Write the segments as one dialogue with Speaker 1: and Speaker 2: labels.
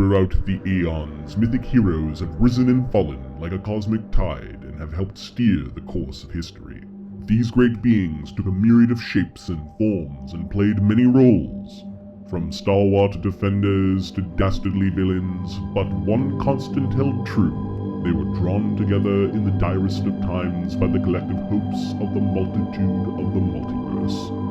Speaker 1: Throughout the eons, mythic heroes have risen and fallen like a cosmic tide and have helped steer the course of history. These great beings took a myriad of shapes and forms and played many roles, from stalwart defenders to dastardly villains, but one constant held true. They were drawn together in the direst of times by the collective hopes of the multitude of the multiverse.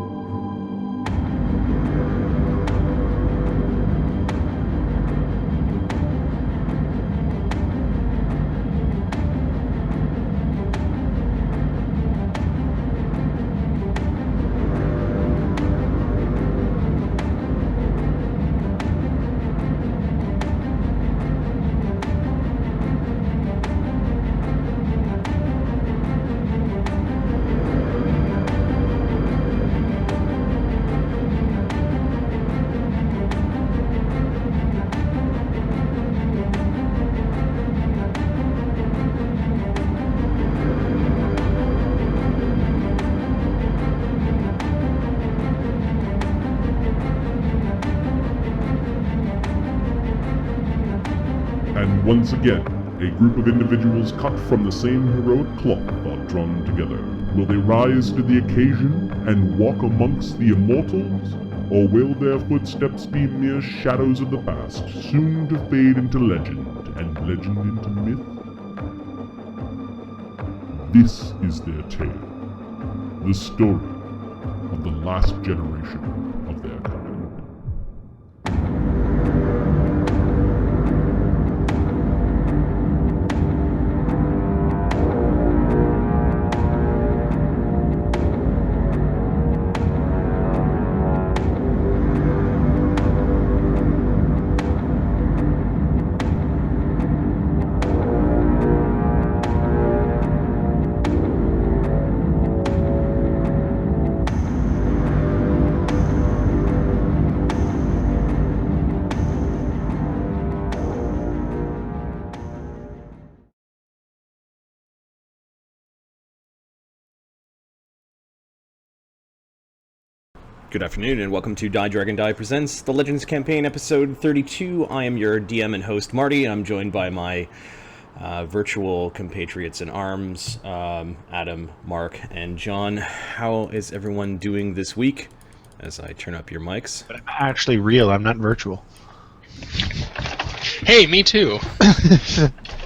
Speaker 1: And once again, a group of individuals cut from the same heroic cloth are drawn together. Will they rise to the occasion and walk amongst the immortals? Or will their footsteps be mere shadows of the past, soon to fade into legend, and legend into myth? This is their tale, the story of the last generation of their kind.
Speaker 2: Good afternoon, and welcome to DieDragonDie Presents The Legends Campaign, Episode 32. I am your DM and host, Marty, and I'm joined by my virtual compatriots in arms, Adam, Mark, and John. How is everyone doing this week? As I turn up your mics.
Speaker 3: But I'm actually real, I'm not virtual.
Speaker 4: Hey, me too.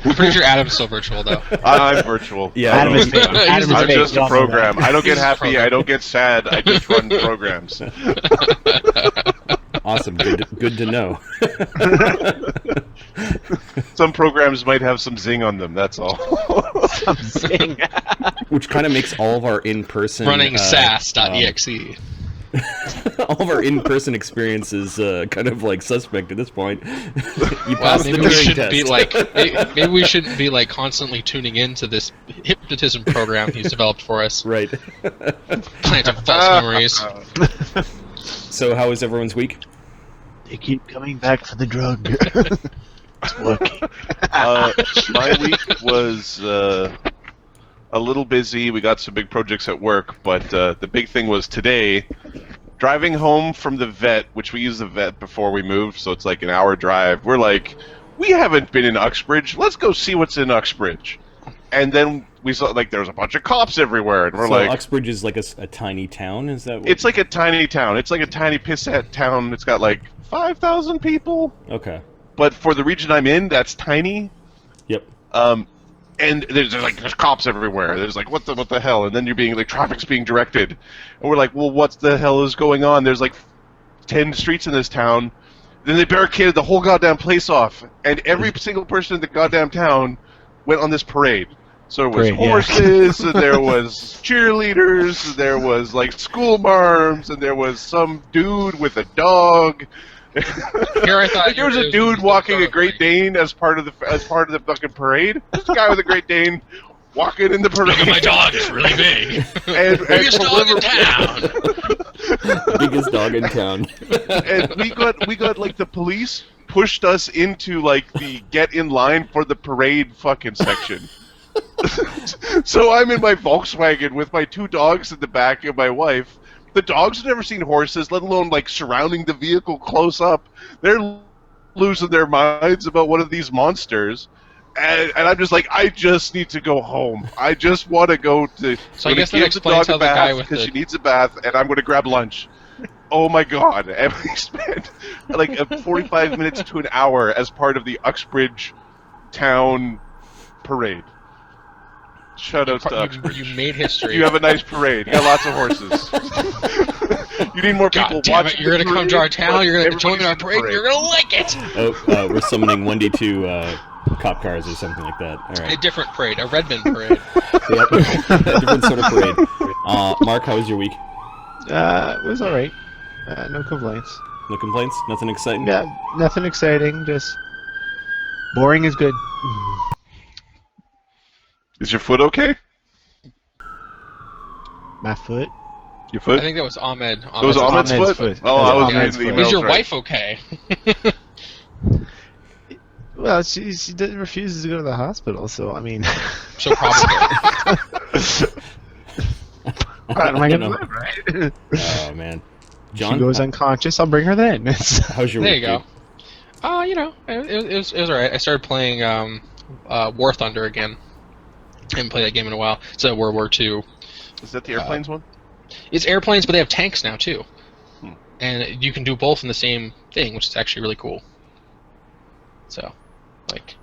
Speaker 4: I'm pretty sure Adam's still virtual, though.
Speaker 5: I'm virtual.
Speaker 2: Yeah,
Speaker 3: Adam is fake. Adam is
Speaker 5: I'm
Speaker 3: fake.
Speaker 5: just a program. I don't get
Speaker 4: He's a
Speaker 5: happy,
Speaker 4: program.
Speaker 5: I don't get sad, I just run programs.
Speaker 2: Awesome. Good to know.
Speaker 5: Some programs might have some zing on them, that's all.
Speaker 3: Something.
Speaker 2: Which kind of makes all of our in-person...
Speaker 4: Running SAS.exe.
Speaker 2: all of our in-person experiences kind of like suspect at this point. You
Speaker 4: Well,
Speaker 2: passed the
Speaker 4: maybe we
Speaker 2: Turing
Speaker 4: shouldn't
Speaker 2: test.
Speaker 4: be like maybe we shouldn't be like constantly tuning into this hypnotism program he's developed for us.
Speaker 2: Right.
Speaker 4: Planting false memories.
Speaker 2: So how was everyone's week?
Speaker 3: They keep coming back for the drug. It's working.
Speaker 5: My week was a little busy. We got some big projects at work, but the big thing was today, driving home from the vet, which we used the vet before we moved, so it's like an hour drive. We're like, we haven't been in Uxbridge. Let's go see what's in Uxbridge. And then we saw, like, there was a bunch of cops everywhere, and we're
Speaker 2: So
Speaker 5: like...
Speaker 2: Uxbridge is like a tiny town, is that what...
Speaker 5: It's like a tiny town. It's like a tiny pissat town. It's got like 5,000 people.
Speaker 2: Okay.
Speaker 5: But for the region I'm in, that's tiny.
Speaker 2: Yep.
Speaker 5: And there's cops everywhere. There's like, what the hell? And then you're being like, traffic's being directed, and we're like, well, what the hell is going on? There's like 10 streets in this town. Then they barricaded the whole goddamn place off, and every single person in the goddamn town went on this parade. So there was horses, and there was cheerleaders, and there was like school marms, and there was some dude with a dog.
Speaker 4: Here I thought
Speaker 5: There was a dude walking a Great Dane as part of the fucking parade. This guy with a Great Dane walking in the parade.
Speaker 4: Look at my dog, it's really big.
Speaker 5: And
Speaker 4: Biggest dog in town.
Speaker 2: Biggest dog in town.
Speaker 5: And we got like the police pushed us into like the get in line for the parade fucking section. So I'm in my Volkswagen with my two dogs in the back and my wife. The dogs have never seen horses, let alone like surrounding the vehicle close up. They're losing their minds about one of these monsters. And I'm just like, I just need to go home. I just want to go to.
Speaker 4: So I guess that explains how the guy with
Speaker 5: because she needs a bath, and I'm going to grab lunch. Oh my god! And we spent like 45 minutes to an hour as part of the Uxbridge town parade. Shout out to Uxbridge.
Speaker 4: You made history.
Speaker 5: You have a nice parade. You got lots of horses. You need more people watching.
Speaker 4: You're going to come to our town. You're going to join our parade. You're going to like it.
Speaker 2: Oh, we're summoning 1d2 cop cars or something like that. All right.
Speaker 4: A different parade, a Redmond parade.
Speaker 2: Yep. A different sort of parade. Mark, how was your week?
Speaker 3: It was alright. No complaints.
Speaker 2: No complaints? Nothing exciting?
Speaker 3: Yeah, nothing exciting, just boring is good.
Speaker 5: Is your foot okay?
Speaker 3: My foot?
Speaker 5: Your foot?
Speaker 4: I think that was Ahmed.
Speaker 5: It was Ahmed's foot? Oh, I was
Speaker 3: Ahmed's
Speaker 5: reading the
Speaker 3: foot.
Speaker 5: emails
Speaker 4: Is your
Speaker 5: right.
Speaker 4: wife okay?
Speaker 3: Well, she refuses to go to the hospital, so I mean...
Speaker 4: So probably.
Speaker 3: What am I gonna
Speaker 2: know.
Speaker 3: live, right?
Speaker 2: Oh, man. John?
Speaker 3: She goes unconscious, I'll bring her then.
Speaker 2: How's your
Speaker 4: There
Speaker 2: week,
Speaker 4: you go.
Speaker 2: dude?
Speaker 4: You know, it was alright. I started playing War Thunder again. I haven't played that game in a while. It's a World War II.
Speaker 5: Is that the airplanes one?
Speaker 4: It's airplanes, but they have tanks now too.
Speaker 5: Hmm.
Speaker 4: And you can do both in the same thing, which is actually really cool. So, like...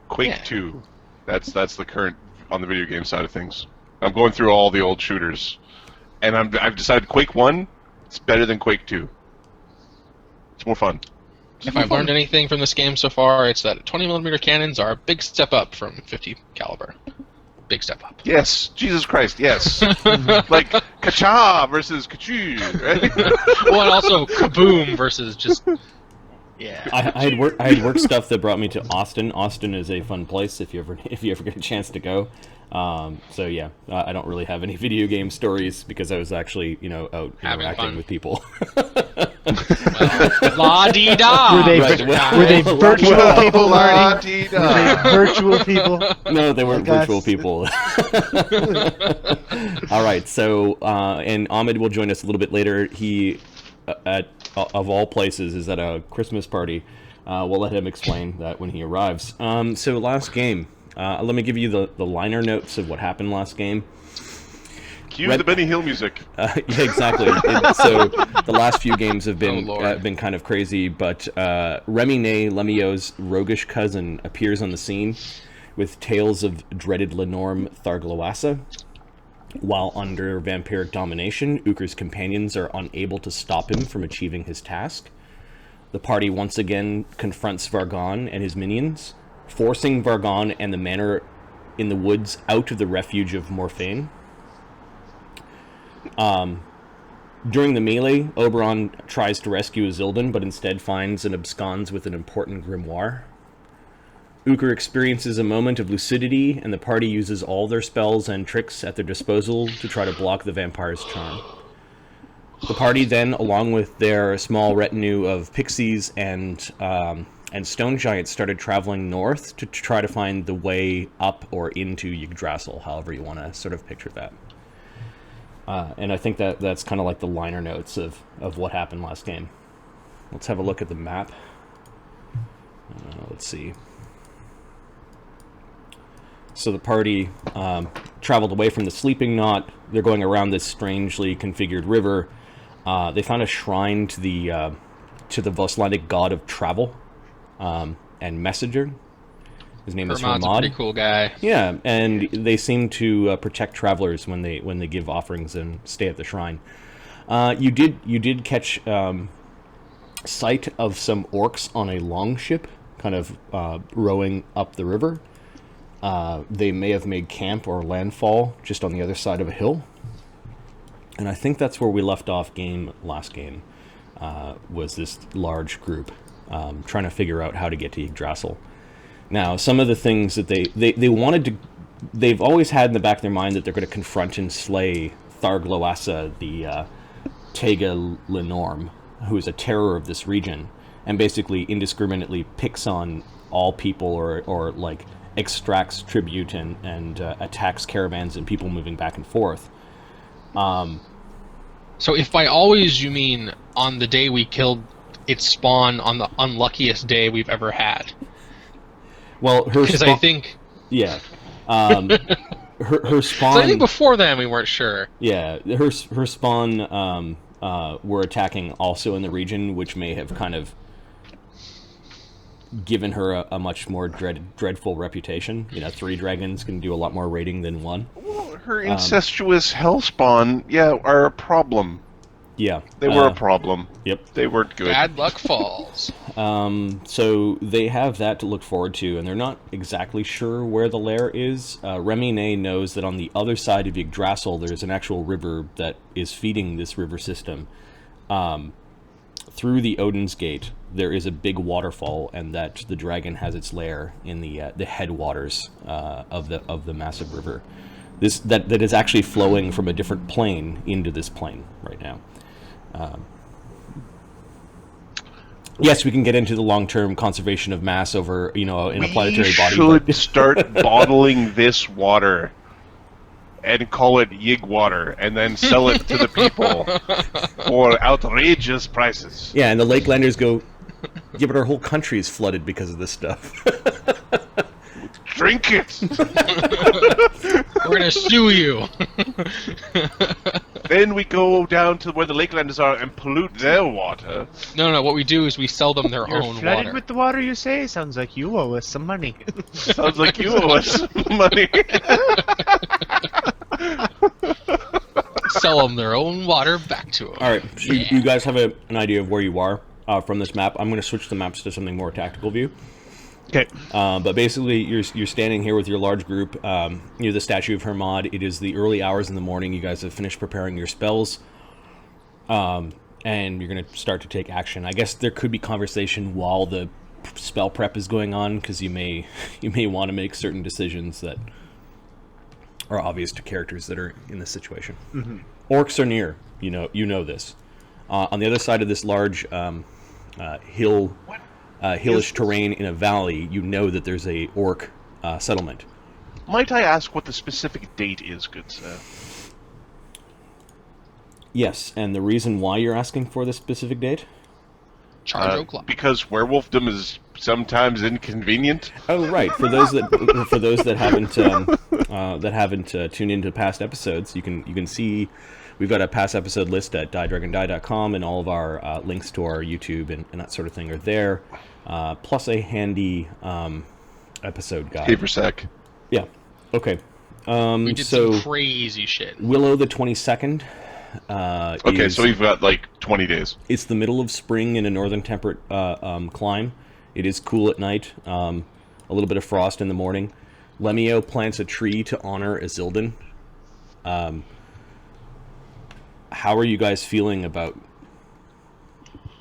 Speaker 5: Quake
Speaker 4: Yeah.
Speaker 5: 2. That's the current on the video game side of things. I'm going through all the old shooters, and I've decided Quake 1 is better than Quake 2. It's more fun.
Speaker 4: If I've learned anything from this game so far, it's that 20mm cannons are a big step up from 50 caliber. Big step up.
Speaker 5: Yes, Jesus Christ, yes. Like Kacha versus Kachoo, right?
Speaker 4: Well, and also kaboom versus just... Yeah.
Speaker 2: I had work stuff that brought me to Austin. Austin is a fun place if you ever get a chance to go. So yeah, I don't really have any video game stories because I was actually out
Speaker 4: Having
Speaker 2: interacting
Speaker 4: fun.
Speaker 2: with people.
Speaker 4: La dee da.
Speaker 3: Were they virtual people, Marty? Were they virtual people?
Speaker 2: No, they weren't
Speaker 3: Like
Speaker 2: virtual
Speaker 3: us.
Speaker 2: people. All right, so and Ahmed will join us a little bit later. He, of all places, is at a Christmas party. We'll let him explain that when he arrives. So last game, let me give you the liner notes of what happened last game.
Speaker 5: Cue the Benny Hill music.
Speaker 2: Yeah, exactly. So the last few games have been
Speaker 4: Oh, Lord.
Speaker 2: been kind of crazy, but Lemmy-O's roguish cousin appears on the scene with tales of dreaded Lenorm Thargloasa. While under vampiric domination, Ukher's companions are unable to stop him from achieving his task. The party once again confronts Vargon and his minions, forcing Vargon and the manor in the woods out of the refuge of Morphane. During the melee, Oberon tries to rescue Isildan, but instead finds and absconds with an important grimoire. Ukher experiences a moment of lucidity, and the party uses all their spells and tricks at their disposal to try to block the vampire's charm. The party then, along with their small retinue of pixies and stone giants, started traveling north to try to find the way up or into Yggdrasil, however you want to sort of picture that. And I think that's kind of like the liner notes of what happened last game. Let's have a look at the map. Let's see. So the party traveled away from the Sleeping Knot. They're going around this strangely configured river. They found a shrine to the Voslandic god of travel and messenger. His name is
Speaker 4: Hermod's a
Speaker 2: Hermod.
Speaker 4: pretty cool guy.
Speaker 2: Yeah, and they seem to protect travelers when they give offerings and stay at the shrine. You did catch sight of some orcs on a longship, kind of rowing up the river. They may have made camp or landfall just on the other side of a hill. And I think that's where we left off last game, was this large group trying to figure out how to get to Yggdrasil. Now, some of the things that they wanted to... They've always had in the back of their mind that they're going to confront and slay Thargloasa, the Tega Lenorm, who is a terror of this region, and basically indiscriminately picks on all people or like extracts tribute and attacks caravans and people moving back and forth.
Speaker 4: So if by always you mean on the day we killed its spawn on the unluckiest day we've ever had.
Speaker 2: Well, her
Speaker 4: Because I think...
Speaker 2: Yeah. Her spawn...
Speaker 4: So I think before then we weren't sure.
Speaker 2: Yeah, her spawn were attacking also in the region, which may have kind of given her a much more dreadful reputation. 3 dragons can do a lot more raiding than 1.
Speaker 5: Well, her incestuous hellspawn, are a problem.
Speaker 2: Yeah.
Speaker 5: They were a problem.
Speaker 2: Yep.
Speaker 5: They weren't good.
Speaker 4: Bad luck falls.
Speaker 2: So they have that to look forward to, and they're not exactly sure where the lair is. Remy knows that on the other side of Yggdrasil, there's an actual river that is feeding this river system. Through the Odinsgate, there is a big waterfall, and that the dragon has its lair in the headwaters of the massive river. That is actually flowing from a different plane into this plane right now. Yes, we can get into the long-term conservation of mass over, in a planetary body.
Speaker 5: We should start bottling this water and call it Yig water, and then sell it to the people for outrageous prices.
Speaker 2: Yeah, and the Lakelanders go, yeah, but our whole country is flooded because of this stuff.
Speaker 5: Drink it!
Speaker 4: We're gonna sue you!
Speaker 5: Then we go down to where the Lakelanders are and pollute their water.
Speaker 4: No, what we do is we sell them their
Speaker 6: You're
Speaker 4: own
Speaker 6: flooded
Speaker 4: water.
Speaker 6: with the water, you say? Sounds like you owe us some money.
Speaker 5: Sounds like you owe us money.
Speaker 4: Sell them their own water back to them.
Speaker 2: All right, so you guys have an idea of where you are from this map. I'm going to switch the maps to something more tactical view.
Speaker 6: Okay.
Speaker 2: But basically, you're standing here with your large group near the statue of Hermod. It is the early hours in the morning. You guys have finished preparing your spells, and you're going to start to take action. I guess there could be conversation while the spell prep is going on, because you may want to make certain decisions that are obvious to characters that are in this situation.
Speaker 6: Mm-hmm.
Speaker 2: Orcs are near. You know this. On the other side of this large hillish terrain in a valley, you know that there's a orc settlement.
Speaker 5: Might I ask what the specific date is, good sir?
Speaker 2: Yes, and the reason why you're asking for this specific date?
Speaker 4: Charge o'clock.
Speaker 5: Because werewolfdom is sometimes inconvenient.
Speaker 2: Oh, right. For those that haven't tuned into past episodes, you can see we've got a past episode list at DieDragonDie.com, and all of our links to our YouTube and that sort of thing are there, plus a handy episode guide.
Speaker 5: Haversack.
Speaker 2: Yeah. Okay.
Speaker 4: We did some crazy shit.
Speaker 2: Willow the 22nd.
Speaker 5: Okay, so we've got like 20 days.
Speaker 2: It's the middle of spring in a northern temperate climb. It is cool at night, a little bit of frost in the morning. Lemmy-O plants a tree to honor Isildan. How are you guys feeling about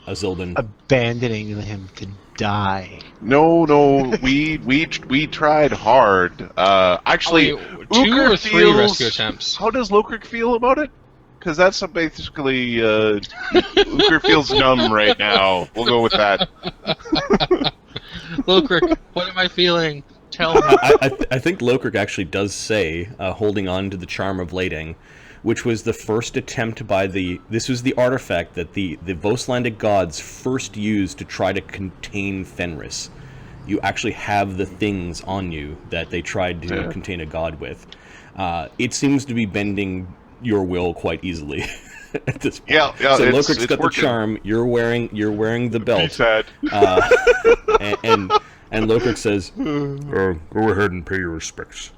Speaker 2: Isildan?
Speaker 6: Abandoning him to die.
Speaker 5: No, we tried hard. Actually,
Speaker 4: Two or
Speaker 5: Ukher
Speaker 4: three
Speaker 5: feels,
Speaker 4: rescue attempts.
Speaker 5: How does Lokrik feel about it? Because that's basically Ukher feels numb right now. We'll go with that.
Speaker 4: Lokrik, what am I feeling? Tell me.
Speaker 2: I think Lokrik actually does say, holding on to the charm of Lading, which was the first attempt by this was the artifact that the Voslandic gods first used to try to contain Fenris. You actually have the things on you that they tried to contain a god with. It seems to be bending your will quite easily at this point.
Speaker 5: Yeah.
Speaker 2: So Lokrik's
Speaker 5: it's
Speaker 2: got
Speaker 5: working.
Speaker 2: the charm. You're wearing the belt.
Speaker 5: Be sad.
Speaker 2: And Lokrik says, "Go ahead and pay your respects."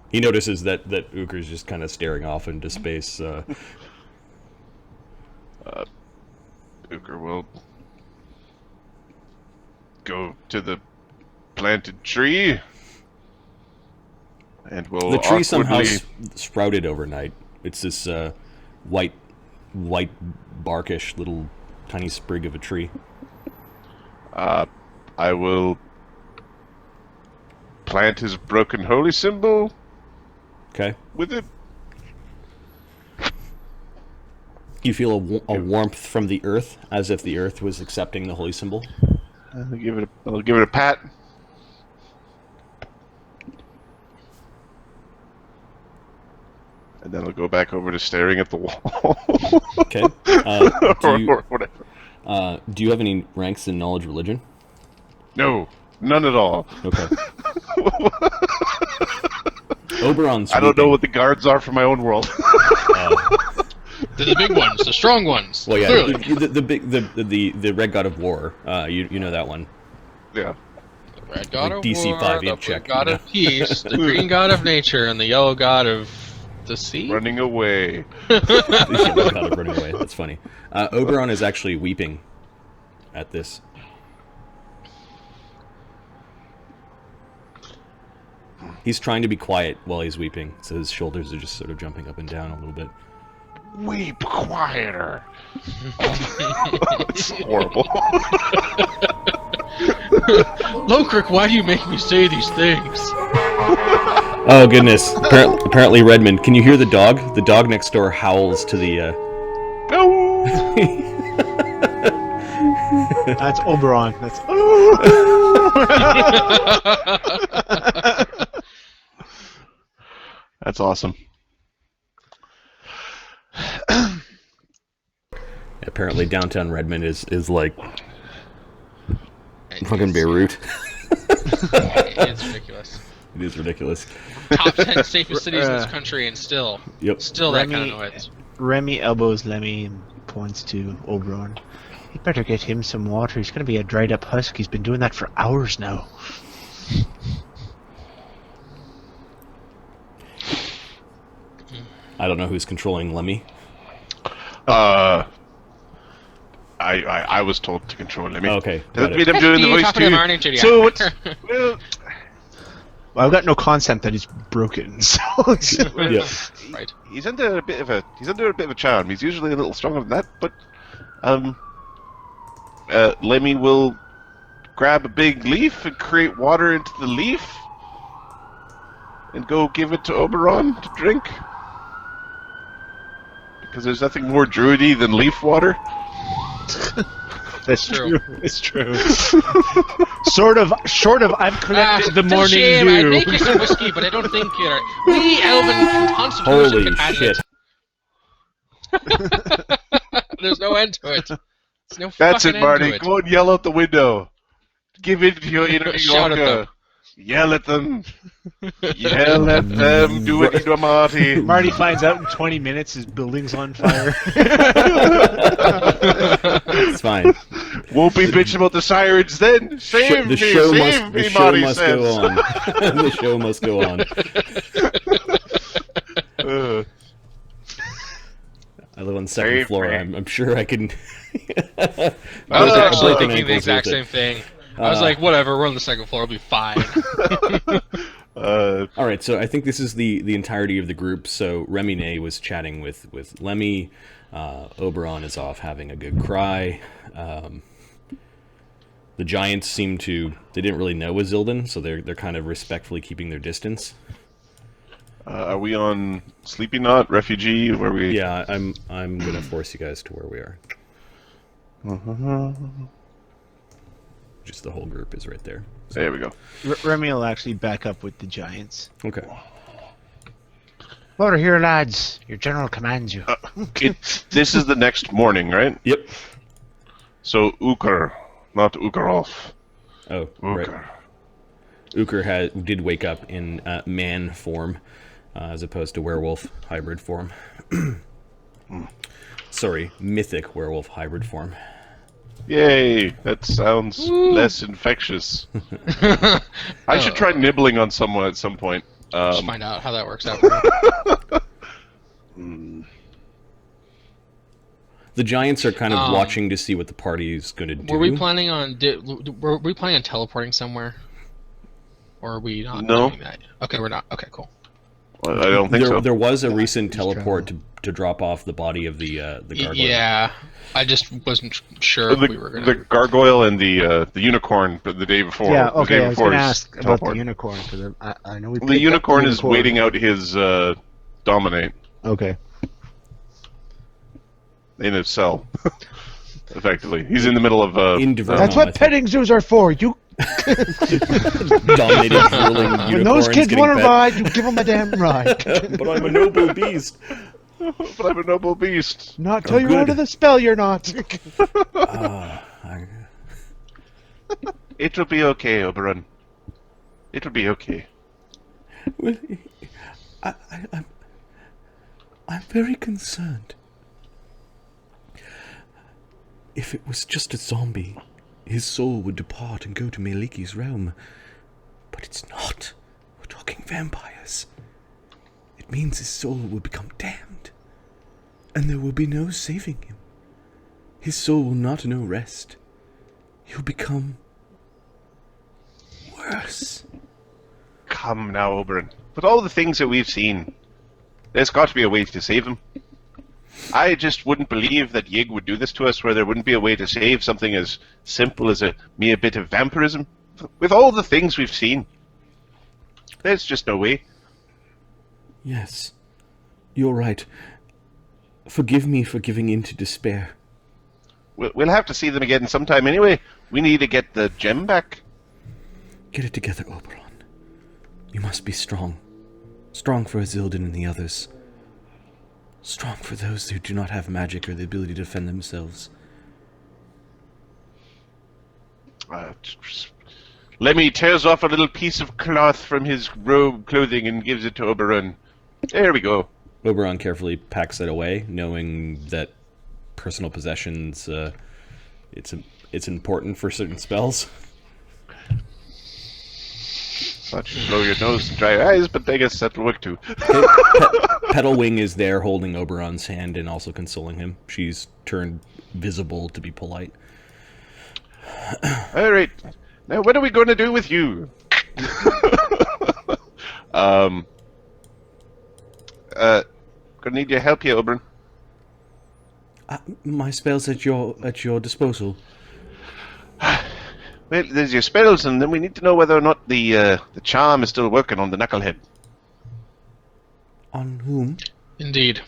Speaker 2: He notices that Ukher's just kind of staring off into space.
Speaker 5: Ukher will go to the planted tree, and will
Speaker 2: The tree somehow
Speaker 5: awkwardly...
Speaker 2: sprouted overnight. It's this white barkish little tiny sprig of a tree.
Speaker 5: I will plant his broken holy symbol
Speaker 2: Okay.
Speaker 5: with it.
Speaker 2: You feel a warmth from the earth, as if the earth was accepting the holy symbol.
Speaker 5: I'll give it a pat. And then I'll go back over to staring at the wall.
Speaker 2: Okay.
Speaker 5: Or whatever.
Speaker 2: Do you have any ranks in knowledge religion?
Speaker 5: No, none at all.
Speaker 2: Okay. Oberon's
Speaker 5: I don't know
Speaker 2: weeping.
Speaker 5: what the guards are for my own world.
Speaker 4: They're the big ones, the strong ones.
Speaker 2: Well, yeah,
Speaker 4: Clearly.
Speaker 2: the Red God of War. You know that one.
Speaker 5: Yeah.
Speaker 4: The red god
Speaker 2: Like
Speaker 4: of
Speaker 2: DC
Speaker 4: war,
Speaker 2: 5
Speaker 4: the
Speaker 2: ink check,
Speaker 4: blue god
Speaker 2: you know?
Speaker 4: of peace, the green god of nature, and the yellow god of the sea.
Speaker 5: Running away.
Speaker 2: The Yellow God of running away. That's funny. Oberon is actually weeping at this. He's trying to be quiet while he's weeping, so his shoulders are just sort of jumping up and down a little bit.
Speaker 5: Weep quieter. It's horrible.
Speaker 4: Lokrik, why do you make me say these things?
Speaker 2: Oh goodness! Apparently, Redmond, can you hear the dog? The dog next door howls to the.
Speaker 5: No.
Speaker 6: That's Oberon. That's.
Speaker 5: That's awesome.
Speaker 2: Apparently, downtown Redmond is like fucking Beirut.
Speaker 4: It's ridiculous.
Speaker 2: It is ridiculous.
Speaker 4: Top 10 safest cities in this country, and still
Speaker 2: Yep.
Speaker 4: that kind of noise.
Speaker 6: Remy elbows Lemmy and points to Oberon. You better get him some water. He's gonna be a dried up husk. He's been doing that for hours now.
Speaker 2: I don't know who's controlling Lemmy.
Speaker 5: I was told to control him.
Speaker 2: Okay,
Speaker 5: Does
Speaker 2: got
Speaker 5: that
Speaker 2: it.
Speaker 5: mean I'm doing the voice
Speaker 4: Talking to
Speaker 5: too?
Speaker 4: Marnie, Judy.
Speaker 5: So what's well,
Speaker 6: Well, I've got no concept that he's broken, so
Speaker 5: well,
Speaker 2: Yeah.
Speaker 4: Right.
Speaker 5: he's under a bit of a charm. He's usually a little stronger than that, but Lemmy will grab a big leaf and create water into the leaf and go give it to Oberon to drink. Because there's nothing more druidy than leaf water.
Speaker 6: that's
Speaker 4: True.
Speaker 6: true. It's true. Short of I've collected the
Speaker 4: it's a
Speaker 6: morning
Speaker 4: shame. I'd
Speaker 6: dew.
Speaker 4: make you some whiskey, but I don't think you're. We Elven constitution
Speaker 2: Holy
Speaker 4: can handle
Speaker 2: shit!
Speaker 4: it. There's no end to it. There's no
Speaker 5: That's
Speaker 4: fucking
Speaker 5: it, Marty.
Speaker 4: end to it.
Speaker 5: Go and yell out the window. Give in to your inner New
Speaker 4: Shout at
Speaker 5: Yorker.
Speaker 4: them.
Speaker 5: Yell at them. Yell at them. Do it to Marty.
Speaker 6: Marty finds out in 20 minutes his building's on fire.
Speaker 2: It's fine.
Speaker 5: Won't be bitching about the sirens then. Save me, save me, Marty says.
Speaker 2: go on. The show must go on. I live on the second
Speaker 5: Save
Speaker 2: floor.
Speaker 5: me.
Speaker 2: I'm sure I can.
Speaker 4: I was actually
Speaker 2: broken
Speaker 4: thinking the
Speaker 2: ankles
Speaker 4: exact
Speaker 2: with
Speaker 4: same
Speaker 2: it.
Speaker 4: thing. I was like, whatever, we're on the second floor, it'll be fine.
Speaker 2: All right, so I think this is the entirety of the group. So Remine was chatting with Lemmy. Oberon is off having a good cry. The giants seem to they didn't really know Azildan, so they're kind of respectfully keeping their distance.
Speaker 5: Are we on Sleepy Knot, Refugee? Where we?
Speaker 2: Yeah, I'm gonna force you guys to where we are. Just the whole group is right there.
Speaker 5: There we go.
Speaker 6: Remy will actually back up with the giants.
Speaker 2: Okay.
Speaker 6: Over here, lads. Your general commands you.
Speaker 5: This is the next morning, right?
Speaker 2: Yep.
Speaker 5: So Ukher, not Ukherolf.
Speaker 2: Oh,
Speaker 5: Ukher.
Speaker 2: right. Ukher did wake up in man form, as opposed to werewolf hybrid form. Sorry, mythic werewolf hybrid form.
Speaker 5: Yay! That sounds less infectious. I should try nibbling on someone at some point.
Speaker 4: Just find out how that works out.
Speaker 2: The giants are kind of watching to see what the party is going to do.
Speaker 4: Were we planning on teleporting somewhere? Or are we not
Speaker 5: No.
Speaker 4: doing that? Okay, we're not. Okay, cool.
Speaker 5: Well, I don't think so.
Speaker 2: There was a recent teleport to drop off the body of the gargoyle.
Speaker 4: Yeah, I just wasn't sure if we were
Speaker 5: The
Speaker 4: gonna.
Speaker 5: gargoyle and the unicorn the day before.
Speaker 6: Yeah,
Speaker 5: The
Speaker 6: okay,
Speaker 5: day
Speaker 6: I was
Speaker 5: before
Speaker 6: going to
Speaker 5: his
Speaker 6: ask about
Speaker 5: teleport.
Speaker 6: the unicorn, because I know we
Speaker 5: The unicorn is waiting out his dominate
Speaker 6: Okay.
Speaker 5: in his cell. Effectively, he's in the middle of
Speaker 2: In Vargon,
Speaker 6: That's
Speaker 2: I
Speaker 6: what
Speaker 2: think.
Speaker 6: petting zoos are for. You,
Speaker 2: Dominating, drooling
Speaker 6: when those
Speaker 2: unicorns
Speaker 6: kids
Speaker 2: getting
Speaker 6: want to
Speaker 2: pet.
Speaker 6: ride, you give them a damn ride.
Speaker 2: But I'm a noble beast.
Speaker 5: But I'm a noble beast.
Speaker 6: Not till you're
Speaker 2: good.
Speaker 6: out of the spell, you're not.
Speaker 5: It'll be okay, Oberon. It'll be okay.
Speaker 2: Well, I'm very concerned. If it was just a zombie, his soul would depart and go to Meliki's realm. But it's not. We're talking vampires. It means his soul will become damned. And there will be no saving him. His soul will not know rest. He'll become worse.
Speaker 5: Come now, Oberon. With all the things that we've seen, there's got to be a way to save him. I just wouldn't believe that Yig would do this to us where there wouldn't be a way to save something as simple as a mere bit of vampirism. With all the things we've seen, there's just no way.
Speaker 2: Yes, you're right. Forgive me for giving in to despair.
Speaker 5: We'll have to see them again sometime anyway. We need to get the gem back.
Speaker 2: Get it together, Oberon. You must be strong. Strong for Isildur and the others. Strong for those who do not have magic or the ability to defend themselves.
Speaker 5: Lemmy tears off a little piece of cloth from his robe clothing and gives it to Oberon. There we go.
Speaker 2: Oberon carefully packs it away, knowing that personal possessions, it's important for certain spells.
Speaker 5: Thought you'd blow your nose and dry your eyes, but I guess that'll work too.
Speaker 2: Petalwing is there holding Oberon's hand and also consoling him. She's turned visible to be polite.
Speaker 5: Alright, now what are we going to do with you? Gonna need your help here, Oberon.
Speaker 2: My spell's at your disposal.
Speaker 5: Well, there's your spells, and then we need to know whether or not the charm is still working on the knucklehead.
Speaker 2: On whom?
Speaker 4: Indeed.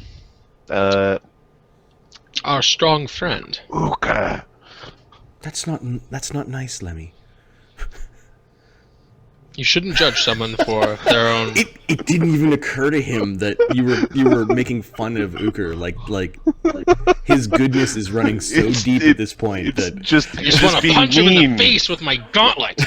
Speaker 5: Ukher.
Speaker 4: Our strong friend.
Speaker 2: That's not nice, Lemmy.
Speaker 4: You shouldn't judge someone for their own...
Speaker 2: It didn't even occur to him that you were making fun of Ukher. Like his goodness is running so deep at this point that
Speaker 4: I just want to punch him in the face with my gauntlet.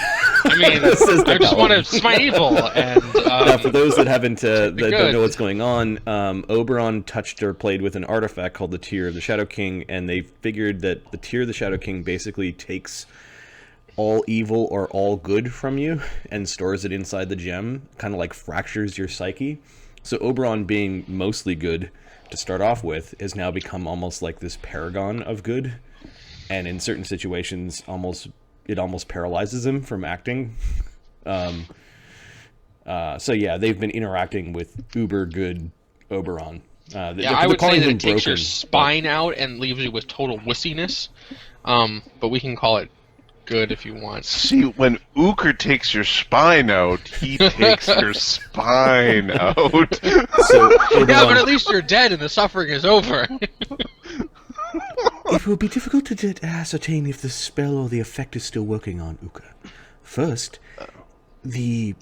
Speaker 4: I mean, I just want to smite evil. And
Speaker 2: now, for those that haven't that
Speaker 4: good.
Speaker 2: don't know what's going on, Oberon touched or played with an artifact called the Tear of the Shadow King, and they figured that the Tear of the Shadow King basically takes all evil or all good from you and stores it inside the gem, kind of like fractures your psyche. So Oberon, being mostly good to start off with, has now become almost like this paragon of good, and in certain situations it almost paralyzes him from acting. So yeah, they've been interacting with uber good Oberon.
Speaker 4: I would say that it takes your spine out and leaves you with total wussiness, but we can call it good if you want.
Speaker 5: See, when Ukher takes your spine out, he takes your spine out.
Speaker 2: So,
Speaker 4: yeah, but at least you're dead and the suffering is over.
Speaker 2: It will be difficult to ascertain if the spell or the effect is still working on Ukher. First, the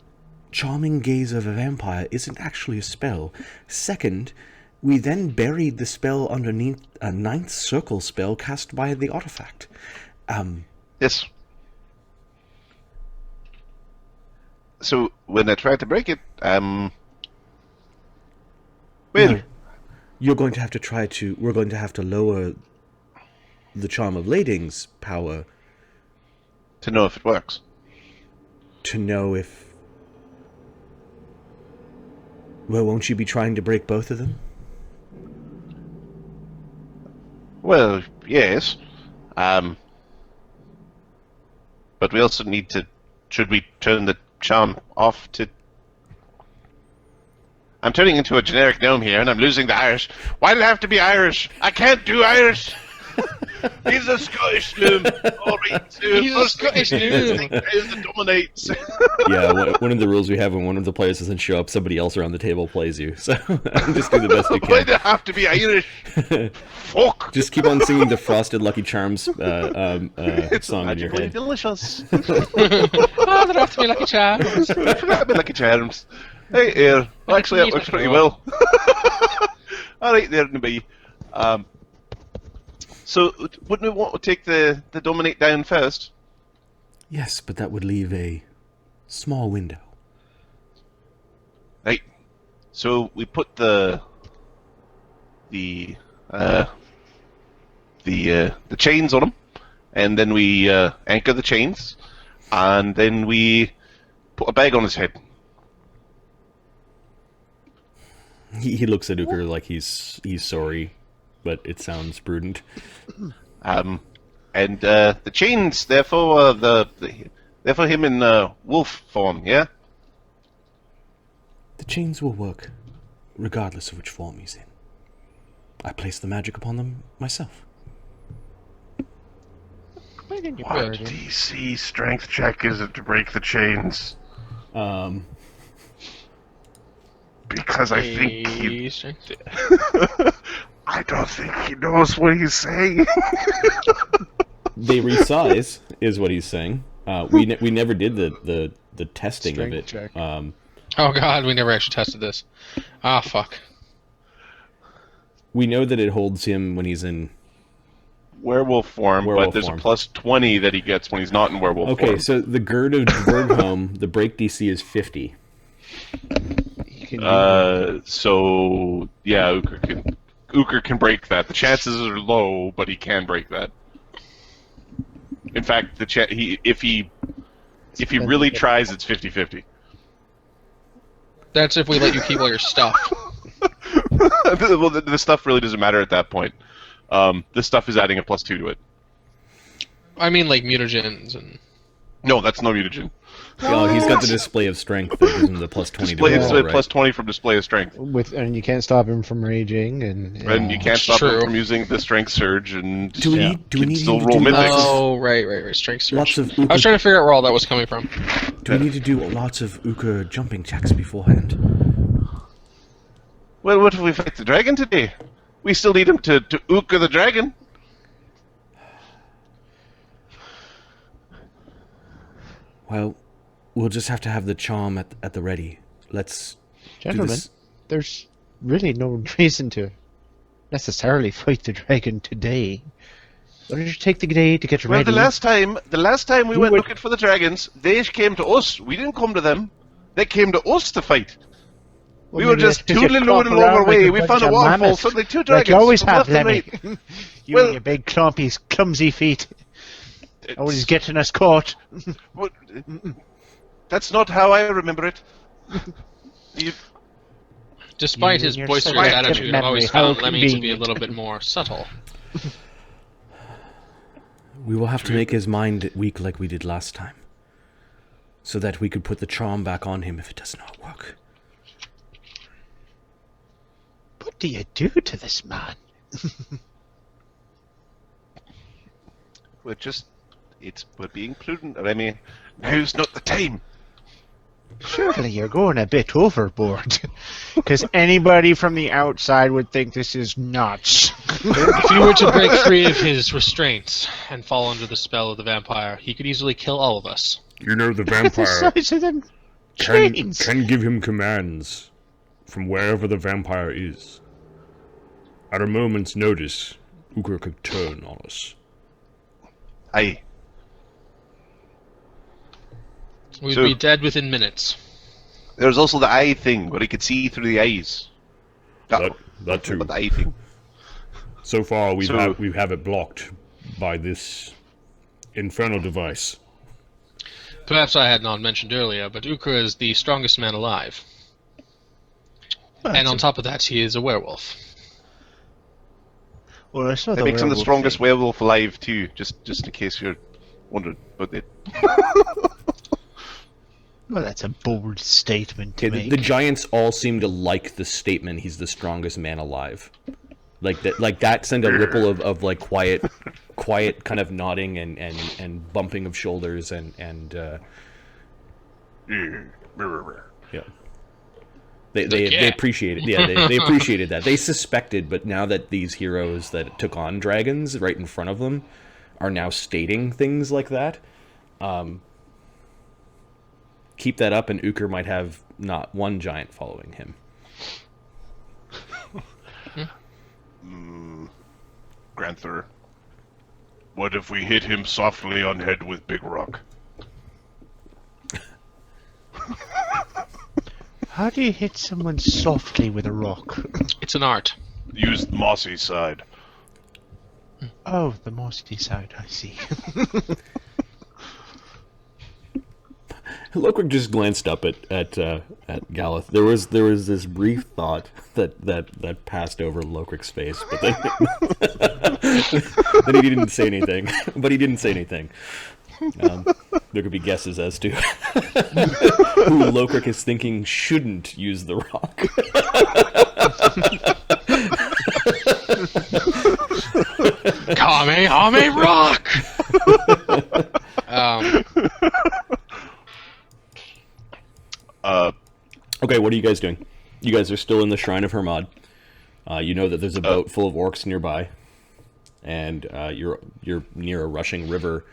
Speaker 2: charming gaze of a vampire isn't actually a spell. Second, we then buried the spell underneath a ninth circle spell cast by the artifact.
Speaker 5: Yes. So when I tried to break it, well,
Speaker 2: no. You're going to have to we're going to have to lower the Charm of Lading's power
Speaker 5: to know if it works.
Speaker 2: To know if... Well, won't you be trying to break both of them?
Speaker 5: Well, yes. But we also need to... Should we turn the charm off to... I'm turning into a generic gnome here, and I'm losing the Irish. Why did it have to be Irish? I can't do Irish! He's a Scottish gnome! Alright,
Speaker 4: he's a Scottish gnome!
Speaker 5: That dominates.
Speaker 2: Yeah, one of the rules we have when one of the players doesn't show up, somebody else around the table plays you. So just do the best you can.
Speaker 5: Why did it have to be Irish? Fuck!
Speaker 2: Just keep on singing the Frosted Lucky Charms song in your head.
Speaker 6: Delicious.
Speaker 4: Oh, there have to be Lucky Charms.
Speaker 5: I forgot about Lucky Charms. Hey, well, actually that works pretty well. All right, there, Nabi. So, wouldn't we want to take the dominate down first?
Speaker 2: Yes, but that would leave a small window.
Speaker 5: Right. So we put the chains on him, and then we anchor the chains, and then we put a bag on his head.
Speaker 2: He looks at Ukher like he's sorry, but it sounds prudent.
Speaker 5: And the chains, they're for they're for him in wolf form, yeah.
Speaker 2: The chains will work, regardless of which form he's in. I place the magic upon them myself.
Speaker 3: Why didn't you
Speaker 5: What
Speaker 3: put it in?
Speaker 5: DC strength check is it to break the chains? Because I think he... I don't think he knows what he's saying.
Speaker 2: They resize, is what he's saying. We never did the testing
Speaker 3: Strength
Speaker 2: of it.
Speaker 3: check.
Speaker 4: Oh god, we never actually tested this. Ah, fuck.
Speaker 2: We know that it holds him when he's in...
Speaker 5: Werewolf form,
Speaker 2: Werewolf
Speaker 5: but there's
Speaker 2: form.
Speaker 5: a plus 20 that he gets when he's not in werewolf form.
Speaker 2: Okay, so the gird of Dvergholm, the break DC is 50.
Speaker 3: You can do
Speaker 5: So yeah, Ukher can break that. The chances are low, but he can break that. In fact, if he really tries, it's 50-50.
Speaker 4: That's if we let you keep all your stuff.
Speaker 5: Well, the stuff really doesn't matter at that point. This stuff is adding a plus 2 to it.
Speaker 4: I mean, like mutagens and...
Speaker 5: No, that's no mutagen.
Speaker 2: He's got the display of strength that gives him the plus 20
Speaker 5: Display,
Speaker 2: to
Speaker 5: it's
Speaker 2: roll,
Speaker 5: a
Speaker 2: right?
Speaker 5: plus 20 from display of strength.
Speaker 3: and you can't stop him from raging, and
Speaker 5: And you can't stop him
Speaker 4: True.
Speaker 5: from using the strength surge, and
Speaker 2: Do we
Speaker 5: can
Speaker 2: need
Speaker 5: still
Speaker 2: him to
Speaker 5: roll
Speaker 2: do
Speaker 5: mid-mix.
Speaker 4: Oh, right. Strength surge.
Speaker 2: Lots of
Speaker 4: I was trying to figure out where all that was coming from.
Speaker 2: Do we need to do lots of Ukher jumping checks beforehand?
Speaker 5: Well, what if we fight the dragon today? We still need him to Ukher the dragon.
Speaker 2: Well, we'll just have to have the charm at the ready. Let's do
Speaker 3: gentlemen,
Speaker 2: this.
Speaker 3: there's really no reason to necessarily fight the dragon today. Why don't you take the day to get
Speaker 5: Well,
Speaker 3: ready?
Speaker 5: the last time we
Speaker 3: You
Speaker 5: went
Speaker 3: would-
Speaker 5: looking for the dragons, they came to us. We didn't come to them. They came to us to fight. We were
Speaker 3: maybe
Speaker 5: just
Speaker 3: that's 'cause you
Speaker 5: tootling
Speaker 3: clomp
Speaker 5: along our
Speaker 3: around
Speaker 5: way.
Speaker 3: like
Speaker 5: We
Speaker 3: a
Speaker 5: found a
Speaker 3: bunch of
Speaker 5: waterfall.
Speaker 3: mammoths,
Speaker 5: Suddenly, two
Speaker 3: like
Speaker 5: dragons.
Speaker 3: you always
Speaker 5: from
Speaker 3: have,
Speaker 5: left and
Speaker 3: Lemmy.
Speaker 5: right.
Speaker 3: You
Speaker 5: Well-
Speaker 3: and your big, clumpy, clumsy feet.
Speaker 5: It's-
Speaker 3: Always getting us caught.
Speaker 5: what- That's not how I remember it. You-
Speaker 4: Despite
Speaker 3: You
Speaker 4: his
Speaker 3: and your
Speaker 4: boisterous
Speaker 3: selective
Speaker 4: attitude, I've always
Speaker 3: memory, how
Speaker 4: found Lemmy to be a
Speaker 3: convenient.
Speaker 4: little bit more subtle.
Speaker 2: We will have to make his mind weak like we did last time, so that we could put the charm back on him if it does not work.
Speaker 3: What do you do to this man?
Speaker 5: we're being prudent. I mean, now's not the time.
Speaker 3: Surely you're going a bit overboard. Because anybody from the outside would think this is nuts.
Speaker 4: If you were to break free of his restraints and fall under the spell of the vampire, he could easily kill all of us.
Speaker 1: You know the
Speaker 3: the
Speaker 1: vampire
Speaker 3: size of them chains.
Speaker 1: can give him commands from wherever the vampire is. At a moment's notice, Ukher could turn on us.
Speaker 5: Aye.
Speaker 4: We'd
Speaker 5: So-
Speaker 4: be dead within minutes.
Speaker 5: There's also the eye thing where he could see through the eyes.
Speaker 1: That too.
Speaker 5: But the eye thing.
Speaker 1: So far, we
Speaker 5: So-
Speaker 1: have it blocked by this infernal device.
Speaker 4: Perhaps I had not mentioned earlier, but Ukher is the strongest man alive. And on top of that, he is a werewolf.
Speaker 3: Well, I saw
Speaker 5: That makes him the
Speaker 3: werewolf
Speaker 5: strongest
Speaker 3: thing.
Speaker 5: werewolf alive too. Just in case you're wondering about it.
Speaker 3: Well, that's a bold statement to
Speaker 2: Okay,
Speaker 3: make.
Speaker 2: the giants all seem to like the statement. He's the strongest man alive. Like that sent a ripple of like quiet kind of nodding and bumping of shoulders and yeah. They appreciated they appreciated that. They suspected, but now that these heroes that took on dragons right in front of them are now stating things like that, keep that up and Ukher might have not one giant following him.
Speaker 5: Granther, what if we hit him softly on head with big rock?
Speaker 3: How do you hit someone softly with a rock?
Speaker 4: It's an art.
Speaker 5: Use the mossy side.
Speaker 3: Oh, the mossy side, I see.
Speaker 2: Locrick just glanced up at Galeth. There was this brief thought that passed over Locrick's face, but then then he didn't say anything. But he didn't say anything. There could be guesses as to who Locrick is thinking shouldn't use the rock.
Speaker 4: Kamehame rock!
Speaker 2: Okay, what are you guys doing? You guys are still in the Shrine of Hermod. You know that there's a boat full of orcs nearby, and you're near a rushing river,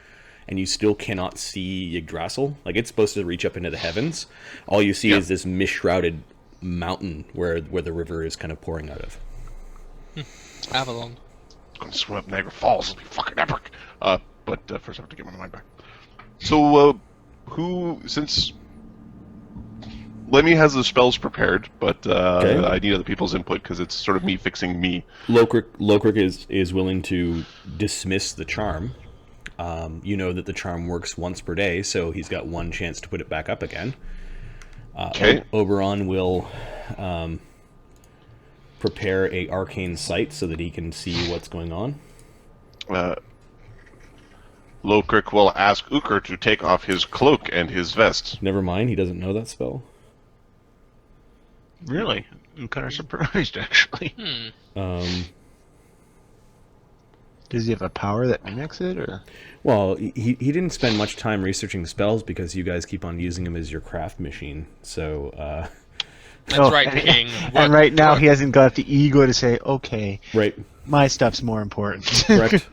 Speaker 2: and you still cannot see Yggdrasil. Like, it's supposed to reach up into the heavens. All you see is this mist-shrouded mountain where the river is kind of pouring out of.
Speaker 4: Avalon.
Speaker 5: I'm gonna swim up Niagara Falls. It'll be fucking epic. But first I have to get my mind back. So, since Lemmy has the spells prepared, but I need other people's input because it's sort of me fixing me.
Speaker 2: Locrick is willing to dismiss the charm. You know that the charm works once per day, so he's got one chance to put it back up again.
Speaker 5: Okay.
Speaker 2: Oberon will prepare a arcane sight so that he can see what's going on.
Speaker 5: Locrick will ask Ukher to take off his cloak and his vest.
Speaker 2: Never mind, he doesn't know that spell.
Speaker 3: Really? I'm kind of surprised, actually. Does he have a power that mimics it, or?
Speaker 2: Well, he didn't spend much time researching spells because you guys keep on using him as your craft machine. So,
Speaker 4: That's right, King.
Speaker 3: And right now he hasn't got the ego to say, okay,
Speaker 2: right,
Speaker 3: my stuff's more important.
Speaker 2: correct.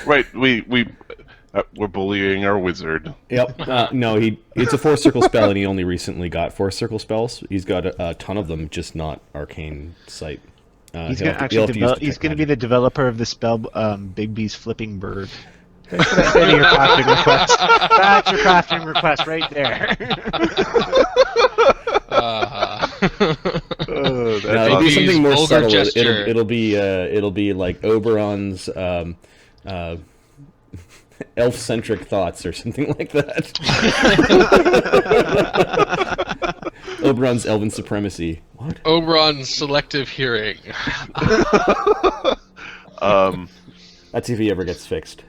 Speaker 5: Right, we're bullying our wizard.
Speaker 2: Yep. No, it's a 4-circle spell, and he only recently got 4-circle spells. He's got a ton of them, just not arcane sight.
Speaker 3: He's going to be the developer of the spell Bigby's Flipping Bird. Thanks for that your crafting request. That's your crafting request right there.
Speaker 2: It'll be something more
Speaker 4: vulgar
Speaker 2: subtle.
Speaker 4: gesture.
Speaker 2: It'll be like Oberon's elf-centric thoughts or something like that. Oberon's elven supremacy. What?
Speaker 4: Oberon's selective hearing.
Speaker 2: That's if he ever gets fixed.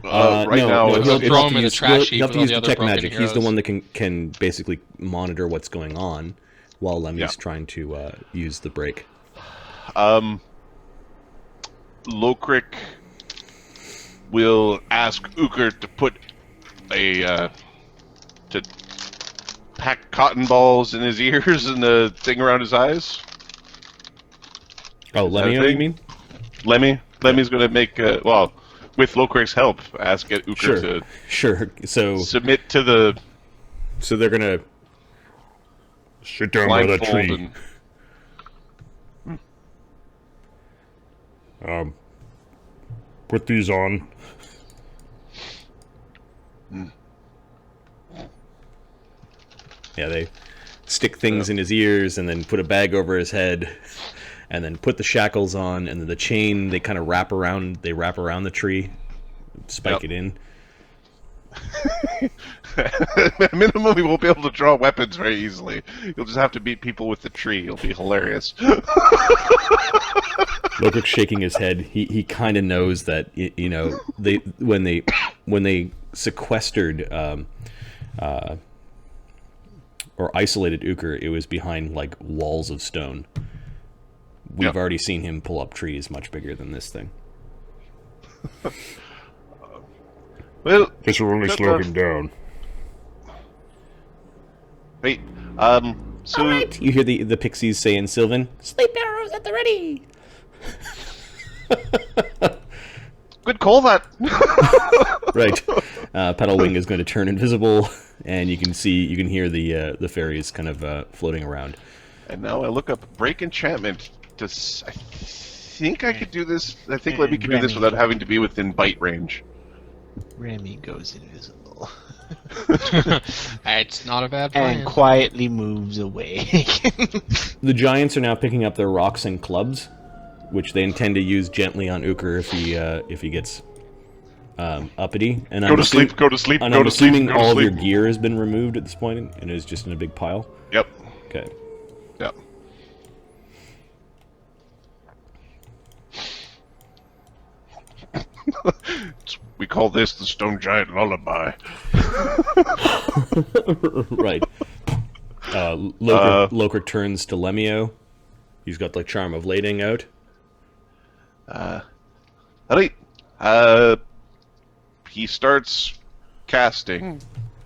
Speaker 5: Now,
Speaker 4: He'll throw him in the trash heap
Speaker 2: He'll have to
Speaker 4: with
Speaker 2: use
Speaker 4: all the
Speaker 2: detect
Speaker 4: other
Speaker 2: magic.
Speaker 4: broken
Speaker 2: He's the
Speaker 4: heroes.
Speaker 2: one that can basically monitor what's going on while Lemmy's trying to use the break.
Speaker 5: Locrick will ask Ukher to put to pack cotton balls in his ears and the thing around his eyes.
Speaker 2: Oh, Lemmy-O, you mean?
Speaker 5: Lemmy's going to make with Locrick's help, ask Ukher to
Speaker 2: So
Speaker 5: submit to the.
Speaker 2: So they're gonna sit down by the tree.
Speaker 1: Put these on.
Speaker 2: Yeah, they stick things in his ears and then put a bag over his head and then put the shackles on, and then the chain they kind of wrap around the tree, spike it in.
Speaker 5: At minimum, he won't be able to draw weapons very easily. You'll just have to beat people with the tree. It'll be hilarious.
Speaker 2: Locrick's shaking his head. He kind of knows that when they sequestered or isolated Ukher, it was behind like walls of stone. We've already seen him pull up trees much bigger than this thing.
Speaker 5: Well,
Speaker 1: Guess we'll only slow him down.
Speaker 5: Wait, so...
Speaker 2: All right. You hear the pixies say in Sylvan, "Sleep arrows at the ready."
Speaker 5: Good call, that.
Speaker 2: Right. Petalwing is going to turn invisible, and you can hear the fairies kind of floating around.
Speaker 5: And now I look up break enchantment. I think I could do this. I think Lemmy can do this without having to be within bite range.
Speaker 6: Remy goes invisible.
Speaker 4: It's not a bad plan.
Speaker 6: And quietly moves away.
Speaker 2: The giants are now picking up their rocks and clubs, which they intend to use gently on Ukher if he gets uppity. And
Speaker 5: go to sleep. Go to sleep.
Speaker 2: And
Speaker 5: go
Speaker 2: I'm
Speaker 5: to sleep.
Speaker 2: assuming
Speaker 5: Go to
Speaker 2: all of
Speaker 5: sleep.
Speaker 2: your gear has been removed at this point and is just in a big pile.
Speaker 5: Yep.
Speaker 2: Okay.
Speaker 5: Yep. We call this the Stone Giant Lullaby.
Speaker 2: Right. Lokrik turns to Lemmy-O. He's got the charm of lading out.
Speaker 5: Alright. He starts casting.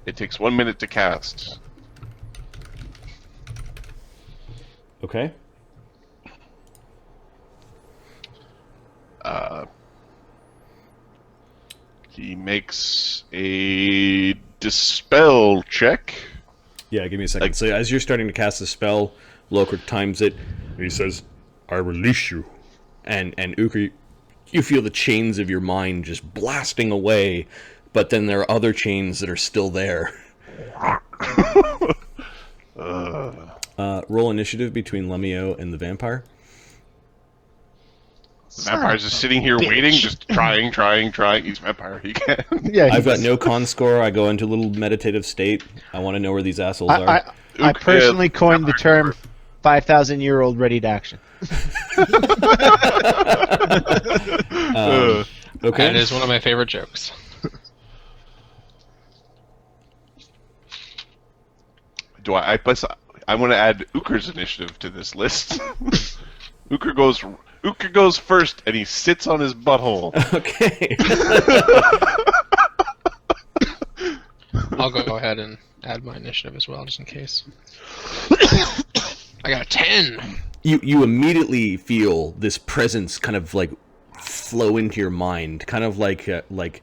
Speaker 5: It takes 1 minute to cast.
Speaker 2: Okay.
Speaker 5: He makes a dispel check.
Speaker 2: Yeah, give me a second. So as you're starting to cast the spell, Lokrik times it, and he says, "I release you." And Ukher, you feel the chains of your mind just blasting away, but then there are other chains that are still there. Roll initiative between Lemmy-O and the vampire.
Speaker 5: The vampire's just sitting here waiting, just trying. He's vampire. He can.
Speaker 6: Yeah,
Speaker 2: I've got no con score. I go into a little meditative state. I want to know where these assholes are.
Speaker 6: I personally coined the term 5,000-year-old ready to action.
Speaker 2: Okay.
Speaker 4: That is one of my favorite jokes.
Speaker 5: I want to add Ukher's initiative to this list. Ukher goes first, and he sits on his butthole.
Speaker 2: Okay.
Speaker 4: I'll go ahead and add my initiative as well, just in case. I got a 10.
Speaker 2: You immediately feel this presence kind of like flow into your mind, kind of like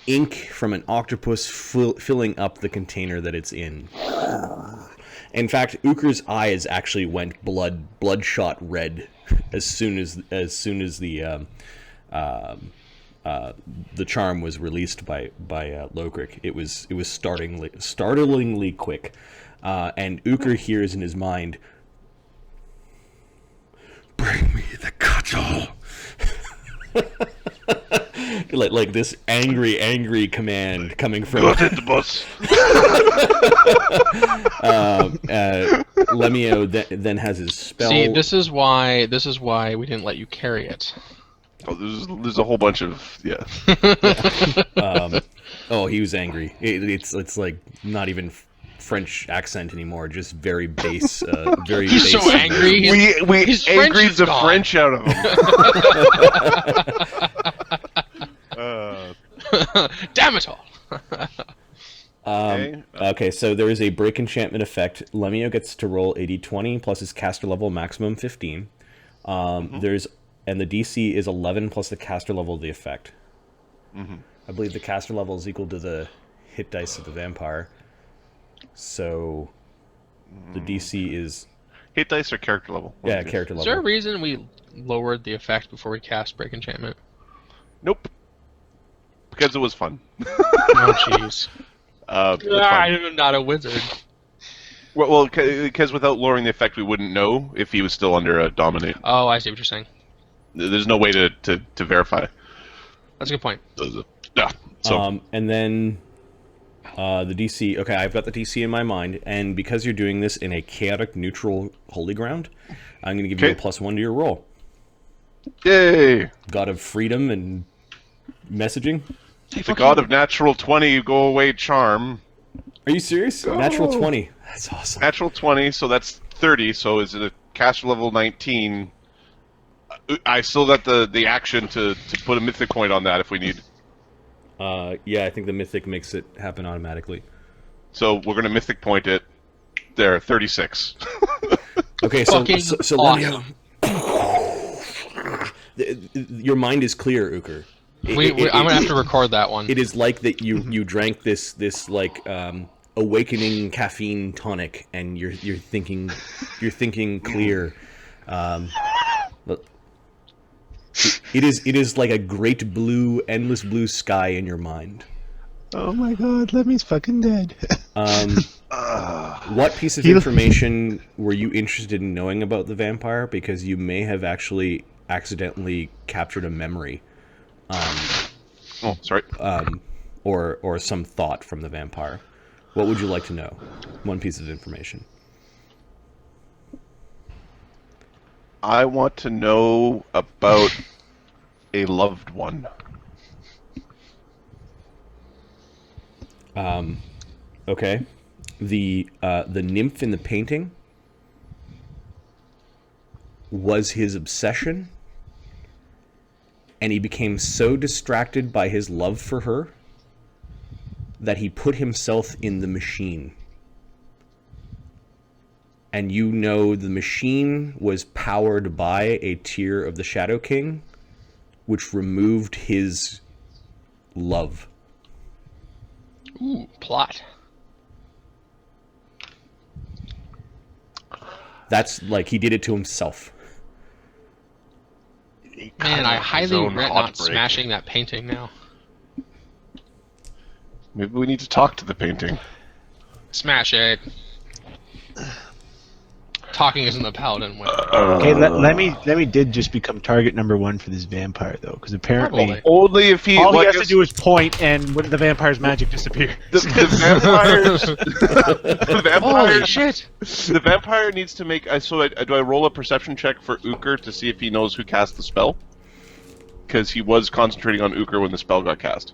Speaker 2: ink from an octopus filling up the container that it's in. In fact, Ukher's eyes actually went bloodshot red as soon as the charm was released by Lokrik. It was startlingly quick, and Ukher hears in his mind, "Bring me the cudgel." like this angry command coming from
Speaker 5: the bus.
Speaker 2: Lemmy-O then has his spell.
Speaker 4: See, this is why we didn't let you carry it.
Speaker 5: Oh, there's a whole bunch of
Speaker 2: Yeah. He was angry. It's like not even French accent anymore, just very base. Very.
Speaker 4: He's
Speaker 2: base.
Speaker 4: so angry.
Speaker 5: We
Speaker 4: his
Speaker 5: angry the
Speaker 4: gone.
Speaker 5: French out of him.
Speaker 4: Damn it all.
Speaker 2: Okay, so there is a break enchantment effect. Lemmy-O gets to roll a d20 plus his caster level maximum 15. And the DC is 11 plus the caster level of the effect. I believe the caster level is equal to the hit dice of the vampire. So the DC is
Speaker 5: hit dice or character level?
Speaker 2: Yeah, character level.
Speaker 4: Is there a reason we lowered the effect before we cast break enchantment?
Speaker 5: Nope. Because it was fun.
Speaker 4: Oh jeez. I'm not a wizard.
Speaker 5: Well, because without lowering the effect, we wouldn't know if he was still under a dominate.
Speaker 4: Oh, I see what you're saying.
Speaker 5: There's no way to verify.
Speaker 4: That's a good point.
Speaker 5: Yeah. So.
Speaker 2: And then the DC. Okay, I've got the DC in my mind, and because you're doing this in a chaotic neutral holy ground, I'm going to give you a +1 to your roll.
Speaker 5: Yay!
Speaker 2: God of freedom and messaging.
Speaker 5: The god of natural 20 go away charm.
Speaker 2: Are you serious?
Speaker 5: Go.
Speaker 2: Natural 20. That's awesome.
Speaker 5: Natural 20, so that's 30. So is it a caster level 19? I still got the action to put a mythic point on that if we need.
Speaker 2: Yeah, I think the mythic makes it happen automatically.
Speaker 5: So we're gonna mythic point it. There, 36.
Speaker 2: Okay, so awesome. Your mind is clear, Ukher.
Speaker 4: I'm gonna have to record that one.
Speaker 2: It is like that you drank this like awakening caffeine tonic, and you're thinking clear. It is like a great blue, endless blue sky in your mind.
Speaker 3: Oh my god, Lemmy's fucking dead.
Speaker 2: What piece of information were you interested in knowing about the vampire? Because you may have actually accidentally captured a memory.
Speaker 5: Sorry.
Speaker 2: Or some thought from the vampire. What would you like to know? One piece of information.
Speaker 5: I want to know about a loved one.
Speaker 2: Okay. The nymph in the painting was his obsession, and he became so distracted by his love for her that he put himself in the machine. And you know the machine was powered by a tier of the Shadow King, which removed his love.
Speaker 4: Ooh, plot.
Speaker 2: That's like he did it to himself.
Speaker 4: Man, I highly regret not smashing that painting now.
Speaker 5: Maybe we need to talk to the painting.
Speaker 4: Smash it. Talking isn't the paladin way.
Speaker 3: Okay, Lemmy did just become target number 1 for this vampire, though, because apparently
Speaker 4: Probably.
Speaker 5: Only if he.
Speaker 3: all he
Speaker 5: like
Speaker 3: has to do is point, and the vampire's magic disappears.
Speaker 5: The vampire.
Speaker 4: Holy shit!
Speaker 5: The vampire needs to make. Do I roll a perception check for Ukher to see if he knows who cast the spell? Because he was concentrating on Ukher when the spell got cast.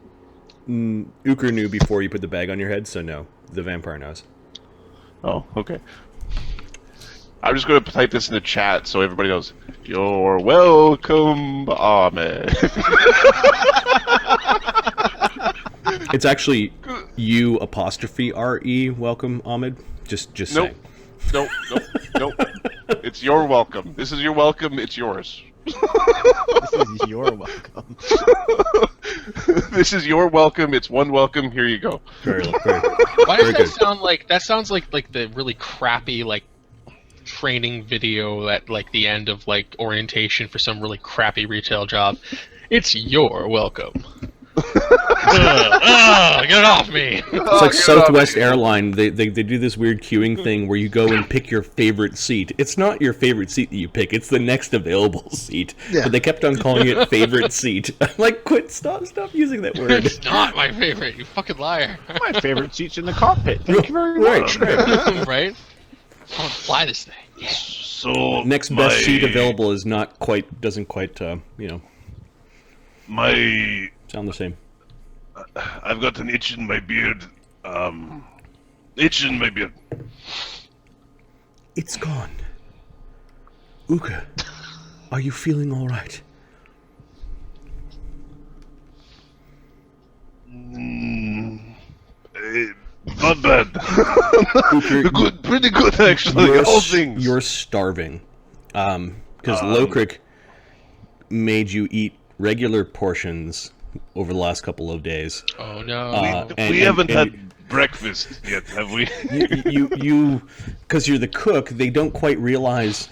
Speaker 2: Ukher knew before you put the bag on your head, so no. The vampire knows.
Speaker 5: Oh, okay. I'm just going to type this in the chat so everybody knows. You're welcome, Ahmed.
Speaker 2: It's actually U apostrophe R-E, welcome, Ahmed. Just saying.
Speaker 5: Nope. It's your welcome. This is your welcome, it's yours.
Speaker 3: This is your welcome.
Speaker 5: This is your welcome, it's one welcome, here you go.
Speaker 2: Very
Speaker 4: Why does
Speaker 2: very
Speaker 4: that
Speaker 2: good.
Speaker 4: sound like... That sounds like the really crappy, like, training video at, like, the end of, like, orientation for some really crappy retail job. It's your welcome. Get it off me!
Speaker 2: It's like Southwest Airline. They do this weird queuing thing where you go and pick your favorite seat. It's not your favorite seat that you pick. It's the next available seat.
Speaker 3: Yeah.
Speaker 2: But they kept on calling it favorite seat. I'm like, stop using that word.
Speaker 4: It's not my favorite, you fucking liar.
Speaker 3: My favorite seat's in the cockpit. Thank you very much.
Speaker 4: Right? I want to fly this thing. Yeah.
Speaker 1: So
Speaker 2: Next best seat available is doesn't quite
Speaker 1: my
Speaker 2: sound the same.
Speaker 1: I've got an itch in my beard. Itch in my beard.
Speaker 2: It's gone. Ukher, are you feeling all right?
Speaker 1: Not bad.
Speaker 2: Ukher,
Speaker 1: Pretty good actually. All things.
Speaker 2: You're starving. Because Lokrik made you eat regular portions over the last couple of days.
Speaker 4: Oh no.
Speaker 1: We haven't had breakfast yet, have we?
Speaker 2: you because you're the cook, they don't quite realize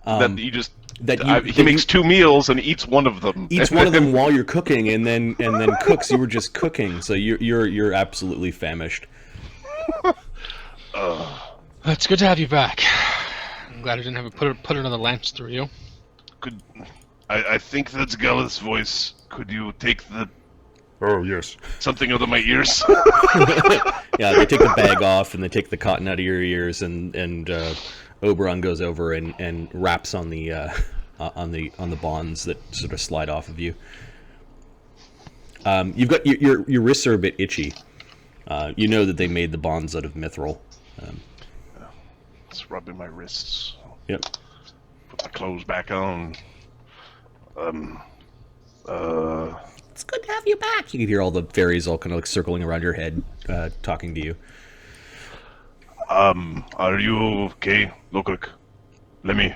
Speaker 5: That you just.
Speaker 2: that
Speaker 5: He makes 2 meals and eats one of them.
Speaker 2: eats one of them while you're cooking, and then cooks. You were just cooking, so you're absolutely famished.
Speaker 4: It's good to have you back. I'm glad I didn't have to put another lance through you.
Speaker 1: I think that's Gallus' voice. Could you take the
Speaker 7: Oh, yes.
Speaker 1: something out of my ears?
Speaker 2: Yeah, they take the bag off and they take the cotton out of your ears, and Oberon goes over and raps on the bonds that sort of slide off of you. You've got your wrists are a bit itchy. You know that they made the bonds out of mithril.
Speaker 1: It's rubbing my wrists.
Speaker 2: Yep.
Speaker 1: Put my clothes back on.
Speaker 2: It's good to have you back. You can hear all the fairies all kind of like circling around your head, talking to you.
Speaker 1: Are you okay, Lokrik? Lemmy?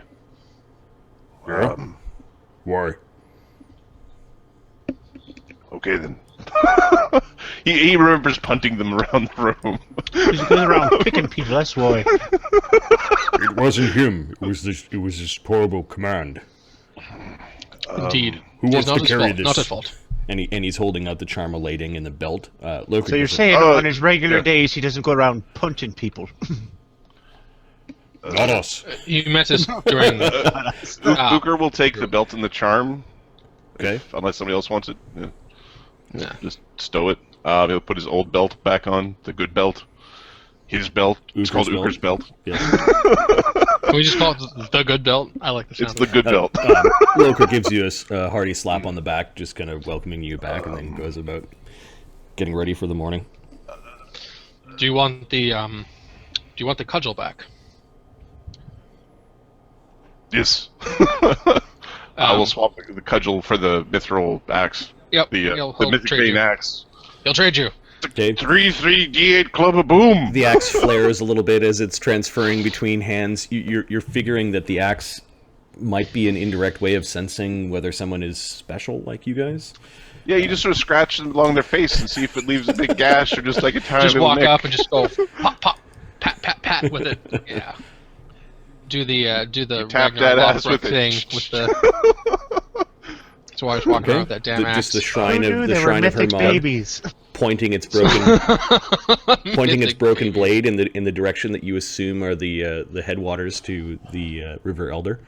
Speaker 7: Yeah? Why?
Speaker 1: Okay then.
Speaker 5: he remembers punting them around the room.
Speaker 6: He goes around picking people, that's why.
Speaker 2: It wasn't him. It was this horrible command.
Speaker 4: Indeed.
Speaker 2: Who wants
Speaker 4: not
Speaker 2: to carry
Speaker 4: fault,
Speaker 2: this?
Speaker 4: Not at fault.
Speaker 2: And he's holding out the charm of lighting and the belt.
Speaker 3: So you're saying on his regular days he doesn't go around punching people?
Speaker 2: Not us.
Speaker 4: You meant this during...
Speaker 5: Ukher will take the belt and the charm.
Speaker 2: Okay.
Speaker 5: Unless somebody else wants it.
Speaker 4: Yeah.
Speaker 5: Just stow it. He'll put his old belt back on, the good belt. His belt. It's called Ukher's belt.
Speaker 2: Yeah.
Speaker 4: Can we just call it the good belt? I like the sound.
Speaker 5: It's the good belt.
Speaker 2: Loka gives you a hearty slap on the back, just kind of welcoming you back, and then goes about getting ready for the morning.
Speaker 4: Do you want the cudgel back?
Speaker 5: Yes. I will swap the cudgel for the mithril axe.
Speaker 4: Yep.
Speaker 5: The mythic vein axe.
Speaker 4: He'll trade you.
Speaker 2: Okay.
Speaker 5: 3/3 D8 club of boom.
Speaker 2: The axe flares a little bit as it's transferring between hands. You're figuring that the axe might be an indirect way of sensing whether someone is special like you guys.
Speaker 5: Yeah, you just sort of scratch them along their face and see if it leaves a big gash or just like a tiny
Speaker 4: Just
Speaker 5: little
Speaker 4: walk
Speaker 5: nick.
Speaker 4: up and just go pop, pop, pat, pat, pat with it. Yeah. Do the
Speaker 5: tap
Speaker 4: Ragnar
Speaker 5: that ass
Speaker 4: Lothbrok
Speaker 5: with it.
Speaker 4: thing with the. So I was walking around with that damn axe.
Speaker 2: Just the shrine of
Speaker 3: They were
Speaker 2: Hermod
Speaker 3: mythic babies.
Speaker 2: pointing its broken blade in the direction that you assume are the headwaters to the River Elder.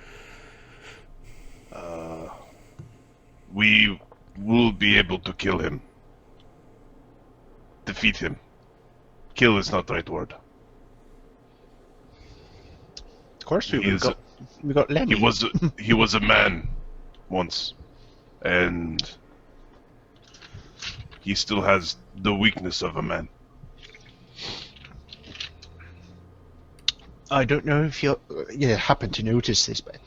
Speaker 5: We will be able to kill him. Defeat him. Kill is not the right word.
Speaker 3: Of course we got Lemmy.
Speaker 5: He was a man once, and he still has the weakness of a man.
Speaker 3: I don't know if you happen to notice this, but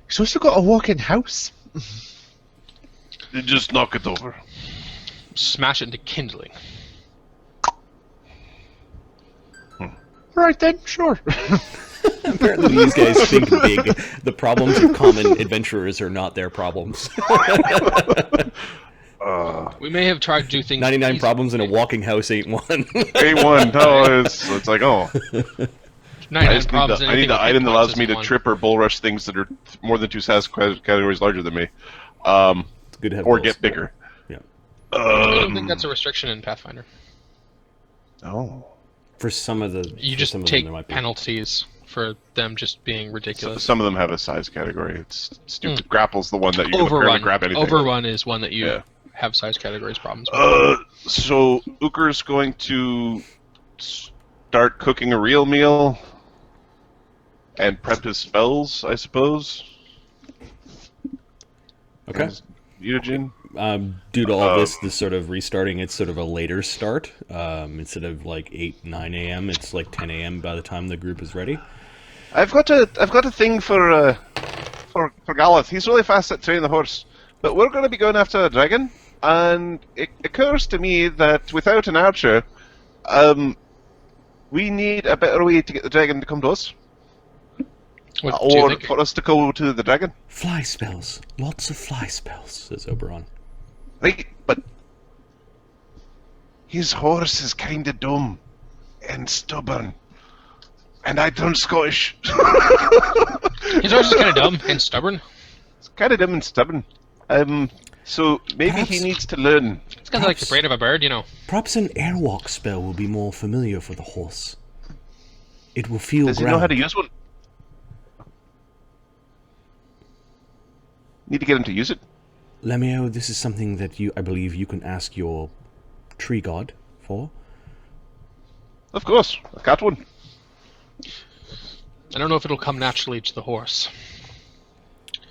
Speaker 3: he's also got a walk-in house.
Speaker 5: Just knock it over.
Speaker 4: Smash it into kindling.
Speaker 3: Right then, sure.
Speaker 2: Apparently these guys think big. The problems of common adventurers are not their problems.
Speaker 4: We may have tried to do things.
Speaker 2: 99
Speaker 4: easy.
Speaker 2: problems in a walking house ain't one.
Speaker 5: A1, no, it's like, oh.
Speaker 4: 99 problems.
Speaker 5: I need the item that allows me to trip or bull rush things that are more than 2 size categories larger than me.
Speaker 2: It's good to have
Speaker 5: or
Speaker 2: both.
Speaker 5: get bigger.
Speaker 2: Yeah.
Speaker 4: I don't think that's a restriction in Pathfinder.
Speaker 5: Oh.
Speaker 2: For some of the...
Speaker 4: You
Speaker 2: for
Speaker 4: just
Speaker 2: some of them,
Speaker 4: take
Speaker 2: there might be.
Speaker 4: penalties for them just being ridiculous.
Speaker 5: Some of them have a size category. It's stupid. Grapple's the one that you're going to grab anything.
Speaker 4: Overrun is one that you have size categories problems with.
Speaker 5: So Ukher's going to start cooking a real meal and prep his spells, I suppose.
Speaker 2: Okay.
Speaker 5: Eugene?
Speaker 2: Due to all this sort of restarting, it's sort of a later start. Instead of like 8, 9 a.m., it's like 10 a.m. by the time the group is ready.
Speaker 5: I've got a thing for Galeth. He's really fast at training the horse, but we're going to be going after a dragon, and it occurs to me that without an archer, we need a better way to get the dragon to come to us, or for us to go to the dragon.
Speaker 2: Fly spells. Lots of fly spells, says Oberon.
Speaker 5: Right, but his horse is kind of dumb and stubborn, and I turn Scottish.
Speaker 4: His horse is kind of dumb and stubborn.
Speaker 5: It's kind of dumb and stubborn. So maybe he needs to learn.
Speaker 4: It's kind of like the brain of a bird, you know.
Speaker 2: Perhaps an airwalk spell will be more familiar for the horse. It will feel
Speaker 5: Does he know how to use one? Need to get him to use it.
Speaker 2: Lemmy-O, this is something that I believe you can ask your tree god for.
Speaker 5: Of course, a cat one.
Speaker 4: I don't know if it'll come naturally to the horse.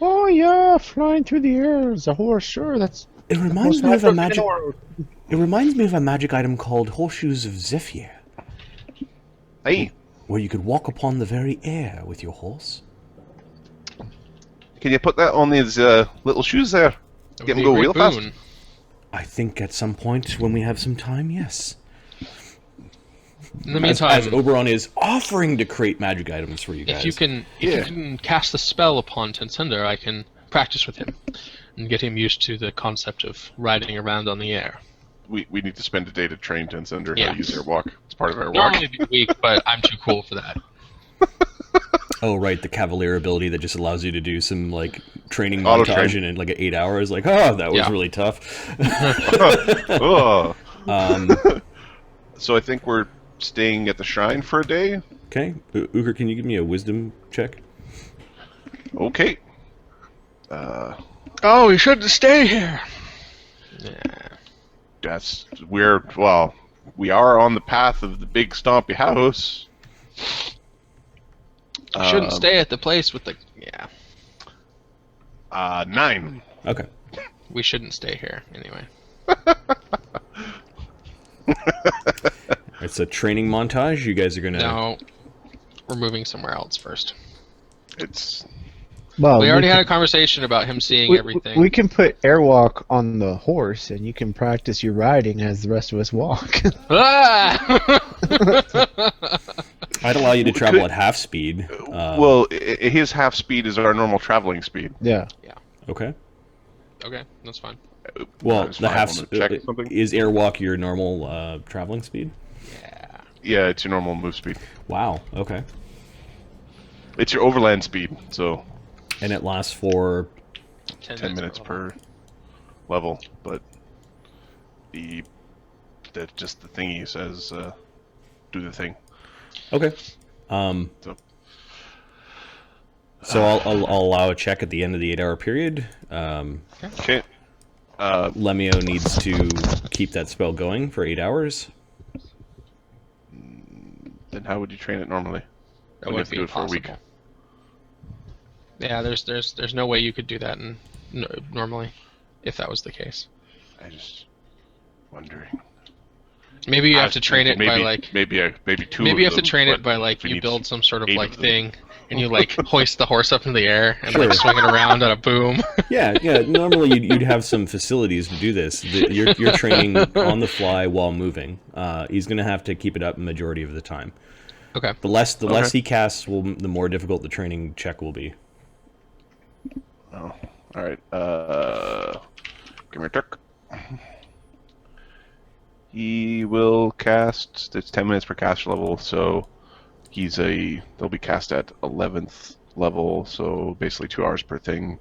Speaker 3: Oh yeah, flying through the air as a horse. Sure, that's.
Speaker 2: It reminds me of a magic. It reminds me of a magic item called Horseshoes of Zephyr.
Speaker 5: Hey,
Speaker 2: where you could walk upon the very air with your horse.
Speaker 5: Can you put that on these little shoes there? Get him go real fast.
Speaker 2: I think at some point when we have some time, yes.
Speaker 4: In the meantime,
Speaker 2: as Oberon is offering to create magic items for you guys.
Speaker 4: If you can cast the spell upon Tensender, I can practice with him and get him used to the concept of riding around on the air.
Speaker 5: we need to spend a day to train to under how to use Airwalk. It's part of Airwalk.
Speaker 4: Normally it'd be weak, but I'm too cool for that.
Speaker 2: Oh, right, the Cavalier ability that just allows you to do some, like, training
Speaker 5: Auto
Speaker 2: montage
Speaker 5: train.
Speaker 2: in, like, 8 hours. Like, oh, that was really tough.
Speaker 5: Oh. So I think we're staying at the shrine for a day.
Speaker 2: Okay. Ukher, can you give me a wisdom check?
Speaker 5: Okay.
Speaker 4: Oh, we shouldn't stay here. Yeah.
Speaker 5: We are on the path of the big stompy house.
Speaker 4: We shouldn't stay at the place with the... Yeah.
Speaker 5: 9.
Speaker 2: Okay.
Speaker 4: We shouldn't stay here, anyway.
Speaker 2: It's a training montage. You guys are going to...
Speaker 4: No. We're moving somewhere else first.
Speaker 3: Well,
Speaker 4: we already had a conversation about him seeing everything.
Speaker 3: We can put Airwalk on the horse, and you can practice your riding as the rest of us walk.
Speaker 2: I'd allow you to travel at half speed.
Speaker 5: His half speed is our normal traveling speed.
Speaker 3: Yeah.
Speaker 2: Okay.
Speaker 4: Okay, that's fine.
Speaker 2: Well, the half is Airwalk your normal traveling speed?
Speaker 4: Yeah.
Speaker 5: Yeah, it's your normal move speed.
Speaker 2: Wow. Okay.
Speaker 5: It's your overland speed, so.
Speaker 2: And it lasts for
Speaker 5: 10 minutes per level, but the thingy says do the thing.
Speaker 2: Okay. So I'll allow a check at the end of the 8-hour period.
Speaker 5: Okay.
Speaker 2: Lemmy-O needs to keep that spell going for 8 hours.
Speaker 5: Then how would you train it normally?
Speaker 4: That would be impossible. For a week. Yeah, there's no way you could do that normally, if that was the case.
Speaker 5: I just wondering.
Speaker 4: Maybe you have to train it by like
Speaker 5: maybe two.
Speaker 4: Maybe you have to train it by like you build some sort of like thing, and you like hoist the horse up in the air and like swing it around at a boom.
Speaker 2: Yeah. Normally you'd have some facilities to do this. You're training on the fly while moving. He's gonna have to keep it up the majority of the time.
Speaker 4: Okay.
Speaker 2: The less he casts, the more difficult the training check will be.
Speaker 5: Oh, all right. Give me a tick. He will cast. It's 10 minutes per caster level, so they'll be cast at 11th level, so basically 2 hours per thing.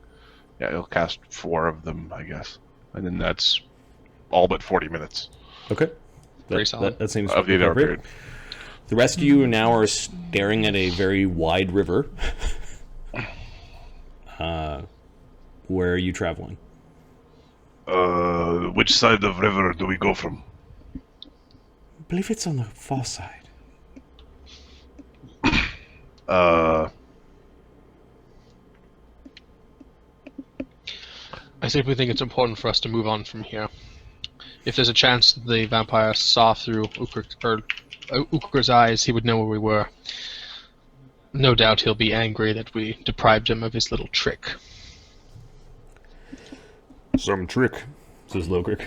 Speaker 5: Yeah, he'll cast 4 of them, I guess, and then that's all but 40 minutes.
Speaker 2: Okay.
Speaker 4: Pretty solid.
Speaker 2: That seems
Speaker 5: of the 8-hour period.
Speaker 2: The rest of you now are staring at a very wide river. Where are you traveling?
Speaker 5: Which side of river do we go from?
Speaker 2: I believe it's on the far side.
Speaker 4: I simply think it's important for us to move on from here. If there's a chance the vampire saw through Ukher's eyes, he would know where we were. No doubt he'll be angry that we deprived him of his little trick.
Speaker 2: Some trick, says Logric.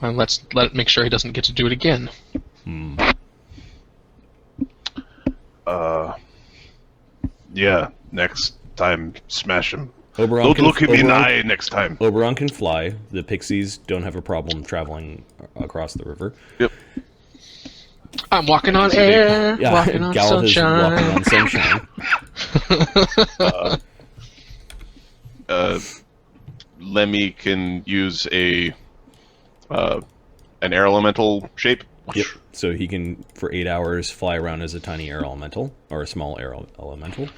Speaker 4: And let's make sure he doesn't get to do it again.
Speaker 5: Yeah, next time, smash him.
Speaker 2: Oberon
Speaker 5: Don't look him in the eye next time.
Speaker 2: Oberon can fly. The pixies don't have a problem traveling across the river.
Speaker 5: Yep.
Speaker 4: I'm walking on air, walking on sunshine.
Speaker 2: Is walking on sunshine.
Speaker 5: Lemmy can use an air elemental shape.
Speaker 2: Yep. So he can, for 8 hours, fly around as a tiny air elemental, or a small air elemental.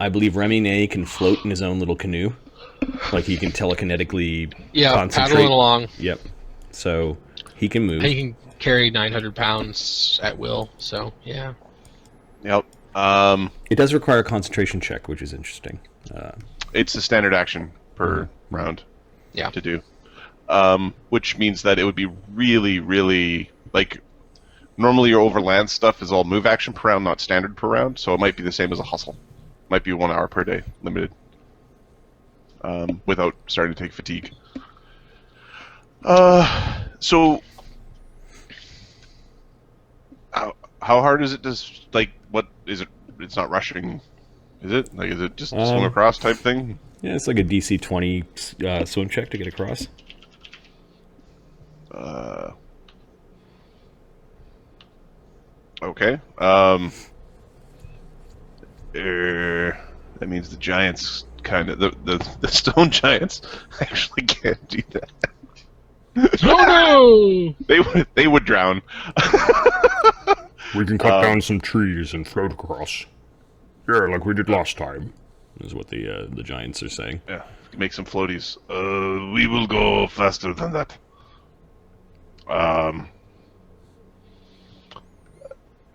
Speaker 2: I believe Remy can float in his own little canoe. Like he can telekinetically concentrate.
Speaker 4: Paddling along.
Speaker 2: Yep. So he can move.
Speaker 4: And he can carry 900 pounds at will, so yeah.
Speaker 5: Yep.
Speaker 2: It does require a concentration check, which is interesting.
Speaker 5: It's a standard action per round to do. Which means that it would be really, really, like, normally your overland stuff is all move action per round, not standard per round, so it might be the same as a hustle. Might be 1 hour per day, limited. Without starting to take fatigue. So... How hard is it to, like, what is it? It's not rushing, is it? Like, is it just a swim across type thing?
Speaker 2: Yeah, it's like a DC 20 swim check to get across.
Speaker 5: Okay. That means the giants kind of the stone giants actually can't do that.
Speaker 4: Oh no!
Speaker 5: They would drown.
Speaker 1: We can cut down some trees and float across. Yeah, like we did last time.
Speaker 2: Is what the giants are saying.
Speaker 5: Yeah, make some floaties. We will go faster than that.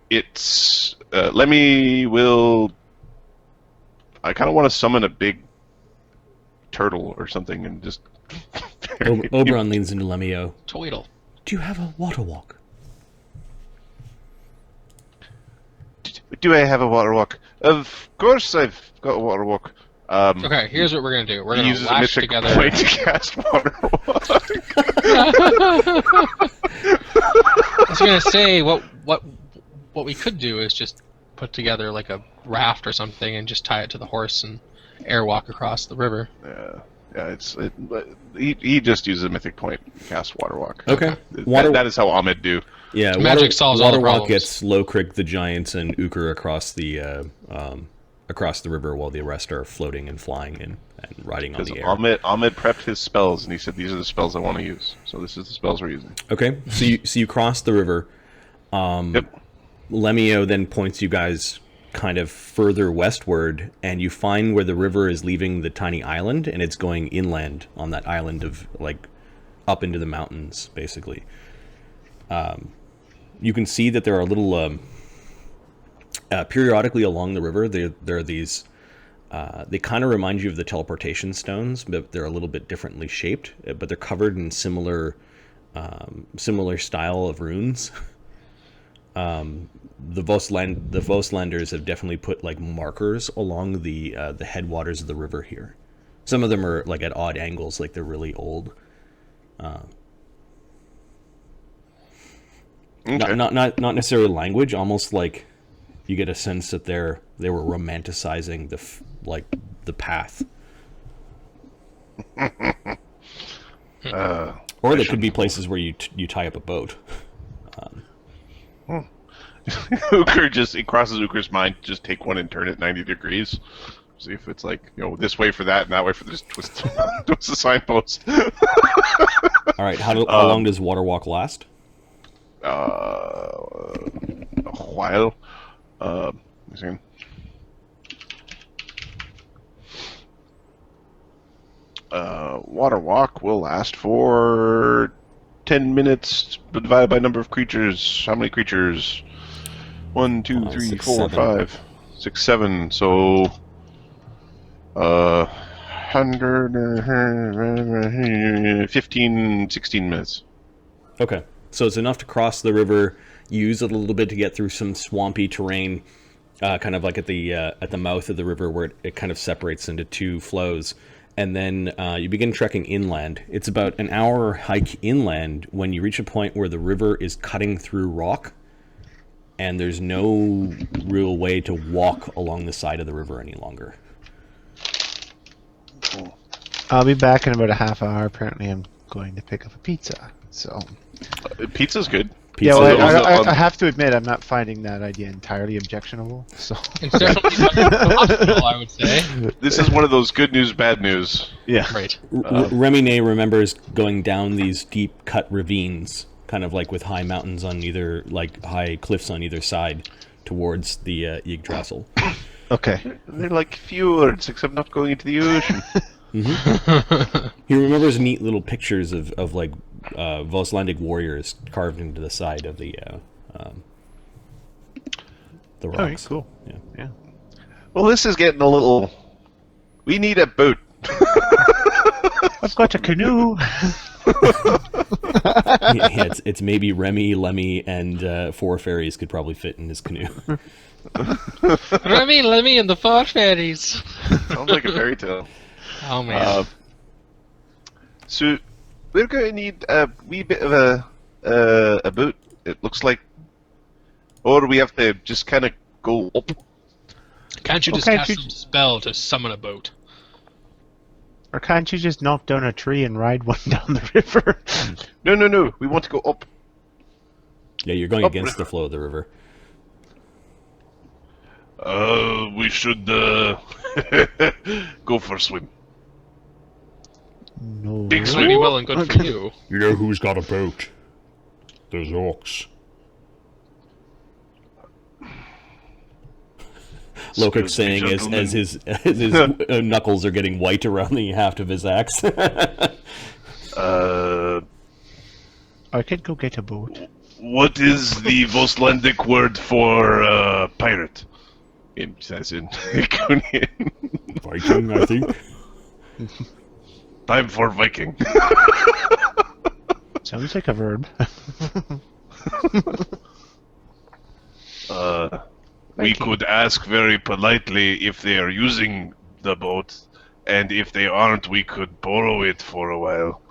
Speaker 5: It's Lemmy will. I kind of want to summon a big turtle or something and just.
Speaker 2: Oberon leans into Lemmy-O.
Speaker 4: Toidle.
Speaker 2: Do you have a water walk?
Speaker 5: Do I have a water walk? Of course, I've got a water walk.
Speaker 4: Okay, here's what we're gonna do. We're gonna
Speaker 5: uses a
Speaker 4: lash
Speaker 5: mythic
Speaker 4: together.
Speaker 5: point to cast water walk.
Speaker 4: I was gonna say what we could do is just put together like a raft or something and just tie it to the horse and airwalk across the river.
Speaker 5: Yeah. He just uses a mythic point to cast water walk.
Speaker 2: Okay.
Speaker 5: That is how Ahmed do.
Speaker 2: Yeah,
Speaker 4: Magic solves all the
Speaker 2: water walk
Speaker 4: problems.
Speaker 2: gets Lowcrick, the giants, and Ukher across the river while the rest are floating and flying and riding on
Speaker 5: Because
Speaker 2: the air.
Speaker 5: Ahmed prepped his spells and he said these are the spells I want to use. So this is the spells we're using.
Speaker 2: Okay, so you cross the river.
Speaker 5: Yep.
Speaker 2: Lemmy-O then points you guys kind of further westward, and you find where the river is leaving the tiny island, and it's going inland on that island of like up into the mountains, basically. You can see that there are little periodically along the river. There are these. They kind of remind you of the teleportation stones, but they're a little bit differently shaped. But they're covered in similar style of runes. The Voslanders have definitely put like markers along the headwaters of the river here. Some of them are like at odd angles, like they're really old.
Speaker 5: Okay.
Speaker 2: Not necessarily language, almost like you get a sense that they were romanticizing the path. Or there could be places where you tie up a boat.
Speaker 5: Ukher he crosses Ukher's mind. Just take one and turn it 90 degrees. See if it's like this way for that and that way for this. Twist the signpost.
Speaker 2: All right. How long does water walk last?
Speaker 5: A while. Water walk will last for 10 minutes divided by number of creatures. How many creatures? 1, 2, 3,
Speaker 2: 6,
Speaker 5: 4,
Speaker 2: 7.
Speaker 5: 5, 6, 7. So 15, 16 minutes.
Speaker 2: Okay. So it's enough to cross the river. You use it a little bit to get through some swampy terrain, kind of like at the mouth of the river where it kind of separates into two flows. And then you begin trekking inland. It's about an hour hike inland when you reach a point where the river is cutting through rock, and there's no real way to walk along the side of the river any longer.
Speaker 3: I'll be back in about a half hour. Apparently, I'm going to pick up a pizza. So.
Speaker 5: Pizza's good.
Speaker 3: Yeah,
Speaker 2: Pizza-
Speaker 3: well, I have to admit, I'm not finding that idea entirely objectionable. So.
Speaker 4: It's definitely optional, I would say.
Speaker 5: This is one of those good news, bad news.
Speaker 3: Yeah.
Speaker 4: Right.
Speaker 2: Remine remembers going down these deep cut ravines, kind of like with high mountains on either, like high cliffs on either side, towards the Yggdrasil.
Speaker 3: Okay.
Speaker 5: They're like fjords, except not going into the ocean.
Speaker 2: He remembers neat little pictures of like Voslandic warriors carved into the side of the rocks.
Speaker 3: All right, cool.
Speaker 2: Yeah.
Speaker 5: Well, this is getting a little. We need a boat.
Speaker 3: I've got a canoe.
Speaker 2: Yeah, it's maybe Remy, Lemmy, and 4 fairies could probably fit in his canoe.
Speaker 4: Lemmy, and the 4 fairies.
Speaker 5: Sounds like a fairy tale.
Speaker 4: Oh man.
Speaker 5: So we're going to need a wee bit of a boat. It looks like, or we have to just kind of go up.
Speaker 4: Can't you just cast some spell to summon a boat?
Speaker 6: Or can't you just knock down a tree and ride one down the river?
Speaker 5: No. We want to go up.
Speaker 2: Yeah, you're going against the flow of the river.
Speaker 5: We should go for a swim.
Speaker 6: No.
Speaker 5: Big
Speaker 4: Might
Speaker 5: swim.
Speaker 4: be well and good for you.
Speaker 1: You know who's got a boat? Those orcs.
Speaker 2: Lokuk saying as his knuckles are getting white around the haft of his axe.
Speaker 6: I could go get a boat.
Speaker 5: What is the Vostlandic word for pirate? It says in Iconian.
Speaker 1: Viking, I think.
Speaker 5: Time for Viking.
Speaker 6: Sounds like a verb.
Speaker 5: We could ask very politely if they are using the boat, and if they aren't, we could borrow it for a while.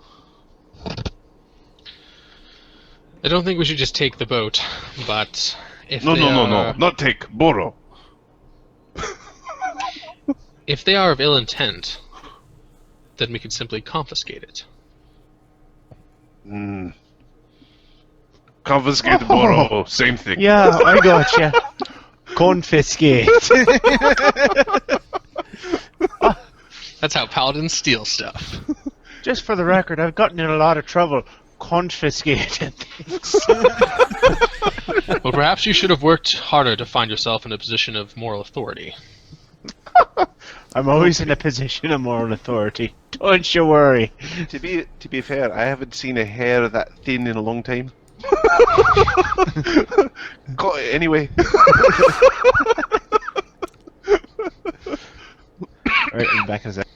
Speaker 4: I don't think we should just take the boat, but if
Speaker 5: No, not take, borrow.
Speaker 4: If they are of ill intent, then we could simply confiscate it.
Speaker 5: Confiscate, borrow, same thing.
Speaker 6: Yeah, I gotcha. Confiscate.
Speaker 4: That's how paladins steal stuff.
Speaker 6: Just for the record, I've gotten in a lot of trouble. Confiscated things.
Speaker 4: Well, perhaps you should have worked harder to find yourself in a position of moral authority.
Speaker 6: I'm always in a position of moral authority. Don't you worry.
Speaker 5: To be fair, I haven't seen a hair that thin in a long time. Anyway.
Speaker 6: Alright, I'm back in a sec.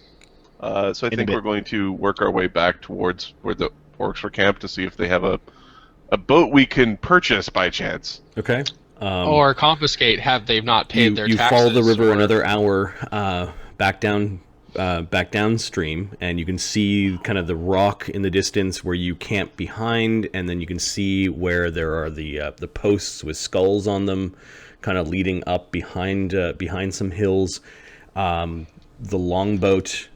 Speaker 5: So I think we're going to work our way back towards where the orcs were camped to see if they have a boat we can purchase by chance.
Speaker 2: Okay.
Speaker 4: Or confiscate, have they not paid their
Speaker 2: you
Speaker 4: taxes.
Speaker 2: follow the river another hour back downstream, and you can see kind of the rock in the distance where you camp behind, and then you can see where there are the posts with skulls on them, kind of leading up behind some hills. The longboat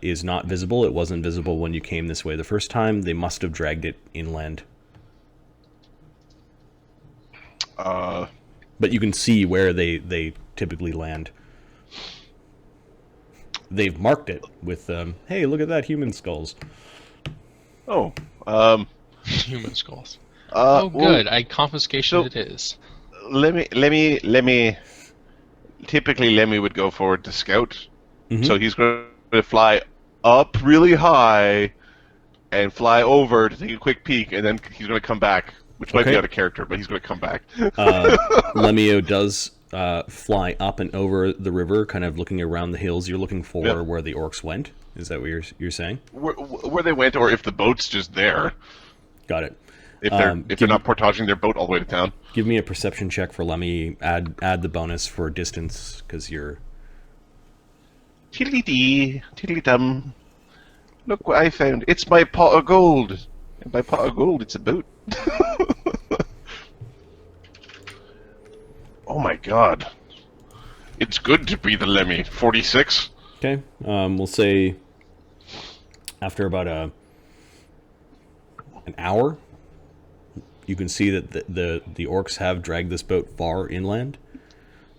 Speaker 2: is not visible. It wasn't visible when you came this way the first time. They must have dragged it inland. But you can see where they typically land. They've marked it with, hey, look at that, human skulls.
Speaker 5: Oh.
Speaker 4: Human skulls. Oh, good. Confiscation
Speaker 5: so
Speaker 4: it is.
Speaker 5: Lemmy. Typically, Lemmy would go forward to scout.
Speaker 2: Mm-hmm.
Speaker 5: So he's going to fly up really high and fly over to take a quick peek, and then he's going to come back. Which might be out of character, but he's going to come back.
Speaker 2: Lemmy-O does fly up and over the river, kind of looking around the hills. You're looking for where the orcs went. Is that what you're saying?
Speaker 5: Where they went, or if the boat's just there.
Speaker 2: Got it.
Speaker 5: If they're not portaging their boat all the way to town.
Speaker 2: Give me a perception check for Lemmy. Add the bonus for distance, because you're...
Speaker 5: Tiddly-dee, tiddly-dum. Look what I found. It's my pot of gold. And by pot of gold, it's a boat. Oh my god. It's good to be the Lemmy. 46.
Speaker 2: Okay. We'll say after about an hour, you can see that the orcs have dragged this boat far inland,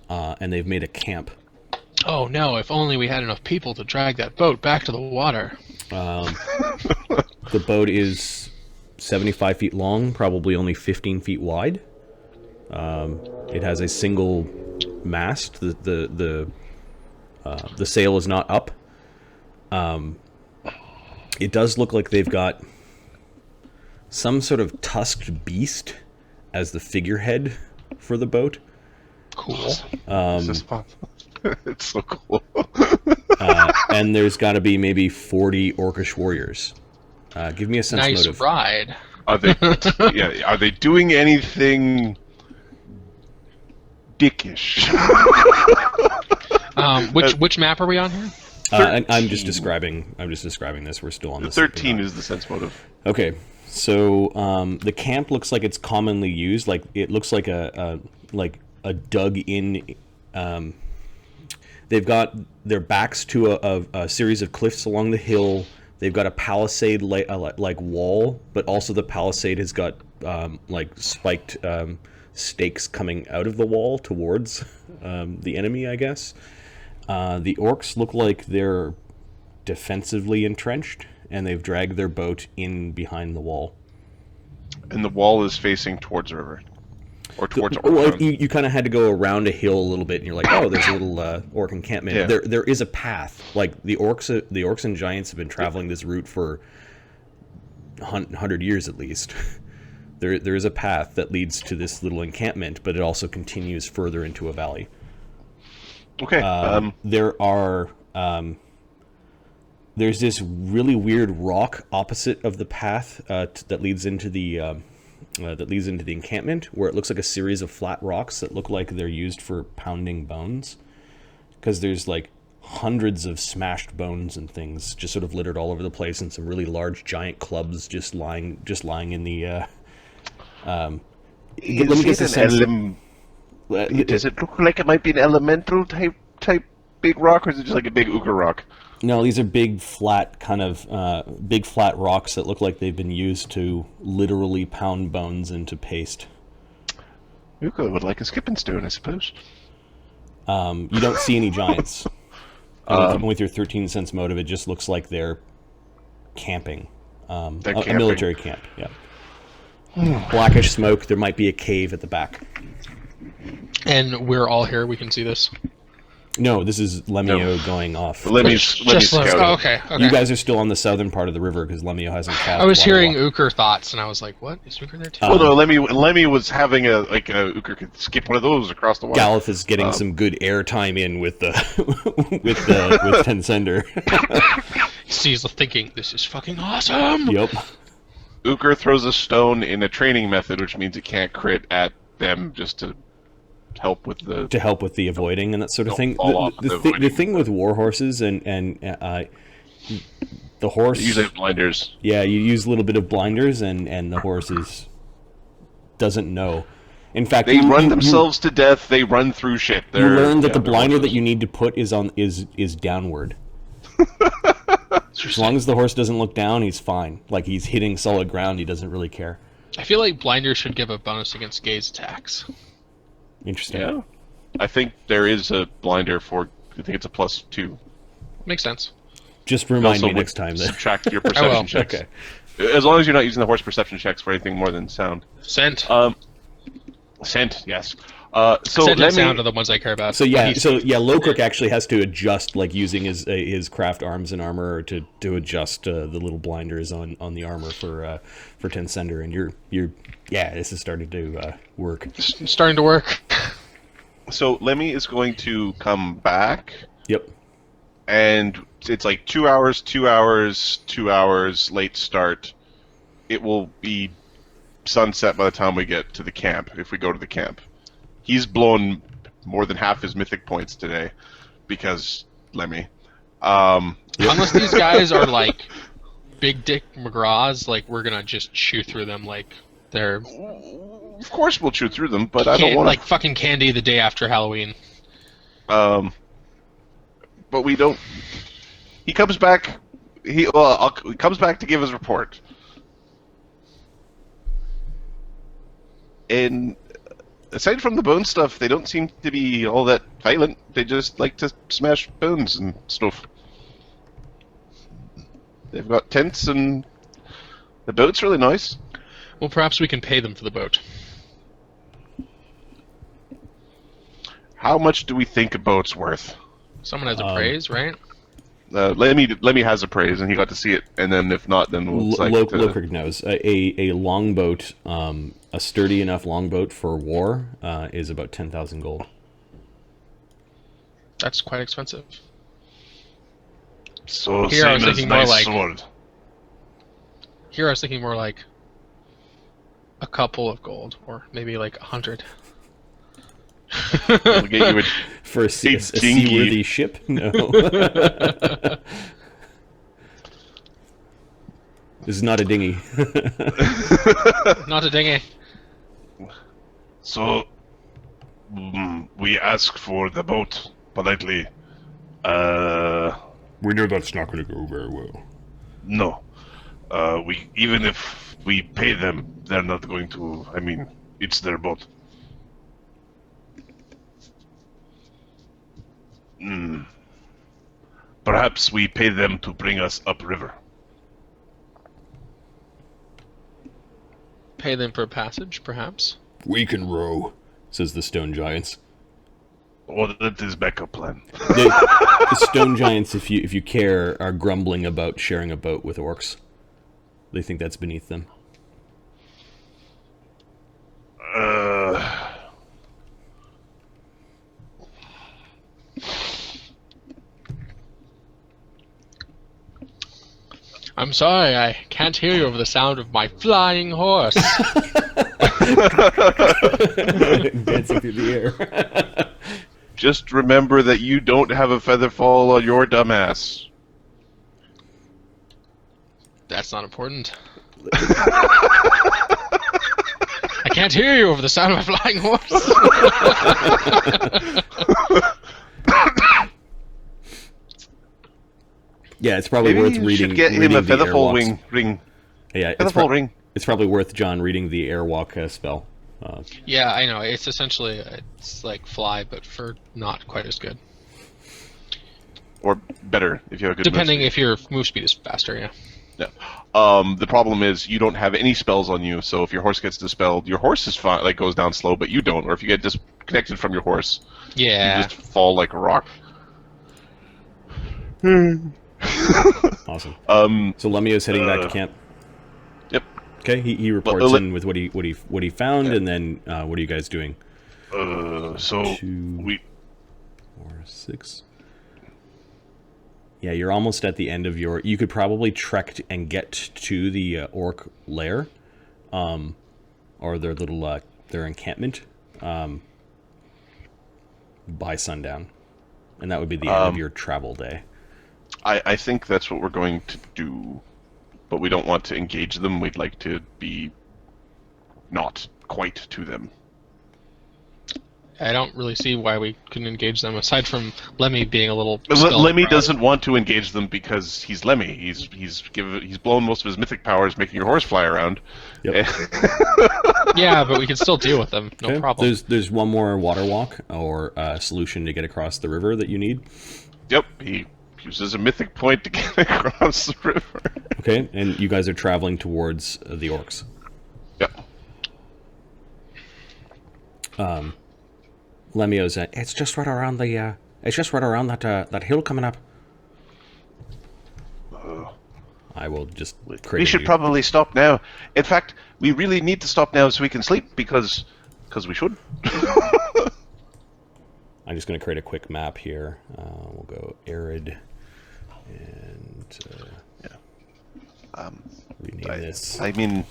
Speaker 2: and they've made a camp.
Speaker 4: Oh no, if only we had enough people to drag that boat back to the water.
Speaker 2: The boat is 75 feet long, probably only 15 feet wide. It has a single mast. The sail is not up. It does look like they've got some sort of tusked beast as the figurehead for the boat.
Speaker 4: Cool.
Speaker 5: It's so cool.
Speaker 2: And there's got to be maybe 40 orcish warriors. Give me a sense
Speaker 4: nice
Speaker 2: motive.
Speaker 4: ride.
Speaker 5: Are they? Are they doing anything dickish?
Speaker 4: Which map are we on here?
Speaker 2: I'm just describing this. We're still on
Speaker 5: the
Speaker 2: this.
Speaker 5: 13 is the sense motive.
Speaker 2: Okay, so the camp looks like it's commonly used. Like it looks like a dug in. They've got their backs to a series of cliffs along the hill. They've got a palisade like wall, but also the palisade has got like spiked stakes coming out of the wall towards the enemy, I guess. The orcs look like they're defensively entrenched, and they've dragged their boat in behind the wall.
Speaker 5: And the wall is facing towards the river. Or towards
Speaker 2: Well, you kind of had to go around a hill a little bit, and you're like, oh, there's a little orc encampment.
Speaker 5: Yeah.
Speaker 2: There is a path. Like the orcs and giants have been traveling this route for 100 years at least. There is a path that leads to this little encampment, but it also continues further into a valley.
Speaker 5: Okay.
Speaker 2: There's this really weird rock opposite of the path that leads into the encampment, where it looks like a series of flat rocks that look like they're used for pounding bones, because there's like hundreds of smashed bones and things just sort of littered all over the place, and some really large giant clubs just lying in the. Let me get the sense.
Speaker 5: Does it look like it might be an elemental type big rock, or is it just like a big Ukher rock?
Speaker 2: No, these are big flat rocks that look like they've been used to literally pound bones into paste.
Speaker 5: Ukher would like a skipping stone, I suppose.
Speaker 2: You don't see any giants. With your 13 sense motive, it just looks like they're camping. A military camp, yeah. Blackish smoke. There might be a cave at the back.
Speaker 4: And we're all here. We can see this.
Speaker 2: No, this is Lemmy-O going off.
Speaker 5: Lemmy's scouting.
Speaker 4: Oh, okay.
Speaker 2: You guys are still on the southern part of the river because Lemmy-O hasn't cast.
Speaker 4: I was hearing Ukher thoughts, and I was like, "What is Ukher there too?"
Speaker 5: No, Lemmy was having a Ukher could skip one of those across the water.
Speaker 2: Galith is getting some good air time in with the with Tensender.
Speaker 4: He's thinking, "This is fucking awesome."
Speaker 2: Yep.
Speaker 5: Ukher throws a stone in a training method, which means it can't crit at them, just to help with the
Speaker 2: avoiding and that sort of thing. The thing with war horses and the horse,
Speaker 5: you use blinders.
Speaker 2: Yeah, you use a little bit of blinders, and the horse doesn't know. In fact,
Speaker 5: they run themselves to death. They run through shit.
Speaker 2: You learn that the blinder that you need to put is downward. As long as the horse doesn't look down, he's fine. Like he's hitting solid ground, he doesn't really care.
Speaker 4: I feel like blinders should give a bonus against gaze attacks.
Speaker 2: Interesting.
Speaker 5: Yeah, I think there is a blinder for. I think it's a +2.
Speaker 4: Makes sense.
Speaker 2: Just remind me next time that
Speaker 5: subtract your perception checks.
Speaker 2: Okay.
Speaker 5: As long as you're not using the horse perception checks for anything more than sound.
Speaker 4: Scent.
Speaker 5: Scent. Yes.
Speaker 4: Scent and sound are the ones I care about.
Speaker 2: Lowcook actually has to adjust, like using his craft arms and armor to adjust the little blinders on the armor for Tensender, and this is starting to work.
Speaker 4: It's starting to work.
Speaker 5: So Lemmy is going to come back.
Speaker 2: Yep.
Speaker 5: And it's like 2 hours, 2 hours, 2 hours late start. It will be sunset by the time we get to the camp, if we go to the camp. He's blown more than half his mythic points today because Lemmy.
Speaker 4: Unless these guys are like big dick McGraws, like we're gonna just chew through them like they're.
Speaker 5: Of course we'll chew through them, but I don't want
Speaker 4: like fucking candy the day after Halloween.
Speaker 5: But we don't. He comes back. He comes back to give his report. And aside from the bone stuff, they don't seem to be all that violent. They just like to smash bones and stuff. They've got tents, and the boat's really nice.
Speaker 4: Well, perhaps we can pay them for the boat.
Speaker 5: How much do we think a boat's worth?
Speaker 4: Someone has appraise, right?
Speaker 5: Lemmy has appraise, and he got to see it. And then, if not, then we'll
Speaker 2: Lowcook knows a longboat, a sturdy enough longboat for war, is about 10,000 gold.
Speaker 4: That's quite expensive.
Speaker 5: So
Speaker 4: here I was thinking more like.
Speaker 5: Sword.
Speaker 4: Here I was thinking more like a couple of gold, or maybe like 100.
Speaker 5: We'll get you
Speaker 2: for a seaworthy ship? No. This is not a dinghy.
Speaker 4: Not a dinghy.
Speaker 5: So, we ask for the boat politely.
Speaker 1: We know that's not going to go very well.
Speaker 5: No. Even if we pay them, they're not going to. I mean, it's their boat. Perhaps we pay them to bring us upriver.
Speaker 4: Pay them for passage, perhaps?
Speaker 2: We can row, says the stone giants.
Speaker 5: Or that is backup plan.
Speaker 2: The stone giants, if you care, are grumbling about sharing a boat with orcs. They think that's beneath them.
Speaker 4: I'm sorry, I can't hear you over the sound of my flying horse.
Speaker 2: Dancing through the air.
Speaker 5: Just remember that you don't have a feather fall on your dumbass.
Speaker 4: That's not important. I can't hear you over the sound of my flying horse.
Speaker 2: Yeah, it's probably
Speaker 5: Maybe
Speaker 2: worth
Speaker 5: you
Speaker 2: reading.
Speaker 5: should get him a featherfall ring.
Speaker 2: Yeah,
Speaker 5: Featherfall ring.
Speaker 2: It's probably worth John reading the airwalk spell.
Speaker 4: Yeah, I know. It's essentially it's like fly, but for not quite as good.
Speaker 5: Or better if you have a good.
Speaker 4: Depending if your move speed is faster, yeah.
Speaker 5: Yeah. The problem is you don't have any spells on you, so if your horse gets dispelled, your horse is fine, like goes down slow, but you don't. Or if you get disconnected from your horse,
Speaker 4: yeah,
Speaker 5: you just fall like a rock.
Speaker 2: Awesome. So Lemmy-O's heading back to camp.
Speaker 5: Yep.
Speaker 2: Okay, he reports in with what he found, and then what are you guys doing?
Speaker 5: So
Speaker 2: 2, 4, 6. Yeah, you're almost at the end of your. You could probably trek and get to the orc lair, or their little their encampment, by sundown, and that would be the end of your travel day.
Speaker 5: I think that's what we're going to do, but we don't want to engage them. We'd like to be not quite to them.
Speaker 4: I don't really see why we couldn't engage them, aside from Lemmy being a little.
Speaker 5: Lemmy doesn't want to engage them because he's Lemmy. He's blown most of his mythic powers making your horse fly around.
Speaker 2: Yep.
Speaker 4: Yeah, but we can still deal with them. No
Speaker 2: Okay.
Speaker 4: problem.
Speaker 2: There's one more water walk or solution to get across the river that you need.
Speaker 5: Yep, he uses a mythic point to get across the river.
Speaker 2: Okay, and you guys are traveling towards the orcs.
Speaker 5: Yep.
Speaker 2: Lemmy-O's it's just right around the that hill coming up. I will just create.
Speaker 5: We should probably stop now. In fact, we really need to stop now so we can sleep because we should.
Speaker 2: I'm just going to create a quick map here. We'll go arid and rename this.
Speaker 5: I mean,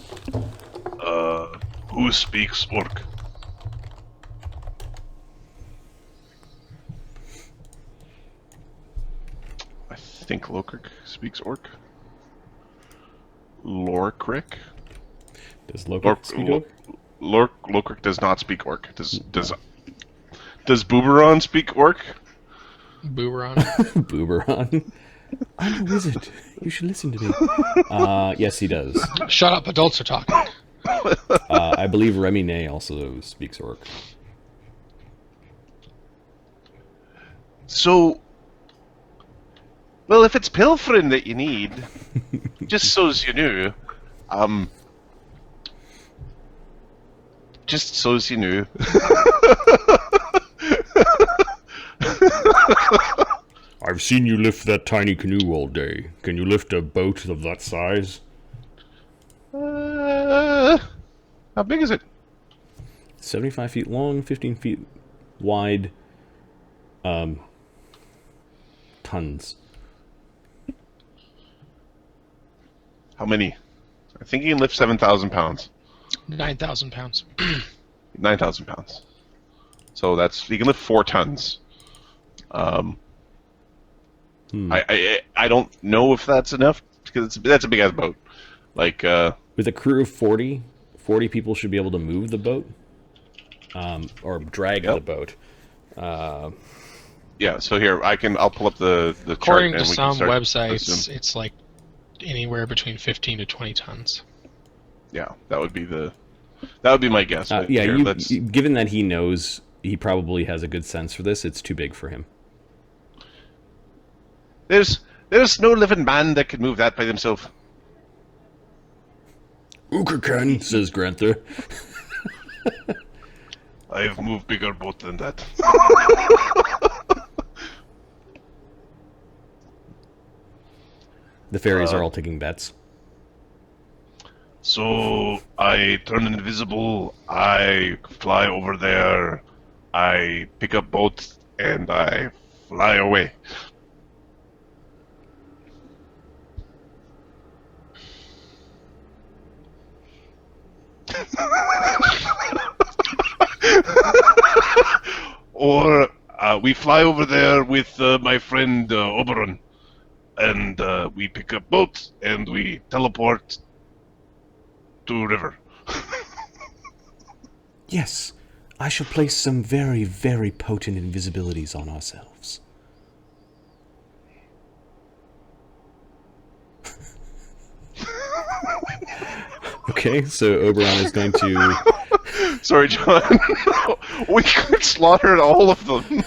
Speaker 5: who speaks orc? I think Lokrik speaks orc. Lorkrik?
Speaker 2: Does Lokrik speak orc?
Speaker 5: Lokrik does not speak orc. Does Booberon speak orc?
Speaker 4: Booberon.
Speaker 2: Booberon. I'm a wizard. You should listen to me. Yes, he does.
Speaker 4: Shut up, adults are talking.
Speaker 2: I believe Remy also speaks orc.
Speaker 5: So, well, if it's pilfering that you need, just so's you knew, just so's you knew.
Speaker 1: I've seen you lift that tiny canoe all day. Can you lift a boat of that size?
Speaker 5: How big is it?
Speaker 2: 75 feet long, 15 feet wide. Tons.
Speaker 5: How many? I think you can lift 7,000 pounds.
Speaker 4: 9,000 pounds.
Speaker 5: 9,000 pounds. So that's you can lift 4 tons. I don't know if that's enough because that's a big ass boat. Like
Speaker 2: with a crew of 40 people should be able to move the boat, or drag the boat.
Speaker 5: Yeah, so here I'll pull up the chart.
Speaker 4: According to
Speaker 5: and we
Speaker 4: some
Speaker 5: can start
Speaker 4: websites, it's like anywhere between 15 to 20 tons.
Speaker 5: Yeah, that would be my guess. But
Speaker 2: yeah,
Speaker 5: here,
Speaker 2: given that he knows, he probably has a good sense for this. It's too big for him.
Speaker 5: There's no living man that could move that by themselves.
Speaker 2: Ukher can, says Granther.
Speaker 5: I have moved bigger boat than that.
Speaker 2: The fairies are all taking bets.
Speaker 5: So I turn invisible, I fly over there, I pick up boat, and I fly away. Or we fly over there with my friend Oberon, and we pick up boat and we teleport to river.
Speaker 2: Yes, I shall place some very, very potent invisibilities on ourselves. Okay, so Oberon is going to...
Speaker 5: Sorry, John. We could slaughter all of them.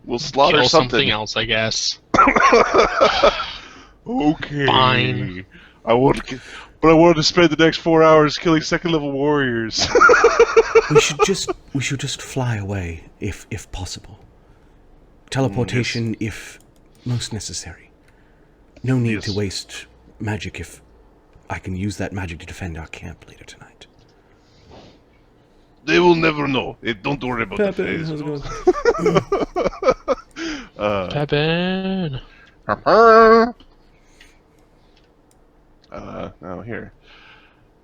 Speaker 5: We'll slaughter
Speaker 4: Kill
Speaker 5: something
Speaker 4: else, I guess.
Speaker 5: Okay.
Speaker 4: Fine.
Speaker 5: I want to spend the next 4 hours killing second-level warriors.
Speaker 2: we should just fly away, if possible. Teleportation, if most necessary. No need to waste magic if I can use that magic to defend our camp later tonight.
Speaker 5: They will never know. Don't worry about the phase.
Speaker 4: Pepin.
Speaker 5: Now here.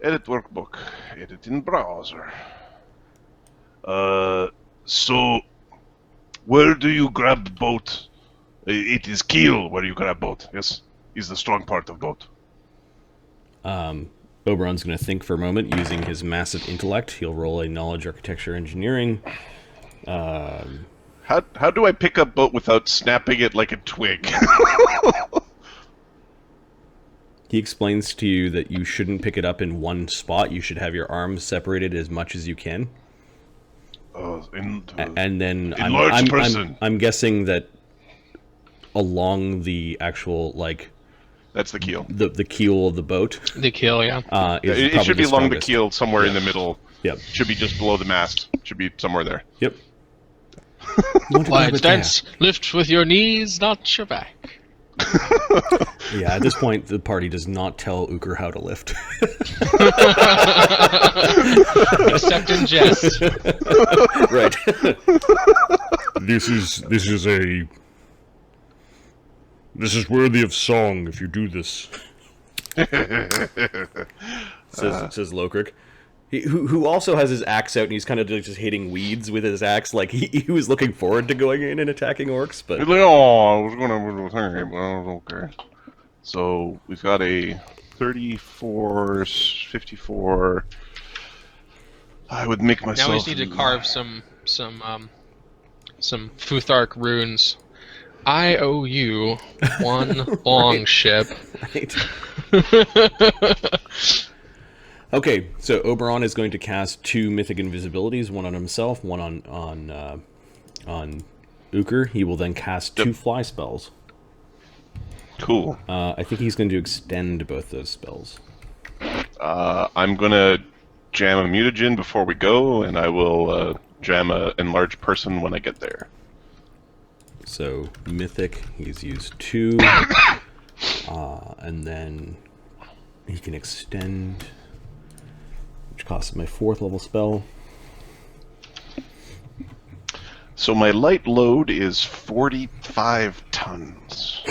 Speaker 5: Edit workbook. Edit in browser. So, where do you grab boat? It is keel where you grab boat, yes? Is the strong part of boat.
Speaker 2: Oberon's going to think for a moment using his massive intellect. He'll roll a knowledge, architecture, engineering.
Speaker 5: How do I pick up boat without snapping it like a twig?
Speaker 2: He explains to you that you shouldn't pick it up in one spot. You should have your arms separated as much as you can. And then I'm guessing that along the actual, like...
Speaker 5: That's the keel.
Speaker 2: The keel of the boat.
Speaker 4: The keel, yeah.
Speaker 5: It should be along the keel, somewhere in the middle.
Speaker 2: Yep.
Speaker 5: Should be just below the mast. Should be somewhere there.
Speaker 2: Yep.
Speaker 4: Wide stance. Lift with your knees, not your back.
Speaker 2: Yeah, at this point, the party does not tell Ukher how to lift.
Speaker 4: Except in jest.
Speaker 2: Right.
Speaker 1: This is worthy of song if you do this.
Speaker 2: says Lokirk. Who also has his axe out and he's kind of just hitting weeds with his axe. Like he was looking forward to going in and attacking orcs, but
Speaker 5: I was going to, well, okay. So we've got a 34, 54. I would make myself.
Speaker 4: Now we just need to carve some Futhark runes. I owe you one longship.
Speaker 2: Right. Okay, so Oberon is going to cast 2 mythic invisibilities, one on himself, one on Ukher. He will then cast 2 fly spells.
Speaker 5: Cool.
Speaker 2: I think he's going to extend both those spells.
Speaker 5: I'm going to jam a mutagen before we go, and I will jam a enlarged person when I get there.
Speaker 2: So, mythic, he's used 2, and then he can extend, which costs my 4th level spell.
Speaker 5: So my light load is 45 tons.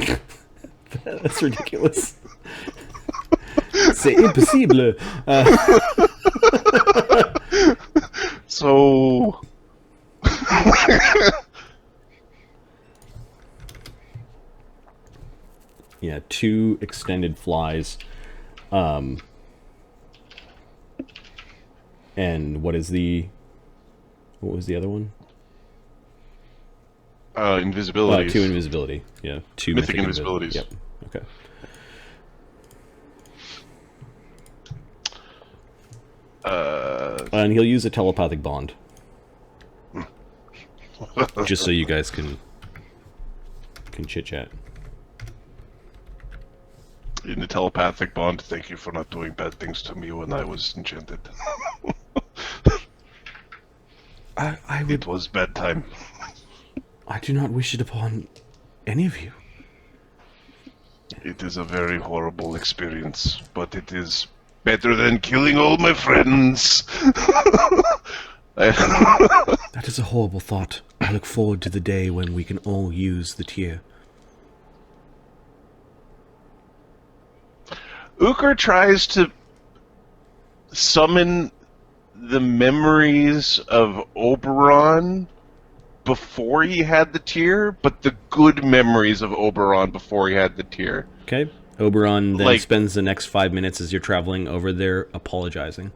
Speaker 2: That's ridiculous. C'est impossible.
Speaker 5: So...
Speaker 2: Yeah, 2 extended flies. And what was the other one?
Speaker 5: Invisibility.
Speaker 2: 2 invisibility. Yeah, 2
Speaker 5: mythic invisibilities.
Speaker 2: Yep. Okay. And he'll use a telepathic bond. Just so you guys can chit-chat.
Speaker 5: In the telepathic bond, thank you for not doing bad things to me when I was enchanted. It was bad time.
Speaker 2: I do not wish it upon any of you.
Speaker 5: It is a very horrible experience, but it is better than killing all my friends.
Speaker 2: That is a horrible thought. I look forward to the day when we can all use the tier.
Speaker 5: Ukher tries to summon the memories of Oberon before he had the tier, but the good memories of Oberon before he had the tier.
Speaker 2: Okay. Oberon then spends the next 5 minutes as you're traveling over there apologizing.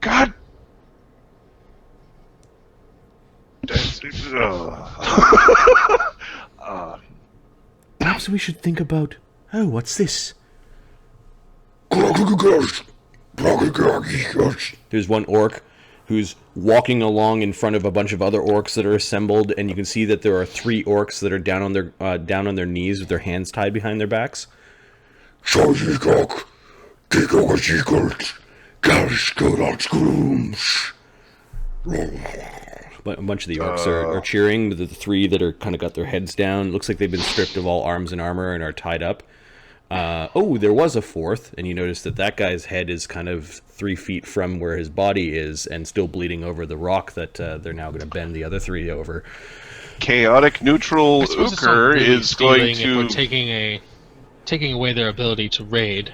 Speaker 5: God!
Speaker 2: Perhaps we should think about... Oh, what's this? There's one orc who's walking along in front of a bunch of other orcs that are assembled, and you can see that there are 3 orcs that are down on their knees with their hands tied behind their backs. But a bunch of the orcs are cheering. The 3 that are kind of got their heads down. Looks like they've been stripped of all arms and armor and are tied up. There was a 4th, and you notice that guy's head is kind of 3 feet from where his body is and still bleeding over the rock that they're now going to bend the other 3 over.
Speaker 5: Chaotic neutral Ukher is going to...
Speaker 4: We're taking away their ability to raid.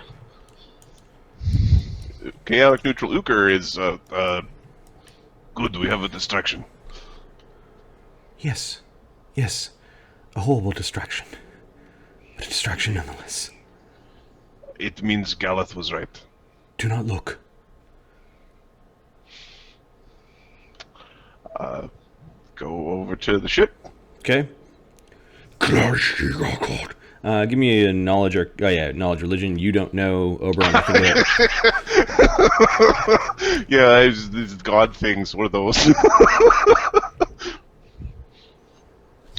Speaker 5: Chaotic neutral Ukher is, good, we have a distraction.
Speaker 2: Yes. A horrible distraction. But a distraction nonetheless.
Speaker 5: It means Galeth was right.
Speaker 2: Do not look.
Speaker 5: Go over to the ship.
Speaker 2: Okay. Give me a knowledge knowledge religion. You don't know Oberon.
Speaker 5: Yeah, these god things were those.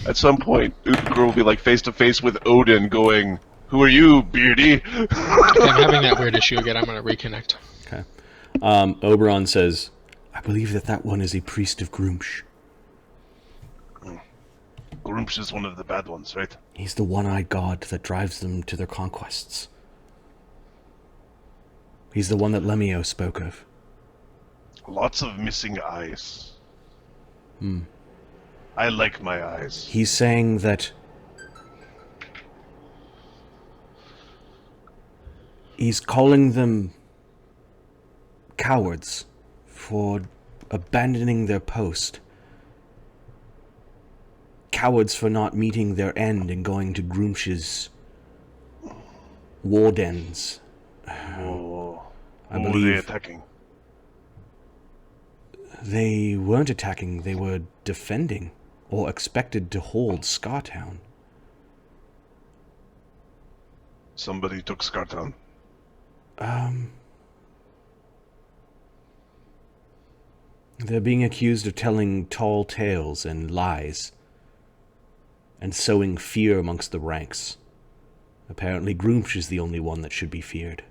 Speaker 5: At some point, Ukher will be like face to face with Odin, going, "Who are you, Beardy?"
Speaker 4: I'm having that weird issue again. I'm going to reconnect.
Speaker 2: Okay. Oberon says, "I believe that one is a priest of Grumsh."
Speaker 5: Grumsh is one of the bad ones, right?
Speaker 2: He's the one-eyed god that drives them to their conquests. He's the one that Lemmy-O spoke of.
Speaker 5: Lots of missing eyes. I like my eyes.
Speaker 2: He's saying that he's calling them cowards for abandoning their post. Cowards for not meeting their end and going to Grumsh's war dens. I believe.
Speaker 5: Were they attacking?
Speaker 2: They weren't attacking, they were defending, or expected to hold Scartown.
Speaker 5: Somebody took Scartown.
Speaker 2: They're being accused of telling tall tales and lies, and sowing fear amongst the ranks. Apparently Grumsh is the only one that should be feared.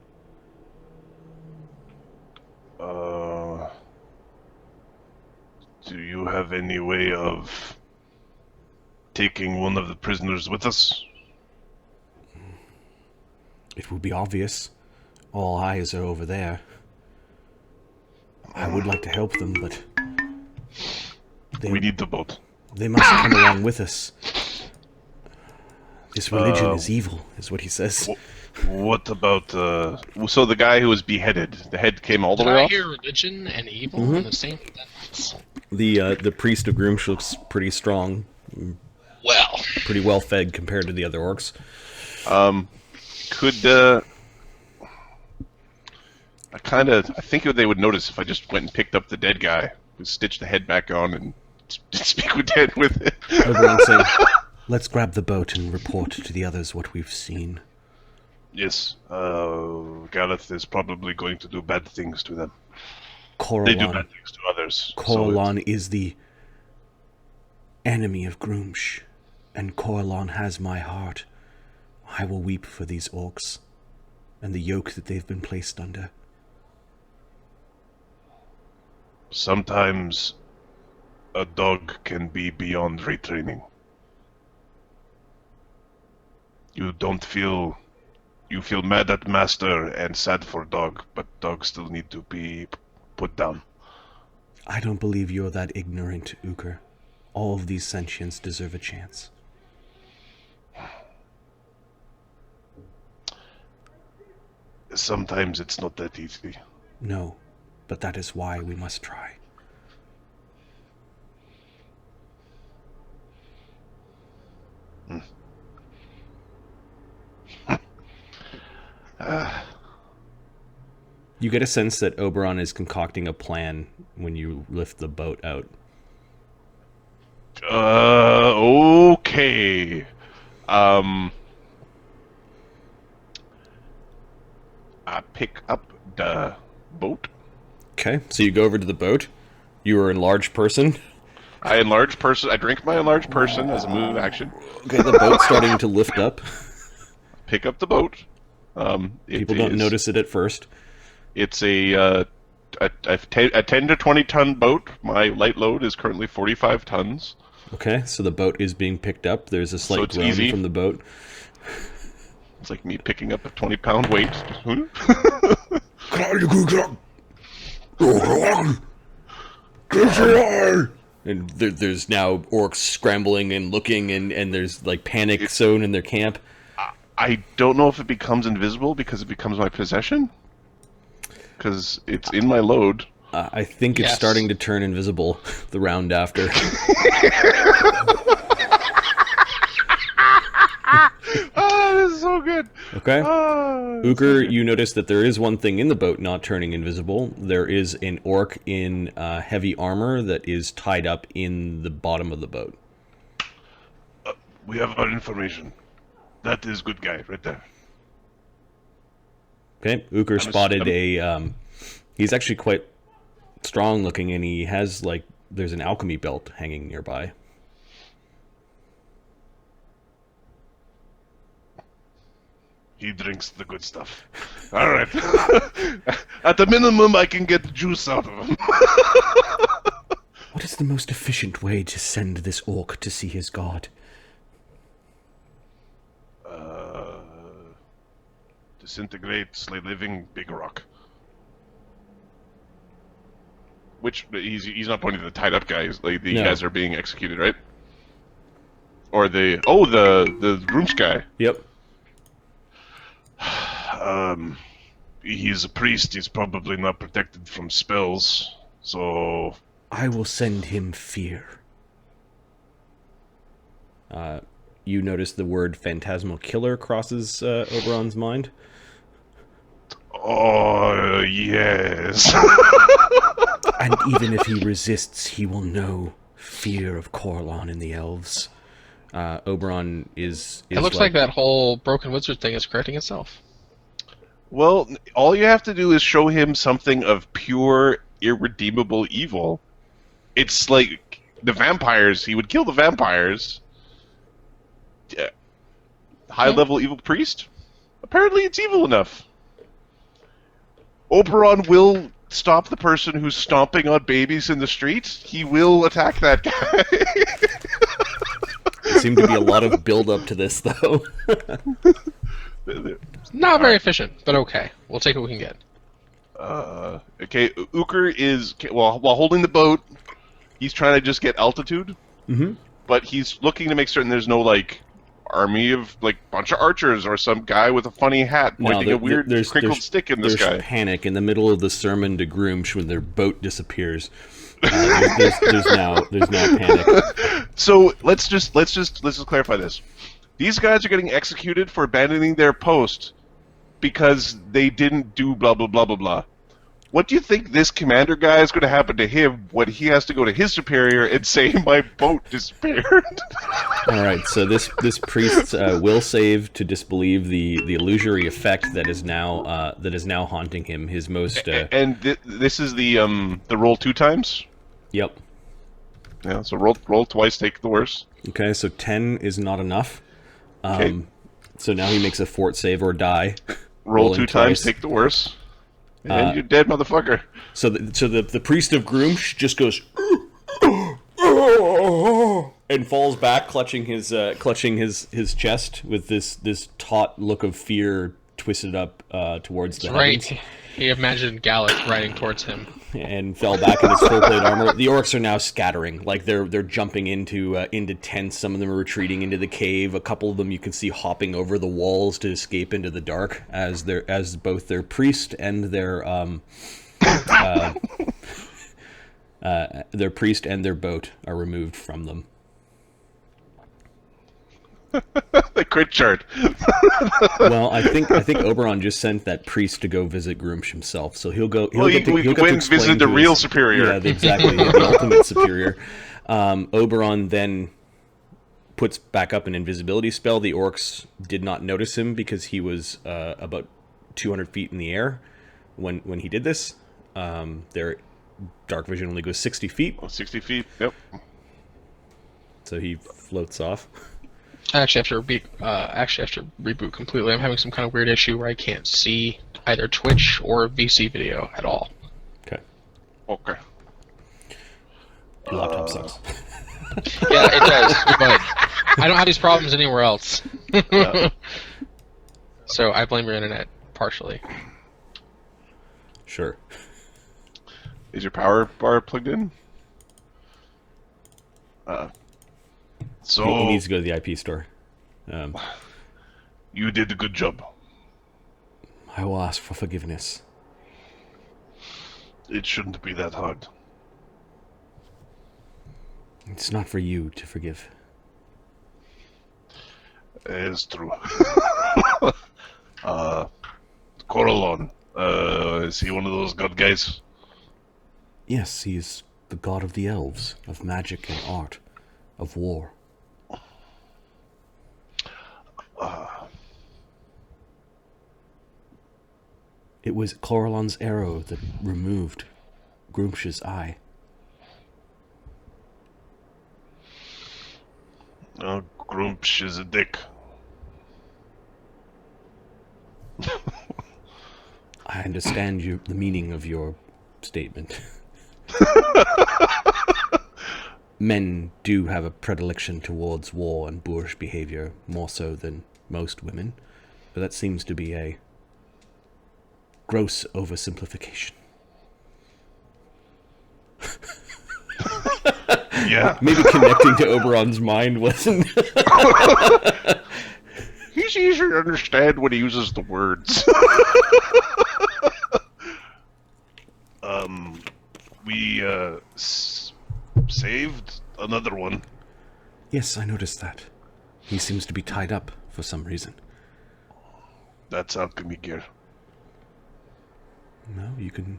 Speaker 5: Do you have any way of taking one of the prisoners with us?
Speaker 2: It will be obvious. All eyes are over there. I would like to help them, but...
Speaker 5: we need the boat.
Speaker 2: They must come along with us. This religion is evil, is what he says.
Speaker 5: What about, so the guy who was beheaded, the head came all the way off?
Speaker 4: Did I hear religion and evil in the same sentence?
Speaker 2: The priest of Grumsh looks pretty strong.
Speaker 4: Well.
Speaker 2: Pretty well fed compared to the other orcs.
Speaker 5: I think they would notice if I just went and picked up the dead guy, stitched the head back on, and speak with dead with it.
Speaker 2: Oberon saying, let's grab the boat and report to the others what we've seen.
Speaker 5: Yes, Gareth is probably going to do bad things to them.
Speaker 2: Coralon,
Speaker 5: they do bad things to others.
Speaker 2: Coralon is the enemy of Groomsh, and Coralon has my heart. I will weep for these orcs and the yoke that they've been placed under.
Speaker 5: Sometimes a dog can be beyond retraining. You feel mad at master and sad for dog, but dogs still need to be put down.
Speaker 2: I don't believe you're that ignorant, Ukher. All of these sentients deserve a chance.
Speaker 5: Sometimes it's not that easy.
Speaker 2: No, but that is why we must try. You get a sense that Oberon is concocting a plan when you lift the boat out.
Speaker 5: Okay. I pick up the boat.
Speaker 2: Okay, so you go over to the boat. You are enlarged person.
Speaker 5: I drink my enlarged person as a move action.
Speaker 2: Okay, the boat's starting to lift up.
Speaker 5: Pick up the boat.
Speaker 2: People don't notice it at first.
Speaker 5: It's a 10 to 20 ton boat. My light load is currently 45 tons.
Speaker 2: Okay, so the boat is being picked up. There's a slight groan
Speaker 5: easy
Speaker 2: from the boat.
Speaker 5: It's like me picking up a 20-pound weight.
Speaker 2: And there's now orcs scrambling and looking, and there's like panic sown in their camp.
Speaker 5: I don't know if it becomes invisible because it becomes my possession. Because it's in my load.
Speaker 2: I think it's starting to turn invisible the round after.
Speaker 5: Oh, this is so good.
Speaker 2: Okay. Ukher,
Speaker 5: So
Speaker 2: you notice that there is one thing in the boat not turning invisible. There is an orc in heavy armor that is tied up in the bottom of the boat.
Speaker 5: We have our information. That is good guy right there.
Speaker 2: Okay. Ukher spotted he's actually quite strong looking, and he has there's an alchemy belt hanging nearby.
Speaker 5: He drinks the good stuff. All right. At the minimum, I can get juice out of him.
Speaker 2: What is the most efficient way to send this orc to see his god?
Speaker 5: Disintegrate, slay living, big rock. Which he's not pointing to the tied up guys. The guys are being executed, right? Or the Groomsh guy.
Speaker 2: Yep.
Speaker 5: He's a priest. He's probably not protected from spells. So
Speaker 2: I will send him fear. You notice the word phantasmal killer crosses Oberon's mind.
Speaker 5: Oh, yes.
Speaker 2: And even if he resists, he will know fear of Coralon and the elves. Oberon is
Speaker 4: it looks like that whole broken wizard thing is correcting itself.
Speaker 5: Well, all you have to do is show him something of pure, irredeemable evil. It's like the vampires. He would kill the vampires. High-level evil priest? Apparently it's evil enough. Oberon will stop the person who's stomping on babies in the street. He will attack that guy.
Speaker 2: There seemed to be a lot of build-up to this, though.
Speaker 4: Not very efficient, but okay. We'll take what we can get.
Speaker 5: Okay, Ukher is... while holding the boat, he's trying to just get altitude.
Speaker 2: Mm-hmm.
Speaker 5: But he's looking to make certain there's no, army of bunch of archers or some guy with a funny hat pointing a weird crinkled stick in this guy.
Speaker 2: There's panic in the middle of the sermon to Groomsh when their boat disappears. There's now panic.
Speaker 5: So let's just clarify this. These guys are getting executed for abandoning their post because they didn't do blah blah blah blah blah. What do you think this commander guy is going to happen to him when he has to go to his superior and say my boat disappeared?
Speaker 2: All right, so this priest will save to disbelieve the illusory effect that is now haunting him. His most
Speaker 5: this is the roll 2 times.
Speaker 2: Yep.
Speaker 5: Yeah, so roll twice, take the worst.
Speaker 2: Okay, so 10 is not enough.
Speaker 5: Okay.
Speaker 2: So now he makes a fort save or die.
Speaker 5: Roll 2 times, take the worst. And you're dead, motherfucker.
Speaker 2: So the priest of Groomsh just goes and falls back, clutching his chest with this taut look of fear twisted up towards the heavens.
Speaker 4: Right. He imagined Gallic riding towards him.
Speaker 2: And fell back in his full plate armor. The orcs are now scattering, like they're jumping into tents. Some of them are retreating into the cave. A couple of them you can see hopping over the walls to escape into the dark, as both their priest and their boat are removed from them.
Speaker 5: The crit chart.
Speaker 2: Well, I think Oberon just sent that priest to go visit Groomsh himself, so he'll go. He'll get to
Speaker 5: visit the real superior.
Speaker 2: Yeah, exactly, the ultimate superior. Oberon then puts back up an invisibility spell. The orcs did not notice him because he was about 200 feet in the air when he did this. Their dark vision only goes 60 feet.
Speaker 5: Oh, 60 feet. Yep.
Speaker 2: So he floats off.
Speaker 4: I actually have to reboot completely. I'm having some kind of weird issue where I can't see either Twitch or VC video at all.
Speaker 2: Okay. Your laptop sucks.
Speaker 4: Yeah, it does, but I don't have these problems anywhere else. So I blame your internet, partially.
Speaker 2: Sure.
Speaker 5: Is your power bar plugged in? So
Speaker 2: he needs to go to the IP store.
Speaker 5: You did a good job.
Speaker 2: I will ask for forgiveness.
Speaker 5: It shouldn't be that hard.
Speaker 2: It's not for you to forgive.
Speaker 5: It's true. Coralon, is he one of those god guys?
Speaker 2: Yes, he is the god of the elves, of magic and art, of war. It was Coralon's arrow that removed Groomsh's eye.
Speaker 5: Groomsh is a dick.
Speaker 2: I understand the meaning of your statement. Men do have a predilection towards war and boorish behavior, more so than most women, but that seems to be a gross oversimplification.
Speaker 5: Yeah.
Speaker 2: Maybe connecting to Oberon's mind wasn't...
Speaker 5: He's easier to understand when he uses the words. We saved another one.
Speaker 2: Yes, I noticed that. He seems to be tied up for some reason.
Speaker 5: That's alchemy gear.
Speaker 2: No, we can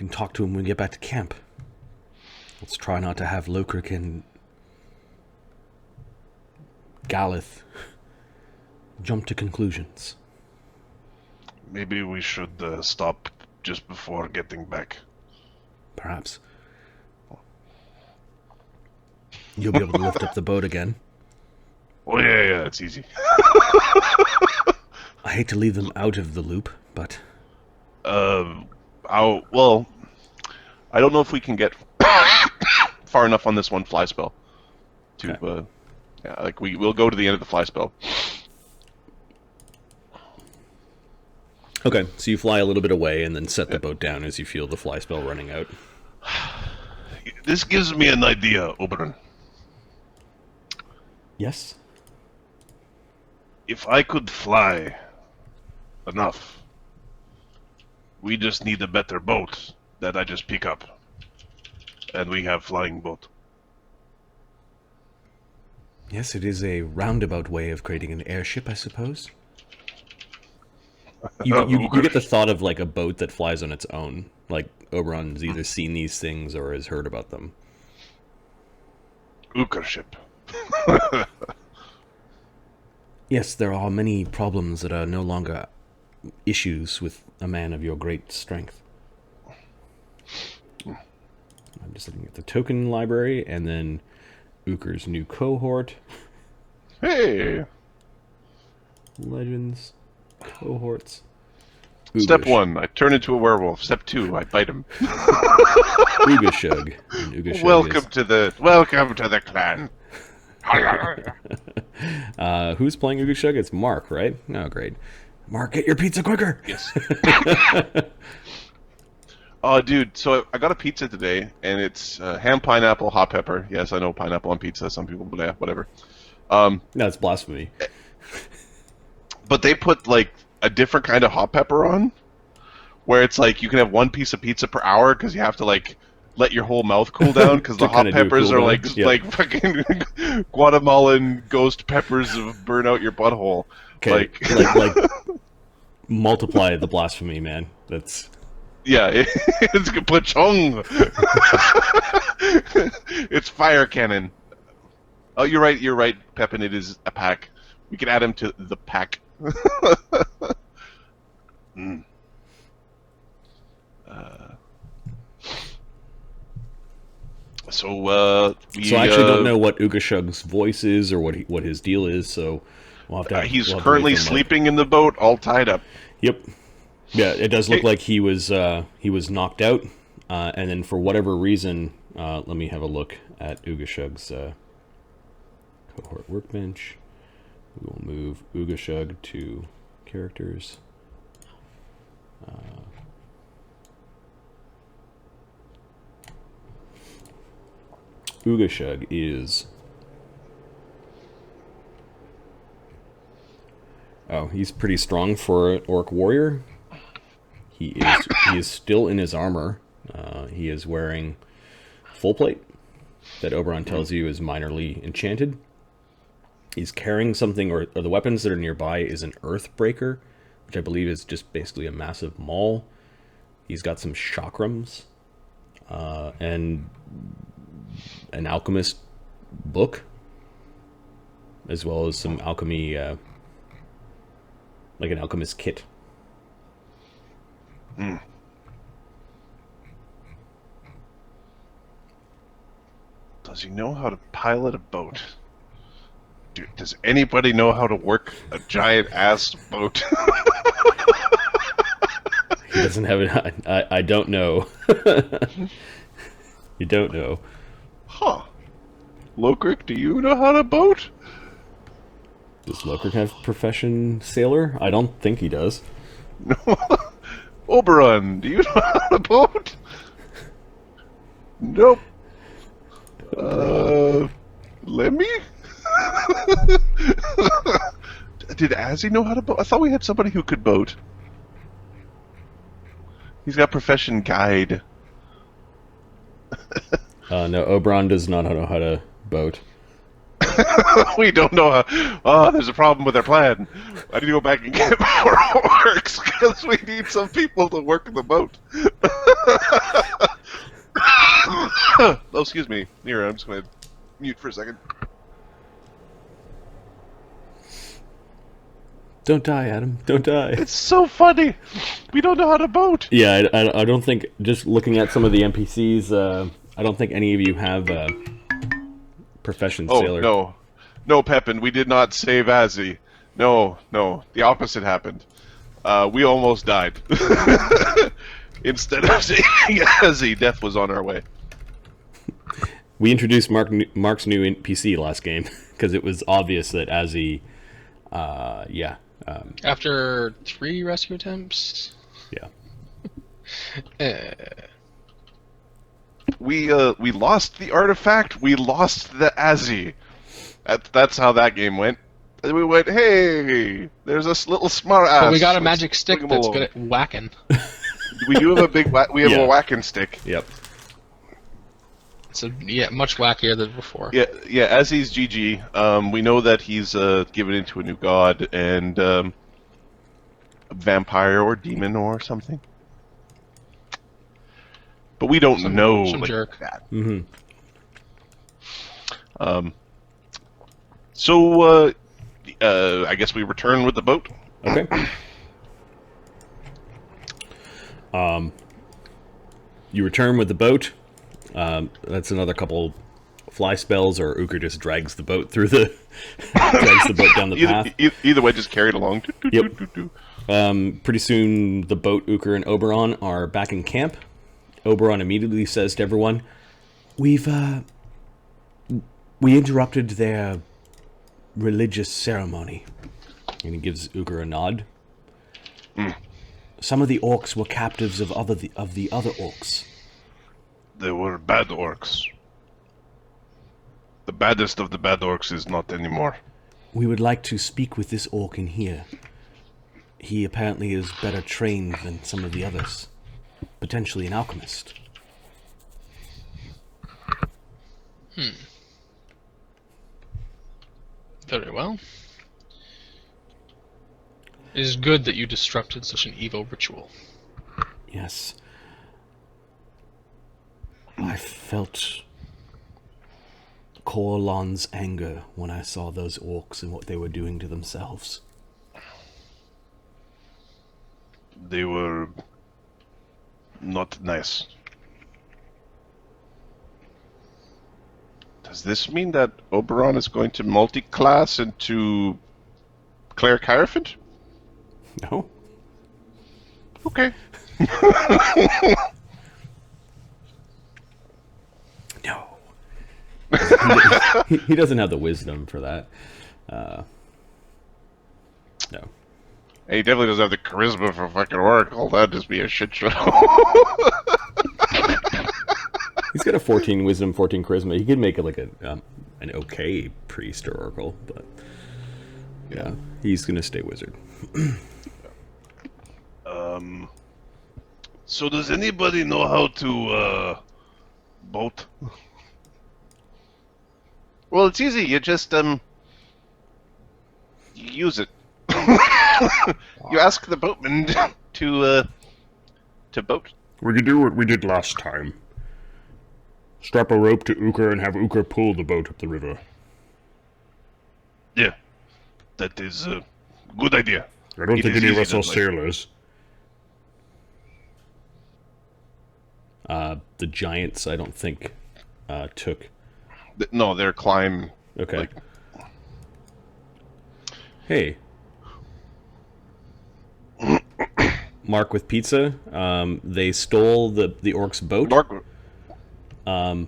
Speaker 2: talk to him when we get back to camp. Let's try not to have Lokrik and Galith jump to conclusions.
Speaker 5: Maybe we should stop just before getting back.
Speaker 2: Perhaps. You'll be able to lift up the boat again.
Speaker 5: Oh yeah, it's easy.
Speaker 2: I hate to leave them out of the loop, but...
Speaker 5: well, I don't know if we can get far enough on this one fly spell. To, okay. We'll go to the end of the fly spell.
Speaker 2: Okay, so you fly a little bit away and then set the boat down as you feel the fly spell running out.
Speaker 5: This gives me an idea, Oberon.
Speaker 2: Yes?
Speaker 5: If I could fly enough, we just need a better boat that I just pick up. And we have flying boat.
Speaker 2: Yes, it is a roundabout way of creating an airship, I suppose. You get the thought of like a boat that flies on its own. Like Oberon's either seen these things or has heard about them.
Speaker 5: Ukher ship.
Speaker 2: Yes, there are many problems that are no longer issues with a man of your great strength. I'm just looking at the token library, and then Ukher's new cohort.
Speaker 5: Hey!
Speaker 2: Legends. Cohorts.
Speaker 5: Step 1, I turn into a werewolf. Step 2, I bite him.
Speaker 2: Ougashug.
Speaker 5: Welcome to the clan.
Speaker 2: Who's playing Ougashug? It's Mark, right? Oh, great. Mark, get your pizza quicker!
Speaker 5: Yes. Oh, dude, so I got a pizza today, and it's ham, pineapple, hot pepper. Yes, I know pineapple on pizza. Some people, but yeah, whatever.
Speaker 2: No, it's blasphemy.
Speaker 5: But they put, like, a different kind of hot pepper on, where it's like you can have one piece of pizza per hour because you have to, like, let your whole mouth cool down because the hot peppers are like fucking Guatemalan ghost peppers of burn out your butthole.
Speaker 2: Okay, like multiply the blasphemy, man. That's
Speaker 5: it's kapachong. It's fire cannon. Oh, you're right, Pepin. It is a pack. We can add him to the pack. So I
Speaker 2: actually don't know what Ougashug's voice is or what his deal is. So we'll have to.
Speaker 5: He's currently sleeping in the boat, all tied up.
Speaker 2: Yep. Yeah, it does look like he was knocked out, and then for whatever reason, let me have a look at Ougashug's cohort workbench. We will move Ougashug to characters. Ougashug is... Oh, he's pretty strong for an orc warrior. He is still in his armor. He is wearing full plate that Oberon tells you is minorly enchanted. He's carrying something, or the weapons that are nearby is an Earthbreaker, which I believe is just basically a massive maul. He's got some chakrams, and an alchemist book, as well as some alchemy, like an alchemist kit.
Speaker 5: Does he know how to pilot a boat? Dude, does anybody know how to work a giant-ass boat?
Speaker 2: He doesn't have it. I don't know. You don't know.
Speaker 5: Huh. Lokrik, do you know how to boat?
Speaker 2: Does Lokrik have profession sailor? I don't think he does.
Speaker 5: No. Oberon, do you know how to boat? Nope. Lemmy? Did Azzy know how to boat? I thought we had somebody who could boat. He's got profession guide.
Speaker 2: No, Oberon does not know how to boat.
Speaker 5: We don't know how... Oh, there's a problem with our plan. I need to go back and get more orcs, because we need some people to work the boat. Oh, excuse me. Here, I'm just going to mute for a second.
Speaker 2: Don't die, Adam. Don't die.
Speaker 5: It's so funny. We don't know how to boat.
Speaker 2: Yeah, I don't think... Just looking at some of the NPCs, I don't think any of you have profession sailor.
Speaker 5: Oh, no, Pepin, we did not save Azzy. No, the opposite happened. We almost died. Instead of saving Azzy, death was on our way.
Speaker 2: We introduced Mark's new NPC last game, because it was obvious that Azzy,
Speaker 4: after 3 rescue attempts?
Speaker 2: Yeah.
Speaker 5: We lost the artifact, we lost the Azzy. That's how that game went. We went, hey, there's this little smart ass.
Speaker 4: But we got a magic stick that's good at whacking.
Speaker 5: We do have a big a whacking stick.
Speaker 2: Yep.
Speaker 4: So yeah, much wackier than before.
Speaker 5: Yeah, Azzy's GG. We know that he's given into a new god, and vampire or demon or something. But we don't know
Speaker 4: some jerk.
Speaker 5: that.
Speaker 2: Mm-hmm.
Speaker 5: So I guess we return with the boat.
Speaker 2: Okay. You return with the boat. That's another couple fly spells, or Ukher just drags the boat through the drags the boat down the path.
Speaker 5: Either way, just carry it along.
Speaker 2: Yep. Pretty soon, the boat, Ukher, and Oberon are back in camp. Oberon immediately says to everyone, we interrupted their religious ceremony. And he gives Ukher a nod. Some of the orcs were captives of the other orcs.
Speaker 5: They were bad orcs. The baddest of the bad orcs is not anymore.
Speaker 2: We would like to speak with this orc in here. He apparently is better trained than some of the others. Potentially an alchemist.
Speaker 4: Very well. It is good that you disrupted such an evil ritual.
Speaker 2: Yes. I felt Corlon's anger when I saw those orcs and what they were doing to themselves.
Speaker 5: They were not nice. Does this mean that Oberon is going to multi-class into Cleric Hierophant?
Speaker 2: No?
Speaker 5: Okay.
Speaker 2: No. He doesn't have the wisdom for that. No.
Speaker 5: And he definitely doesn't have the charisma for fucking Oracle. That'd just be a shit show.
Speaker 2: He's got a 14 wisdom, 14 charisma. He could make it like an okay priest or oracle, but yeah, he's gonna stay wizard.
Speaker 5: So does anybody know how to boat? Well, it's easy. You just you use it. You ask the boatman to boat.
Speaker 1: We could do what we did last time. Strap a rope to Ukher and have Ukher pull the boat up the river.
Speaker 5: Yeah, that is a good idea.
Speaker 1: I don't
Speaker 5: It
Speaker 1: think
Speaker 5: is
Speaker 1: any of
Speaker 5: easy
Speaker 1: us are
Speaker 5: that way.
Speaker 1: sailors.
Speaker 2: The giants, I don't think, took.
Speaker 5: No, they're climb.
Speaker 2: Okay.
Speaker 5: Like-
Speaker 2: Hey. Mark with pizza. They stole the orc's boat.
Speaker 5: Mark,
Speaker 2: And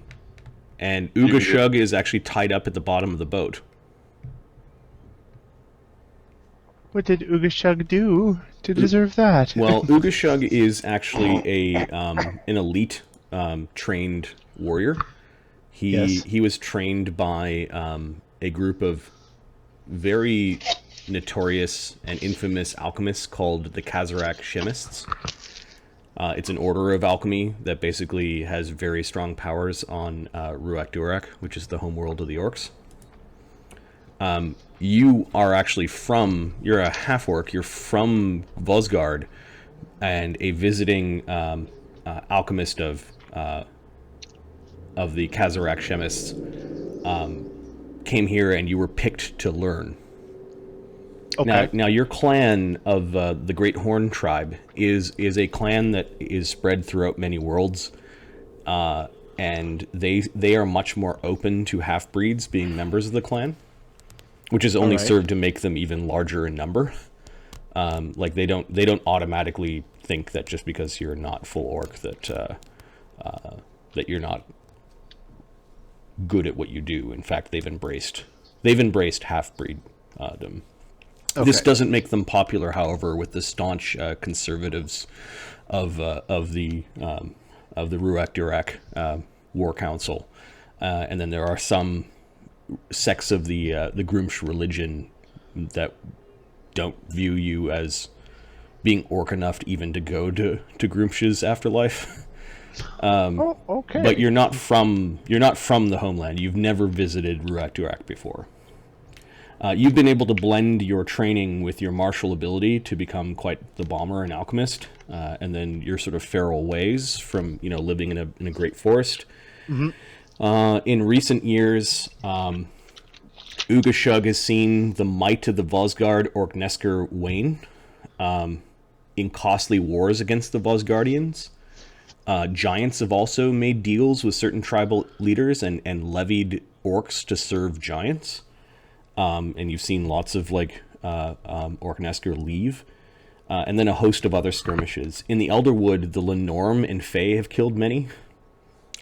Speaker 2: Ougashug is actually tied up at the bottom of the boat.
Speaker 3: What did Ougashug do to deserve that?
Speaker 2: Well, Ougashug is actually an elite trained warrior. He was trained by a group of very notorious and infamous alchemists called the Kazarak Shemists. It's an order of alchemy that basically has very strong powers on Ruach Durak, which is the homeworld of the orcs. You are actually you're a half-orc, you're from Vosgard, and a visiting alchemist of the Kazarak Shemists came here, and you were picked to learn.
Speaker 3: Okay.
Speaker 2: Now your clan of the Great Horn tribe is a clan that is spread throughout many worlds, and they are much more open to half-breeds being members of the clan, which has only served to make them even larger in number. Like they don't automatically think that just because you're not full orc that you're not good at what you do. In fact, they've embraced half-breeddom. This doesn't make them popular, however, with the staunch conservatives of the Ruach Durak War Council, and then there are some sects of the Grumsh religion that don't view you as being orc enough even to go to Grumsh's afterlife.
Speaker 3: Okay.
Speaker 2: But you're not from the homeland. You've never visited Ruach Durak before. You've been able to blend your training with your martial ability to become quite the bomber and alchemist, and then your sort of feral ways from living in a great forest. Mm-hmm. In recent years, Ougashug has seen the might of the Vosgard Orknesker wane in costly wars against the Vosgardians. Giants have also made deals with certain tribal leaders and levied orcs to serve giants. And you've seen lots of Orknesker leave. And then a host of other skirmishes. In the Elderwood, the Lenorm and Fae have killed many.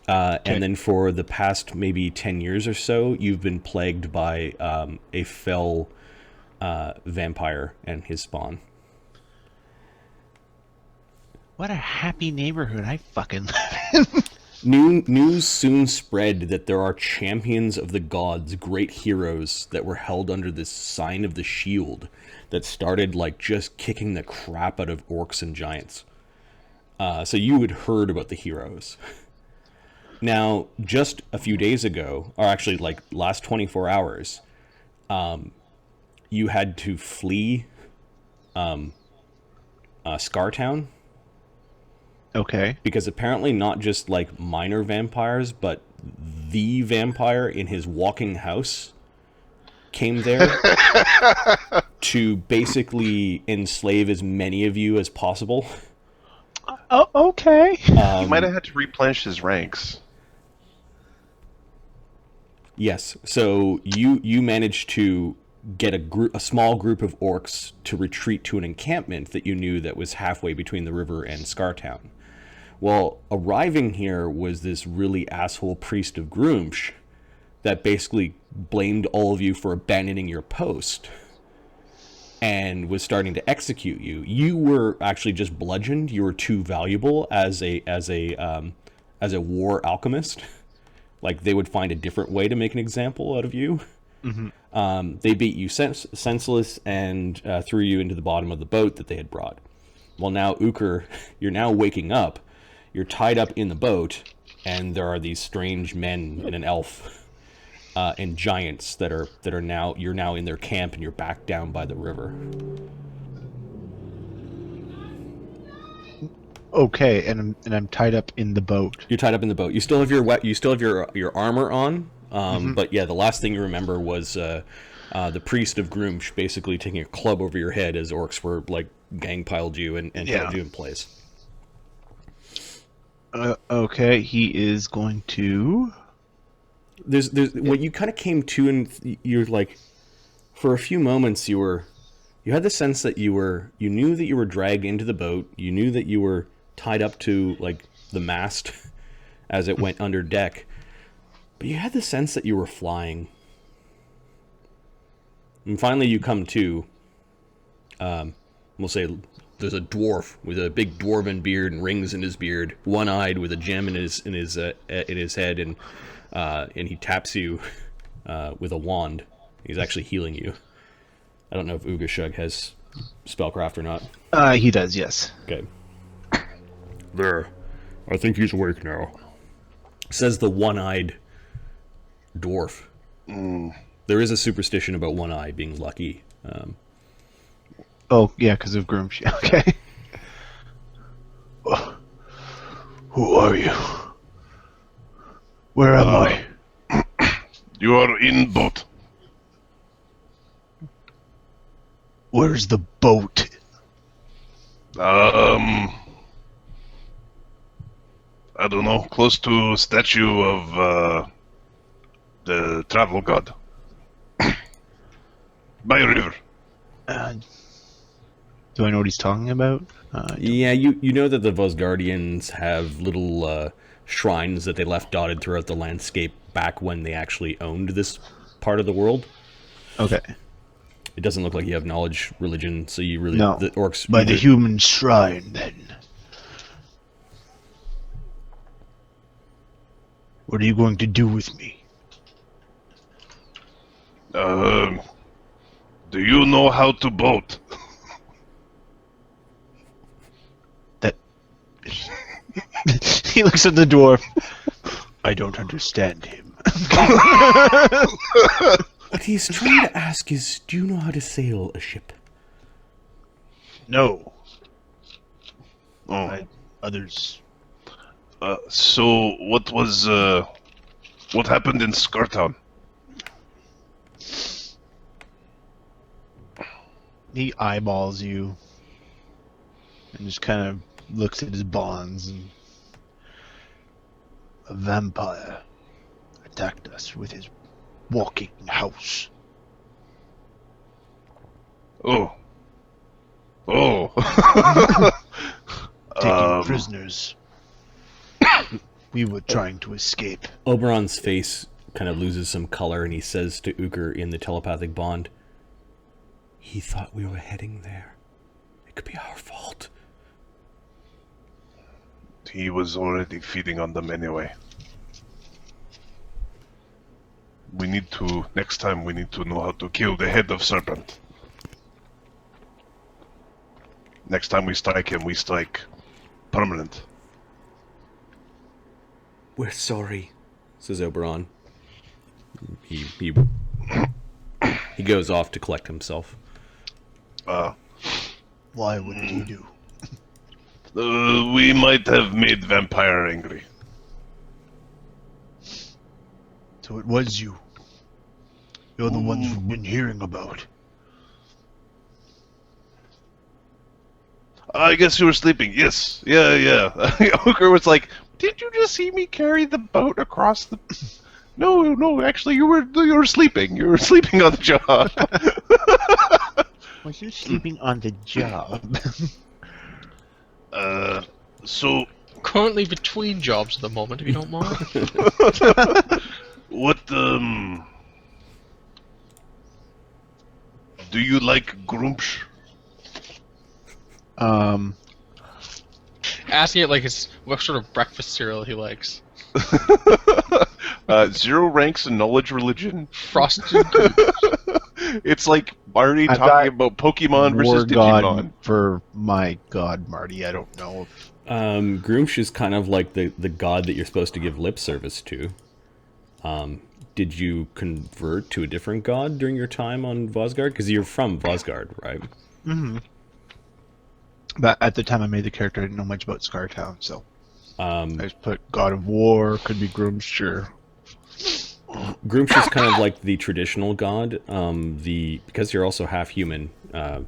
Speaker 2: And then for the past maybe 10 years or so, you've been plagued by a fell vampire and his spawn.
Speaker 6: What a happy neighborhood I fucking live in.
Speaker 2: News soon spread that there are champions of the gods, great heroes that were held under this sign of the shield that started just kicking the crap out of orcs and giants. So you had heard about the heroes. Now, just a few days ago, or actually last 24 hours, you had to flee Scartown.
Speaker 6: Okay.
Speaker 2: Because apparently not just minor vampires, but the vampire in his walking house came there to basically enslave as many of you as possible.
Speaker 6: Oh, okay.
Speaker 5: He might have had to replenish his ranks.
Speaker 2: Yes. So you managed to get a small group of orcs to retreat to an encampment that you knew that was halfway between the river and Scartown. Well, arriving here was this really asshole priest of Groomsh that basically blamed all of you for abandoning your post and was starting to execute you. You were actually just bludgeoned. You were too valuable as a war alchemist. They would find a different way to make an example out of you. Mm-hmm. They beat you senseless and threw you into the bottom of the boat that they had brought. Well, now, Ukher, you're now waking up. You're tied up in the boat, and there are these strange men and an elf and giants that are now you're now in their camp, and you're back down by the river.
Speaker 6: Okay, and I'm tied up in the boat.
Speaker 2: You're tied up in the boat. You still have your armor on, but yeah, the last thing you remember was the priest of Groomsh basically taking a club over your head as orcs were gang-piled you and held you in place.
Speaker 6: Okay, he is going to...
Speaker 2: There's when you kind of came to, and you're for a few moments you had the sense that you knew that you were dragged into the boat, you knew that you were tied up to the mast as it went under deck, but you had the sense that you were flying. And finally you come to, we'll say there's a dwarf with a big dwarven beard and rings in his beard, one-eyed with a gem in his head, and he taps you with a wand. He's actually healing you. I don't know if Ougashug has spellcraft or not.
Speaker 6: He does, yes.
Speaker 2: Okay. There. I think he's awake now. Says the one-eyed dwarf. There is a superstition about one eye being lucky.
Speaker 6: Oh, yeah, because of Groomsh. Okay. Who are you? Where am I?
Speaker 5: You are in boat.
Speaker 6: Where's the boat?
Speaker 5: I don't know. Close to statue of the travel god. By a river.
Speaker 6: Do I know what he's talking about?
Speaker 2: Yeah, you know that the Vosgardians have little shrines that they left dotted throughout the landscape back when they actually owned this part of the world.
Speaker 6: Okay.
Speaker 2: It doesn't look like you have knowledge religion, so you really...
Speaker 6: No,
Speaker 2: the orcs,
Speaker 6: by the human shrine, then. What are you going to do with me?
Speaker 5: Do you know how to boat?
Speaker 6: That... He looks at the dwarf. I don't understand him.
Speaker 2: What he's trying to ask is, do you know how to sail a ship?
Speaker 6: No.
Speaker 5: Oh.
Speaker 6: Others.
Speaker 5: So what was what happened in Scartown?
Speaker 6: He eyeballs you and just kind of looks at his bonds. And a vampire attacked us with his walking house.
Speaker 5: Oh.
Speaker 6: Taking prisoners. We were trying to escape.
Speaker 2: Oberon's face kind of loses some color, and he says to Ukher in the telepathic bond, he thought we were heading there. It could be our fault.
Speaker 5: He was already feeding on them anyway. Next time we need to know how to kill the head of serpent. Next time we strike him, we strike permanent.
Speaker 2: We're sorry, says Oberon. He goes off to collect himself.
Speaker 6: Why would he do?
Speaker 5: We might have made Vampire angry.
Speaker 6: So it was you. You're the ones we've been hearing about.
Speaker 5: I guess you were sleeping. Yes. Yeah. Ukher was like, did you just see me carry the boat across the... No, actually you were sleeping. You were sleeping on the job.
Speaker 6: Was you sleeping on the job?
Speaker 5: So...
Speaker 4: Currently between jobs at the moment, if you don't mind.
Speaker 5: What, do you like Grumsh?
Speaker 4: Asking it like it's what sort of breakfast cereal he likes.
Speaker 5: 0 ranks in knowledge religion.
Speaker 4: Frosted Goods.
Speaker 5: It's like Marty talking about Pokemon versus Digimon.
Speaker 6: For my god, Marty, I don't know if...
Speaker 2: Groomsh is kind of like the god that you're supposed to give lip service to. Did you convert to a different god during your time on Vosgard? Because you're from Vosgard, right?
Speaker 6: Mm-hmm. But at the time I made the character, I didn't know much about Scartown, so... I just put God of War, could be Groomsh.
Speaker 2: Groomsh is kind of like the traditional god. Because you're also half human, the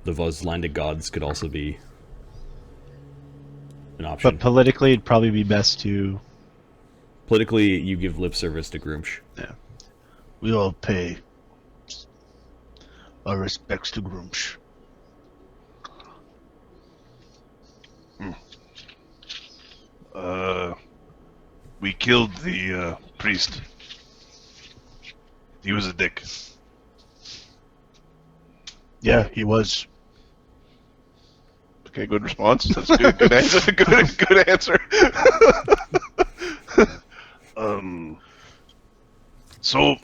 Speaker 2: Voslandic gods could also be an option.
Speaker 6: But politically, it'd probably be best to...
Speaker 2: Politically, you give lip service to Groomsh.
Speaker 6: Yeah. We all pay our respects to Groomsh.
Speaker 5: We killed the priest. He was a dick.
Speaker 6: Yeah, he was.
Speaker 5: Okay, good response. That's good. Good answer. Good answer. So,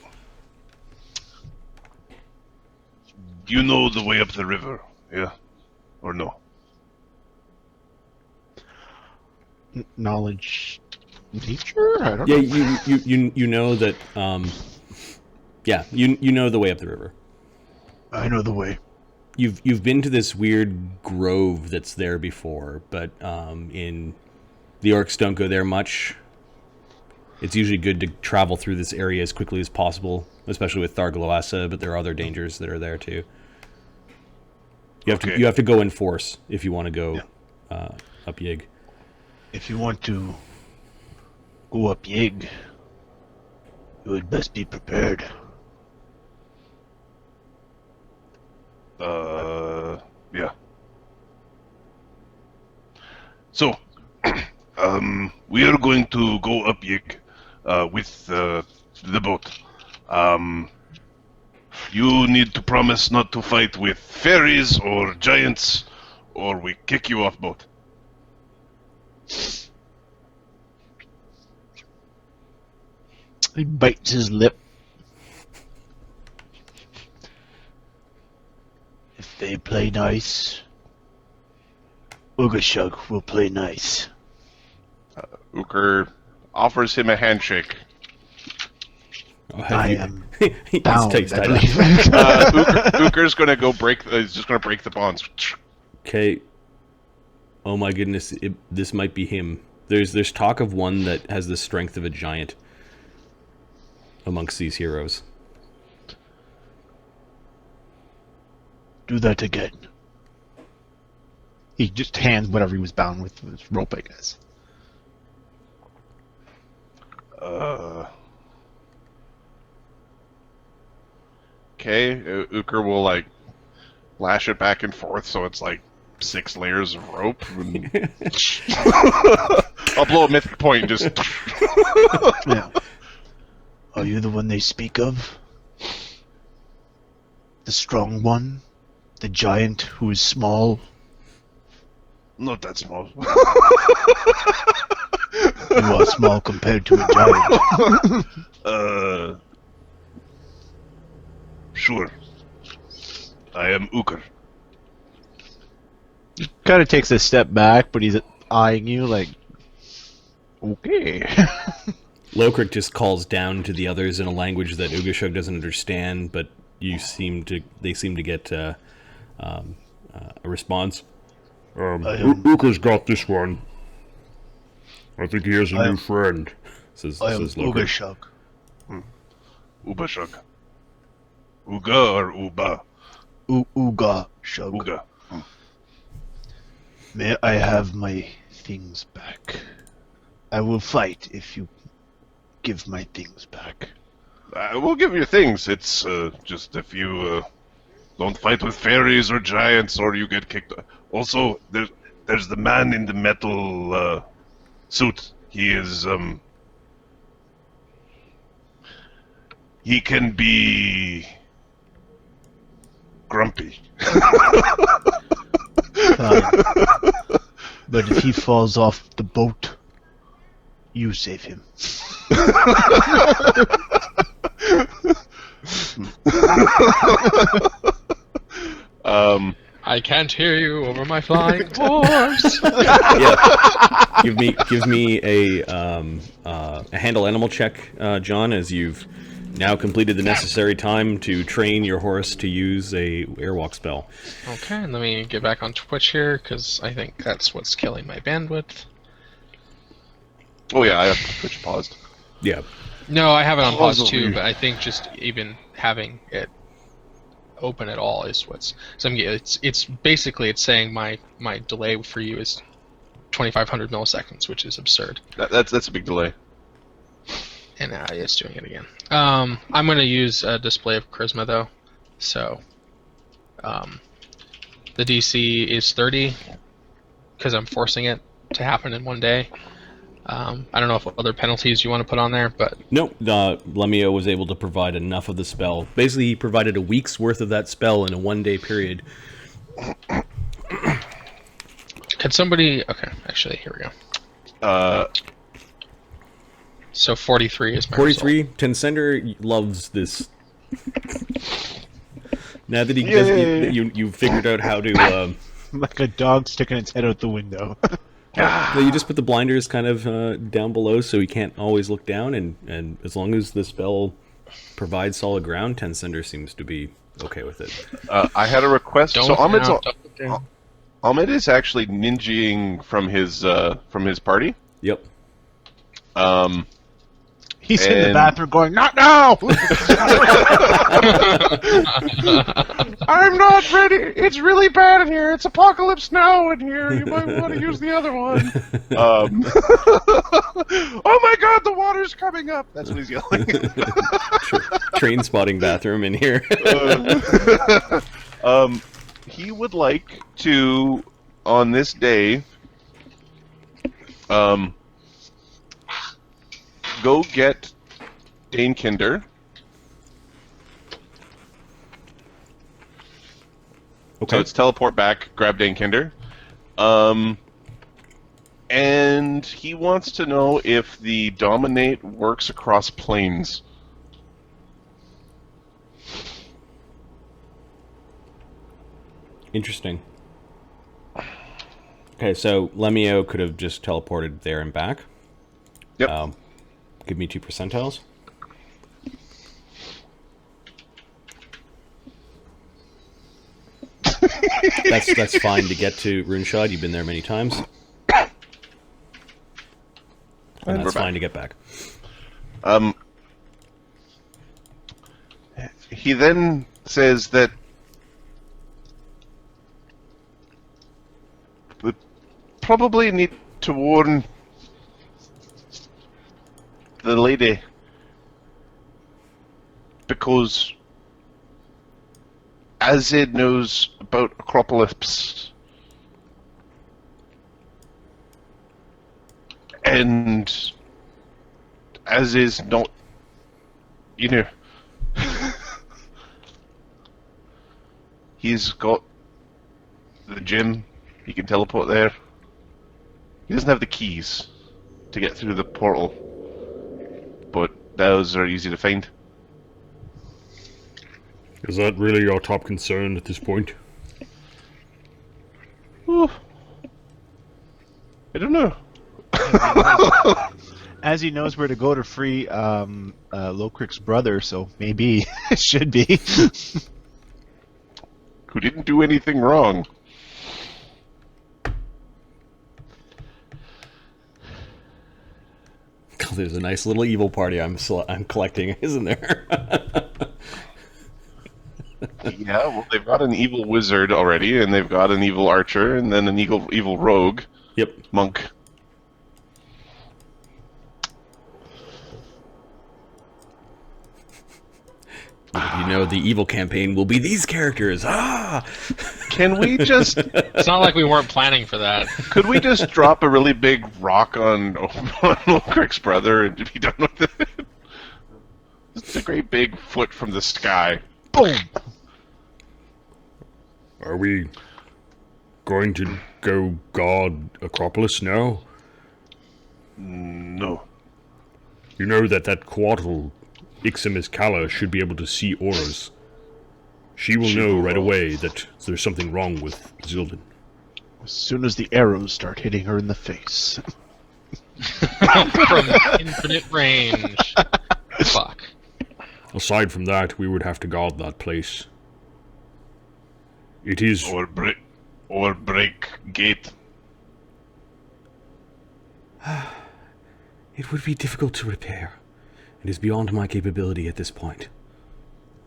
Speaker 5: you know the way up the river, yeah, or no?
Speaker 6: Knowledge, nature. I don't
Speaker 2: Yeah,
Speaker 6: know.
Speaker 2: you know that. Yeah, you know the way up the river.
Speaker 6: I know the way.
Speaker 2: You've been to this weird grove that's there before, but the orcs don't go there much. It's usually good to travel through this area as quickly as possible, especially with Thargloasa, but there are other dangers that are there too. You have to go in force if you want to go up Yig.
Speaker 6: If you want to go up Yig, you would best be prepared.
Speaker 5: Yeah. So, we are going to go up Yig with the boat. You need to promise not to fight with fairies or giants, or we kick you off boat.
Speaker 6: He bites his lip. If they play nice, Ougashug will play nice.
Speaker 5: Ukher offers him a handshake.
Speaker 3: I am
Speaker 2: He
Speaker 3: bound.
Speaker 2: takes
Speaker 3: I
Speaker 2: tight.
Speaker 3: believe.
Speaker 5: Ukher's gonna go he's just gonna break the bonds.
Speaker 2: Okay. Oh my goodness, this might be him. There's talk of one that has the strength of a giant amongst these heroes.
Speaker 3: Do that again. He just hands whatever he was bound with his rope, I guess.
Speaker 5: Okay, Ukher will like lash it back and forth, so it's like 6 layers of rope. And I'll blow a mythic point and just.
Speaker 3: Yeah. Are you the one they speak of? The strong one? The giant who is small?
Speaker 5: Not that small.
Speaker 3: You are small compared to a giant.
Speaker 5: Sure. I am Ukher.
Speaker 6: He kind of takes a step back, but he's eyeing you like, okay.
Speaker 2: Lokrik just calls down to the others in a language that Ougashug doesn't understand, but they seem to get a response.
Speaker 1: Ukher's got this one. I think he has a new friend.
Speaker 2: Says
Speaker 3: I am
Speaker 2: Lokrik.
Speaker 3: Ougashug.
Speaker 5: Ougashug. Uga or Uba?
Speaker 3: Ougashug.
Speaker 5: Uga.
Speaker 3: May I have my things back? I will fight if you give my things back.
Speaker 5: We'll give you things. It's just if you don't fight with fairies or giants, or you get kicked. Also, there's the man in the metal suit. He is he can be grumpy.
Speaker 3: But if he falls off the boat, you save him.
Speaker 4: I can't hear you over my flying horse.
Speaker 2: Yeah. Give me a handle animal check, John, as you've now completed the necessary time to train your horse to use a airwalk spell.
Speaker 4: Okay, let me get back on Twitch here, because I think that's what's killing my bandwidth.
Speaker 5: Oh yeah, I have Twitch paused.
Speaker 2: Yeah.
Speaker 4: No, I have it on pause too, but I think just even having it open at all is what's. So it's basically it's saying my delay for you is 2,500 milliseconds, which is absurd.
Speaker 5: That's a big delay.
Speaker 4: And now it's doing it again. I'm going to use a display of charisma though, so the DC is 30 because I'm forcing it to happen in one day. I don't know if other penalties you want to put on there, but
Speaker 2: Nope. Lemmy-O was able to provide enough of the spell. Basically, he provided a week's worth of that spell in a one-day period.
Speaker 4: Can somebody? Okay, actually, here we go. So 43 is my
Speaker 2: 43. Tensender loves this. Now that you figured out how to.
Speaker 6: Like a dog sticking its head out the window.
Speaker 2: You just put the blinders kind of down below so he can't always look down, and as long as the spell provides solid ground, Tensender seems to be okay with it.
Speaker 5: I had a request. So Ahmed is actually ninjaing from his party.
Speaker 2: Yep.
Speaker 6: He's in the bathroom going, "Not now!"
Speaker 5: I'm not ready. It's really bad in here. It's apocalypse now in here. You might want to use the other one. Oh my God, the water's coming up. That's what he's yelling.
Speaker 2: Train spotting bathroom in here.
Speaker 5: He would like to, on this day, go get Danekinder.
Speaker 2: Okay.
Speaker 5: So it's teleport back, grab Danekinder. And he wants to know if the Dominate works across planes.
Speaker 2: Interesting. Okay, so Lemmy-O could have just teleported there and back.
Speaker 5: Yep.
Speaker 2: Give me 2 percentiles. That's fine to get to Runeshide. You've been there many times. And that's fine to get back.
Speaker 5: He then says that we probably need to warn the lady because Azid knows about Acropolis and as is not, you know, he's got the gym, he can teleport there. He doesn't have the keys to get through the portal, but those are easy to find.
Speaker 1: Is that really your top concern at this point?
Speaker 5: Oh, I don't know.
Speaker 6: As he knows where to go to free Locrick's brother, so maybe it should be.
Speaker 5: Who didn't do anything wrong.
Speaker 2: There's a nice little evil party I'm collecting, isn't there?
Speaker 5: Yeah, well, they've got an evil wizard already, and they've got an evil archer, and then an evil rogue.
Speaker 2: Yep.
Speaker 5: Monk.
Speaker 2: You know, the evil campaign will be these characters. Ah!
Speaker 5: Can we just...
Speaker 4: It's not like we weren't planning for that.
Speaker 5: Could we just drop a really big rock on Locrick's brother and be done with it? Just a great big foot from the sky. Boom!
Speaker 1: Are we going to go guard Acropolis now?
Speaker 5: No.
Speaker 1: You know that Quattle, Iximis Kala, should be able to see auras. She will know right away that there's something wrong with Zildin.
Speaker 6: As soon as the arrows start hitting her in the face.
Speaker 4: From infinite range. Fuck.
Speaker 1: Aside from that, we would have to guard that place. It is...
Speaker 5: Or break gate.
Speaker 2: It would be difficult to repair. It is beyond my capability at this point.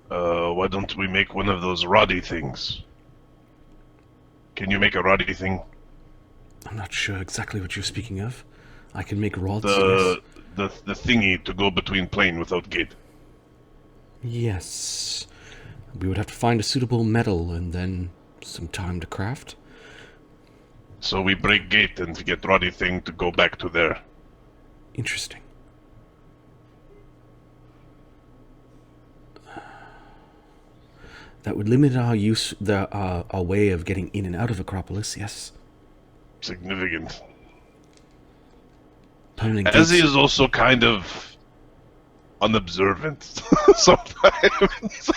Speaker 5: Why don't we make one of those roddy things? Can you make a roddy thing?
Speaker 2: I'm not sure exactly what you're speaking of. I can make rods.
Speaker 5: The thingy to go between plane without gate.
Speaker 2: Yes. We would have to find a suitable metal and then some time to craft.
Speaker 5: So we break gate and get roddy thing to go back to there.
Speaker 2: Interesting. That would limit our use, our way of getting in and out of Acropolis, yes.
Speaker 5: Significant.
Speaker 2: As
Speaker 5: he is also kind of unobservant sometimes.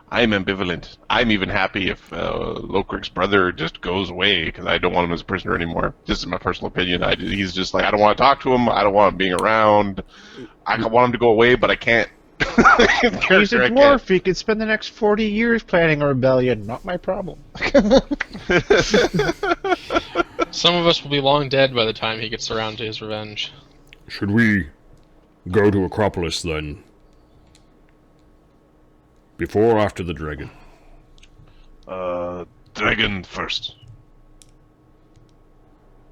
Speaker 5: I'm ambivalent. I'm even happy if Locrick's brother just goes away because I don't want him as a prisoner anymore. This is my personal opinion. He's just like, I don't want to talk to him. I don't want him being around. I want him to go away, but I can't.
Speaker 6: He's a dwarf. He could spend the next 40 years planning a rebellion. Not my problem.
Speaker 4: Some of us will be long dead by the time he gets around to his revenge.
Speaker 1: Should we go to Acropolis then? Before or after the dragon?
Speaker 5: Dragon first.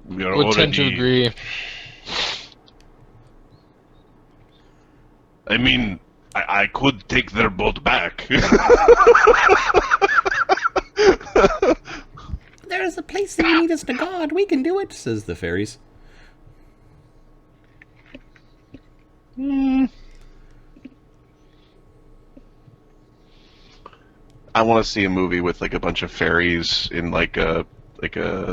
Speaker 5: We are
Speaker 4: Would tend to agree.
Speaker 5: I mean, I could take their boat back.
Speaker 2: There's a place that you need us to guard. We can do it, says the fairies.
Speaker 5: I want to see a movie with like a bunch of fairies in like a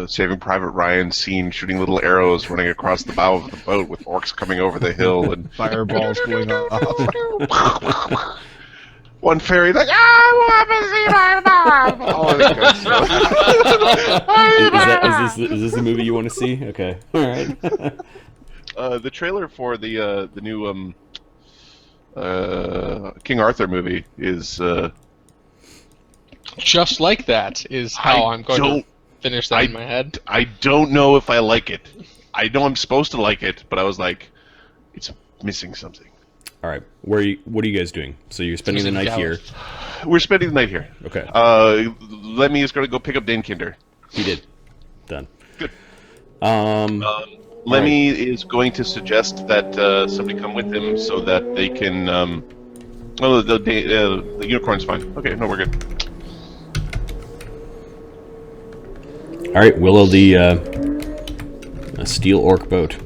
Speaker 5: Saving Private Ryan scene, shooting little arrows running across the bow of the boat with orcs coming over the hill and
Speaker 6: fireballs going off.
Speaker 5: one fairy like, I want to see my mom. All this good stuff.
Speaker 2: Is this the movie you want to see? Okay, all right.
Speaker 5: The trailer for the new King Arthur movie is
Speaker 4: just like that is how I'm going to finish that in my head.
Speaker 5: I don't know if I like it. I know I'm supposed to like it, but I was like, it's missing something.
Speaker 2: All right, what are you guys doing? So you're spending the night here.
Speaker 5: We're spending the night here.
Speaker 2: Okay.
Speaker 5: Lemmy is going to go pick up Danekinder.
Speaker 2: He did. Done.
Speaker 5: Good.
Speaker 2: right.
Speaker 5: Lemmy is going to suggest that somebody come with him so that they can. The unicorn's fine. Okay, no, we're good.
Speaker 2: All right, Willow the a steel orc boat.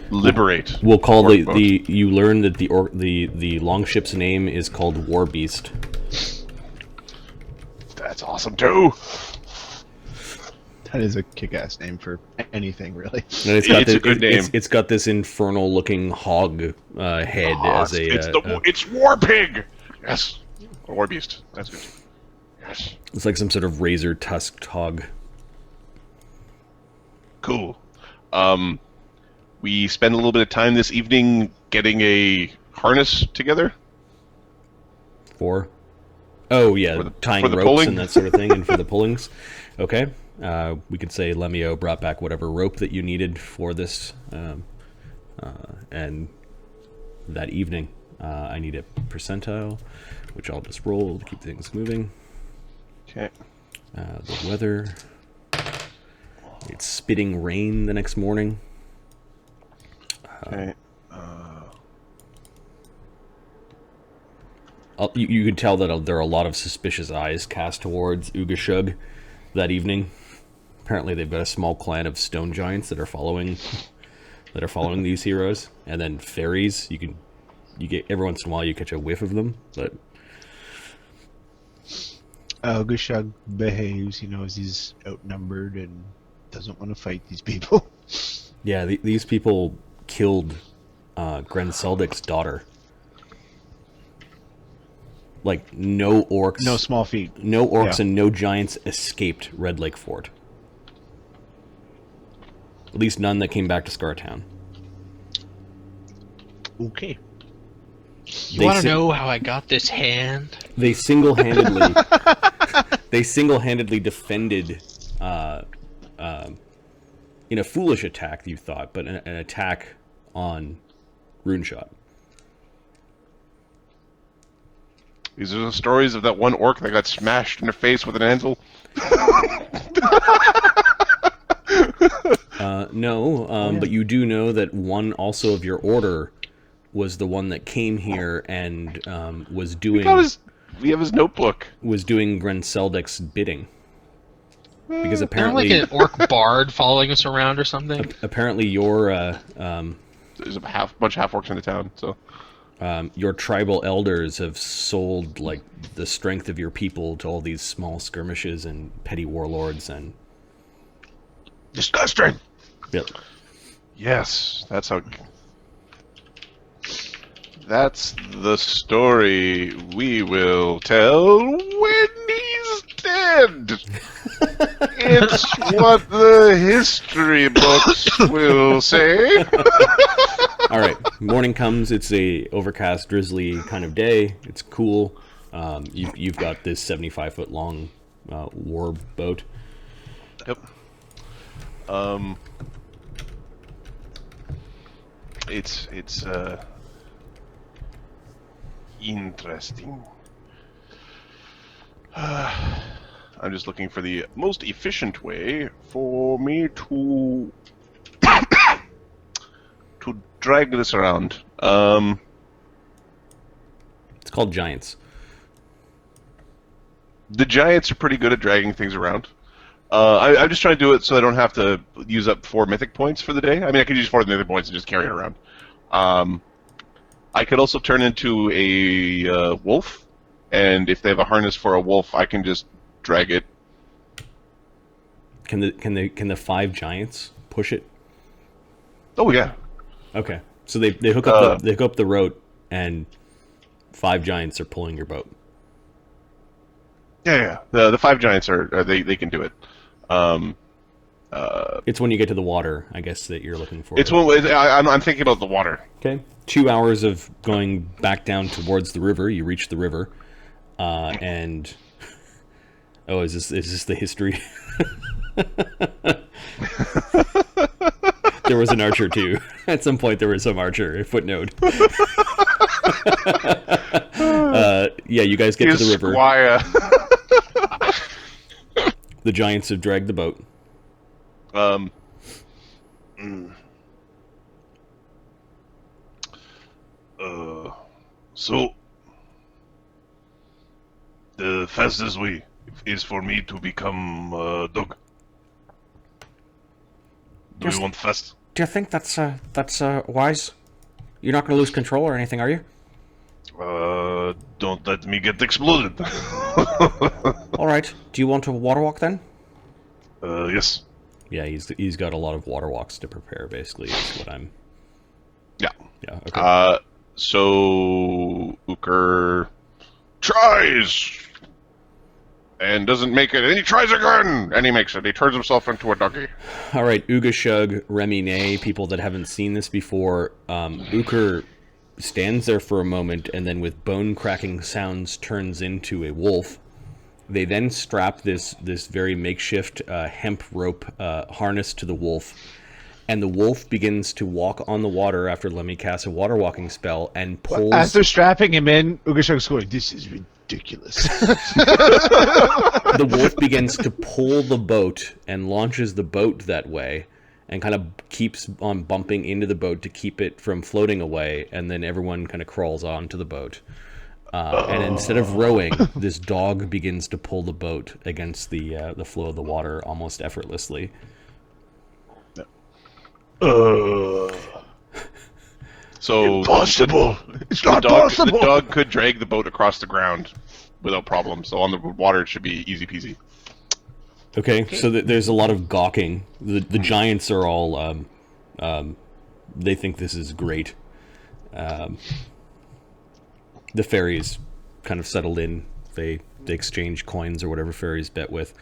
Speaker 5: Liberate.
Speaker 2: We'll call the you learn that the longship's name is called War Beast.
Speaker 5: That's awesome too.
Speaker 6: That is a kick-ass name for anything, really.
Speaker 2: And it's
Speaker 5: a good name.
Speaker 2: It's got this infernal-looking hog head as a.
Speaker 5: It's War Pig. Yes, War Beast. That's good. Yes.
Speaker 2: It's like some sort of razor-tusked hog.
Speaker 5: Cool. We spend a little bit of time this evening getting a harness together.
Speaker 2: For? Oh yeah, tying ropes
Speaker 5: pulling?
Speaker 2: and that sort of thing, and for the pullings. Okay. We could say Lemmy-O brought back whatever rope that you needed for this, and that evening I need a percentile, which I'll just roll to keep things moving.
Speaker 5: Okay.
Speaker 2: The weather. It's spitting rain the next morning.
Speaker 5: Okay.
Speaker 2: You can tell that there are a lot of suspicious eyes cast towards Ougashug that evening. Apparently, they've got a small clan of stone giants that are following these heroes, and then fairies. You get every once in a while you catch a whiff of them, but
Speaker 6: Ougashug behaves. He knows he's outnumbered and doesn't want to fight these people.
Speaker 2: yeah, these people killed Grenseldic's daughter. Like no orcs,
Speaker 6: No small feat.
Speaker 2: no orcs, and no giants escaped Red Lake Fort. At least none that came back to Scartown.
Speaker 6: Okay.
Speaker 4: You want to know how I got this hand?
Speaker 2: They single-handedly defended in a foolish attack, you thought, but an attack on Runeshot.
Speaker 5: These are the stories of that one orc that got smashed in the face with an anvil.
Speaker 2: No, but you do know that one also of your order was the one that came here and was doing.
Speaker 5: We have his notebook.
Speaker 2: Was doing Grenseldic's bidding. Because
Speaker 4: Isn't there
Speaker 2: apparently,
Speaker 4: like an orc bard following us around or something?
Speaker 2: Apparently, your
Speaker 5: There's a bunch of half orcs in the town, so.
Speaker 2: Your tribal elders have sold like the strength of your people to all these small skirmishes and petty warlords and.
Speaker 5: Disgusting.
Speaker 2: Yep.
Speaker 5: Yes, that's how. That's the story we will tell when he's dead. It's what the history books will say.
Speaker 2: All right, morning comes. It's a overcast, drizzly kind of day. It's cool. You've got this 75-foot long war boat.
Speaker 5: Yep. It's interesting. I'm just looking for the most efficient way for me to drag this around.
Speaker 2: It's called Giants.
Speaker 5: The Giants are pretty good at dragging things around. I'm just trying to do it so I don't have to use up 4 mythic points for the day. I mean, I could use 4 mythic points and just carry it around. I could also turn into a wolf, and if they have a harness for a wolf, I can just drag it.
Speaker 2: Can the 5 giants push it?
Speaker 5: Oh yeah.
Speaker 2: Okay, So they hook up the rope, and 5 giants are pulling your boat.
Speaker 5: Yeah. The 5 giants are they can do it.
Speaker 2: It's when you get to the water, I guess, that you're looking for.
Speaker 5: It's when I'm thinking about the water.
Speaker 2: Okay. 2 hours of going back down towards the river. You reach the river, and is this the history? There was an archer too. At some point, there was some archer. A footnote. Yeah, you guys get to the river. The giants have dragged the boat.
Speaker 1: So the fastest way is for me to become dog. Do you want fast?
Speaker 2: Do you think that's wise? You're not going to lose control or anything, are you?
Speaker 1: Don't let me get exploded.
Speaker 2: All right. Do you want to water walk then?
Speaker 1: Yes.
Speaker 2: Yeah, he's got a lot of water walks to prepare. Basically, is what I'm.
Speaker 5: Yeah.
Speaker 2: Yeah. Okay.
Speaker 5: So Ukher tries and doesn't make it, and he tries again, and he makes it. He turns himself into a donkey.
Speaker 2: All right, Ougashug, Lemmy-O, people that haven't seen this before, Ukher stands there for a moment, and then with bone-cracking sounds turns into a wolf. They then strap this very makeshift hemp rope harness to the wolf, and the wolf begins to walk on the water after Lemmy casts a water walking spell and pulls...
Speaker 6: As they're strapping him in, Ougashug's going, this is ridiculous.
Speaker 2: The wolf begins to pull the boat and launches the boat that way and kind of keeps on bumping into the boat to keep it from floating away, and then everyone kind of crawls onto the boat. And instead of rowing, this dog begins to pull the boat against the flow of the water almost effortlessly.
Speaker 5: So
Speaker 1: impossible! It's not possible!
Speaker 5: The dog could drag the boat across the ground without problem, so on the water it should be easy peasy.
Speaker 2: Okay, so there's a lot of gawking. The giants are all, they think this is great. The fairies kind of settled in. They exchange coins or whatever fairies bet with.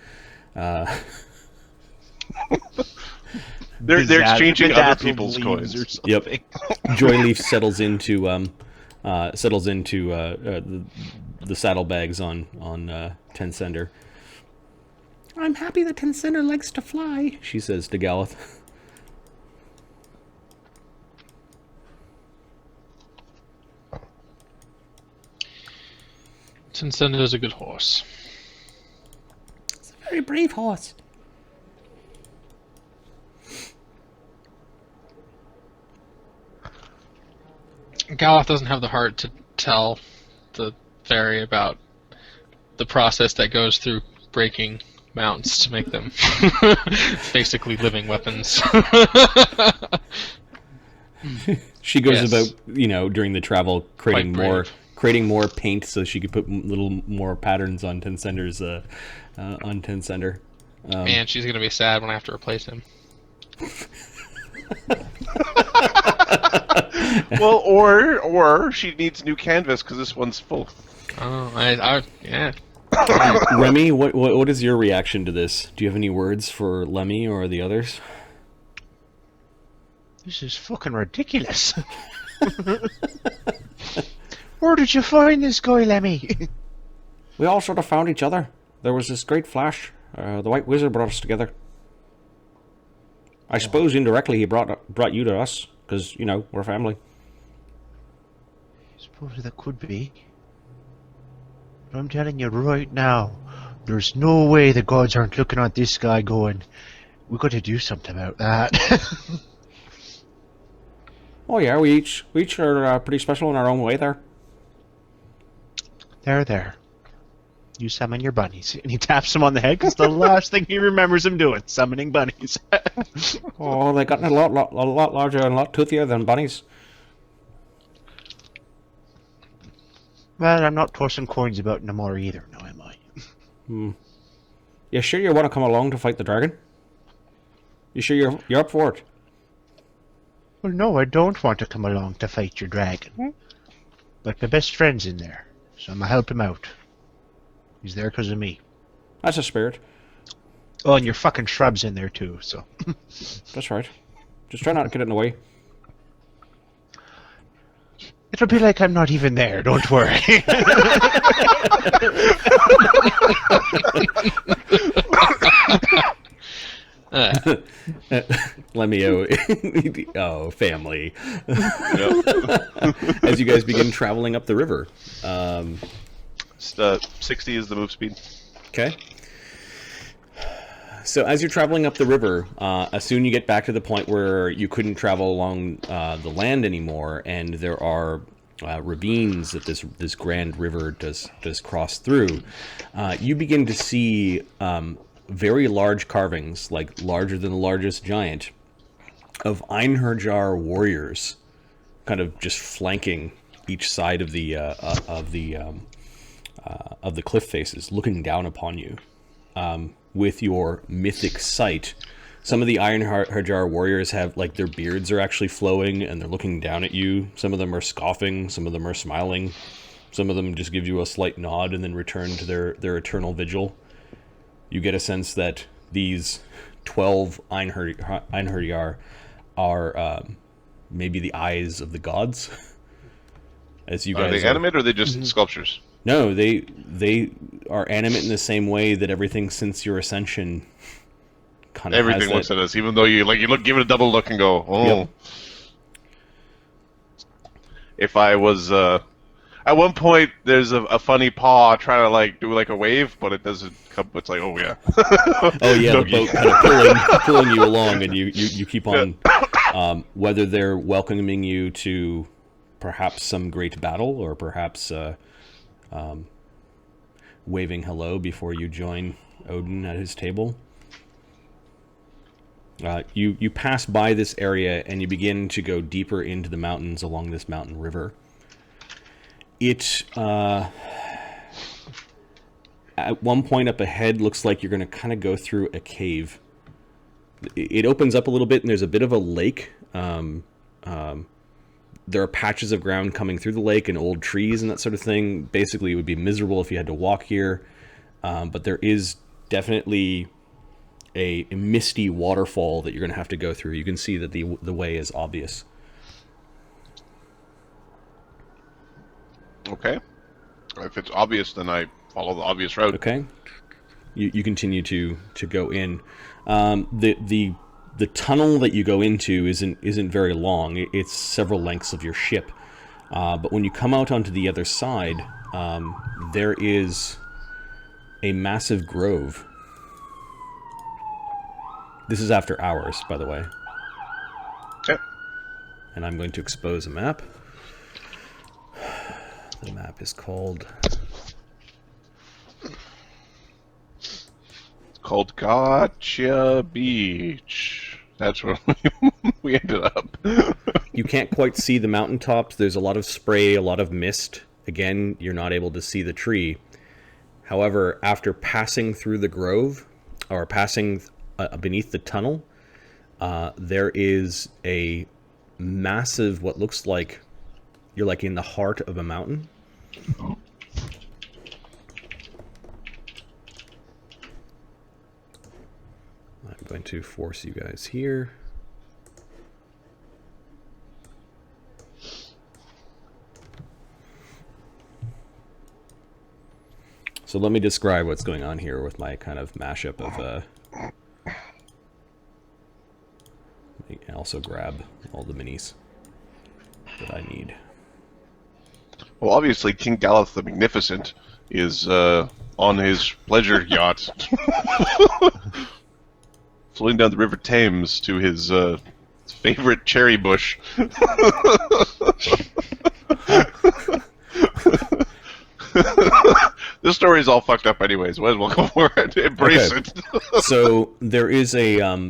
Speaker 5: They're exchanging other people's coins.
Speaker 6: Or something.
Speaker 2: Yep. Joyleaf settles into the saddlebags on Tencender. I'm happy that Tencender likes to fly, she says to Galeth.
Speaker 4: Tencender is a good horse.
Speaker 2: It's a very brave horse.
Speaker 4: Galeth doesn't have the heart to tell the fairy about the process that goes through breaking mounts to make them basically living weapons.
Speaker 2: She goes about, during the travel creating more paint so she could put little more patterns on Tencender's on Tencender.
Speaker 4: Man, she's gonna be sad when I have to replace him.
Speaker 5: Well, or she needs new canvas because this one's full.
Speaker 4: Oh, yeah.
Speaker 2: Remy, what is your reaction to this? Do you have any words for Lemmy or the others?
Speaker 6: This is fucking ridiculous. Where did you find this guy, Lemmy?
Speaker 2: We all sort of found each other. There was this great flash. The White Wizard brought us together. I suppose indirectly he brought you to us, because, we're family.
Speaker 6: I suppose that could be. But I'm telling you right now, there's no way the gods aren't looking at this guy going, we've got to do something about that.
Speaker 2: Oh yeah, we each are pretty special in our own way there.
Speaker 6: There. You summon your bunnies. And he taps him on the head because the last thing he remembers him doing, summoning bunnies.
Speaker 2: Oh, they got a lot larger and a lot toothier than bunnies.
Speaker 6: Well, I'm not tossing coins about no more either, now am I?
Speaker 2: You sure you want to come along to fight the dragon? You sure you're up for it?
Speaker 6: Well, no, I don't want to come along to fight your dragon. But my best friend's in there, so I'm gonna help him out. He's there because of me.
Speaker 2: That's a spirit.
Speaker 6: Oh, and your fucking shrub's in there too, so...
Speaker 2: That's right. Just try not to get in the way.
Speaker 6: It'll be like I'm not even there, don't worry.
Speaker 2: Lemmy-O. Oh, family. As you guys begin traveling up the river.
Speaker 5: 60 is the move speed.
Speaker 2: Okay. So as you're traveling up the river, soon you get back to the point where you couldn't travel along the land anymore, and there are ravines that this grand river does cross through. You begin to see very large carvings, like larger than the largest giant, of Einherjar warriors, kind of just flanking each side of the cliff faces, looking down upon you. With your mythic sight, some of the Einherjar warriors have, like, their beards are actually flowing and they're looking down at you. Some of them are scoffing, some of them are smiling, some of them just give you a slight nod and then return to their eternal vigil. You get a sense that these 12 Einherjar are maybe the eyes of the gods. As you guys
Speaker 5: are they animate or are they just sculptures?
Speaker 2: No, they are animate in the same way that everything since your ascension kind of
Speaker 5: everything looks at us, even though you give it a double look and go, oh. Yep. If I was at one point, there's a funny paw trying to like do like a wave, but it doesn't come. It's like, oh yeah,
Speaker 2: oh yeah, the boat kind of pulling you along, and you keep on. Whether they're welcoming you to perhaps some great battle, or perhaps waving hello before you join Odin at his table. You pass by this area and you begin to go deeper into the mountains along this mountain river. It, at one point up ahead, looks like you're going to kind of go through a cave. It opens up a little bit and there's a bit of a lake. There are patches of ground coming through the lake and old trees and that sort of thing. Basically, it would be miserable if you had to walk here. But there is definitely a misty waterfall that you're going to have to go through. You can see that the way is obvious.
Speaker 5: Okay. If it's obvious, then I follow the obvious route.
Speaker 2: Okay. You continue to go in. The tunnel that you go into isn't very long. It's several lengths of your ship. But when you come out onto the other side, there is a massive grove. This is after hours, by the way.
Speaker 5: Okay.
Speaker 2: And I'm going to expose a map. The map is called...
Speaker 5: It's called Gotcha Beach. That's where we ended up.
Speaker 2: You can't quite see the mountaintops. There's a lot of spray, a lot of mist. Again, you're not able to see the tree. However, after passing through the grove, or passing beneath the tunnel, there is a massive, what looks like you're like in the heart of a mountain. I'm going to force you guys here. So let me describe what's going on here with my kind of mashup of and also grab all the minis that I need.
Speaker 5: Well, obviously, King Galeth the Magnificent is on his pleasure yacht, floating down the River Thames to his favorite cherry bush. This story is all fucked up anyways. Might as well go for it. Embrace it.
Speaker 2: So there is a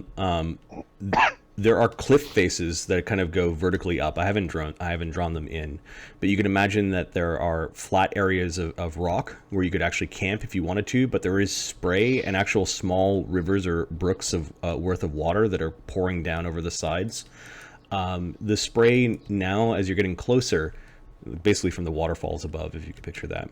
Speaker 2: there are cliff faces that kind of go vertically up. I haven't drawn them in, but you can imagine that there are flat areas of rock where you could actually camp if you wanted to. But there is spray and actual small rivers or brooks of worth of water that are pouring down over the sides. The spray now, as you're getting closer, basically from the waterfalls above, if you can picture that,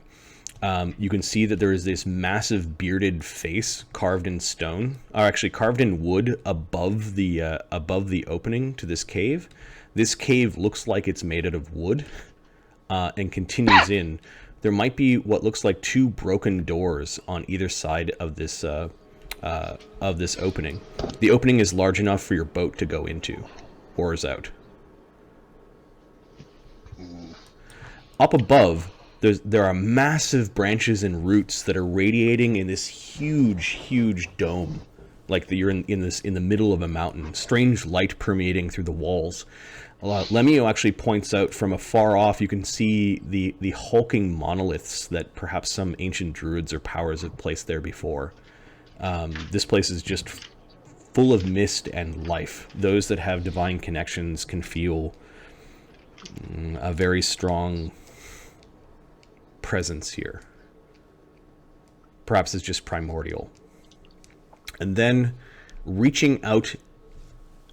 Speaker 2: you can see that there is this massive bearded face carved in stone, or actually carved in wood above the opening to this cave. This cave looks like it's made out of wood, and continues in. There might be what looks like 2 broken doors on either side of this opening. The opening is large enough for your boat to go into. Oars out. Up above, there are massive branches and roots that are radiating in this huge dome, like you're in the middle of a mountain. Strange light permeating through the walls. Lemmy-O actually points out from afar off, you can see the hulking monoliths that perhaps some ancient druids or powers have placed there before. This place is just full of mist and life. Those that have divine connections can feel a very strong presence here. Perhaps it's just primordial. And then, reaching out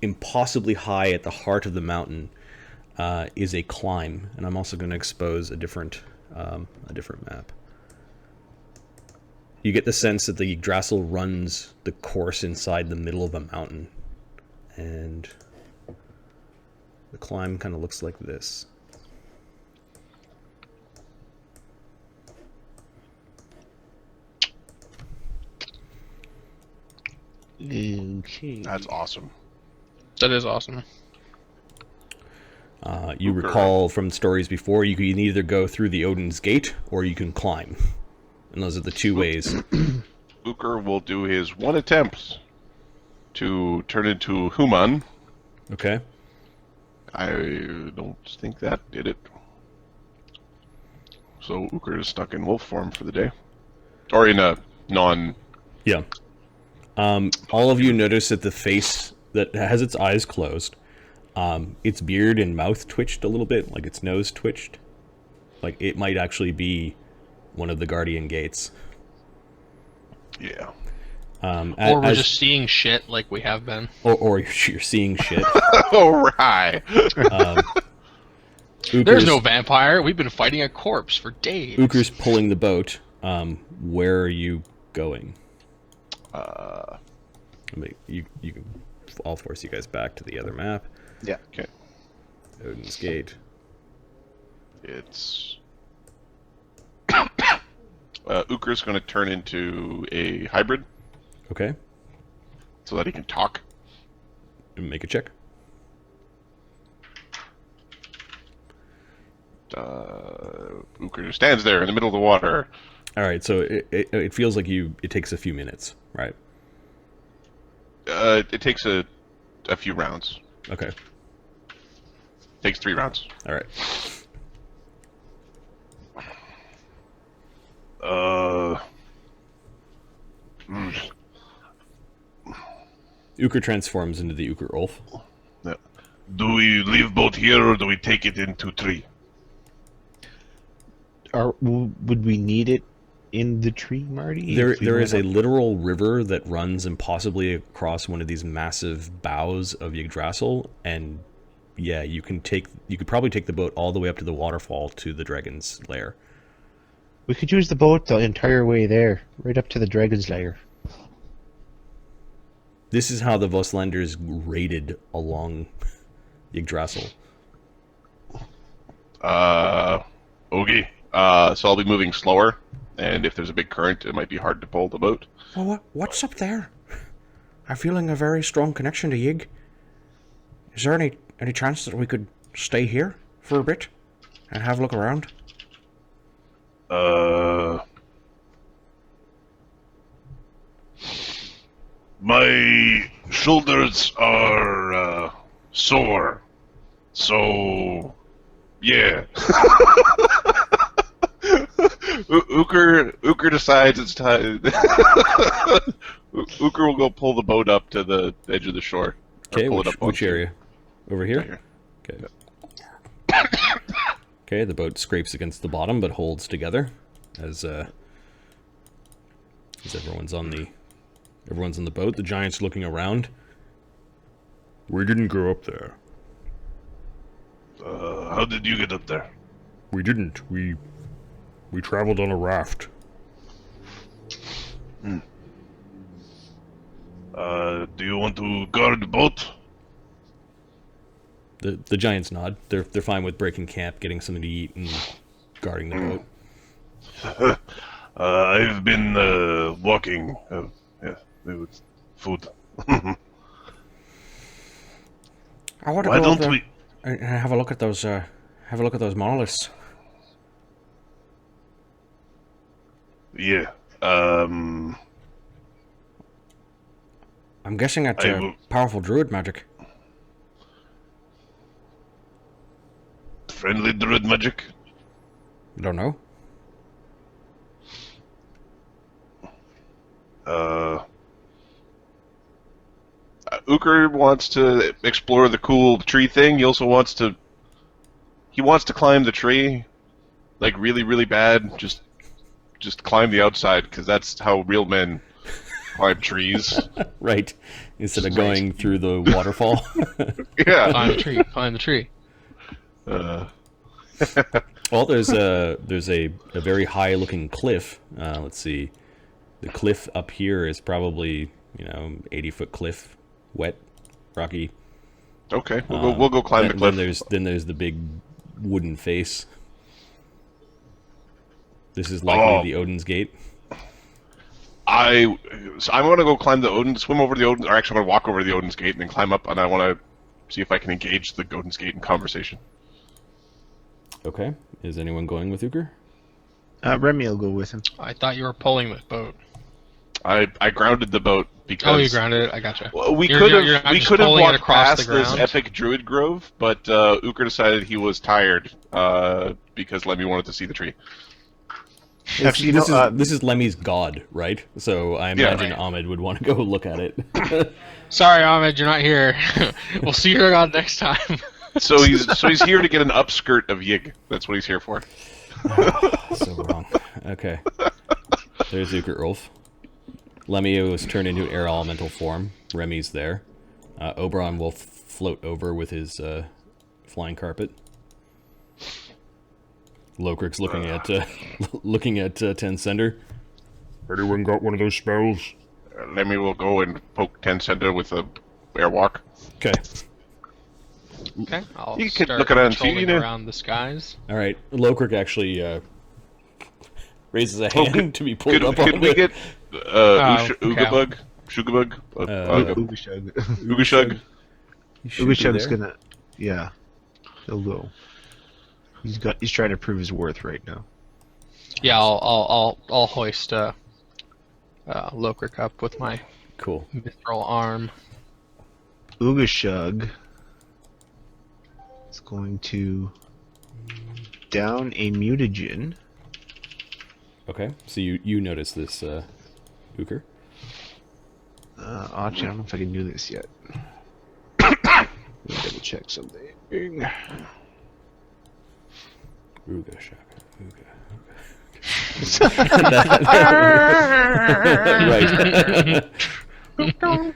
Speaker 2: impossibly high at the heart of the mountain is a climb. And I'm also going to expose a different map. You get the sense that the Yggdrasil runs the course inside the middle of a mountain. And the climb kind of looks like this.
Speaker 3: Okay.
Speaker 5: That's awesome.
Speaker 4: That is awesome.
Speaker 2: You recall from stories before, you can either go through the Odinsgate or you can climb. And those are the 2 ways.
Speaker 5: Ukher will do his 1 attempt to turn into human.
Speaker 2: Okay.
Speaker 5: I don't think that did it. So Ukher is stuck in wolf form for the day. Or in a non...
Speaker 2: Yeah. All of you notice that the face that has its eyes closed, its beard and mouth twitched a little bit, like its nose twitched. Like it might actually be one of the guardian gates.
Speaker 5: Yeah.
Speaker 4: Or we're just seeing shit like we have been.
Speaker 2: Or you're seeing shit.
Speaker 5: Alright.
Speaker 4: There's no vampire. We've been fighting a corpse for days.
Speaker 2: Ukher's pulling the boat. Where are you going? You can. I'll force you guys back to the other map.
Speaker 3: Yeah.
Speaker 5: Okay.
Speaker 2: Odinsgate.
Speaker 5: It's... Ukher's going to turn into a hybrid.
Speaker 2: Okay.
Speaker 5: So that he can talk.
Speaker 2: Make a check.
Speaker 5: Ukher stands there in the middle of the water.
Speaker 2: Alright, so it feels like it takes a few minutes, right?
Speaker 5: It takes a few rounds.
Speaker 2: Okay.
Speaker 5: Takes 3 rounds.
Speaker 2: Alright. Ukher transforms into the Ukher Ulf.
Speaker 5: Yeah. Do we leave boat here or do we take it into tree?
Speaker 3: Would we need it in the tree, Marty?
Speaker 2: There is a literal river that runs impossibly across one of these massive boughs of Yggdrasil, and yeah, you could probably take the boat all the way up to the waterfall to the dragon's lair.
Speaker 3: We could use the boat the entire way there, right up to the dragon's lair.
Speaker 2: This is how the Voslanders raided along Yggdrasil.
Speaker 5: Okay. So I'll be moving slower, and if there's a big current, it might be hard to pull the boat.
Speaker 2: Well, what's up there? I'm feeling a very strong connection to Yig. Is there any chance that we could stay here for a bit and have a look around?
Speaker 5: My shoulders are sore, so yeah. Ukher decides it's time. Ukher will go pull the boat up to the edge of the shore.
Speaker 2: Okay, which area? Over here? Okay. Okay, the boat scrapes against the bottom but holds together as everyone's on the boat. The giant's looking around. We didn't go up there.
Speaker 5: How did you get up there?
Speaker 7: We didn't. We traveled on a raft.
Speaker 5: Do you want to guard the boat?
Speaker 2: The giants nod. They're fine with breaking camp, getting something to eat, and guarding the boat.
Speaker 5: I've been walking. With food.
Speaker 2: I want to
Speaker 5: Why
Speaker 2: go
Speaker 5: don't
Speaker 2: over
Speaker 5: we?
Speaker 2: and have a look at those. Have a look at those monoliths.
Speaker 5: Yeah.
Speaker 2: I'm guessing that's powerful druid magic.
Speaker 5: Friendly druid magic.
Speaker 2: I don't know.
Speaker 5: Ukher wants to explore the cool tree thing. He also wants to. He wants to climb the tree, like really, really bad. Just climb the outside because that's how real men climb trees.
Speaker 2: Right. Instead of going through the waterfall.
Speaker 5: Yeah.
Speaker 4: Climb the tree.
Speaker 2: Well, there's a very high looking cliff. Let's see. The cliff up here is probably 80-foot cliff, wet, rocky.
Speaker 5: Okay, we'll go climb the cliff.
Speaker 2: Then there's the big wooden face. This is likely the Odinsgate.
Speaker 5: I'm gonna go climb swim over the Odin, or actually I'm gonna walk over the Odinsgate and then climb up, and I want to see if I can engage the Odinsgate in conversation.
Speaker 2: Okay. Is anyone going with Ukher?
Speaker 3: Remy will go with him.
Speaker 4: I thought you were pulling the boat.
Speaker 5: I grounded the boat because.
Speaker 4: Oh, you grounded it. I gotcha.
Speaker 5: Well, we could have walked past this epic druid grove, but Ukher decided he was tired because Lemmy wanted to see the tree.
Speaker 3: Actually,
Speaker 2: this is Lemmy's god, right? So I imagine Ahmed would want to go look at it.
Speaker 4: Sorry, Ahmed, you're not here. We'll see your god next time.
Speaker 5: So he's here to get an upskirt of Yig. That's what he's here for.
Speaker 2: So wrong. Okay. There's Ukher Ulf. Lemmy-O is turned into air elemental form. Remy's there. Oberon will float over with his flying carpet. Locrick's looking at Tensender.
Speaker 7: Anyone got one of those spells?
Speaker 5: Lemmy will go and poke Tensender with a airwalk.
Speaker 2: Okay.
Speaker 4: Okay, I'll
Speaker 5: You can
Speaker 4: start
Speaker 5: look around,
Speaker 4: patrolling around the skies.
Speaker 2: All right. Locrick actually raises a hand to be pulled up on.
Speaker 5: Could we get Ougashug? Ugashug?
Speaker 3: Ougashug's gonna, he'll go. He's trying to prove his worth right now.
Speaker 4: Yeah, I'll hoist Locrick up with my
Speaker 2: Cool
Speaker 4: mithril arm.
Speaker 3: Ougashug is going to down a mutagen.
Speaker 2: Okay, so you notice this, Ukher?
Speaker 3: Actually, I don't know if I can do this yet. Let me double check something.
Speaker 2: Ougashug. Right. Hooked on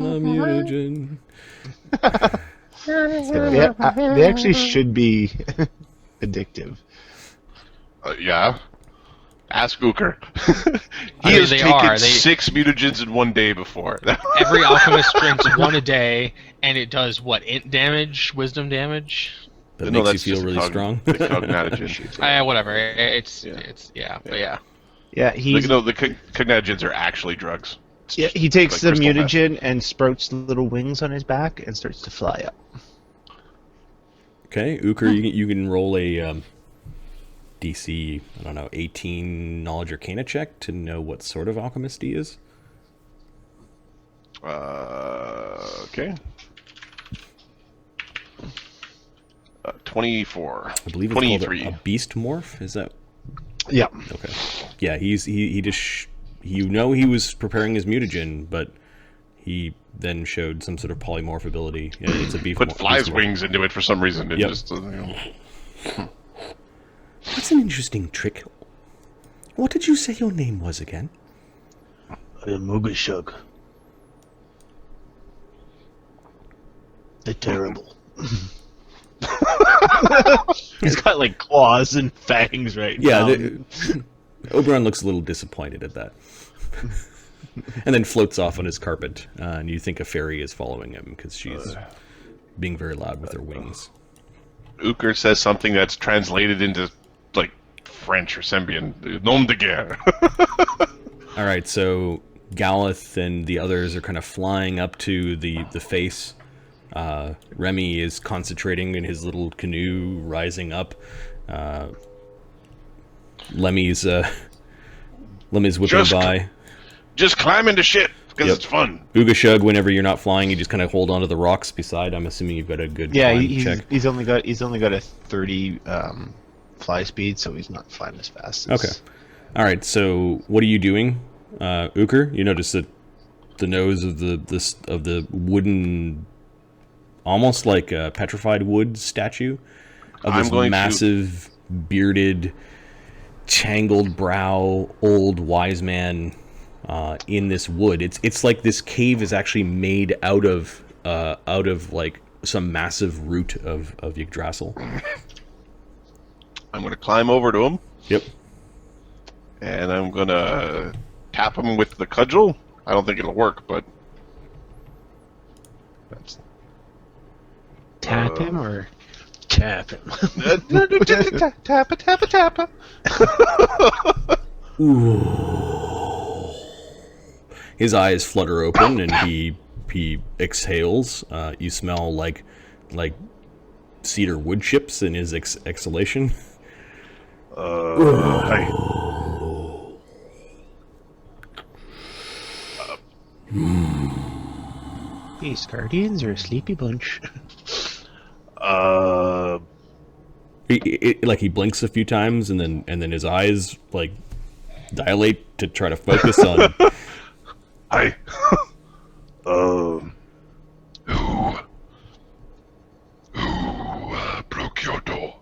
Speaker 2: a mutagen.
Speaker 3: They actually should be addictive.
Speaker 5: Yeah. Ask Ukher. He has taken 6 mutagens in one day before.
Speaker 4: Every alchemist drinks one a day, and it does what? Int damage? Wisdom damage?
Speaker 2: That makes you feel really strong.
Speaker 5: The cognatogen.
Speaker 4: Whatever. It's
Speaker 3: Yeah, he's...
Speaker 5: No, the cognatogens are actually drugs.
Speaker 3: Yeah, he takes
Speaker 5: like
Speaker 3: the mutagen and sprouts little wings on his back and starts to fly up.
Speaker 2: Okay, Ukher, you can roll a DC, 18 Knowledge Arcana check to know what sort of alchemist he is.
Speaker 5: Okay. 24.
Speaker 2: I believe it's
Speaker 5: 23.
Speaker 2: called a beast morph. Is that?
Speaker 3: Yeah.
Speaker 2: Okay. Yeah, he just he was preparing his mutagen, but he then showed some sort of polymorph ability. Yeah, it's a
Speaker 5: Put flies wings into it for some reason. It just
Speaker 2: That's an interesting trick. What did you say your name was again?
Speaker 6: I am Ougashug. They're terrible.
Speaker 3: He's got like claws and fangs right now.
Speaker 2: Oberon looks a little disappointed at that. And then floats off on his carpet, and you think a fairy is following him because she's being very loud with her wings.
Speaker 5: Ukher says something that's translated into like French or Sembian. Nom de guerre.
Speaker 2: All right, so Galeth and the others are kind of flying up to the face. Remy is concentrating in his little canoe, rising up. Lemmy's whipping by.
Speaker 5: Just climb into shit, because it's fun.
Speaker 2: Ougashug, whenever you're not flying, you just kind of hold onto the rocks beside. I'm assuming you've got a good climb check.
Speaker 3: He's only got a 30 fly speed, so he's not flying as fast.
Speaker 2: Okay. All right. So what are you doing, Ukher? You notice that the nose of the wooden, almost like a petrified wood statue of this massive, bearded, tangled brow, old wise man. In this wood, it's like this cave is actually made out of like some massive root of Yggdrasil.
Speaker 5: I'm gonna climb over to him.
Speaker 2: Yep.
Speaker 5: And I'm gonna tap him with the cudgel. I don't think it'll work, but that's
Speaker 3: tap him or tap him.
Speaker 5: Tappa.
Speaker 2: Ooh. His eyes flutter open, and he exhales. You smell like cedar wood chips in his exhalation.
Speaker 3: These guardians are a sleepy bunch.
Speaker 2: He blinks a few times, and then his eyes like dilate to try to focus on.
Speaker 5: Who broke your door?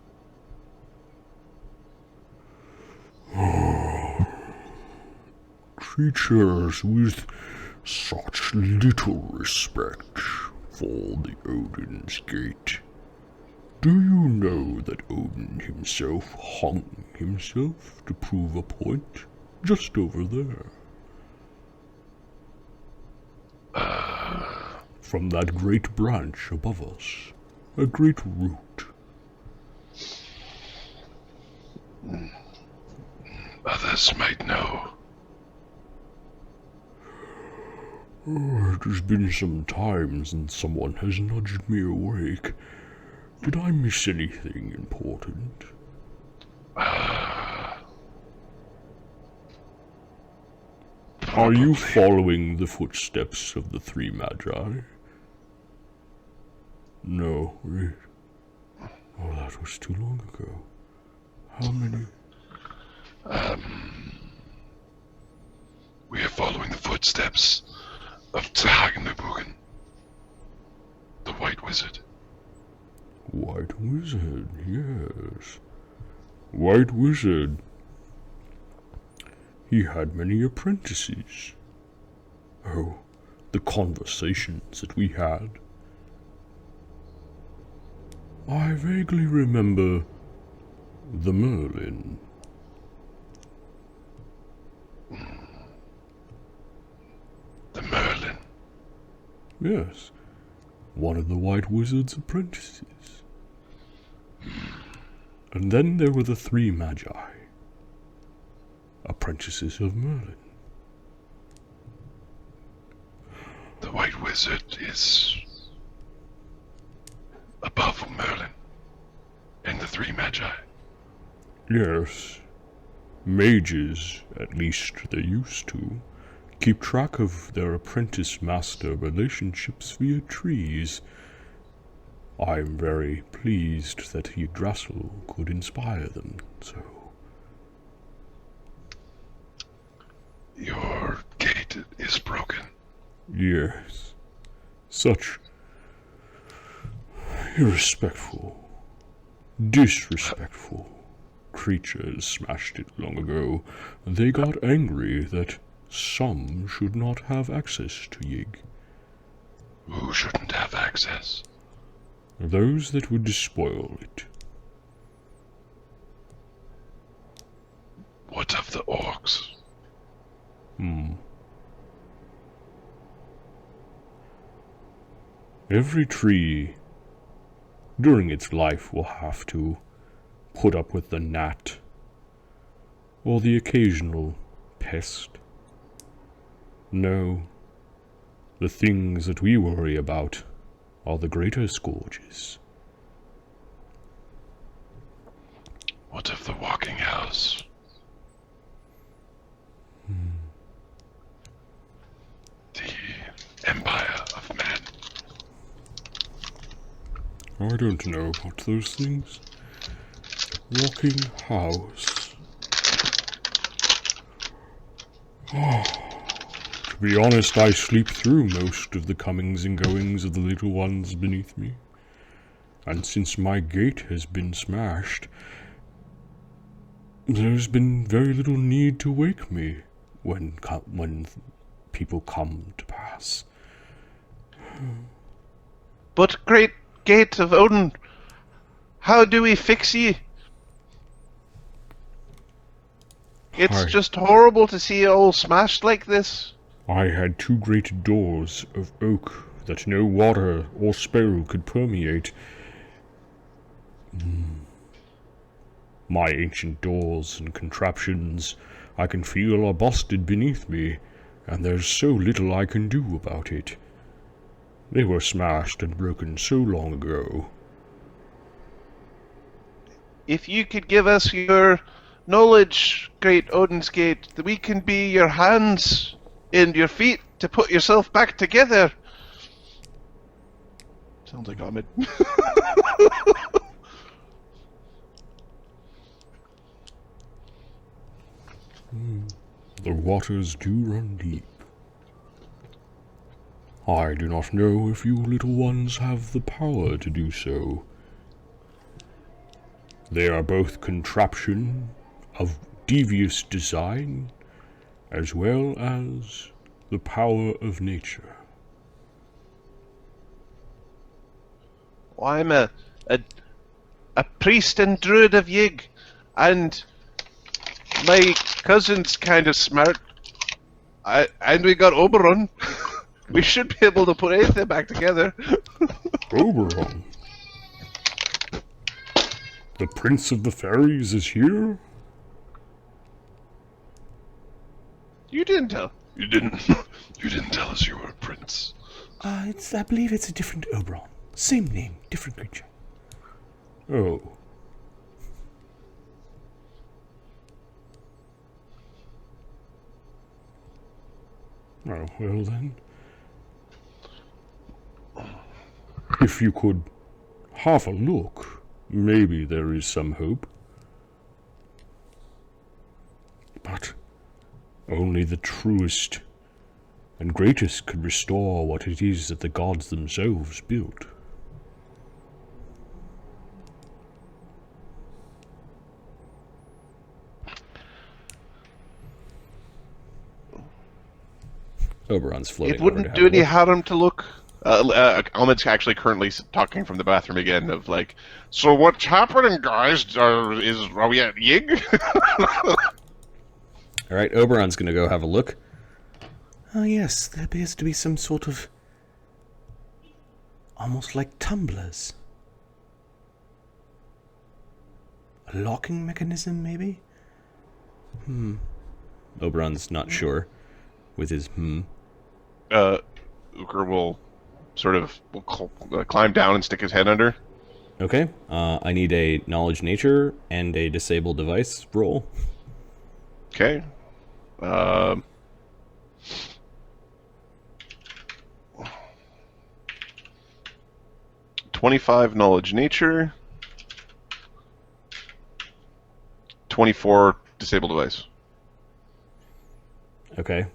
Speaker 7: Creatures with such little respect for the Odinsgate. Do you know that Odin himself hung himself to prove a point just over there? From that great branch above us, a great root.
Speaker 5: Others might know.
Speaker 7: It has been some time since someone has nudged me awake. Did I miss anything important? Are you following the footsteps of the three magi? No, wait. Oh, that was too long ago. How many?
Speaker 5: We are following the footsteps of Dragondebugen, the White Wizard.
Speaker 7: White Wizard, yes. White Wizard. He had many apprentices. Oh, the conversations that we had. I vaguely remember the Merlin.
Speaker 5: The Merlin?
Speaker 7: Yes, one of the White Wizard's apprentices. And then there were the three magi, apprentices of Merlin.
Speaker 5: The White Wizard is above Merlin and the three magi.
Speaker 7: Yes, mages, at least they used to, keep track of their apprentice-master relationships via trees. I'm very pleased that Yggdrasil could inspire them so.
Speaker 5: Your gate is broken.
Speaker 7: Yes, such irrespectful, disrespectful creatures smashed it long ago. They got angry that some should not have access to Yig.
Speaker 5: Who shouldn't have access?
Speaker 7: those that would despoil it.
Speaker 5: What of the orcs?
Speaker 7: Every tree during its life will have to put up with the gnat or the occasional pest. No, the things that we worry about are the greater scourges.
Speaker 5: What of the walking house? The empire of man.
Speaker 7: I don't know about those things. Walking house. To be honest, I sleep through most of the comings and goings of the little ones beneath me. And since my gate has been smashed, there's been very little need to wake me when people come to pass.
Speaker 5: But great gate of Odin, how do we fix ye? It's just horrible to see it all smashed like this.
Speaker 7: I had 2 great doors of oak that no water or spell could permeate. My ancient doors and contraptions I can feel are busted beneath me, and there's so little I can do about it. They were smashed and broken so long ago.
Speaker 5: If you could give us your knowledge, great Odinsgate, that we can be your hands and your feet to put yourself back together. Sounds like Ahmed.
Speaker 7: The waters do run deep. I do not know if you little ones have the power to do so. They are both contraption of devious design, as well as the power of nature.
Speaker 5: Well, I'm a priest and druid of Yig, and my cousin's kind of smart. And we got Oberon. We should be able to put anything back together.
Speaker 7: Oberon? The Prince of the Fairies is here?
Speaker 5: You didn't tell. You didn't tell us you were a prince.
Speaker 2: I believe it's a different Oberon. Same name, different creature.
Speaker 7: Oh. Oh, well then. If you could have a look, maybe there is some hope. But only the truest and greatest could restore what it is that the gods themselves built.
Speaker 2: Oberon's floating.
Speaker 5: It wouldn't do any harm to look. Ahmed's actually currently talking from the bathroom again. Of like, so what's happening, guys? Are we at Yig?
Speaker 2: All right, Oberon's going to go have a look. Oh yes, there appears to be some sort of almost like tumblers. A locking mechanism, maybe? Oberon's not sure with his
Speaker 5: Ukher will sort of climb down and stick his head under.
Speaker 2: Okay, I need a knowledge nature and a disable device roll.
Speaker 5: Okay. 25 knowledge nature. 24 disable device.
Speaker 2: Okay.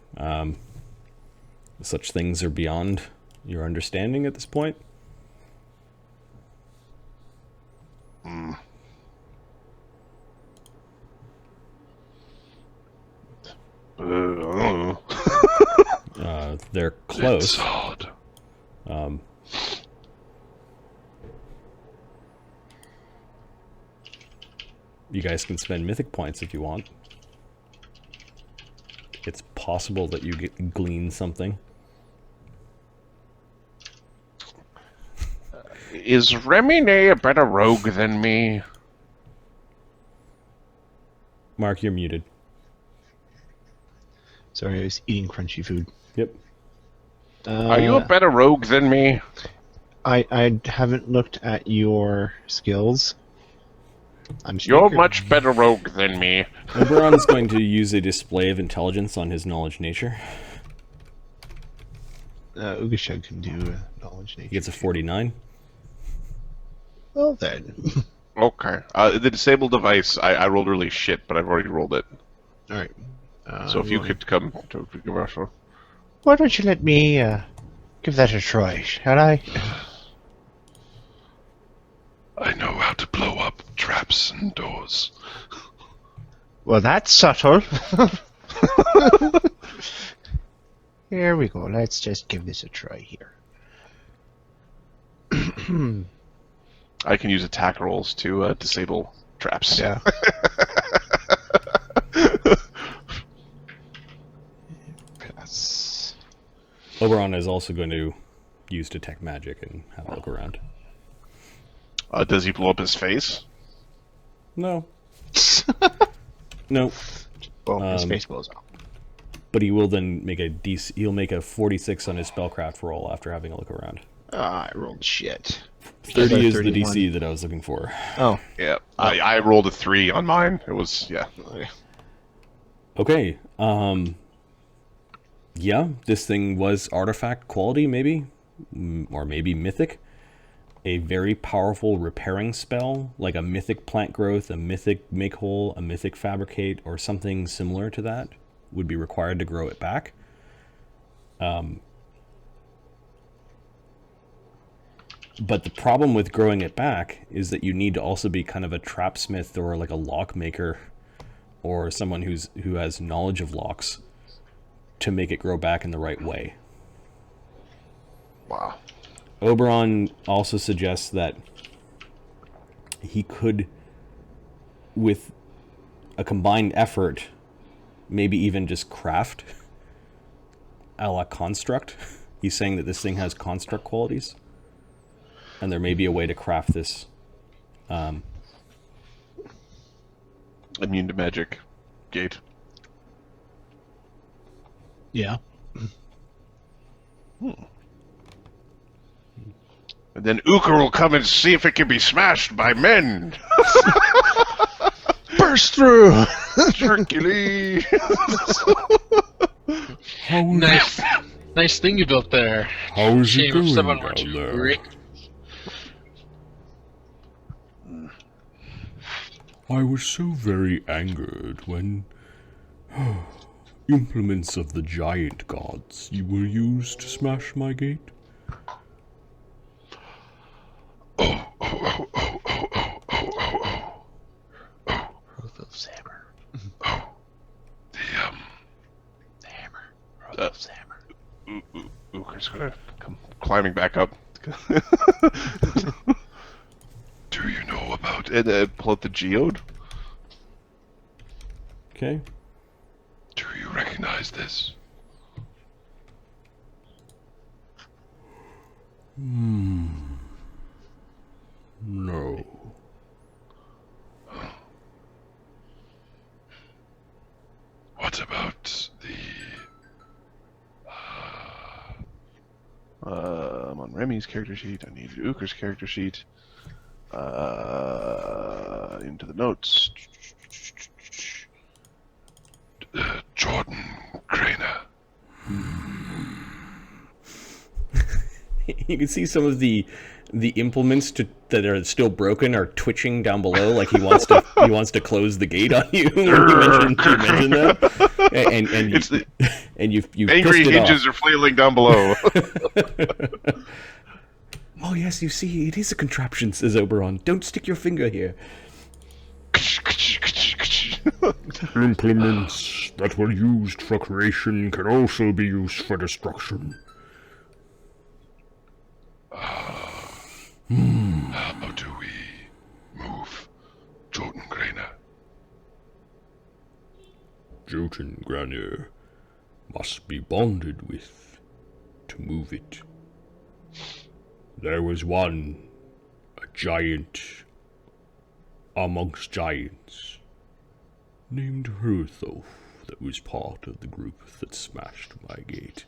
Speaker 2: Such things are beyond your understanding at this point?
Speaker 5: I don't know.
Speaker 2: They're close.
Speaker 5: It's odd.
Speaker 2: You guys can spend mythic points if you want. It's possible that you glean something.
Speaker 5: Is Remine a better rogue than me?
Speaker 2: Mark, you're muted.
Speaker 3: Sorry, I was eating crunchy food.
Speaker 2: Yep.
Speaker 5: Are you a better rogue than me?
Speaker 3: I haven't looked at your skills.
Speaker 5: You're much better rogue than me.
Speaker 2: Oberon's going to use a display of intelligence on his knowledge nature.
Speaker 3: Ougashug can do knowledge nature.
Speaker 2: He gets a 49.
Speaker 3: Well then.
Speaker 5: Okay. The disabled device, I rolled really shit, but I've already rolled it.
Speaker 3: Alright.
Speaker 5: So if you could come to Grotto.
Speaker 6: Why don't you let me give that a try, shall I?
Speaker 7: I know how to blow up traps and doors.
Speaker 6: Well, that's subtle. Here we go. Let's just give this a try here.
Speaker 5: I can use attack rolls to disable traps.
Speaker 6: Yeah. Plus.
Speaker 2: Oberon is also going to use detect magic and have a look around.
Speaker 5: Does he blow up his face?
Speaker 2: No. No.
Speaker 3: Well, his face blows up.
Speaker 2: But he will then make he'll make a 46 on his spellcraft roll after having a look around.
Speaker 3: I rolled shit.
Speaker 2: 30 is
Speaker 3: 31.
Speaker 2: the DC that I was looking for.
Speaker 3: Oh.
Speaker 5: Yeah. I rolled a 3 on mine. It was, yeah.
Speaker 2: Okay. Yeah, this thing was artifact quality, maybe? Or maybe mythic. A very powerful repairing spell, like a mythic plant growth, a mythic make whole, a mythic fabricate, or something similar to that would be required to grow it back. But the problem with growing it back is that you need to also be kind of a trapsmith or like a lock maker or someone who has knowledge of locks to make it grow back in the right way.
Speaker 5: Wow.
Speaker 2: Oberon also suggests that he could, with a combined effort, maybe even just craft a la construct. He's saying that this thing has construct qualities, and there may be a way to craft this.
Speaker 5: Immune to magic gate.
Speaker 3: Yeah.
Speaker 5: And then Ukher will come and see if it can be smashed by men.
Speaker 3: Burst through!
Speaker 5: Hercules!
Speaker 4: Nice thing you built there.
Speaker 7: How is it
Speaker 4: Shame
Speaker 7: going
Speaker 4: if someone
Speaker 7: down
Speaker 4: were to
Speaker 7: there?
Speaker 4: break.
Speaker 7: I was so very angered when implements of the giant gods were used to smash my gate.
Speaker 3: Rothel's hammer.
Speaker 7: The
Speaker 3: Hammer. Rothel's hammer.
Speaker 5: Ukher's gonna come climbing back up.
Speaker 7: do you know about
Speaker 5: And pull out the geode.
Speaker 2: Okay.
Speaker 7: Do you recognize this? No. What about the...
Speaker 5: I'm on Remy's character sheet. I need Ukher's character sheet. Into the notes.
Speaker 7: Jordan Craner.
Speaker 2: You can see some of the implements that are still broken are twitching down below, like he wants to close the gate on you. When you mentioned that, and you
Speaker 5: Angry hinges are flailing down below.
Speaker 2: Oh yes, you see, it is a contraption, says Oberon. Don't stick your finger here.
Speaker 7: Implements that were used for creation can also be used for destruction. How do we move Jordan Craner? Jotun grandeur must be bonded with to move it. There was one, a giant amongst giants, named Grotto, that was part of the group that smashed my gate.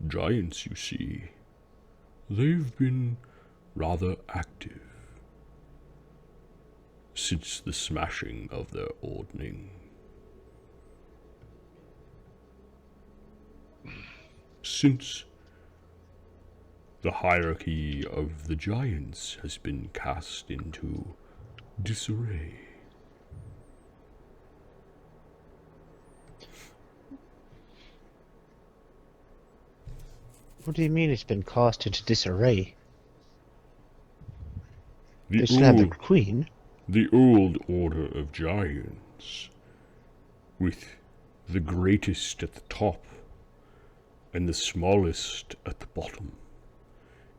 Speaker 7: Giants, you see, they've been rather active since the smashing of their ordning. Since the hierarchy of the giants has been cast into disarray.
Speaker 6: What do you mean it's been cast into disarray?
Speaker 7: The
Speaker 6: They should have the queen.
Speaker 7: The old order of giants, with the greatest at the top and the smallest at the bottom,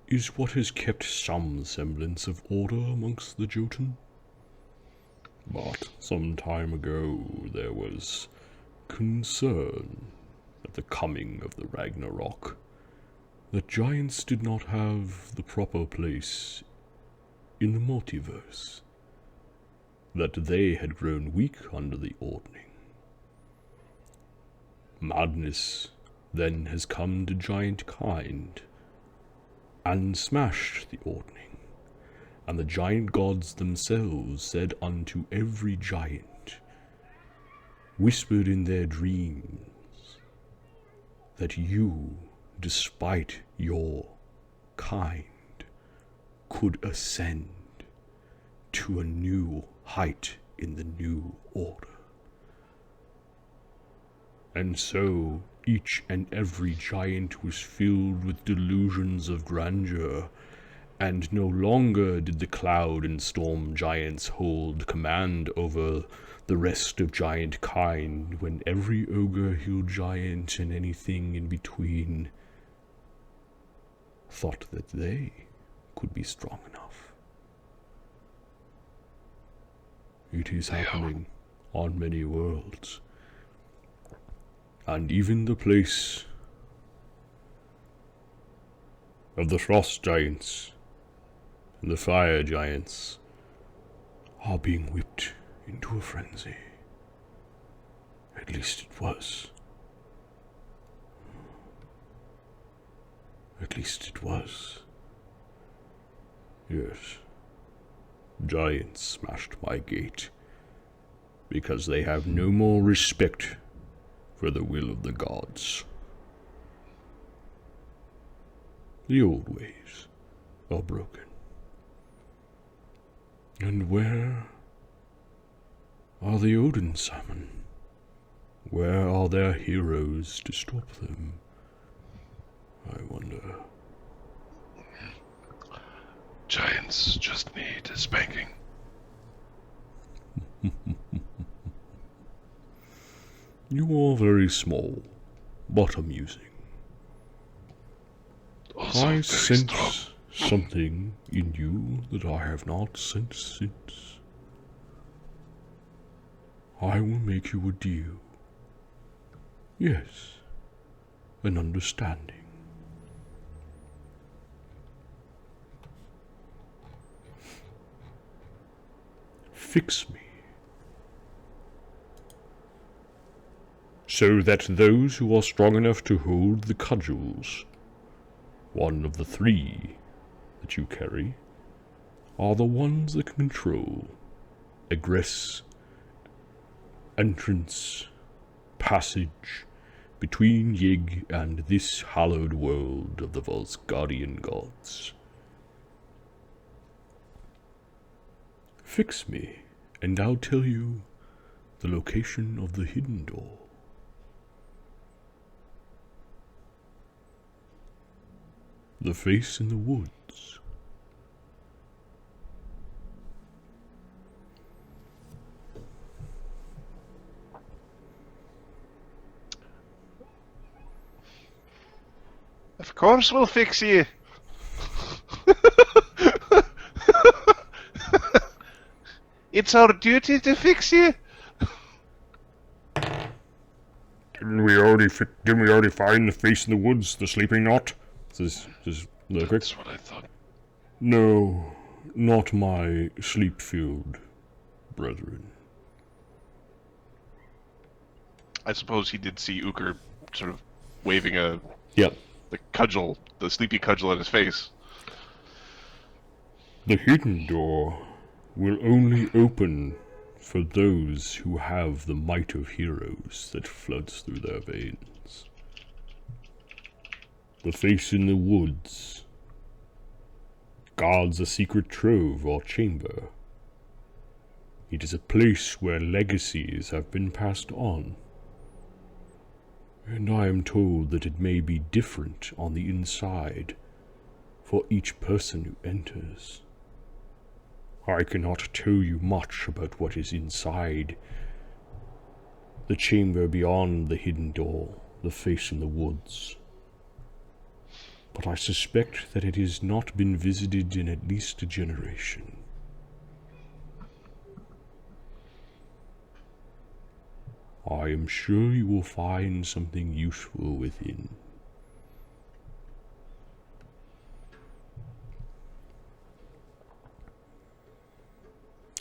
Speaker 7: is what has kept some semblance of order amongst the Jotun. But some time ago there was concern at the coming of the Ragnarok that giants did not have the proper place in the multiverse, that they had grown weak under the ordning. Madness then has come to giant kind and smashed the ordning, and the giant gods themselves said unto every giant, whispered in their dreams, that you, despite your kind, could ascend to a new height in the new order. And so each and every giant was filled with delusions of grandeur, and no longer did the cloud and storm giants hold command over the rest of giant kind, when every ogre, hill giant, and anything in between thought that they could be strong enough. It is happening on many worlds. And even the place of the frost giants and the fire giants are being whipped into a frenzy. At least it was. At least it was. Yes. Giants smashed my gate because they have no more respect for the will of the gods. The old ways are broken. And where are the Odin salmon? Where are their heroes to stop them? I wonder.
Speaker 5: Giants just need a spanking.
Speaker 7: You are very small, but amusing.
Speaker 5: Also
Speaker 7: I
Speaker 5: very
Speaker 7: sense
Speaker 5: strong.
Speaker 7: something in you that I have not sensed since. I will make you a deal. Yes, an understanding. Fix me, so that those who are strong enough to hold the cudgels, one of the 3 that you carry, are the ones that can control egress, entrance, passage between Yig and this hallowed world of the Volsgardian gods. Fix me, and I'll tell you the location of the hidden door. The face in the woods.
Speaker 5: Of course we'll fix you. It's our duty to fix you.
Speaker 7: Didn't we already find the face in the woods, the sleeping knot? This Lokrik.
Speaker 5: That's what I thought.
Speaker 7: No, not my sleep-filled brethren.
Speaker 5: I suppose he did see Ukher sort of waving the sleepy cudgel at his face.
Speaker 7: The hidden door will only open for those who have the might of heroes that floods through their veins. The face in the woods guards a secret trove or chamber. It is a place where legacies have been passed on. And I am told that it may be different on the inside for each person who enters. I cannot tell you much about what is inside the chamber beyond the hidden door, the face in the woods. But I suspect that it has not been visited in at least a generation. I am sure you will find something useful within.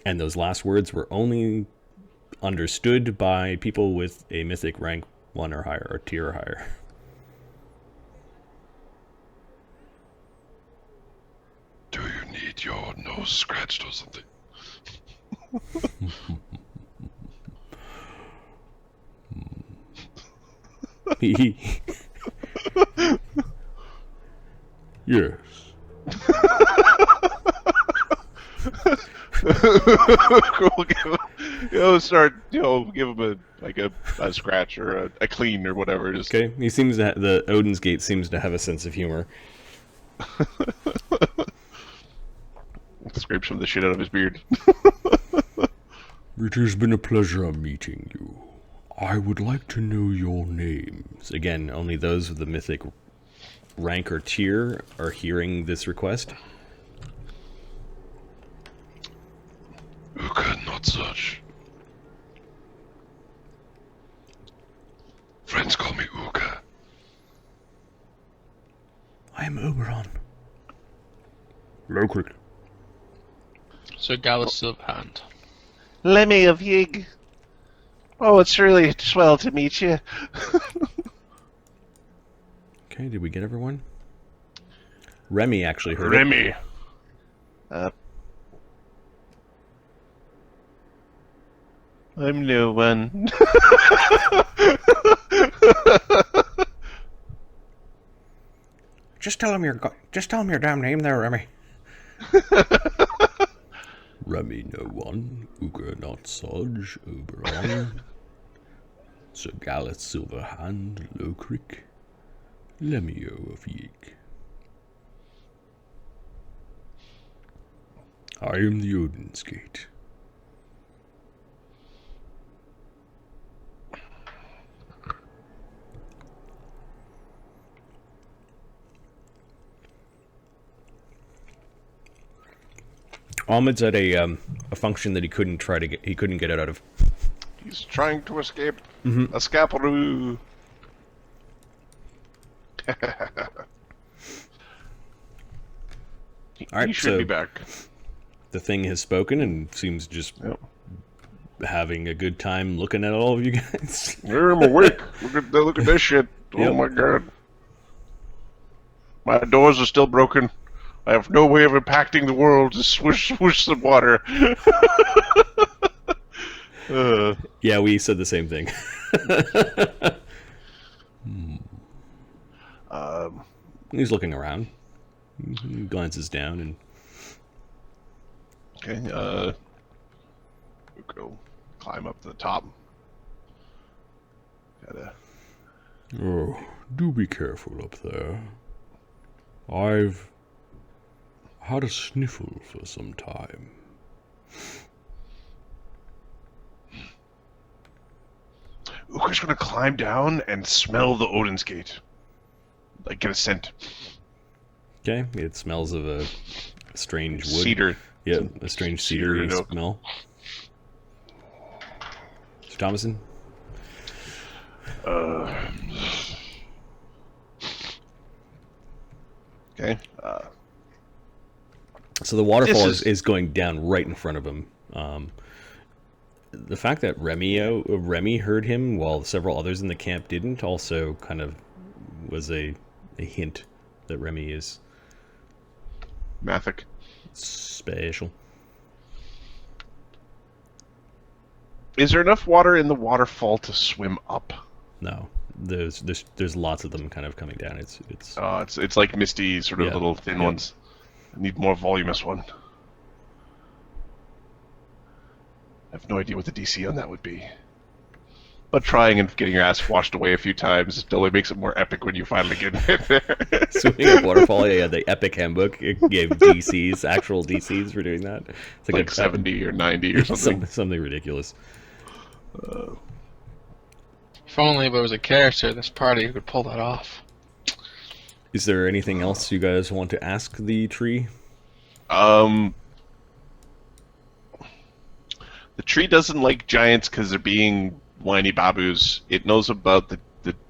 Speaker 2: And those last words were only understood by people with a mythic rank 1 or higher, or tier or higher.
Speaker 5: Do you need your nose scratched or something?
Speaker 7: Yes.
Speaker 5: Give him a scratch or a clean or whatever. Just
Speaker 2: Okay, he seems to the Odinsgate seems to have a sense of humor.
Speaker 5: Scrape some of the shit out of his beard.
Speaker 7: It has been a pleasure meeting you. I would like to know your names.
Speaker 2: Again, only those with the mythic rank or tier are hearing this request.
Speaker 5: Ukher, not such. Friends call me Ukher.
Speaker 2: I am Oberon.
Speaker 7: Lokrik.
Speaker 4: Sir Gallus Silverhand.
Speaker 6: Lemmy of Yig. Oh, it's really swell to meet you.
Speaker 2: Okay, did we get everyone? Remy actually heard
Speaker 5: Remy.
Speaker 6: I'm no one.
Speaker 2: Just tell him your damn name there, Remy.
Speaker 7: Remy no one, Ukher not Sodge, Oberon, Sir Gallus Silverhand, Lokrik, Lemmy-O of Yig. I am the Odinsgate.
Speaker 2: Ahmed's at a function that he couldn't get out of.
Speaker 5: He's trying to escape. A scaparoo.
Speaker 2: Alright,
Speaker 5: he should be back.
Speaker 2: The thing has spoken and seems just having a good time looking at all of you guys.
Speaker 5: I'm awake. Look at this shit. Oh my god. My doors are still broken. I have no way of impacting the world. Just swoosh some water.
Speaker 2: Yeah, we said the same thing. He's looking around. He glances down and...
Speaker 5: Okay, we'll go climb up to the top.
Speaker 7: Oh, do be careful up there. I've had a sniffle for some time.
Speaker 5: Ukher's gonna climb down and smell the Odinsgate. Like, get a scent.
Speaker 2: Okay, it smells of a strange wood.
Speaker 5: Cedar.
Speaker 2: Yeah, a strange cedar smell. Mr. Thomason?
Speaker 5: Okay.
Speaker 2: So the waterfall is going down right in front of him. The fact that Remy heard him while several others in the camp didn't also kind of was a hint that Remy is
Speaker 5: Mathic.
Speaker 2: Special.
Speaker 5: Is there enough water in the waterfall to swim up?
Speaker 2: No, there's lots of them kind of coming down.
Speaker 5: It's like misty, sort of little thin ones. I need more voluminous one. I have no idea what the DC on that would be. But trying and getting your ass washed away a few times only makes it more epic when you finally get there.
Speaker 2: Swimming up waterfall, yeah, the epic handbook it gave DCs, actual DCs for doing that.
Speaker 5: It's like 70 or 90 or something.
Speaker 2: Something ridiculous.
Speaker 4: If only there was a character in this party who could pull that off.
Speaker 2: Is there anything else you guys want to ask the tree?
Speaker 5: The tree doesn't like giants because they're being whiny baboos. It knows about the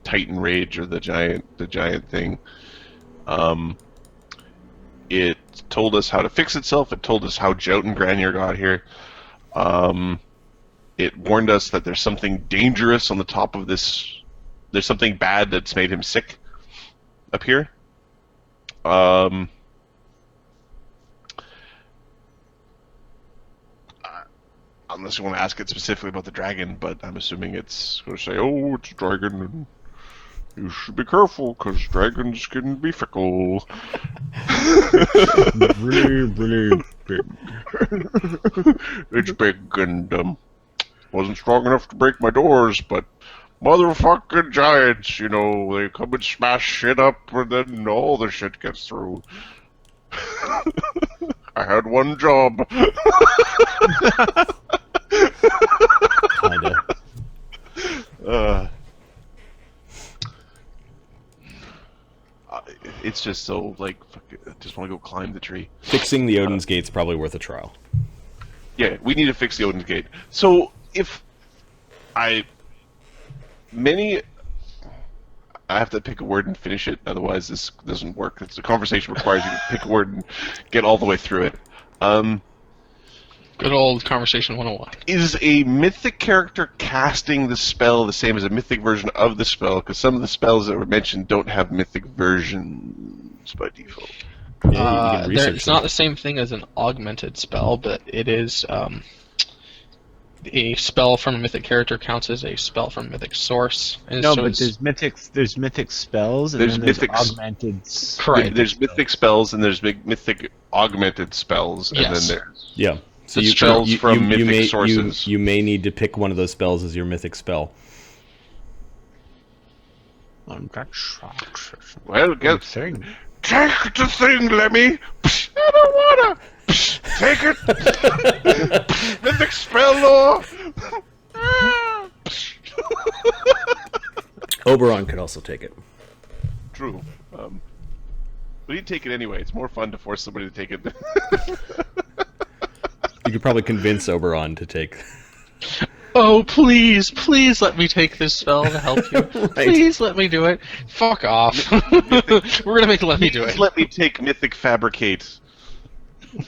Speaker 5: Titan Rage or the giant thing. It told us how to fix itself. It told us how Jout and Granier got here. It warned us that there's something dangerous on the top of this. There's something bad that's made him sick up here. Unless you want to ask it specifically about the dragon, but I'm assuming it's going to say, oh, it's a dragon, and you should be careful, because dragons can be fickle.
Speaker 7: Really big.
Speaker 5: It's big and wasn't strong enough to break my doors, but motherfucking giants, you know, they come and smash shit up, and then all the shit gets through. I had one job.
Speaker 2: Kinda.
Speaker 5: It's just so, like, I just want to go climb the tree.
Speaker 2: Fixing the Odinsgate's probably worth a trial.
Speaker 5: Yeah, we need to fix the Odinsgate. So, I have to pick a word and finish it, otherwise this doesn't work. The conversation requires you to pick a word and get all the way through it.
Speaker 4: Good old Conversation 101.
Speaker 5: Is a mythic character casting the spell the same as a mythic version of the spell? Because some of the spells that were mentioned don't have mythic versions by default.
Speaker 2: Yeah,
Speaker 4: it's not the same thing as an augmented spell, but it is a spell from a mythic character counts as a spell from mythic source. And
Speaker 3: No,
Speaker 4: so
Speaker 3: but there's mythic spells, and then there's augmented.
Speaker 4: Correct.
Speaker 5: There's mythic spells and there's mythic augmented spells, and
Speaker 4: Yes.
Speaker 5: then there's
Speaker 2: Yeah. So
Speaker 5: the spells from mythic sources.
Speaker 2: You may need to pick one of those spells as your mythic spell.
Speaker 5: Well,
Speaker 3: Thing.
Speaker 5: take the thing, Lemmy. Psh, I don't wanna. Psh, take it. Mythic spell law.
Speaker 2: Oberon could also take it.
Speaker 5: True. But he'd take it anyway. It's more fun to force somebody to take it.
Speaker 2: You could probably convince Oberon to take.
Speaker 4: Oh, please let me take this spell to help you.
Speaker 2: Right.
Speaker 4: Please let me do it. Fuck off. We're gonna make Lemmy do it.
Speaker 5: Just let me take Mythic Fabricate.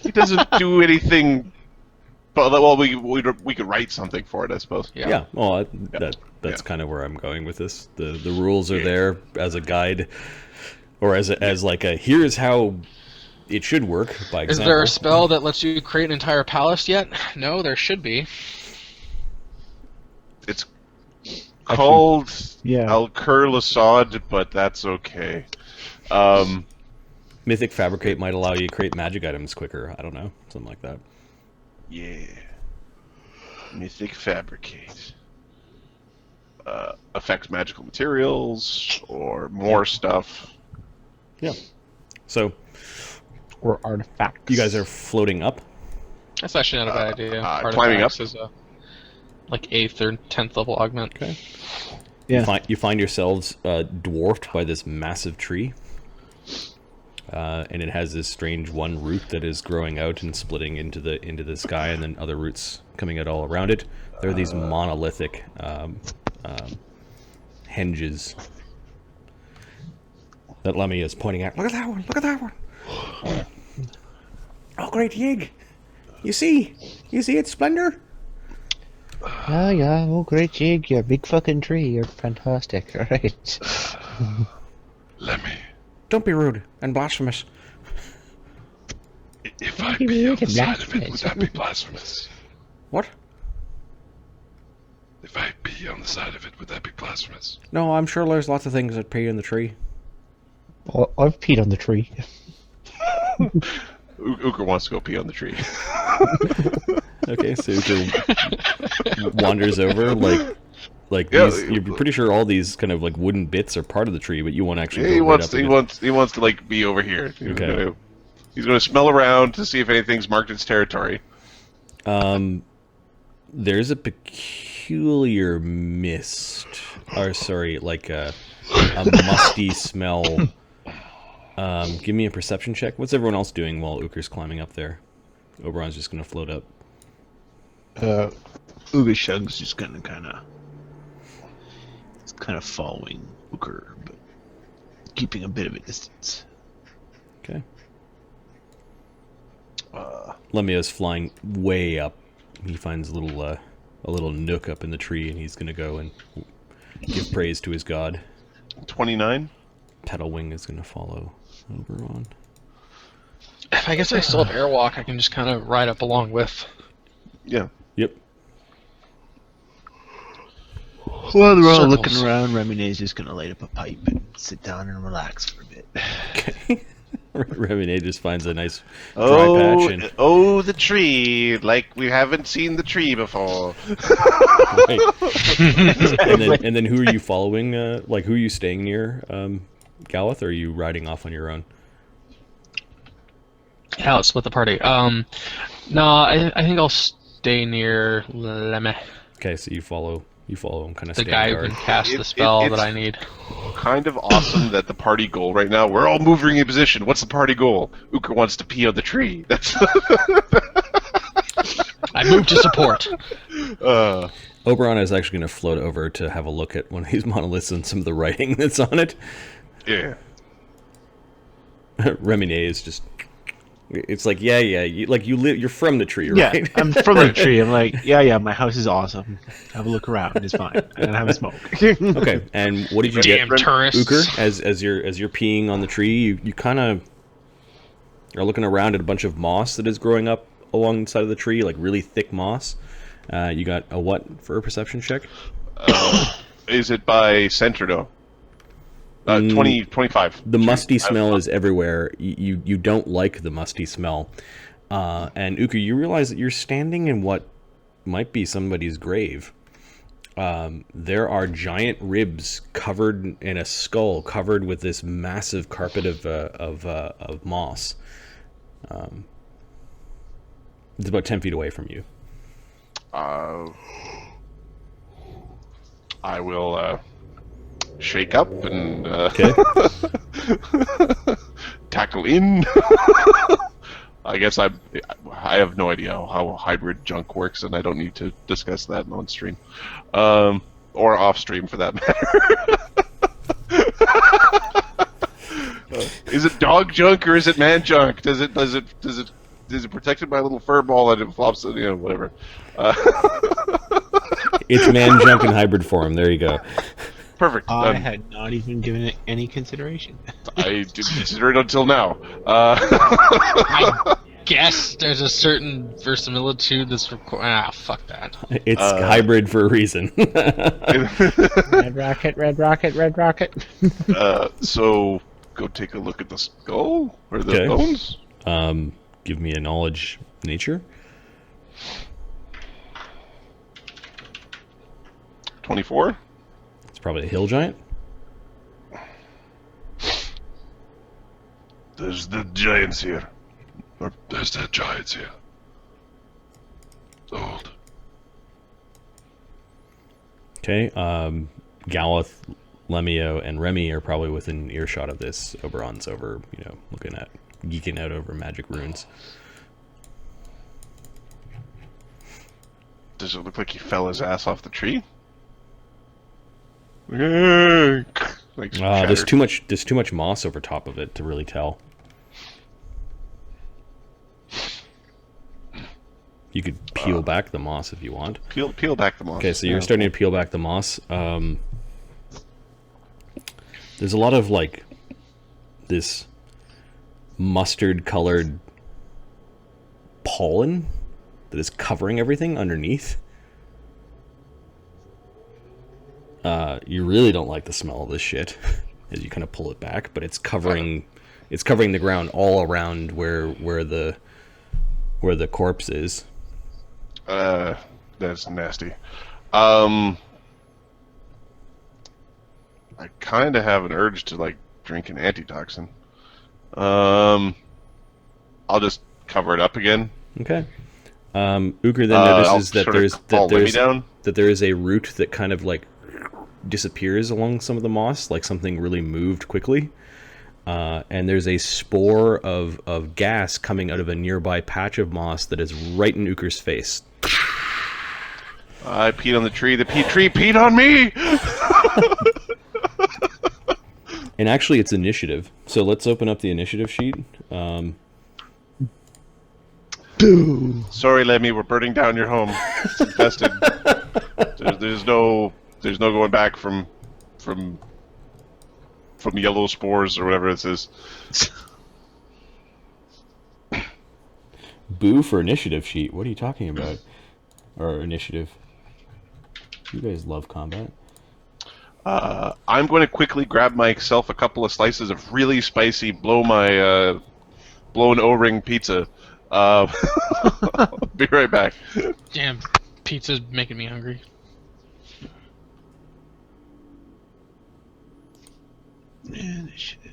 Speaker 5: He doesn't do anything. But well, we could write something for it, I suppose.
Speaker 2: Yeah. Well, that's kind of where I'm going with this. The rules are there as a guide, or as like a here's how it should work. By example.
Speaker 4: Is there a spell that lets you create an entire palace yet? No, there should be.
Speaker 5: It's called
Speaker 3: yeah.
Speaker 5: Ukher Lasad, but that's okay.
Speaker 2: Mythic Fabricate might allow you to create magic items quicker. I don't know, something like that.
Speaker 5: Yeah. Mythic Fabricate. Affects magical materials or more stuff.
Speaker 2: Yeah. So,
Speaker 3: Or artifacts.
Speaker 2: you guys are floating up.
Speaker 4: That's actually not a bad idea.
Speaker 5: Climbing up.
Speaker 4: Artifacts is a like 8th or 10th level augment.
Speaker 2: Okay.
Speaker 3: Yeah.
Speaker 2: You find yourselves dwarfed by this massive tree. And it has this strange one root that is growing out and splitting into the sky, and then other roots coming out all around it. There are these monolithic henges that Lemmy is pointing at. Look at that one! Look at that one! Oh, great yig! You see its splendor?
Speaker 6: Yeah, oh great jig, you're a big fucking tree, you're fantastic, alright.
Speaker 7: Lemmy,
Speaker 2: Don't be rude and blasphemous.
Speaker 7: if I pee on the side of it, would that be blasphemous?
Speaker 2: What?
Speaker 7: If I pee on the side of it, would that be blasphemous?
Speaker 2: No, I'm sure there's lots of things that pee in the tree.
Speaker 6: Oh, I've peed on the tree.
Speaker 5: Ukher wants to go pee on the tree.
Speaker 2: Okay, so Ukher wanders over, like
Speaker 5: Yeah,
Speaker 2: these, you're pretty sure all these kind of like wooden bits are part of the tree, but you want to actually.
Speaker 5: He
Speaker 2: Go
Speaker 5: wants
Speaker 2: right up
Speaker 5: he wants to like be over here.
Speaker 2: Okay.
Speaker 5: He's gonna smell around to see if anything's marked its territory.
Speaker 2: There's a peculiar mist, or sorry, like a musty smell. Give me a perception check. What's everyone else doing while Ukher's climbing up there? Oberon's just gonna float up.
Speaker 3: Ougashug's just gonna kind of following Ukher, but keeping a bit of a distance.
Speaker 2: Okay. Lemmy-O's flying way up. He finds a little nook up in the tree, and he's gonna go and give praise to his god.
Speaker 5: 29.
Speaker 2: Petalwing is gonna follow Oberon.
Speaker 4: If I guess I still have airwalk, I can just kind of ride up along with.
Speaker 5: Yeah.
Speaker 2: Yep.
Speaker 3: While they're all
Speaker 4: Circles.
Speaker 3: looking around, Remine's just gonna light up a pipe and sit down and relax for a bit.
Speaker 2: Okay. Remine just finds a nice dry patch and
Speaker 5: The tree, like we haven't seen the tree before.
Speaker 2: right. and then who are you following? Like who are you staying near? Galeth, or are you riding off on your own?
Speaker 4: Yeah, let's split the party. No, I think I'll stay near Lemmy,
Speaker 2: Okay, so you follow him, kind of
Speaker 4: the
Speaker 2: stay
Speaker 4: guy who
Speaker 2: guard.
Speaker 4: can cast the
Speaker 5: It's-
Speaker 4: spell
Speaker 5: it's-
Speaker 4: that I need.
Speaker 5: Kind of awesome that the party goal right now, we're all moving in position. What's the party goal? Ukher wants to pee on the tree. That's
Speaker 4: I move to support.
Speaker 2: Oberon is actually going to float over to have a look at one of these monoliths and some of the writing that's on it.
Speaker 5: yeah.
Speaker 2: Remine is just. It's like you're from the tree,
Speaker 3: Yeah,
Speaker 2: right?
Speaker 3: I'm from the tree. I'm like, yeah, my house is awesome. Have a look around. It's fine. And have a smoke.
Speaker 2: Okay, and what did you
Speaker 4: Damn
Speaker 2: get,
Speaker 4: tourists.
Speaker 2: Ukher? As you're peeing on the tree, you kind of are looking around at a bunch of moss that is growing up along the side of the tree, like really thick moss. You got a what for a perception check?
Speaker 5: Is it by center though? 25.
Speaker 2: The musty smell is everywhere. You don't like the musty smell. And Ukher, you realize that you're standing in what might be somebody's grave. There are giant ribs covered in a skull, covered with this massive carpet of moss. It's about 10 feet away from you.
Speaker 5: I will shake up and
Speaker 2: Okay.
Speaker 5: tackle in. I guess I have no idea how hybrid junk works, and I don't need to discuss that on stream, or off stream for that matter. Is it dog junk or is it man junk? Is it protected by a little fur ball and it flops? Whatever.
Speaker 2: It's man junk in hybrid form. There you go.
Speaker 5: Perfect.
Speaker 3: I had not even given it any consideration.
Speaker 5: I didn't consider it until now.
Speaker 4: I guess there's a certain verisimilitude that's required. Fuck that.
Speaker 2: It's hybrid for a reason.
Speaker 6: Red rocket, red rocket, red rocket.
Speaker 5: So go take a look at the skull or the
Speaker 2: Okay.
Speaker 5: bones.
Speaker 2: Give me a knowledge nature.
Speaker 5: 24.
Speaker 2: It's probably a hill giant.
Speaker 7: There's the giants here. Or there's the giants here. Old.
Speaker 2: Okay. Galeth, Lemmy-O, and Remy are probably within earshot of this. Oberon's over, geeking out over magic runes.
Speaker 5: Does it look like he fell his ass off the tree? Like
Speaker 2: there's too much moss over top of it to really tell. You could peel back the moss if you want.
Speaker 5: Peel back the moss.
Speaker 2: Okay, so you're starting to peel back the moss. There's a lot of like this mustard-colored pollen that is covering everything underneath. You really don't like the smell of this shit as you kind of pull it back, but it's covering the ground all around where the corpse is.
Speaker 5: That's nasty. I kind of have an urge to like drink an antitoxin. I'll just cover it up again.
Speaker 2: Okay. Ukher then notices that there is a root that kind of like disappears along some of the moss, like something really moved quickly. And there's a spore of gas coming out of a nearby patch of moss that is right in Ukher's face.
Speaker 5: I peed on the tree. The tree peed on me!
Speaker 2: And actually, it's initiative. So let's open up the initiative sheet.
Speaker 5: Sorry, Lemmy, we're burning down your home. It's infested. There's no going back from yellow spores or whatever it is.
Speaker 2: Boo for initiative sheet. What are you talking about? Or initiative. You guys love combat.
Speaker 5: I'm going to quickly grab myself a couple of slices of really spicy blown O-ring pizza. I'll be right back.
Speaker 4: Damn, pizza's making me hungry.
Speaker 6: Initiative.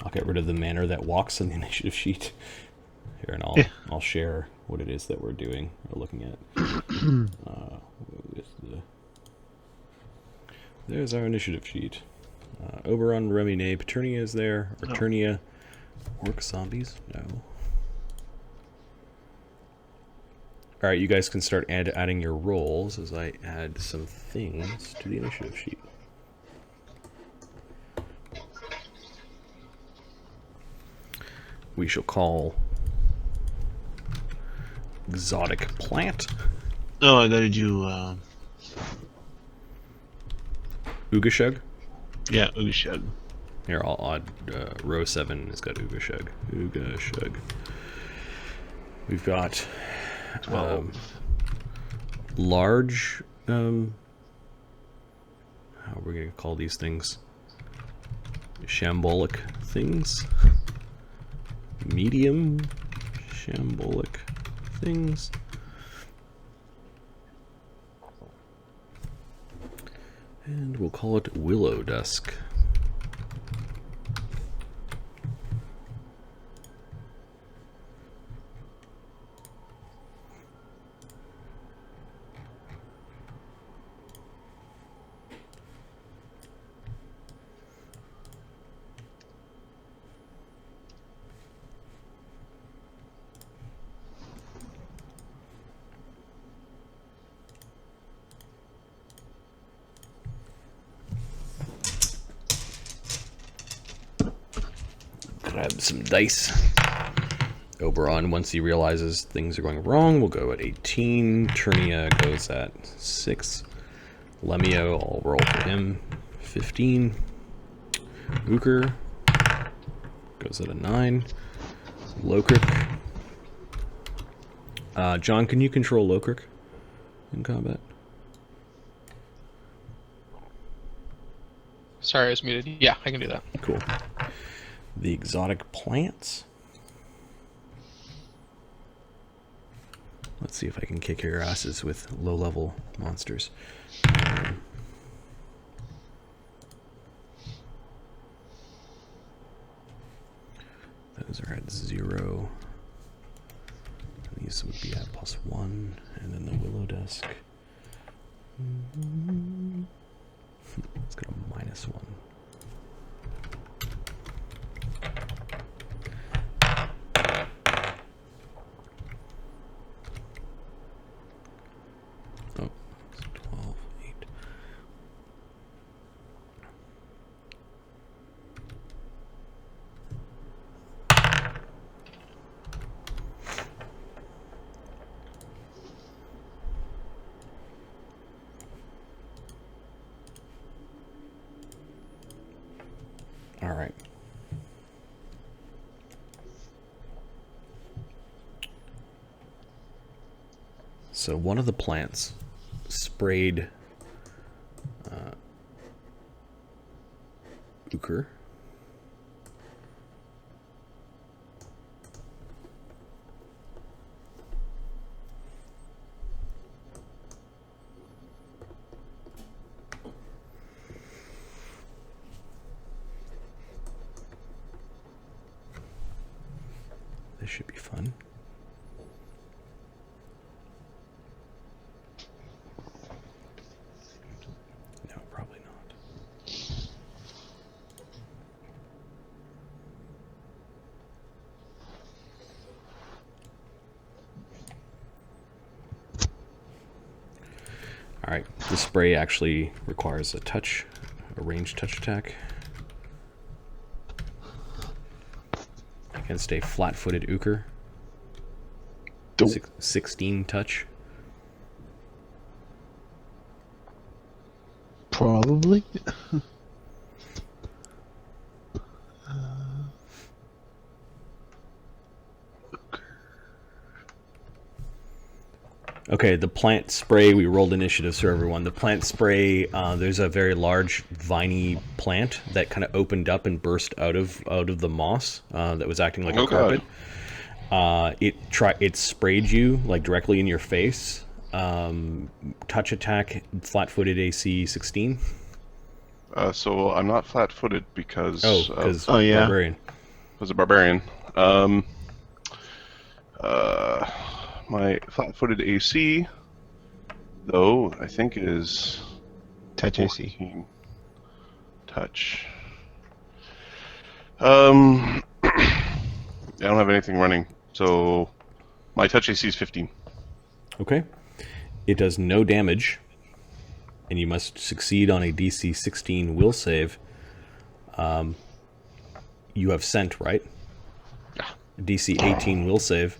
Speaker 2: I'll get rid of the manner that walks on the initiative sheet. Here, and I'll share what it is that we're doing or looking at. There's our initiative sheet. Oberon, Remine, Paternia is there. Paternia. Orc zombies? No. Alright, you guys can start adding your rolls as I add some things to the initiative sheet. We shall call exotic plant.
Speaker 6: Oh, I gotta do,
Speaker 2: Ougashug?
Speaker 6: Yeah, Ougashug.
Speaker 2: Here, I'll add row 7 has got Ougashug. Ougashug. We've got
Speaker 6: 12.
Speaker 2: Large, how are we going to call these things? Shambolic things? Medium shambolic things? And we'll call it Willow Dusk. Grab some dice. Oberon, once he realizes things are going wrong, will go at 18. Turnia goes at 6. Lemmy-O, I'll roll for him. 15. Ukher goes at a 9. Lokirk. John, can you control Lokirk in combat?
Speaker 4: Sorry, I was muted. Yeah, I can do that.
Speaker 2: Cool. The exotic plants. Let's see if I can kick your asses with low-level monsters. Those are at 0. These would be at +1, and then the Willow Dusk. Let's go to -1. So one of the plants sprayed Ukher. This should be fun. No, probably not. All right, the spray actually requires a ranged touch attack against a flat-footed Ukher. 16 touch.
Speaker 3: Probably.
Speaker 2: Okay, the plant spray, we rolled initiatives for everyone. The plant spray, there's a very large viney plant that kind of opened up and burst out of the moss that was acting like a carpet. It sprayed you like directly in your face. Touch attack, flat-footed AC 16.
Speaker 5: So I'm not flat-footed because
Speaker 2: barbarian.
Speaker 5: Was a barbarian. My flat-footed AC, though, I think is
Speaker 3: touch
Speaker 5: 14.
Speaker 3: AC.
Speaker 5: Touch. I don't have anything running, so my touch AC is 15.
Speaker 2: Okay. It does no damage, and you must succeed on a DC 16 will save. You have scent, right?
Speaker 5: Yeah.
Speaker 2: DC 18 will save.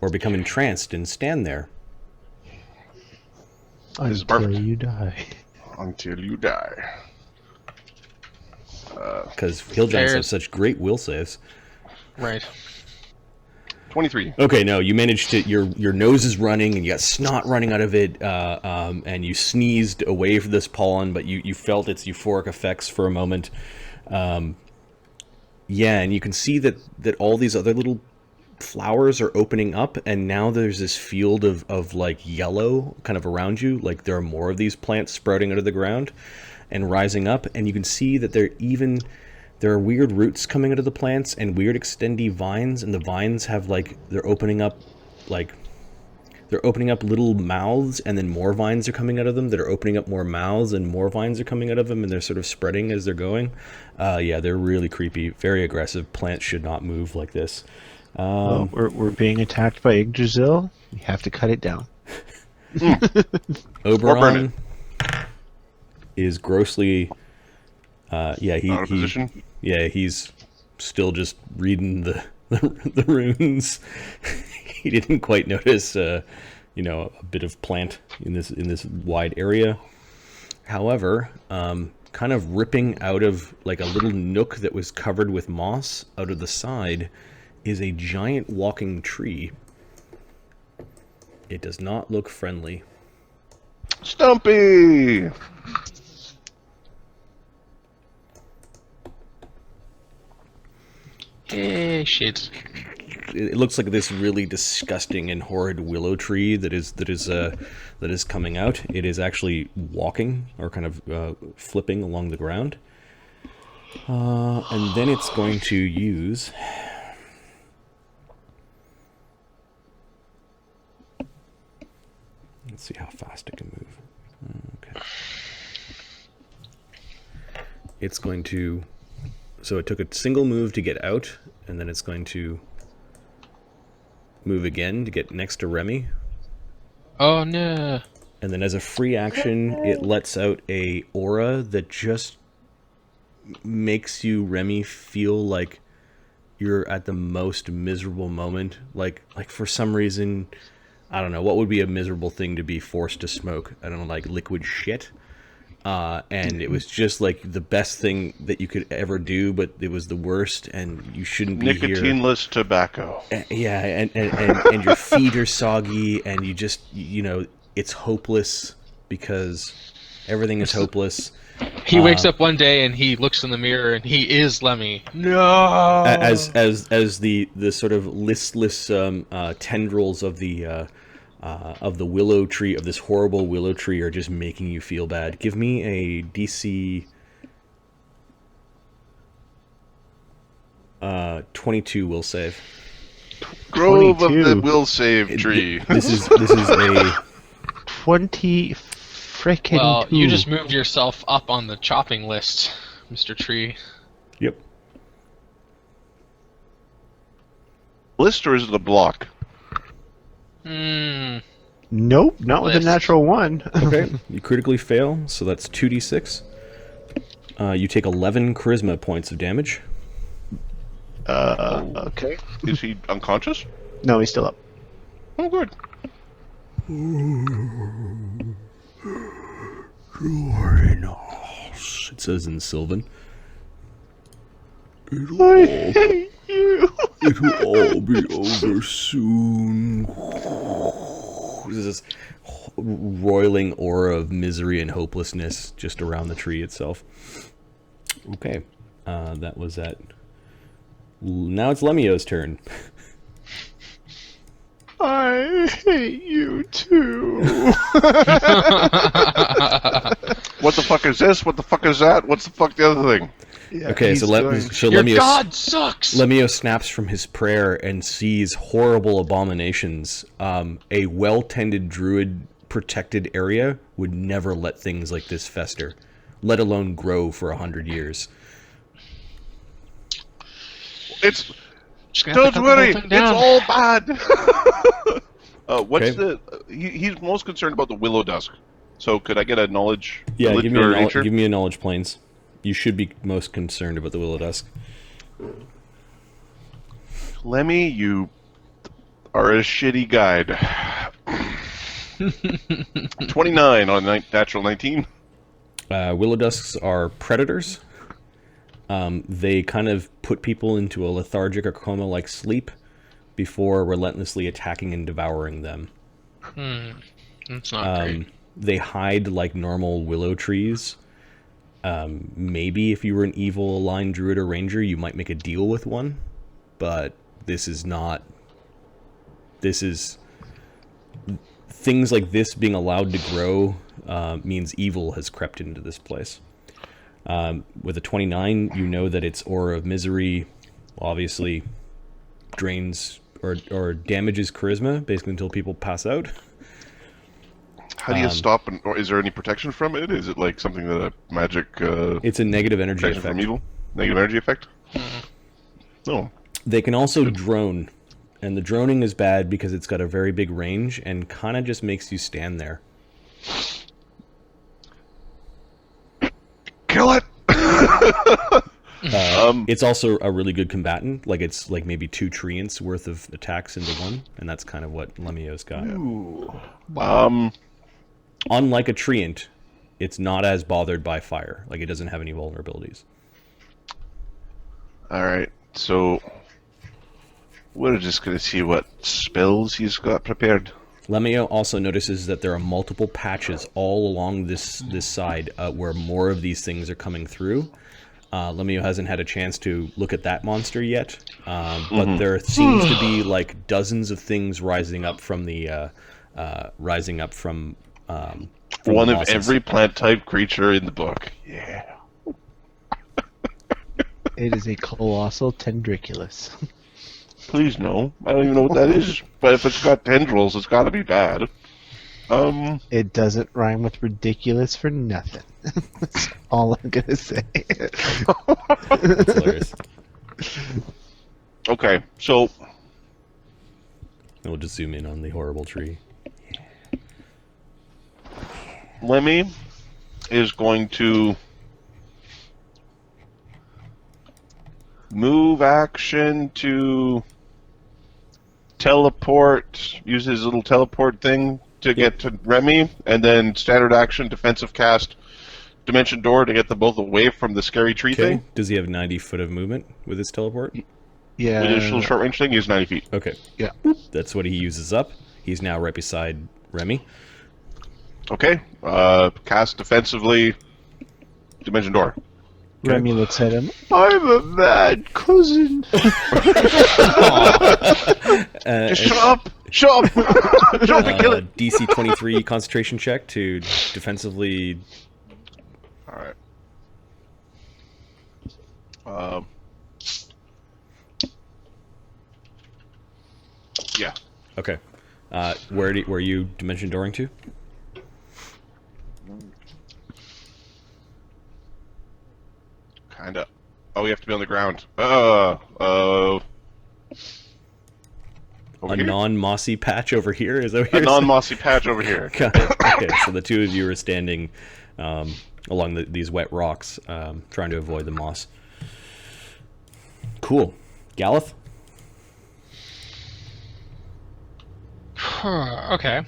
Speaker 2: Or become entranced and stand there.
Speaker 3: Until you die.
Speaker 5: Until you die.
Speaker 2: Because hill giants have such great will saves.
Speaker 4: Right.
Speaker 5: 23.
Speaker 2: Okay, no, you managed to. Your nose is running, and you got snot running out of it, and you sneezed away from this pollen, but you felt its euphoric effects for a moment. Yeah, and you can see that all these other little flowers are opening up, and now there's this field of like yellow kind of around you. Like there are more of these plants sprouting out of the ground and rising up, and you can see that there are weird roots coming out of the plants and weird extendy vines, and the vines have they're opening up little mouths, and then more vines are coming out of them that are opening up more mouths, and more vines are coming out of them, and they're sort of spreading as they're going. Yeah, they're really creepy, very aggressive. Plants should not move like this.
Speaker 3: Well, we're being attacked by Yggdrasil. We have to cut it down.
Speaker 2: Oberon is grossly...
Speaker 5: Out of position?
Speaker 2: Yeah, he's still just reading the runes. He didn't quite notice, a bit of plant in this wide area. However, kind of ripping out of like a little nook that was covered with moss out of the side is a giant walking tree. It does not look friendly.
Speaker 5: Stumpy!
Speaker 4: Hey, shit.
Speaker 2: It looks like this really disgusting and horrid willow tree that is coming out. It is actually walking or kind of flipping along the ground, and then it's going to use. Let's see how fast it can move. Okay. It's going to. So it took a single move to get out, and then it's going to move again to get next to Remy.
Speaker 4: Oh no.
Speaker 2: And then as a free action, it lets out a aura that just makes you, Remy, feel like you're at the most miserable moment. Like for some reason, I don't know, what would be a miserable thing to be forced to smoke? I don't know, like liquid shit. and it was just like the best thing that you could ever do, but it was the worst, and you shouldn't be here.
Speaker 5: Nicotineless tobacco.
Speaker 2: And your feet are soggy, and you just, it's hopeless because everything is hopeless.
Speaker 4: He wakes up one day and he looks in the mirror and he is Lemmy. No.
Speaker 2: As the sort of listless tendrils of the willow tree, of this horrible willow tree, are just making you feel bad. Give me a DC 22 will save.
Speaker 5: Grove
Speaker 3: 22.
Speaker 5: of the will save tree.
Speaker 2: This is a
Speaker 3: 20 frickin'
Speaker 4: Well,
Speaker 3: 2.
Speaker 4: you just moved yourself up on the chopping list, Mr. Tree.
Speaker 2: Yep.
Speaker 5: List or is it a block?
Speaker 3: Nope, not with a
Speaker 4: List.
Speaker 3: natural 1.
Speaker 2: Okay. You critically fail, so that's 2d6. You take 11 charisma points of damage.
Speaker 3: Okay.
Speaker 5: Is he unconscious?
Speaker 3: No, he's still up.
Speaker 5: Oh, good.
Speaker 2: It says in Sylvan.
Speaker 3: I hate you.
Speaker 7: It'll all be over soon.
Speaker 2: There's this roiling aura of misery and hopelessness just around the tree itself. Okay. That was at... Now it's Lemmy-O's turn.
Speaker 3: I hate you too.
Speaker 5: What the fuck is this? What the fuck is that? What's the fuck the other thing?
Speaker 3: Yeah,
Speaker 2: Okay, so
Speaker 4: Your
Speaker 2: Lemmy-O...
Speaker 4: god sucks!
Speaker 2: Lemmy-O snaps from his prayer and sees horrible abominations. A well-tended druid protected area would never let things like this fester, let alone grow for 100 years.
Speaker 5: It's...
Speaker 4: Just gonna have to
Speaker 5: Don't
Speaker 4: cut the
Speaker 5: worry,
Speaker 4: whole thing
Speaker 5: it's
Speaker 4: down.
Speaker 5: all bad. What's
Speaker 2: Okay.
Speaker 5: he's most concerned about the willow dusk. So could I get a knowledge?
Speaker 2: Yeah, give
Speaker 5: or nature?
Speaker 2: me a knowledge planes. You should be most concerned about the Willow Dusk.
Speaker 5: Lemmy, you are a shitty guide. 29 on natural 19.
Speaker 2: Willow Dusks are predators. They kind of put people into a lethargic or coma-like sleep before relentlessly attacking and devouring them.
Speaker 4: That's not great.
Speaker 2: They hide like normal willow trees. Maybe if you were an evil aligned druid or ranger, you might make a deal with one. But this is not... This is... Things like this being allowed to grow means evil has crept into this place. With a 29, you know that its aura of misery obviously drains or damages charisma, basically until people pass out.
Speaker 5: How do you stop, or is there any protection from it? Is it like something that a magic...
Speaker 2: It's a negative energy
Speaker 5: protection
Speaker 2: effect.
Speaker 5: from evil? Negative energy effect? No.
Speaker 2: They can also drone, and the droning is bad because it's got a very big range and kind of just makes you stand there.
Speaker 5: Kill it!
Speaker 2: It's also a really good combatant. Like, it's like maybe 2 treants worth of attacks into one, and that's kind of what Lemmy-O's got. Unlike a treant, it's not as bothered by fire. Like, it doesn't have any vulnerabilities.
Speaker 5: Alright, so... We're just going to see what spells he's got prepared.
Speaker 2: Lemmy-O also notices that there are multiple patches all along this side where more of these things are coming through. Lemmy-O hasn't had a chance to look at that monster yet, but there seems to be like dozens of things rising up from the
Speaker 5: one of
Speaker 2: mosses.
Speaker 5: every plant type creature in the book. Yeah.
Speaker 3: It is a colossal tendriculus.
Speaker 5: Please no. I don't even know what that is. But if it's got tendrils, it's got to be bad.
Speaker 3: It doesn't rhyme with ridiculous for nothing. That's all I'm gonna say.
Speaker 2: That's hilarious.
Speaker 5: Okay, so
Speaker 2: We'll just zoom in on the horrible tree.
Speaker 5: Lemmy is going to move action to teleport, use his little teleport thing to get to Remy, and then standard action, defensive cast, dimension door to get them both away from the scary tree
Speaker 2: Okay.
Speaker 5: thing.
Speaker 2: Does he have 90 foot of movement with his teleport?
Speaker 3: Yeah.
Speaker 5: Additional short range thing is 90 feet.
Speaker 2: Okay.
Speaker 3: Yeah.
Speaker 2: That's what he uses up. He's now right beside Remy.
Speaker 5: Okay. Cast defensively. Dimension door.
Speaker 3: Remy looks at him. I'm a bad cousin.
Speaker 5: Just shut up! Shut up! Shut up and kill it!
Speaker 2: DC 23 concentration check to defensively.
Speaker 5: Alright. Yeah.
Speaker 2: Okay. Where are you dimension dooring to?
Speaker 5: Kinda. Oh, we have to be on the ground. Over
Speaker 2: A
Speaker 5: here?
Speaker 2: non-mossy patch over here? Is that what
Speaker 5: A
Speaker 2: you're
Speaker 5: non-mossy patch over here.
Speaker 2: Got it. Okay, so the two of you are standing along these wet rocks, trying to avoid the moss. Cool. Galeth?
Speaker 4: Okay.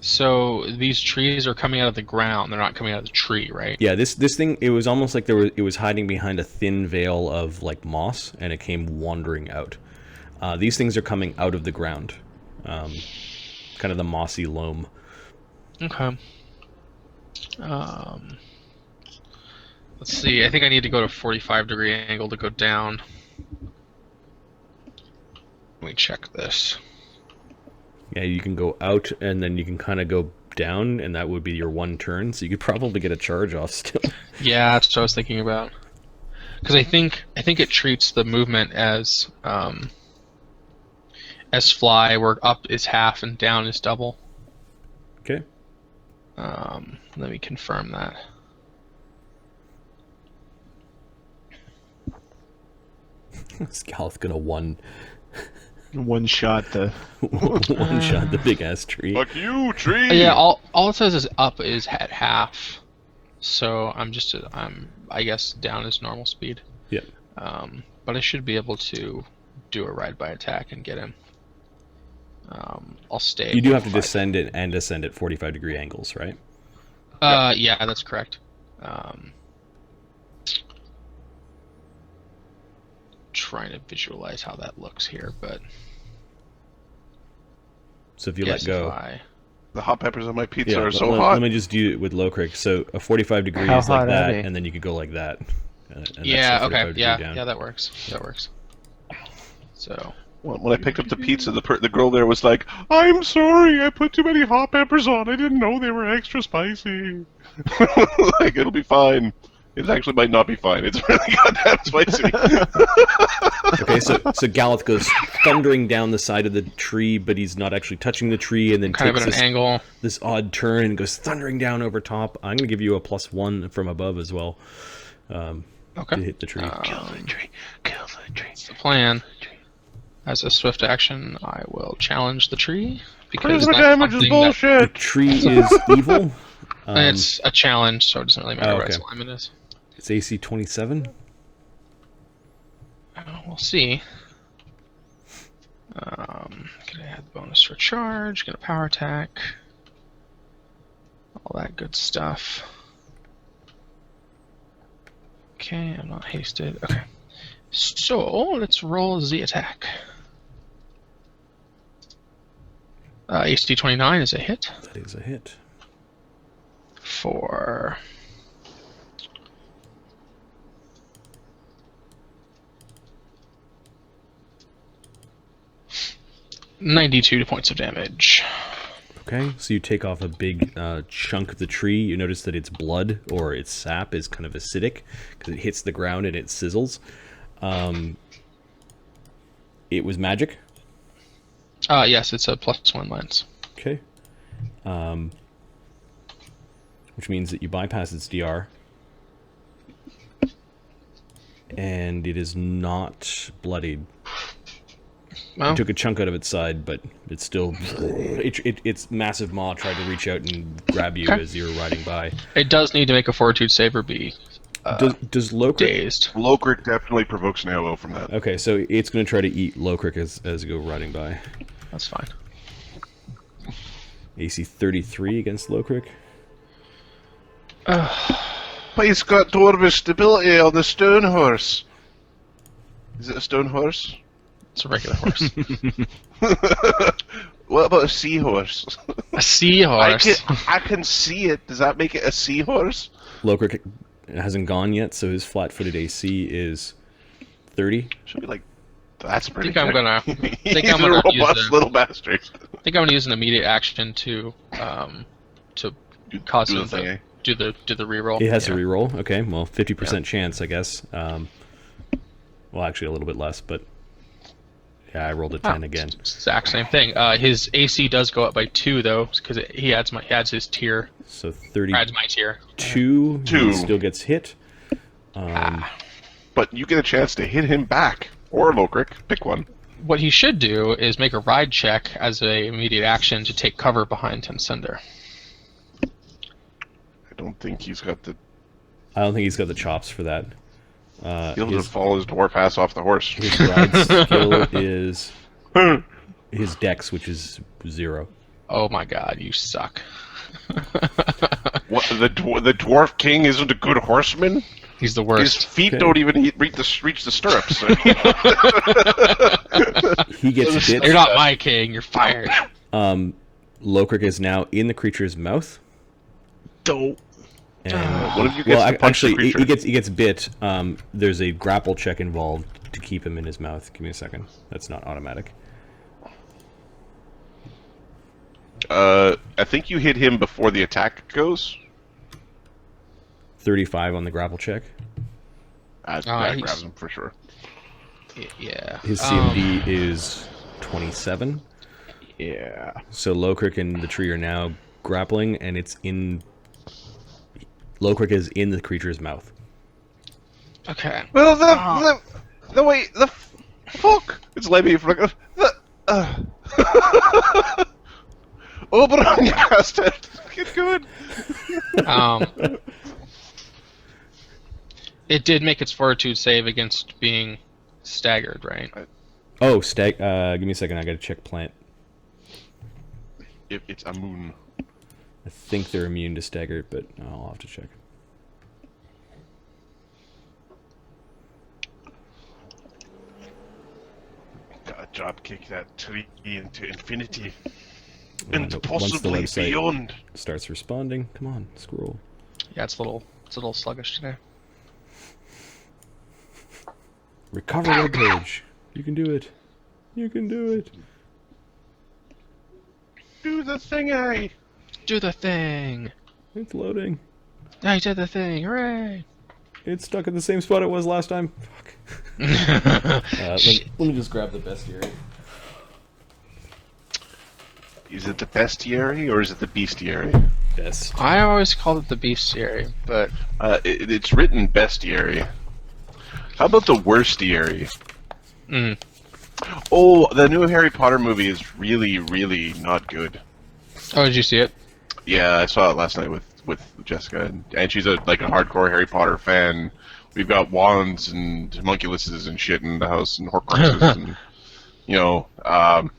Speaker 4: So these trees are coming out of the ground. They're not coming out of the tree, right?
Speaker 2: Yeah, this thing, it was almost like it was hiding behind a thin veil of like moss, and it came wandering out. These things are coming out of the ground, kind of the mossy loam.
Speaker 4: Okay. Let's see. I think I need to go to 45-degree angle to go down. Let me check this.
Speaker 2: Yeah, you can go out, and then you can kind of go down, and that would be your one turn, so you could probably get a charge off still.
Speaker 4: Yeah, that's what I was thinking about. Because I think it treats the movement as fly, where up is half and down is double.
Speaker 2: Okay.
Speaker 4: Let me confirm that.
Speaker 2: Is Galeth gonna one
Speaker 3: shot the
Speaker 2: shot the big ass tree?
Speaker 5: Fuck you, tree!
Speaker 4: Yeah, all it says is up is at half, so I'm I guess down is normal speed.
Speaker 2: Yep.
Speaker 4: But I should be able to do a ride by attack and get him. I'll stay.
Speaker 2: You do have to descend it and ascend at 45-degree angles, right?
Speaker 4: Yeah, that's correct. Trying to visualize how that looks here, but
Speaker 2: So if you
Speaker 4: yes,
Speaker 2: let go,
Speaker 5: The hot peppers on my pizza are
Speaker 2: let,
Speaker 5: so
Speaker 2: let-
Speaker 5: hot.
Speaker 2: let me just do it with Locrick. So a 45 degree
Speaker 3: How
Speaker 2: is like
Speaker 3: hot are
Speaker 2: that,
Speaker 3: they?
Speaker 2: and then you could go like that. And that's
Speaker 4: yeah,
Speaker 2: the 45
Speaker 4: okay,
Speaker 2: degree
Speaker 4: yeah,
Speaker 2: down.
Speaker 4: yeah, that works. That works. So
Speaker 5: When I picked up the pizza, the girl there was like, "I'm sorry, I put too many hot peppers on. I didn't know they were extra spicy." Like, it'll be fine. It actually might not be fine. It's really goddamn spicy.
Speaker 2: Okay, so Galeth goes thundering down the side of the tree, but he's not actually touching the tree, and then
Speaker 4: kind of
Speaker 2: takes
Speaker 4: at an angle.
Speaker 2: this odd turn and goes thundering down over top. I'm going to give you a +1 from above as well to
Speaker 4: Okay.
Speaker 2: hit the tree.
Speaker 6: Kill the tree. Kill the tree.
Speaker 4: That's the plan. As a swift action, I will challenge the tree because
Speaker 5: Charisma
Speaker 4: that's
Speaker 5: damage is
Speaker 4: something
Speaker 5: bullshit.
Speaker 2: The tree is evil.
Speaker 4: it's a challenge, so it doesn't really matter
Speaker 2: Oh,
Speaker 4: what its
Speaker 2: okay.
Speaker 4: alignment is.
Speaker 2: It's AC 27.
Speaker 4: We'll see. Gonna add the bonus for charge, gonna power attack. All that good stuff. Okay, I'm not hasted. Okay. So, let's roll the attack. AC 29 is a hit
Speaker 2: That is a hit.
Speaker 4: for 92 points of damage.
Speaker 2: Okay, so you take off a big chunk of the tree. You notice that its blood or its sap is kind of acidic because it hits the ground and it sizzles. It was magic.
Speaker 4: Yes, it's a +1 lens.
Speaker 2: Okay. Which means that you bypass its DR. And it is not bloodied.
Speaker 4: Well,
Speaker 2: You took a chunk out of its side, but it's still... its massive maw tried to reach out and grab you
Speaker 4: Okay.
Speaker 2: as you were riding by.
Speaker 4: it does need to make a fortitude save or be
Speaker 2: Does Locrick...
Speaker 4: dazed.
Speaker 5: Locrick definitely provokes an AOO from that.
Speaker 2: Okay, so it's going to try to eat Locrick as you go riding by.
Speaker 4: That's fine.
Speaker 2: AC 33 against Locrick.
Speaker 5: But he's got dwarvish stability on the stone horse. Is it a stone horse?
Speaker 4: It's a regular horse.
Speaker 5: What about a seahorse?
Speaker 4: A seahorse.
Speaker 5: I can see it. Does that make it a seahorse?
Speaker 2: Lokrik hasn't gone yet, so his flat-footed AC is 30.
Speaker 5: Should be like, that's pretty.
Speaker 4: I think
Speaker 5: good.
Speaker 4: I'm gonna. Think
Speaker 5: He's
Speaker 4: I'm
Speaker 5: a
Speaker 4: gonna
Speaker 5: robust
Speaker 4: use
Speaker 5: little bastard.
Speaker 4: I think I'm gonna use an immediate action to cause
Speaker 5: do
Speaker 4: him
Speaker 5: the thing,
Speaker 4: to
Speaker 5: eh?
Speaker 4: do the reroll.
Speaker 2: He has to reroll. Okay, well, 50% chance, I guess. Well, actually, a little bit less, but yeah, I rolled a 10 again.
Speaker 4: Exact same thing. His AC does go up by 2 though, because he adds his tier.
Speaker 2: So 30.
Speaker 4: Adds my tier.
Speaker 2: 2. He still gets hit.
Speaker 5: But you get a chance to hit him back, or Lokrik. Pick one.
Speaker 4: What he should do is make a ride check as an immediate action to take cover behind Cinder.
Speaker 5: I don't think he's got the.
Speaker 2: I don't think he's got the chops for that.
Speaker 5: He'll just follow his dwarf ass off the horse.
Speaker 2: His ride skill is his dex, which is 0.
Speaker 4: Oh my god, you suck.
Speaker 5: What, the dwarf king isn't a good horseman?
Speaker 4: He's the worst.
Speaker 5: His feet don't even reach the stirrups.
Speaker 2: He gets bit.
Speaker 4: You're not my king, you're fired.
Speaker 2: Lokrik is now in the creature's mouth.
Speaker 4: Dope.
Speaker 2: And,
Speaker 5: What if you get to punch the
Speaker 2: actually,
Speaker 5: creature?
Speaker 2: he gets bit. There's a grapple check involved to keep him in his mouth. Give me a second. That's not automatic.
Speaker 5: I think you hit him before the attack goes.
Speaker 2: 35 on the grapple check.
Speaker 5: That
Speaker 4: he's-
Speaker 5: grabs him for sure.
Speaker 4: Yeah.
Speaker 2: His CMD is 27.
Speaker 3: Yeah.
Speaker 2: So Lokrik and the tree are now grappling, and it's in. Lokrik is in the creature's mouth.
Speaker 4: Okay.
Speaker 5: Well, the way the fuck it's Lemmy from Oberon, you bastard! Get good.
Speaker 4: It did make its fortitude save against being staggered, right?
Speaker 2: Oh, give me a second. I gotta check plant.
Speaker 5: It's a moon.
Speaker 2: I think they're immune to stagger, but I'll have to check.
Speaker 5: Gotta drop kick that tree into infinity.
Speaker 2: Well,
Speaker 5: And
Speaker 2: once the
Speaker 5: possibly
Speaker 2: website
Speaker 5: beyond.
Speaker 2: starts responding. Come on, scroll.
Speaker 4: Yeah, it's a little sluggish today.
Speaker 2: Recover web page. You can do it. You can do it.
Speaker 5: Do the thing, eh?
Speaker 4: Do the thing!
Speaker 2: It's loading.
Speaker 4: I did the thing! Hooray!
Speaker 2: It's stuck at the same spot it was last time. Fuck. Let me just grab the bestiary.
Speaker 5: Is it the bestiary or is it the bestiary?
Speaker 2: Best.
Speaker 4: I always called it the bestiary, but
Speaker 5: It's written bestiary. How about the worstiary? Oh, the new Harry Potter movie is really, really not good.
Speaker 4: oh, did you see it?
Speaker 5: Yeah, I saw it last night with Jessica, and she's a hardcore Harry Potter fan. We've got wands and homunculuses and shit in the house and Horcruxes and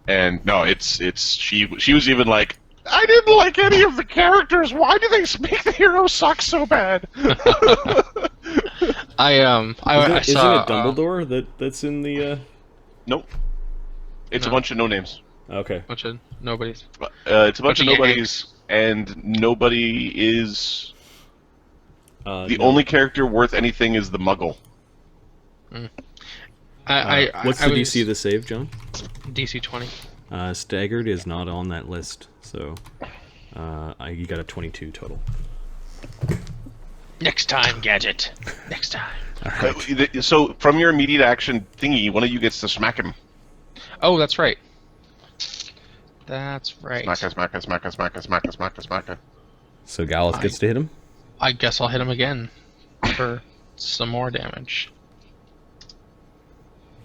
Speaker 5: and no, she was even like, I didn't like any of the characters. Why do they make the hero suck so bad?
Speaker 4: I
Speaker 2: Isn't
Speaker 4: saw
Speaker 2: it Dumbledore that's in the?
Speaker 5: Nope. It's a
Speaker 4: No.
Speaker 5: bunch of no names.
Speaker 2: Okay.
Speaker 4: bunch of nobodies.
Speaker 5: It's a bunch of
Speaker 4: Bunch of
Speaker 5: nobodies, and nobody is the
Speaker 2: No.
Speaker 5: only character worth anything is the Muggle.
Speaker 2: What's the DC of the save, John?
Speaker 4: DC 20.
Speaker 2: Staggered is not on that list, so you got a 22 total.
Speaker 4: Next time, Gadget. Next time.
Speaker 5: So from your immediate action thingy, one of you gets to smack him.
Speaker 4: Oh, that's right. That's right.
Speaker 5: Smack.
Speaker 2: So Galeth gets to hit him.
Speaker 4: I guess I'll hit him again for some more damage.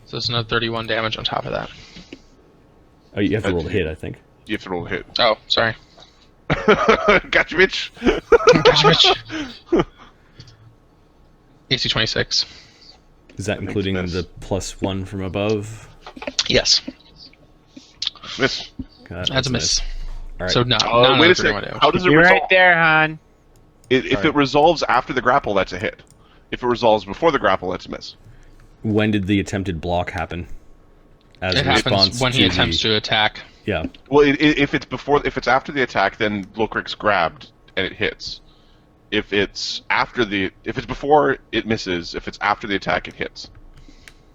Speaker 4: So it's another 31 damage on top of that.
Speaker 2: Oh, you have to roll to hit, I think.
Speaker 5: You have to roll a hit.
Speaker 4: Oh, sorry.
Speaker 5: Gotcha, bitch.
Speaker 4: Gotcha, bitch. AC 26.
Speaker 2: Is that including the +1 from above?
Speaker 4: Yes.
Speaker 5: Miss.
Speaker 2: God,
Speaker 4: That's a miss.
Speaker 2: All right.
Speaker 4: So not
Speaker 5: Wait a
Speaker 4: 31
Speaker 5: second.
Speaker 4: damage.
Speaker 5: How does it
Speaker 3: You're
Speaker 5: resolve?
Speaker 3: right there, hon.
Speaker 5: If it resolves after the grapple, that's a hit. If it resolves before the grapple, that's a miss.
Speaker 2: When did the attempted block happen? As
Speaker 4: it happens when he attempts to attack.
Speaker 2: Yeah.
Speaker 5: Well, if it's after the attack, then Lokrik's grabbed and it hits. If it's before, it misses. If it's after the attack, it hits.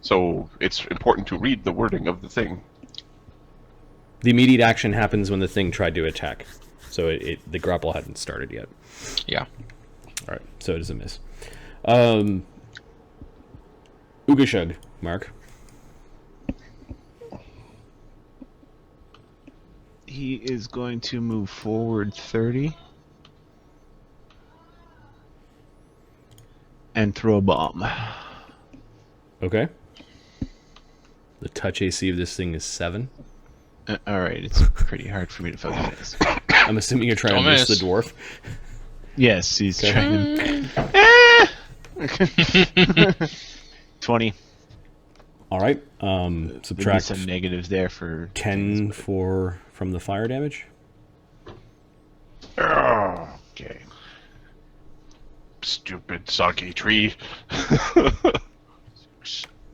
Speaker 5: So it's important to read the wording of the thing.
Speaker 2: The immediate action happens when the thing tried to attack. So the grapple hadn't started yet.
Speaker 4: Yeah.
Speaker 2: All right. So it is a miss. Ougashug, Mark.
Speaker 3: He is going to move forward 30 and throw a bomb.
Speaker 2: Okay. The touch AC of this thing is 7.
Speaker 3: All right, it's pretty hard for me to fucking miss.
Speaker 2: I'm assuming you're trying to miss the dwarf.
Speaker 3: Yes, he's trying. 20.
Speaker 2: All right. Subtract
Speaker 3: some negatives there for
Speaker 2: 10 from the fire damage.
Speaker 5: Okay. Stupid soggy tree.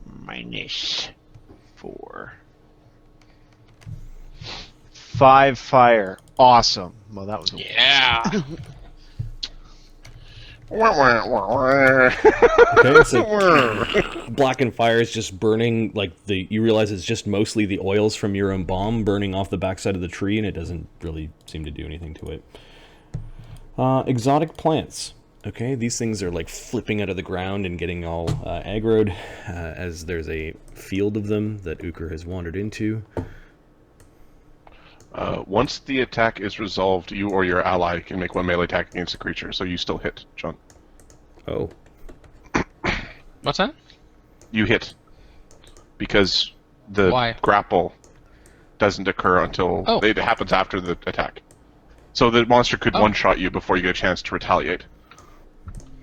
Speaker 3: Minus 4. 5 fire. Awesome. Well, that was a
Speaker 2: Okay, so blackened fire is just burning, like you realize it's just mostly the oils from your own bomb burning off the backside of the tree, and it doesn't really seem to do anything to it. Exotic plants. Okay, these things are like flipping out of the ground and getting all aggroed, as there's a field of them that Ukher has wandered into.
Speaker 5: Once the attack is resolved, you or your ally can make one melee attack against the creature, so you still hit, John.
Speaker 2: Oh.
Speaker 4: What's that?
Speaker 5: You hit. Because the grapple doesn't occur until it happens after the attack. So the monster could one-shot you before you get a chance to retaliate.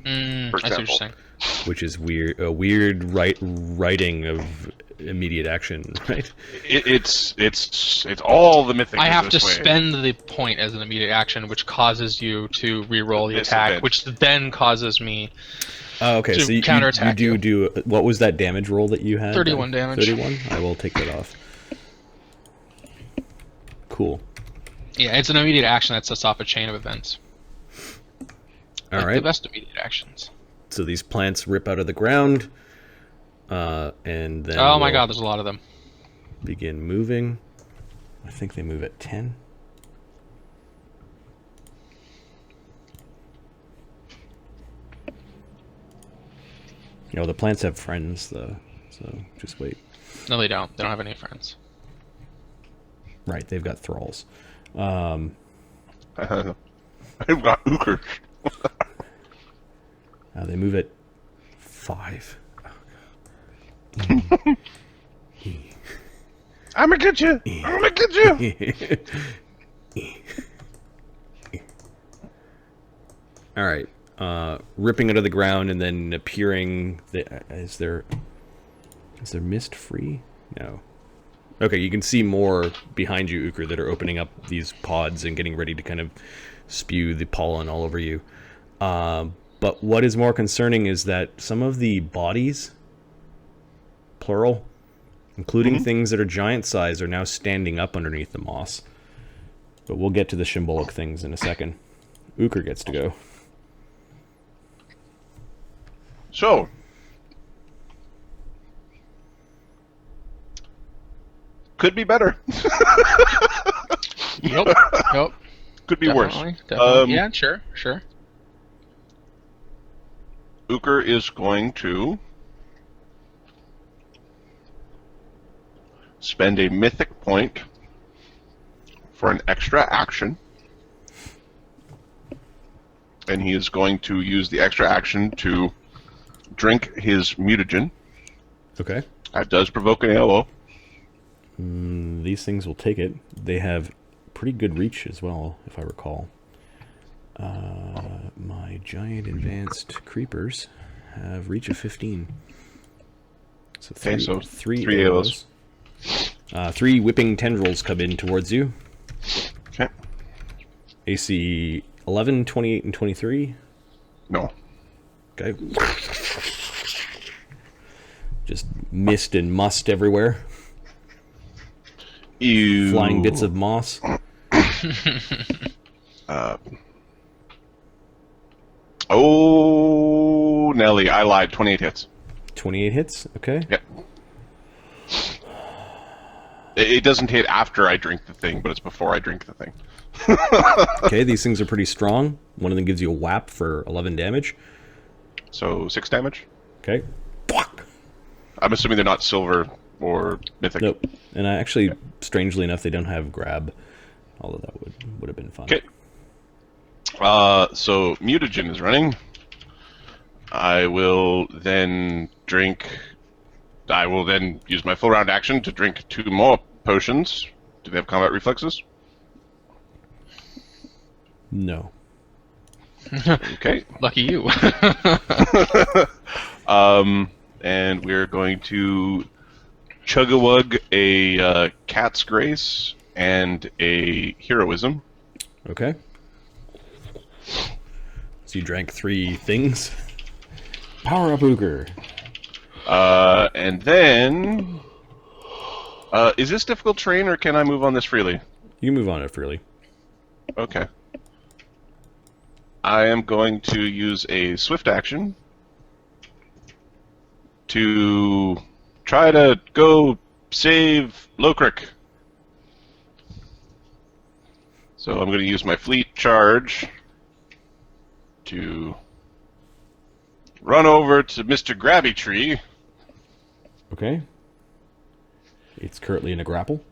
Speaker 4: I see what you're saying.
Speaker 2: Which is weird. A weird writing of immediate action, right?
Speaker 5: It's all the mythic.
Speaker 4: I have to spend the point as an immediate action, which causes you to re-roll the attack, which then causes me
Speaker 2: okay,
Speaker 4: to
Speaker 2: so you
Speaker 4: counterattack.
Speaker 2: You do. What was that damage roll that you had?
Speaker 4: 31 damage.
Speaker 2: 31? I will take that off. Cool.
Speaker 4: Yeah, it's an immediate action that sets off a chain of events.
Speaker 2: All right.
Speaker 4: The best immediate actions.
Speaker 2: So these plants rip out of the ground, and then
Speaker 4: oh my god, there's a lot of them.
Speaker 2: Begin moving. I think they move at 10. You know, the plants have friends, though, so just wait.
Speaker 4: No, they don't. They don't have any friends.
Speaker 2: Right, they've got thralls.
Speaker 5: I've got Ukher.
Speaker 2: They move at 5.
Speaker 5: I'm gonna get you! I'm gonna get you!
Speaker 2: Alright. Ripping out of the ground and then appearing... Is there mist free? No. Okay, you can see more behind you, Ukher, that are opening up these pods and getting ready to kind of spew the pollen all over you. But what is more concerning is that some of the bodies, plural, including things that are giant size, are now standing up underneath the moss. But we'll get to the Shimbolic things in a second. Ukher gets to go.
Speaker 5: So, could be better.
Speaker 4: Yep.
Speaker 5: Could be worse.
Speaker 4: Definitely. Yeah, sure.
Speaker 5: Ukher is going to spend a mythic point for an extra action, and he is going to use the extra action to drink his mutagen.
Speaker 2: Okay.
Speaker 5: That does provoke an ALO.
Speaker 2: These things will take it. They have pretty good reach as well, if I recall. My giant advanced creepers have reach of 15. So three ALOs. 3 whipping tendrils come in towards you.
Speaker 5: Okay.
Speaker 2: AC 11, 28, and 23?
Speaker 5: No.
Speaker 2: Okay. Just mist and must everywhere.
Speaker 5: Ew.
Speaker 2: Flying bits of moss.
Speaker 5: Oh, Nelly, I lied. 28 hits.
Speaker 2: 28 hits? Okay.
Speaker 5: Yep. It doesn't hit after I drink the thing, but it's before I drink the thing.
Speaker 2: Okay, these things are pretty strong. One of them gives you a whap for 11 damage.
Speaker 5: So 6 damage?
Speaker 2: Okay.
Speaker 5: I'm assuming they're not silver or mythic.
Speaker 2: Nope. And actually, strangely enough, they don't have grab. Although that would have been fun.
Speaker 5: Okay. So mutagen is running. I will then use my full round action to drink 2 more potions. Do they have combat reflexes?
Speaker 2: No.
Speaker 5: Okay.
Speaker 4: Lucky you.
Speaker 5: And we're going to chug-a-wug a Cat's Grace and a Heroism.
Speaker 2: Okay. So you drank 3 things. Power up, Ukher.
Speaker 5: And then... is this difficult terrain, or can I move on this freely?
Speaker 2: You can move on it freely.
Speaker 5: Okay. I am going to use a swift action to try to go save Lokrik. So I'm going to use my fleet charge to run over to Mr. Grabby Tree.
Speaker 2: Okay. It's currently in a grapple.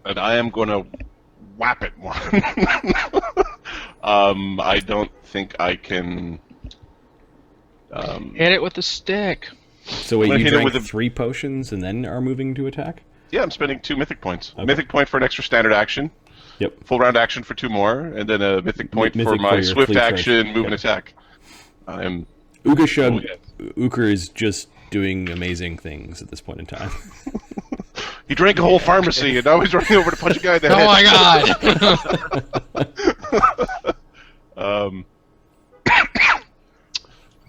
Speaker 5: And I am going to whap it one. I don't think I can...
Speaker 4: Hit it with the stick.
Speaker 2: So wait,
Speaker 5: I'm gonna
Speaker 2: you
Speaker 5: hit it
Speaker 2: drank
Speaker 5: with a-
Speaker 2: 3 potions and then are moving to attack?
Speaker 5: Yeah, I'm spending 2 mythic points.
Speaker 2: Okay.
Speaker 5: A mythic point for an extra standard action.
Speaker 2: Yep.
Speaker 5: Full round action for 2 more, and then a mythic point
Speaker 2: Mythic
Speaker 5: for my
Speaker 2: for your
Speaker 5: swift
Speaker 2: fleet
Speaker 5: action,
Speaker 2: charge.
Speaker 5: move and
Speaker 2: Yep.
Speaker 5: attack. I'm...
Speaker 2: Ougashug,
Speaker 5: Oh,
Speaker 2: Ukher is just doing amazing things at this point in time.
Speaker 5: He drank a whole pharmacy, and now he's running over to punch a guy in the
Speaker 4: Oh
Speaker 5: head.
Speaker 4: my god!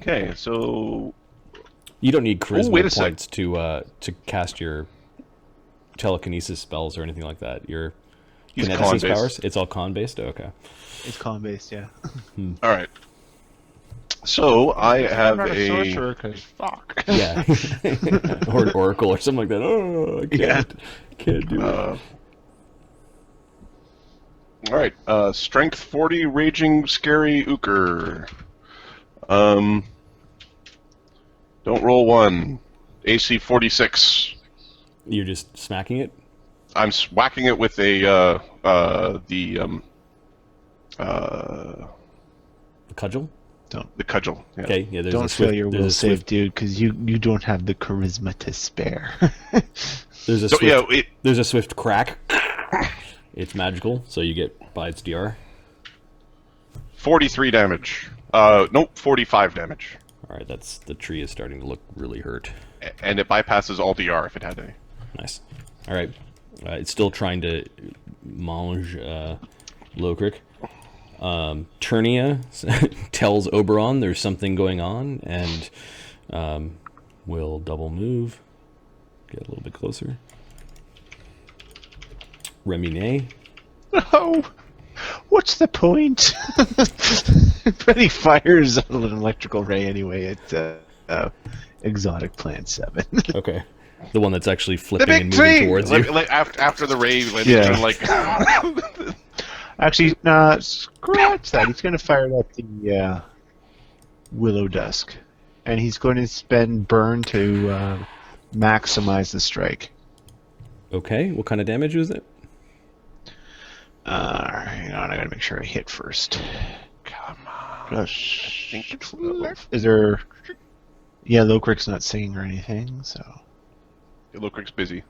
Speaker 5: Okay, so...
Speaker 2: You don't need charisma
Speaker 5: wait a sec.
Speaker 2: points to cast your telekinesis spells or anything like that. Your
Speaker 5: He's
Speaker 2: kineticis
Speaker 5: con-based.
Speaker 2: powers, it's all con based. Okay.
Speaker 3: It's con based, yeah.
Speaker 5: Alright. So, I have
Speaker 3: I'm not
Speaker 5: a...
Speaker 3: sorcerer, 'cause fuck.
Speaker 2: Yeah. Or an oracle or something like that. Oh, I can't do it.
Speaker 5: Alright, Strength 40, Raging Scary Ukher. Don't roll 1. AC 46.
Speaker 2: You're just smacking it?
Speaker 5: I'm whacking it with a,
Speaker 2: The cudgel?
Speaker 5: the cudgel. Yeah.
Speaker 2: Okay, yeah, there's a
Speaker 3: Don't
Speaker 2: swift,
Speaker 3: fail your
Speaker 2: there's
Speaker 3: will
Speaker 2: a
Speaker 3: save,
Speaker 2: swift,
Speaker 3: dude, because you don't have the charisma to spare.
Speaker 2: there's a
Speaker 5: So,
Speaker 2: swift,
Speaker 5: yeah,
Speaker 2: there's a swift crack. It's magical, so you get by its DR.
Speaker 5: 43 damage. Nope, 45 damage.
Speaker 2: Alright, the tree is starting to look really hurt.
Speaker 5: And it bypasses all DR if it had any.
Speaker 2: Nice. Alright. It's still trying to mange Lokrik. Turnia tells Oberon there's something going on, and will double move. Get a little bit closer. Remine.
Speaker 3: Oh, what's the point? But he fires an electrical ray anyway at Exotic Plant 7.
Speaker 2: Okay. The one that's actually flipping and moving towards you.
Speaker 5: Like after the raid, when
Speaker 3: Yeah.
Speaker 5: like...
Speaker 3: Actually, scratch that. He's going to fire it at the Willow Dusk. And he's going to spend Burn to maximize the strike.
Speaker 2: Okay, what kind of damage was it?
Speaker 3: Hang on, I got to make sure I hit first.
Speaker 5: Come on.
Speaker 3: Plus,
Speaker 5: think it's 12.
Speaker 3: is there... Yeah, Lokrik's not singing or anything, so...
Speaker 5: Lokrik's busy.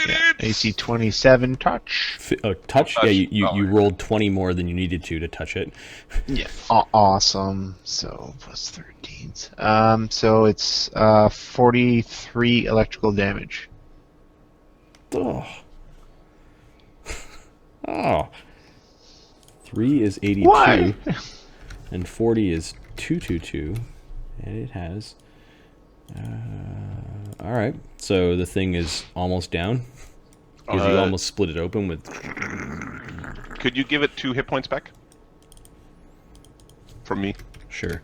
Speaker 3: Yeah. AC 27, touch.
Speaker 2: Touch? Yeah, you
Speaker 5: Oh.
Speaker 2: rolled 20 more than you needed to touch it.
Speaker 3: Yeah. Awesome. So, plus 13s. So it's 43 electrical damage.
Speaker 2: Oh. Oh. 3 is 82.
Speaker 3: Why?
Speaker 2: And 40 is 222. And it has... Alright, so the thing is almost down. Because you almost split it open with...
Speaker 5: Could you give it 2 hit points back? From me?
Speaker 2: Sure.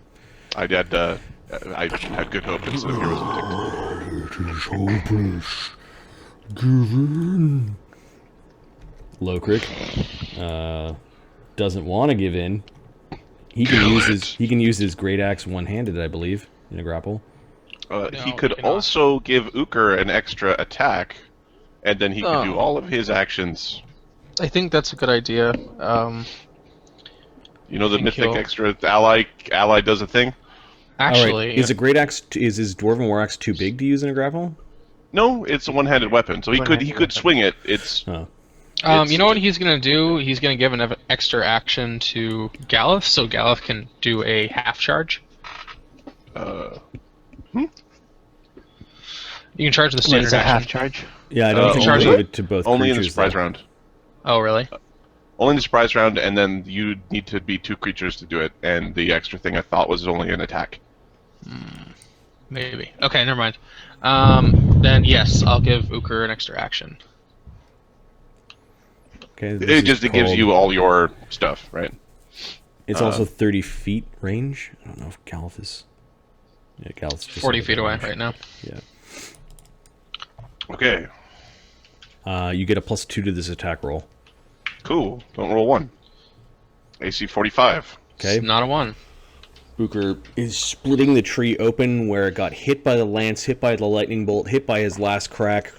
Speaker 5: I had good hope instead of heroes and
Speaker 7: It is hopeless. Give in.
Speaker 2: Lokrik doesn't want to give in. He can use his great axe one-handed, I believe, in a grapple.
Speaker 5: He could also give Ukher an extra attack, and then he could do all of his actions.
Speaker 4: I think that's a good idea.
Speaker 5: You know the mythic extra ally does a thing?
Speaker 4: Actually...
Speaker 2: Right. Is a great axe, is his dwarven war axe too big to use in a grapple?
Speaker 5: No, it's a one-handed weapon, so he could swing it. It's...
Speaker 4: you know what he's gonna do? He's gonna give an extra action to Galeth, so Galeth can do a half charge. You can charge the standard
Speaker 3: It's a half
Speaker 4: action.
Speaker 3: charge.
Speaker 2: Yeah, I don't think
Speaker 4: charge
Speaker 2: you
Speaker 4: it?
Speaker 2: give it to both
Speaker 5: only in the
Speaker 2: creatures,
Speaker 5: surprise
Speaker 2: though.
Speaker 5: round.
Speaker 4: Oh, really?
Speaker 5: Only in the surprise round, and then you need to be 2 creatures to do it, and the extra thing I thought was only an attack.
Speaker 4: Maybe. Okay, never mind. Then yes, I'll give Ukher an extra action.
Speaker 2: Okay,
Speaker 5: It gives you all your stuff, right?
Speaker 2: It's also 30 feet range. I don't know if Galeth is... Yeah, Galeth's just
Speaker 4: 40 feet away right now.
Speaker 2: Yeah.
Speaker 5: Okay,
Speaker 2: You get a +2 to this attack roll.
Speaker 5: cool. Don't roll 1. AC 45.
Speaker 2: Okay.
Speaker 4: It's not a 1.
Speaker 2: Ukher is splitting the tree open where it got hit by the lance, hit by the lightning bolt, hit by his last crack.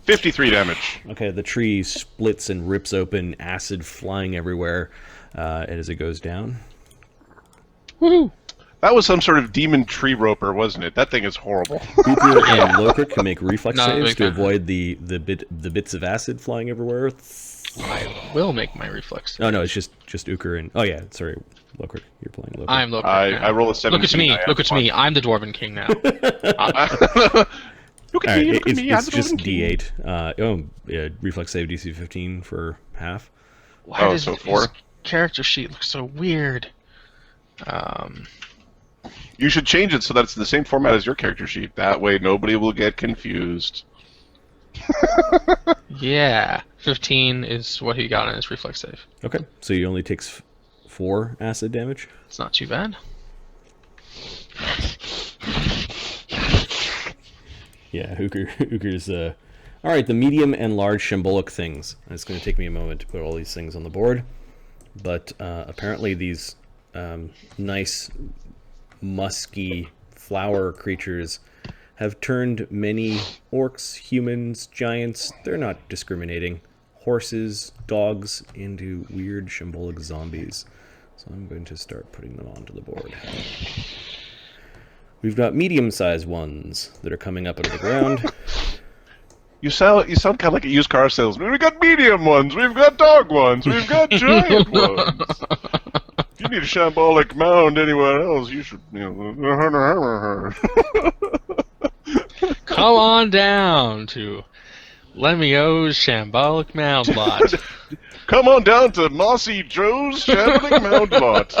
Speaker 5: 53 damage.
Speaker 2: Okay, the tree splits and rips open, acid flying everywhere as it goes down.
Speaker 4: Woohoo!
Speaker 5: That was some sort of demon tree roper, wasn't it? That thing is horrible.
Speaker 2: Ukher and Lokrik can make reflex
Speaker 4: Not a
Speaker 2: saves
Speaker 4: big
Speaker 2: to
Speaker 4: fan.
Speaker 2: avoid the bits of acid flying everywhere.
Speaker 4: I will make my reflex.
Speaker 2: Oh no, it's just Ukher and... Oh yeah, sorry, Lokrik. You're playing Lokrik.
Speaker 4: I'm Lokrik.
Speaker 5: I roll a 17.
Speaker 4: Look at me!
Speaker 5: I have
Speaker 4: Look at
Speaker 5: fun.
Speaker 4: me! I'm the Dwarven King now.
Speaker 5: Look at
Speaker 2: All
Speaker 5: me,
Speaker 2: right,
Speaker 5: look at me. I'm
Speaker 2: it's
Speaker 5: the
Speaker 2: just
Speaker 5: Golden King.
Speaker 2: D8. Yeah, reflex save DC 15 for half.
Speaker 4: Why
Speaker 5: Oh,
Speaker 4: does
Speaker 5: so
Speaker 4: his
Speaker 5: 4?
Speaker 4: character sheet look so weird?
Speaker 5: You should change it so that it's in the same format as your character sheet. That way nobody will get confused.
Speaker 4: Yeah, 15 is what he got in his reflex save.
Speaker 2: Okay, so he only takes 4 acid damage.
Speaker 4: It's not too bad.
Speaker 2: Yeah, Uker's all right. The medium and large shambolic things. It's going to take me a moment to put all these things on the board, but apparently these nice, musky flower creatures have turned many orcs, humans, giants. They're not discriminating. Horses, dogs into weird shambolic zombies. So I'm going to start putting them onto the board. We've got medium-sized ones that are coming up out of the ground.
Speaker 5: You sound kind of like a used car salesman. We've got medium ones, we've got dog ones, we've got giant ones. If you need a shambolic mound anywhere else, you should,
Speaker 4: Come on down to Lemmy-O's Shambolic Mound Lot.
Speaker 5: Come on down to Mossy Joe's Shambolic Mound Lot.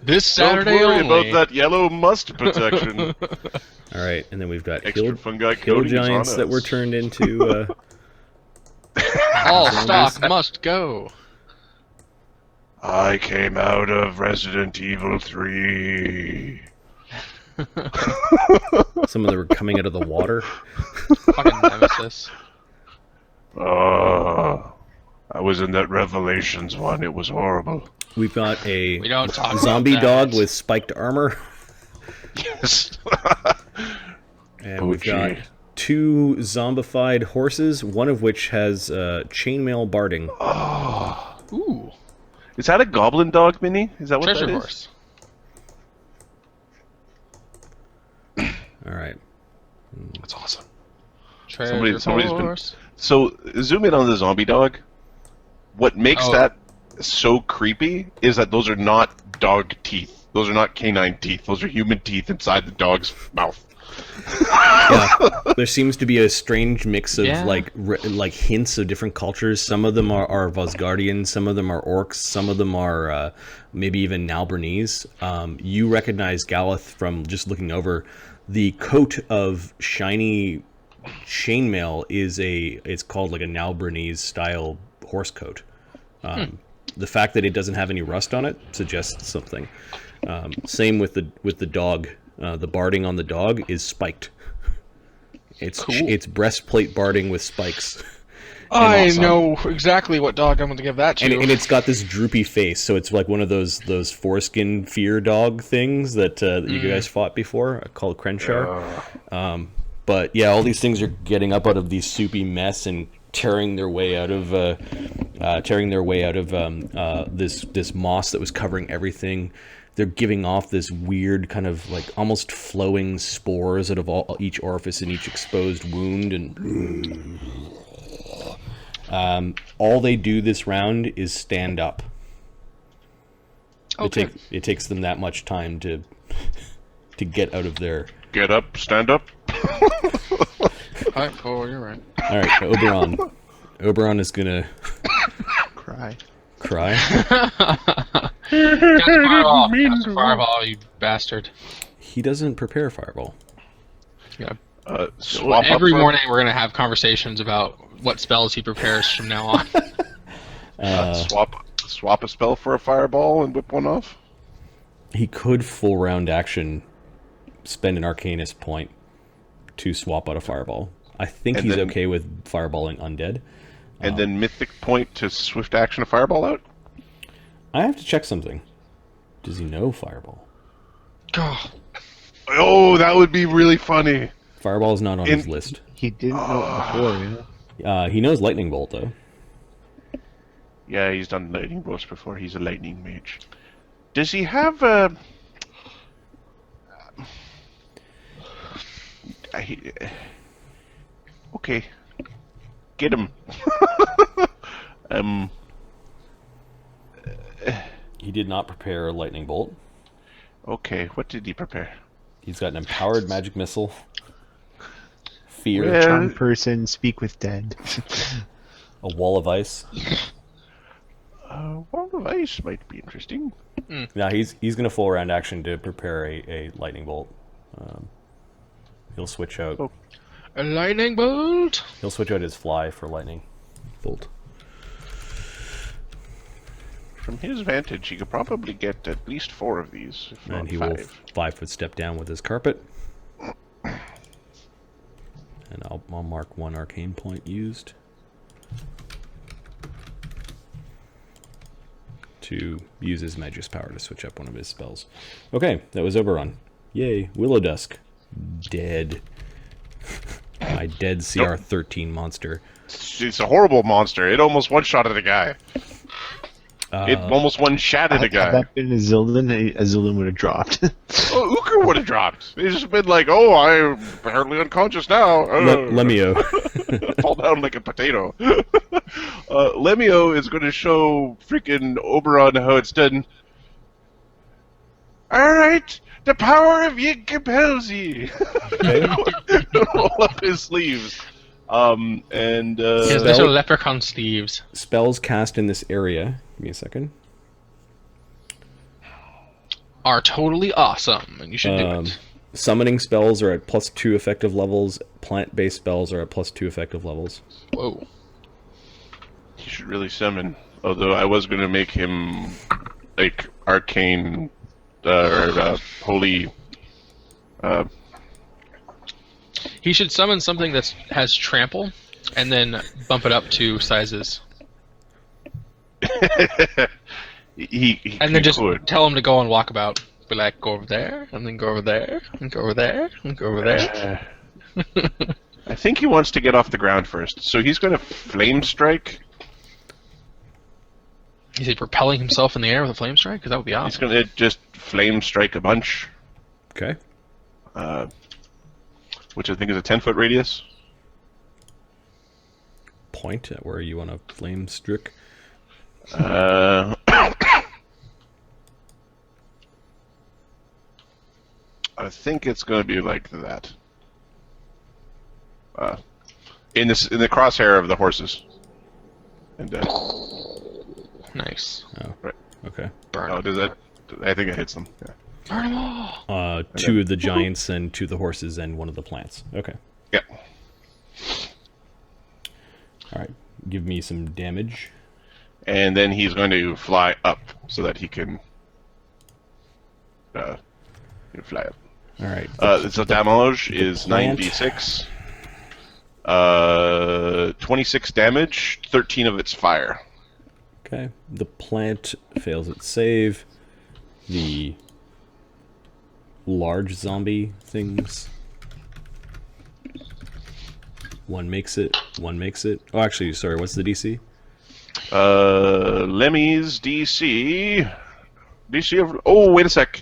Speaker 4: This Saturday
Speaker 5: Don't worry
Speaker 4: only.
Speaker 5: about that yellow must protection.
Speaker 2: All right, and then we've got
Speaker 5: Extra fungi
Speaker 2: hill
Speaker 5: coatings on
Speaker 2: giants that
Speaker 5: us.
Speaker 2: were turned into...
Speaker 4: All stock must go.
Speaker 5: I came out of Resident Evil 3.
Speaker 2: some of them were coming out of the water.
Speaker 4: Fucking nemesis.
Speaker 5: I was in that Revelations one. It was horrible.
Speaker 2: We've got a
Speaker 4: We don't talk
Speaker 2: zombie
Speaker 4: about
Speaker 2: dog
Speaker 4: that.
Speaker 2: with spiked armor.
Speaker 5: Yes.
Speaker 2: And we've
Speaker 5: gee.
Speaker 2: got 2 zombified horses, one of which has chainmail barding.
Speaker 4: Ooh,
Speaker 5: Is that a goblin dog, Minnie? Is that what
Speaker 4: treasure
Speaker 5: that is?
Speaker 4: horse.
Speaker 2: All right.
Speaker 5: That's awesome.
Speaker 4: Treasure
Speaker 5: somebody's been-
Speaker 4: horse.
Speaker 5: So, zoom in on the zombie dog. What makes
Speaker 4: Oh.
Speaker 5: that so creepy is that those are not dog teeth. Those are not canine teeth. Those are human teeth inside the dog's mouth.
Speaker 2: Yeah, there seems to be a strange mix of
Speaker 4: Yeah.
Speaker 2: like hints of different cultures. Some of them are Vosgardians, some of them are orcs, some of them are maybe even Nalburnese. You recognize Galeth from just looking over. The coat of shiny chainmail it's called like a Nalburnese style horse coat. The fact that it doesn't have any rust on it suggests something. Same with the dog. The barding on the dog is spiked. It's breastplate barding with spikes.
Speaker 4: I know exactly what dog I'm going to give that to.
Speaker 2: And it's got this droopy face, so it's like one of those foreskin fear dog things that you guys fought before, called Crenshaw. But yeah, all these things are getting up out of these soupy mess and tearing their way out of this moss that was covering everything. They're giving off this weird kind of like almost flowing spores out of each orifice in each exposed wound, and all they do this round is stand up.
Speaker 4: Okay.
Speaker 2: It takes them that much time to get out of their.
Speaker 5: Get up, stand up.
Speaker 4: Alright, oh, you're right.
Speaker 2: All right, Oberon. Oberon is gonna
Speaker 3: Cry.
Speaker 2: cry.
Speaker 4: Cast fireball. Cast a fireball, you bastard.
Speaker 2: He doesn't prepare fireball.
Speaker 4: Yeah.
Speaker 5: Swap up
Speaker 4: Every
Speaker 5: for-
Speaker 4: morning we're going to have conversations about what spells he prepares from now on.
Speaker 5: swap a spell for a fireball and whip one off.
Speaker 2: He could full round action spend an Arcanist point to swap out a fireball. I think
Speaker 5: And
Speaker 2: he's
Speaker 5: then-
Speaker 2: okay with fireballing undead.
Speaker 5: And then mythic point to swift action a fireball out.
Speaker 2: I have to check something. Does he know fireball?
Speaker 4: God.
Speaker 5: Oh, that would be really funny.
Speaker 2: Fireball is not on his list.
Speaker 3: He didn't know it before, yeah.
Speaker 2: He knows lightning bolt though.
Speaker 5: Yeah, he's done lightning bolts before. He's a lightning mage. Does he have a? Okay, get him.
Speaker 2: He did not prepare a lightning bolt.
Speaker 5: Okay, what did he prepare?
Speaker 2: He's got an empowered magic missile. Fear.
Speaker 5: Well-
Speaker 3: Charm person, speak with dead.
Speaker 2: A wall of ice.
Speaker 5: Wall of ice might be interesting.
Speaker 2: Now he's gonna full round action to prepare a lightning bolt. He'll switch out.
Speaker 5: Oh.
Speaker 4: A lightning bolt?
Speaker 2: He'll switch out his fly for lightning bolt.
Speaker 5: From his vantage, he could probably get at least 4 of these, if not
Speaker 2: And he
Speaker 5: 5.
Speaker 2: will 5-foot step down with his carpet. And I'll mark 1 arcane point used to use his Magus power to switch up one of his spells. Okay, that was Oberon. Yay, Willow Dusk. Dead. My dead CR13 monster.
Speaker 5: It's a horrible monster. It almost one-shotted a guy. It almost one-shotted a
Speaker 3: Had
Speaker 5: guy.
Speaker 3: that been Azulin would have dropped.
Speaker 5: Oh, Ukher would have dropped. He's just been like, oh, I'm apparently unconscious now.
Speaker 2: Lemmy-O.
Speaker 5: Fall down like a potato. Lemmy-O is going to show freaking Oberon how it's done. Alright, the power of Yig compels ye. Roll up his sleeves.
Speaker 4: His little leprechaun sleeves.
Speaker 2: Spells cast in this area. Give me a second.
Speaker 4: Are totally awesome, and you should do it.
Speaker 2: Summoning spells are at +2 effective levels. Plant-based spells are at +2 effective levels.
Speaker 4: Whoa.
Speaker 5: He should really summon. Although I was going to make him like arcane or holy.
Speaker 4: He should summon something that has trample, and then bump it up 2 sizes.
Speaker 5: he
Speaker 4: And then just
Speaker 5: could.
Speaker 4: tell him to go on walkabout. Be like, go over there, and then go over there, and go over there, and go over there.
Speaker 5: I think he wants to get off the ground first, so he's going to flame strike.
Speaker 4: Is he propelling himself in the air with a flame strike? Because that would be
Speaker 5: He's
Speaker 4: awesome.
Speaker 5: going to just flame strike a bunch,
Speaker 2: Okay.
Speaker 5: which I think is a 10-foot radius.
Speaker 2: Point at where you want to flame strick.
Speaker 5: I think it's going to be like that. In the crosshair of the horses. And
Speaker 4: Nice.
Speaker 2: Oh,
Speaker 5: right.
Speaker 2: okay.
Speaker 4: Burn.
Speaker 5: Oh, does that? I think it hits them. Yeah.
Speaker 4: Burn them all.
Speaker 2: 2 of the giants and 2 of the horses and 1 of the plants. Okay.
Speaker 5: Yeah.
Speaker 2: All right. Give me some damage.
Speaker 5: And then he's going to fly up so that he can fly up.
Speaker 2: All right.
Speaker 5: So damage is
Speaker 2: plant.
Speaker 5: 9d6. 26 damage, 13 of its fire.
Speaker 2: Okay. The plant fails its save. The large zombie things. 1 makes it. 1 makes it. Oh, actually, sorry. What's the DC?
Speaker 5: Lemmy's DC of... Oh, wait a sec.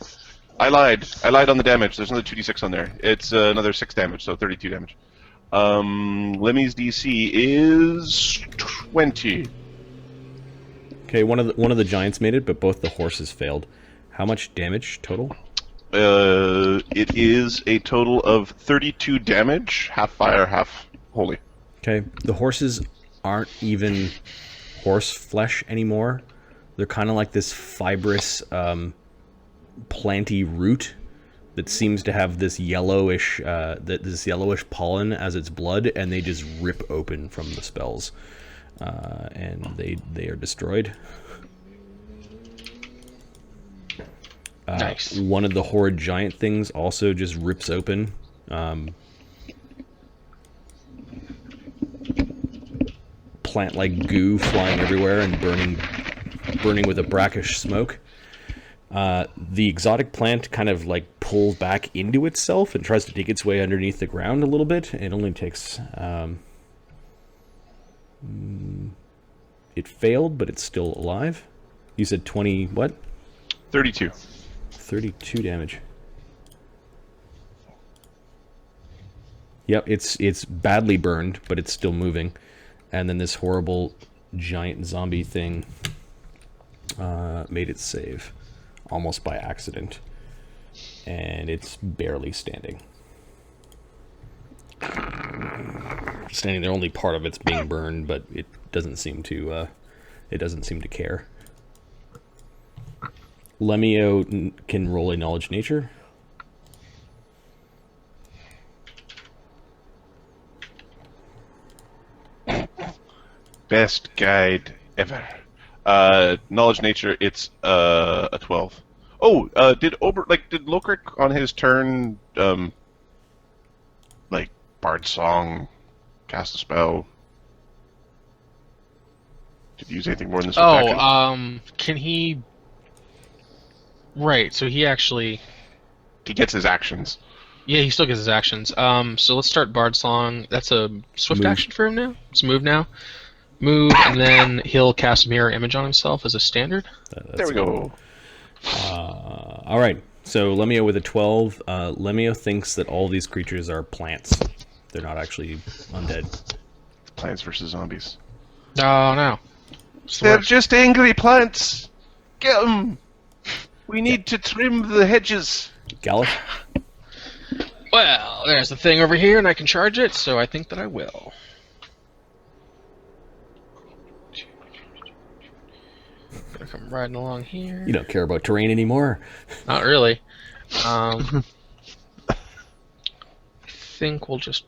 Speaker 5: I lied. I lied on the damage. There's another 2d6 on there. It's another 6 damage, so 32 damage. Lemmy's DC is 20.
Speaker 2: Okay, one of the giants made it, but both the horses failed. How much damage total?
Speaker 5: It is a total of 32 damage, half fire, half holy.
Speaker 2: Okay, the horses aren't even horse flesh anymore. They're kind of like this fibrous, planty root that seems to have this yellowish pollen as its blood, and they just rip open from the spells, and they are destroyed.
Speaker 4: Nice.
Speaker 2: One of the horrid giant things also just rips open. Plant-like goo flying everywhere and burning with a brackish smoke. The exotic plant kind of like pulls back into itself and tries to dig its way underneath the ground a little bit. It only takes... it failed, but it's still alive. You said 20 what?
Speaker 5: 32.
Speaker 2: 32 damage. Yep, it's badly burned, but it's still moving. And then this horrible giant zombie thing made its save. Almost by accident. And it's barely standing. Standing there, only part of it's being burned, but it doesn't seem to care. Lemmy-O can roll a knowledge nature.
Speaker 5: Best guide ever. Knowledge nature, it's a 12. Oh, did Lokrik on his turn, Bard Song, cast a spell? Did he use anything more than this?
Speaker 4: Can he? Right. So he actually.
Speaker 5: He gets his actions.
Speaker 4: Yeah, he still gets his actions. So let's start Bard Song. That's a swift action for him now. It's move now. Move, and then he'll cast Mirror Image on himself as a standard.
Speaker 5: There we go.
Speaker 2: All right. So Lemmy-O with a 12. Lemmy-O thinks that all these creatures are plants. They're not actually undead.
Speaker 5: Plants versus zombies.
Speaker 4: Oh no. It's the
Speaker 5: They're
Speaker 4: worst.
Speaker 5: just angry plants. Get them. We need to trim the hedges.
Speaker 2: Gallic?
Speaker 4: Well, there's the thing over here, and I can charge it, so I think that I will. Gonna come riding along here.
Speaker 2: You don't care about terrain anymore.
Speaker 4: Not really. I think we'll just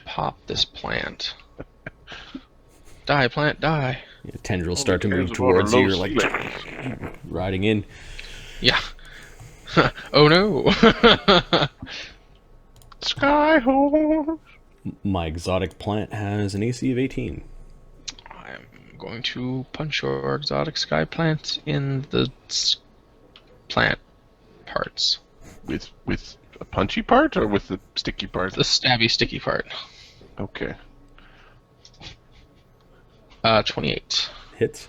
Speaker 4: pop this plant. Die, plant, die.
Speaker 2: Yeah, tendrils start to
Speaker 5: cares
Speaker 2: move
Speaker 5: about
Speaker 2: towards
Speaker 5: a
Speaker 2: you.
Speaker 5: low
Speaker 2: You're like riding in.
Speaker 4: Yeah. Oh no.
Speaker 5: Skyhorse.
Speaker 2: My exotic plant has an AC of 18.
Speaker 4: I'm going to punch your exotic sky plant in the plant parts.
Speaker 5: With a punchy part or with the sticky part?
Speaker 4: The stabby, sticky part.
Speaker 5: Okay.
Speaker 4: 28.
Speaker 2: Hits.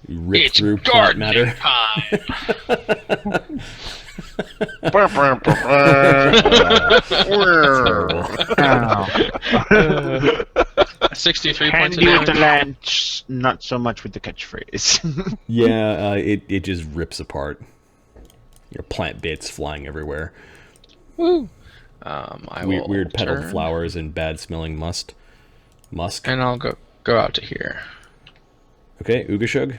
Speaker 2: You rip
Speaker 4: It's
Speaker 2: through plant matter.
Speaker 4: time.
Speaker 3: Ow.
Speaker 4: 63 points of
Speaker 3: Handy with the
Speaker 4: damage.
Speaker 3: lunch, not so much with the catchphrase.
Speaker 2: Yeah, it just rips apart. Your plant bits flying everywhere.
Speaker 4: Woo! I will
Speaker 2: Weird petaled
Speaker 4: turn,
Speaker 2: flowers and bad smelling musk.
Speaker 4: and I'll go out to here.
Speaker 2: Okay, Ougashug.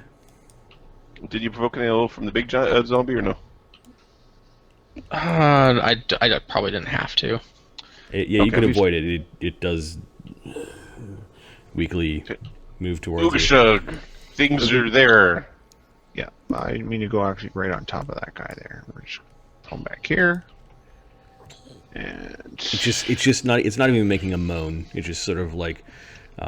Speaker 5: Did you provoke any level from the big zombie or no?
Speaker 4: I probably didn't have to.
Speaker 2: You
Speaker 5: Okay,
Speaker 2: could
Speaker 5: we-
Speaker 2: avoid it. It does weakly move towards you.
Speaker 5: Ougashug, things are there.
Speaker 3: Yeah, I didn't mean to go actually right on top of that guy there. We're just pull back here. And
Speaker 2: It's not even making a moan. It's just sort of like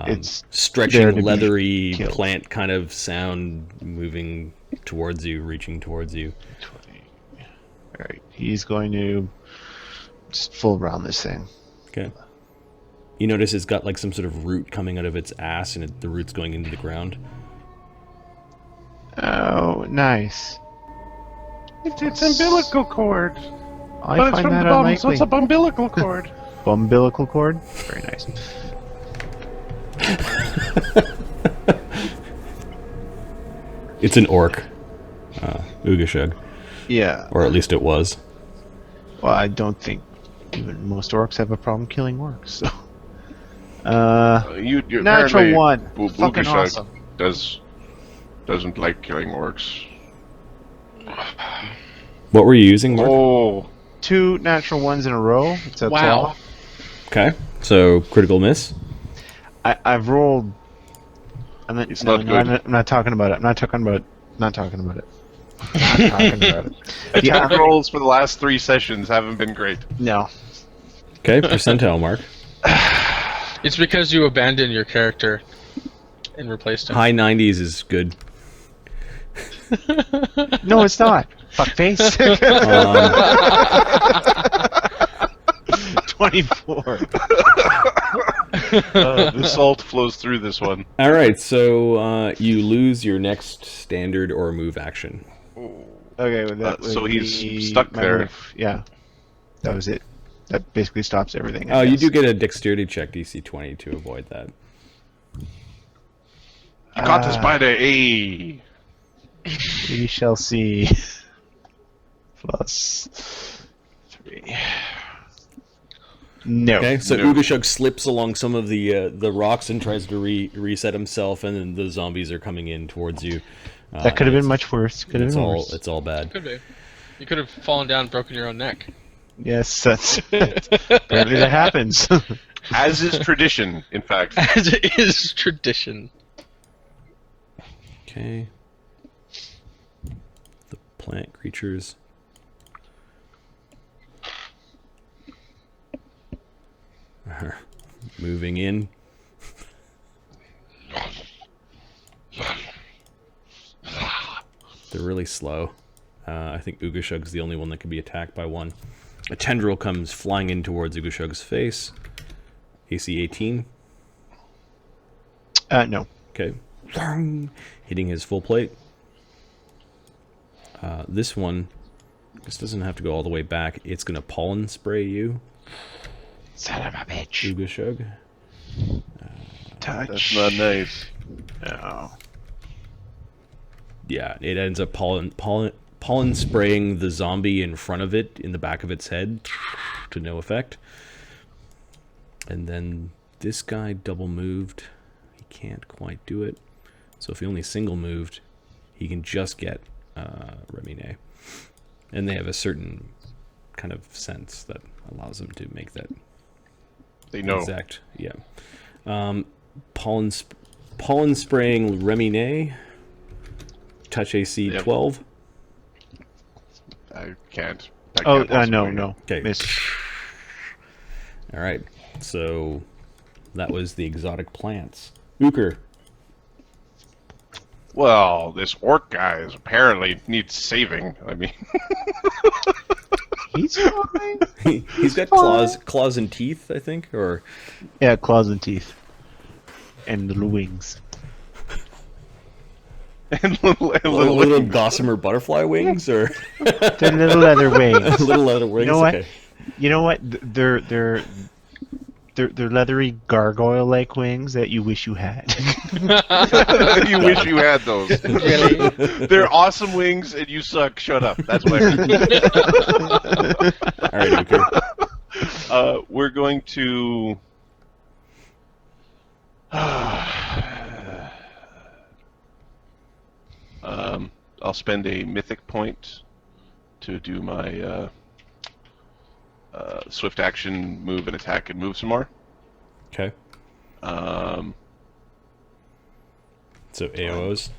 Speaker 3: It's there
Speaker 2: stretching,
Speaker 3: to be
Speaker 2: leathery
Speaker 3: killed.
Speaker 2: plant kind of sound moving towards you, reaching towards you.
Speaker 3: 20. Alright, he's going to just full round this thing.
Speaker 2: Okay. You notice it's got like some sort of root coming out of its ass, and the root's going into the ground.
Speaker 3: Oh, nice.
Speaker 5: It's umbilical cord.
Speaker 3: I find that unlikely.
Speaker 5: umbilical cord.
Speaker 3: Umbilical cord? Very nice.
Speaker 2: It's an orc, Ougashug,
Speaker 3: Yeah.
Speaker 2: or at least it was.
Speaker 3: Well, I don't think even most orcs have a problem killing orcs, so.
Speaker 5: You
Speaker 3: Natural
Speaker 5: apparently
Speaker 3: one. Fucking
Speaker 5: Ougashug
Speaker 3: awesome.
Speaker 5: doesn't like killing orcs.
Speaker 2: What were you using, Mark?
Speaker 5: Oh,
Speaker 3: 2 natural ones in a row. It's a
Speaker 4: Wow.
Speaker 3: 12.
Speaker 2: Okay, so critical miss.
Speaker 3: I've rolled. I'm not,
Speaker 5: It's
Speaker 3: no,
Speaker 5: not
Speaker 3: no,
Speaker 5: good.
Speaker 3: I'm not talking about it. I'm not talking about it. Not talking about it. Not talking about it.
Speaker 5: attack rolls for the last 3 sessions haven't been great.
Speaker 3: No.
Speaker 2: Okay, percentile, Mark.
Speaker 4: It's because you abandoned your character and replaced him.
Speaker 2: High 90s is good.
Speaker 3: No, it's not. Fuckface. 24.
Speaker 5: The salt flows through this one.
Speaker 2: All right, so you lose your next standard or move action.
Speaker 3: Okay, well, that
Speaker 5: So
Speaker 3: would
Speaker 5: he's
Speaker 3: be
Speaker 5: stuck
Speaker 3: my
Speaker 5: there.
Speaker 3: move. Yeah. That was it. That basically stops everything. I
Speaker 2: Oh, you
Speaker 3: guess.
Speaker 2: do get a dexterity check, DC 20, to avoid that.
Speaker 5: You got this by the A.
Speaker 3: We shall see. Plus 3. No.
Speaker 2: Okay, so
Speaker 5: No.
Speaker 2: Ougashug slips along some of the rocks and tries to reset himself, and then the zombies are coming in towards you.
Speaker 3: That could have been much worse. Could have
Speaker 2: It's
Speaker 3: been
Speaker 2: all
Speaker 3: worse.
Speaker 2: it's all bad.
Speaker 4: Could be. You could have fallen down and broken your own neck.
Speaker 3: Yes, that's apparently that happens.
Speaker 5: As is tradition, in fact.
Speaker 4: As it is tradition.
Speaker 2: Okay. The plant creatures. are moving in. They're really slow. I think Ougashug's the only one that can be attacked by one. A tendril comes flying in towards Ougashug's face. AC 18.
Speaker 3: No.
Speaker 2: Okay. Hitting his full plate. This one, this doesn't have to go all the way back. It's going to pollen spray you,
Speaker 3: Son of a bitch.
Speaker 2: Ougashug.
Speaker 3: Touch.
Speaker 5: That's not nice.
Speaker 3: No.
Speaker 2: Yeah, it ends up pollen spraying the zombie in front of it, in the back of its head, to no effect. And then this guy double moved. He can't quite do it. So if he only single moved, he can just get Remine. And they have a certain kind of sense that allows them to make that
Speaker 5: They know.
Speaker 2: exact. Yeah. Pollen spraying Remine. Touch AC
Speaker 5: Yep.
Speaker 2: 12.
Speaker 5: I can't. I
Speaker 3: Oh,
Speaker 5: can't possibly.
Speaker 3: no.
Speaker 2: Okay.
Speaker 3: Miss.
Speaker 2: All right. So that was the exotic plants. Ukher.
Speaker 5: Well, this orc guy is apparently needs saving. I mean,
Speaker 3: He's fine.
Speaker 2: He's got claws and teeth, I think, or
Speaker 3: Yeah, claws and teeth. And little wings.
Speaker 5: and little
Speaker 2: little gossamer butterfly wings, or
Speaker 3: They're little leather wings.
Speaker 2: little leather wings.
Speaker 3: You know what?
Speaker 2: Okay.
Speaker 3: You know what? They're They're leathery gargoyle-like wings that you wish you had.
Speaker 5: You wish you had those.
Speaker 4: Really?
Speaker 5: They're awesome wings, and you suck. Shut up. That's what I heard.
Speaker 2: All right, Ukher.
Speaker 5: We're going to. I'll spend a mythic point to do my swift action, move and attack, and move some more.
Speaker 2: Okay. So AOs.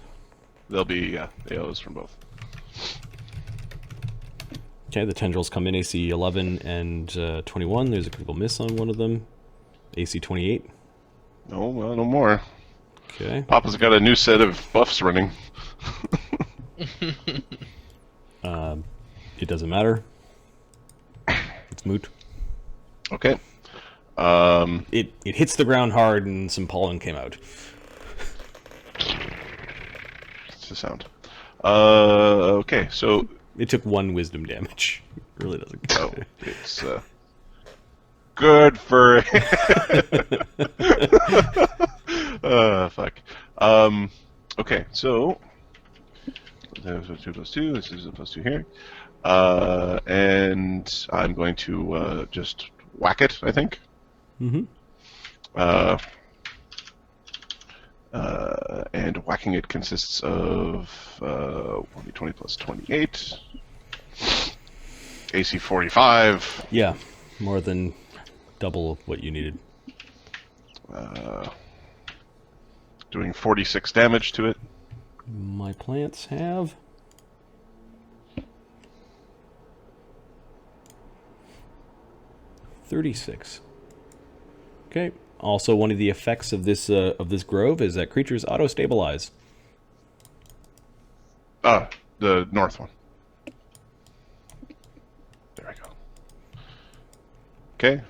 Speaker 5: There'll be AOs from both.
Speaker 2: Okay, the tendrils come in AC 11 and 21. There's a critical miss on one of them. AC 28.
Speaker 5: No, well, no more.
Speaker 2: Okay.
Speaker 5: Papa's got a new set of buffs running.
Speaker 2: It doesn't matter. It's moot.
Speaker 5: Okay.
Speaker 2: It hits the ground hard and some pollen came out.
Speaker 5: It's the sound. Okay, so
Speaker 2: It took 1 wisdom damage. It really doesn't.
Speaker 5: oh, it's good for. Fuck. Okay, so. There's a 2 plus 2. This is a plus 2 here. And I'm going to just whack it, I think.
Speaker 2: Mm-hmm.
Speaker 5: And whacking it consists of 1d20 plus 28. AC 45.
Speaker 2: Yeah, more than double what you needed.
Speaker 5: Doing 46 damage to it.
Speaker 2: My plants have 36. Okay. Also, one of the effects of this grove is that creatures auto-stabilize.
Speaker 5: The north one. There we go. Okay.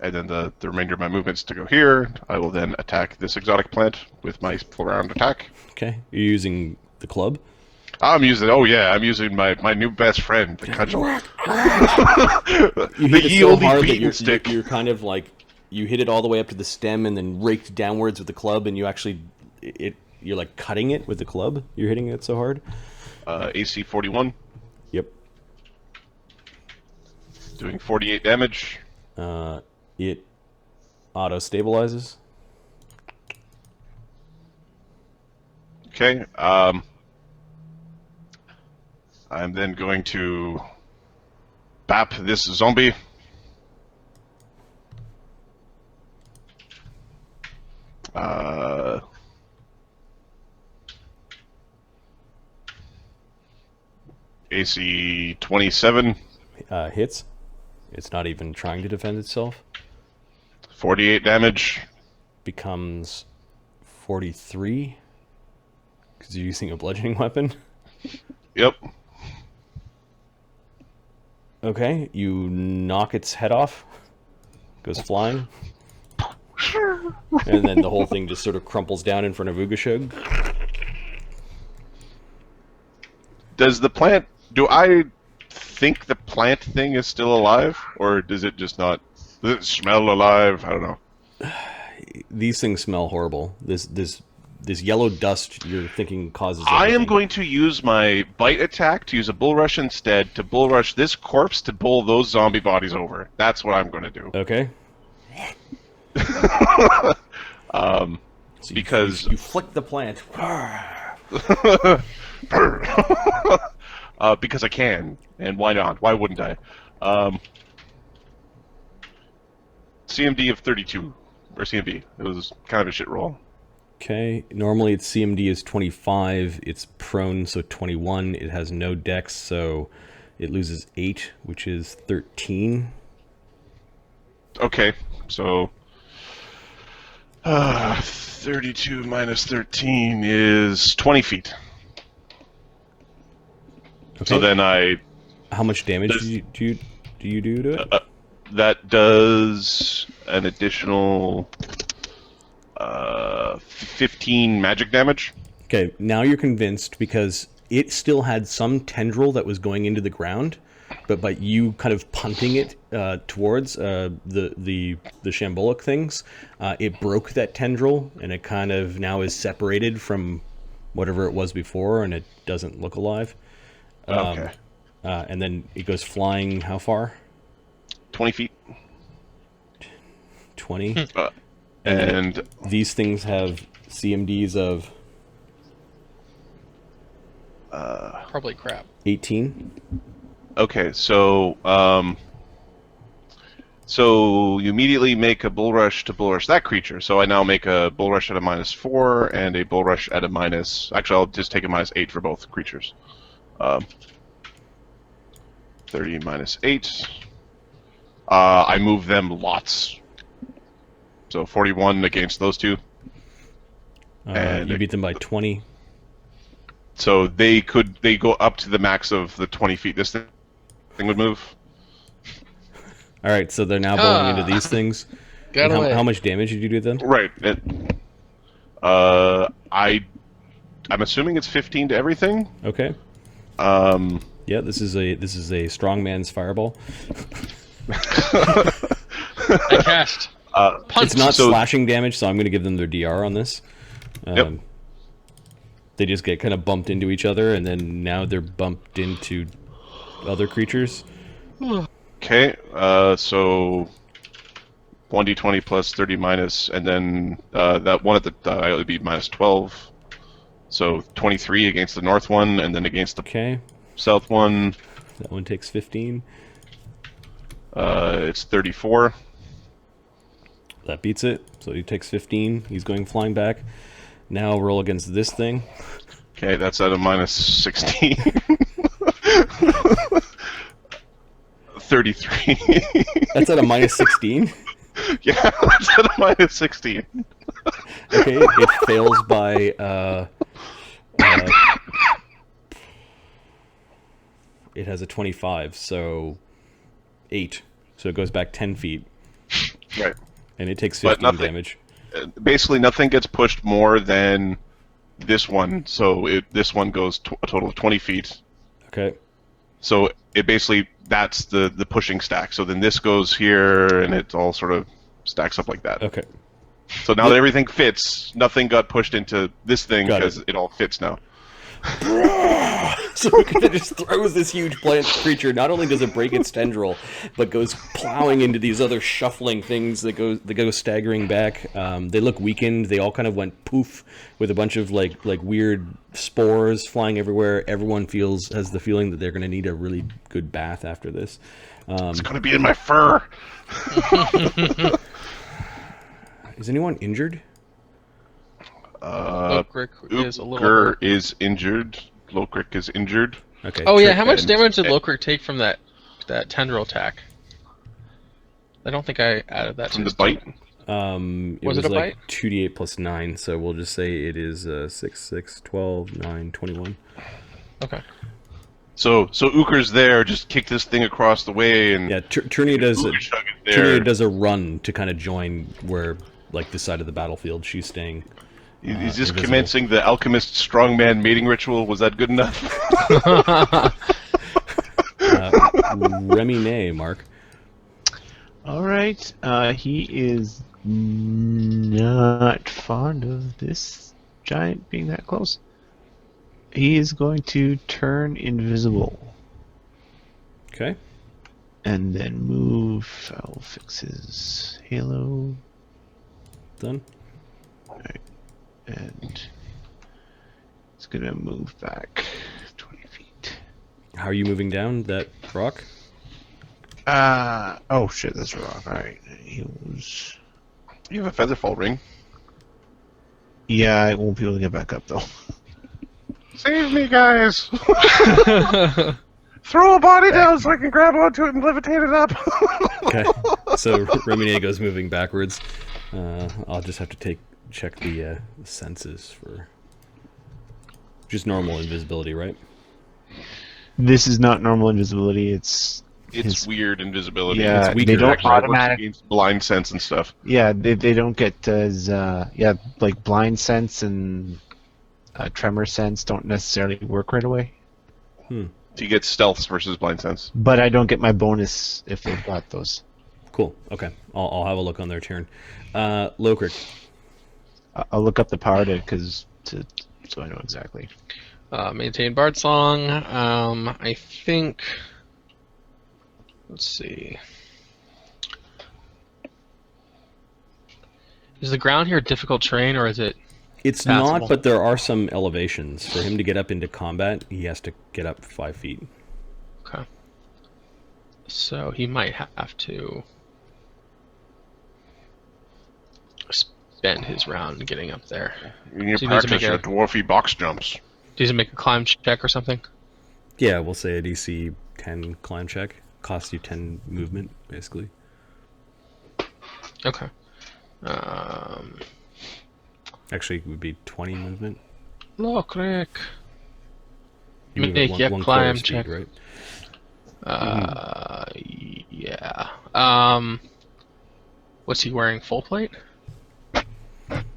Speaker 5: And then the remainder of my movements to go here. I will then attack this exotic plant with my full round attack.
Speaker 2: Okay. You're using the club.
Speaker 5: I'm using my new best friend, the cudgel.
Speaker 2: You
Speaker 5: The
Speaker 2: hit it so
Speaker 5: yieldy
Speaker 2: hard that
Speaker 5: beaten stick.
Speaker 2: you're kind of like, you hit it all the way up to the stem and then raked downwards with the club, and you actually you're like cutting it with the club. You're hitting it so hard.
Speaker 5: AC 41.
Speaker 2: Yep.
Speaker 5: Doing 48 damage.
Speaker 2: It auto stabilizes.
Speaker 5: Okay. I'm then going to bap this zombie. AC 27.
Speaker 2: Hits. It's not even trying to defend itself.
Speaker 5: 48 damage.
Speaker 2: Becomes 43 because you're using a bludgeoning weapon.
Speaker 5: Yep.
Speaker 2: Okay, you knock its head off. Goes flying. And then the whole thing just sort of crumples down in front of Ougashug.
Speaker 5: Does the plant... Do I think the plant thing is still alive? Or does it just not... Does it smell alive? I don't know.
Speaker 2: These things smell horrible. This yellow dust you're thinking causes
Speaker 5: I am
Speaker 2: everything.
Speaker 5: going to use my bite attack to use a bull rush instead to bull rush this corpse to bowl those zombie bodies over. That's what I'm going to do.
Speaker 2: Okay. So
Speaker 5: because
Speaker 2: you flick the plant.
Speaker 5: because I can, and why not? Why wouldn't I? CMD of 32 or CMB. It was kind of a shit roll.
Speaker 2: Okay, normally its CMD is 25, it's prone, so 21, it has no dex, so it loses 8, which is 13.
Speaker 5: Okay, so 32 minus 13 is 20 feet.
Speaker 2: Okay.
Speaker 5: So then
Speaker 2: How much damage do you do to it?
Speaker 5: that does an additional 15 magic damage.
Speaker 2: Okay, now you're convinced because it still had some tendril that was going into the ground, but by you kind of punting it towards the shambolic things, it broke that tendril, and it kind of now is separated from whatever it was before, and it doesn't look alive.
Speaker 5: Okay.
Speaker 2: And then it goes flying how far?
Speaker 5: 20 feet.
Speaker 2: 20.
Speaker 5: And
Speaker 2: these things have CMDs of
Speaker 4: Probably crap.
Speaker 2: 18.
Speaker 5: okay, so so you immediately make a bull rush to bull rush that creature. So I now make a bull rush at a -4 and a bull rush at a minus. Actually, I'll just take a -8 for both creatures. 30 -8. I move them lots. So 41 against those two. And
Speaker 2: You beat them by 20.
Speaker 5: So they go up to the max of the 20 feet. This thing would move.
Speaker 2: All right, so they're now bowling into these things.
Speaker 4: Got
Speaker 2: And
Speaker 4: away.
Speaker 2: how much damage did you do then?
Speaker 5: Right. I'm assuming it's 15 to everything.
Speaker 2: Okay. Yeah, this is a strong man's fireball.
Speaker 4: I cast. Punch.
Speaker 2: It's not
Speaker 5: So-
Speaker 2: slashing damage, so I'm going to give them their DR on this.
Speaker 5: Yep.
Speaker 2: They just get kind of bumped into each other, and then now they're bumped into other creatures.
Speaker 5: Okay. So 1d20 plus 30 minus, and then that one at the die would be -12. So 23 against the north one, and then against the
Speaker 2: Okay,
Speaker 5: south one,
Speaker 2: that one takes 15.
Speaker 5: it's 34.
Speaker 2: That beats it. So he takes 15. He's going flying back. Now roll against this thing.
Speaker 5: Okay, that's at a -16. 33.
Speaker 2: That's at a -16.
Speaker 5: Yeah, that's at a -16.
Speaker 2: Okay, it fails by it has a 25, so 8. So it goes back 10 feet,
Speaker 5: Right.
Speaker 2: and it takes
Speaker 5: But
Speaker 2: 15
Speaker 5: nothing-
Speaker 2: damage.
Speaker 5: Basically, nothing gets pushed more than this one. So this one goes a total of 20 feet.
Speaker 2: Okay.
Speaker 5: So it basically, that's the pushing stack. So then this goes here, and it all sort of stacks up like that.
Speaker 2: Okay.
Speaker 5: So now that everything fits, nothing got pushed into this thing
Speaker 2: Got it.
Speaker 5: because it all fits now.
Speaker 2: So it just throws this huge plant creature. Not only does it break its tendril, but goes plowing into these other shuffling things that go staggering back. They look weakened. They all kind of went poof with a bunch of like weird spores flying everywhere. Everyone has the feeling that they're going to need a really good bath after this.
Speaker 5: It's gonna be in my fur.
Speaker 2: Is anyone injured?
Speaker 4: Ukher is a little.
Speaker 5: Ukher is injured. Lokrik is injured.
Speaker 2: Okay.
Speaker 4: Oh yeah, how much
Speaker 5: and-
Speaker 4: damage did Lokrik take from that tendril attack? I don't think I added that to
Speaker 5: From the
Speaker 4: his
Speaker 5: bite.
Speaker 2: It
Speaker 4: Was
Speaker 2: was
Speaker 4: it a
Speaker 2: like
Speaker 4: bite?
Speaker 2: 2d8 plus 9, so we'll just say it is 6, 6, 12, 9, 21.
Speaker 4: Okay.
Speaker 5: So Ukher's there, just kick this thing across the way, and
Speaker 2: Yeah, Turnia does
Speaker 5: Ougashug is there.
Speaker 2: Turnia does a run to kind of join where, like, this side of the battlefield. She's staying.
Speaker 5: He's just
Speaker 2: invisible.
Speaker 5: commencing the alchemist strongman mating ritual. Was that good enough?
Speaker 2: Remy Nay, Mark.
Speaker 3: All right. He is not fond of this giant being that close. He is going to turn invisible
Speaker 2: Okay.
Speaker 3: and then move. I'll fix his halo
Speaker 2: Done.
Speaker 3: and it's gonna move back 20 feet.
Speaker 2: How are you moving down that rock?
Speaker 3: Oh shit, that's wrong. All right, he was.
Speaker 5: You have a featherfall ring.
Speaker 3: Yeah, I won't be able to get back up though.
Speaker 5: Save me, guys! Throw a body down so I can grab onto it and levitate it up.
Speaker 2: Okay. So Remy Nay goes moving backwards. I'll just have to check the senses for just normal invisibility, right?
Speaker 3: This is not normal invisibility. It's
Speaker 5: It's weird invisibility.
Speaker 3: Yeah,
Speaker 2: It's weaker,
Speaker 3: they don't
Speaker 2: actually.
Speaker 5: It works
Speaker 3: automatic.
Speaker 5: against blind sense and stuff.
Speaker 3: Yeah, they don't get as like blind sense and tremor sense don't necessarily work right away.
Speaker 5: He gets stealths versus blind sense.
Speaker 3: But I don't get my bonus if they've got those.
Speaker 2: Cool. Okay. I'll have a look on their turn. Lokrik.
Speaker 3: I'll look up the power so I know exactly.
Speaker 4: Maintain Bard Song. I think. Let's see. Is the ground here difficult terrain, or is it?
Speaker 2: It's
Speaker 4: passable?
Speaker 2: not, but there are some elevations. For him to get up into combat, he has to get up 5 feet.
Speaker 4: Okay. So he might have to spend his round getting up there.
Speaker 5: You need
Speaker 4: So
Speaker 5: to
Speaker 4: he needs to
Speaker 5: practice
Speaker 4: make
Speaker 5: your
Speaker 4: a-
Speaker 5: dwarfy box jumps.
Speaker 4: Does he make a climb check or something?
Speaker 2: Yeah, we'll say a DC 10 climb check. Costs you 10 movement, basically.
Speaker 4: Okay.
Speaker 2: Actually, it would be 20 movement.
Speaker 4: Look, Rick.
Speaker 2: You move
Speaker 4: Make
Speaker 2: at
Speaker 4: your
Speaker 2: one
Speaker 4: climb
Speaker 2: quarter
Speaker 4: check.
Speaker 2: speed, right?
Speaker 4: Yeah. What's he wearing? Full plate?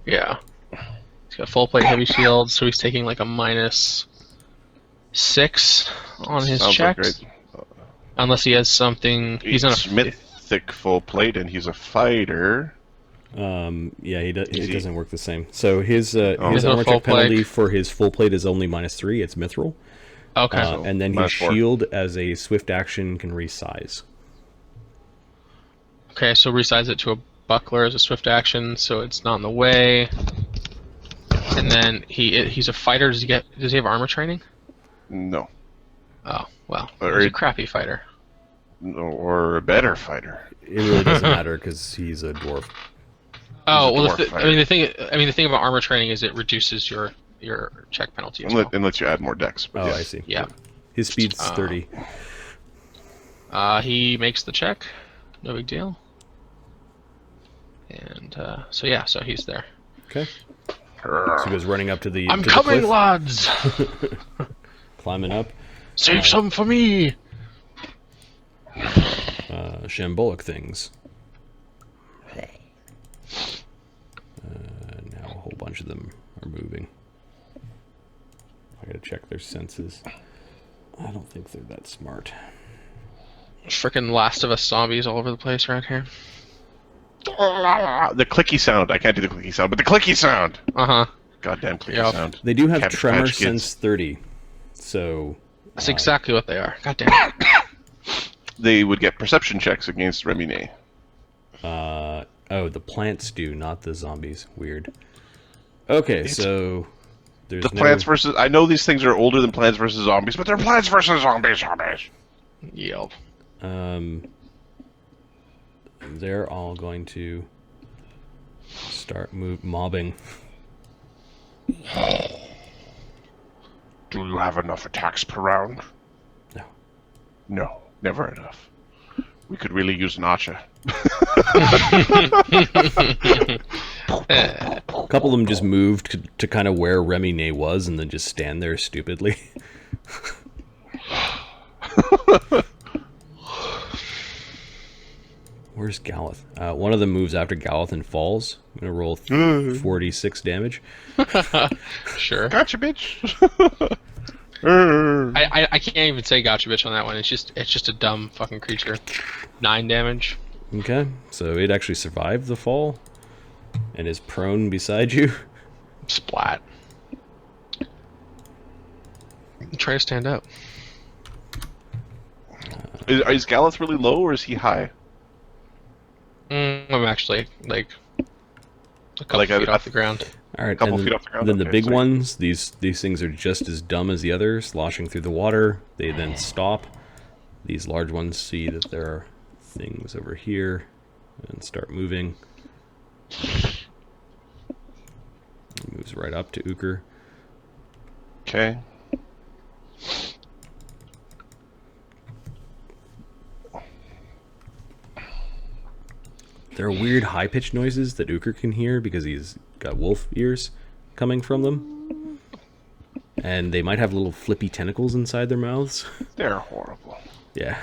Speaker 4: Yeah. He's got full plate, heavy shield, so he's taking like a -6 on his
Speaker 5: Sounds like
Speaker 4: checks.
Speaker 5: great.
Speaker 4: Unless he has something. He's on a
Speaker 5: mythic full plate, and he's a fighter.
Speaker 2: Yeah, it doesn't work the same. So his
Speaker 4: He's
Speaker 2: armor
Speaker 4: a full
Speaker 2: check penalty
Speaker 4: plate.
Speaker 2: for his full plate is only -3. It's mithril.
Speaker 4: Okay.
Speaker 2: And then his
Speaker 5: -4.
Speaker 2: shield, as a swift action, can resize.
Speaker 4: Okay, so resize it to a buckler as a swift action, so it's not in the way. And then he's a fighter. Does he have armor training?
Speaker 5: No.
Speaker 4: Oh well,
Speaker 5: Or
Speaker 4: he's a
Speaker 5: it-
Speaker 4: crappy fighter.
Speaker 5: Or a better fighter.
Speaker 2: It really doesn't matter because he's a dwarf.
Speaker 4: Oh
Speaker 5: a
Speaker 4: well,
Speaker 5: dwarf
Speaker 4: the thing about armor training is it reduces your check penalty as well.
Speaker 5: And lets you add more decks. But
Speaker 2: Oh,
Speaker 5: yeah.
Speaker 2: I see.
Speaker 4: Yeah.
Speaker 2: His speed's 30.
Speaker 4: He makes the check. No big deal. And so he's there.
Speaker 2: Okay. So he goes running up to the.
Speaker 4: I'm
Speaker 2: to the
Speaker 4: coming,
Speaker 2: cliff,
Speaker 4: lads!
Speaker 2: climbing up.
Speaker 4: Save some for me!
Speaker 2: Shambolic things. Now a whole bunch of them are moving. I gotta check their senses. I don't think they're that smart.
Speaker 4: Frickin' Last of Us zombies all over the place around here.
Speaker 5: The clicky sound. I can't do the clicky sound, but the clicky sound.
Speaker 4: Uh-huh.
Speaker 5: Goddamn clicky
Speaker 4: Yep.
Speaker 5: sound.
Speaker 2: They do have
Speaker 5: Cabbage
Speaker 2: tremor
Speaker 5: Patch Kids.
Speaker 2: sense 30. So
Speaker 4: That's exactly what they are. God damn it.
Speaker 5: They would get perception checks against Remine.
Speaker 2: the plants do, not the zombies. Weird. Okay, so there's
Speaker 5: The Plants versus... I know these things are older than Plants versus Zombies, but they're Plants versus Zombies.
Speaker 4: Yep.
Speaker 2: They're all going to start mobbing.
Speaker 5: Do you have enough attacks per round?
Speaker 2: No.
Speaker 5: No, never enough. We could really use an Acha.
Speaker 2: A couple of them just moved to kind of where Remine was and then just stand there stupidly. Where's Galeth? One of them moves after Galeth and falls. I'm going to roll 46 damage.
Speaker 4: Sure.
Speaker 5: Gotcha, bitch.
Speaker 4: I can't even say gotcha bitch on that one. It's just a dumb fucking creature. 9 damage.
Speaker 2: Okay, so it actually survived the fall and is prone beside you.
Speaker 4: Splat. Try to stand up.
Speaker 5: Is Galeth really low or is he high?
Speaker 4: I'm actually like a couple
Speaker 5: Like
Speaker 4: feet
Speaker 5: a-
Speaker 4: off the ground.
Speaker 2: All right,
Speaker 5: Couple
Speaker 2: and
Speaker 5: feet off the ground,
Speaker 2: Then the
Speaker 5: okay,
Speaker 2: big
Speaker 5: sweet.
Speaker 2: ones, these things are just as dumb as the others, sloshing through the water. They then stop. These large ones see that there are things over here and start moving. It moves right up to Ukher.
Speaker 5: Okay.
Speaker 2: There are weird high-pitched noises that Ukher can hear because he's got wolf ears coming from them. And they might have little flippy tentacles inside their mouths.
Speaker 5: They're horrible.
Speaker 2: Yeah.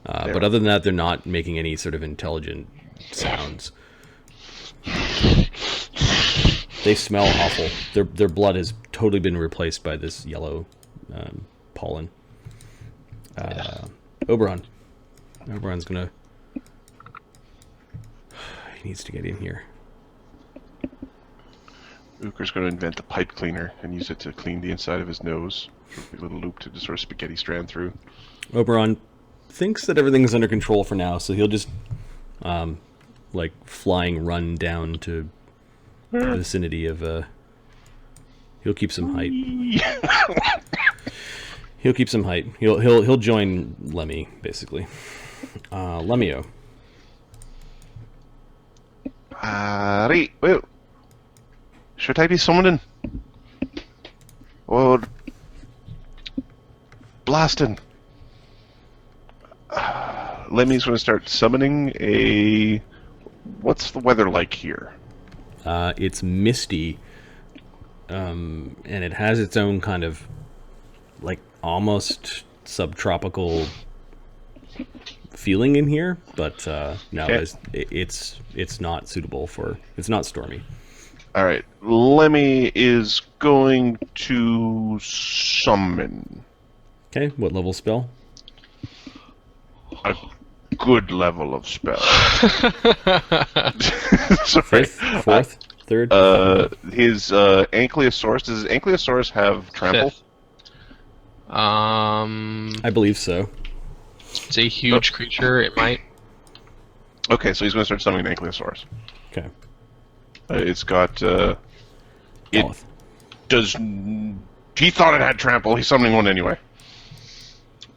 Speaker 2: But other than that, they're not making any sort of intelligent sounds. They smell awful. Their blood has totally been replaced by this yellow pollen. Oberon. Oberon's gonna... He needs to get in here.
Speaker 5: Ukher's going to invent a pipe cleaner and use it to clean the inside of his nose. A little loop to just sort of spaghetti strand through.
Speaker 2: Oberon thinks that everything's under control for now, so he'll just, like, flying run down to the vicinity of, he'll keep some height. He'll keep some height. He'll join Lemmy, basically. Lemmy-O.
Speaker 5: Right, well, should I be summoning? Or blasting? Lemmy's going to start summoning a... What's the weather like here?
Speaker 2: It's misty, and it has its own kind of, like, almost subtropical feeling in here, but no,
Speaker 5: Okay.
Speaker 2: it's not suitable for... It's not stormy.
Speaker 5: All right, Lemmy is going to summon
Speaker 2: Okay, what level spell?
Speaker 5: a good level of spell. Sorry.
Speaker 2: Fifth? Fourth? Third?
Speaker 5: His Ankylosaurus. Does his Ankylosaurus have trample?
Speaker 4: Fifth.
Speaker 2: I believe so.
Speaker 4: It's a huge creature. It might.
Speaker 5: Okay, so he's going to start summoning an Ankylosaurus.
Speaker 2: Okay.
Speaker 5: It's got. It
Speaker 2: Fourth.
Speaker 5: does. He thought it had trample. He's summoning one anyway.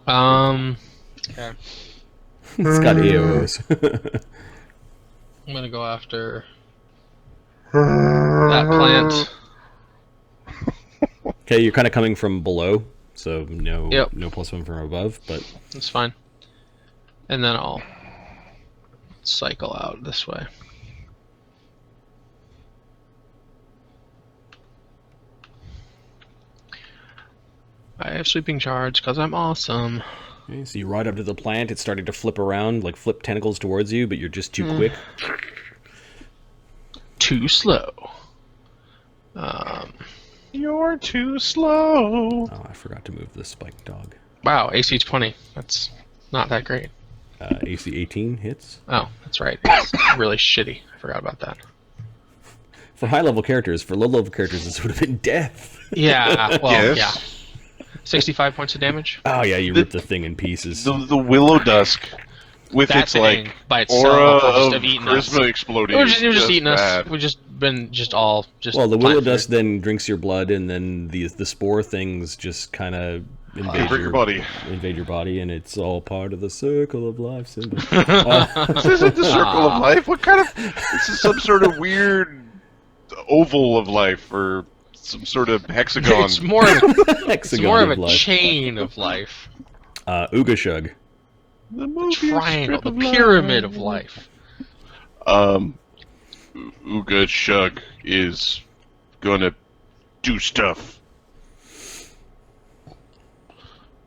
Speaker 4: Okay.
Speaker 2: It's got AOs.
Speaker 4: I'm gonna go after that plant.
Speaker 2: Okay, you're kind of coming from below, so no,
Speaker 4: Yep.
Speaker 2: no +1 from above, but
Speaker 4: That's fine. And then I'll cycle out this way. I have sweeping charge because I'm awesome.
Speaker 2: okay, so you ride up to the plant. It's starting to flip around, like flip tentacles towards you, but you're just too quick.
Speaker 4: Too slow.
Speaker 5: You're too slow.
Speaker 2: Oh, I forgot to move the spike dog.
Speaker 4: Wow, AC 20. That's not that great.
Speaker 2: AC 18 hits.
Speaker 4: Oh, that's right. It's really shitty. I forgot about that.
Speaker 2: For high-level characters, for low-level characters, this would have been death.
Speaker 4: Yeah, well,
Speaker 5: Yes.
Speaker 4: yeah. 65 points of damage.
Speaker 2: Oh yeah, you ripped the thing in pieces.
Speaker 5: The Willow Dusk, with
Speaker 4: That
Speaker 5: its
Speaker 4: thing
Speaker 5: like
Speaker 4: by itself
Speaker 5: aura
Speaker 4: would just
Speaker 5: of
Speaker 4: have eaten us.
Speaker 5: charisma exploding.
Speaker 4: It was just eating us.
Speaker 5: bad.
Speaker 4: We've just been all just.
Speaker 2: Well, the willow
Speaker 4: plant
Speaker 2: dust
Speaker 4: food.
Speaker 2: then drinks your blood, and then the spore things just kind of invade
Speaker 5: Break your body.
Speaker 2: invade your body, and it's all part of the circle of life. Simba.
Speaker 5: This isn't the circle of life. What kind of? This is some sort of weird oval of life, or some sort of hexagon.
Speaker 4: It's more of a, it's
Speaker 2: Hexagon
Speaker 4: more of a
Speaker 2: life.
Speaker 4: chain of life.
Speaker 2: Ougashug.
Speaker 5: The movie
Speaker 4: Triangle,
Speaker 5: strip
Speaker 4: the
Speaker 5: of life.
Speaker 4: pyramid of life.
Speaker 5: Ougashug is gonna do stuff.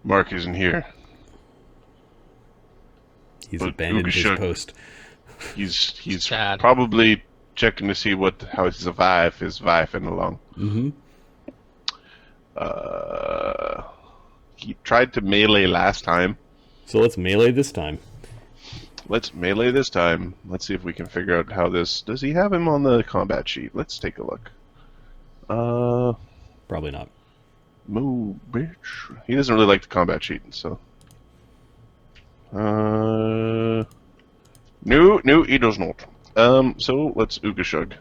Speaker 5: Mark isn't here.
Speaker 2: He's
Speaker 5: But
Speaker 2: abandoned his
Speaker 5: Ougashug-
Speaker 2: post.
Speaker 5: He's
Speaker 4: Sad.
Speaker 5: probably checking to see how his wife is vibing along.
Speaker 2: Mm-hmm.
Speaker 5: He tried to melee last time.
Speaker 2: So let's melee this time.
Speaker 5: Let's melee this time. Let's see if we can figure out how this... Does he have him on the combat sheet? Let's take a look.
Speaker 2: Probably not.
Speaker 5: Move, bitch. He doesn't really like the combat sheet, so... No, he does not. So let's Ougashug.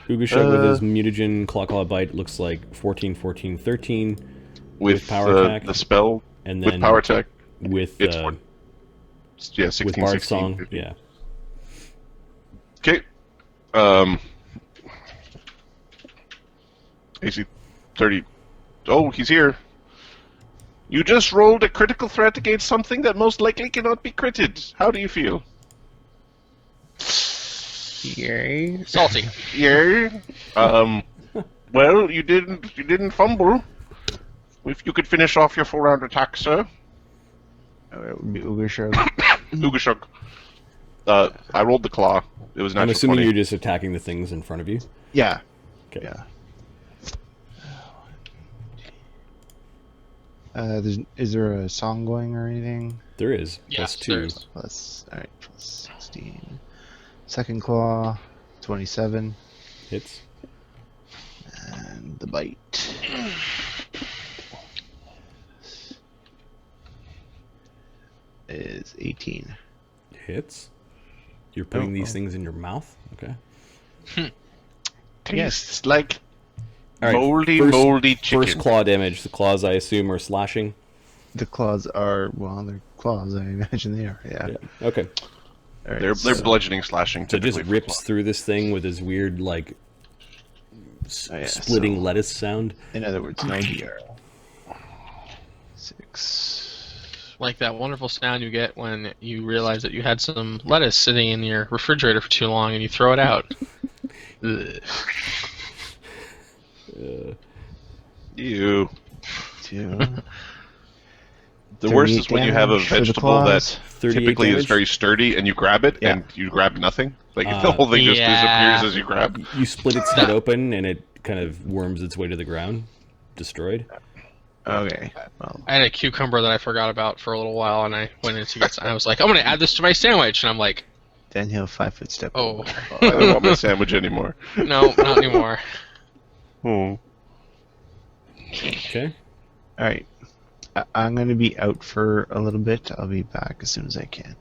Speaker 2: Ougashug with his mutagen claw bite looks like 14, 14, 13
Speaker 5: With
Speaker 2: power attack,
Speaker 5: the spell,
Speaker 2: and then
Speaker 5: with power attack,
Speaker 2: with
Speaker 5: it's yeah,
Speaker 2: with
Speaker 5: 16,
Speaker 2: Bard
Speaker 5: 16,
Speaker 2: Song.
Speaker 5: 15.
Speaker 2: Yeah.
Speaker 5: Okay. AC 30. Oh, he's here. You just rolled a critical threat against something that most likely cannot be critted. How do you feel?
Speaker 4: Yay. Salty.
Speaker 5: Yeah. Well, you didn't fumble. If you could finish off your 4-round attack, sir.
Speaker 3: Ugasher.
Speaker 5: Ougashug. I rolled the claw. It was
Speaker 2: I'm
Speaker 5: natural
Speaker 2: assuming
Speaker 5: 20.
Speaker 2: you're just attacking the things in front of you.
Speaker 3: Yeah.
Speaker 2: Okay.
Speaker 3: Yeah. Is there a song going or anything?
Speaker 2: There is.
Speaker 4: Yes,
Speaker 2: Plus 2.
Speaker 4: there is.
Speaker 3: Alright, plus 16. Second claw, 27.
Speaker 2: Hits.
Speaker 3: And the bite. Is 18.
Speaker 2: Hits. You're putting these
Speaker 3: oh.
Speaker 2: things in your mouth? Okay.
Speaker 5: Tastes like
Speaker 2: All right,
Speaker 5: moldy chicken.
Speaker 2: First claw damage. The claws, I assume, are slashing.
Speaker 3: The claws are, well, they're claws, I imagine they are, yeah.
Speaker 2: Okay.
Speaker 3: All right,
Speaker 5: They're bludgeoning, slashing.
Speaker 2: So it just
Speaker 5: typically for
Speaker 2: rips through this thing with this weird, like, splitting
Speaker 3: so-
Speaker 2: lettuce sound.
Speaker 3: In other words, no DR. 6.
Speaker 4: Like that wonderful sound you get when you realize that you had some lettuce sitting in your refrigerator for too long and you throw it out. Ugh.
Speaker 5: You.
Speaker 3: 2.
Speaker 5: The worst is when you have a
Speaker 3: damage for the
Speaker 5: vegetable that
Speaker 3: claws.
Speaker 2: 38
Speaker 5: typically is
Speaker 2: damage.
Speaker 5: very sturdy, and you grab it,
Speaker 3: Yeah.
Speaker 5: and you grab nothing. Like the whole thing just
Speaker 4: yeah.
Speaker 5: disappears as you grab.
Speaker 2: You split its head open, and it kind of worms its way to the ground. Destroyed.
Speaker 3: Okay. Well,
Speaker 4: I had a cucumber that I forgot about for a little while, and I went in to get some. I was like, I'm going to add this to my sandwich. And I'm like,
Speaker 3: then he'll 5-foot step.
Speaker 4: oh,
Speaker 5: I don't want my sandwich anymore.
Speaker 4: no, not anymore.
Speaker 5: Oh.
Speaker 2: Okay.
Speaker 3: Alright. I'm going to be out for a little bit. I'll be back as soon as I can.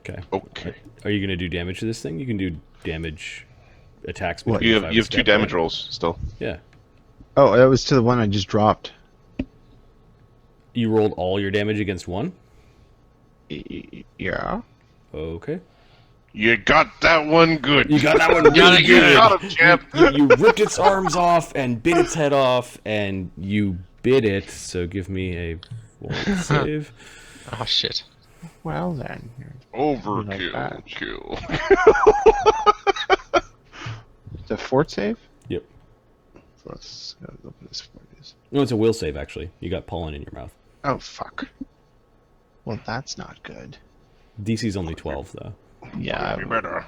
Speaker 2: Okay.
Speaker 5: Okay.
Speaker 2: Are you going to do damage to this thing? You can do damage attacks.
Speaker 3: What?
Speaker 2: between
Speaker 5: You
Speaker 2: five
Speaker 5: have 2
Speaker 2: step,
Speaker 5: damage
Speaker 2: right?
Speaker 5: rolls still.
Speaker 2: Yeah.
Speaker 3: Oh, that was to the one I just dropped.
Speaker 2: You rolled all your damage against one?
Speaker 3: Yeah.
Speaker 2: Okay.
Speaker 5: You got that one good.
Speaker 2: You got that one really
Speaker 5: You
Speaker 2: good.
Speaker 5: got him, champ.
Speaker 2: You ripped its arms off and bit its head off, and you bit it, so give me a save.
Speaker 4: Oh, shit.
Speaker 3: Well then.
Speaker 5: Overkill.
Speaker 3: that.
Speaker 5: Kill.
Speaker 3: The fort save?
Speaker 2: Yep.
Speaker 3: Plus, gotta go for this fort is.
Speaker 2: No, it's a will save, actually. You got pollen in your mouth.
Speaker 3: Oh, fuck. Well, that's not good.
Speaker 2: DC's only 12, though.
Speaker 3: Yeah.
Speaker 5: Be better.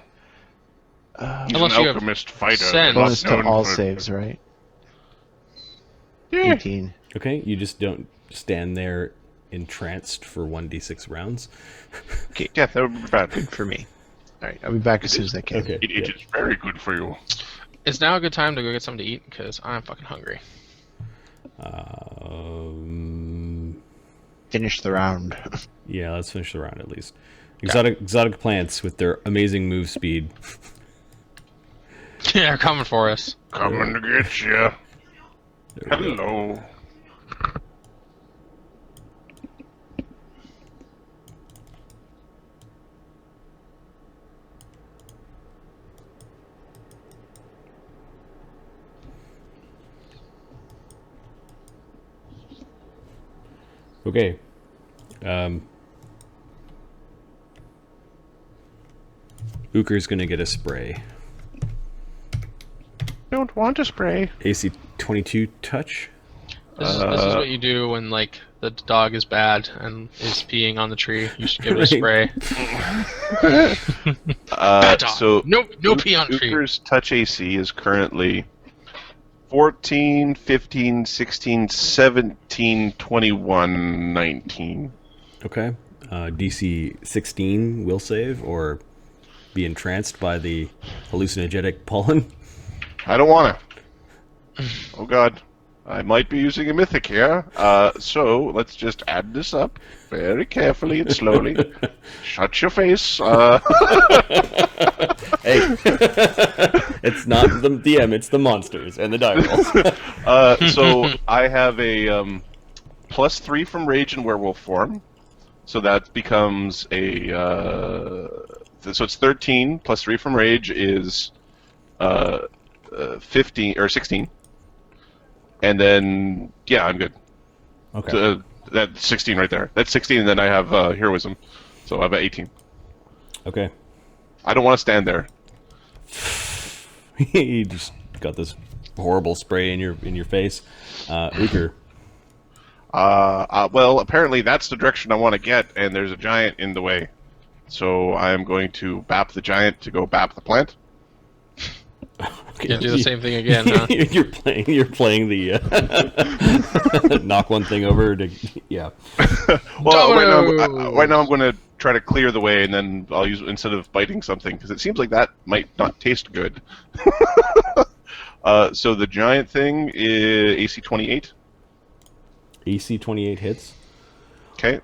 Speaker 5: He's
Speaker 4: Unless
Speaker 5: an
Speaker 4: you have
Speaker 5: alchemist fighter.
Speaker 4: sense.
Speaker 5: not
Speaker 3: Bonus to
Speaker 5: known
Speaker 3: all
Speaker 5: for-
Speaker 3: saves, right?
Speaker 5: Yeah.
Speaker 3: 18.
Speaker 2: Okay, you just don't stand there entranced for 1d6 rounds.
Speaker 5: Yeah, that would be bad.
Speaker 3: Good for me. Alright, I'll be back as soon as I can.
Speaker 2: Okay.
Speaker 5: It is very good for you.
Speaker 4: Is now a good time to go get something to eat? Because I'm fucking hungry.
Speaker 3: Finish the round.
Speaker 2: Yeah, let's finish the round at least. Exotic plants with their amazing move speed.
Speaker 4: Yeah, they're coming for us.
Speaker 5: Coming to get you. Hello.
Speaker 2: Okay. Ukher's gonna get a spray.
Speaker 5: Don't want to spray.
Speaker 2: AC 22 touch.
Speaker 4: This is what you do when, like, the dog is bad and is peeing on the tree. You should give it a spray. Bad dog.
Speaker 5: So
Speaker 4: no pee on tree.
Speaker 5: Ukher's touch AC is currently 14, 15, 16, 17, 21, 19.
Speaker 2: Okay. DC 16 will save or be entranced by the hallucinogenic pollen.
Speaker 5: I don't want to. Oh god. I might be using a mythic here. So let's just add this up very carefully and slowly. Shut your face.
Speaker 2: Hey, it's not the DM, it's the monsters and the die rolls.
Speaker 5: So I have a +3 from Rage and Werewolf form. So that becomes a... so it's 13, +3 from Rage is 15, or 16. And then, yeah, I'm good.
Speaker 2: Okay.
Speaker 5: That's 16 right there. That's 16, and then I have Heroism. So I have 18.
Speaker 2: Okay.
Speaker 5: I don't want to stand there.
Speaker 2: You just got this horrible spray in your face. Ukher.
Speaker 5: Well, apparently that's the direction I want to get, and there's a giant in the way. So I am going to bap the giant to go bap the plant.
Speaker 4: Can't do the same thing again, huh?
Speaker 2: You're playing the knock one thing over to
Speaker 5: Well,
Speaker 4: Dominoes!
Speaker 5: right now I'm going to try to clear the way, and then I'll use instead of biting something because it seems like that might not taste good. So the giant thing is AC 28.
Speaker 2: AC 28 hits.
Speaker 5: Okay.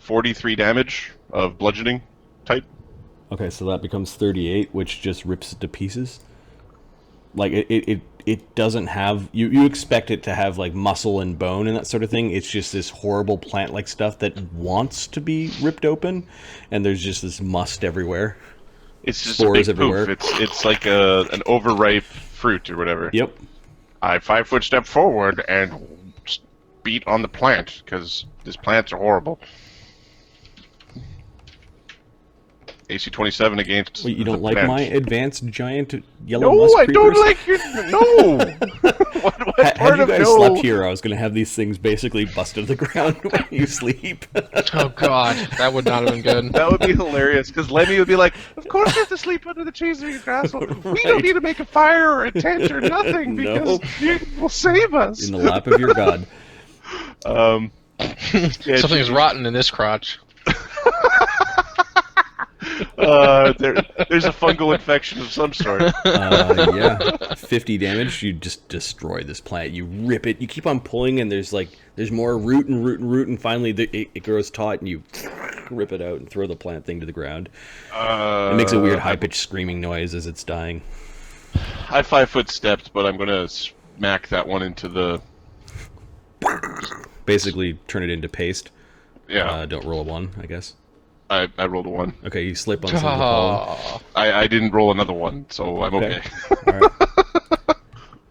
Speaker 5: 43 damage of bludgeoning type.
Speaker 2: Okay, so that becomes 38, which just rips it to pieces. Like it doesn't have you expect it to have like muscle and bone and that sort of thing. It's just this horrible plant-like stuff that wants to be ripped open, and there's just this must everywhere.
Speaker 5: It's just
Speaker 2: Spores
Speaker 5: a big
Speaker 2: everywhere.
Speaker 5: poof. It's like an overripe fruit or whatever.
Speaker 2: Yep.
Speaker 5: I 5-foot step forward and beat on the plant because these plants are horrible. AC 27 against.
Speaker 2: Wait, you don't
Speaker 5: the
Speaker 2: like
Speaker 5: plant.
Speaker 2: my advanced giant yellow
Speaker 5: No,
Speaker 2: musk
Speaker 5: I
Speaker 2: creepers?
Speaker 5: don't like your. No. what
Speaker 2: Had
Speaker 5: part
Speaker 2: you
Speaker 5: of
Speaker 2: guys
Speaker 5: no?
Speaker 2: slept here, I was going to have these things basically bust to the ground when you sleep.
Speaker 4: Oh god, that would not have been good.
Speaker 5: That would be hilarious because Lemmy would be like, "Of course you have to sleep under the trees of your castle. We don't need to make a fire or a tent or nothing because you will save us."
Speaker 2: In the lap of your god.
Speaker 5: Yeah,
Speaker 4: Something's rotten in this crotch.
Speaker 5: there's a fungal infection of some sort.
Speaker 2: Yeah, 50 damage. You just destroy this plant. You rip it. You keep on pulling, and there's more root and root and root, and finally it grows taut, and you rip it out and throw the plant thing to the ground. It makes a weird high-pitched screaming noise as it's dying.
Speaker 5: I 5-foot stepped, but I'm gonna smack that one into the.
Speaker 2: Basically, turn it into paste.
Speaker 5: Yeah,
Speaker 2: Don't roll a 1, I guess.
Speaker 5: I rolled a 1.
Speaker 2: Okay, you slip on some of the pollen.
Speaker 4: Oh,
Speaker 5: I didn't roll another one, so I'm okay.
Speaker 2: All right.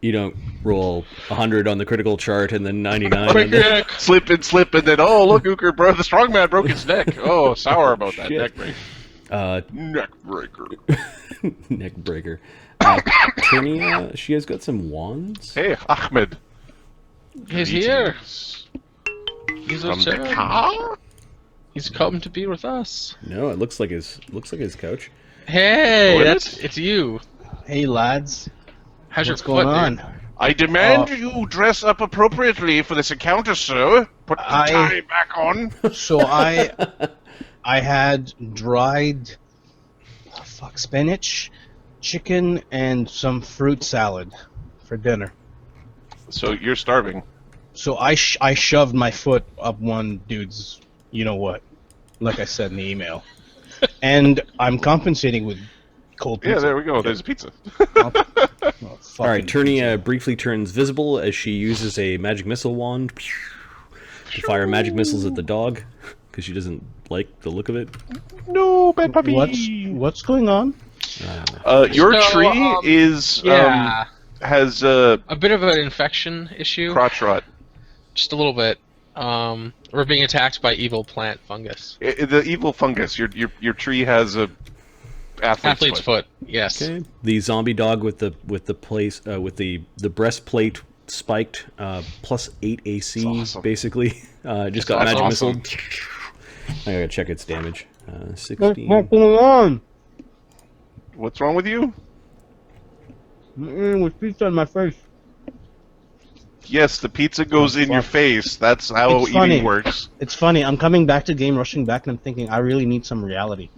Speaker 2: You don't roll 100 on the critical chart and then 99.
Speaker 4: quick
Speaker 2: on the...
Speaker 4: Nick!
Speaker 5: Slip, and then look, Ukher, bro, the strong man broke his neck. Oh, sour about that
Speaker 2: Shit.
Speaker 5: neck break. Neck breaker.
Speaker 2: Neck breaker. Trinia, she has got some wands.
Speaker 5: Hey, Ahmed.
Speaker 4: He's here. He's
Speaker 5: From the
Speaker 4: upset.
Speaker 5: car?
Speaker 4: He's come to be with us.
Speaker 2: No, it looks like his couch.
Speaker 4: Hey,
Speaker 5: What is
Speaker 4: it's you.
Speaker 8: Hey lads,
Speaker 4: How's
Speaker 8: what's
Speaker 4: your foot,
Speaker 8: going
Speaker 4: dude?
Speaker 8: on?
Speaker 5: I demand you dress up appropriately for this encounter, sir. Put the tie back on.
Speaker 8: So I had dried spinach, chicken, and some fruit salad for dinner.
Speaker 5: So you're starving.
Speaker 8: So I shoved my foot up one dude's, you know what, like I said in the email, and I'm compensating with cold pizza.
Speaker 5: Yeah, there we go. There's a pizza.
Speaker 8: Oh,
Speaker 2: All right,
Speaker 8: fucking
Speaker 2: Turnia briefly turns visible as she uses a magic missile wand to fire magic missiles at the dog because she doesn't like the look of it.
Speaker 5: No, bad puppy.
Speaker 8: What's going on?
Speaker 5: Your
Speaker 4: So,
Speaker 5: tree is
Speaker 4: Yeah,
Speaker 5: has
Speaker 4: a bit of an infection issue.
Speaker 5: crotch rot.
Speaker 4: Just a little bit. We're being attacked by evil plant fungus.
Speaker 5: The evil fungus. Your tree has a
Speaker 4: Athlete's foot. Yes.
Speaker 2: Okay. The zombie dog with the breastplate spiked +8 AC
Speaker 5: That's awesome.
Speaker 2: basically just got
Speaker 5: That's
Speaker 2: magic
Speaker 5: awesome.
Speaker 2: missile. I gotta check its damage.
Speaker 8: What's
Speaker 2: 16.
Speaker 8: going on?
Speaker 5: What's wrong with you?
Speaker 8: With pizza on my face.
Speaker 5: Yes, the pizza goes in your face. That's how
Speaker 8: It's
Speaker 5: eating
Speaker 8: funny.
Speaker 5: works.
Speaker 8: It's funny. I'm coming back to game, rushing back, and I'm thinking I really need some reality.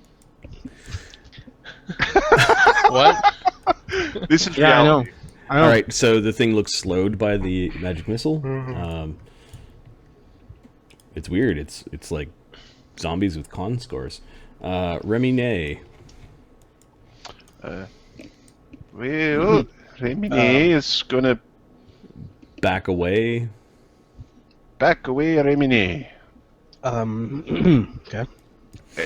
Speaker 4: What?
Speaker 5: This is
Speaker 8: Yeah,
Speaker 5: reality.
Speaker 8: I know.
Speaker 2: All right, so the thing looks slowed by the magic missile. It's weird. It's like zombies with con scores. Remine.
Speaker 5: Well, Remine is gonna
Speaker 2: Back away.
Speaker 5: back away. Remine.
Speaker 8: Okay.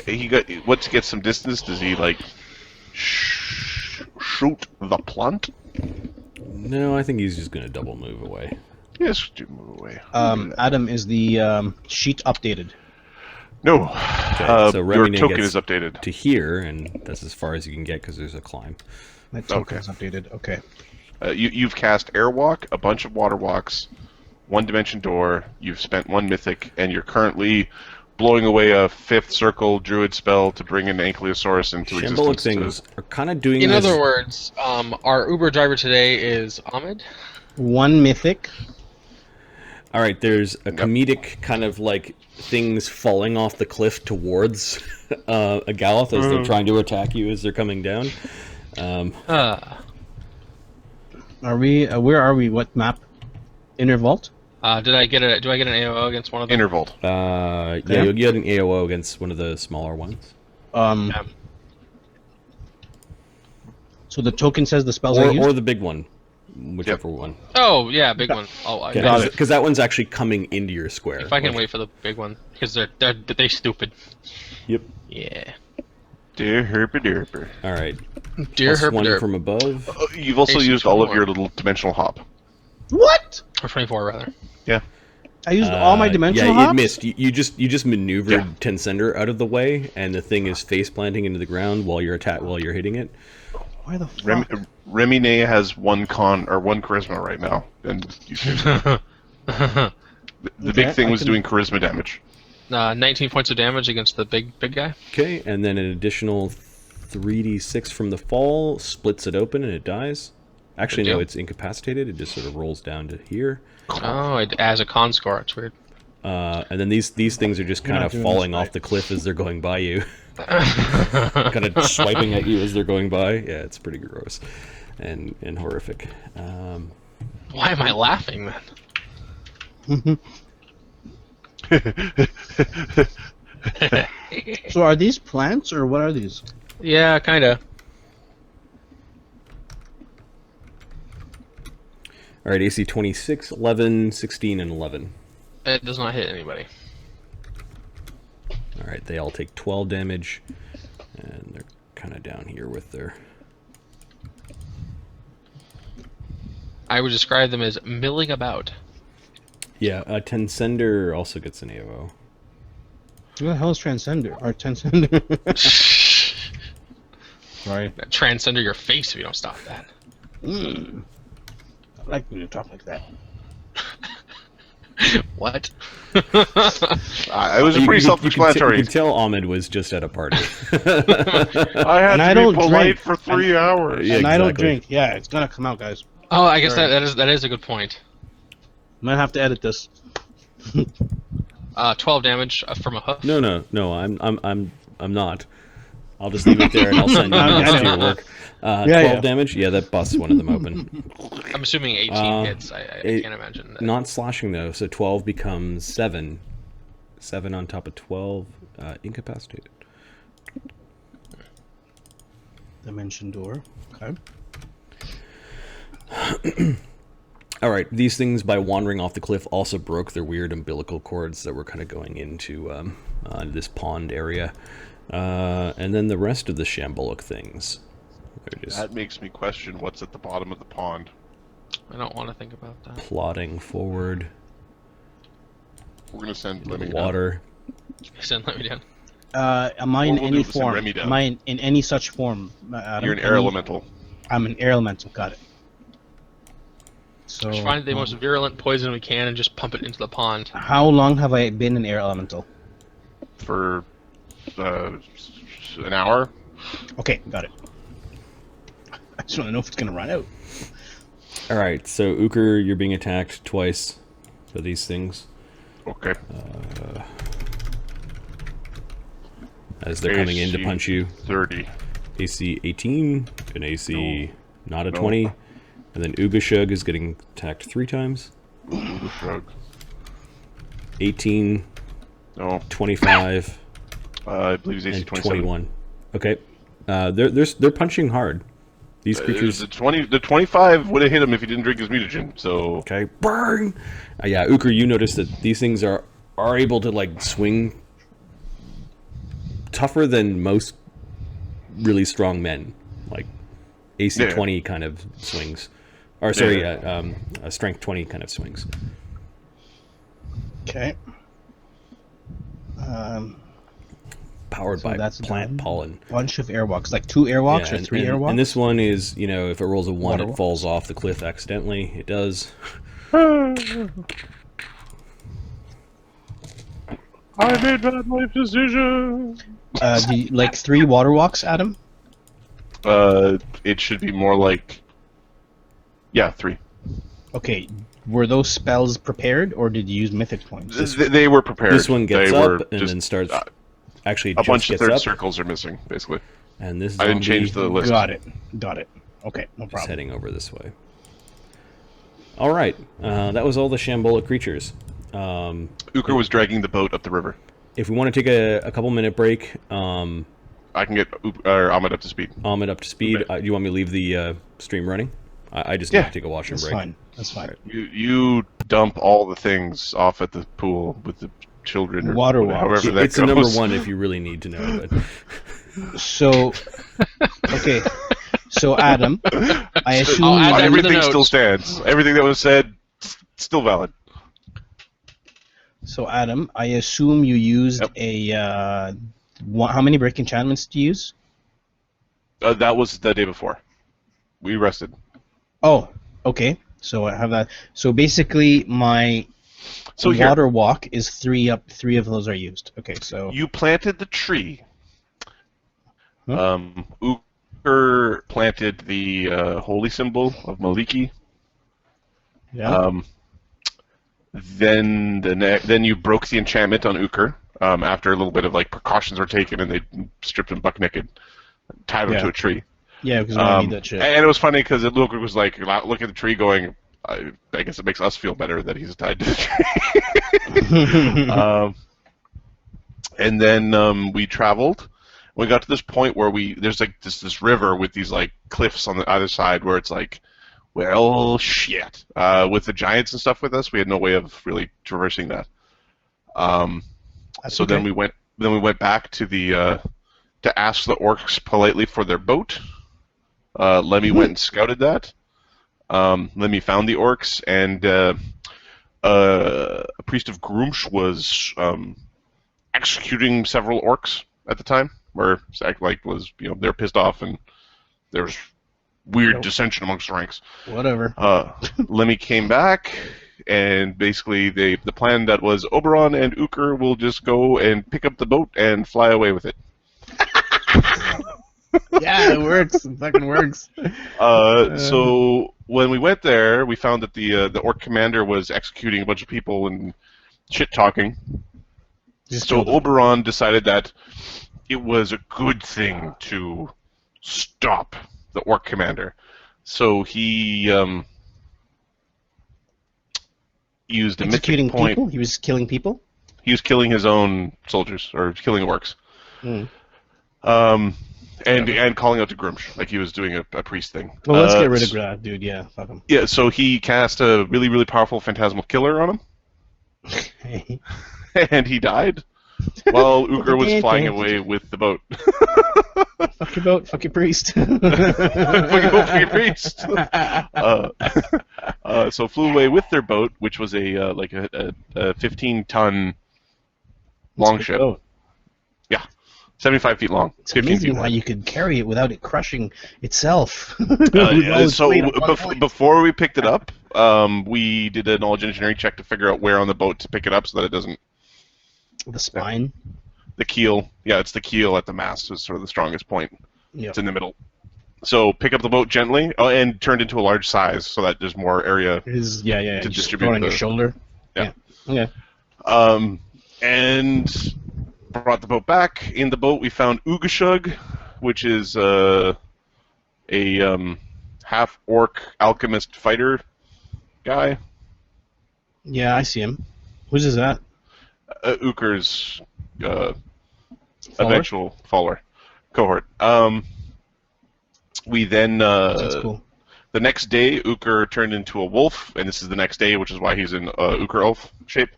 Speaker 5: He got once he gets some distance. Does he like shoot the plant?
Speaker 2: No, I think he's just gonna double move away.
Speaker 5: Yes, do move away.
Speaker 8: Adam, is the sheet updated?
Speaker 5: No,
Speaker 2: so
Speaker 5: your
Speaker 2: Remine
Speaker 5: token
Speaker 2: gets
Speaker 5: is updated.
Speaker 2: to here, and that's as far as you can get because there's a climb.
Speaker 8: My token is updated. Okay.
Speaker 5: You've cast Airwalk, a bunch of Water Walks, one Dimension Door. You've spent one Mythic, and you're currently blowing away a 5th circle druid spell to bring an Ankylosaurus into
Speaker 2: Shambolic
Speaker 5: existence.
Speaker 2: things are kind of doing
Speaker 4: In
Speaker 2: this.
Speaker 4: other words, our Uber driver today is Ahmed.
Speaker 8: 1 mythic.
Speaker 2: All right, there's a comedic kind of like things falling off the cliff towards a Galath as they're trying to attack you as they're coming down.
Speaker 8: Are we? Where are we? What map? Inner vault.
Speaker 4: Do I get an AOO against one of them?
Speaker 5: Interval.
Speaker 2: Yeah, you'll get an AOO against one of the smaller ones.
Speaker 4: Yeah.
Speaker 8: So the token says the spells I used?
Speaker 2: Or the big one, whichever one.
Speaker 4: Oh yeah, big one. Oh, I
Speaker 8: Got it.
Speaker 2: Because that one's actually coming into your square.
Speaker 4: If I can wait for the big one, because they're stupid.
Speaker 2: Yep.
Speaker 4: Yeah.
Speaker 5: Dear herper.
Speaker 2: All right.
Speaker 4: Dear
Speaker 2: Plus one
Speaker 4: Herb,
Speaker 2: from above.
Speaker 5: You've also
Speaker 4: AC
Speaker 5: used all of
Speaker 4: 21.
Speaker 5: your little dimensional hop.
Speaker 8: What?
Speaker 4: or 24 rather.
Speaker 5: Yeah.
Speaker 8: I used all my dimensional
Speaker 2: Yeah, it
Speaker 8: hops?
Speaker 2: missed. You just maneuvered Tensender out of the way, and the thing is face planting into the ground while you're hitting it.
Speaker 8: Why the fuck?
Speaker 5: Remy has one charisma right now, and the big thing was doing charisma damage.
Speaker 4: 19 points of damage against the big guy.
Speaker 2: Okay, and then an additional 3d6 from the fall splits it open and it dies. Actually, no, it's incapacitated. It just sort of rolls down to here.
Speaker 4: Oh, it has a con score. It's weird.
Speaker 2: And then these things are just kind of falling off the cliff as they're going by you. Kind of swiping at you as they're going by. Yeah, it's pretty gross and horrific.
Speaker 4: Why am I laughing then?
Speaker 8: So are these plants or what are these?
Speaker 4: Yeah, kinda.
Speaker 2: Alright, AC 26, 11, 16, and 11.
Speaker 4: It does not hit anybody.
Speaker 2: Alright, they all take 12 damage, and they're kind of down here with their...
Speaker 4: I would describe them as milling about.
Speaker 2: Yeah, Tensender also gets an AOO.
Speaker 8: Who the hell is Transcender? Or Tensender? Sorry.
Speaker 4: Transcender your face if you don't stop that.
Speaker 8: I like when you talk like that.
Speaker 4: What?
Speaker 5: It was pretty self-explanatory.
Speaker 2: You can tell Ahmed was just at a party.
Speaker 5: I had
Speaker 8: I
Speaker 5: to
Speaker 8: don't
Speaker 5: be polite
Speaker 8: drink.
Speaker 5: for 3 hours.
Speaker 2: Yeah,
Speaker 8: And I don't
Speaker 2: exactly.
Speaker 8: drink. Yeah, it's gonna come out, guys.
Speaker 4: Oh, I guess
Speaker 8: Sorry.
Speaker 4: that is a good point.
Speaker 8: Might have to edit this.
Speaker 4: 12 damage from a hoof.
Speaker 2: No, I'm not. I'll just leave it there and I'll send you the rest of your work. 12 damage? Yeah, that busts one of them open.
Speaker 4: I'm assuming 18 hits. I can't imagine that.
Speaker 2: Not slashing though, so 12 becomes 7. 7 on top of 12, incapacitated.
Speaker 8: Dimension door. Okay.
Speaker 2: Alright, these things, by wandering off the cliff, also broke their weird umbilical cords that were kind of going into this pond area. And then the rest of the shambolic things. They're just
Speaker 5: That makes me question what's at the bottom of the pond.
Speaker 4: I don't want to think about that.
Speaker 2: plodding forward.
Speaker 5: We're gonna send
Speaker 2: Into
Speaker 5: Lemmy
Speaker 2: the
Speaker 5: down.
Speaker 2: water.
Speaker 4: Send let me down.
Speaker 8: Am I in
Speaker 5: We'll
Speaker 8: any
Speaker 5: do this in
Speaker 8: form?
Speaker 5: Remy down.
Speaker 8: Am I in any such form? Adam?
Speaker 5: You're an air elemental.
Speaker 8: I'm an air elemental. Got it. So,
Speaker 4: Just find the most virulent poison we can and just pump it into the pond.
Speaker 8: how long have I been an air elemental?
Speaker 5: For an hour.
Speaker 8: Okay, got it. I just want to know if it's gonna run out.
Speaker 2: Alright, so Ukher, you're being attacked twice by these things.
Speaker 5: Okay.
Speaker 2: As they're coming in to punch you.
Speaker 5: 30.
Speaker 2: AC 18, an AC not a
Speaker 5: No.
Speaker 2: 20. And then Ougashug is getting attacked 3 times.
Speaker 5: Shrug.
Speaker 2: 18,
Speaker 5: No.
Speaker 2: 25,
Speaker 5: I believe he's AC
Speaker 2: and
Speaker 5: 27.
Speaker 2: 21. Okay. They're punching hard. These creatures...
Speaker 5: The 25 would have hit him if he didn't drink his mutagen. So
Speaker 2: Okay, burn! Yeah, Ukher, you notice that these things are able to, like, swing tougher than most really strong men. Like, AC 20 kind of swings. Or, sorry, strength 20 kind of swings.
Speaker 8: Okay.
Speaker 2: Powered
Speaker 8: So
Speaker 2: by
Speaker 8: that's
Speaker 2: plant
Speaker 8: done.
Speaker 2: pollen.
Speaker 8: Bunch of airwalks, like 2 airwalks
Speaker 2: Yeah,
Speaker 8: or 3
Speaker 2: and
Speaker 8: airwalks.
Speaker 2: this one is, you know, if it rolls a 1,
Speaker 8: Water
Speaker 2: it
Speaker 8: walks.
Speaker 2: falls off the cliff accidentally. It does.
Speaker 5: I made bad life decision.
Speaker 8: Do you, like 3 water walks, Adam?
Speaker 5: It should be more like, 3.
Speaker 8: Okay. Were those spells prepared, or did you use mythic points?
Speaker 5: They were prepared.
Speaker 2: This one gets
Speaker 5: they
Speaker 2: up
Speaker 5: were
Speaker 2: and
Speaker 5: just,
Speaker 2: then starts. Actually,
Speaker 5: a
Speaker 2: just
Speaker 5: bunch of
Speaker 2: gets
Speaker 5: third
Speaker 2: up,
Speaker 5: circles are missing, basically.
Speaker 2: and this
Speaker 5: I didn't
Speaker 2: zombie
Speaker 5: change the list.
Speaker 8: Got it. Okay, no
Speaker 2: is
Speaker 8: problem.
Speaker 2: heading over this way. All right, that was all the Shambola creatures.
Speaker 5: Ukher was dragging the boat up the river.
Speaker 2: If we want to take a couple minute break,
Speaker 5: I can get Ahmed up to speed.
Speaker 2: Ahmed up to speed. Do you want me to leave the stream running? I just need to take a washroom
Speaker 8: That's
Speaker 2: break.
Speaker 8: fine. That's fine.
Speaker 5: You dump all the things off at the pool with the children or
Speaker 8: Water walks.
Speaker 5: however that
Speaker 2: It's
Speaker 5: goes.
Speaker 2: a number 1 if you really need to know. But
Speaker 8: So, okay. So, Adam, I assume
Speaker 4: I'll add that to the
Speaker 5: everything
Speaker 4: notes.
Speaker 5: still stands. Everything that was said, still valid.
Speaker 8: So, Adam, I assume you used a. How many break enchantments do you use?
Speaker 5: That was the day before. We rested.
Speaker 8: Oh, okay. So I have that. So basically, my
Speaker 5: So here,
Speaker 8: water walk is 3 up. 3 of those are used. Okay, so
Speaker 5: you planted the tree.
Speaker 8: Huh?
Speaker 5: Ukher planted the holy symbol of Maliki.
Speaker 8: yeah.
Speaker 5: Then you broke the enchantment on Ukher after a little bit of like precautions were taken and they stripped him buck naked, tied him
Speaker 8: Yeah.
Speaker 5: to a tree.
Speaker 8: Yeah, because I need that shit.
Speaker 5: And it was funny because Ukher was like looking at the tree going, I guess it makes us feel better that he's tied to the tree. And then we traveled. We got to this point where there's like this river with these like cliffs on the other side where it's like, well, shit. With the giants and stuff with us, we had no way of really traversing that.
Speaker 8: That's
Speaker 5: So
Speaker 8: okay.
Speaker 5: then we went back to the to ask the orcs politely for their boat. Lemmy went and scouted that. Lemmy found the orcs, and a priest of Grumsh was executing several orcs at the time, where they're pissed off and there's weird dissension amongst the ranks.
Speaker 8: Whatever.
Speaker 5: Lemmy came back, and basically the plan that was Oberon and Ukher will just go and pick up the boat and fly away with it.
Speaker 8: Yeah, it works. It fucking works.
Speaker 5: So when we went there, we found that the orc commander was executing a bunch of people and shit talking.
Speaker 8: Just
Speaker 5: So
Speaker 8: killed him.
Speaker 5: Oberon decided that it was a good thing to stop the orc commander. So he used a
Speaker 8: Executing
Speaker 5: mythic point.
Speaker 8: people. He was killing people.
Speaker 5: He was killing his own soldiers, or killing orcs.
Speaker 8: Hmm.
Speaker 5: And calling out to Grumsh, like he was doing a priest thing.
Speaker 8: Well, let's get rid of that dude. Yeah, fuck him.
Speaker 5: Yeah, so he cast a really, really powerful phantasmal killer on him, and he died while Ukher was flying away with the boat.
Speaker 8: Fuck your boat. Fuck your priest.
Speaker 5: Fucking boat for your priest. So flew away with their boat, which was a 15-ton longship.
Speaker 8: Oh,
Speaker 5: 75 feet long.
Speaker 8: it's
Speaker 5: 15 feet
Speaker 8: amazing how
Speaker 5: wide.
Speaker 8: you could carry it without it crushing itself. With all its
Speaker 5: So
Speaker 8: weight on one point.
Speaker 5: before we picked it up, we did a knowledge engineering check to figure out where on the boat to pick it up so that it doesn't.
Speaker 8: The spine.
Speaker 5: The keel, it's the keel at the mast is sort of the strongest point.
Speaker 8: Yeah.
Speaker 5: It's in the middle. So pick up the boat gently and turned into a large size so that there's more area.
Speaker 8: It is. Yeah.
Speaker 5: To
Speaker 8: Just
Speaker 5: distribute
Speaker 8: throw it on
Speaker 5: the-
Speaker 8: your shoulder.
Speaker 5: Yeah.
Speaker 8: Yeah.
Speaker 5: And brought the boat back. In the boat, we found Ougashug, which is a half-orc alchemist fighter guy.
Speaker 8: Yeah, I see him. Whose is that?
Speaker 5: Ukher's
Speaker 8: Follower?
Speaker 5: eventual follower cohort. We then
Speaker 8: That's cool.
Speaker 5: the next day Ukher turned into a wolf, and this is the next day, which is why he's in Ukher elf shape.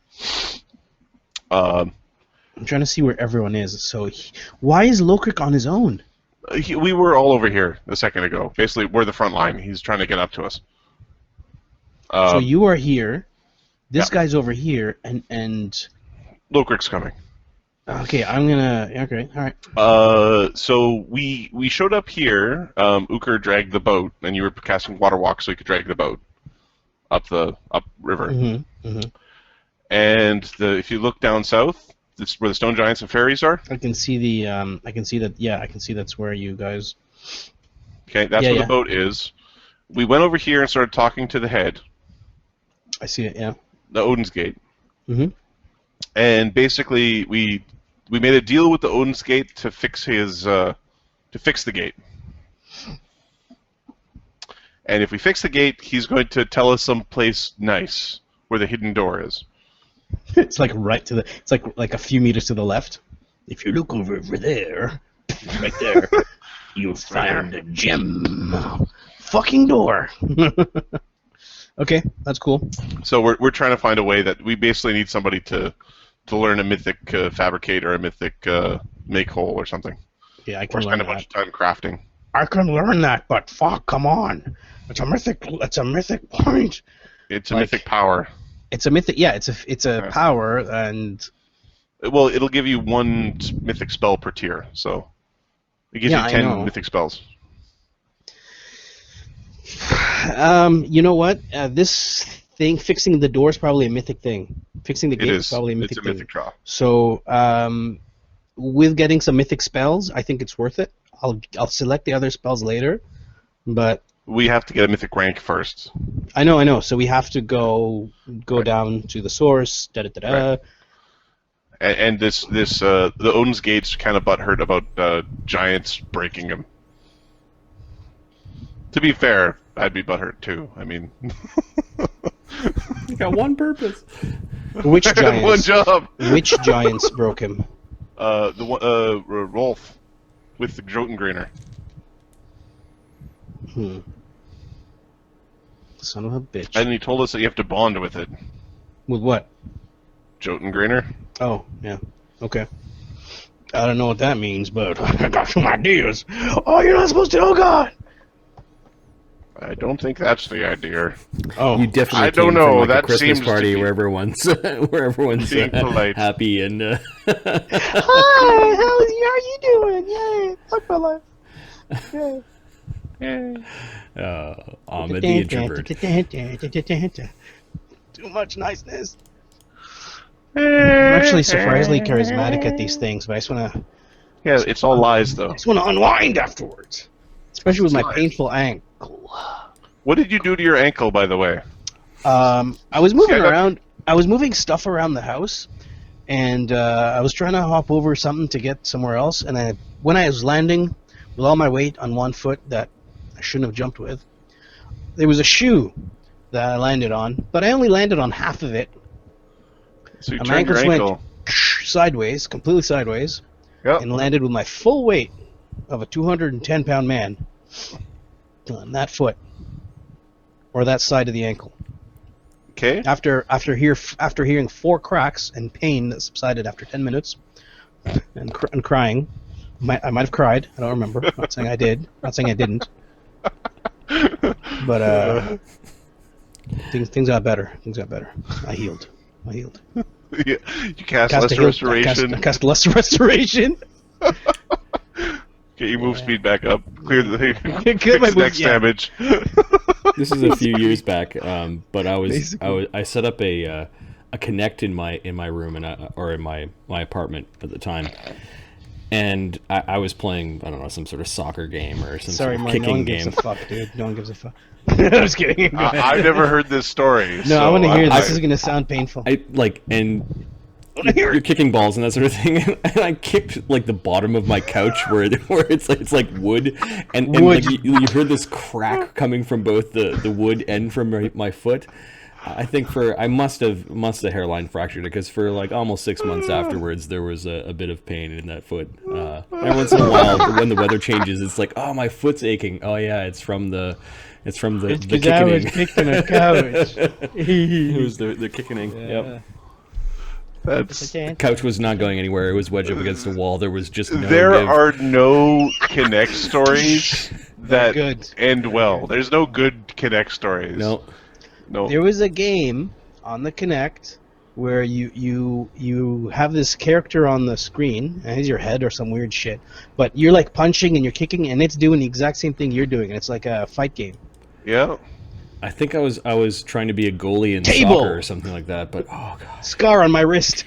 Speaker 8: I'm trying to see where everyone is. So, why is Lokrik on his own?
Speaker 5: We were all over here a second ago. Basically, we're the front line. He's trying to get up to us.
Speaker 8: So you are here. This
Speaker 5: yeah.
Speaker 8: guy's over here, and
Speaker 5: Lokrik's coming.
Speaker 8: okay, I'm gonna. Okay, all right.
Speaker 5: So we showed up here. Ukher dragged the boat, and you were casting water walk so you could drag the boat up river.
Speaker 8: Mm-hmm.
Speaker 5: And if you look down south, This where the stone giants and fairies are.
Speaker 8: I can see the I can see that. Yeah, I can see that's where you guys.
Speaker 5: Okay, that's where the boat is. We went over here and started talking to the head.
Speaker 8: I see it. Yeah.
Speaker 5: The Odinsgate.
Speaker 8: Mm-hmm.
Speaker 5: And basically, we made a deal with the Odinsgate to fix the gate. And if we fix the gate, he's going to tell us some place nice where the hidden door is.
Speaker 8: It's like right to the. It's like a few meters to the left. If you look over there, right there, you'll find a gem. Fucking door. Okay, that's cool.
Speaker 5: So we're trying to find a way that we basically need somebody to learn a mythic fabricate or a mythic make hole or something.
Speaker 8: Yeah, I
Speaker 5: Or
Speaker 8: can
Speaker 5: spend
Speaker 8: learn
Speaker 5: a bunch
Speaker 8: that.
Speaker 5: of time crafting.
Speaker 8: I can learn that, but fuck, come on. It's a mythic point.
Speaker 5: It's a
Speaker 8: Like-
Speaker 5: mythic power.
Speaker 8: It's a mythic. Yeah, it's a power, and
Speaker 5: Well, it'll give you one mythic spell per tier, so it gives
Speaker 8: Yeah,
Speaker 5: you
Speaker 8: I
Speaker 5: 10
Speaker 8: know.
Speaker 5: mythic spells.
Speaker 8: you know what? This thing, fixing the door is probably a mythic thing. Fixing the
Speaker 5: It
Speaker 8: gate is
Speaker 5: is.
Speaker 8: probably a mythic
Speaker 5: It's a
Speaker 8: thing.
Speaker 5: mythic draw.
Speaker 8: So, with getting some mythic spells, I think it's worth it. I'll select the other spells later, but
Speaker 5: We have to get a mythic rank first.
Speaker 8: I know. So we have to go down to the source. Da da da da.
Speaker 5: Right. And the Odinsgate's kind of butthurt about giants breaking him. To be fair, I'd be butthurt too. I mean,
Speaker 2: You got one purpose.
Speaker 8: Which
Speaker 5: one
Speaker 8: giants?
Speaker 5: job.
Speaker 8: Which giants broke him?
Speaker 5: The one, Rolf with the Grotto.
Speaker 8: Son of a bitch.
Speaker 5: And he told us that you have to bond with it.
Speaker 8: With what?
Speaker 5: Jotungrainer.
Speaker 8: Oh, yeah. Okay. I don't know what that means, but I got some ideas. Oh, you're not supposed to. Oh God.
Speaker 5: I don't think that's the idea.
Speaker 8: Oh,
Speaker 2: You definitely
Speaker 5: I don't
Speaker 2: came
Speaker 5: know,
Speaker 2: from like
Speaker 5: that
Speaker 2: a Christmas
Speaker 5: seems to
Speaker 2: party
Speaker 5: be-
Speaker 2: where everyone's
Speaker 5: Being polite.
Speaker 2: happy and.
Speaker 8: hi. How are you doing? Yay! Fuck my life. Yay.
Speaker 2: Ahmed the introvert.
Speaker 8: Too much niceness. I'm actually surprisingly charismatic at these things, but I just wanna
Speaker 5: Yeah, it's all lies though.
Speaker 8: unwind afterwards. Especially with my
Speaker 5: Nice.
Speaker 8: painful ankle.
Speaker 5: What did you do to your ankle, by the way?
Speaker 8: I was moving
Speaker 5: See, I got-
Speaker 8: around. I was moving stuff around the house, and I was trying to hop over something to get somewhere else. And when I was landing with all my weight on one foot that I shouldn't have jumped with, there was a shoe that I landed on, but I only landed on half of it.
Speaker 5: So you
Speaker 8: My
Speaker 5: turned your
Speaker 8: ankles went
Speaker 5: ankle.
Speaker 8: sideways, completely sideways,
Speaker 5: Yep.
Speaker 8: and landed with my full weight of a 210-pound man on that foot or that side of the ankle.
Speaker 5: Okay.
Speaker 8: After hearing 4 cracks and pain that subsided after 10 minutes, and crying, I might have cried. I don't remember. Not saying I did. Not saying I didn't. But things got better. Things got better. I healed.
Speaker 5: Yeah, you cast
Speaker 8: Cast
Speaker 5: lesser restoration.
Speaker 8: I cast lesser restoration.
Speaker 5: Get your move speed back up. Clear the
Speaker 8: Get
Speaker 5: fix
Speaker 8: my
Speaker 5: the
Speaker 8: move-
Speaker 5: next
Speaker 8: yeah.
Speaker 5: damage.
Speaker 2: This is a few years back, but I
Speaker 8: Basically.
Speaker 2: set up a Connect in my room or in my apartment at the time, and I was playing, I don't know, some sort of soccer game or some
Speaker 8: Sorry,
Speaker 2: sort of
Speaker 8: Mark. No
Speaker 2: kicking
Speaker 8: one gives
Speaker 2: game.
Speaker 8: a fuck, dude. No one gives a fuck. I'm just kidding. Go ahead.
Speaker 5: I've never heard this story.
Speaker 8: No, I want to hear this.
Speaker 5: I-
Speaker 8: This is gonna sound painful.
Speaker 2: I like and. You're kicking balls and that sort of thing, and I kicked like the bottom of my couch where it's like wood, and
Speaker 8: Wood.
Speaker 2: like you heard this crack coming from both the wood and from my foot. I think I must have hairline fractured it, because for like almost 6 months afterwards there was a bit of pain in that foot. Every once in a while when the weather changes, it's like, oh, my foot's aching. Oh yeah, it's from the kicking.
Speaker 8: I was kicking a couch.
Speaker 2: It was the kicking. Yep.
Speaker 5: That's
Speaker 2: The couch was not going anywhere. It was wedged up against the wall. There was just no
Speaker 5: there
Speaker 2: give.
Speaker 5: are no Connect stories that
Speaker 8: good.
Speaker 5: end well. There's no good Connect stories.
Speaker 2: No.
Speaker 5: No.
Speaker 8: There was a game on the Kinect where you have this character on the screen, and it's your head or some weird shit, but you're like punching and you're kicking, and it's doing the exact same thing you're doing, and it's like a fight game.
Speaker 5: Yeah.
Speaker 2: I think I was trying to be a goalie in
Speaker 8: Table!
Speaker 2: soccer or something like that, but oh god.
Speaker 8: Scar on my wrist.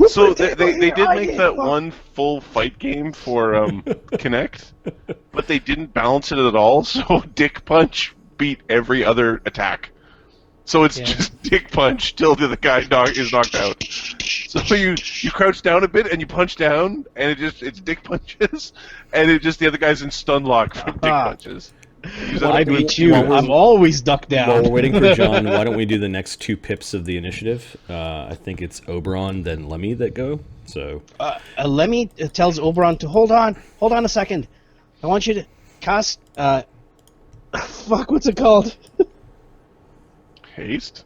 Speaker 5: So they did make that one full fight game for Connect, but they didn't balance it at all. So Dick Punch beat every other attack. So it's just Dick Punch till the other guy is knocked out. So you crouch down a bit and you punch down, and it's Dick Punches, and the other guy's in stun lock from Dick Punches.
Speaker 8: I beat you. I'm always ducked down.
Speaker 2: While we're waiting for John, why don't we do the next 2 pips of the initiative? I think it's Oberon, then Lemmy that go. So
Speaker 8: Lemmy tells Oberon to hold on a second. I want you to cast. Fuck, what's it called?
Speaker 5: Haste?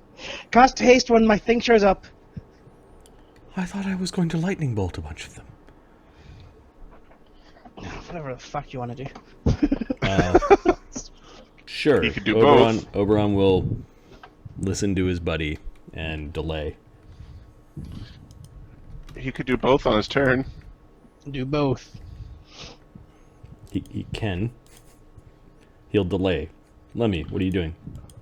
Speaker 8: Cast haste when my thing shows up.
Speaker 2: I thought I was going to lightning bolt a bunch of them.
Speaker 8: Whatever the fuck you want to do.
Speaker 2: Sure.
Speaker 5: He could do
Speaker 2: Oberon,
Speaker 5: both.
Speaker 2: Oberon will listen to his buddy and delay.
Speaker 5: He could do both on his turn.
Speaker 8: Do both.
Speaker 2: He can. He'll delay. Lemmy, what are you doing?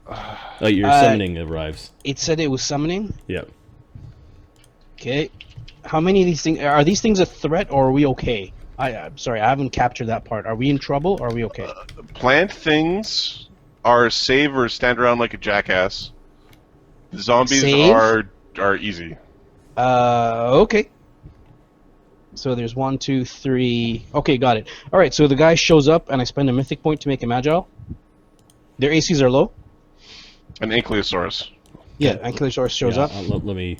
Speaker 2: Oh, your summoning arrives.
Speaker 8: It said it was summoning.
Speaker 2: Yep.
Speaker 8: Okay. How many of these things are these things a threat, or are we okay? I'm sorry, I haven't captured that part. Are we in trouble, or are we okay?
Speaker 5: Plant things are save or stand around like a jackass. The zombies
Speaker 8: Save?
Speaker 5: are easy.
Speaker 8: Okay. So there's 1, 2, 3. Okay, got it. All right. So the guy shows up, and I spend a mythic point to make him agile. Their ACs are low.
Speaker 5: An Ankylosaurus.
Speaker 8: Yeah, Ankylosaurus shows up.
Speaker 2: Let me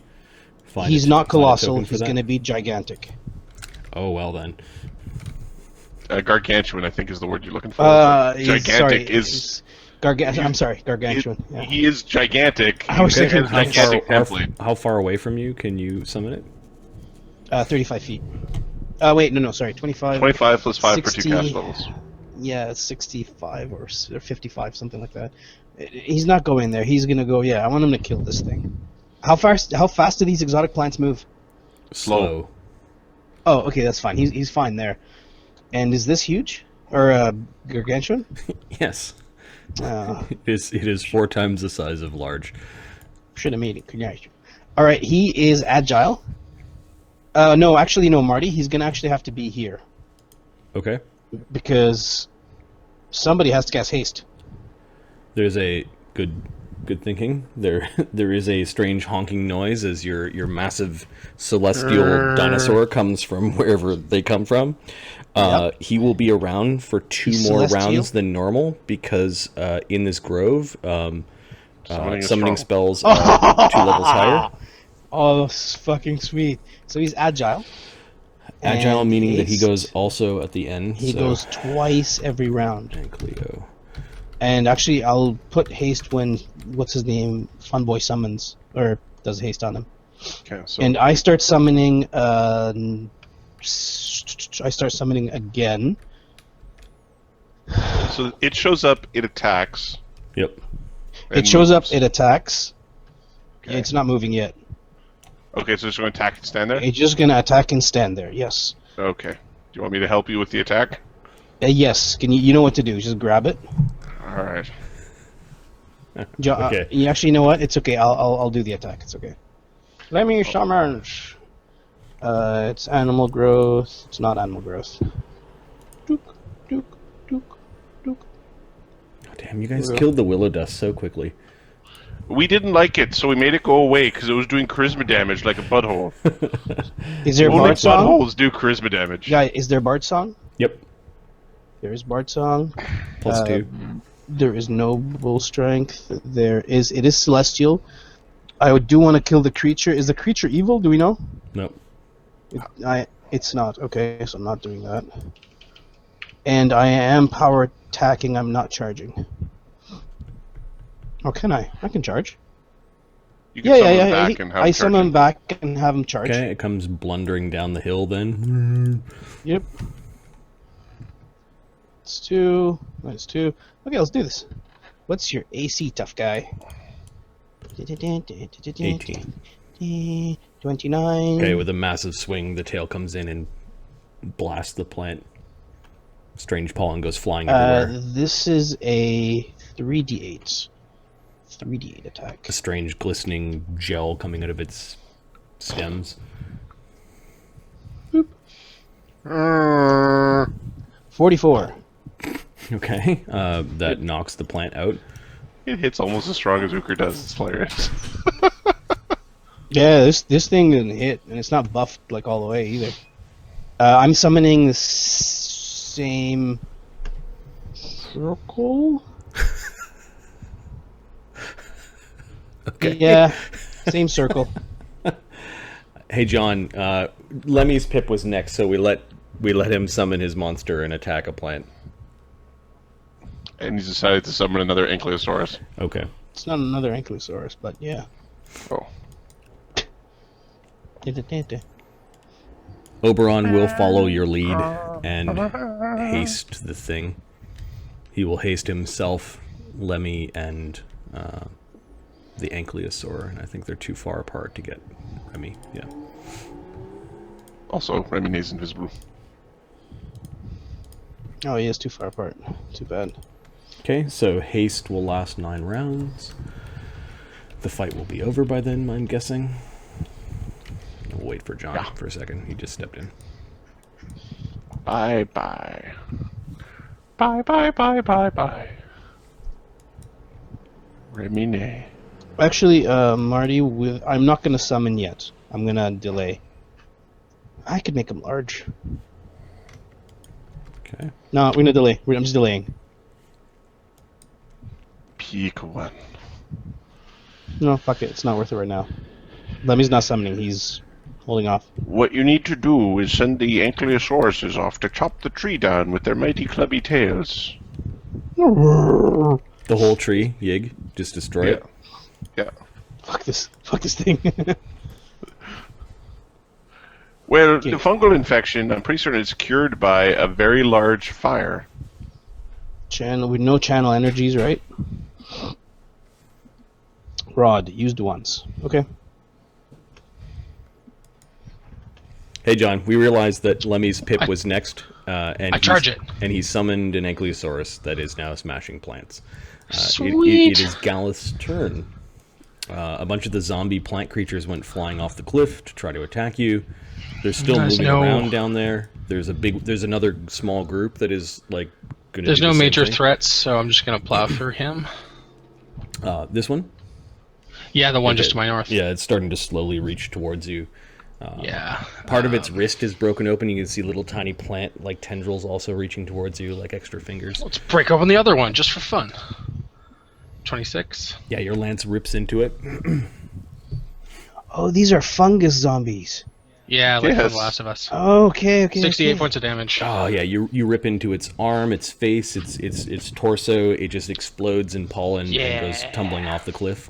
Speaker 2: find.
Speaker 8: He's
Speaker 2: a-
Speaker 8: not
Speaker 2: find a
Speaker 8: colossal.
Speaker 2: token for
Speaker 8: He's
Speaker 2: that.
Speaker 8: going to be gigantic.
Speaker 2: Oh well then.
Speaker 5: Gargantuan, I think, is the word you're looking for.
Speaker 8: Gigantic
Speaker 5: is.
Speaker 8: I'm sorry, gargantuan. Yeah.
Speaker 5: He is gigantic.
Speaker 8: I was
Speaker 5: He
Speaker 8: thinking
Speaker 5: has gigantic template.
Speaker 2: How far away from you can you summon it?
Speaker 8: 35 feet. Wait, no, sorry, 25.
Speaker 5: 25 plus 5 for 2
Speaker 8: 60.
Speaker 5: cast levels.
Speaker 8: Yeah, 65 or 55, something like that. He's not going there. He's gonna go. Yeah, I want him to kill this thing. How fast do these exotic plants move?
Speaker 2: Slow.
Speaker 8: Oh, okay, that's fine. He's fine there. And is this huge or gargantuan?
Speaker 2: Yes.
Speaker 8: Uh,
Speaker 2: It is 4 times the size of large.
Speaker 8: should have made it gargantuan. All right, he is agile. No, actually, no, Marty. He's gonna actually have to be here
Speaker 2: Okay.
Speaker 8: because somebody has to cast haste.
Speaker 2: There's a good thinking. There is a strange honking noise as your massive celestial dinosaur comes from wherever they come from. He will be around for 2
Speaker 8: He's
Speaker 2: more
Speaker 8: celestial?
Speaker 2: rounds than normal because in this grove,
Speaker 5: Summoning is
Speaker 2: summoning
Speaker 5: strong.
Speaker 2: spells are 2 levels higher.
Speaker 8: Oh, that's fucking sweet. So he's agile.
Speaker 2: Agile
Speaker 8: And
Speaker 2: meaning that he
Speaker 8: haste.
Speaker 2: goes also at the end.
Speaker 8: He
Speaker 2: so-
Speaker 8: goes twice every round.
Speaker 2: And Cleo.
Speaker 8: And actually, I'll put haste when what's his name, Funboy summons or does haste on him.
Speaker 5: Okay, so
Speaker 8: And I start summoning. I start summoning again.
Speaker 5: so it shows up, it attacks.
Speaker 2: Yep.
Speaker 5: and
Speaker 8: It shows up.
Speaker 5: moves.
Speaker 8: It attacks.
Speaker 5: Okay.
Speaker 8: It's not moving yet.
Speaker 5: Okay, so it's going to attack and stand there?
Speaker 8: It's just gonna attack and stand there. Yes.
Speaker 5: Okay. Do you want me to help you with the attack?
Speaker 8: Yes. Can you? You know what to do. Just grab it.
Speaker 5: Alright.
Speaker 2: Okay.
Speaker 8: You actually know what? It's okay. I'll do the attack. It's okay. Let me summons. It's animal growth. It's not animal growth. Dook, dook, dook, dook.
Speaker 2: Oh, damn, you guys killed the willow dust so quickly.
Speaker 5: We didn't like it, so we made it go away because it was doing charisma damage like a butthole.
Speaker 8: Is there
Speaker 5: Only
Speaker 8: bard song?
Speaker 5: buttholes do charisma damage.
Speaker 8: Yeah. Is there bard song?
Speaker 2: Yep.
Speaker 8: There is bard song.
Speaker 2: Plus 2.
Speaker 8: There is no bull strength. There is. It is celestial. I do want to kill the creature. Is the creature evil? Do we know?
Speaker 2: Nope.
Speaker 8: It's not. Okay, so I'm not doing that. And I am power attacking. I'm not charging. Oh, can I? I can charge.
Speaker 5: You can summon
Speaker 8: Yeah.
Speaker 5: back and have
Speaker 8: I
Speaker 5: him
Speaker 8: summon
Speaker 5: charge
Speaker 8: him
Speaker 5: it.
Speaker 8: back and have him charge.
Speaker 2: Okay, it comes blundering down the hill then.
Speaker 8: Yep. It's 2. That's 2. Okay, let's do this. What's your AC, tough guy?
Speaker 2: 18.
Speaker 8: 29.
Speaker 2: Okay, with a massive swing, the tail comes in and blasts the plant. strange pollen goes flying everywhere.
Speaker 8: This is a 3d8. 3d8 attack.
Speaker 2: A strange glistening gel coming out of its stems.
Speaker 8: 44.
Speaker 2: Okay, that knocks the plant out.
Speaker 5: It hits almost as strong as Ukher does. It's hilarious.
Speaker 8: Yeah, this thing didn't hit, and it's not buffed like all the way either. I'm summoning the same circle.
Speaker 2: Okay.
Speaker 8: Yeah, same circle.
Speaker 2: Hey John, Lemmy's pip was next, so we let him summon his monster and attack a plant.
Speaker 5: And he's decided to summon another Ankylosaurus.
Speaker 2: Okay.
Speaker 8: It's not another Ankylosaurus, but yeah.
Speaker 5: Oh.
Speaker 2: Oberon will follow your lead and haste the thing. He will haste himself, Lemmy, and the Ankylosaur, and I think they're too far apart to get Remy. Yeah.
Speaker 5: Also, Remy is invisible.
Speaker 8: Oh, he is too far apart. Too bad.
Speaker 2: Okay, so haste will last 9 rounds. The fight will be over by then, I'm guessing. We'll wait for John for a second. He just stepped in.
Speaker 5: Bye-bye. Bye-bye. Remy.
Speaker 8: Actually, Marty, I'm not going to summon yet. I'm going to delay. I could make him large.
Speaker 2: Okay.
Speaker 8: No, we're going to delay. I'm just delaying.
Speaker 5: Peak one.
Speaker 8: No, fuck it. It's not worth it right now. Lemmy's not summoning. He's holding off.
Speaker 5: What you need to do is send the Ankylosauruses off to chop the tree down with their mighty clubby tails.
Speaker 2: The whole tree, Yig, just destroy it.
Speaker 5: Yeah.
Speaker 8: Fuck this thing.
Speaker 5: Well, the fungal infection, I'm pretty certain it's cured by a very large fire.
Speaker 8: Channel with no channel energies, right? Rod used once. Okay.
Speaker 2: Hey John, we realized that Lemmy's pip was next, and
Speaker 4: I charge it.
Speaker 2: And he summoned an Ankylosaurus that is now smashing plants.
Speaker 4: Sweet.
Speaker 2: It is Galith's turn. A bunch of the zombie plant creatures went flying off the cliff to try to attack you. They're still moving around down there. There's another small group that is like going to.
Speaker 4: There's no major threats, so I'm just gonna plow through him.
Speaker 2: This one?
Speaker 4: Yeah, the one just to my north.
Speaker 2: Yeah, it's starting to slowly reach towards you.
Speaker 4: Yeah.
Speaker 2: Part of its wrist is broken open. You can see little tiny plant like tendrils also reaching towards you, like extra fingers.
Speaker 4: Let's break open the other one just for fun. 26.
Speaker 2: Yeah, your lance rips into it.
Speaker 8: Oh, these are fungus zombies.
Speaker 4: Yeah, like The Last of Us.
Speaker 8: Okay.
Speaker 4: 68 points of damage.
Speaker 2: Oh yeah, you rip into its arm, its face, its torso. It just explodes in pollen and goes tumbling off the cliff.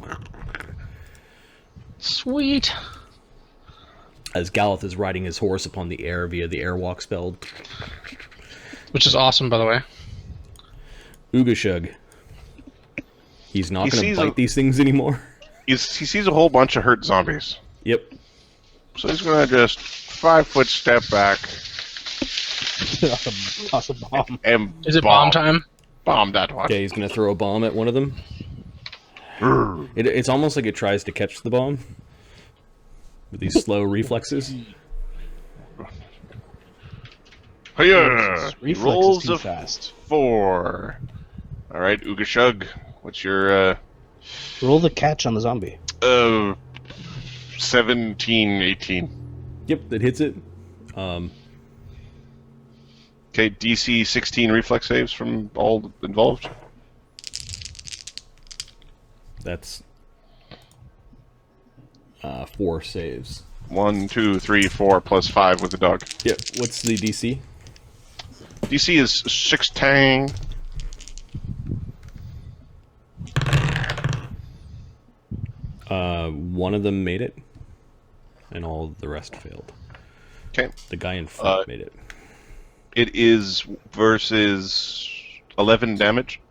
Speaker 4: Sweet.
Speaker 2: As Galith is riding his horse upon the air via the airwalk spell.
Speaker 4: Which is awesome, by the way.
Speaker 2: Ougashug. He's not going to bite these things anymore.
Speaker 5: He sees a whole bunch of hurt zombies.
Speaker 2: Yep.
Speaker 5: So he's going to just 5-foot step back.
Speaker 8: Toss a bomb.
Speaker 5: And
Speaker 4: Is it bomb time?
Speaker 5: Bomb that one.
Speaker 2: Okay, he's going to throw a bomb at one of them. It's almost like it tries to catch the bomb. With these slow reflexes.
Speaker 5: Hiya!
Speaker 8: Reflex
Speaker 5: Rolls
Speaker 8: is too
Speaker 5: of
Speaker 8: fast.
Speaker 5: 4. All right, Ougashug. What's your
Speaker 8: Roll the catch on the zombie.
Speaker 5: 17, 18.
Speaker 2: Yep, that hits it.
Speaker 5: Okay, DC 16 reflex saves from all involved.
Speaker 2: That's 4 saves.
Speaker 5: 1, 2, 3, 4 plus 5 with the dog.
Speaker 2: Yep. What's the DC?
Speaker 5: DC is 16.
Speaker 2: One of them made it, and all the rest failed.
Speaker 5: Okay.
Speaker 2: The guy in front made it.
Speaker 5: It is versus 11 damage.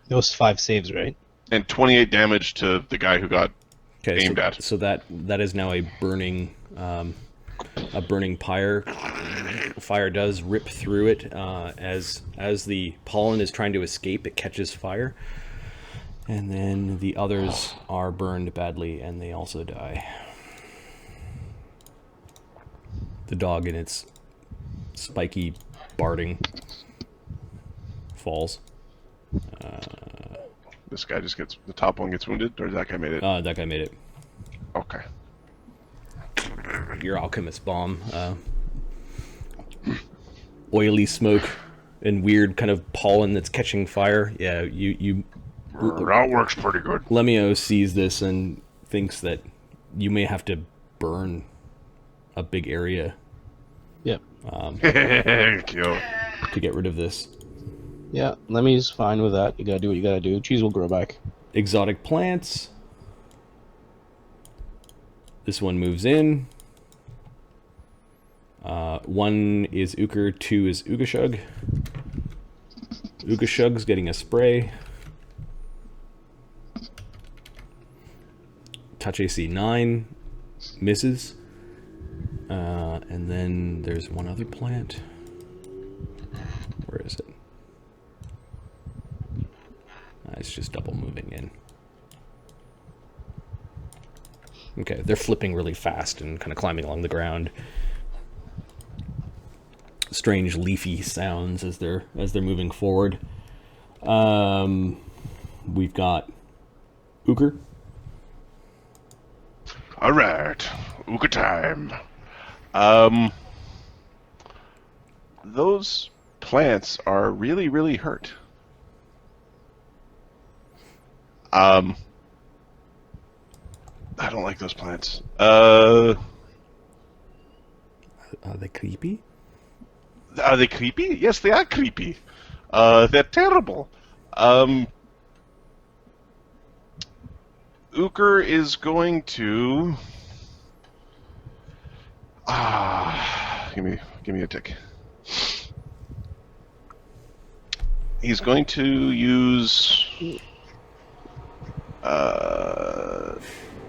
Speaker 8: Those 5 saves, right?
Speaker 5: And 28 damage to the guy who got aimed at.
Speaker 2: So that is now a burning a burning pyre. Fire does rip through it. As the pollen is trying to escape, it catches fire. And then the others are burned badly, and they also die. The dog in its spiky barding falls.
Speaker 5: This guy just gets, the top one gets wounded, or that guy made it?
Speaker 2: That guy made it.
Speaker 5: Okay.
Speaker 2: Your alchemist bomb. Oily smoke and weird kind of pollen that's catching fire. Yeah, you
Speaker 5: That works pretty good.
Speaker 2: Lemmy-O sees this and thinks that you may have to burn a big area
Speaker 8: Yep.
Speaker 5: Kill.
Speaker 2: to get rid of this.
Speaker 8: Yeah, Lemmy's fine with that. You gotta do what you gotta do. Cheese will grow back.
Speaker 2: Exotic plants. This one moves in. 1 is Ukher, 2 is Ougashug. Ougashug's getting a spray. Touch AC 9, misses. And then there's one other plant. Where is it? It's just double moving in. Okay, they're flipping really fast and kind of climbing along the ground. Strange leafy sounds as they're moving forward. We've got Ukher.
Speaker 5: All right, Ukher time. Those plants are really, really hurt. I don't like those plants.
Speaker 2: Are they creepy?
Speaker 5: Are they creepy? Yes, they are creepy. They're terrible. Ukher is going to... give me a tick. He's going to use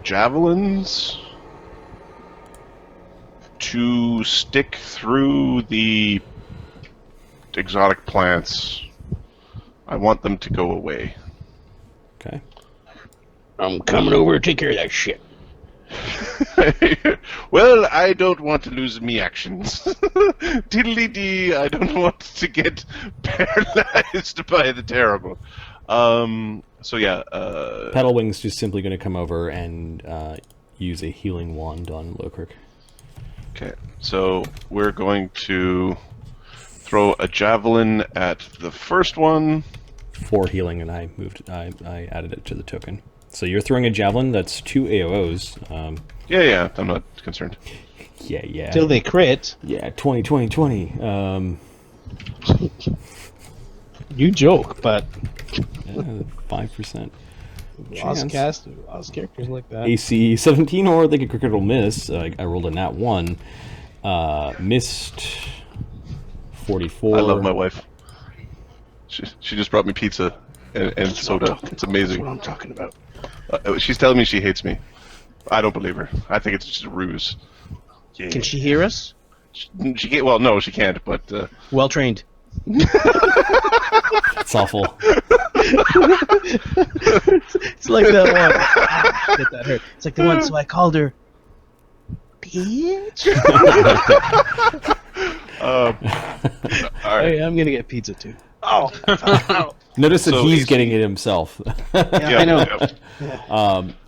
Speaker 5: javelins to stick through the exotic plants. I want them to go away.
Speaker 2: Okay.
Speaker 8: I'm coming over to take care of that shit.
Speaker 5: Well, I don't want to lose me actions. Diddly-dee, I don't want to get paralyzed by the terrible. So yeah.
Speaker 2: Petalwing's just simply going to come over and use a healing wand on Lowkirk.
Speaker 5: Okay, so we're going to throw a javelin at the first one.
Speaker 2: 4 healing, and I added it to the token. So you're throwing a javelin. That's 2 AOs.
Speaker 5: Yeah, I'm not concerned.
Speaker 2: Yeah.
Speaker 8: Till they crit.
Speaker 2: Yeah, 20, 20, 20.
Speaker 8: You joke, but
Speaker 2: 5%.
Speaker 8: lost characters like that.
Speaker 2: AC 17, or they get critical miss. I rolled a nat 1. Missed 44.
Speaker 5: I love my wife. She just brought me pizza and soda. It's amazing.
Speaker 8: That's what I'm talking about.
Speaker 5: She's telling me she hates me. I don't believe her. I think it's just a ruse. Yeah.
Speaker 8: Can she hear us?
Speaker 5: She can't. Well, no, she can't. But
Speaker 8: Well trained.
Speaker 2: It's awful.
Speaker 8: It's like that one. Get that hurt. It's like the one. So I called her, bitch.
Speaker 5: all right.
Speaker 8: Hey, I'm gonna get pizza too. Oh.
Speaker 2: Notice that
Speaker 5: So
Speaker 2: he's
Speaker 5: AC
Speaker 2: getting it himself.
Speaker 8: Yeah, I know.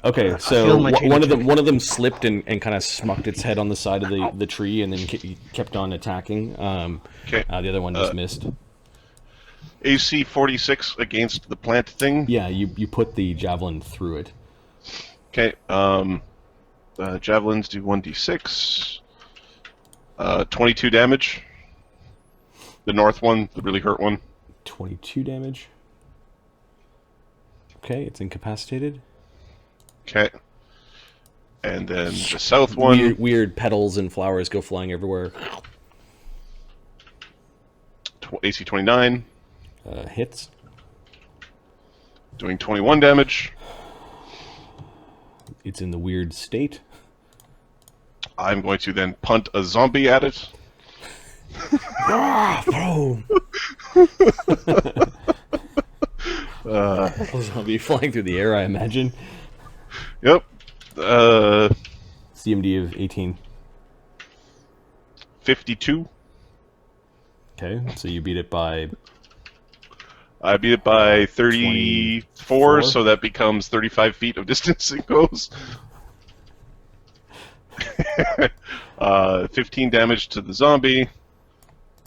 Speaker 2: Okay, so
Speaker 8: feel my
Speaker 2: one of them
Speaker 8: change.
Speaker 2: slipped and kind of smucked its head on the side of the tree, and then kept on attacking.
Speaker 5: Okay.
Speaker 2: The other one just missed.
Speaker 5: AC 46 against the plant thing.
Speaker 2: Yeah, you put the javelin through it.
Speaker 5: Okay. Javelins do 1d6. 22 damage. The north one, the really hurt one.
Speaker 2: 22 damage. Okay, it's incapacitated.
Speaker 5: Okay. And then the south one.
Speaker 2: Weird petals and flowers go flying everywhere.
Speaker 5: AC 29.
Speaker 2: Hits.
Speaker 5: Doing 21 damage.
Speaker 2: It's in the weird state.
Speaker 5: I'm going to then punt a zombie at it.
Speaker 2: Oh! Zombie flying through the air, I imagine.
Speaker 5: Yep.
Speaker 2: CMD of 18.
Speaker 5: 52.
Speaker 2: Okay, so you beat it by...
Speaker 5: I beat it by 34,
Speaker 2: 24?
Speaker 5: so that becomes 35 feet of distance it goes. 15 damage to the zombie,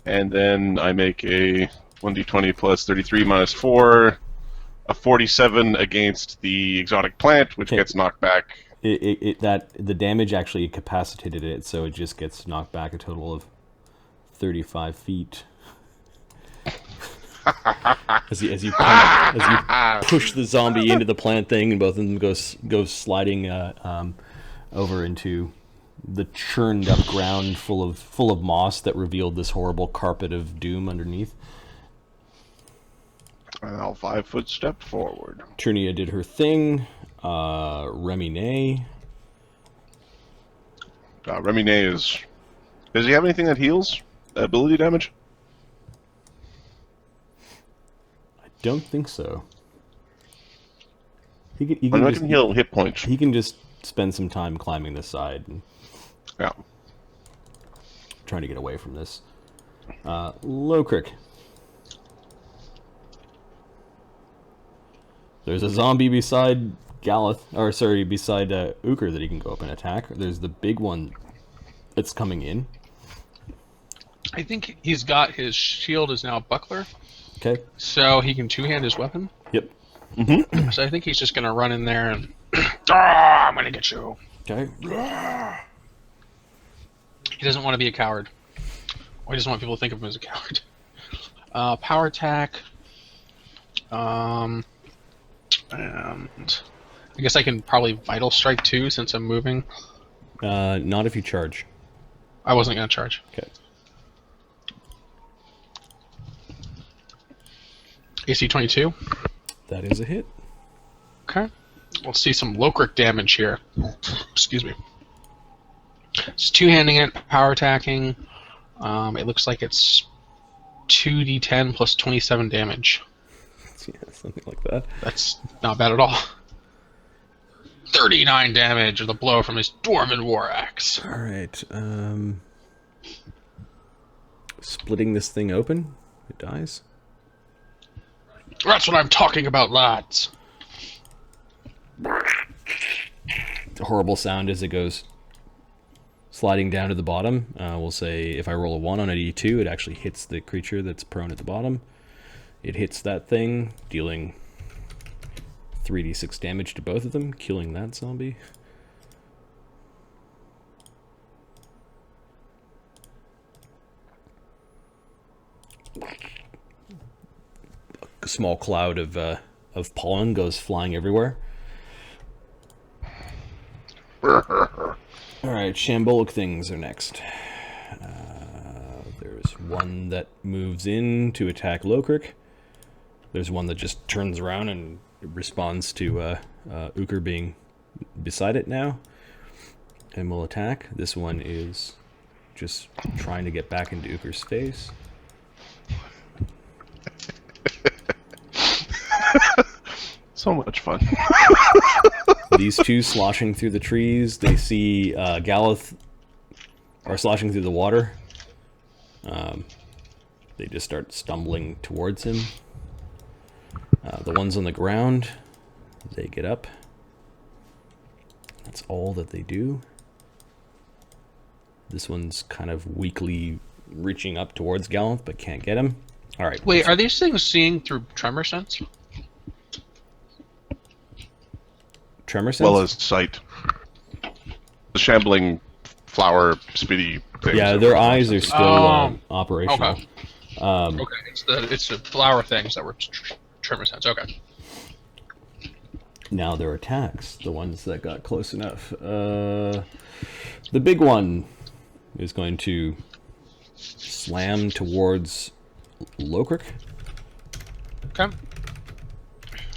Speaker 5: and then I make a 1d20 plus 33 minus 4, a 47 against the exotic plant, which
Speaker 2: Okay.
Speaker 5: gets knocked back.
Speaker 2: The damage actually incapacitated it, so it just gets knocked back a total of 35 feet. as you push the zombie into the plant thing, and both of them go sliding over into the churned up ground full of moss that revealed this horrible carpet of doom underneath.
Speaker 5: And I'll 5-foot step forward.
Speaker 2: Turnia did her thing. Remine.
Speaker 5: Remine is... Does he have anything that heals ability damage?
Speaker 2: I don't think so. He
Speaker 5: I'm
Speaker 2: can
Speaker 5: not
Speaker 2: just
Speaker 5: going to heal hit points.
Speaker 2: he can just spend some time climbing the side and
Speaker 5: Yeah.
Speaker 2: trying to get away from this. Lokrik. There's a zombie beside beside Ukher that he can go up and attack. There's the big one that's coming in.
Speaker 4: I think he's got his shield is now a buckler,
Speaker 2: Okay.
Speaker 4: so he can two-hand his weapon.
Speaker 2: Yep.
Speaker 4: So I think he's just gonna run in there and I'm gonna get you.
Speaker 2: Okay.
Speaker 4: He doesn't want to be a coward. Or he doesn't want people to think of him as a coward. Power attack. And I guess I can probably vital strike too since I'm moving.
Speaker 2: Not if you charge.
Speaker 4: I wasn't gonna charge.
Speaker 2: Okay.
Speaker 4: AC 22.
Speaker 2: That is a hit.
Speaker 4: Okay. Let's see some Lokrik damage here. Excuse me. It's two-handing it, power attacking. It looks like it's 2d10 plus 27 damage.
Speaker 2: Yeah, something like that.
Speaker 4: That's not bad at all. 39 damage with a blow from his Dwarven War Axe.
Speaker 2: All right. Splitting this thing open, it dies.
Speaker 4: That's what I'm talking about, lads.
Speaker 2: The horrible sound as it goes sliding down to the bottom. We'll say if I roll a 1 on a d2, it actually hits the creature that's prone at the bottom. It hits that thing, dealing 3d6 damage to both of them, killing that zombie. A small cloud of pollen goes flying everywhere. Alright, shambolic things are next. There's one that moves in to attack Lokrik. There's one that just turns around and responds to Ukher being beside it now. And will attack. This one is just trying to get back into Ukher's face.
Speaker 5: So much fun.
Speaker 2: These two sloshing through the trees. They see Galeth are sloshing through the water. They just start stumbling towards him. The ones on the ground, they get up. That's all that they do. This one's kind of weakly reaching up towards Galeth, but can't get him. All right.
Speaker 4: Wait, are these things seeing through tremor sense?
Speaker 2: Tremor sense?
Speaker 5: Well as sight. The shambling flower spitty things.
Speaker 2: Yeah, their eyes are still operational.
Speaker 4: Okay. Okay, it's the flower things that were tremor sense. Okay.
Speaker 2: Now their attacks, the ones that got close enough. The big one is going to slam towards Lokrik.
Speaker 4: Okay.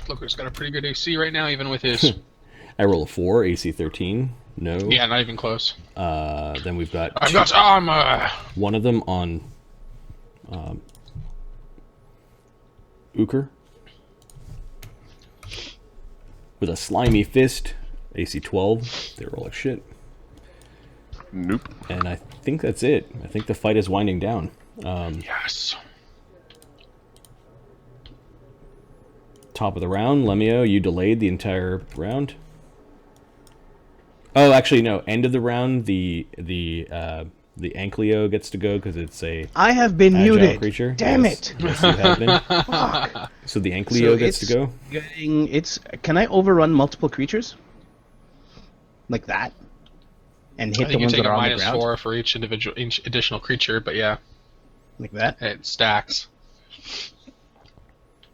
Speaker 4: Lokrik's got a pretty good AC right now, even with his.
Speaker 2: I roll a 4, AC 13. No.
Speaker 4: Yeah, not even close.
Speaker 2: Then we've got
Speaker 4: I've got armor!
Speaker 2: one of them on Ukher with a slimy fist, AC 12. They roll like shit.
Speaker 5: Nope.
Speaker 2: And I think that's it. I think the fight is winding down.
Speaker 4: Yes.
Speaker 2: Top of the round, Lemmy-O, you delayed the entire round. Oh, actually, no. End of the round, the Ankleo gets to go because it's a
Speaker 8: I have been
Speaker 2: agile
Speaker 8: muted.
Speaker 2: creature.
Speaker 8: Damn
Speaker 2: Yes.
Speaker 8: it!
Speaker 2: Yes, you have been.
Speaker 8: Fuck.
Speaker 2: So the Ankleo gets to
Speaker 8: it's
Speaker 2: go.
Speaker 8: Getting it's. Can I overrun multiple creatures? Like that, and
Speaker 4: I
Speaker 8: hit the
Speaker 4: think you
Speaker 8: ones
Speaker 4: take
Speaker 8: that
Speaker 4: a
Speaker 8: are on the ground.
Speaker 4: -4 for each additional creature, but yeah,
Speaker 8: Like that.
Speaker 4: it stacks.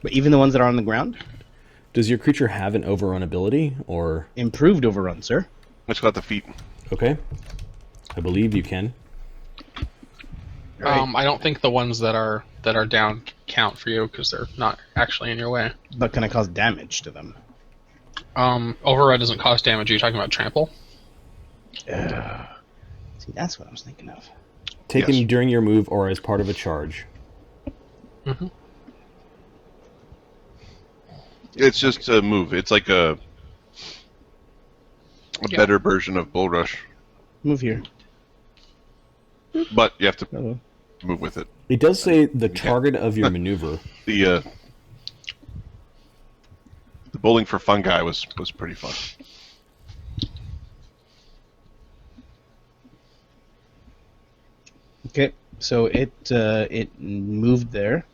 Speaker 8: But even the ones that are on the ground,
Speaker 2: Does your creature have an overrun ability, or
Speaker 8: improved overrun, sir.
Speaker 5: Let's got the feet.
Speaker 2: okay? I believe you can.
Speaker 8: Right.
Speaker 4: I don't think the ones that are down count for you because they're not actually in your way.
Speaker 8: But can I cause damage to them?
Speaker 4: Override doesn't cost damage. Are you talking about trample?
Speaker 8: See, that's what I was thinking of.
Speaker 2: Taken
Speaker 5: Yes.
Speaker 2: during your move or as part of a charge.
Speaker 4: Mm-hmm.
Speaker 5: It's just a move. It's like a
Speaker 4: Yeah.
Speaker 5: better version of Bull Rush,
Speaker 8: Move here.
Speaker 5: but you have to
Speaker 8: Hello.
Speaker 5: move with it.
Speaker 2: It does say the target of your maneuver.
Speaker 5: The bowling for fungi was pretty fun.
Speaker 8: Okay, so it moved there.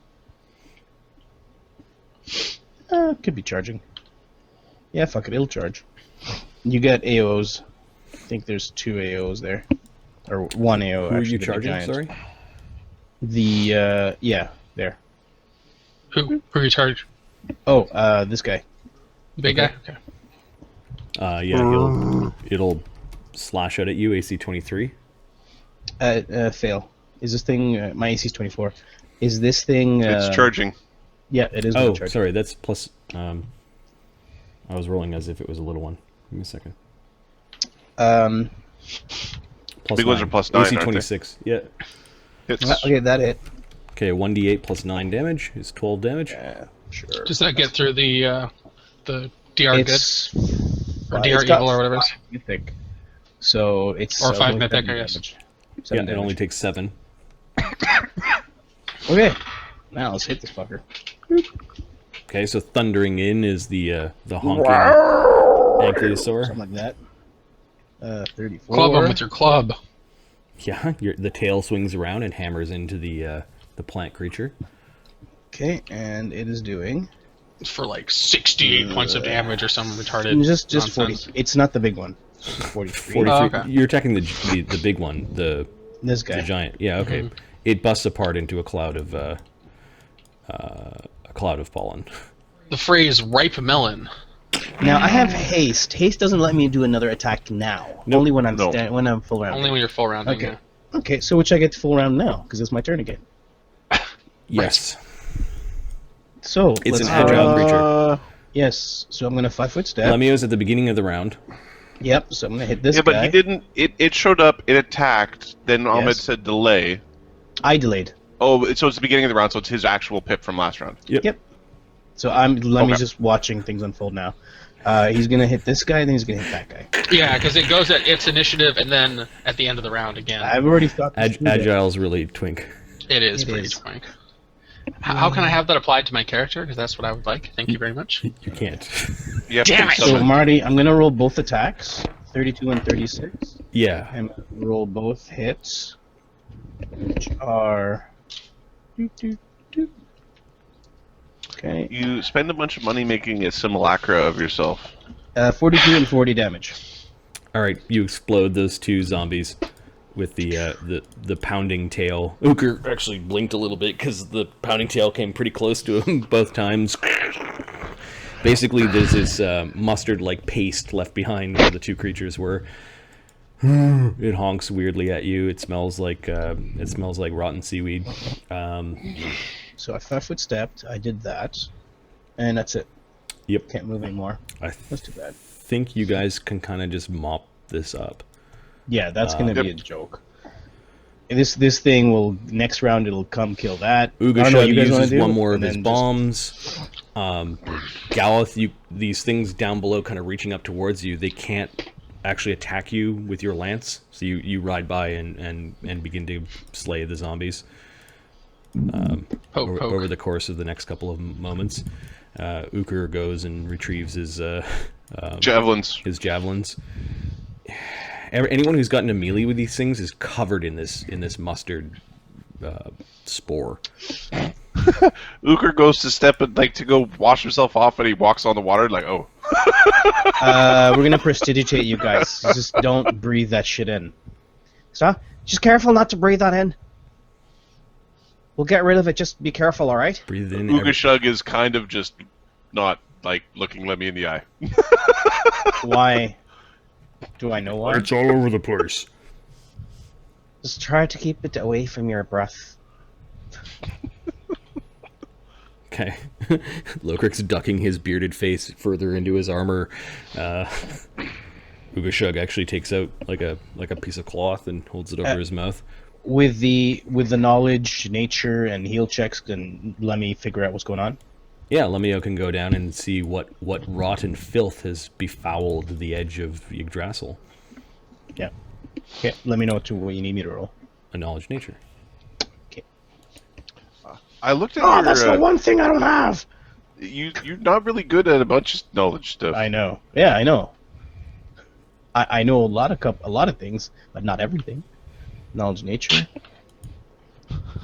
Speaker 8: Could be charging. Yeah, fuck it, it'll charge. You get AOs. I think there's 2 AOs there, or 1 AO.
Speaker 2: Who are
Speaker 8: actually,
Speaker 2: you
Speaker 8: the
Speaker 2: charging?
Speaker 8: giant.
Speaker 2: Sorry.
Speaker 8: The yeah, there.
Speaker 4: Who are you charge?
Speaker 8: Oh, this guy.
Speaker 4: Big guy. Okay.
Speaker 2: Yeah, it'll slash out at you. AC 23.
Speaker 8: Fail. Is this thing? My AC is 24. Is this thing?
Speaker 5: It's charging.
Speaker 8: Yeah, it is.
Speaker 2: Oh,
Speaker 8: gonna charge.
Speaker 2: sorry. That's plus. I was rolling as if it was a little one. Give me a second. Plus
Speaker 5: Big ones
Speaker 2: 9.
Speaker 5: are plus 9,
Speaker 2: AC
Speaker 5: aren't they?
Speaker 2: 26. Yeah.
Speaker 5: It's
Speaker 8: Okay, that hit.
Speaker 2: Okay, 1d8 plus 9 damage is 12 damage.
Speaker 8: Yeah, sure.
Speaker 4: Does that get through the DR good
Speaker 8: It's
Speaker 4: or
Speaker 8: it's
Speaker 4: DR
Speaker 8: got
Speaker 4: evil or whatever it is?
Speaker 8: 5 mythic. So it's
Speaker 4: Or 5
Speaker 8: only
Speaker 4: mythic,
Speaker 8: 7
Speaker 4: I guess.
Speaker 8: damage.
Speaker 2: Yeah,
Speaker 8: 7
Speaker 2: it only
Speaker 8: damage.
Speaker 2: takes 7.
Speaker 8: Okay. Now let's hit this fucker.
Speaker 2: Okay, so thundering in is the honking ankylosaur.
Speaker 8: Something like that. 34.
Speaker 4: Club him with your club.
Speaker 2: Yeah, the tail swings around and hammers into the plant creature.
Speaker 8: Okay, and it is doing
Speaker 4: For like 68 points of damage or some retarded.
Speaker 8: just
Speaker 4: nonsense.
Speaker 8: 40. It's not the big one. It's just 43.
Speaker 2: 43.
Speaker 4: Oh, okay.
Speaker 2: You're attacking the big one, the
Speaker 8: This guy.
Speaker 2: giant. Yeah, okay.
Speaker 4: Mm-hmm.
Speaker 2: It busts apart into a cloud of pollen.
Speaker 4: The phrase "ripe melon."
Speaker 8: Now I have haste. Haste doesn't let me do another attack now.
Speaker 2: Nope.
Speaker 8: Only when I'm
Speaker 5: No.
Speaker 8: when I'm full round.
Speaker 4: Only when you're full rounding.
Speaker 8: Okay.
Speaker 4: Yeah.
Speaker 8: Okay, so which I get full round now because it's my turn again.
Speaker 2: Yes,
Speaker 8: So
Speaker 2: it's
Speaker 8: let's
Speaker 2: an agile creature.
Speaker 8: Yes. So I'm gonna 5-foot step.
Speaker 2: Lemmy-O's at the beginning of the round.
Speaker 8: Yep. So I'm gonna hit this
Speaker 5: yeah,
Speaker 8: guy.
Speaker 5: but he didn't. It showed up. It attacked. Then Ahmed
Speaker 8: Yes.
Speaker 5: said delay.
Speaker 8: I delayed.
Speaker 5: Oh, so it's the beginning of the round. So it's his actual pip from last round.
Speaker 8: Yep. So Lemmy's
Speaker 5: Okay.
Speaker 8: just watching things unfold now. He's gonna hit this guy, then he's gonna hit that guy.
Speaker 4: Yeah, because it goes at its initiative and then at the end of the round again.
Speaker 8: I've already thought this through there.
Speaker 2: Agile's really twink.
Speaker 4: It is
Speaker 8: It
Speaker 4: pretty
Speaker 8: is.
Speaker 4: twink. How can I have that applied to my character? Because that's what I would like. Thank you very much.
Speaker 2: You can't.
Speaker 5: You have
Speaker 4: Damn
Speaker 5: to
Speaker 4: it!
Speaker 8: So
Speaker 5: summon.
Speaker 8: Marty, I'm gonna roll both attacks, 32 and 36,
Speaker 2: Yeah.
Speaker 8: and roll both hits, which are. Okay,
Speaker 5: You spend a bunch of money making a simulacra of yourself.
Speaker 8: 42 and 40 damage.
Speaker 2: All right, you explode those two zombies with the pounding tail. Ukher actually blinked a little bit because the pounding tail came pretty close to him both times. Basically, there's this mustard-like paste left behind where the two creatures were. It honks weirdly at you. It smells like rotten seaweed.
Speaker 8: So I 5-foot stepped. I did that, and that's it.
Speaker 2: Yep.
Speaker 8: Can't move anymore.
Speaker 2: I
Speaker 8: That's too bad.
Speaker 2: think you guys can kind of just mop this up.
Speaker 8: Yeah, that's going to be a joke. This thing will, next round it'll come kill that.
Speaker 2: Ougashug uses one more of his bombs. Galeth, these things down below kind of reaching up towards you, they can't actually attack you with your lance, so you ride by and begin to slay the zombies over the course of the next couple of moments. Ukher goes and retrieves his
Speaker 5: javelins.
Speaker 2: Anyone who's gotten a melee with these things is covered in this mustard spore.
Speaker 5: Ukher goes to step and to go wash himself off, and he walks on the water like, oh.
Speaker 8: We're gonna prestidigitate you guys. Just don't breathe that shit in. Stop. Just careful not to breathe that in. We'll get rid of it. Just be careful, all right?
Speaker 2: Breathe in.
Speaker 5: Ougashug is kind of just not looking Lemmy in the eye.
Speaker 8: Why? Do I know why?
Speaker 7: It's all over the place.
Speaker 8: Just try to keep it away from your breath.
Speaker 2: Okay. Lokrik's ducking his bearded face further into his armor. Ougashug actually takes out like a piece of cloth and holds it over his mouth.
Speaker 8: With the knowledge, nature, and heal checks, can Lemmy figure out what's going on?
Speaker 2: Yeah, Lemmy-O can go down and see what rotten filth has befouled the edge of Yggdrasil.
Speaker 8: Yeah. Okay, let me know what you need me to roll.
Speaker 2: A knowledge nature.
Speaker 8: Okay.
Speaker 5: I looked at your...
Speaker 8: that's the one thing I don't have!
Speaker 5: You're not really good at a bunch of knowledge stuff.
Speaker 8: I know. Yeah, I know. I know a lot of things, but not everything. Knowledge nature.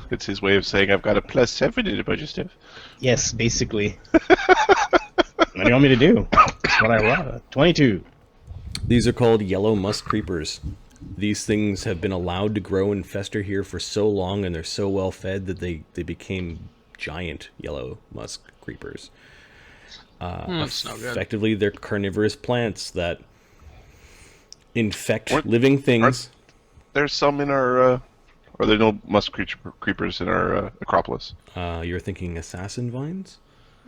Speaker 5: It's his way of saying I've got a +7 in a bunch of stuff.
Speaker 8: Yes, basically. What do you want me to do? That's what I rolled. 22.
Speaker 2: These are called yellow musk creepers. These things have been allowed to grow and fester here for so long, and they're so well fed that they became giant yellow musk creepers.
Speaker 4: That's no good.
Speaker 2: Effectively, they're carnivorous plants that infect living things.
Speaker 5: There's some in our... Are there no musk creepers in our Acropolis?
Speaker 2: You're thinking assassin vines?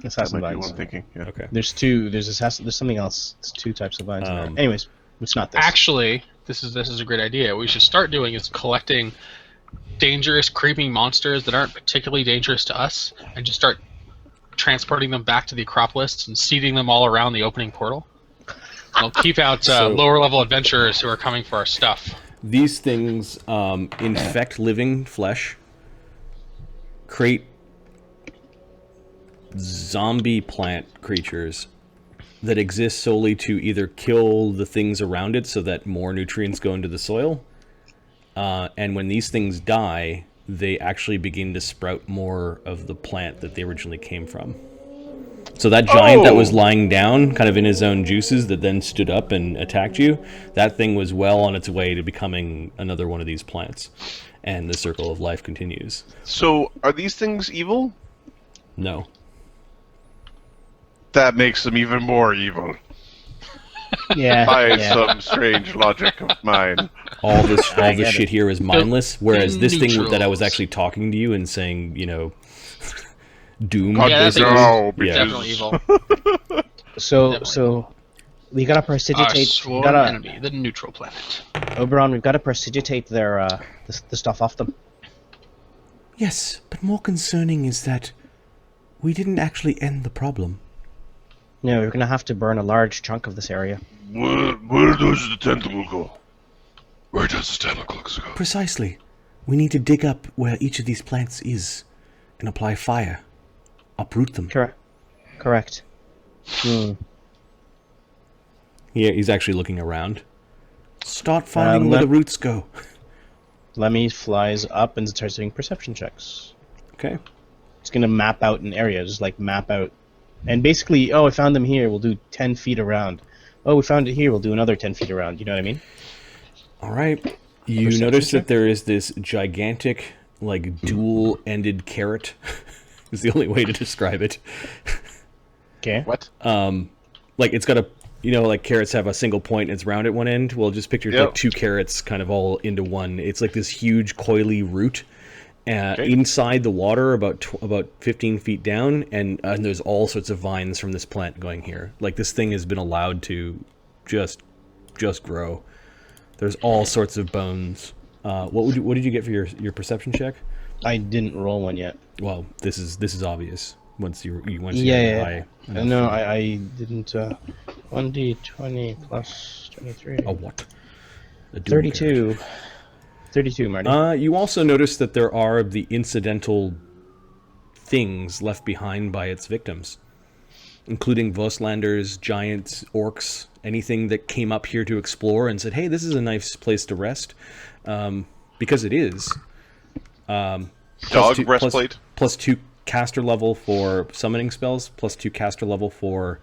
Speaker 8: Assassin
Speaker 5: That might be
Speaker 8: vines.
Speaker 5: what I'm thinking, yeah.
Speaker 2: Okay.
Speaker 8: There's two. There's something else. It's two types of vines in there. Anyways, it's not this.
Speaker 4: Actually, this is a great idea. What we should start doing is collecting dangerous, creeping monsters that aren't particularly dangerous to us, and just start transporting them back to the Acropolis and seeding them all around the opening portal. We'll keep out lower-level adventurers who are coming for our stuff.
Speaker 2: These things infect living flesh, create zombie plant creatures that exist solely to either kill the things around it so that more nutrients go into the soil, and when these things die, they actually begin to sprout more of the plant that they originally came from. So that giant that was lying down, kind of in his own juices, that then stood up and attacked you, that thing was well on its way to becoming another one of these plants. And the circle of life continues.
Speaker 5: So, are these things evil?
Speaker 2: No.
Speaker 5: That makes them even more evil.
Speaker 8: Yeah.
Speaker 5: By some strange logic of mine.
Speaker 2: All this shit here is mindless, whereas this thing
Speaker 4: neutrals.
Speaker 2: that I was actually talking to you and saying, doom.
Speaker 4: Yeah, that's
Speaker 5: No,
Speaker 4: definitely evil.
Speaker 8: So we gotta
Speaker 4: Our
Speaker 8: prestidigitate.
Speaker 4: sworn enemy, the neutral planet.
Speaker 8: Oberon, we've got to prestidigitate their the stuff off them.
Speaker 2: Yes, but more concerning is that we didn't actually end the problem.
Speaker 8: No, we're gonna have to burn a large chunk of this area.
Speaker 1: Where does the tentacle go? Where does the tentacles go?
Speaker 2: Precisely. We need to dig up where each of these plants is and apply fire. Uproot them.
Speaker 8: Correct. Hmm.
Speaker 2: Yeah, he's actually looking around. Start finding where the roots go.
Speaker 8: Lemmy flies up and starts doing perception checks.
Speaker 2: Okay.
Speaker 8: It's gonna map out an area, just map out. And basically, I found them here, we'll do 10 feet around. Oh, we found it here, we'll do another 10 feet around, you know what I mean?
Speaker 2: Alright. You notice that there is this gigantic, dual-ended carrot. Is the only way to describe it.
Speaker 8: Okay.
Speaker 5: What?
Speaker 2: It's got a, carrots have a single point and it's round at one end. Well, just picture two carrots kind of all into one. It's like this huge coily root inside the water about 15 feet down, and there's all sorts of vines from this plant going here. This thing has been allowed to just grow. There's all sorts of bones. What did you get for your perception check?
Speaker 8: I didn't roll one yet.
Speaker 2: Well, this is obvious once you
Speaker 8: Yeah.
Speaker 2: high
Speaker 8: No,
Speaker 2: enough.
Speaker 8: I didn't. 1d20 plus 23.
Speaker 2: A what? A doom
Speaker 8: 32. 32, Marty.
Speaker 2: You also notice that there are the incidental things left behind by its victims, including Voslanders, giants, orcs, anything that came up here to explore and said, hey, this is a nice place to rest. Because it is.
Speaker 5: Dog breastplate?
Speaker 2: Plus 2 caster level for summoning spells, plus 2 caster level for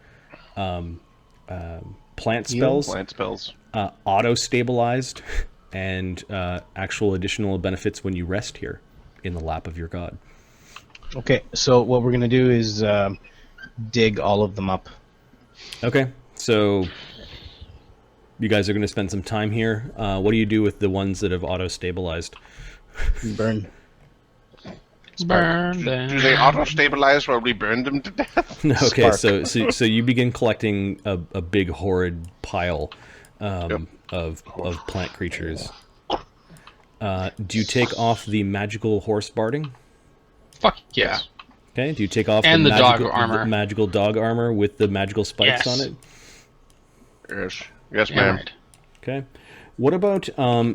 Speaker 2: plant spells.
Speaker 5: Plant spells.
Speaker 2: Auto-stabilized, and actual additional benefits when you rest here in the lap of your god.
Speaker 8: Okay, so what we're going to do is dig all of them up.
Speaker 2: Okay, so you guys are going to spend some time here. What do you do with the ones that have auto-stabilized?
Speaker 8: Burn.
Speaker 4: Burn them.
Speaker 5: Do they auto-stabilize while we burn them to death?
Speaker 2: Okay,
Speaker 8: Spark.
Speaker 2: so you begin collecting a big horrid pile of plant creatures. Do you take off the magical horse barding?
Speaker 4: Fuck yeah.
Speaker 2: Okay. Do you take off
Speaker 4: And the dog
Speaker 2: magical,
Speaker 4: armor.
Speaker 2: the magical dog armor with the magical spikes
Speaker 4: Yes.
Speaker 2: on it?
Speaker 5: Yes. Yes,
Speaker 4: Yeah,
Speaker 5: ma'am.
Speaker 4: right.
Speaker 2: Okay. What about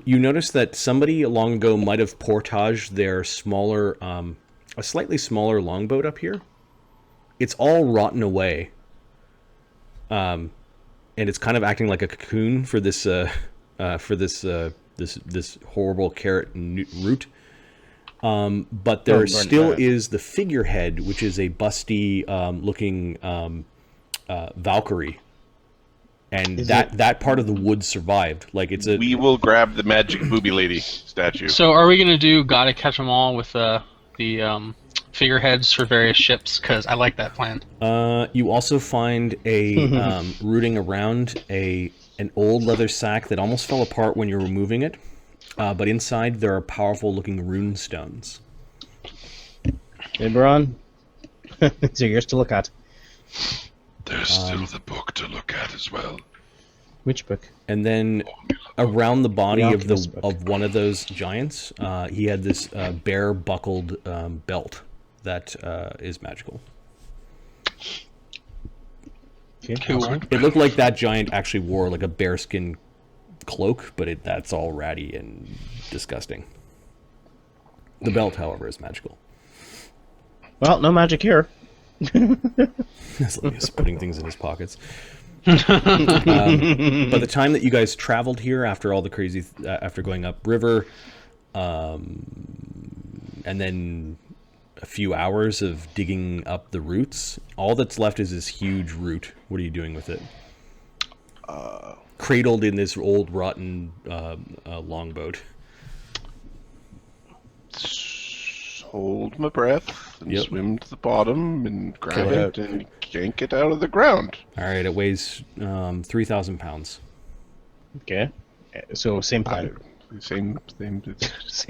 Speaker 2: you notice that somebody long ago might have portaged their smaller, a slightly smaller longboat up here. It's all rotten away. And it's kind of acting like a cocoon for this this horrible carrot root. But there
Speaker 8: burn
Speaker 2: still
Speaker 8: that.
Speaker 2: is the figurehead, which is a busty looking Valkyrie. And that part of the wood survived. Like it's a
Speaker 5: We will grab the magic booby lady statue.
Speaker 4: So are we going to do Gotta Catch 'em All with the figureheads for various ships? Because I like that plan.
Speaker 2: You also find a rooting around an old leather sack that almost fell apart when you were moving it, but inside there are powerful looking rune stones.
Speaker 8: Hey, Baron. These are yours to look at.
Speaker 7: There's still the book to look at as well.
Speaker 8: Which book?
Speaker 2: And then around the body
Speaker 8: The
Speaker 2: of
Speaker 8: Alchemist book.
Speaker 2: of one of those giants, he had this bare buckled belt that is magical.
Speaker 8: Okay.
Speaker 4: Cool.
Speaker 2: It looked like that giant actually wore like a bearskin cloak, but that's all ratty and disgusting. The belt, however, is magical.
Speaker 8: Well, no magic here.
Speaker 2: He's putting things in his pockets. By the time that you guys traveled here, after all the crazy, after going up river, and then a few hours of digging up the roots, all that's left is this huge root. What are you doing with it? Cradled in this old rotten longboat.
Speaker 5: Hold my breath and
Speaker 2: Yep.
Speaker 5: swim to the bottom and grab
Speaker 2: Kill
Speaker 5: it and yank it out of the ground.
Speaker 2: All right, it weighs 3,000 pounds.
Speaker 8: Okay. So same plan.
Speaker 5: Same.
Speaker 8: Same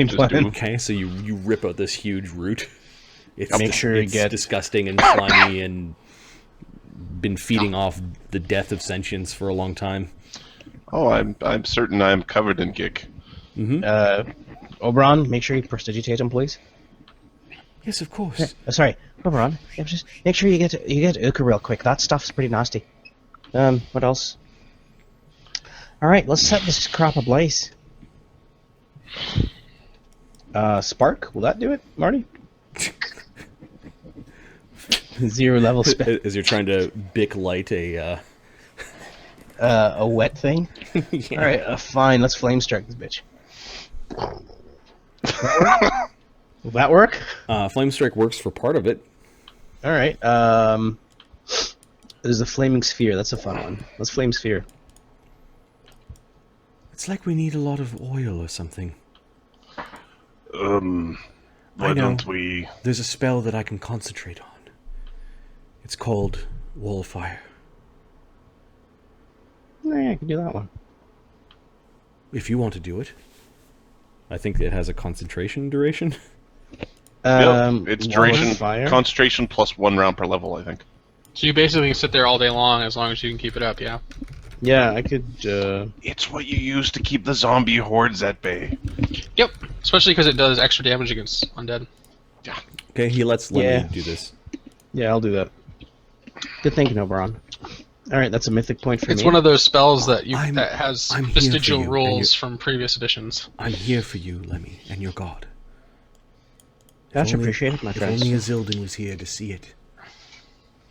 Speaker 5: just
Speaker 8: plan.
Speaker 5: do.
Speaker 2: Okay, so you rip out this huge root. It's
Speaker 8: Make sure you
Speaker 2: it's
Speaker 8: get-
Speaker 2: disgusting and slimy and been feeding off the death of sentience for a long time.
Speaker 5: Oh, I'm certain I'm covered in gick.
Speaker 8: Oberon, make sure you prestidigitate him, please.
Speaker 2: Yes, of course.
Speaker 8: Sorry, Oberon. Yeah, just make sure you get Ukher real quick. That stuff's pretty nasty. What else? All right, let's set this crop ablaze. Spark, will that do it, Marty? 0 level spell.
Speaker 2: As you're trying to bic light a.
Speaker 8: A wet thing.
Speaker 2: Yeah.
Speaker 8: All right, fine. Let's flame strike this bitch. Will that work?
Speaker 2: Flame strike works for part of it.
Speaker 8: All right. There's a flaming sphere. That's a fun one. Let's flame sphere.
Speaker 2: It's like we need a lot of oil or something.
Speaker 5: Why
Speaker 2: know.
Speaker 5: don't we?
Speaker 2: There's a spell that I can concentrate on. It's called Wall of Fire.
Speaker 8: Yeah, I can do that one.
Speaker 2: If you want to do it. I think it has a concentration duration.
Speaker 5: It's
Speaker 8: Wall of
Speaker 5: duration,
Speaker 8: Fire?
Speaker 5: concentration plus 1 round per level, I think.
Speaker 4: So you basically sit there all day long as long as you can keep it up, yeah?
Speaker 8: Yeah, I could.
Speaker 5: It's what you use to keep the zombie hordes at bay.
Speaker 4: Yep. Especially because it does extra damage against undead.
Speaker 2: Okay, he lets Lemmy
Speaker 8: Yeah.
Speaker 2: do this.
Speaker 8: Yeah, I'll do that. Good thinking, Oberon. All right, that's a mythic point for
Speaker 4: It's
Speaker 8: me.
Speaker 4: one of those spells that has
Speaker 2: I'm here
Speaker 4: vestigial
Speaker 2: for you, and
Speaker 4: rules from previous editions.
Speaker 2: I'm here for you, Lemmy, and your god.
Speaker 8: Much appreciated, my
Speaker 2: If
Speaker 8: friends.
Speaker 2: only Azildin was here to see it,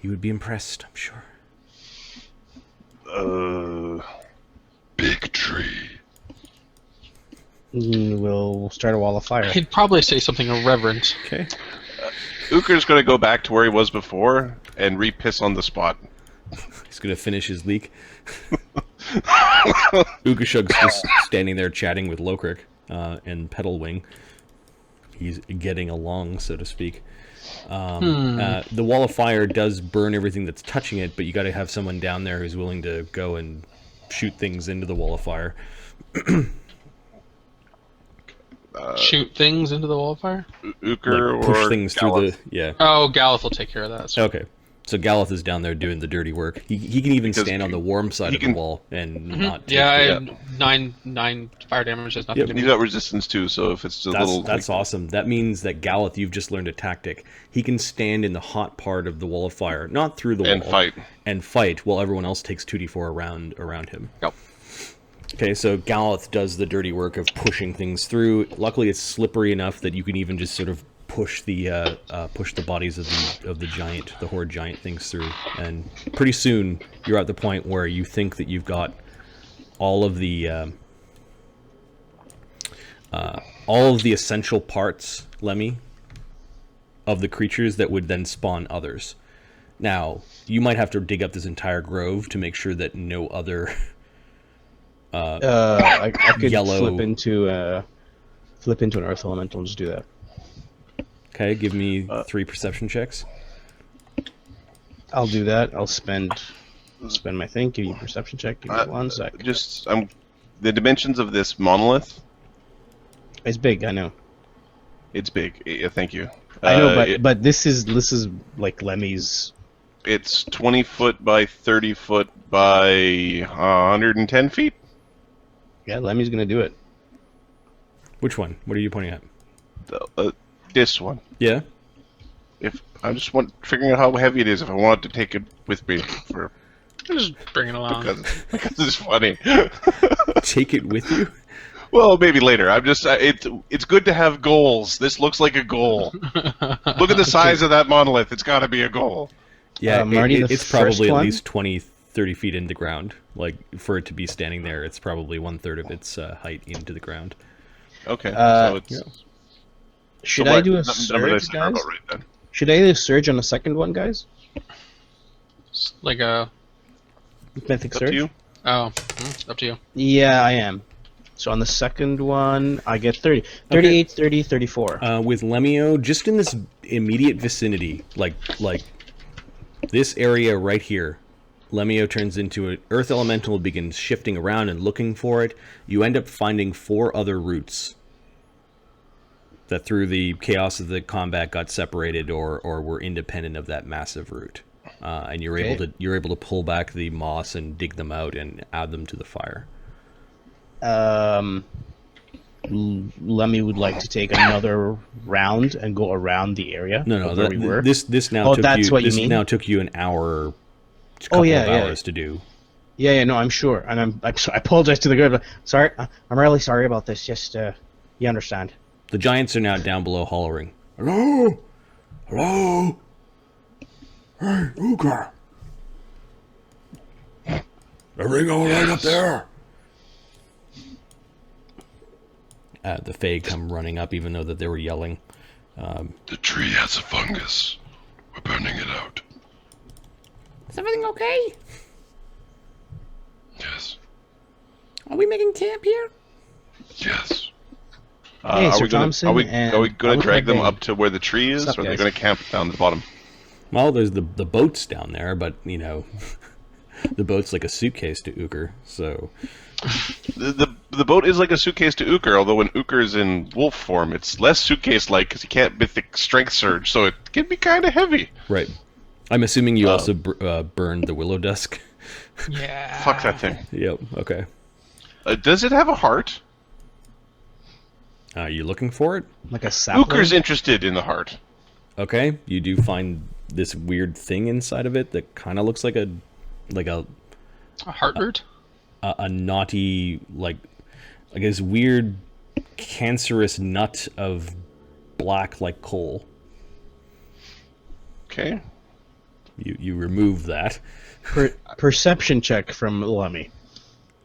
Speaker 2: he would be impressed, I'm sure.
Speaker 7: Big tree.
Speaker 8: We'll start a wall of fire.
Speaker 4: He'd probably say something irreverent.
Speaker 2: Okay.
Speaker 5: Ukher's going to go back to where he was before and re-piss on the spot.
Speaker 2: He's gonna finish his leak. Ougashug's just standing there chatting with Lokrik and Petalwing. He's getting along, so to speak. The wall of fire does burn everything that's touching it, but you got to have someone down there who's willing to go and shoot things into the wall of fire.
Speaker 4: Shoot things into the wall of fire?
Speaker 5: Ukher
Speaker 2: Like, push
Speaker 5: or
Speaker 2: things
Speaker 5: Gallup?
Speaker 2: through the yeah.
Speaker 4: Oh, Galluth will take care of that. So.
Speaker 2: Okay. So Galluth is down there doing the dirty work. He can even
Speaker 5: Because
Speaker 2: stand on the warm side of the wall and not take
Speaker 4: Yeah, I
Speaker 2: the-
Speaker 4: had nine fire damage. Has nothing
Speaker 2: Yep.
Speaker 4: to
Speaker 5: He's
Speaker 4: do.
Speaker 5: got resistance too, so if it's a little...
Speaker 2: That's awesome. That means that Galluth, you've just learned a tactic. He can stand in the hot part of the wall of fire, not through the
Speaker 5: And
Speaker 2: wall,
Speaker 5: fight.
Speaker 2: and fight while everyone else takes 2d4 around him.
Speaker 4: Yep.
Speaker 2: Okay, so Galluth does the dirty work of pushing things through. Luckily, it's slippery enough that you can even just sort of push the bodies of the horde giant things through, and pretty soon you're at the point where you think that you've got all of the essential parts, Lemmy, of the creatures that would then spawn others. Now, you might have to dig up this entire grove to make sure that no other
Speaker 8: I could
Speaker 2: yellow-
Speaker 8: flip into an earth elemental and just do that.
Speaker 2: Okay, give me 3 perception checks.
Speaker 8: I'll do that. I'll spend my thing. Give you a perception check. Give me 1 sec.
Speaker 5: The dimensions of this monolith,
Speaker 8: It's big. I know.
Speaker 5: it's big. Yeah, thank you.
Speaker 8: I know, but this is like Lemmy's.
Speaker 5: It's 20 foot by 30 foot by 110 feet.
Speaker 8: Yeah, Lemmy's gonna do it.
Speaker 2: Which one? What are you pointing at?
Speaker 5: This one.
Speaker 2: Yeah?
Speaker 5: If I just figuring out how heavy it is, if I wanted to take it with me for
Speaker 4: Just bring it along.
Speaker 5: because it's funny.
Speaker 2: Take it with you?
Speaker 5: Well, maybe later. I'm just it's good to have goals. This looks like a goal. Look at the size of that monolith. It's got to be a goal.
Speaker 2: Yeah,
Speaker 8: Marty, the
Speaker 2: it's probably
Speaker 8: first
Speaker 2: at
Speaker 8: one?
Speaker 2: least 20, 30 feet into the ground. Like, for it to be standing there, it's probably 1/3 of its height into the ground.
Speaker 5: Okay. So it's
Speaker 8: Should
Speaker 5: so
Speaker 8: I
Speaker 5: what-
Speaker 8: do a
Speaker 5: number that's
Speaker 8: surge,
Speaker 5: about
Speaker 8: guys?
Speaker 5: right then.
Speaker 8: Should I do a surge on the second one, guys?
Speaker 4: Like a.
Speaker 8: Mythic
Speaker 5: Up
Speaker 8: surge.
Speaker 5: to you.
Speaker 4: Oh, up to you.
Speaker 8: Yeah, I am. So on the second one, I get 30. 38, 30, 34.
Speaker 2: With Lemmy-O, just in this immediate vicinity, like this area right here, Lemmy-O turns into an earth elemental, begins shifting around and looking for it. You end up finding 4 other roots that through the chaos of the combat got separated or were independent of that massive root. And you're able to pull back the moss and dig them out and add them to the fire.
Speaker 8: Lemmy would like to take another round and go around the area.
Speaker 2: No,
Speaker 8: of where we were.
Speaker 2: this now
Speaker 8: Oh,
Speaker 2: took
Speaker 8: that's
Speaker 2: you.
Speaker 8: what you
Speaker 2: This
Speaker 8: mean?
Speaker 2: now took you an hour, couple
Speaker 8: yeah,
Speaker 2: of
Speaker 8: yeah.
Speaker 2: hours to do.
Speaker 8: Yeah, no, I'm sure, and I apologize to the group. Sorry, I'm really sorry about this. Just you understand.
Speaker 2: The giants are now down below, hollering. Hello, hello.
Speaker 7: Hey, Ukher. Everything all right up there?
Speaker 2: The Fae come running up, even though that they were yelling.
Speaker 7: The tree has a fungus. We're burning it out.
Speaker 9: Is everything okay?
Speaker 7: Yes.
Speaker 9: Are we making camp here?
Speaker 7: Yes.
Speaker 8: Hey,
Speaker 5: are
Speaker 8: Sir
Speaker 5: we gonna,
Speaker 8: Thompson,
Speaker 5: are we
Speaker 8: and
Speaker 5: going to
Speaker 8: Uncle
Speaker 5: drag them
Speaker 8: Bane.
Speaker 5: up to where the tree is,
Speaker 8: What's up,
Speaker 5: or are they
Speaker 8: guys?
Speaker 5: going to camp down the bottom?
Speaker 2: Well, there's the boats down there, but you know, the boat's like a suitcase to Ukher. So
Speaker 5: The boat is like a suitcase to Ukher, although when Ukher is in wolf form, it's less suitcase-like because he can't mythic strength surge, so it can be kind of heavy.
Speaker 2: right. I'm assuming you also burned the willow dusk.
Speaker 4: Yeah.
Speaker 5: Fuck that thing.
Speaker 2: Yep. Okay.
Speaker 5: Does it have a heart?
Speaker 2: You looking for it?
Speaker 8: Like a sapling?
Speaker 5: Ukher's interested in the heart.
Speaker 2: Okay. You do find this weird thing inside of it that kind of looks like a
Speaker 4: heart root?
Speaker 2: a knotty like this weird cancerous nut of black like coal.
Speaker 5: Okay.
Speaker 2: You remove that.
Speaker 8: Perception check from Lemmy.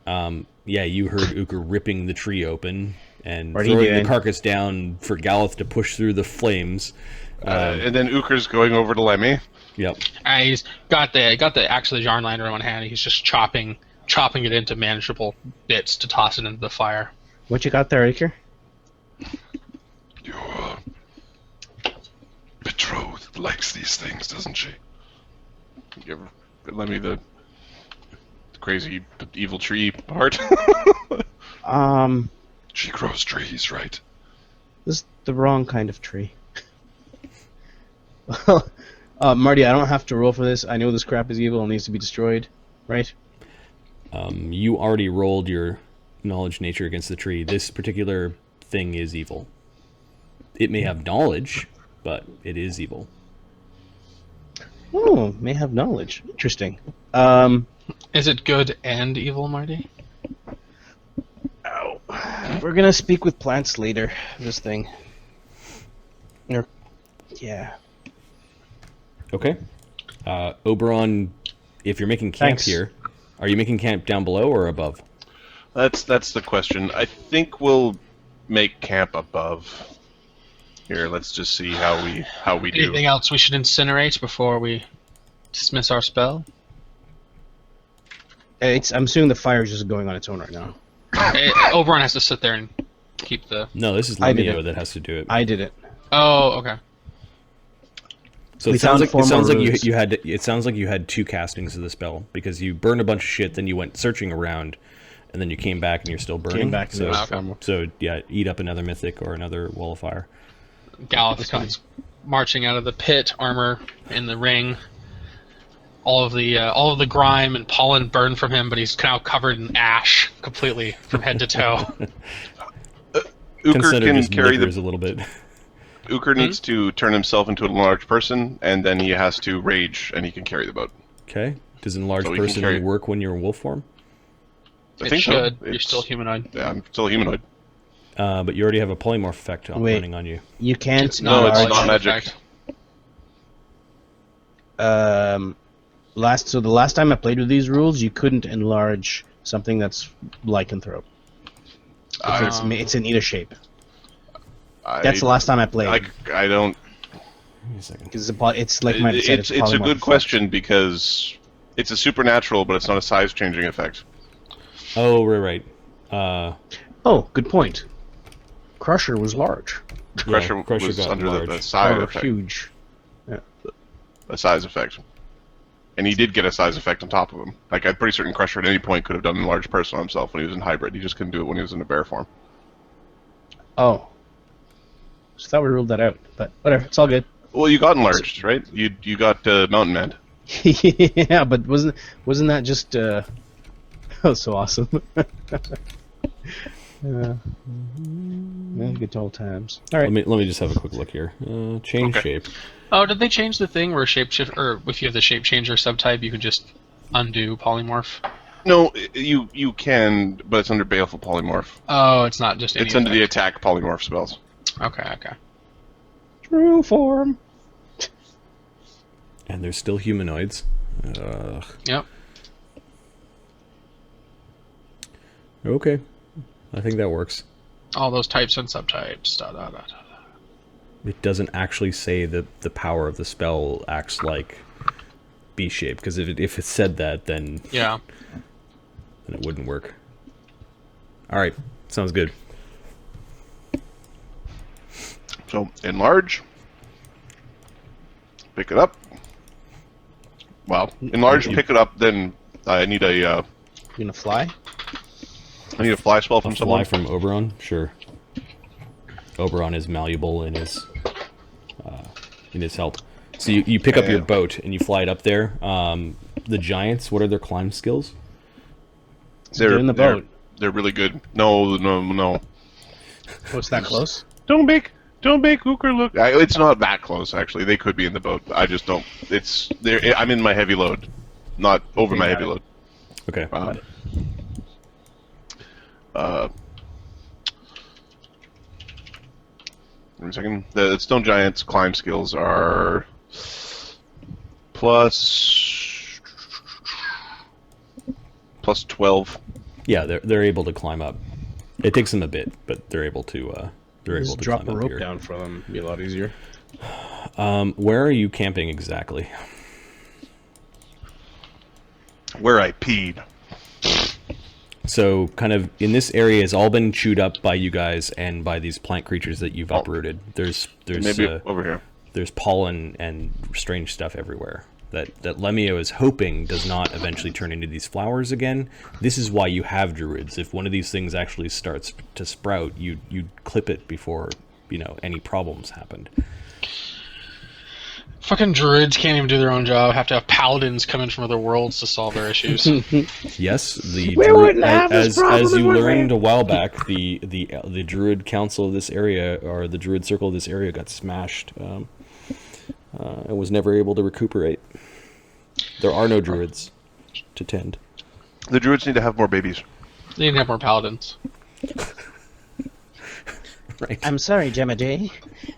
Speaker 2: Yeah, you heard Ukher ripping the tree open and
Speaker 8: What are you
Speaker 2: throwing the
Speaker 8: doing?
Speaker 2: carcass down for Galeth to push through the flames.
Speaker 5: And then Ukher's going over to Lemmy.
Speaker 2: Yep.
Speaker 4: He's got the axe of the Jarnlander in one hand. He's just chopping it into manageable bits to toss it into the fire.
Speaker 8: What you got there, Ukher?
Speaker 1: Your betrothed likes these things, doesn't she?
Speaker 5: You ever Lemmy the crazy evil tree heart?
Speaker 1: She grows trees, right?
Speaker 8: This is the wrong kind of tree. Marty, I don't have to roll for this. I know this crap is evil and needs to be destroyed, right?
Speaker 2: You already rolled your knowledge nature against the tree. This particular thing is evil. It may have knowledge, but it is evil.
Speaker 8: Oh, may have knowledge. Interesting.
Speaker 4: Is it good and evil, Marty?
Speaker 8: We're gonna speak with plants later. This thing. Yeah.
Speaker 2: Okay. Oberon, if you're making camp
Speaker 8: Thanks.
Speaker 2: here, are you making camp down below or above?
Speaker 5: That's the question. I think we'll make camp above. Here, let's just see how we do.
Speaker 4: Anything else we should incinerate before we dismiss our spell?
Speaker 8: I'm assuming the fire is just going on its own right now.
Speaker 4: Oberon has to sit there and keep the...
Speaker 2: No, this is
Speaker 8: I did
Speaker 2: Lemmy-O
Speaker 8: it.
Speaker 2: that has to do it.
Speaker 8: I did it.
Speaker 4: Oh, okay.
Speaker 2: So
Speaker 8: We
Speaker 2: it sounds
Speaker 8: found
Speaker 2: like
Speaker 8: four more
Speaker 2: you
Speaker 8: runes.
Speaker 2: had it sounds like you had two castings of the spell because you burned a bunch of shit, then you went searching around, and then you came back and you're still burning.
Speaker 8: Came back and
Speaker 2: so,
Speaker 8: there was four more.
Speaker 2: so yeah, eat up another mythic or another wall of fire.
Speaker 4: Galeth comes marching out of the pit, armor in the ring. All of the grime and pollen burned from him, but he's now covered in ash completely from head to toe.
Speaker 5: Ukher
Speaker 2: Consider
Speaker 5: can
Speaker 2: just
Speaker 5: carry
Speaker 2: niggers
Speaker 5: the.
Speaker 2: a little bit.
Speaker 5: Ukher needs to turn himself into a large person, and then he has to rage, and he can carry the boat.
Speaker 2: Okay. Does enlarged
Speaker 5: So we can
Speaker 2: person
Speaker 5: carry-
Speaker 2: work when you're in wolf form?
Speaker 5: I
Speaker 4: It
Speaker 5: think
Speaker 4: should.
Speaker 5: so.
Speaker 4: You're
Speaker 5: It's-
Speaker 4: still humanoid.
Speaker 5: Yeah, I'm still humanoid.
Speaker 2: But you already have a polymorph effect
Speaker 8: Wait.
Speaker 2: running on you.
Speaker 8: You can't.
Speaker 4: It's
Speaker 5: No, it's
Speaker 8: enlarge-
Speaker 5: not magic.
Speaker 4: effect.
Speaker 8: The last time I played with these rules, you couldn't enlarge something that's lycanthrope. It's in either shape. That's the last time I played.
Speaker 5: I don't.
Speaker 2: Give me a second.
Speaker 8: Because it's like my
Speaker 5: It's a
Speaker 8: polymorph
Speaker 5: good
Speaker 8: effect.
Speaker 5: question because it's a supernatural, but it's not a size-changing effect.
Speaker 2: Oh, right.
Speaker 8: Oh, good point. Crusher was large.
Speaker 5: Crusher,
Speaker 2: Crusher
Speaker 5: was
Speaker 2: got
Speaker 5: under the
Speaker 2: large.
Speaker 5: size
Speaker 8: Or
Speaker 5: effect.
Speaker 8: huge.
Speaker 5: A size effect. And he did get a size effect on top of him. Like, I'm pretty certain Crusher at any point could have done a large person on himself when he was in hybrid. He just couldn't do it when he was in a bear form.
Speaker 8: Oh. So thought we ruled that out, but whatever. It's all good.
Speaker 5: Well, you got enlarged, right? You got Mountain Man.
Speaker 8: Yeah, but wasn't that just that was so awesome. Yeah, good old times. All right.
Speaker 2: Let me just have a quick look here. Change
Speaker 5: Okay.
Speaker 2: shape.
Speaker 4: Oh, did they change the thing where shapeshift, or if you have the shape changer subtype, you can just undo polymorph?
Speaker 5: No, you can, but it's under Baleful Polymorph.
Speaker 4: Oh, it's not just any
Speaker 5: It's under the
Speaker 4: effect.
Speaker 5: attack polymorph spells.
Speaker 4: Okay.
Speaker 8: True form.
Speaker 2: And there's still humanoids.
Speaker 4: Yep.
Speaker 2: Okay. I think that works.
Speaker 4: All those types and subtypes. Da, da, da, da.
Speaker 2: It doesn't actually say that the power of the spell acts like B-shape, because if it said that, then
Speaker 4: Yeah.
Speaker 2: it wouldn't work. Alright, sounds good.
Speaker 5: So, enlarge. Pick it up. Wow. Enlarge, pick it up, then I need a
Speaker 8: You gonna fly?
Speaker 5: fly spell from
Speaker 2: A
Speaker 5: someone.
Speaker 2: fly from Oberon? Sure. Oberon is malleable in his help. So you pick up your boat and you fly it up there. the giants, what are their climb skills?
Speaker 8: They're in the boat.
Speaker 5: They're really good. No.
Speaker 8: Oh, it's that close?
Speaker 5: Don't make Ukher look. It's not that close, actually. They could be in the boat. I just don't. I'm in my heavy load, not over my heavy load.
Speaker 2: Okay.
Speaker 5: 1 second. The stone giants' climb skills are plus 12.
Speaker 2: Yeah, they're able to climb up. It takes them a bit, but they're able to.
Speaker 10: Just drop
Speaker 2: climb
Speaker 10: a
Speaker 2: up
Speaker 10: rope
Speaker 2: here.
Speaker 10: down for them. Be a lot easier.
Speaker 2: Where are you camping exactly?
Speaker 5: Where I peed.
Speaker 2: So, kind of in this area has all been chewed up by you guys and by these plant creatures that you've uprooted. There's
Speaker 5: Maybe over here.
Speaker 2: There's pollen and strange stuff everywhere that Lemmy-O is hoping does not eventually turn into these flowers again. This is why you have druids. If one of these things actually starts to sprout, you'd clip it before any problems happened.
Speaker 4: Fucking druids can't even do their own job. Have to have paladins come in from other worlds to solve their issues.
Speaker 2: Yes,
Speaker 9: We wouldn't have this problem,
Speaker 2: as you
Speaker 9: would we?
Speaker 2: learned a while back, the druid council of this area, or the druid circle of this area, got smashed and was never able to recuperate. There are no druids to tend.
Speaker 5: The druids need to have more babies.
Speaker 4: They need to have more paladins.
Speaker 2: Right.
Speaker 8: I'm sorry, Gemma J.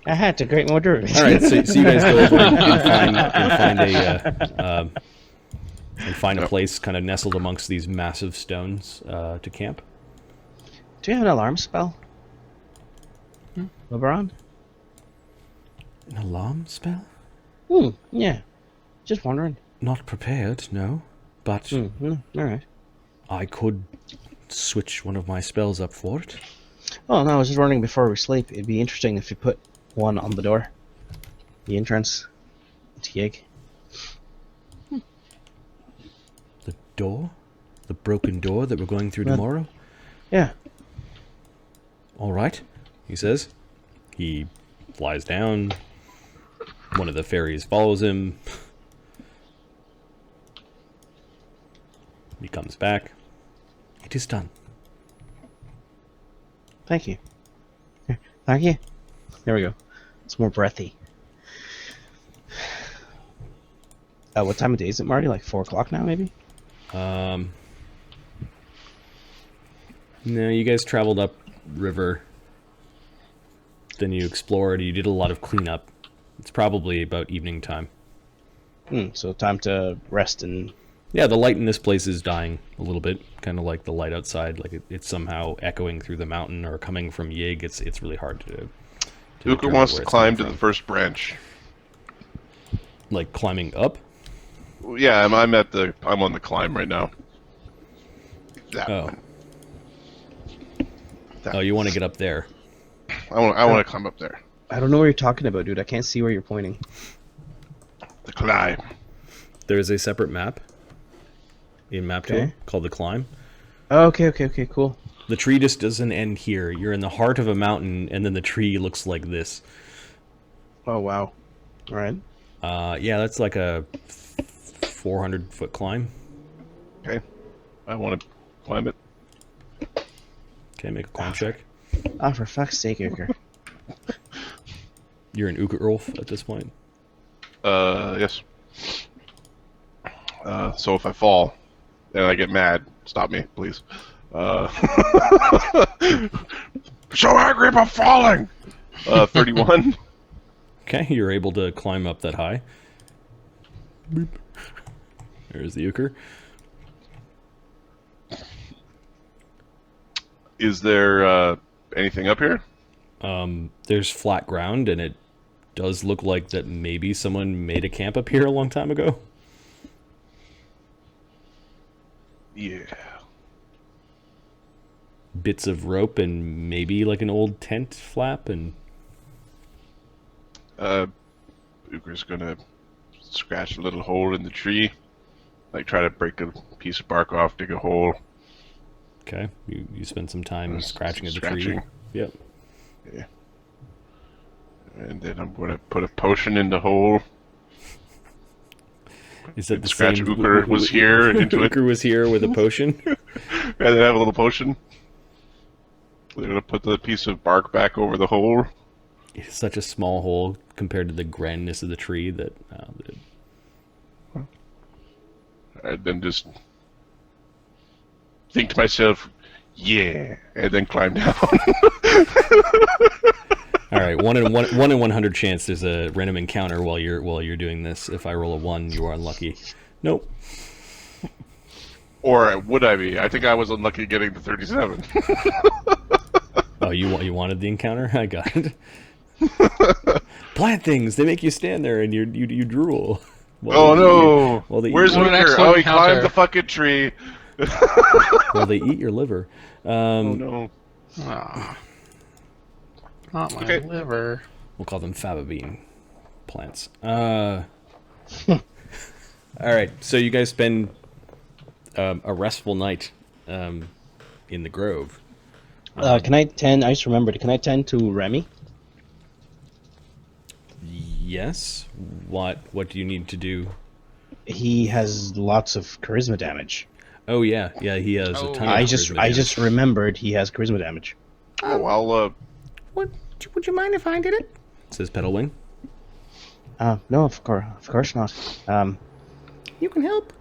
Speaker 8: I had to create more druids.
Speaker 2: All right, so you guys go over and find a place kind of nestled amongst these massive stones to camp.
Speaker 8: Do you have an alarm spell? LeBron?
Speaker 2: An alarm spell?
Speaker 8: Yeah. Just wondering.
Speaker 2: Not prepared, no. But
Speaker 8: Alright.
Speaker 2: I could switch one of my spells up for it.
Speaker 8: Oh, no, I was just wondering before we sleep, it'd be interesting if you put one on the door. The entrance to Yig.
Speaker 2: The door? The broken door that we're going through tomorrow?
Speaker 8: Yeah.
Speaker 2: All right, he says. He flies down. One of the fairies follows him. He comes back. It is done.
Speaker 8: Thank you. Thank you. There we go. It's more breathy. What time of day is it, Marty? Like 4 o'clock now, maybe?
Speaker 2: No, you guys traveled up river. Then you explored. You did a lot of cleanup. It's probably about evening time.
Speaker 8: So time to rest and...
Speaker 2: Yeah, the light in this place is dying a little bit, kind of like the light outside. Like it's somehow echoing through the mountain or coming from Yig. It's really hard to
Speaker 5: Ukher wants to climb to the first branch.
Speaker 2: Like climbing up?
Speaker 5: Yeah, I'm on the climb right now. That one.
Speaker 2: Oh, you want to get up there?
Speaker 5: I want to climb up there.
Speaker 8: I don't know what you're talking about, dude. I can't see where you're pointing.
Speaker 5: The climb.
Speaker 2: There is a separate map in map tool called the climb.
Speaker 8: Oh, okay, cool.
Speaker 2: The tree just doesn't end here. You're in the heart of a mountain, and then the tree looks like this.
Speaker 8: Oh, wow. All right.
Speaker 2: Yeah, that's like a 400-foot climb.
Speaker 5: Okay. I want to climb it.
Speaker 2: Okay, make a climb check.
Speaker 8: Ah, for fuck's sake, Ukher.
Speaker 2: You're in Ukher at this point.
Speaker 5: Yes. So if I fall and I get mad, stop me, please. So angry about falling! 31.
Speaker 2: Okay, you're able to climb up that high. Boop. There's the Ukher.
Speaker 5: Is there anything up here?
Speaker 2: There's flat ground, and it does look like that maybe someone made a camp up here a long time ago.
Speaker 5: Yeah.
Speaker 2: Bits of rope and maybe like an old tent flap and...
Speaker 5: Ukher's gonna scratch a little hole in the tree. Like try to break a piece of bark off, dig a hole.
Speaker 2: Okay, you spend some time scratching at the tree. Yep.
Speaker 5: Yeah. And then I'm gonna put a potion in the hole.
Speaker 2: Is it the
Speaker 5: Scratch
Speaker 2: same?
Speaker 5: Ukher was here into it.
Speaker 2: Ukher was here with a potion.
Speaker 5: And then have a little potion. They're gonna put the piece of bark back over the hole.
Speaker 2: It's such a small hole compared to the grandness of the tree that.
Speaker 5: And then just think to myself, yeah, and then climb down.
Speaker 2: All right, 1 in 100 chance there's a random encounter while you're doing this. If I roll a 1, you are unlucky. Nope.
Speaker 5: Or would I be? I think I was unlucky getting the 37.
Speaker 2: Oh, you wanted the encounter? I got it. Plant things. They make you stand there and you drool.
Speaker 5: Oh no! Where's
Speaker 4: Ukher?
Speaker 5: Ukher? Oh, he climbed the fucking tree.
Speaker 2: Well, they eat your liver.
Speaker 5: Oh no!
Speaker 4: Oh, not my
Speaker 5: Okay.
Speaker 4: liver.
Speaker 2: We'll call them faba bean plants. All right, so you guys spend a restful night in the grove.
Speaker 8: Can I tend? I just remembered. Can I tend to Remy?
Speaker 2: Yes. What do you need to do?
Speaker 8: He has lots of charisma damage.
Speaker 2: Oh yeah, he has a ton of
Speaker 8: I
Speaker 2: charisma
Speaker 8: just remembered he has charisma damage.
Speaker 5: Oh, I'll
Speaker 9: Would you mind if I did it?
Speaker 2: Says Petalwing.
Speaker 8: No, of course not.
Speaker 9: You can help.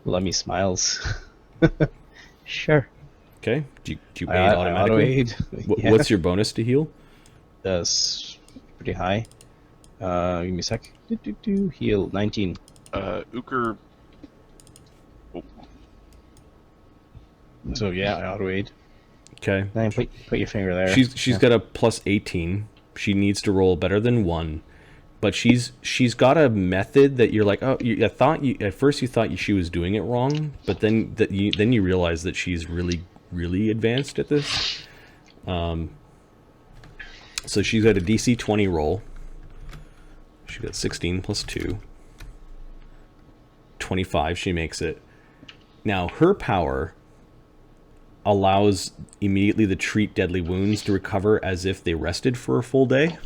Speaker 8: Lemmy smiles. Sure.
Speaker 2: Okay. Do you aid automatically?
Speaker 8: Auto-aid. Yeah.
Speaker 2: What's your bonus to heal?
Speaker 8: That's pretty high. Give me a sec. Heal 19.
Speaker 5: Ukher.
Speaker 8: So yeah, I auto-aid.
Speaker 2: Okay.
Speaker 8: Then put your finger there.
Speaker 2: She's got a plus 18. She needs to roll better than 1. But she's got a method that you're like, at first you thought she was doing it wrong, but then you realize that she's really, really advanced at this. So she's got a DC 20 roll. She got 16 plus 2. 25, she makes it. Now, her power allows immediately the treat deadly wounds to recover as if they rested for a full day.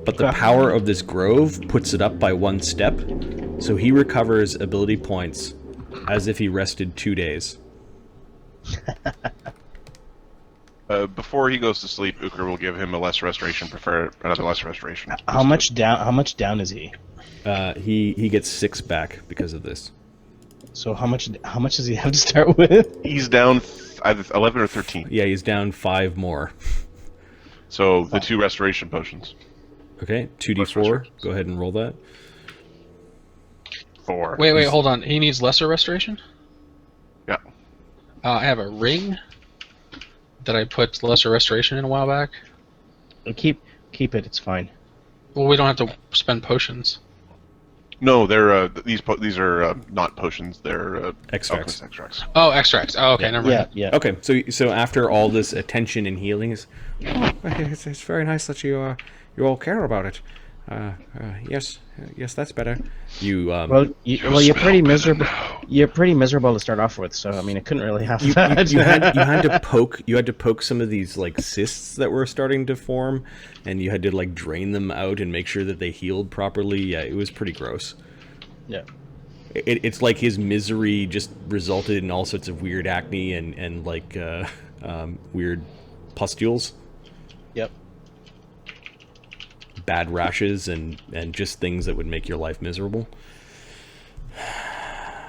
Speaker 2: But the power of this grove puts it up by 1 step, so he recovers ability points as if he rested 2 days.
Speaker 5: Before he goes to sleep, Ukher will give him a less restoration. Prefer another less restoration.
Speaker 8: How much down is he?
Speaker 2: He gets 6 back because of this.
Speaker 8: So how much does he have to start with?
Speaker 5: He's down either 11 or 13.
Speaker 2: Yeah, he's down 5 more.
Speaker 5: So the 2 restoration potions.
Speaker 2: Okay, 2d4. Go ahead and roll that.
Speaker 5: 4.
Speaker 4: Wait, hold on. He needs lesser restoration?
Speaker 5: Yeah.
Speaker 4: I have a ring that I put lesser restoration in a while back.
Speaker 8: Keep it. It's fine.
Speaker 4: Well, we don't have to spend potions.
Speaker 5: No, they're these are not potions. They're
Speaker 2: Extracts.
Speaker 5: extracts.
Speaker 4: Oh, extracts. Oh, okay, never mind.
Speaker 8: Yeah.
Speaker 2: Okay, so after all this attention and healing,
Speaker 9: It's very nice that you all care about it. Yes, that's better.
Speaker 8: Well, you're pretty miserable. You're pretty miserable to start off with, so I mean, it couldn't really have that.
Speaker 2: you had to poke some of these like cysts that were starting to form, and you had to like drain them out and make sure that they healed properly. Yeah, it was pretty gross.
Speaker 8: Yeah.
Speaker 2: It's like his misery just resulted in all sorts of weird acne and like weird pustules.
Speaker 8: Yep.
Speaker 2: Bad rashes and just things that would make your life miserable.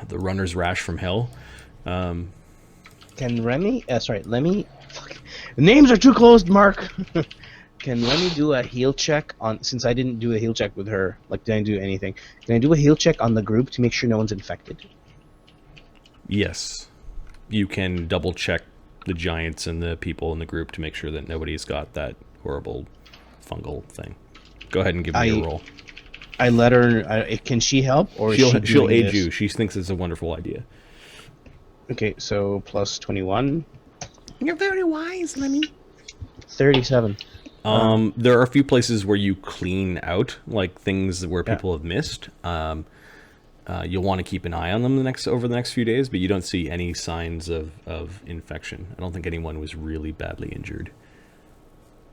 Speaker 2: The runner's rash from hell.
Speaker 8: Can Lemmy? Fuck. The names are too close, Mark. Can Lemmy do a heal check on? Since I didn't do a heal check with her, like didn't do anything. Can I do a heal check on the group to make sure no one's infected?
Speaker 2: Yes, you can double check the giants and the people in the group to make sure that nobody's got that horrible fungal thing. Go ahead and give me a roll.
Speaker 8: I let her. Can she help, or
Speaker 2: she'll aid you? She thinks it's a wonderful idea.
Speaker 8: Okay, so plus 21.
Speaker 9: You're very wise, Lemmy.
Speaker 8: 37.
Speaker 2: There are a few places where you clean out like things where people have missed. You'll want to keep an eye on them over the next few days, but you don't see any signs of infection. I don't think anyone was really badly injured.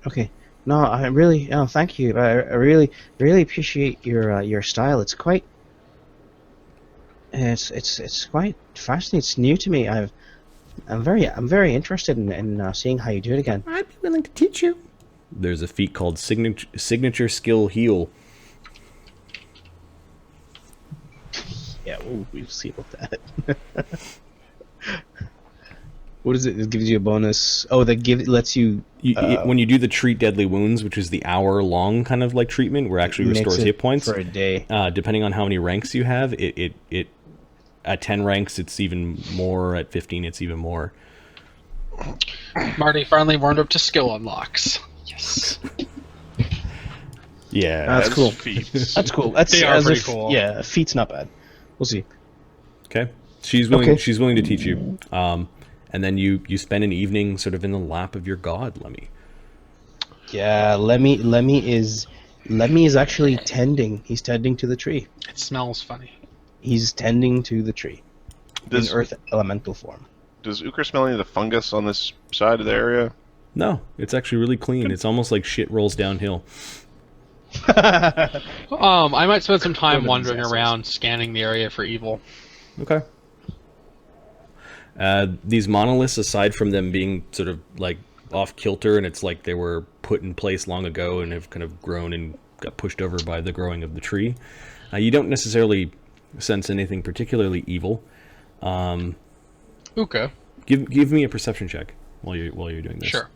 Speaker 8: Okay. No, I really, thank you. I really, really appreciate your style. It's quite, it's quite fascinating. It's new to me. I'm very interested in seeing how you do it again.
Speaker 2: I'd be willing to teach you. There's a feat called signature skill heal.
Speaker 8: Yeah, we'll see about that. What is it? It gives you a bonus. Oh, lets you.
Speaker 2: When you do the treat deadly wounds, which is the hour-long kind of like treatment, where it actually restores hit points
Speaker 8: for a day.
Speaker 2: Depending on how many ranks you have, it at 10 ranks it's even more. At 15, it's even more.
Speaker 4: Marty finally warmed up to skill unlocks. Yes.
Speaker 2: Yeah,
Speaker 8: That's cool.
Speaker 5: Feats.
Speaker 8: That's cool.
Speaker 4: They are pretty cool.
Speaker 8: Yeah, feat's not bad. We'll see.
Speaker 2: Okay, she's willing.
Speaker 8: Okay.
Speaker 2: She's willing to teach you. And then you spend an evening sort of in the lap of your god, Lemmy.
Speaker 8: Yeah, Lemmy is actually tending. He's tending to the tree.
Speaker 4: It smells funny.
Speaker 8: He's tending to the tree in earth elemental form.
Speaker 5: Does Ukher smell any of the fungus on this side of the area?
Speaker 2: No, it's actually really clean. It's almost like shit rolls downhill.
Speaker 4: I might spend some time
Speaker 8: Women's
Speaker 4: wandering
Speaker 8: assholes.
Speaker 4: around, scanning the area for evil.
Speaker 2: Okay. These monoliths, aside from them being sort of like off kilter, and it's like they were put in place long ago and have kind of grown and got pushed over by the growing of the tree, you don't necessarily sense anything particularly evil.
Speaker 4: Okay.
Speaker 2: Give me a perception check while you're doing this.
Speaker 4: Sure.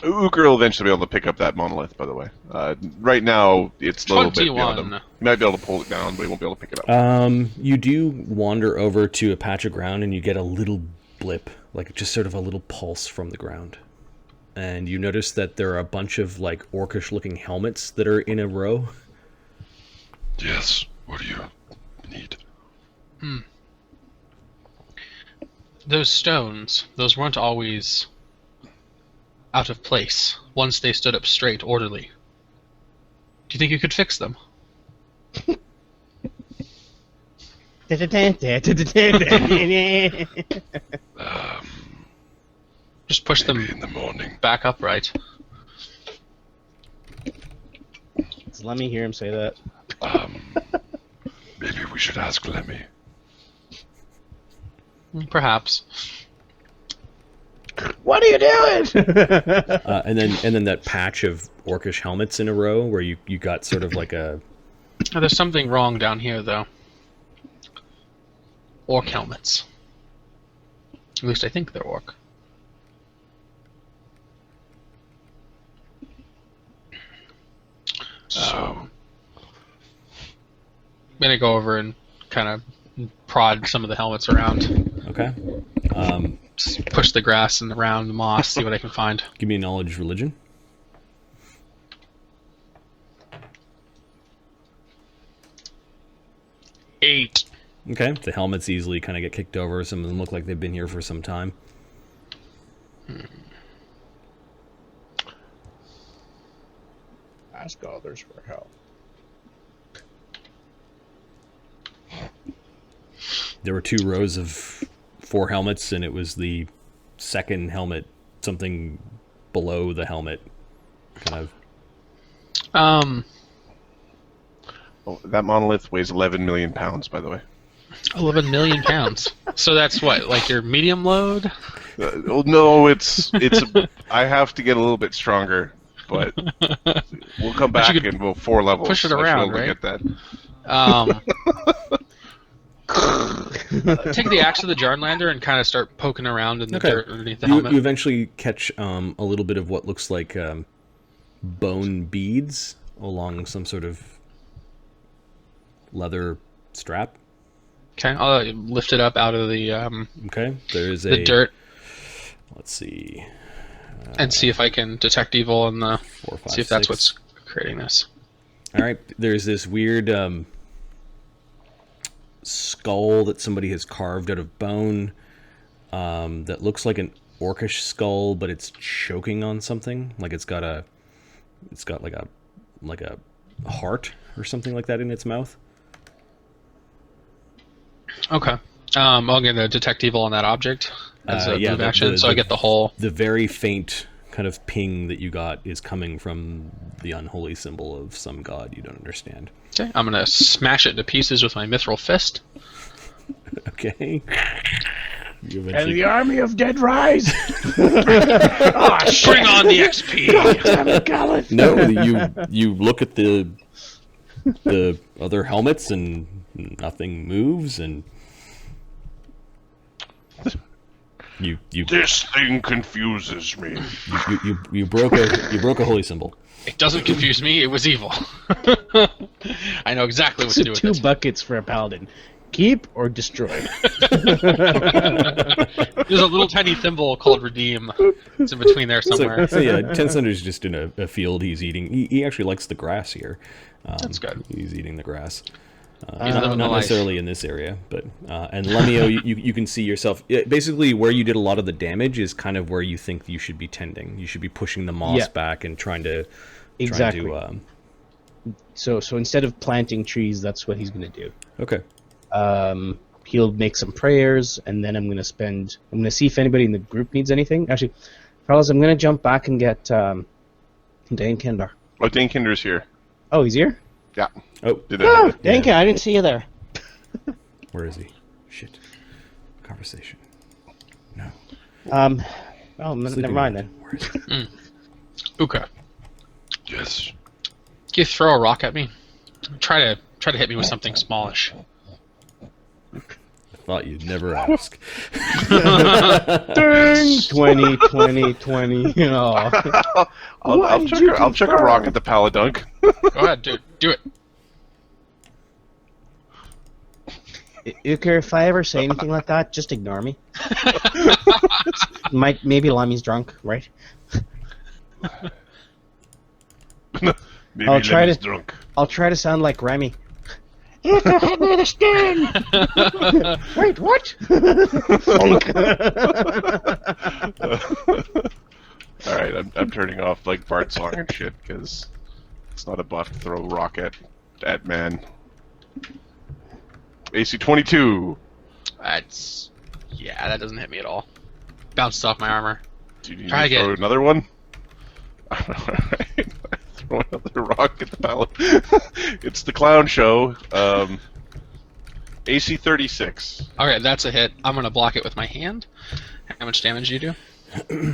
Speaker 5: Ukher will eventually be able to pick up that monolith, by the way. Right now, it's a little bit beyond him.
Speaker 4: 21.
Speaker 5: He might be able to pull it down, but he won't be able to pick it up.
Speaker 2: You do wander over to a patch of ground and you get a little blip, like just sort of a little pulse from the ground. And you notice that there are a bunch of like orcish-looking helmets that are in a row.
Speaker 7: Yes, what do you need?
Speaker 4: Those stones, those weren't always out of place once they stood up straight, orderly. Do you think you could fix them? Just push them
Speaker 7: Maybe in the morning.
Speaker 4: back upright.
Speaker 8: Let me hear him say that.
Speaker 7: Maybe we should ask Lemmy.
Speaker 4: Perhaps.
Speaker 8: What are you doing?
Speaker 2: And then that patch of orcish helmets in a row where you got sort of like a...
Speaker 4: Oh, there's something wrong down here, though. Orc helmets. At least I think they're orc.
Speaker 7: So,
Speaker 4: I'm gonna go over and kind of prod some of the helmets around.
Speaker 2: Okay.
Speaker 4: Just push the grass and around the moss, see what I can find.
Speaker 2: Give me a knowledge religion.
Speaker 4: Eight.
Speaker 2: Okay. The helmets easily kind of get kicked over. Some of them look like they've been here for some time.
Speaker 6: Ask others for help.
Speaker 2: There were 2 rows of 4 helmets, and it was the second helmet, something below the helmet, kind of.
Speaker 5: Oh, that monolith weighs 11 million pounds, by the way.
Speaker 4: 11 million pounds. So that's what, like your medium load?
Speaker 5: Well, no, it's I have to get a little bit stronger, but we'll come back
Speaker 4: you could
Speaker 5: and we'll 4 levels.
Speaker 4: push it
Speaker 5: I should
Speaker 4: around,
Speaker 5: be able to
Speaker 4: right?
Speaker 5: Get that.
Speaker 4: Take the axe of the Jarnlander and kind of start poking around in the
Speaker 2: Okay.
Speaker 4: dirt underneath the
Speaker 2: You
Speaker 4: helmet.
Speaker 2: eventually catch a little bit of what looks like bone beads along some sort of leather strap.
Speaker 4: Okay, I'll lift it up out of the
Speaker 2: Okay, there is
Speaker 4: the dirt
Speaker 2: Let's see.
Speaker 4: and see if I can detect evil and
Speaker 2: 4, 5,
Speaker 4: see if that's
Speaker 2: 6.
Speaker 4: what's creating this.
Speaker 2: All right, there's this weird skull that somebody has carved out of bone that looks like an orcish skull, but it's choking on something. Like it's got like a heart or something like that in its mouth.
Speaker 4: Okay. I'm going to detect evil on that object as a move action, so I get the whole...
Speaker 2: The very faint kind of ping that you got is coming from the unholy symbol of some god you don't understand.
Speaker 4: Okay, I'm gonna smash it to pieces with my mithril fist.
Speaker 2: Okay. You
Speaker 8: And
Speaker 2: eventually-
Speaker 8: the army of dead rise.
Speaker 4: Bring on the XP!
Speaker 2: No, you look at the other helmets and nothing moves, and you
Speaker 5: This thing confuses me.
Speaker 2: you broke a holy symbol.
Speaker 4: It doesn't confuse me, it was evil. I know exactly what
Speaker 8: So
Speaker 4: to do with
Speaker 8: 2
Speaker 4: it.
Speaker 8: buckets for a paladin. Keep or destroy.
Speaker 4: There's a little tiny thimble called Redeem. It's in between there somewhere.
Speaker 2: So yeah, Tensunder's just in a field. He's eating. He actually likes the grass here.
Speaker 4: That's good.
Speaker 2: He's eating the grass.
Speaker 4: He's living the
Speaker 2: Not
Speaker 4: life.
Speaker 2: necessarily in this area, but and Lemmy-O, you can see yourself. Basically, where you did a lot of the damage is kind of where you think you should be tending. You should be pushing the moss back and trying to
Speaker 8: Exactly. So instead of planting trees, that's what he's going to do.
Speaker 2: Okay.
Speaker 8: He'll make some prayers, and then I'm gonna see if anybody in the group needs anything. Actually, fellas, I'm gonna jump back and get Dane Kendar.
Speaker 5: Oh, Dane Kinder's here.
Speaker 8: Oh, he's here?
Speaker 5: Yeah.
Speaker 2: Oh,
Speaker 5: Did
Speaker 8: Oh,
Speaker 5: that.
Speaker 8: Dane, I didn't see you there.
Speaker 2: where is he? Shit. Conversation. No.
Speaker 8: Oh, never
Speaker 2: Sleeping
Speaker 8: mind
Speaker 2: mode.
Speaker 8: then.
Speaker 2: Where is he?
Speaker 4: Ukher,
Speaker 5: Yes.
Speaker 4: can you throw a rock at me? Try to hit me with something smallish.
Speaker 2: I thought you'd never ask.
Speaker 8: Ding! 20, 20, 20. Oh.
Speaker 5: I'll chuck a rock at the Paladunk.
Speaker 4: Go ahead, dude. Do it.
Speaker 8: Ukher, if I ever say anything like that, just ignore me. Maybe Lemmy's drunk, right?
Speaker 5: Maybe
Speaker 8: I'll try
Speaker 5: Lemmy's
Speaker 8: to-
Speaker 5: drunk.
Speaker 8: I'll try to sound like Remy. Ukher, hit me with a sting! Wait, what?
Speaker 5: Alright, I'm turning off like Bart song and shit because it's not a buff to throw a rock at man. AC 22.
Speaker 4: That doesn't hit me at all. Bounced off my armor.
Speaker 5: Do you need
Speaker 4: Try
Speaker 5: to throw
Speaker 4: again.
Speaker 5: another one? Alright. Throw another rock at the pallet. It's the clown show. AC 36.
Speaker 4: Okay, that's a hit. I'm gonna block it with my hand. How much damage do you do?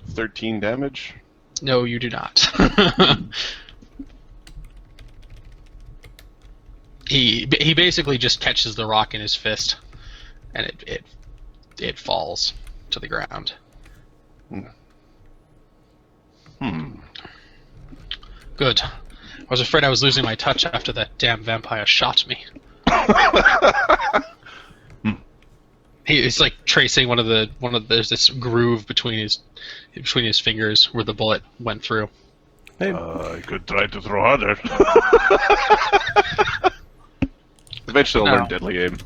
Speaker 5: 13 damage.
Speaker 4: No, you do not. He basically just catches the rock in his fist, and it falls to the ground. Good. I was afraid I was losing my touch after that damn vampire shot me. It's like tracing one of the there's this groove between his fingers where the bullet went through.
Speaker 5: I could try to throw harder. Eventually, I'll learn deadly aim.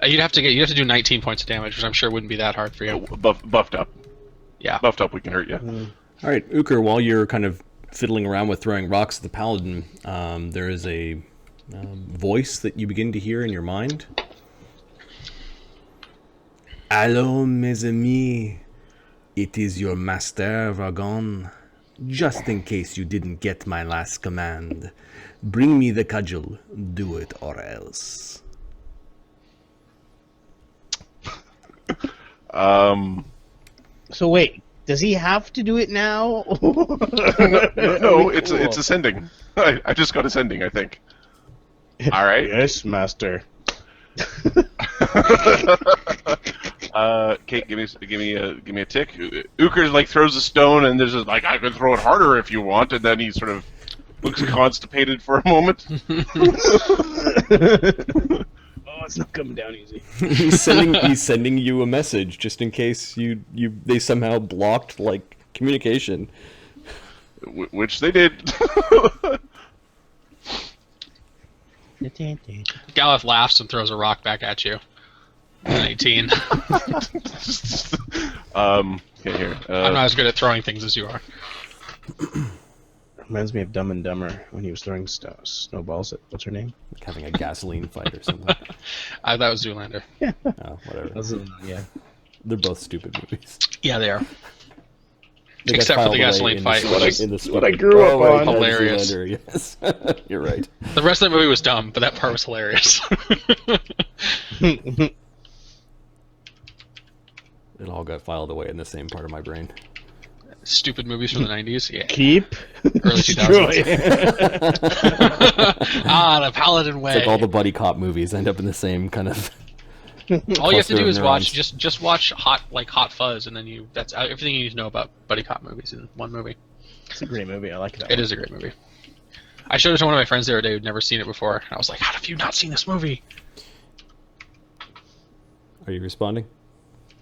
Speaker 4: You'd have to do 19 points of damage, which I'm sure wouldn't be that hard for you.
Speaker 5: Buffed up.
Speaker 4: Yeah.
Speaker 5: Buffed up, we can hurt you.
Speaker 2: All right, Ukher, while you're kind of fiddling around with throwing rocks at the paladin, there is a voice that you begin to hear in your mind. Allô, mes amis. It is your master, Vargon. Just in case you didn't get my last command, bring me the cudgel. Do it or else.
Speaker 8: So wait, does he have to do it now?
Speaker 5: No, it's ascending. I just got ascending, I think. All right.
Speaker 8: Yes, master.
Speaker 5: Kate, give me a tick. Ukher like throws a stone, and there's just like I can throw it harder if you want, and then he sort of looks constipated for a moment.
Speaker 8: Oh, it's not coming down easy.
Speaker 2: he's sending you a message just in case they somehow blocked like communication.
Speaker 5: Which they did.
Speaker 4: Galeth laughs and throws a rock back at you. 18.
Speaker 5: Okay, here.
Speaker 4: I'm not as good at throwing things as you are.
Speaker 8: Reminds me of Dumb and Dumber when he was throwing snowballs at what's her name?
Speaker 2: Like having a gasoline fight or something.
Speaker 4: That was Zoolander.
Speaker 2: Oh, whatever.
Speaker 8: Yeah.
Speaker 2: They're both stupid movies.
Speaker 4: Yeah, they are.
Speaker 2: They got
Speaker 4: Except for
Speaker 2: filed
Speaker 4: the
Speaker 2: away
Speaker 4: gasoline
Speaker 2: in
Speaker 4: fight,
Speaker 2: the
Speaker 4: which
Speaker 2: sweat-
Speaker 4: is
Speaker 2: in the
Speaker 10: what I
Speaker 2: sweat-
Speaker 10: grew up
Speaker 2: right,
Speaker 10: on.
Speaker 2: that's
Speaker 4: Hilarious.
Speaker 2: Zoolander, yes. You're right.
Speaker 4: The rest of the movie was dumb, but that part was hilarious.
Speaker 2: It all got filed away in the same part of my brain.
Speaker 4: Stupid movies from the 90s. Yeah.
Speaker 8: Keep.
Speaker 4: Early 2000s. The Paladin Way.
Speaker 2: It's like all the buddy cop movies end up in the same kind of.
Speaker 4: All you have to
Speaker 2: cluster
Speaker 4: do
Speaker 2: of
Speaker 4: is watch
Speaker 2: neurons.
Speaker 4: just watch Hot Fuzz, and then that's everything you need to know about buddy cop movies in one movie.
Speaker 8: It's a great movie. I like it.
Speaker 4: It is a great movie. I showed it to one of my friends the other day who'd never seen it before. And I was like, "How have you not seen this movie?"
Speaker 2: Are you responding?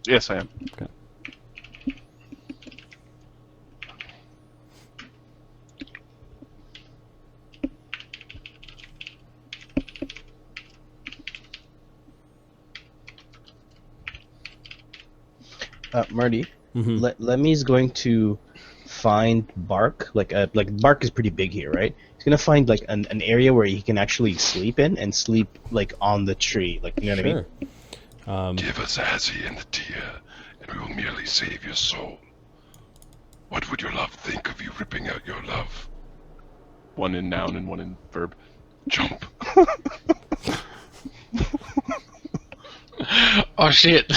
Speaker 5: Yes, I am.
Speaker 2: Okay.
Speaker 8: Marty,
Speaker 2: Mm-hmm.
Speaker 8: Lemmy's going to find bark. Like bark is pretty big here, right? He's gonna find like an area where he can actually sleep in and sleep like on the tree. Like you know what I mean?
Speaker 1: Give us Azzy and the deer, and we will merely save your soul. What would your love think of you ripping out your love?
Speaker 5: One in noun and one in verb.
Speaker 1: Jump.
Speaker 4: Oh shit!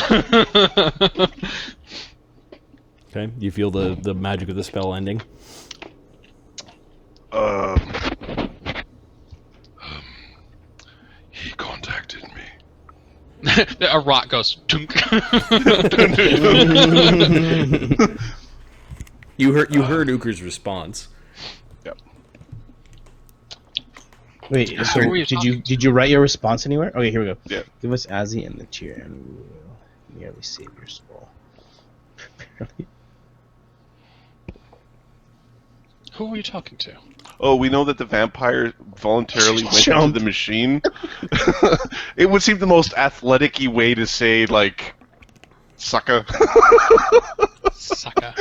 Speaker 2: Okay. You feel the magic of the spell ending?
Speaker 1: He contacted me.
Speaker 4: A rock goes. Tunk.
Speaker 2: You heard Ukher's response.
Speaker 5: Yep.
Speaker 8: Wait, so
Speaker 4: Who were you
Speaker 8: did you write your response anywhere? Okay, here we go.
Speaker 5: Yeah.
Speaker 8: Give us Azzy and the cheer, and we will merely save your soul.
Speaker 4: Who are you talking to?
Speaker 5: Oh, we know that the vampire voluntarily went into
Speaker 8: Jump.
Speaker 5: the machine. It would seem the most athletic-y way to say, like, sucker.
Speaker 4: Sucker.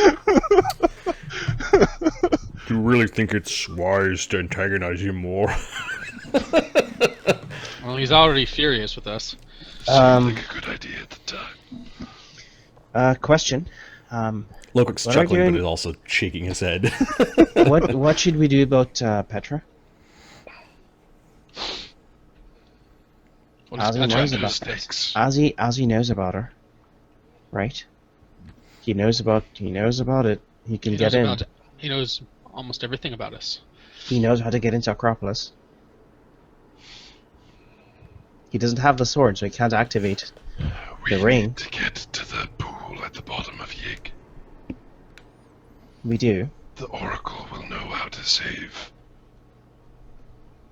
Speaker 7: Do you really think it's wise to antagonize him more?
Speaker 4: Well, he's already furious with us.
Speaker 1: Seemed like a good idea at the time.
Speaker 8: Question.
Speaker 2: Lokik's
Speaker 8: What are
Speaker 2: chuckling,
Speaker 8: you
Speaker 2: but
Speaker 8: doing?
Speaker 2: is also shaking his head.
Speaker 8: What should we do about Petra?
Speaker 4: What is
Speaker 8: Ozzy
Speaker 4: Petra?
Speaker 8: knows about
Speaker 1: Mistakes.
Speaker 8: Ozzy knows about her, right? He knows about it. He can get in.
Speaker 4: He knows almost everything about us.
Speaker 8: He knows how to get into Acropolis. He doesn't have the sword, so he can't activate
Speaker 1: We
Speaker 8: the ring.
Speaker 1: need to get to the pool at the bottom of Yig.
Speaker 8: We do.
Speaker 1: The Oracle will know how to save.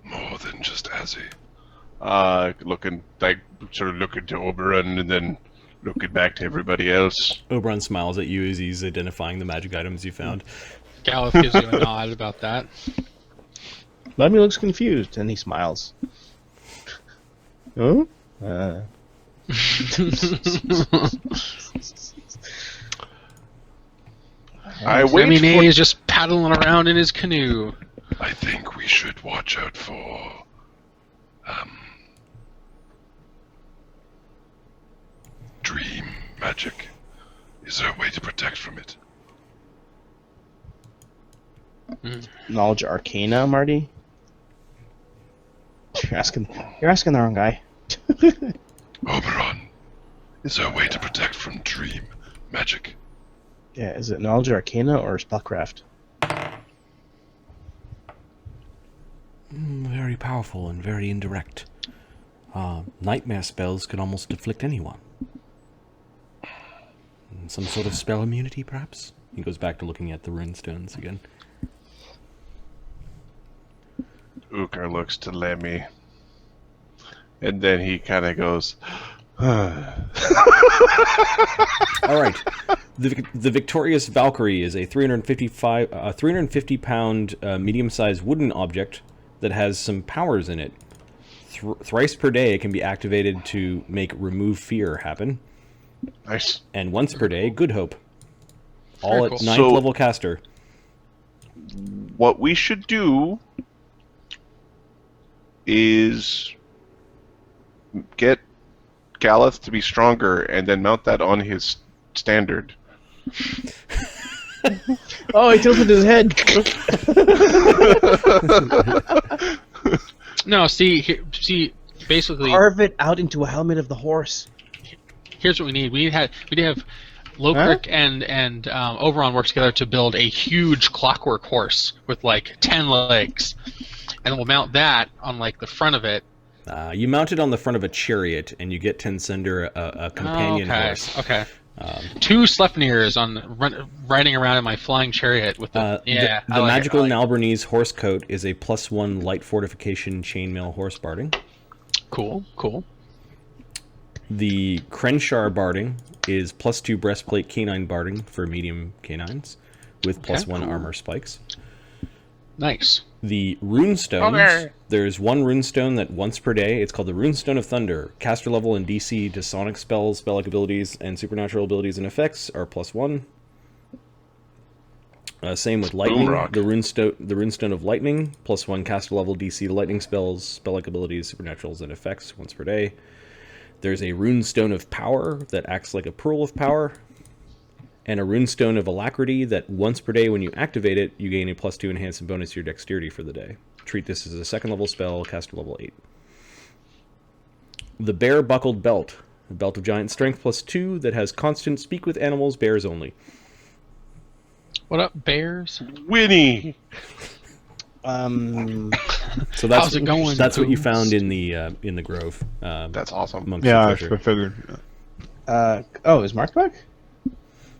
Speaker 1: More than just Azzy.
Speaker 5: Looking to Oberon and then looking back to everybody else.
Speaker 2: Oberon smiles at you as he's identifying the magic items you found.
Speaker 4: Gallup gives you a nod about that.
Speaker 8: Lemmy looks confused, and he smiles. Huh?
Speaker 5: I
Speaker 4: Sammy
Speaker 5: wait
Speaker 4: May
Speaker 5: for...
Speaker 4: is just paddling around in his canoe.
Speaker 1: I think we should watch out for... dream magic. Is there a way to protect from it?
Speaker 8: Knowledge Arcana, Marty? You're asking the wrong guy.
Speaker 1: Oberon, is there a way to protect from dream magic?
Speaker 8: Yeah, is it Knowledge Arcana or Spellcraft?
Speaker 9: Very powerful and very indirect. Nightmare spells could almost afflict anyone. Some sort of spell immunity, perhaps?
Speaker 2: He goes back to looking at the runestones again.
Speaker 5: Ukher looks to Lemmy. And then he kind of goes...
Speaker 2: All right. The Victorious Valkyrie is a 350-pound medium-sized wooden object that has some powers in it. Thrice per day, it can be activated to make Remove Fear happen.
Speaker 5: Nice.
Speaker 2: And once per day, Good Hope. All
Speaker 4: Very
Speaker 2: at
Speaker 4: cool.
Speaker 2: 9th
Speaker 5: So-
Speaker 2: level caster.
Speaker 5: what we should do is get Galeth to be stronger and then mount that on his standard.
Speaker 8: Oh, he tilted his head.
Speaker 4: No, see, basically,
Speaker 8: Carve it out into a helmet of the horse.
Speaker 4: here's what we need. We need to have Lokrik and Oberon work together to build a huge clockwork horse with like 10 legs, and we'll mount that on like the front of it.
Speaker 2: You mount it on the front of a chariot, and you get Tensender a companion horse.
Speaker 4: Okay. 2 Sleipnirs riding around in my flying chariot with the
Speaker 2: the magical Nalburnese horse coat is a +1 light fortification chainmail horse barding.
Speaker 4: Cool.
Speaker 2: The Krenshar barding is +2 breastplate canine barding for medium canines with +1 armor spikes.
Speaker 4: Nice.
Speaker 2: The runestones, there's one runestone that once per day, it's called the Runestone of Thunder. Caster level and DC to sonic spells, spell-like abilities, and supernatural abilities and effects are +1. Same with lightning. The runestone of lightning, +1 caster level, DC to lightning spells, spell-like abilities, supernaturals, and effects once per day. There's a runestone of power that acts like a pearl of power. And a runestone of alacrity that once per day when you activate it, you gain a +2 enhancement bonus to your dexterity for the day. Treat this as a 2nd level spell, caster level 8. The Bear Buckled Belt. A belt of giant strength +2 that has constant speak with animals, bears only.
Speaker 4: What up, bears?
Speaker 5: Winnie!
Speaker 2: So that's,
Speaker 4: how's it going?
Speaker 2: That's what you found in the grove.
Speaker 5: That's awesome.
Speaker 2: amongst
Speaker 3: Yeah,
Speaker 2: the
Speaker 3: I
Speaker 2: treasure.
Speaker 3: figured.
Speaker 8: Is Mark back?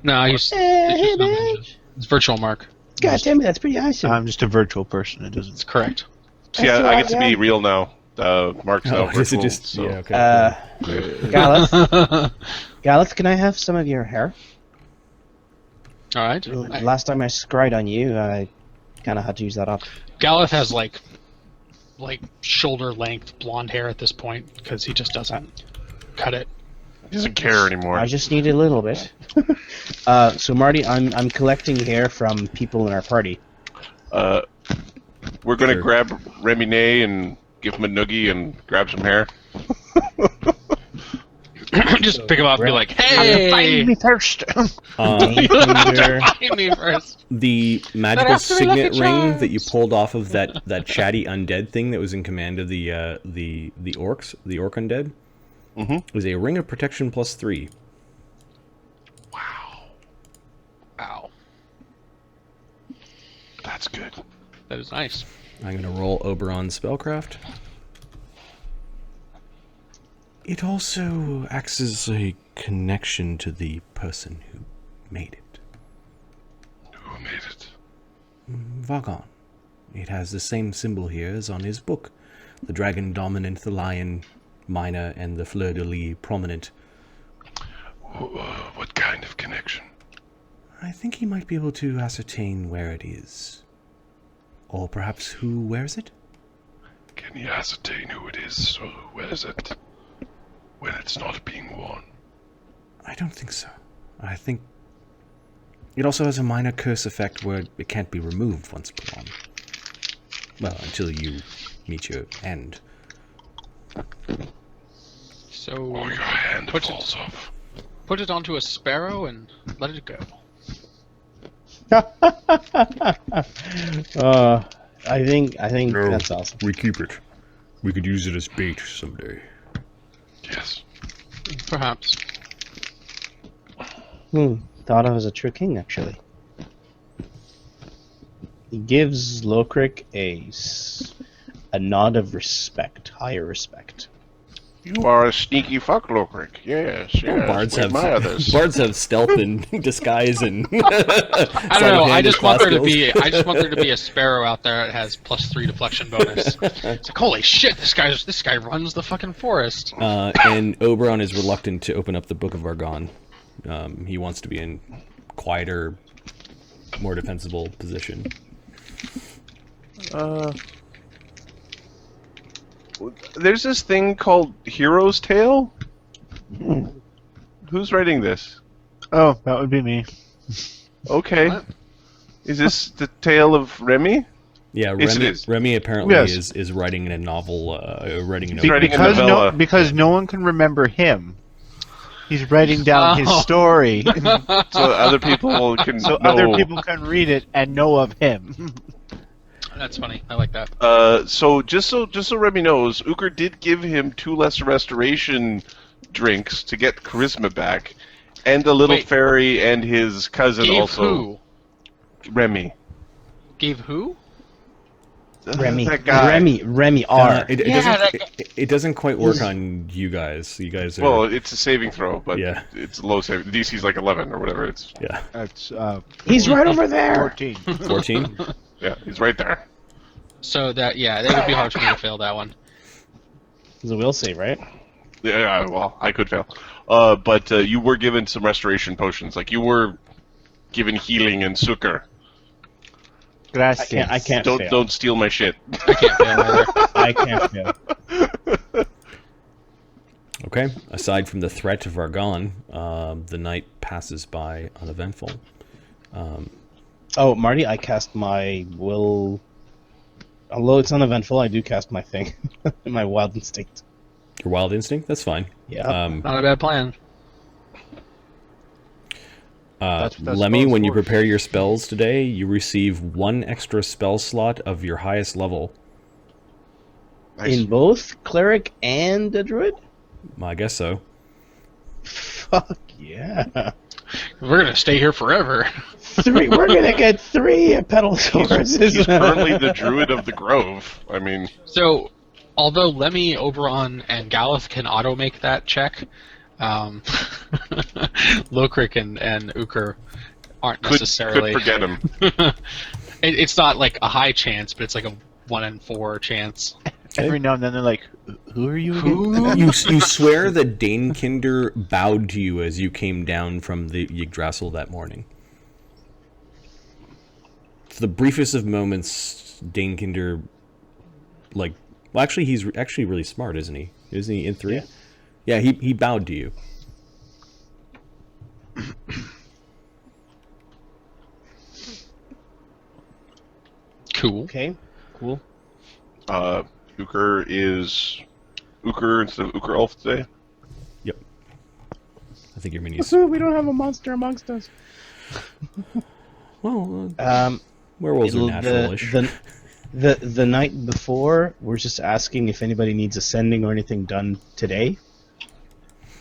Speaker 4: No, he's it's virtual Mark.
Speaker 8: God damn it, that's pretty awesome.
Speaker 3: I'm just a virtual person. It doesn't.
Speaker 4: It's correct.
Speaker 5: See, I get to be real now. Mark's now
Speaker 2: Is it
Speaker 5: virtual.
Speaker 2: just
Speaker 5: So.
Speaker 2: yeah? Okay.
Speaker 8: Galeth, can I have some of your hair?
Speaker 4: All right.
Speaker 8: Last time I scried on you, I kind of had to use that up.
Speaker 4: Galeth has like shoulder length blonde hair at this point because he just doesn't cut it.
Speaker 5: He doesn't care anymore.
Speaker 8: I just need a little bit. So Marty, I'm collecting hair from people in our party.
Speaker 5: We're gonna grab Remy Nay and give him a noogie and grab some hair.
Speaker 4: Just pick him up and be like, "Hey,
Speaker 3: Find me first.
Speaker 4: find me first."
Speaker 2: The magical signet ring that you pulled off of that chatty undead thing that was in command of the orcs, the orc undead, was a ring of protection +3.
Speaker 4: Wow.
Speaker 5: That's good.
Speaker 4: That is nice.
Speaker 2: I'm gonna roll Oberon's spellcraft. It also acts as a connection to the person who made it.
Speaker 5: Who made it?
Speaker 2: Vargon. It has the same symbol here as on his book. The dragon dominant, the lion minor, and the fleur-de-lis prominent.
Speaker 5: What kind of connection?
Speaker 2: I think he might be able to ascertain where it is. Or perhaps who wears it?
Speaker 5: Can he ascertain who it is or who wears it when it's not being worn?
Speaker 2: I don't think so. I think it also has a minor curse effect where it can't be removed once put on. Well, until you meet your end.
Speaker 4: So
Speaker 5: Or your hand
Speaker 4: Put it-
Speaker 5: falls off.
Speaker 4: put it onto a sparrow and let it go.
Speaker 8: I think
Speaker 7: No,
Speaker 8: that's awesome.
Speaker 7: we keep it. We could use it as bait someday.
Speaker 5: Yes.
Speaker 4: Perhaps.
Speaker 8: Thought I was a true king, actually. He gives Lokrik a nod of respect, higher respect.
Speaker 5: You are a sneaky fuck, Lokrik. Yes, yes.
Speaker 2: Bards
Speaker 5: we
Speaker 2: have
Speaker 5: admire this.
Speaker 2: bards have stealth and disguise and
Speaker 4: I don't know. I just want there to be. I just want there to be a sparrow out there that has +3 deflection bonus. It's like, holy shit! This guy runs the fucking forest.
Speaker 2: and Oberon is reluctant to open up the Book of Vargon. He wants to be in quieter, more defensible position.
Speaker 5: There's this thing called Hero's Tale. Who's writing this?
Speaker 3: Oh, that would be me.
Speaker 5: Okay.
Speaker 4: What?
Speaker 5: Is this the tale of Remy?
Speaker 2: Yeah,
Speaker 5: Yes, it
Speaker 2: Remy,
Speaker 5: is.
Speaker 2: Remy apparently
Speaker 3: Yes.
Speaker 2: is writing a novel, writing a
Speaker 5: He's writing a
Speaker 3: because
Speaker 5: novella.
Speaker 3: because no one can remember him. He's writing down his story,
Speaker 5: So other people can
Speaker 3: so
Speaker 5: know.
Speaker 3: other people can read it and know of him.
Speaker 4: That's funny. I like that.
Speaker 5: So just so Remy knows, Ukher did give him 2 lesser restoration drinks to get charisma back, and a little
Speaker 4: Wait.
Speaker 5: fairy and his cousin
Speaker 4: Gave
Speaker 5: also.
Speaker 4: who?
Speaker 5: Remy.
Speaker 4: Gave who?
Speaker 8: Remy.
Speaker 5: That guy.
Speaker 8: Remy R.
Speaker 2: It
Speaker 4: Yeah,
Speaker 2: doesn't. It doesn't quite work on you guys. You guys are.
Speaker 5: Well, it's a saving throw, but
Speaker 2: Yeah.
Speaker 5: it's a low saving. DC's like 11 or whatever. It's
Speaker 2: yeah,
Speaker 3: That's
Speaker 8: He's right over there.
Speaker 3: 14.
Speaker 2: 14.
Speaker 5: yeah, he's right there.
Speaker 4: So that it would be hard for me to fail that one.
Speaker 8: It's a will save, right?
Speaker 5: Yeah, well, I could fail. But you were given some restoration potions. Like, you were given healing and succor.
Speaker 3: Gracias.
Speaker 8: I can't fail.
Speaker 5: Don't steal my shit.
Speaker 4: I can't fail either.
Speaker 8: I can't fail.
Speaker 2: Okay. Aside from the threat of Vargon, the night passes by uneventful.
Speaker 8: Oh, Marty, I cast my will. Although it's uneventful, I do cast my thing. My wild instinct.
Speaker 2: Your wild instinct. That's fine.
Speaker 8: Yeah.
Speaker 4: Not a bad plan.
Speaker 3: That's
Speaker 2: Lemmy,
Speaker 3: spells
Speaker 2: when you
Speaker 3: for.
Speaker 2: prepare your spells today, you receive 1 extra spell slot of your highest level.
Speaker 5: Nice.
Speaker 8: In both cleric and a druid?
Speaker 2: I guess so.
Speaker 8: Fuck yeah.
Speaker 4: We're gonna stay here forever.
Speaker 8: 3. We're gonna get 3 pedal swords.
Speaker 5: He's currently the druid of the grove. I mean,
Speaker 4: So, although Lemmy, Oberon, and Galeth can auto-make that check, Lokrik and Ukher aren't
Speaker 5: could
Speaker 4: necessarily...
Speaker 5: forget him.
Speaker 4: It's not like a high chance, but it's like a 1 in 4 chance.
Speaker 3: Every now and then they're like, "Who are you?"
Speaker 4: Who?
Speaker 2: You swear that Danekinder bowed to you as you came down from the Yggdrasil that morning. For the briefest of moments, Danekinder, well, actually, he's actually really smart, isn't he? Isn't he in 3? Yeah, he bowed to you.
Speaker 4: Cool.
Speaker 8: Okay, cool.
Speaker 5: Ukher is Ukher instead of Ukher Elf today.
Speaker 2: Yep. I think your minis.
Speaker 8: We don't have a monster amongst us.
Speaker 2: Well,
Speaker 8: Um,
Speaker 2: werewolves are
Speaker 8: it'll-
Speaker 2: natural-ish.
Speaker 8: the night before, we're just asking if anybody needs a sending or anything done today.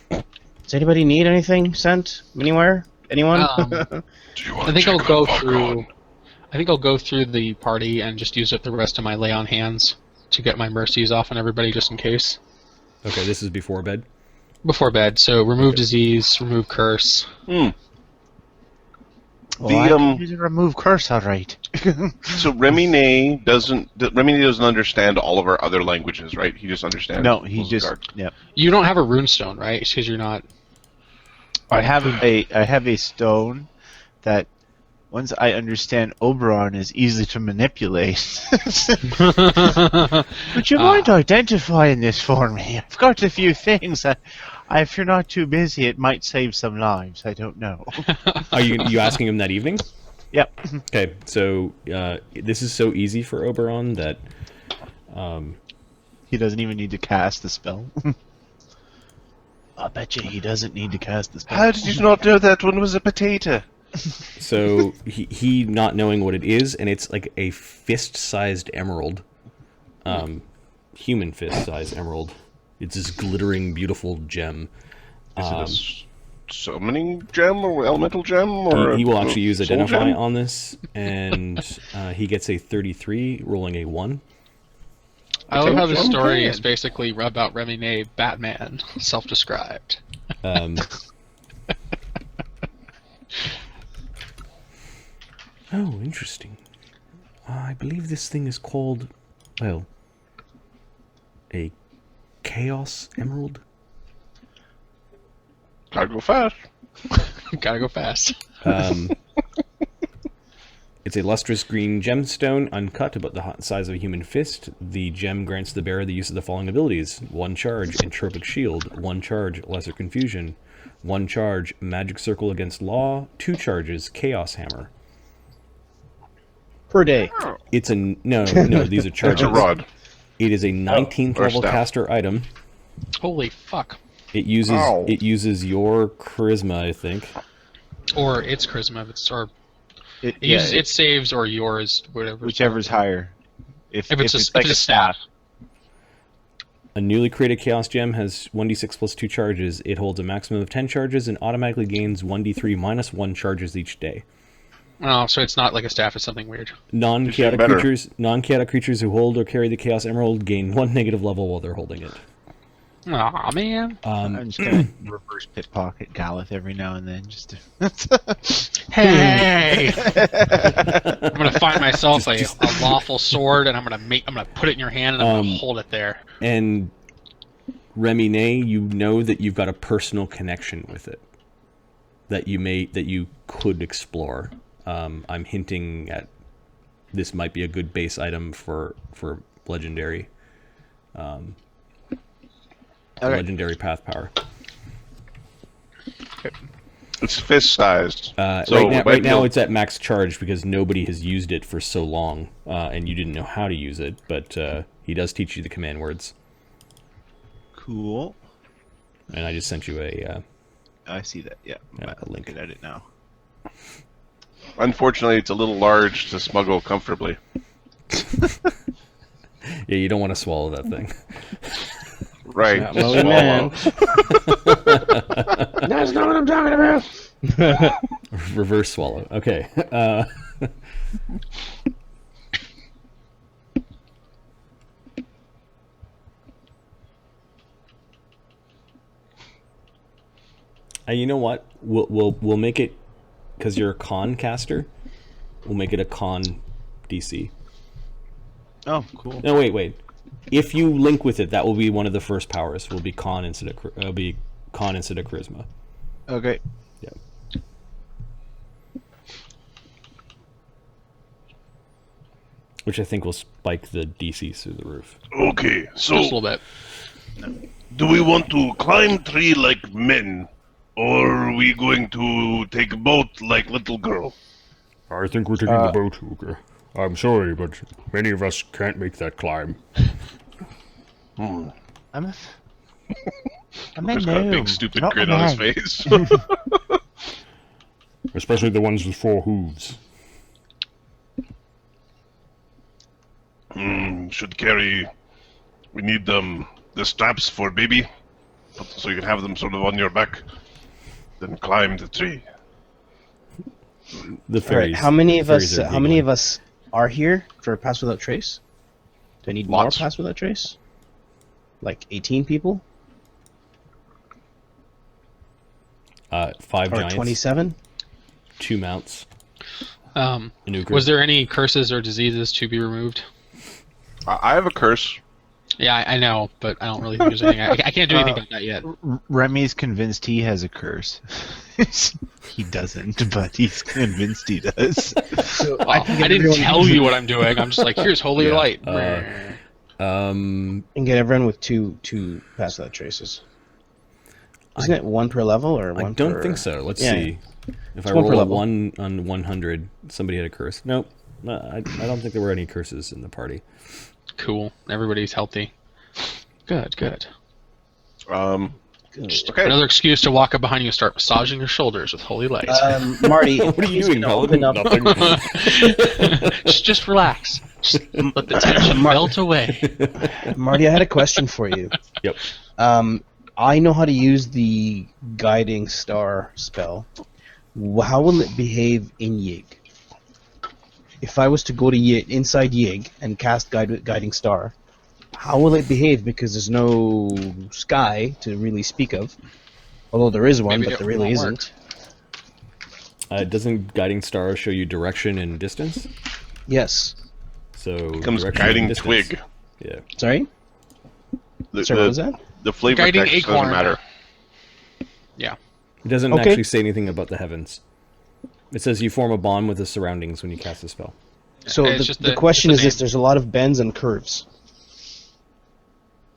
Speaker 8: Does anybody need anything sent anywhere? Anyone?
Speaker 5: Do you want
Speaker 4: I think
Speaker 5: to
Speaker 4: I'll
Speaker 5: check
Speaker 4: go
Speaker 5: on
Speaker 4: through.
Speaker 5: Vargon?
Speaker 4: I think I'll go through the party and just use up the rest of my lay on hands to get my mercies off on everybody, just in case.
Speaker 2: Okay, this is before bed.
Speaker 4: Before bed, so remove disease, remove curse.
Speaker 3: Well,
Speaker 5: The,
Speaker 3: I can use a remove curse, all right.
Speaker 5: So Remy doesn't understand all of our other languages, right? He just understands.
Speaker 3: No, he just.
Speaker 5: Guard.
Speaker 3: Yeah.
Speaker 4: You don't have a runestone, right? Because you're not.
Speaker 3: I have a stone that, once I understand Oberon, is easy to manipulate. Would you mind identifying this for me? I've got a few things. If you're not too busy, it might save some lives. I don't know.
Speaker 2: Are you asking him that evening?
Speaker 3: Yep.
Speaker 2: Okay, so this is so easy for Oberon that
Speaker 3: He doesn't even need to cast the spell. I bet you he doesn't need to cast the spell.
Speaker 5: How did you not know that one was a potato?
Speaker 2: so he not knowing what it is, and it's like a fist-sized emerald, human fist-sized emerald. It's this glittering, beautiful gem.
Speaker 5: Is it a summoning gem or elemental gem? Or
Speaker 2: He will actually use
Speaker 5: soul
Speaker 2: Identify
Speaker 5: gem?
Speaker 2: on this, and he gets a 33, rolling a 1.
Speaker 4: I love how the
Speaker 5: Potential
Speaker 4: story
Speaker 5: plan.
Speaker 4: is basically about Remy Batman, self-described.
Speaker 2: Oh, interesting. I believe this thing is called, well, a Chaos Emerald.
Speaker 5: Gotta go fast.
Speaker 4: Gotta go fast.
Speaker 2: It's a lustrous green gemstone, uncut, about the size of a human fist. The gem grants the bearer the use of the following abilities: 1 charge, Entropic Shield; 1 charge, Lesser Confusion; 1 charge, Magic Circle against Law; 2 charges, Chaos Hammer.
Speaker 8: per day.
Speaker 2: It's a no. These are charges.
Speaker 5: It's a rod.
Speaker 2: It is a 19th
Speaker 5: Or
Speaker 2: level
Speaker 5: staff.
Speaker 2: caster item.
Speaker 4: Holy fuck.
Speaker 2: It uses your charisma, I think.
Speaker 4: Or its charisma, if it's or
Speaker 3: It
Speaker 4: it uses its saves or yours, whatever.
Speaker 3: whichever's higher. If
Speaker 4: it's
Speaker 3: like
Speaker 4: a staff.
Speaker 2: A newly created Chaos Gem has 1d6 plus 2 charges. It holds a maximum of 10 charges and automatically gains 1d3 minus 1 charges each day.
Speaker 4: Oh, so it's not like a staff, it's something weird.
Speaker 2: Non-chaotic
Speaker 5: better.
Speaker 2: creatures who hold or carry the Chaos Emerald gain 1 negative level while they're holding it.
Speaker 4: Aw, man.
Speaker 3: I'm just gonna reverse pickpocket Galith every now and then, just to...
Speaker 4: Hey! I'm gonna find myself a lawful sword, and I'm gonna put it in your hand, and I'm gonna hold it there.
Speaker 2: And Remy, you know that you've got a personal connection with it that you could explore. I'm hinting at this might be a good base item for legendary. Legendary path power.
Speaker 5: It's fist-sized.
Speaker 2: Right now it's at max charge because nobody has used it for so long, and you didn't know how to use it, but he does teach you the command words.
Speaker 3: Cool.
Speaker 2: And I just sent you
Speaker 3: I see that, yeah.
Speaker 2: a link.
Speaker 3: Look at it now.
Speaker 5: Unfortunately, it's a little large to smuggle comfortably.
Speaker 2: Yeah, you don't want to swallow that thing.
Speaker 5: Right.
Speaker 8: Well, man. That's not what I'm talking about.
Speaker 2: Reverse swallow. Okay. You know what? We'll make it, because you're a con caster. We'll make it a con DC.
Speaker 3: Oh, cool.
Speaker 2: No, wait. If you link with it, that will be one of the first powers. Will be con instead of charisma.
Speaker 3: Okay.
Speaker 2: Yeah. Which I think will spike the DCs through the roof.
Speaker 11: Okay, so
Speaker 4: Just a little bit.
Speaker 11: do we want to climb tree like men, or are we going to take a boat like little girl?
Speaker 7: I think we're taking the boat, Ukher. I'm sorry, but many of us can't make that climb.
Speaker 6: I'm a
Speaker 5: He's got a big stupid
Speaker 6: Not
Speaker 5: grin
Speaker 6: a
Speaker 5: on his
Speaker 6: man.
Speaker 5: face.
Speaker 7: Especially the ones with 4 hooves.
Speaker 11: Should carry. We need the straps for baby, so you can have them sort of on your back. Then climb the tree.
Speaker 2: The
Speaker 8: All right,
Speaker 2: fairies.
Speaker 8: how many of
Speaker 2: fairies
Speaker 8: us?
Speaker 2: are
Speaker 8: How many
Speaker 2: giggling.
Speaker 8: of us are here for Pass Without Trace? Do I need
Speaker 5: Lots.
Speaker 8: more Pass Without Trace? Like 18 people
Speaker 2: 5
Speaker 8: or
Speaker 2: giants,
Speaker 8: 27?
Speaker 2: 2 mounts.
Speaker 4: Um,
Speaker 2: An Ukher.
Speaker 4: was there any curses or diseases to be removed?
Speaker 5: I have a curse.
Speaker 4: Yeah, I know, but I don't really think there's anything. I can't do anything about that yet.
Speaker 3: Remy's convinced he has a curse. He doesn't, but he's convinced he does.
Speaker 8: So
Speaker 4: Well,
Speaker 8: can
Speaker 4: I
Speaker 8: get
Speaker 4: didn't
Speaker 8: everyone-
Speaker 4: tell you what I'm doing. I'm just like, here's holy
Speaker 2: Yeah.
Speaker 4: light.
Speaker 2: Um,
Speaker 8: And get everyone with two Pass Without Traces. Isn't it 1 per level or 1
Speaker 2: I don't
Speaker 8: per...
Speaker 2: think so. Let's
Speaker 8: Yeah.
Speaker 2: see. If I
Speaker 8: one per
Speaker 2: roll a
Speaker 8: level.
Speaker 2: 1 on 100, somebody had a curse. Nope. I don't think there were any curses in the party.
Speaker 4: Cool. Everybody's healthy. Good. Just
Speaker 5: Okay.
Speaker 4: another excuse to walk up behind you and start massaging your shoulders with holy light.
Speaker 8: Marty,
Speaker 2: What are you
Speaker 8: please
Speaker 2: doing,
Speaker 8: can open
Speaker 2: Paladin?
Speaker 8: up.
Speaker 2: Nothing.
Speaker 4: just relax. Just let the tension melt away.
Speaker 8: Marty, I had a question for you.
Speaker 2: Yep.
Speaker 8: I know how to use the Guiding Star spell. How will it behave in Yig? If I was to go to inside Yig and cast Guiding Star, how will it behave? Because there's no sky to really speak of. Although there is one,
Speaker 4: Maybe
Speaker 8: but
Speaker 4: it
Speaker 8: there really
Speaker 4: won't
Speaker 8: isn't.
Speaker 2: Doesn't Guiding Star show you direction and distance?
Speaker 8: Yes.
Speaker 2: So
Speaker 5: Becomes
Speaker 2: direction and
Speaker 5: guiding
Speaker 2: distance.
Speaker 5: twig.
Speaker 2: Yeah.
Speaker 8: Sorry? Sorry, what was that?
Speaker 5: The flavor
Speaker 4: Guiding
Speaker 5: text
Speaker 4: acorn.
Speaker 5: doesn't matter.
Speaker 4: Yeah.
Speaker 2: It doesn't
Speaker 8: Okay.
Speaker 2: actually say anything about the heavens. It says you form a bond with the surroundings when you cast a spell.
Speaker 8: So
Speaker 4: It's
Speaker 8: the,
Speaker 4: just
Speaker 8: the
Speaker 4: the-
Speaker 8: question
Speaker 4: it's
Speaker 8: is
Speaker 4: the
Speaker 8: this:
Speaker 4: name.
Speaker 8: there's a lot of bends and curves.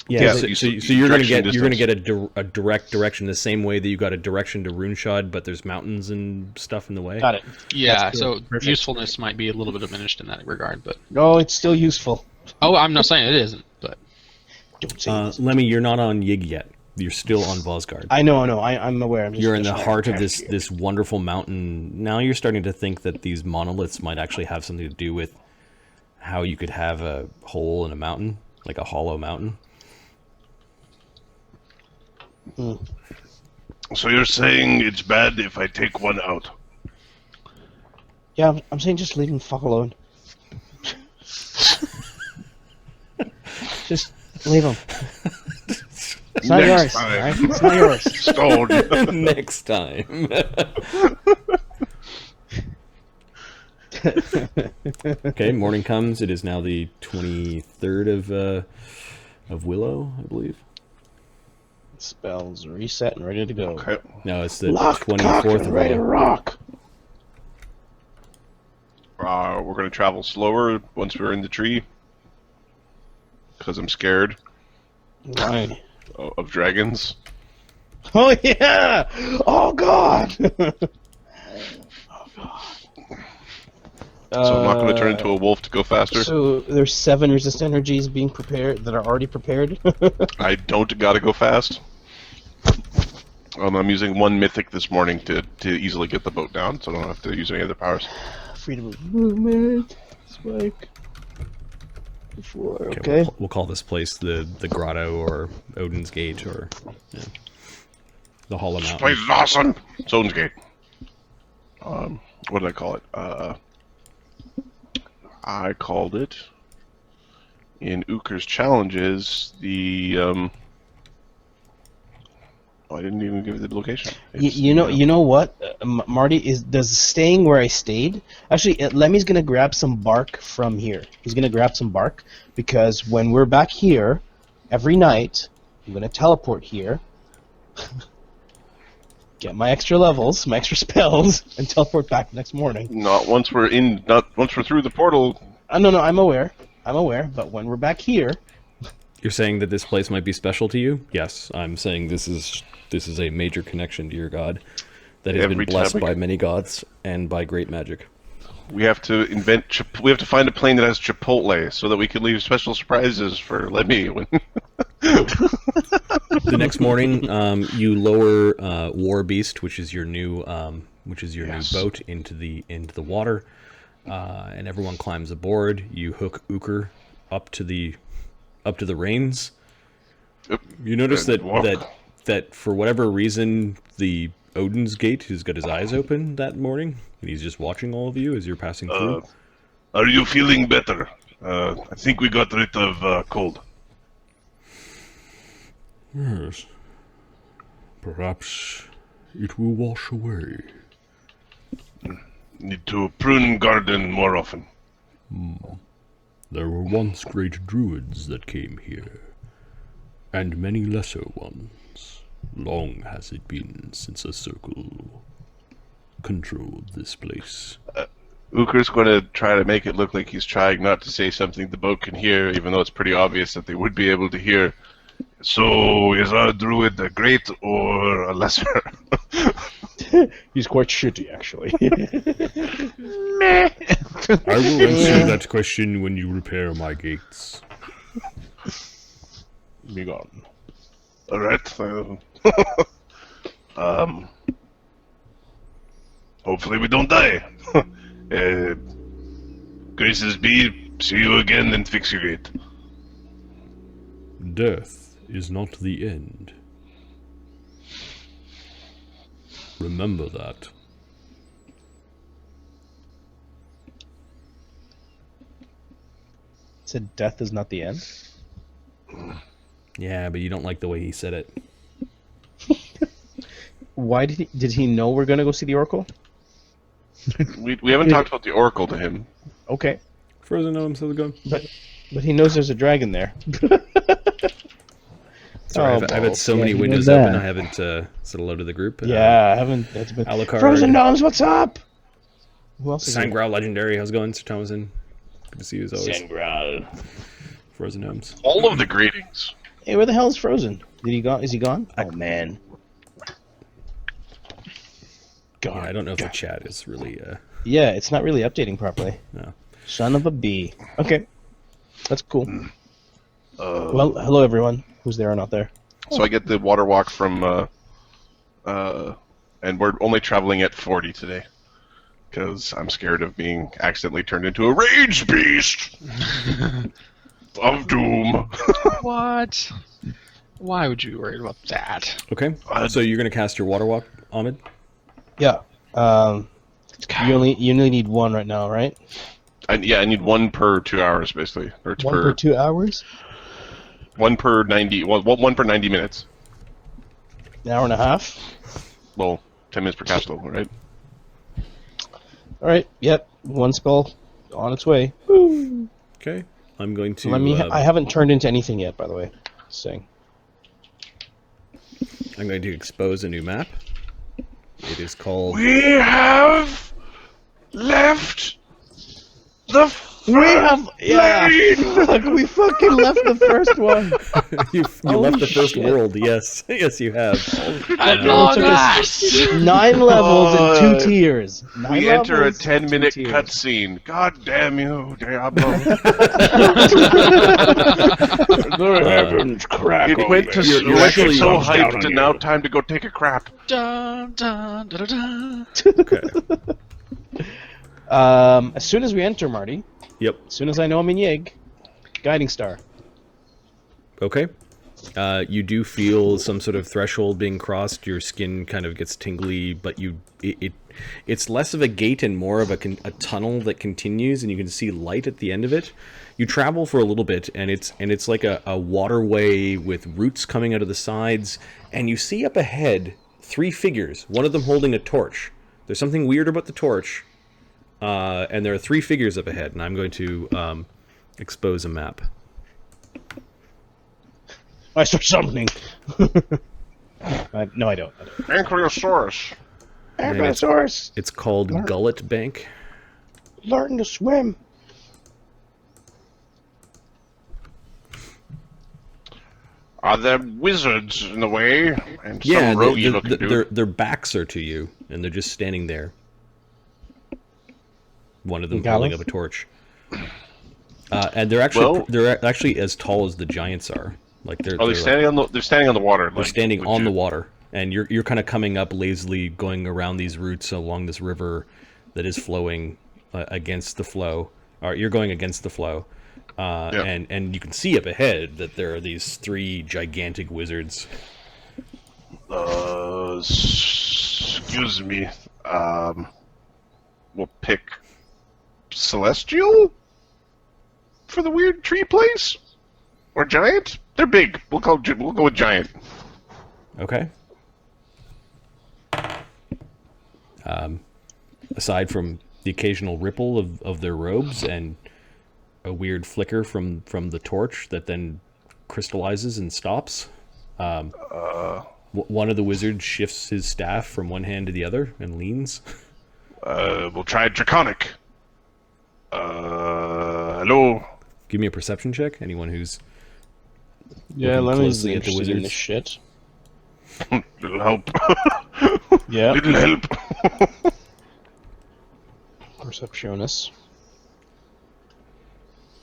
Speaker 2: Yeah,
Speaker 5: Yeah,
Speaker 2: so
Speaker 5: you
Speaker 2: you're gonna
Speaker 5: direction
Speaker 2: get
Speaker 5: distance.
Speaker 2: a direct direction the same way that you got a direction to Runeshod, but there's mountains and stuff in the way.
Speaker 8: Got it.
Speaker 4: Yeah,
Speaker 8: That's
Speaker 4: so
Speaker 8: good. Perfect.
Speaker 4: usefulness might be a little bit diminished in that regard, but
Speaker 8: No, it's still useful.
Speaker 4: oh, I'm not saying it isn't, but
Speaker 8: Don't say this.
Speaker 2: Lemmy, you're not on Yig yet. You're still on Vosgard.
Speaker 8: I know. I'm aware. I'm just
Speaker 2: You're in the
Speaker 8: just
Speaker 2: heart of
Speaker 8: trying to-
Speaker 2: this wonderful mountain. Now you're starting to think that these monoliths might actually have something to do with how you could have a hole in a mountain, like a hollow mountain.
Speaker 11: So you're saying it's bad if I take one out?
Speaker 8: Yeah, I'm saying just leave him fuck alone. Just leave him. It's not
Speaker 11: Next
Speaker 8: yours.
Speaker 11: time.
Speaker 8: All right? It's not yours.
Speaker 11: Stone.
Speaker 2: Next time. Okay, morning comes. It is now the 23rd of Willow, I believe.
Speaker 8: Spells reset and ready to go.
Speaker 5: Okay.
Speaker 2: No, it's the
Speaker 6: Lock, cock,
Speaker 2: 24th
Speaker 6: and
Speaker 2: of
Speaker 6: ready to
Speaker 2: Willow.
Speaker 6: rock.
Speaker 5: We're going to travel slower once we're in the tree. Because I'm scared
Speaker 8: Why?
Speaker 5: of dragons.
Speaker 8: Oh yeah! Oh god!
Speaker 5: So I'm not going to turn into a wolf to go faster.
Speaker 8: So there's 7 resist energies being prepared that are already prepared.
Speaker 5: I don't gotta go fast. I'm using 1 mythic this morning to easily get the boat down, so I don't have to use any other powers.
Speaker 8: Freedom of movement. Spike. 4.
Speaker 2: Okay,
Speaker 8: Okay.
Speaker 2: we'll call this place the Grotto or Odinsgate or the Hollow
Speaker 11: This
Speaker 2: Mountain.
Speaker 11: place is awesome.
Speaker 5: It's Odinsgate. What did I call it? I called it in Ukher's challenges the I didn't even give it the location.
Speaker 8: You know what, Marty does staying where I stayed. Actually, Lemmy's gonna grab some bark from here. He's gonna grab some bark because when we're back here, every night I'm gonna teleport here, get my extra levels, my extra spells, and teleport back next morning.
Speaker 5: Not once we're through the portal.
Speaker 8: No, I'm aware, but when we're back here,
Speaker 2: You're saying that this place might be special to you? Yes, I'm saying this is a major connection to your god that has been
Speaker 5: Every
Speaker 2: blessed
Speaker 5: time
Speaker 2: by many gods and by great magic.
Speaker 5: We have to we have to find a plane that has Chipotle so that we can leave special surprises for Lemmy.
Speaker 2: The next morning, you lower War Beast, which is your new
Speaker 5: Yes.
Speaker 2: new boat, into the water, and everyone climbs aboard. You hook Ukher up to the reins.
Speaker 5: Yep.
Speaker 2: You notice
Speaker 5: And walk.
Speaker 2: that for whatever reason, the Odinsgate has got his eyes open that morning, and he's just watching all of you as you're passing through.
Speaker 11: Are you feeling better? I think we got rid of cold.
Speaker 7: Yes. Perhaps it will wash away.
Speaker 11: Need to prune garden more often.
Speaker 7: There were once great druids that came here, and many lesser ones. Long has it been since a circle controlled this place.
Speaker 5: Ukher's going to try to make it look like he's trying not to say something the boat can hear, even though it's pretty obvious that they would be able to hear.
Speaker 11: So, is our druid a great or a lesser?
Speaker 8: he's quite shitty actually.
Speaker 7: I will answer that question when you repair my gates.
Speaker 8: Be gone.
Speaker 11: Alright. Hopefully we don't die. Graces be, see you again and fix your gate.
Speaker 7: Death is not the end. Remember that.
Speaker 8: Said death is not the end.
Speaker 2: Yeah, but you don't like the way he said it.
Speaker 8: Why did he know we're gonna go see the Oracle?
Speaker 5: We haven't talked about the Oracle to him.
Speaker 8: Okay,
Speaker 2: Frozen Gnomes, how's it going?
Speaker 8: but he knows there's a dragon there.
Speaker 2: Sorry, I've had so many
Speaker 8: he
Speaker 2: windows
Speaker 8: knows
Speaker 2: open,
Speaker 8: that.
Speaker 2: I haven't said hello to the group.
Speaker 8: Yeah, I haven't. That's been
Speaker 2: Alucard.
Speaker 8: Frozen Gnomes. What's up? Who else is here?
Speaker 2: Sangral Legendary, how's it going, Sir Thomason? Good to see you as always.
Speaker 8: Sangral.
Speaker 2: Frozen Gnomes.
Speaker 5: All of the greetings.
Speaker 8: Hey, where the hell is Frozen? Did he go? Is he gone? Oh man.
Speaker 2: Yeah, I don't know if the chat is really.
Speaker 8: Yeah, it's not really updating properly.
Speaker 2: No.
Speaker 8: Son of a bee. Okay, that's cool. Well, hello everyone. Who's there or not there?
Speaker 5: So I get the water walk from, and we're only traveling at 40 today, because I'm scared of being accidentally turned into a rage beast of doom.
Speaker 4: What? Why would you be worried about that?
Speaker 2: Okay. So you're gonna cast your water walk, Ahmed?
Speaker 8: Yeah. You only need one right now, right?
Speaker 5: I need one per 2 hours, basically, or
Speaker 8: One per 2 hours.
Speaker 5: one per 90. Well, one per 90 minutes.
Speaker 8: An hour and a half.
Speaker 5: Well, 10 minutes per cast level, right?
Speaker 8: All right. Yep. One spell on its way.
Speaker 2: Okay. I'm going to.
Speaker 8: I haven't turned into anything yet, by the way. Just saying.
Speaker 2: I'm going to expose a new map. It is called.
Speaker 5: We have left the.
Speaker 8: Fuck, we fucking left the first one.
Speaker 2: you left the first world. Yes, yes, you have.
Speaker 8: It took us 9 levels and 2 tiers.
Speaker 5: We enter a 10-minute cutscene. God damn you, Diablo!
Speaker 6: The heavens crack.
Speaker 5: It went to so hyped, and now time to go take a crap.
Speaker 4: Dun, dun, dun, dun, dun.
Speaker 2: Okay.
Speaker 8: As soon as we enter, Marty.
Speaker 2: Yep.
Speaker 8: As soon as I know I'm in Yig, Guiding Star.
Speaker 2: Okay. You do feel some sort of threshold being crossed. Your skin kind of gets tingly, but it's less of a gate and more of a tunnel that continues, and you can see light at the end of it. You travel for a little bit, and it's like a waterway with roots coming out of the sides, and you see up ahead 3 figures. One of them holding a torch. There's something weird about the torch. And there are 3 figures up ahead, and I'm going to expose a map.
Speaker 8: I start summoning. No, I don't.
Speaker 5: Ankylosaurus.
Speaker 8: Ankylosaurus.
Speaker 2: It's called Gullet Bank.
Speaker 8: Learn to swim.
Speaker 5: Are there wizards in the way? And
Speaker 2: Yeah,
Speaker 5: some roguey looking dude.
Speaker 2: their backs are to you, and they're just standing there. One of them holding up a torch. And they're actually as tall as the giants are. Like they're
Speaker 5: standing on the water.
Speaker 2: They're standing on the water, and you're kind of coming up lazily, going around these roots along this river that is flowing against the flow. Or you're going against the flow, and you can see up ahead that there are these 3 gigantic wizards.
Speaker 5: Excuse me. We'll pick Celestial for the weird tree place, or Giant. They're big. We'll go with Giant.
Speaker 2: Okay. Aside from the occasional ripple of their robes and a weird flicker from the torch that then crystallizes and stops, one of the wizards shifts his staff from one hand to the other and leans.
Speaker 5: We'll try Draconic. Hello.
Speaker 2: Give me a perception check. Anyone who's
Speaker 8: Lemmy's
Speaker 2: closely at the
Speaker 8: interested in this
Speaker 2: wizards.
Speaker 8: shit.
Speaker 5: Little help.
Speaker 8: Yeah.
Speaker 5: Little help.
Speaker 8: Perceptionus.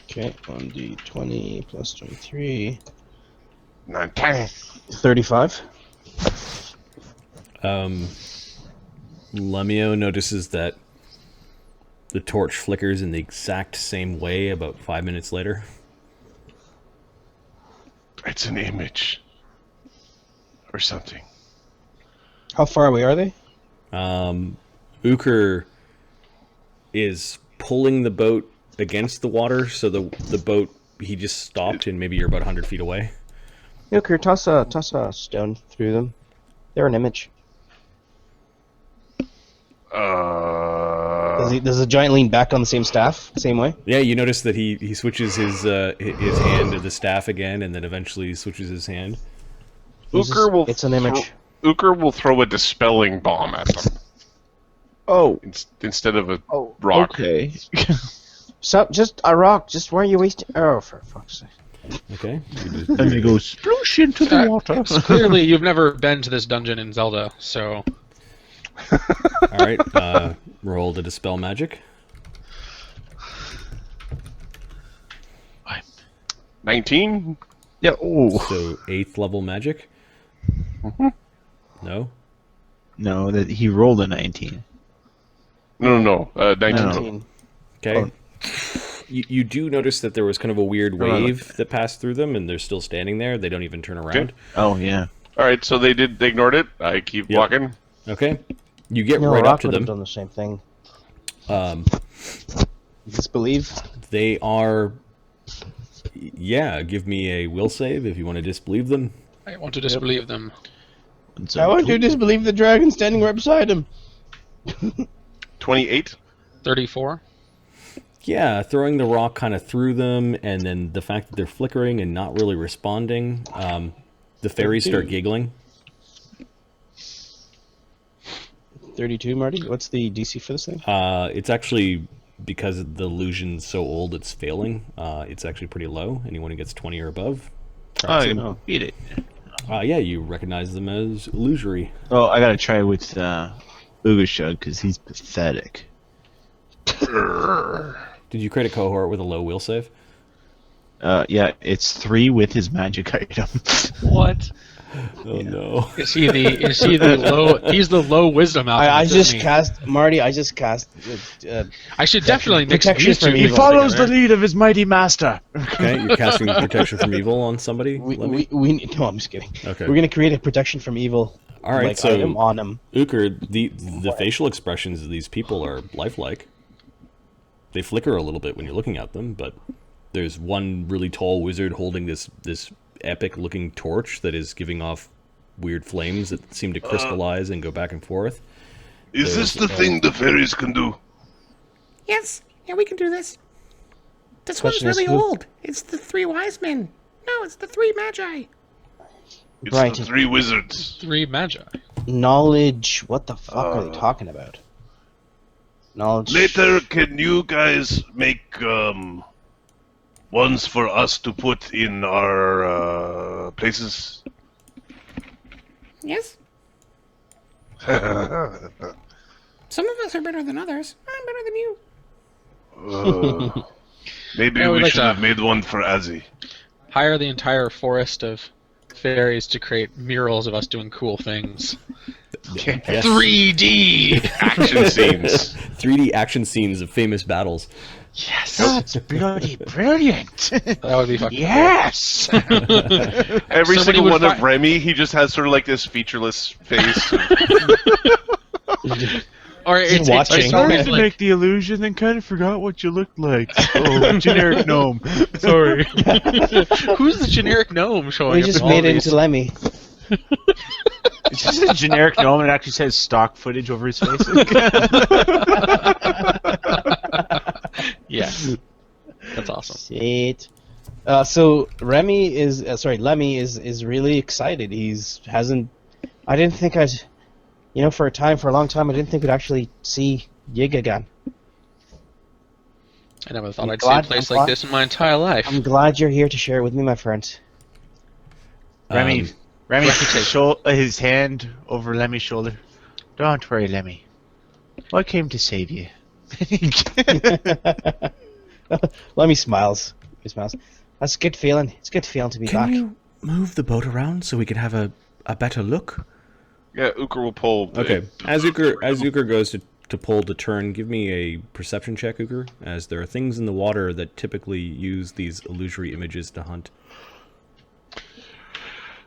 Speaker 8: Okay, 1d20 plus 23.
Speaker 5: 19.
Speaker 8: 35.
Speaker 2: Lemmy-O notices that the torch flickers in the exact same way about 5 minutes later.
Speaker 5: It's an image. Or something.
Speaker 8: How far away are they?
Speaker 2: Ukher is pulling the boat against the water, so the boat, he just stopped, and maybe you're about 100 feet away.
Speaker 8: Ukher, toss a stone through them. They're an image. Does the giant lean back on the same staff, same way?
Speaker 2: Yeah, you notice that he switches his hand to the staff again, and then eventually switches his hand.
Speaker 8: It's an image.
Speaker 5: Ukher will throw a dispelling bomb at them.
Speaker 6: Oh.
Speaker 5: Instead of a rock.
Speaker 6: Okay.
Speaker 8: So, just a rock. Just why are you wasting? Oh, for fuck's sake!
Speaker 2: Okay.
Speaker 6: And they go sploosh into the water.
Speaker 4: Clearly, you've never been to this dungeon in Zelda, so...
Speaker 2: All right. Roll to dispel magic.
Speaker 5: 19?
Speaker 3: Yeah. Oh.
Speaker 2: So 8th level magic. No.
Speaker 3: No, that he rolled a 19.
Speaker 5: No. 19.
Speaker 8: 19.
Speaker 2: Okay.
Speaker 3: Oh.
Speaker 2: You do notice that there was kind of a weird wave that passed through them, and they're still standing there. They don't even turn around.
Speaker 3: Oh yeah.
Speaker 5: All right, so they ignored it. I keep
Speaker 2: Yep.
Speaker 5: walking.
Speaker 2: Okay. You get
Speaker 8: No,
Speaker 2: right
Speaker 8: Rock
Speaker 2: up to
Speaker 8: would have
Speaker 2: them.
Speaker 8: done the same thing.
Speaker 9: Disbelieve?
Speaker 2: They are. Yeah, give me a will save if you want to disbelieve them.
Speaker 4: I want to disbelieve them.
Speaker 8: I want to disbelieve the dragon standing right beside him.
Speaker 5: 28.
Speaker 4: 34.
Speaker 2: Yeah, throwing the rock kind of through them, and then the fact that they're flickering and not really responding. The fairies start giggling.
Speaker 8: 32, Marty? What's the DC for this thing?
Speaker 2: It's actually, because the illusion's so old, it's failing. It's actually pretty low. Anyone who gets 20 or above.
Speaker 3: Oh, beat it.
Speaker 2: Yeah, you recognize them as illusory.
Speaker 3: Oh, I gotta try with Ougashug because he's pathetic.
Speaker 2: Did you create a cohort with a low will save?
Speaker 3: Yeah, it's 3 with his magic item.
Speaker 4: What?
Speaker 2: Oh no.
Speaker 4: Is he the low? He's the low wisdom alchemist.
Speaker 8: I just
Speaker 4: isn't he?
Speaker 8: cast Marty. I just cast.
Speaker 4: I should definitely mix
Speaker 8: protection
Speaker 4: these two.
Speaker 8: from
Speaker 3: He
Speaker 8: evil.
Speaker 3: follows the lead of his mighty master.
Speaker 2: Okay, you're casting protection from evil on somebody. Lemmy?
Speaker 8: We no, I'm just kidding.
Speaker 2: Okay.
Speaker 8: We're gonna create a protection from evil.
Speaker 2: All right,
Speaker 8: like,
Speaker 2: so
Speaker 8: item on him.
Speaker 2: Ukher, the facial expressions of these people are lifelike. They flicker a little bit when you're looking at them, but there's one really tall wizard holding this epic-looking torch that is giving off weird flames that seem to crystallize and go back and forth.
Speaker 11: Is this the thing the fairies can do?
Speaker 9: Yes. Yeah, we can do this. This
Speaker 8: Question
Speaker 9: one's
Speaker 8: is
Speaker 9: really
Speaker 8: who-
Speaker 9: old. It's the 3 wise men. No, it's the 3 magi.
Speaker 11: It's
Speaker 8: Right.
Speaker 11: the 3 wizards.
Speaker 4: 3 magi.
Speaker 8: Knowledge. What the fuck are they talking about? Knowledge.
Speaker 11: Later, can you guys make ones for us to put in our places?
Speaker 9: Yes. Some of us are better than others. I'm better than you.
Speaker 11: Maybe
Speaker 4: Yeah, we'd
Speaker 11: we
Speaker 4: like
Speaker 11: should
Speaker 4: to-
Speaker 11: have made one for Azzy.
Speaker 4: Hire the entire forest of fairies to create murals of us doing cool things.
Speaker 2: Yes.
Speaker 4: 3D.
Speaker 11: Action scenes.
Speaker 2: 3D action scenes of famous battles.
Speaker 4: Yes.
Speaker 6: That's bloody brilliant.
Speaker 4: That would be fucking
Speaker 6: Yes.
Speaker 5: Every
Speaker 4: Somebody
Speaker 5: single
Speaker 4: would
Speaker 5: one of
Speaker 4: fi-
Speaker 5: Remy, he just has sort of like this featureless face.
Speaker 4: Or it's
Speaker 8: watching.
Speaker 4: it's
Speaker 6: Sorry
Speaker 4: almost
Speaker 6: to
Speaker 4: like,
Speaker 6: make the illusion, then kind of forgot what you looked like. Oh, generic gnome. Sorry.
Speaker 4: who's the generic gnome showing
Speaker 8: We
Speaker 4: up
Speaker 8: just
Speaker 4: in all
Speaker 8: made it
Speaker 4: these?
Speaker 8: into Lemmy.
Speaker 6: It's just a generic gnome and it actually says stock footage over his face.
Speaker 4: Yes. That's awesome.
Speaker 8: Shit. So Lemmy is really excited. I didn't think for a long time, I didn't think I'd actually see Yig again.
Speaker 4: I never thought
Speaker 8: I'm
Speaker 4: I'd
Speaker 8: glad-
Speaker 4: see a place
Speaker 8: I'm
Speaker 4: like
Speaker 8: glad-
Speaker 4: this in my entire life.
Speaker 8: I'm glad you're here to share it with me, my friend.
Speaker 6: Remy puts his hand over Lemmy's shoulder. Don't worry, Lemmy. I came to save you.
Speaker 8: Lemmy smiles. He smiles. That's a good feeling. It's a good feeling to be back.
Speaker 9: Can you move the boat around so we can have a better look?
Speaker 5: Yeah, Ukher will pull.
Speaker 2: Okay, as Ukher goes to pull to turn, give me a perception check, Ukher, as there are things in the water that typically use these illusory images to hunt.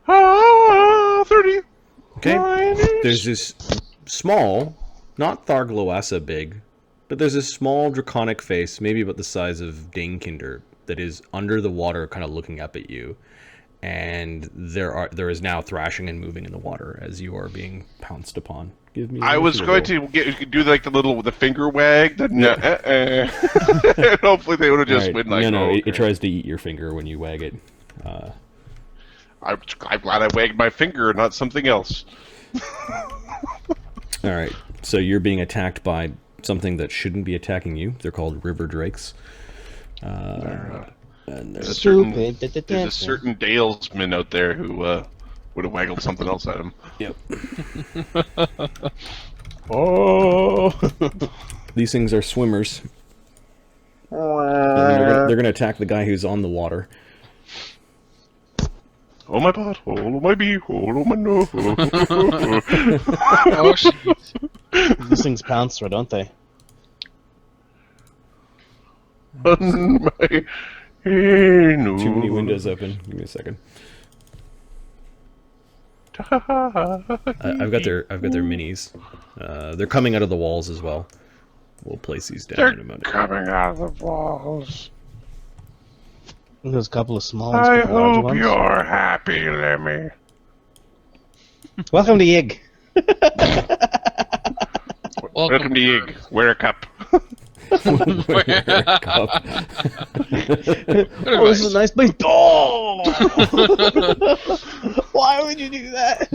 Speaker 5: 30.
Speaker 2: Okay, there's this small, not Thargloasa big, but there's this small draconic face, maybe about the size of Danekinder, that is under the water, kind of looking up at you. And there is now thrashing and moving in the water as you are being pounced upon. Give me.
Speaker 5: I was going to do like the finger wag. And hopefully they would have just been like,
Speaker 2: no,
Speaker 5: oh,
Speaker 2: it tries to eat your finger when you wag it.
Speaker 5: I'm glad I wagged my finger and not something else.
Speaker 2: All right, so you're being attacked by something that shouldn't be attacking you. They're called river drakes. And
Speaker 5: There's a
Speaker 2: there's
Speaker 5: certain dalesman out there who would have waggled something else at him.
Speaker 2: yep.
Speaker 5: Oh!
Speaker 2: These things are swimmers. And they're gonna attack the guy who's on the water.
Speaker 5: Oh my butthole, oh my beehole, oh my nose.
Speaker 4: Oh shit!
Speaker 8: These things pounce through, don't they?
Speaker 5: On my anus.
Speaker 2: Too many windows open. Give me a second. I've got their minis. They're coming out of the walls as well. We'll place these down in a minute.
Speaker 5: Coming out of the walls.
Speaker 8: There's a couple of small ones.
Speaker 5: I
Speaker 8: couple of large
Speaker 5: hope
Speaker 8: ones.
Speaker 5: you're happy, Lemmy.
Speaker 8: Welcome to Yig.
Speaker 5: Welcome to Yig. Wear a cup.
Speaker 8: Oh, this is a nice place. Oh! Why would you do that?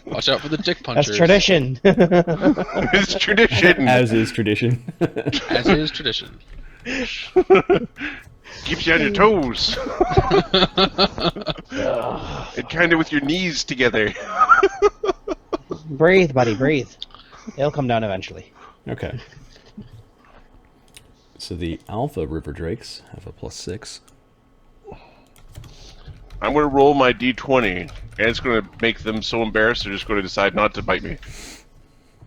Speaker 4: Watch out for the dick punchers.
Speaker 8: That's tradition.
Speaker 5: It's tradition.
Speaker 2: As is tradition.
Speaker 4: As is tradition.
Speaker 5: Keeps you on your toes. And kind of with your knees together.
Speaker 8: Breathe, buddy, breathe. They'll come down eventually.
Speaker 2: Okay. So the alpha river drakes have a +6.
Speaker 5: I'm going to roll my d20, and it's going to make them so embarrassed they're just going to decide not to bite me.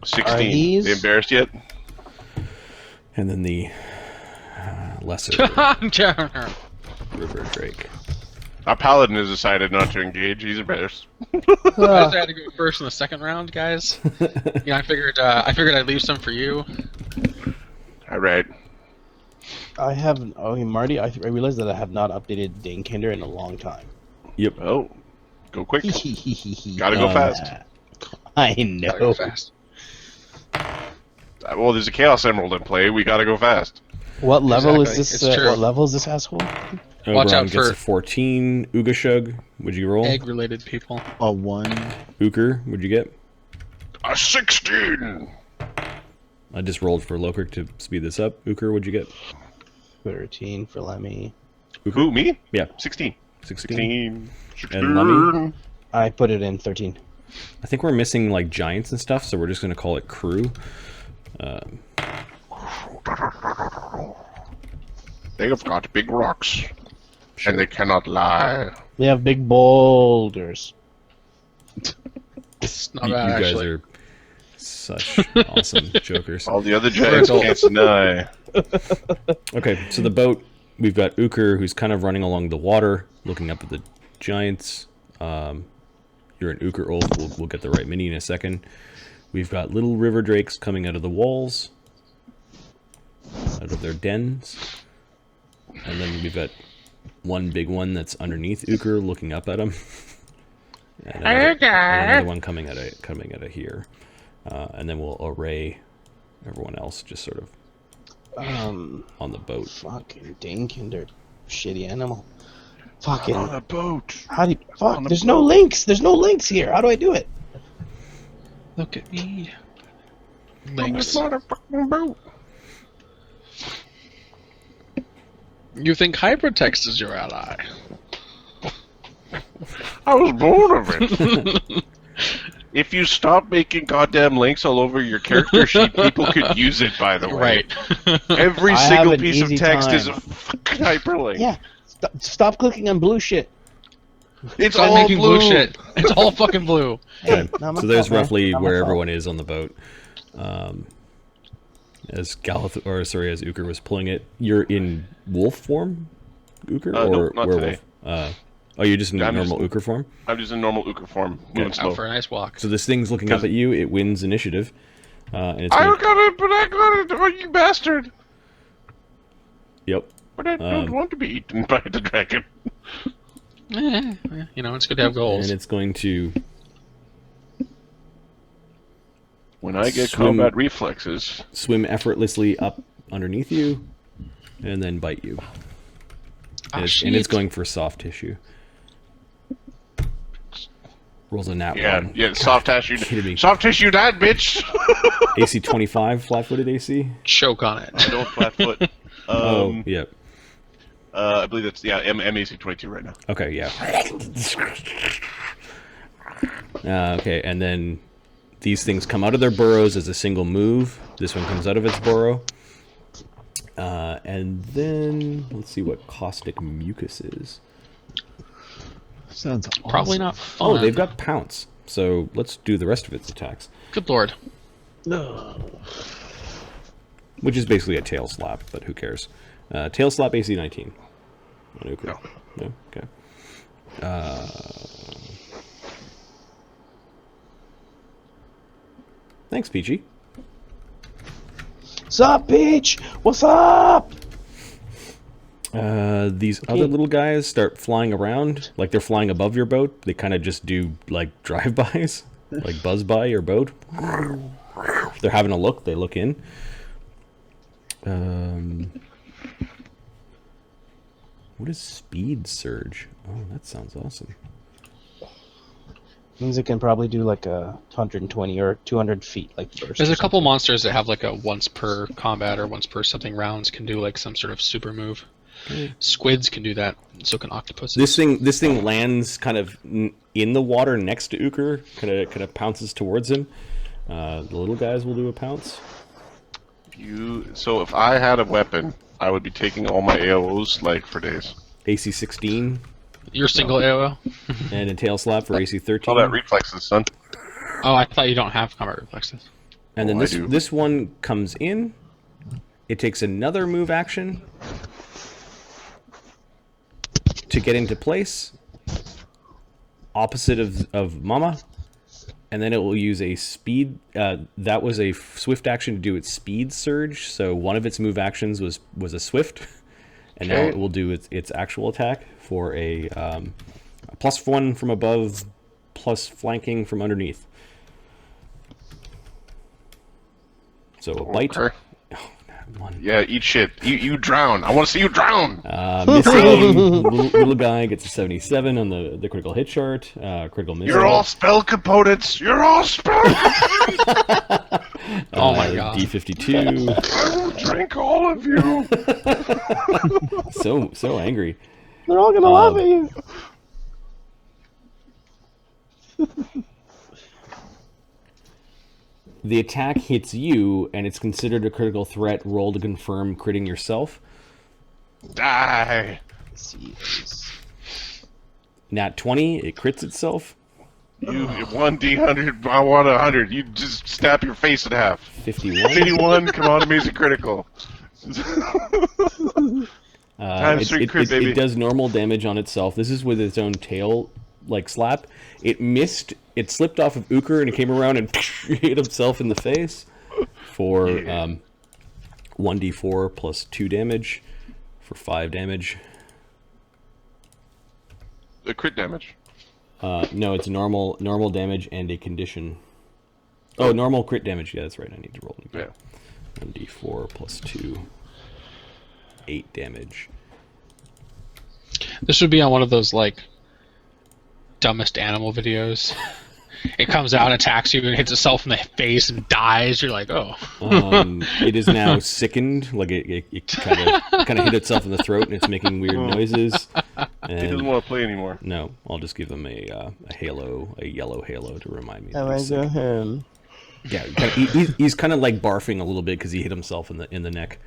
Speaker 5: 16.
Speaker 8: these-
Speaker 5: They embarrassed yet?
Speaker 2: And then the lesser river drake.
Speaker 5: Our paladin has decided not to engage. He's embarrassed.
Speaker 4: I just had to go first in the second round, guys. Yeah, I figured I'd leave some for you.
Speaker 5: All right.
Speaker 8: I haven't. Oh, Marty, I realized that I have not updated Danekinder in a long time.
Speaker 2: Yep.
Speaker 5: Oh, go quick. Gotta go fast.
Speaker 8: I
Speaker 4: Gotta
Speaker 8: know.
Speaker 4: go fast.
Speaker 5: Well, there's a Chaos Emerald in play. We gotta go fast.
Speaker 8: What level
Speaker 4: Exactly,
Speaker 8: is
Speaker 4: it's
Speaker 8: this?
Speaker 4: true.
Speaker 8: What level is this asshole?
Speaker 4: Watch
Speaker 2: Oberon
Speaker 4: out
Speaker 2: gets
Speaker 4: for-
Speaker 2: a 14. Ougashug, would you roll?
Speaker 4: Egg-related people.
Speaker 3: A 1.
Speaker 2: Ukher, would you get?
Speaker 5: A 16!
Speaker 2: I just rolled for Lokrik to speed this up. Ukher, what'd you get?
Speaker 8: 13 for Lemmy.
Speaker 5: Who, me?
Speaker 2: Yeah.
Speaker 5: 16.
Speaker 2: 16.
Speaker 5: 16.
Speaker 2: And Lemmy?
Speaker 8: I put it in 13.
Speaker 2: I think we're missing like giants and stuff, so we're just gonna call it crew.
Speaker 5: They have got big rocks. And they cannot lie.
Speaker 8: They have big boulders.
Speaker 4: It's not
Speaker 2: You
Speaker 4: bad,
Speaker 2: guys
Speaker 4: actually.
Speaker 2: are such awesome jokers.
Speaker 5: All the other giants can't deny.
Speaker 2: Okay, so the boat, we've got Ukher, who's kind of running along the water, looking up at the giants. You're an Ukher Ulf. We'll get the right mini in a second. We've got little river drakes coming out of the walls, out of their dens. And then we've got one big one that's underneath Ukher, looking up at him. And another one coming out of here. And then we'll array everyone else just sort of on the boat.
Speaker 8: Fucking Danekinder. Shitty animal. Fucking.
Speaker 5: On a boat.
Speaker 8: How do you. Fuck. There's no links. There's no links here. How do I do it?
Speaker 4: Look at me.
Speaker 5: It's
Speaker 4: Links.
Speaker 5: not a fucking boat.
Speaker 4: You think hypertext is your ally?
Speaker 5: I was born of it. If you stop making goddamn links all over your character sheet, people could use it, by the way.
Speaker 4: Right.
Speaker 5: Every
Speaker 8: I
Speaker 5: single
Speaker 8: have an
Speaker 5: piece of
Speaker 8: easy
Speaker 5: text is a
Speaker 8: time.
Speaker 5: fucking hyperlink.
Speaker 8: Yeah. Stop clicking on blue shit.
Speaker 5: It's
Speaker 4: Stop
Speaker 5: all
Speaker 4: making
Speaker 5: blue.
Speaker 4: shit. It's all fucking blue.
Speaker 2: Okay,
Speaker 8: not my
Speaker 2: so there's
Speaker 8: fault, man.
Speaker 2: roughly
Speaker 8: Not my
Speaker 2: where
Speaker 8: fault.
Speaker 2: everyone is on the boat. As Ukher was pulling it, you're in wolf form, Ukher,
Speaker 5: No,
Speaker 2: or
Speaker 5: not
Speaker 2: werewolf?
Speaker 5: today.
Speaker 2: You're just in
Speaker 5: I'm
Speaker 2: normal
Speaker 5: just-
Speaker 2: Ukher form.
Speaker 5: I'm just in normal Ukher form, moving
Speaker 4: Out
Speaker 5: slow.
Speaker 4: for a nice walk.
Speaker 2: So this thing's looking up at you. It wins initiative, and it's
Speaker 5: I
Speaker 2: gonna-
Speaker 5: got it, but I got it, oh, you bastard!
Speaker 2: Yep.
Speaker 5: But I don't want to be eaten by the dragon.
Speaker 4: You know, it's good to have goals.
Speaker 2: And it's going to
Speaker 5: When I get
Speaker 2: Swim-
Speaker 5: combat reflexes,
Speaker 2: swim effortlessly up underneath you, and then bite you.
Speaker 4: Ah,
Speaker 2: And it's
Speaker 4: shit.
Speaker 2: going for soft tissue. Rolls a nat
Speaker 5: yeah,
Speaker 2: one.
Speaker 5: yeah, soft
Speaker 2: kidding me.
Speaker 5: tissue, soft tissue that bitch.
Speaker 2: AC 25, flat-footed AC.
Speaker 4: Choke on it.
Speaker 5: I don't flat foot.
Speaker 2: Oh, yeah.
Speaker 5: I believe that's MAC 22 right now.
Speaker 2: Okay, yeah. Okay, and then these things come out of their burrows as a single move. This one comes out of its burrow. And then, let's see what caustic mucus is.
Speaker 3: Sounds awesome.
Speaker 4: Probably not fun.
Speaker 2: Oh, they've got pounce. So let's do the rest of its attacks.
Speaker 4: Good lord.
Speaker 2: Which is basically a tail slap, but who cares? Tail slap AC 19. On Ukher. No. Okay. Thanks, Peachy.
Speaker 8: Sup, Peach? What's up?
Speaker 2: These other little guys start flying around, like they're flying above your boat. They kind of just do, like, drive-bys, like buzz by your boat. They're having a look. They look in. What is speed surge? Oh, that sounds awesome.
Speaker 8: Means it can probably do like 120 or 200 feet, like burst.
Speaker 4: There's a couple monsters that have like a once per combat or once per something rounds can do like some sort of super move. Squids can do that, so can octopuses.
Speaker 2: This thing lands kind of in the water next to Ukher, kind of pounces towards him. The little guys will do a pounce.
Speaker 5: So if I had a weapon, I would be taking all my AOs like for days.
Speaker 2: AC 16.
Speaker 4: Your single AOO?
Speaker 2: And a tail slap for AC 13.
Speaker 5: All that reflexes, son.
Speaker 4: Oh, I thought you don't have combat reflexes.
Speaker 2: And then this one comes in. It takes another move action to get into place, opposite of Mama, and then it will use a speed. That was a swift action to do its speed surge. So one of its move actions was a swift, and now it will do its actual attack for a +1 from above, plus flanking from underneath. So a bite.
Speaker 5: Okay.
Speaker 2: Oh, one.
Speaker 5: Yeah, eat shit. You drown. I want to see you drown.
Speaker 2: Missing little guy gets a 77 on the critical hit chart. Critical miss.
Speaker 5: You're all spell components. You're all spell.
Speaker 4: Oh my god.
Speaker 2: D52.
Speaker 5: I will drink all of you.
Speaker 2: so angry.
Speaker 8: They're all gonna laugh at you.
Speaker 2: The attack hits you, and it's considered a critical threat. Roll to confirm critting yourself.
Speaker 5: Die.
Speaker 2: Nat 20, it crits itself.
Speaker 5: You 1d100. I want 100. You just snap your face in half.
Speaker 2: 51.
Speaker 5: 81. Come on, amazing critical. Times 3 crit, baby.
Speaker 2: It does normal damage on itself. This is with its own tail, like, slap. It missed. It slipped off of Ukher and it came around and hit himself in the face for 1d4 plus 2 damage for 5 damage.
Speaker 5: The crit damage.
Speaker 2: No, it's normal damage and a condition. Oh, normal crit damage. Yeah, that's right. I need to roll it again. Yeah. 1d4 plus 2. 8 damage.
Speaker 4: This would be on one of those, like, dumbest animal videos. It comes out, attacks you, and hits itself in the face and dies. You're like, oh.
Speaker 2: It is now sickened. Like, it kind of hit itself in the throat, and it's making weird noises. And
Speaker 5: He doesn't want to play anymore.
Speaker 2: No, I'll just give him a halo, a yellow halo to remind me.
Speaker 8: I go home.
Speaker 2: Yeah, he's kind of like barfing a little bit because he hit himself in the neck.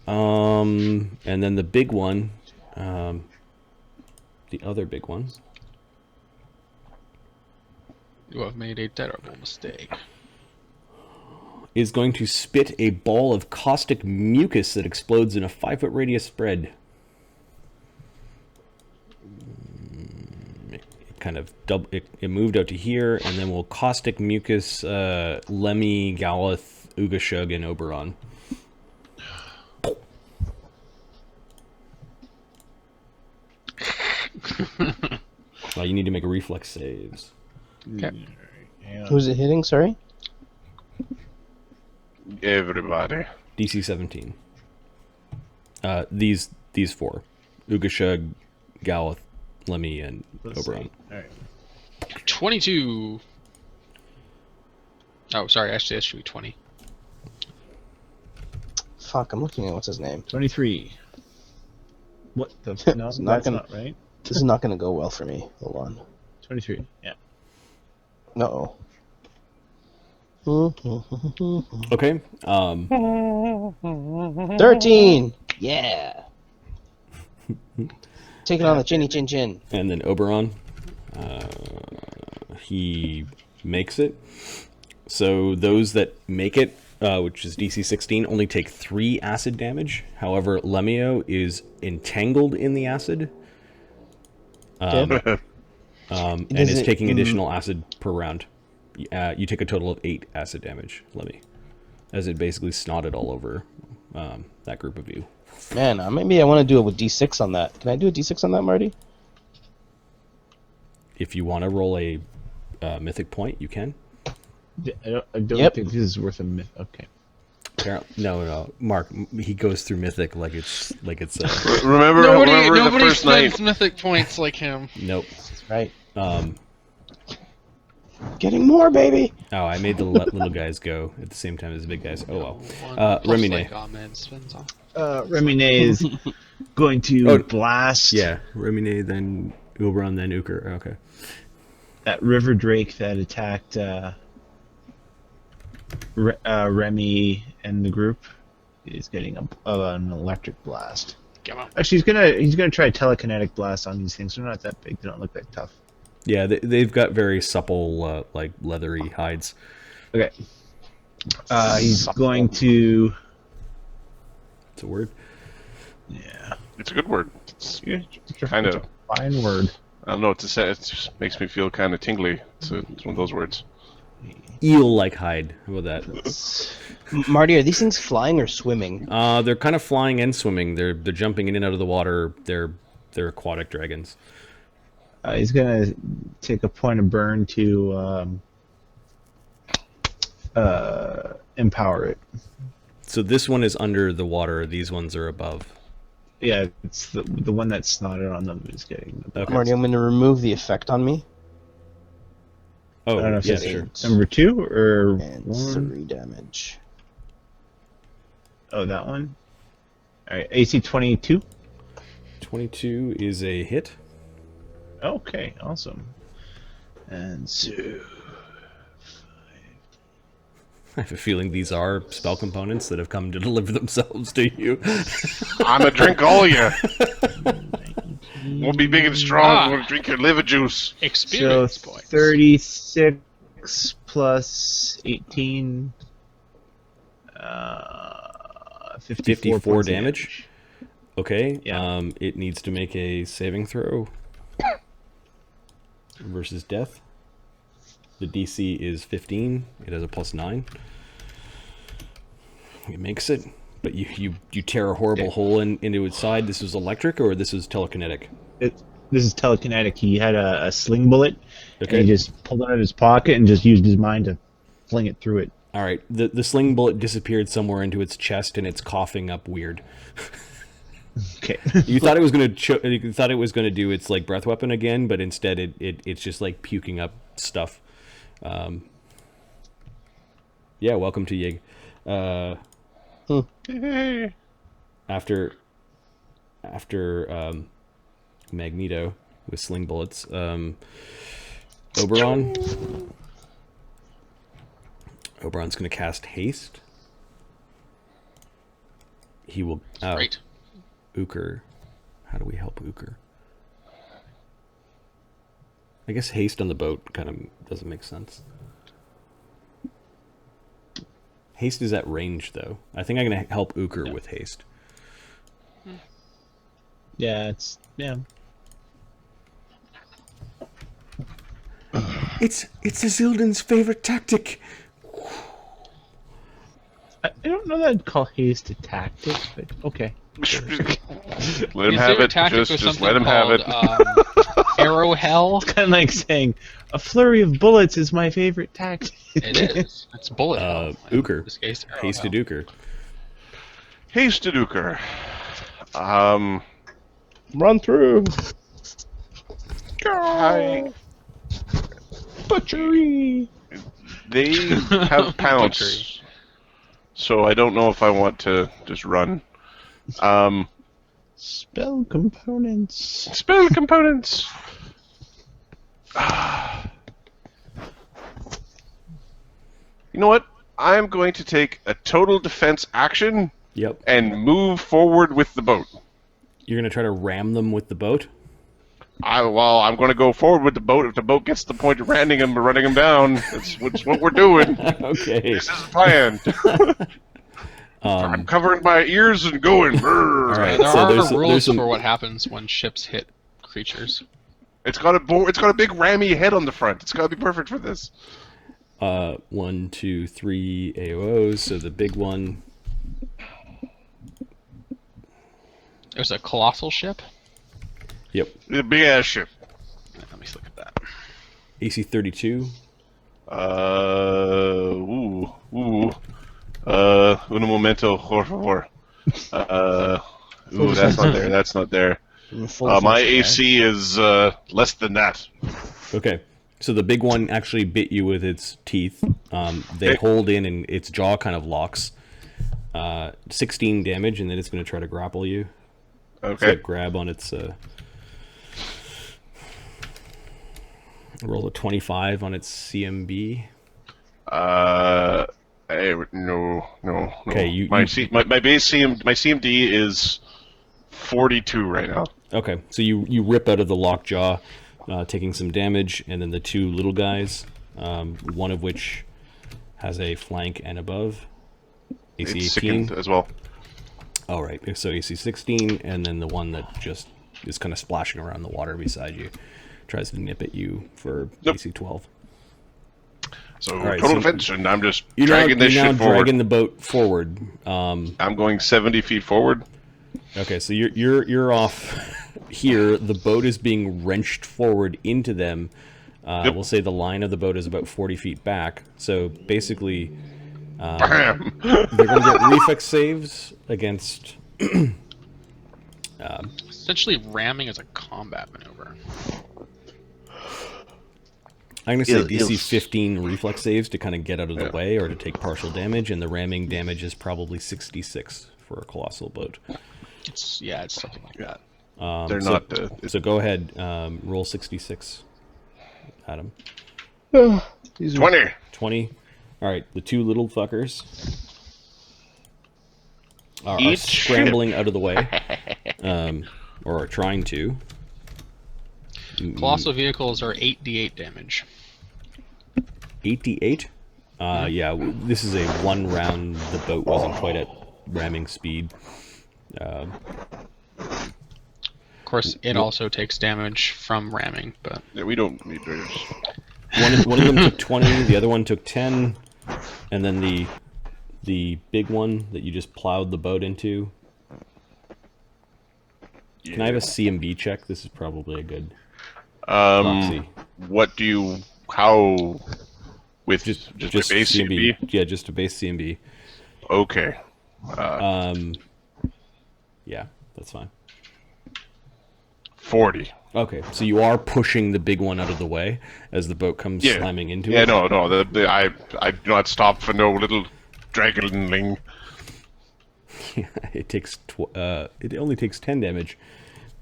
Speaker 2: And then the big one, the other big one.
Speaker 4: You have made a terrible mistake.
Speaker 2: Is going to spit a ball of caustic mucus that explodes in a 5-foot radius spread. It kind of it moved out to here, and then we'll caustic mucus Lemmy, Galith, Ougashug, and Oberon. You need to make a reflex saves.
Speaker 4: Okay.
Speaker 8: Who's it hitting? Sorry.
Speaker 5: Everybody.
Speaker 2: DC 17. These 4. Ougashug, Galith, Lemmy, and Oberon.
Speaker 3: Alright.
Speaker 4: 22. Oh, sorry. Actually, that should be 20.
Speaker 8: Fuck, I'm looking at what's his name.
Speaker 3: 23. What the? No,
Speaker 8: It's
Speaker 3: that's
Speaker 8: gonna-
Speaker 3: not right.
Speaker 8: This is not going to go well for me. Hold on.
Speaker 3: 23. Yeah.
Speaker 8: No.
Speaker 2: Okay.
Speaker 8: 13! Yeah! Taking on the chinny chin chin.
Speaker 2: And then Oberon, he makes it. So those that make it, which is DC 16, only take 3 acid damage. However, Lemmy-O is entangled in the acid. And is taking additional acid per round. You take a total of 8 acid damage, Lemmy, as it basically snotted all over that group of you.
Speaker 8: Man, maybe I want to do it with D6 on that. Can I do a D6 on that, Marty?
Speaker 2: If you want to roll a mythic point, you can.
Speaker 3: I don't
Speaker 8: Yep.
Speaker 3: think this is worth a myth. Okay.
Speaker 2: No, Mark. He goes through mythic like it's
Speaker 5: Remember the
Speaker 4: Nobody
Speaker 5: first night.
Speaker 4: spends mythic points like him.
Speaker 2: Nope.
Speaker 8: Right. Getting more, baby!
Speaker 2: Oh, I made the little guys go at the same time as the big guys. Oh well. Remine.
Speaker 3: Remine is going to blast
Speaker 2: Yeah, Remine, then Oberon, then Ukher. Okay.
Speaker 3: that river drake that attacked Remy and the group. Is getting an electric blast.
Speaker 4: Come on.
Speaker 3: Actually, he's gonna try a telekinetic blast on these things. They're not that big. They don't look that tough.
Speaker 2: Yeah, they've got very supple, like leathery hides.
Speaker 3: Okay. He's going to.
Speaker 2: It's a word.
Speaker 3: Yeah.
Speaker 5: It's a good word. It's kind
Speaker 3: It's
Speaker 5: of.
Speaker 3: a fine word.
Speaker 5: I don't know what to say. It just makes me feel kind of tingly. It's one of those words.
Speaker 2: Eel-like hide. How about that?
Speaker 8: Marty, are these things flying or swimming?
Speaker 2: They're kind of flying and swimming. They're jumping in and out of the water. They're aquatic dragons.
Speaker 3: He's gonna take a point of burn to empower it.
Speaker 2: So this one is under the water. These ones are above.
Speaker 3: Yeah, it's the one that's snotted on them is getting.
Speaker 2: Okay.
Speaker 8: Marty, I'm going to remove the effect on me.
Speaker 2: Oh,
Speaker 3: I don't know if
Speaker 2: yeah,
Speaker 3: it's
Speaker 2: sure.
Speaker 3: number 2 or
Speaker 8: And
Speaker 3: 1.
Speaker 8: 3 damage.
Speaker 3: Oh, that one. All right, AC 22.
Speaker 2: 22 is a hit.
Speaker 3: Okay, awesome. And so
Speaker 2: I have a feeling these are spell components that have come to deliver themselves to you.
Speaker 5: I'm gonna drink all of you. We'll be big and strong. We'll drink your liver juice.
Speaker 4: Experience
Speaker 3: so
Speaker 4: points.
Speaker 3: 36 plus 18. 54 points of
Speaker 2: damage. Okay.
Speaker 3: Yeah.
Speaker 2: It needs to make a saving throw versus death. The DC is 15. It has a +9. It makes it, but you tear a horrible hole into its side. This was electric or this was telekinetic?
Speaker 3: This is telekinetic. He had a sling bullet,
Speaker 2: Okay.
Speaker 3: and he just pulled it out of his pocket and just used his mind to fling it through it.
Speaker 2: All right. The sling bullet disappeared somewhere into its chest and it's coughing up weird.
Speaker 3: Okay.
Speaker 2: You thought it was going to you thought it was going to do its like breath weapon again, but instead it's just like puking up stuff. Yeah, welcome to Yig. After Magneto with sling bullets, Oberon's going to cast haste. He will.
Speaker 4: Great.
Speaker 2: Ukher. How do we help Ukher? I guess haste on the boat kind of doesn't make sense. Haste is at range, though. I think I'm going to help Ukher with haste.
Speaker 3: Yeah,
Speaker 2: It's Azildan's favorite tactic.
Speaker 3: I don't know that I'd call haste a tactic, but okay.
Speaker 5: Let him have it. Just let him have it.
Speaker 4: Arrow hell.
Speaker 3: It's kind of like saying a flurry of bullets is my favorite tactic.
Speaker 4: It is. It's bullet hell.
Speaker 2: Ukher.
Speaker 4: In this case, arrow
Speaker 2: Hasted
Speaker 4: hell.
Speaker 2: Ukher.
Speaker 5: Hasted Ukher.
Speaker 8: Run through!
Speaker 5: Hi.
Speaker 3: Butchery!
Speaker 5: They have pounce, so I don't know if I want to just run.
Speaker 3: Spell components.
Speaker 5: Spell components. You know what? I'm going to take a total defense action.
Speaker 2: Yep.
Speaker 5: And move forward with the boat.
Speaker 2: You're going to try to ram them with the boat?
Speaker 5: I'm going to go forward with the boat. If the boat gets to the point of ramming them or running them down, that's what we're doing.
Speaker 2: Okay.
Speaker 5: This is the plan. I'm covering my ears and going.
Speaker 2: All right.
Speaker 4: There
Speaker 2: So
Speaker 4: are rules
Speaker 2: some...
Speaker 4: for what happens when ships hit creatures.
Speaker 5: It's got a big rammy head on the front. It's got to be perfect for this.
Speaker 2: 1, 2, 3 AOs. So the big one.
Speaker 4: There's a colossal ship.
Speaker 2: Yep.
Speaker 5: The big ass ship.
Speaker 4: Let me look at that.
Speaker 2: AC 32.
Speaker 5: Un momento, por favor. That's not there. That's not there. My AC is less than that.
Speaker 2: Okay. So the big one actually bit you with its teeth. They hold in and its jaw kind of locks. 16 damage, and then it's going to try to grapple you.
Speaker 5: Okay.
Speaker 2: So grab on its... roll a 25 on its CMB.
Speaker 5: No.
Speaker 2: Okay,
Speaker 5: my base CMD is 42 right now.
Speaker 2: Okay, so you rip out of the lockjaw, taking some damage, and then the two little guys, one of which has a flank and above. AC 18
Speaker 5: as well.
Speaker 2: All right, so AC 16, and then the one that just is kind of splashing around the water beside you tries to nip at you for AC 12.
Speaker 5: So
Speaker 2: right,
Speaker 5: total defense, and I'm just
Speaker 2: you're
Speaker 5: dragging this shit forward.
Speaker 2: Dragging the boat forward.
Speaker 5: I'm going 70 feet forward.
Speaker 2: Okay, so you're off here. The boat is being wrenched forward into them. We'll say the line of the boat is about 40 feet back. So basically, they're going to get reflex saves against.
Speaker 4: Essentially, ramming is a combat maneuver.
Speaker 2: I'm going to say DC 15 reflex saves to kind of get out of the way or to take partial damage, and the ramming damage is probably 66 for a colossal boat.
Speaker 4: It's something like that.
Speaker 5: They're not.
Speaker 2: So go ahead, roll 66, Adam.
Speaker 5: 20.
Speaker 2: 20. All right, the two little fuckers are scrambling out of the way, or are trying to.
Speaker 4: Colossal vehicles are 8d8 damage.
Speaker 2: 8d8? Yeah, this is a one round. The boat wasn't quite at ramming speed.
Speaker 4: Of course, it also takes damage from ramming, but...
Speaker 5: Yeah, we don't need raiders.
Speaker 2: One of them took 20, the other one took 10, and then the big one that you just plowed the boat into. Can I have a CMB check? This is probably a good proxy.
Speaker 5: What do you... How... With just a base
Speaker 2: CMB? Yeah, just a base CMB.
Speaker 5: Okay.
Speaker 2: Yeah, that's fine.
Speaker 5: 40.
Speaker 2: Okay, so you are pushing the big one out of the way as the boat comes slamming into it?
Speaker 5: Yeah, no. I do not stop for no little dragonling.
Speaker 2: It takes it only takes 10 damage.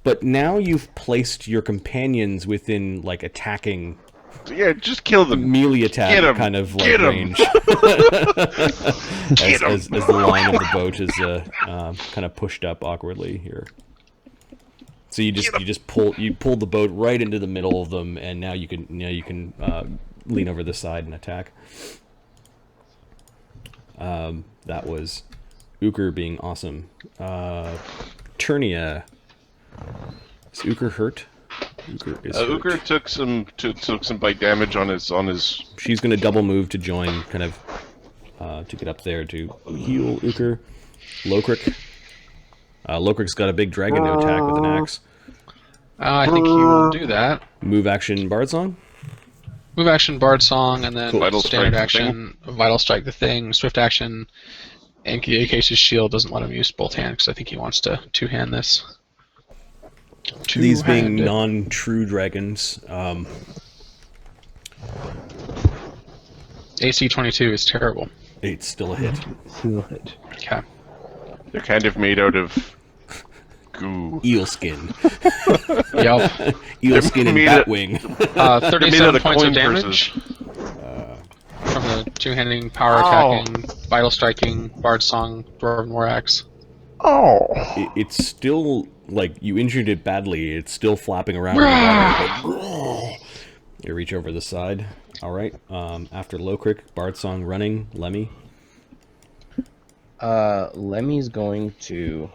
Speaker 2: But now you've placed your companions within, like, attacking...
Speaker 5: Yeah, just kill them.
Speaker 2: Melee attack kind of like range. as the line of the boat is kind of pushed up awkwardly here. So you just pull the boat right into the middle of them, and now you can lean over the side and attack. That was Ukher being awesome. Turnia. Is Ukher hurt?
Speaker 5: Ukher took some bite damage on his.
Speaker 2: She's going to double move to join, kind of to get up there to heal Ukher. Lokrik. Lokrik's got a big dragon to attack with an axe.
Speaker 4: I think he will do that.
Speaker 2: Move action Bard Song.
Speaker 4: Move action Bard Song, and then
Speaker 5: Vital
Speaker 4: standard
Speaker 5: Strike
Speaker 4: action Vital Strike the thing. Swift action. In case his shield doesn't let him use both hands, because I think he wants to two-hand this.
Speaker 2: These being non-true dragons.
Speaker 4: AC 22 is terrible.
Speaker 2: 8's still a hit.
Speaker 8: Still a hit.
Speaker 4: Okay.
Speaker 5: They're kind of made out of goo.
Speaker 2: eel skin.
Speaker 4: Yep.
Speaker 2: Eel skin and
Speaker 5: made
Speaker 2: bat
Speaker 5: it-
Speaker 2: wing.
Speaker 5: They're made out
Speaker 4: 37
Speaker 5: of
Speaker 4: points of
Speaker 5: coin
Speaker 4: damage from the two-handing, power attacking, vital striking, bard song, dwarven war axe.
Speaker 3: Oh.
Speaker 2: It's still, like, you injured it badly. It's still flapping around in the water. You reach over the side. Alright. After Lokrik, bard song running. Lemmy.
Speaker 10: Lemmy's going to.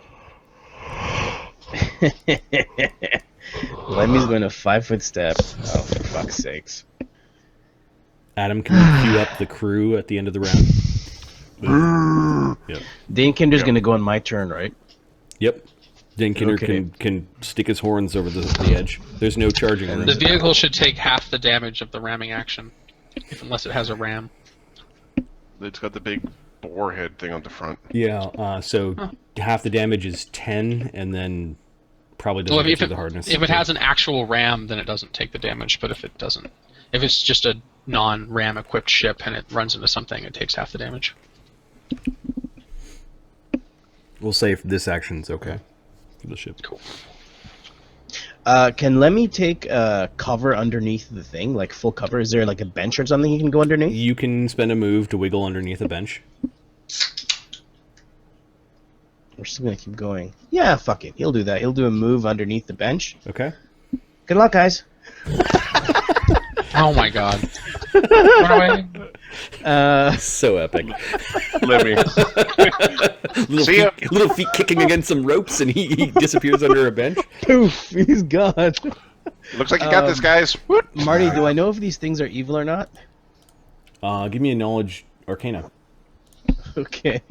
Speaker 10: Lemmy's going to 5-foot step. Oh, for fuck's sakes.
Speaker 2: Adam, can you queue up the crew at the end of the round? Yep.
Speaker 10: Dane Kinder's going to go on my turn, right?
Speaker 2: Yep. Dinkinder
Speaker 10: Okay.
Speaker 2: can stick his horns over the edge. There's no charging room.
Speaker 4: The vehicle should take half the damage of the ramming action, unless it has a ram.
Speaker 5: It's got the big boar head thing on the front.
Speaker 2: Yeah, so half the damage is 10, and then probably doesn't
Speaker 4: Well,
Speaker 2: get
Speaker 4: if
Speaker 2: through
Speaker 4: it,
Speaker 2: the hardness.
Speaker 4: if it has an actual ram, then it doesn't take the damage. But if it doesn't, if it's just a non-ram equipped ship and it runs into something, it takes half the damage.
Speaker 2: We'll say if this action's okay for the ship.
Speaker 4: Cool.
Speaker 10: Can Lemmy take cover underneath the thing, like full cover? Is there like a bench or something he can go underneath?
Speaker 2: You can spend a move to wiggle underneath a bench.
Speaker 10: We're still gonna keep going. Yeah, fuck it. He'll do that. He'll do a move underneath the bench.
Speaker 2: Okay.
Speaker 10: Good luck, guys.
Speaker 4: Oh my god. Run away.
Speaker 2: So epic.
Speaker 5: Lemmy.
Speaker 2: Little feet kicking against some ropes, and he disappears under a bench.
Speaker 10: Poof! He's gone.
Speaker 5: Looks like you got this, guys. Whoop.
Speaker 10: Marty, do I know if these things are evil or not?
Speaker 2: Give me a knowledge arcana.
Speaker 10: Okay.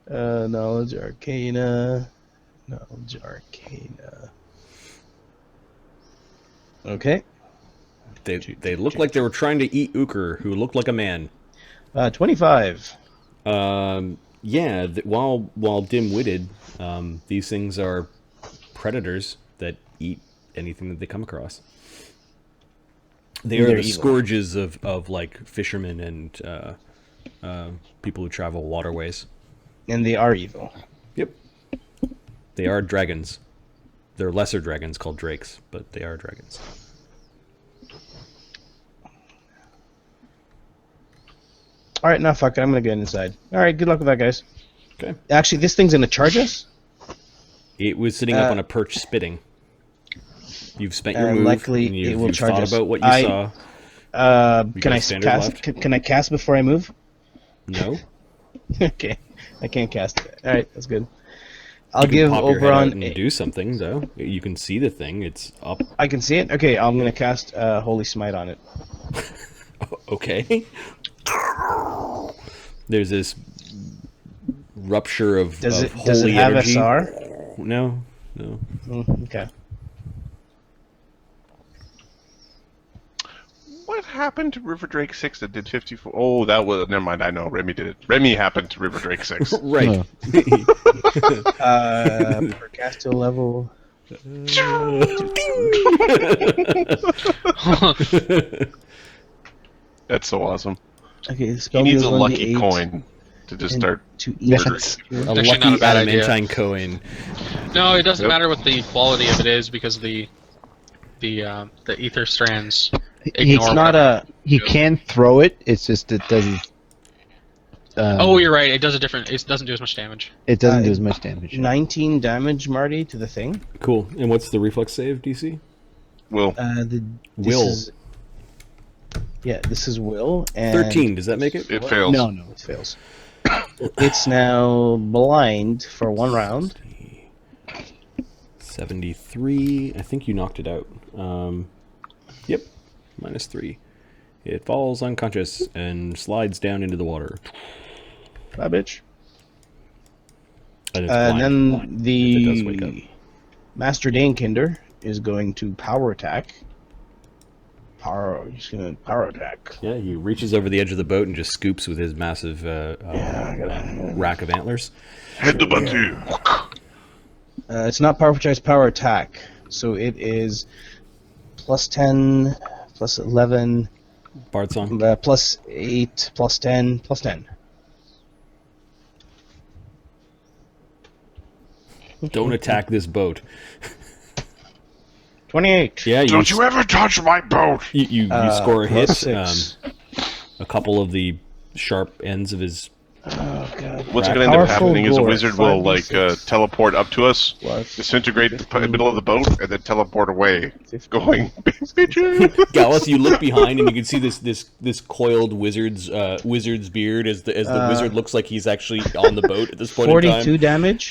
Speaker 10: Knowledge arcana. Knowledge arcana. Okay.
Speaker 2: They look like they were trying to eat Ukher, who looked like a man.
Speaker 10: 25.
Speaker 2: Yeah. While dim-witted, these things are predators that eat anything that they come across. They are
Speaker 10: They're
Speaker 2: the
Speaker 10: evil.
Speaker 2: scourges of like fishermen and people who travel waterways.
Speaker 10: And they are evil.
Speaker 2: Yep. They are dragons. They're lesser dragons called drakes, but they are dragons.
Speaker 10: Alright, now fuck it. I'm gonna get inside. Alright, good luck with that, guys.
Speaker 2: Okay.
Speaker 10: Actually, this thing's gonna charge us?
Speaker 2: It was sitting up on a perch spitting. You've spent your
Speaker 10: And
Speaker 2: move.
Speaker 10: likely
Speaker 2: and you've,
Speaker 10: it will
Speaker 2: you've
Speaker 10: charge
Speaker 2: thought
Speaker 10: us.
Speaker 2: about what you saw. You
Speaker 10: Can
Speaker 2: got
Speaker 10: I
Speaker 2: standard
Speaker 10: cast?
Speaker 2: left?
Speaker 10: Can I cast before I move?
Speaker 2: No.
Speaker 10: Okay, I can't cast it. All right, that's good. I'll
Speaker 2: You can
Speaker 10: give
Speaker 2: pop your head out
Speaker 10: Oberon.
Speaker 2: and do something though. You can see the thing. It's up.
Speaker 10: I can see it. Okay, I'm gonna cast Holy Smite on it.
Speaker 2: Okay. There's this rupture of
Speaker 10: Does
Speaker 2: of
Speaker 10: it? Does it
Speaker 2: holy
Speaker 10: have
Speaker 2: energy.
Speaker 10: SR?
Speaker 2: No.
Speaker 10: Okay.
Speaker 5: What happened to River Drake 6 that did 54? Oh, that was... Never mind, I know. Remy did it. Remy happened to River Drake 6.
Speaker 2: Right.
Speaker 10: Per cast level.
Speaker 5: That's so awesome.
Speaker 10: Okay, the
Speaker 5: He
Speaker 10: spell
Speaker 5: needs
Speaker 10: deals
Speaker 5: a
Speaker 10: 1d8
Speaker 5: lucky coin to just
Speaker 10: and
Speaker 5: start...
Speaker 10: to
Speaker 3: Yes.
Speaker 10: each.
Speaker 2: A
Speaker 4: Actually,
Speaker 2: lucky
Speaker 4: not a bad idea.
Speaker 2: adamantine coin.
Speaker 4: No, it doesn't
Speaker 5: Yep.
Speaker 4: matter what the quality of it is because the ether strands
Speaker 3: It's
Speaker 4: ignore
Speaker 3: not
Speaker 4: whatever.
Speaker 3: He can throw it. It's just it doesn't.
Speaker 4: Oh, you're right. It does a different. It doesn't do as much damage.
Speaker 3: It doesn't do as much damage.
Speaker 10: 19 damage, Marty, to the thing.
Speaker 2: Cool. And what's the reflex save, DC?
Speaker 5: Will.
Speaker 10: This
Speaker 2: Will.
Speaker 10: Is, yeah, this is Will. And
Speaker 2: 13. Does that make it?
Speaker 5: It fails.
Speaker 10: No, it fails. It's now blind for 1 round.
Speaker 2: 73. I think you knocked it out. Yep. -3. It falls unconscious and slides down into the water.
Speaker 10: Bye, bitch.
Speaker 2: And it's
Speaker 10: And
Speaker 2: blind.
Speaker 10: then
Speaker 2: It does wake up.
Speaker 10: the Master Danekinder is going to power attack. He's going to power attack.
Speaker 2: Yeah, he reaches over the edge of the boat and just scoops with his massive rack of antlers.
Speaker 11: Head to Batu.
Speaker 10: It's not power charge, power attack. So it is +10, +11,
Speaker 2: Bard song.
Speaker 10: +8, +10, +10.
Speaker 2: Don't attack this boat.
Speaker 10: 28.
Speaker 2: Yeah,
Speaker 11: Don't you ever touch my boat!
Speaker 2: you score a hit.
Speaker 10: Plus 6.
Speaker 2: A couple of the sharp ends of his.
Speaker 10: Oh, God.
Speaker 11: What's going to end up
Speaker 10: Powerful
Speaker 11: happening is a
Speaker 10: gore,
Speaker 11: wizard will
Speaker 10: 5d6
Speaker 11: teleport up to us,
Speaker 10: plus
Speaker 11: disintegrate the
Speaker 10: 15.
Speaker 11: middle of the boat, and then teleport away,
Speaker 10: 15.
Speaker 11: going, bitches!
Speaker 2: Gallus, you look behind and you can see this coiled wizard's beard as the wizard looks like he's actually on the boat at this point in
Speaker 10: 42
Speaker 2: time.
Speaker 10: damage.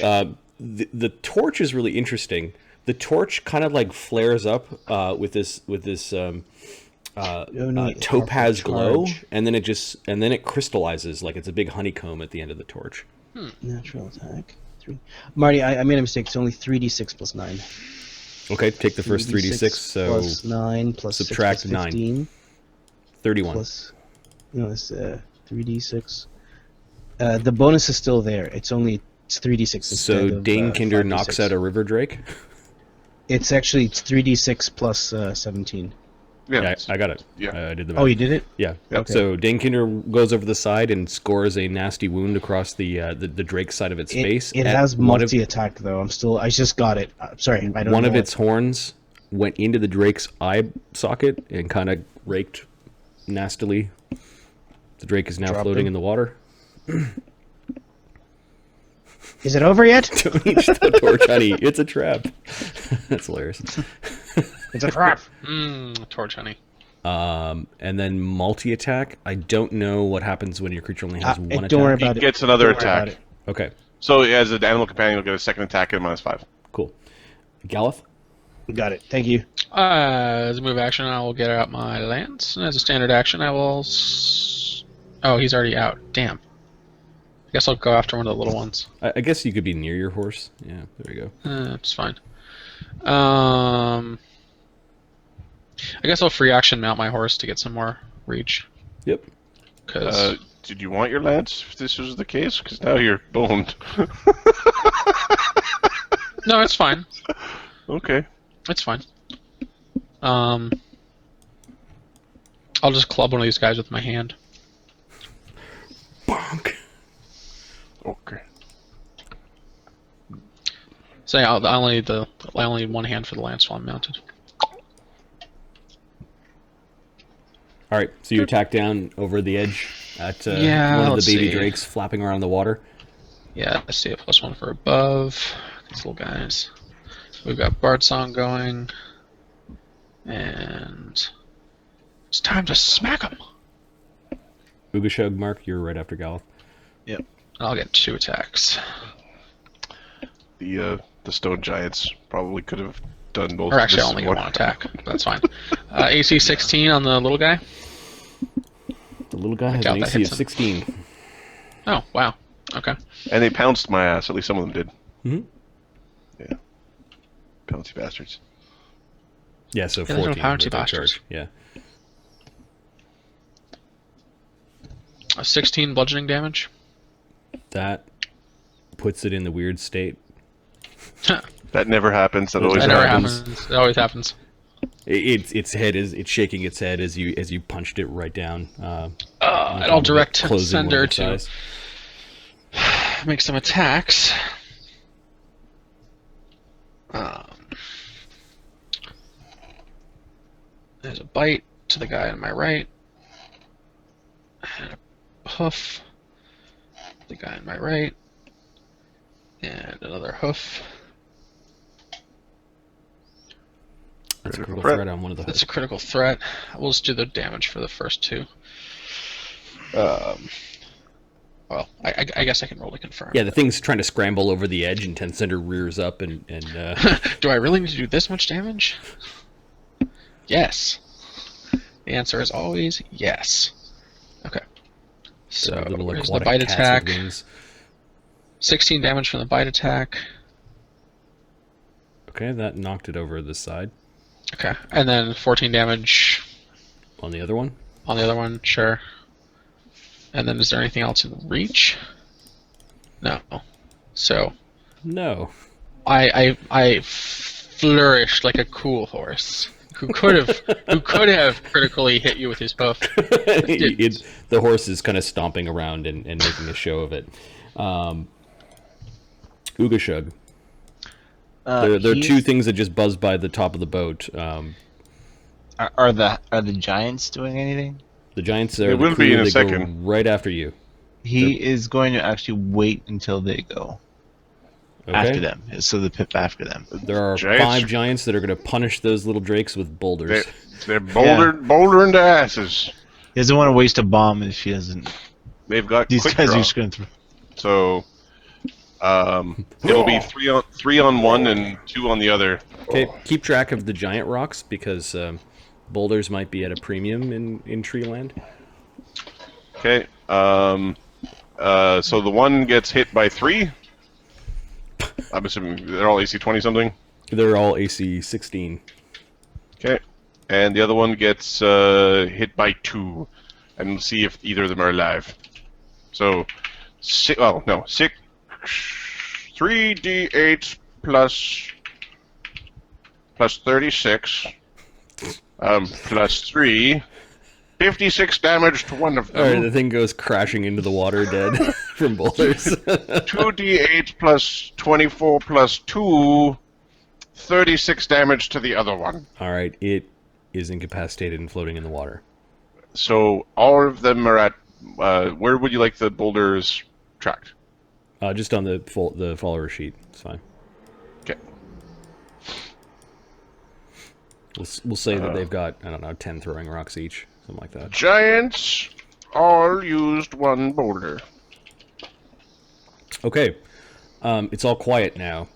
Speaker 2: The torch is really interesting. The torch kind of like flares up with this topaz glow, and then it crystallizes like it's a big honeycomb at the end of the torch.
Speaker 10: Natural attack. 3. Marty, I made a mistake. It's only 3d6 plus 9.
Speaker 2: Okay, take the first 3d6. So
Speaker 10: plus 9 plus
Speaker 2: subtract
Speaker 10: 6 plus 15.
Speaker 2: 9. 31.
Speaker 10: Plus, no, it's 3d6. The bonus is still there. It's 3d6.
Speaker 2: So Danekinder knocks out a river drake.
Speaker 10: It's 3d6 plus 17.
Speaker 2: Yeah, I got it.
Speaker 11: Yeah.
Speaker 2: I did the math.
Speaker 10: Oh, you did it?
Speaker 2: Yeah.
Speaker 11: Yep.
Speaker 10: Okay.
Speaker 2: So Danekinder goes over the side and scores a nasty wound across the drake side of its face.
Speaker 10: It has multi-attack, though. I just got it. Sorry, I don't know.
Speaker 2: One of its horns went into the drake's eye socket and kind of raked nastily. The drake is now
Speaker 10: Dropped
Speaker 2: floating
Speaker 10: him.
Speaker 2: in the water.
Speaker 10: Is it over yet?
Speaker 2: Don't eat the torch, honey. It's a trap. That's hilarious.
Speaker 10: It's a trap.
Speaker 4: Torch honey.
Speaker 2: And then multi-attack. I don't know what happens when your creature only has one attack.
Speaker 10: Don't worry
Speaker 11: He
Speaker 10: about it.
Speaker 11: gets another
Speaker 10: Don't worry about
Speaker 11: attack.
Speaker 10: it.
Speaker 2: Okay,
Speaker 11: So as an animal companion, you'll get a second attack and -5.
Speaker 2: cool. Galeth?
Speaker 10: Got it. Thank you.
Speaker 4: As a move action, I will get out my lance. And as a standard action, I will... Oh, he's already out. Damn. I guess I'll go after one of the little ones.
Speaker 2: I guess you could be near your horse. Yeah, there you go.
Speaker 4: It's fine. I guess I'll free action mount my horse to get some more reach.
Speaker 2: Yep.
Speaker 4: Cause
Speaker 11: Did you want your lance if this was the case? Because now you're boned.
Speaker 4: no, it's fine.
Speaker 11: Okay.
Speaker 4: It's fine. I'll just club one of these guys with my hand.
Speaker 2: Bonk.
Speaker 11: Okay.
Speaker 4: So yeah, I only need one hand for the lance while I'm mounted.
Speaker 2: All right, so you attack down over the edge at one of
Speaker 4: let's
Speaker 2: the baby
Speaker 4: see.
Speaker 2: drakes flapping around the water.
Speaker 4: Yeah, let's see a +1 for above. These little guys. We've got Bard Song going. And it's time to smack them.
Speaker 2: Ougashug, Mark, you're right after Galeth.
Speaker 10: Yep.
Speaker 4: I'll get 2 attacks.
Speaker 11: The stone giants probably could have done both.
Speaker 4: Or actually, I
Speaker 11: this
Speaker 4: only get
Speaker 11: one.
Speaker 4: 1 attack. That's fine. AC 16 on the little guy.
Speaker 2: The little guy has
Speaker 4: doubt
Speaker 2: an
Speaker 4: that
Speaker 2: AC of
Speaker 4: hits him.
Speaker 2: 16.
Speaker 4: Oh, wow. Okay.
Speaker 11: And they pounced my ass. At least some of them did.
Speaker 2: Mhm.
Speaker 11: Yeah. Pouncy bastards.
Speaker 2: Yeah, so
Speaker 4: Yeah, those are
Speaker 2: 14.
Speaker 4: pouncy
Speaker 2: with their
Speaker 4: bastards.
Speaker 2: charge. Yeah.
Speaker 4: 16 bludgeoning damage.
Speaker 2: That puts it in the weird state.
Speaker 11: That never happens. That always
Speaker 4: That never
Speaker 11: happens.
Speaker 4: happens. It always happens.
Speaker 2: Its head it's shaking its head as you punched it right down.
Speaker 4: And I'll direct
Speaker 2: closing one
Speaker 4: Sender
Speaker 2: of its
Speaker 4: to
Speaker 2: eyes.
Speaker 4: make some attacks. There's a bite to the guy on my right. And a hoof. The guy on my right. And another hoof.
Speaker 2: That's a critical
Speaker 11: threat.
Speaker 2: threat on one of the
Speaker 4: That's a critical threat. We'll just do the damage for the first 2. Well, I guess I can roll to confirm.
Speaker 2: Yeah, the thing's trying to scramble over the edge, and Tencenter rears up and
Speaker 4: Do I really need to do this much damage? Yes. The answer is always yes. Okay. So,
Speaker 2: little
Speaker 4: here's the
Speaker 2: aquatic
Speaker 4: bite
Speaker 2: cats
Speaker 4: attack.
Speaker 2: with wings.
Speaker 4: 16 damage from the bite attack.
Speaker 2: Okay, that knocked it over the side.
Speaker 4: Okay. And then 14 damage
Speaker 2: On the other one?
Speaker 4: on the other one, sure. And then is there anything else in reach? No. So,
Speaker 2: No.
Speaker 4: I flourished like a cool horse. Who could have critically hit you with his hoof?
Speaker 2: The horse is kind of stomping around and making a show of it. Ougashug. There are two things that just buzz by the top of the boat.
Speaker 12: Are the giants doing anything?
Speaker 2: The giants
Speaker 5: They
Speaker 2: are the
Speaker 5: will be
Speaker 2: crew
Speaker 5: in a
Speaker 2: that go
Speaker 5: second.
Speaker 2: right after you.
Speaker 12: He is going to actually wait until they go after
Speaker 2: Okay.
Speaker 12: them, so the pip after them.
Speaker 2: There are
Speaker 5: Giants-
Speaker 2: 5 giants that are going to punish those little drakes with boulders.
Speaker 5: They're bouldering their asses.
Speaker 12: He doesn't want to waste a bomb if he doesn't.
Speaker 5: They've got
Speaker 12: These
Speaker 5: quick
Speaker 12: guys
Speaker 5: draw.
Speaker 12: are just going to throw.
Speaker 5: So it'll be three on one and 2 on the other.
Speaker 2: Okay, keep track of the giant rocks because boulders might be at a premium in Treeland.
Speaker 5: Okay. So the one gets hit by 3. I'm assuming they're all AC 20 something.
Speaker 2: They're all AC 16.
Speaker 5: Okay. And the other one gets hit by 2. And we'll see if either of them are alive. So, 3d8 plus 36 plus 3. 56 damage to one of them.
Speaker 2: Alright, the thing goes crashing into the water dead from boulders.
Speaker 5: 2d8 plus 24 plus 2. 36 damage to the other one.
Speaker 2: Alright, it is incapacitated and floating in the water.
Speaker 5: So all of them are at. Where would you like the boulders tracked?
Speaker 2: Just on the follower sheet. It's fine.
Speaker 5: Okay.
Speaker 2: We'll say that they've got, I don't know, 10 throwing rocks each. Something like that.
Speaker 5: Giants all used 1 boulder.
Speaker 2: Okay. It's all quiet now.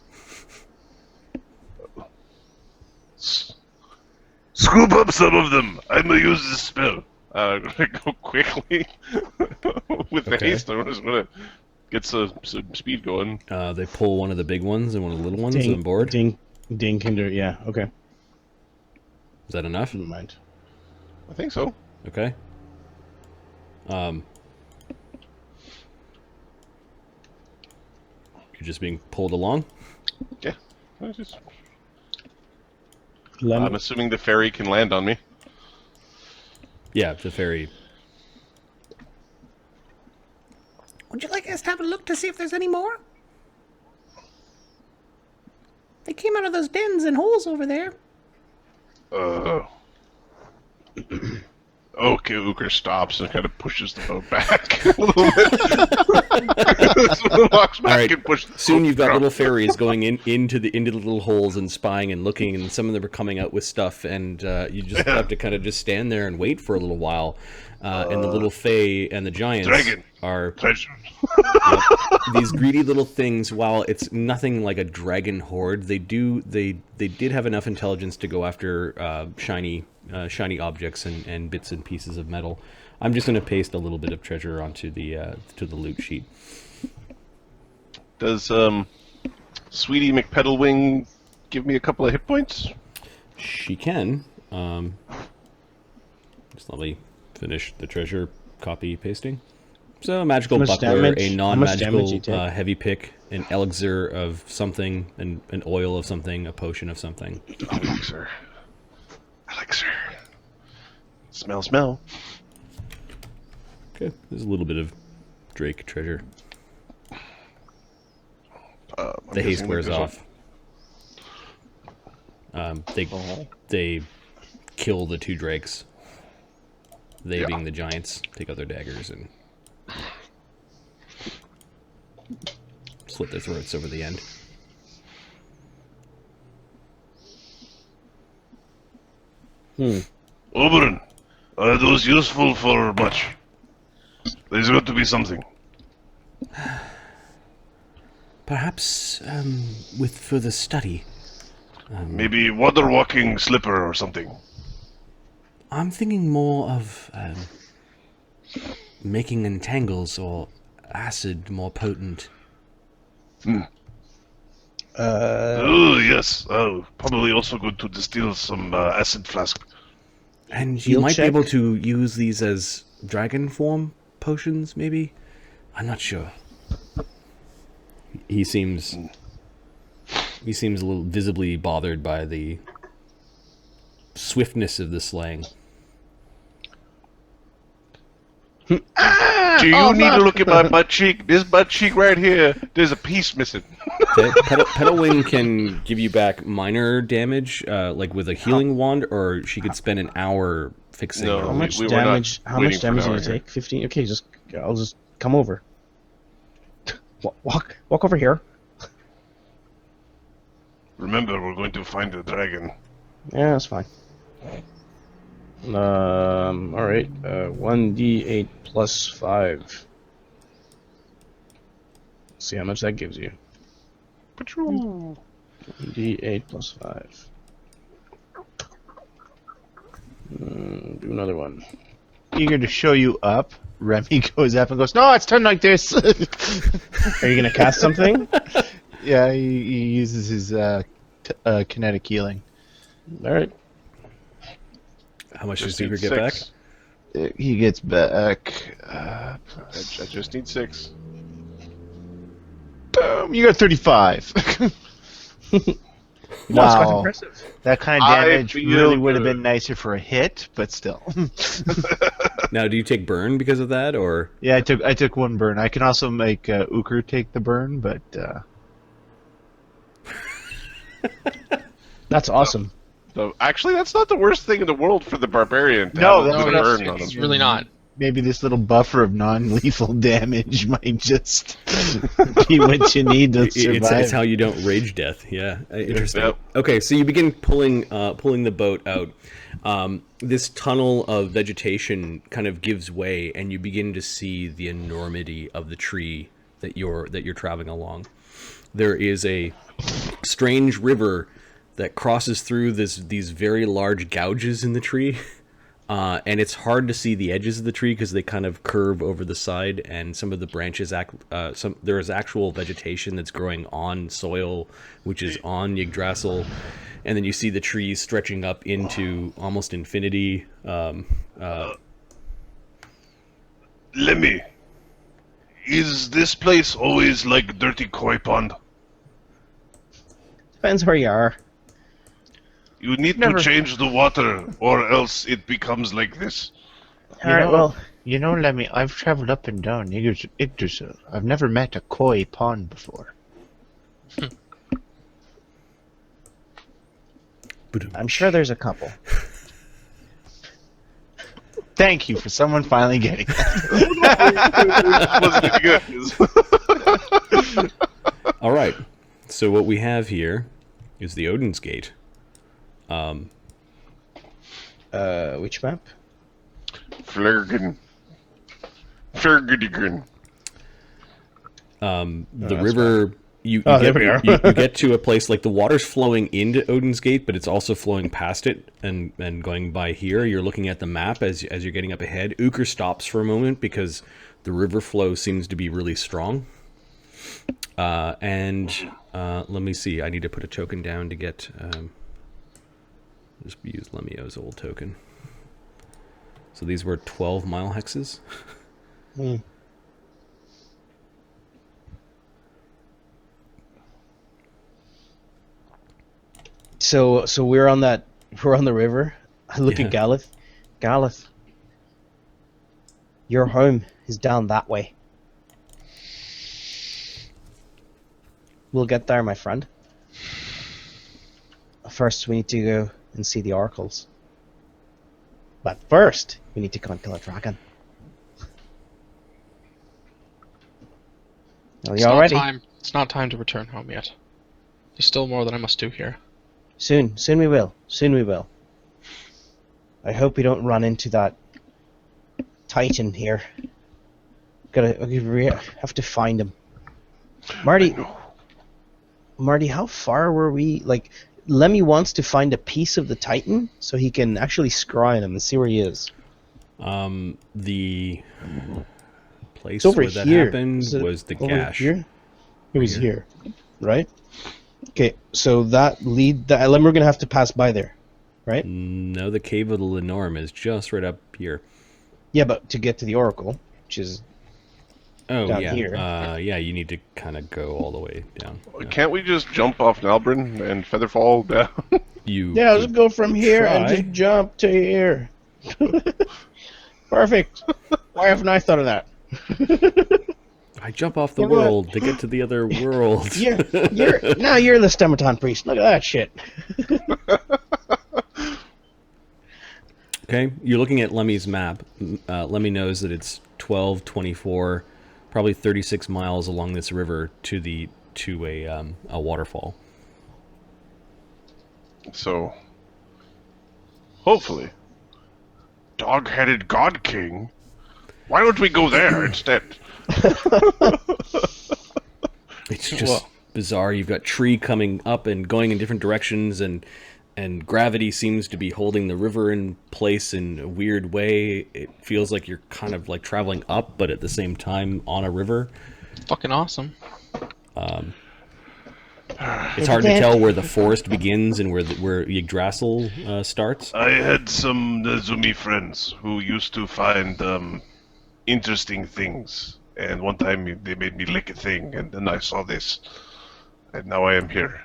Speaker 11: Scoop up some of them. I'm gonna use this spell.
Speaker 5: Go quickly with the
Speaker 2: Okay.
Speaker 5: haste. I just want to get some speed going.
Speaker 2: They pull one of the big ones and one of the little ones
Speaker 10: Ding,
Speaker 2: on board.
Speaker 10: Ding, Kinder. Yeah. Okay.
Speaker 2: Is that enough?
Speaker 10: Never mind.
Speaker 5: I think so.
Speaker 2: Okay. You're just being pulled along?
Speaker 5: Yeah. I'm
Speaker 10: Lemon.
Speaker 5: assuming the ferry can land on me.
Speaker 2: Yeah, the ferry.
Speaker 9: Would you like us to have a look to see if there's any more? They came out of those dens and holes over there.
Speaker 5: Okay, Ukher stops and kind of pushes the boat back a little bit. Walks back
Speaker 2: Alright,
Speaker 5: and pushes the
Speaker 2: soon
Speaker 5: boat
Speaker 2: you've got
Speaker 5: down.
Speaker 2: little ferries going into the little holes and spying and looking, and some of them are coming out with stuff, and you just have to kind of just stand there and wait for a little while. And the little fae and the giants
Speaker 11: Dragon.
Speaker 2: are
Speaker 11: Pleasure.
Speaker 2: these greedy little things. While it's nothing like a dragon horde, they did have enough intelligence to go after shiny objects and bits and pieces of metal. I'm just going to paste a little bit of treasure onto the loot sheet.
Speaker 5: Does Sweetie McPedalwing give me a couple of hit points?
Speaker 2: She can. Just let me finish the treasure copy pasting. So a magical
Speaker 10: How much
Speaker 2: buckler,
Speaker 10: damage-
Speaker 2: a
Speaker 10: how much damage
Speaker 2: non-magical
Speaker 10: you take?
Speaker 2: heavy pick, an elixir of something, an oil of something, a potion of something.
Speaker 5: Elixir. Smell.
Speaker 2: Okay, there's a little bit of Drake treasure.
Speaker 5: I'm
Speaker 2: The haste
Speaker 5: guessing
Speaker 2: wears
Speaker 5: this one-
Speaker 2: off. They kill the 2 drakes. They,
Speaker 5: Yeah.
Speaker 2: being the giants, take out their daggers and slit their throats over the end.
Speaker 11: Oberon, are those useful for much? There's got to be something.
Speaker 9: Perhaps with further study.
Speaker 11: Maybe water walking slipper or something.
Speaker 9: I'm thinking more of making entangles or acid more potent.
Speaker 11: Oh, yes. Probably also good to distill some acid flask.
Speaker 9: And you
Speaker 10: Heal
Speaker 9: might
Speaker 10: check.
Speaker 9: be able to use these as dragon form potions, maybe? I'm not sure.
Speaker 2: He seems a little visibly bothered by the swiftness of the slaying.
Speaker 5: Do you need to look at my butt cheek? This butt cheek right here, there's a piece missing.
Speaker 2: Petal Wing can give you back minor damage, like with a healing wand, or she could spend an hour fixing.
Speaker 5: No.
Speaker 2: it.
Speaker 8: How much
Speaker 5: we were
Speaker 8: damage?
Speaker 5: not
Speaker 8: How much
Speaker 5: waiting for
Speaker 8: damage
Speaker 5: an
Speaker 8: did
Speaker 5: hour
Speaker 8: you
Speaker 5: here.
Speaker 8: take? 15. Okay, I'll just come over. Walk over here.
Speaker 11: Remember, we're going to find the dragon.
Speaker 8: Yeah, that's fine. All right. 1d8 plus 5. See how much that gives you.
Speaker 5: Patrol.
Speaker 8: D8 plus 5. Do another one.
Speaker 6: Eager to show you up, Remy goes up and goes, "No, it's done like this."
Speaker 8: Are you gonna cast something?
Speaker 6: Yeah, he uses his kinetic healing.
Speaker 8: All right.
Speaker 2: How much does
Speaker 5: Just need
Speaker 2: Ukher get back?
Speaker 5: 6.
Speaker 6: He gets back.
Speaker 5: I just need 6.
Speaker 6: Boom! You got 35.
Speaker 8: That's quite
Speaker 6: Wow,
Speaker 8: impressive.
Speaker 6: that kind of
Speaker 5: I
Speaker 6: damage
Speaker 5: feel
Speaker 6: really would have
Speaker 5: good.
Speaker 6: been nicer for a hit, but still.
Speaker 2: Now, do you take burn because of that, or
Speaker 6: Yeah, I took one burn. I can also make Ukher take the burn, but
Speaker 8: That's awesome.
Speaker 5: So, actually, that's not the worst thing in the world for the barbarian. To
Speaker 6: No,
Speaker 5: have a
Speaker 6: that's
Speaker 5: bit
Speaker 6: what
Speaker 5: of
Speaker 6: I'm
Speaker 5: burn on
Speaker 4: It's
Speaker 5: him.
Speaker 4: really not.
Speaker 6: maybe this little buffer of non-lethal damage might just be what you need to survive.
Speaker 2: it's how you don't rage death? Yeah, interesting.
Speaker 5: Yep.
Speaker 2: Okay, so you begin pulling the boat out. This tunnel of vegetation kind of gives way, and you begin to see the enormity of the tree that you're traveling along. There is a strange river that crosses through these very large gouges in the tree, and it's hard to see the edges of the tree because they kind of curve over the side, and some of the branches there is actual vegetation that's growing on soil, which is on Yggdrasil, and then you see the trees stretching up into almost infinity.
Speaker 11: Lemmy, is this place always like dirty koi pond?
Speaker 8: Depends where you are.
Speaker 11: You need to change the water, or else it becomes like this.
Speaker 8: All right. Well,
Speaker 6: You know, Lemmy, I've traveled up and down Yggdrasil. I've never met a koi pond before.
Speaker 8: I'm sure there's a couple.
Speaker 6: Thank you for someone finally getting that.
Speaker 5: Wasn't good.
Speaker 2: All right. So what we have here is the Odinsgate.
Speaker 8: Which map?
Speaker 5: Flurgen. Flurgen.
Speaker 2: The river. You
Speaker 8: there we are.
Speaker 2: you get to a place like the water's flowing into Odinsgate, but it's also flowing past it and going by here. You're looking at the map as you're getting up ahead. Ukher stops for a moment because the river flow seems to be really strong. Let me see. I need to put a token down to get. Just use Lemmy-O's old token. So these were 12 mile hexes.
Speaker 8: So we're on the river. I look at Galith. Galith, your home is down that way. We'll get there, my friend. First, we need to go and see the oracles. But first, we need to go and kill a dragon. Are you all ready?
Speaker 4: It's not time to return home yet. There's still more that I must do here.
Speaker 8: Soon we will. Soon we will. I hope we don't run into that Titan here. We have to find him. Marty, how far were we? Like, Lemmy wants to find a piece of the Titan so he can actually scry on him and see where he is.
Speaker 2: The place
Speaker 8: It's over
Speaker 2: where that
Speaker 8: here.
Speaker 2: happened
Speaker 8: Is it
Speaker 2: was the
Speaker 8: over
Speaker 2: gash.
Speaker 8: Here? It was here, right? Okay, so that we're gonna have to pass by there, right?
Speaker 2: No, the Cave of the Lenorm is just right up here.
Speaker 8: Yeah, but to get to the Oracle, which is
Speaker 2: Oh,
Speaker 8: down
Speaker 2: yeah.
Speaker 8: here.
Speaker 2: Yeah, you need to kind of go all the way down. Yeah.
Speaker 5: Can't we just jump off Nalbrin and Featherfall down?
Speaker 8: Yeah, let's go from here and
Speaker 2: try.
Speaker 8: just jump to here. Perfect. Why haven't I thought of that?
Speaker 2: I jump off the
Speaker 8: You know what?
Speaker 2: world to get to the other world.
Speaker 8: You're now you're the Stemmerton priest. Look at that shit.
Speaker 2: Okay, you're looking at Lemmy's map. Lemmy knows that it's 12, 24, probably 36 miles along this river to a waterfall.
Speaker 11: So, hopefully, dog-headed God King. Why don't we go there instead?
Speaker 2: It's just bizarre. You've got tree coming up and going in different directions, and gravity seems to be holding the river in place in a weird way. It feels like you're kind of like traveling up, but at the same time on a river.
Speaker 4: Fucking awesome.
Speaker 2: It's hard to tell where the forest begins and where Yggdrasil starts.
Speaker 11: I had some Zumi friends who used to find interesting things, and one time they made me lick a thing, and then I saw this, and now I am here.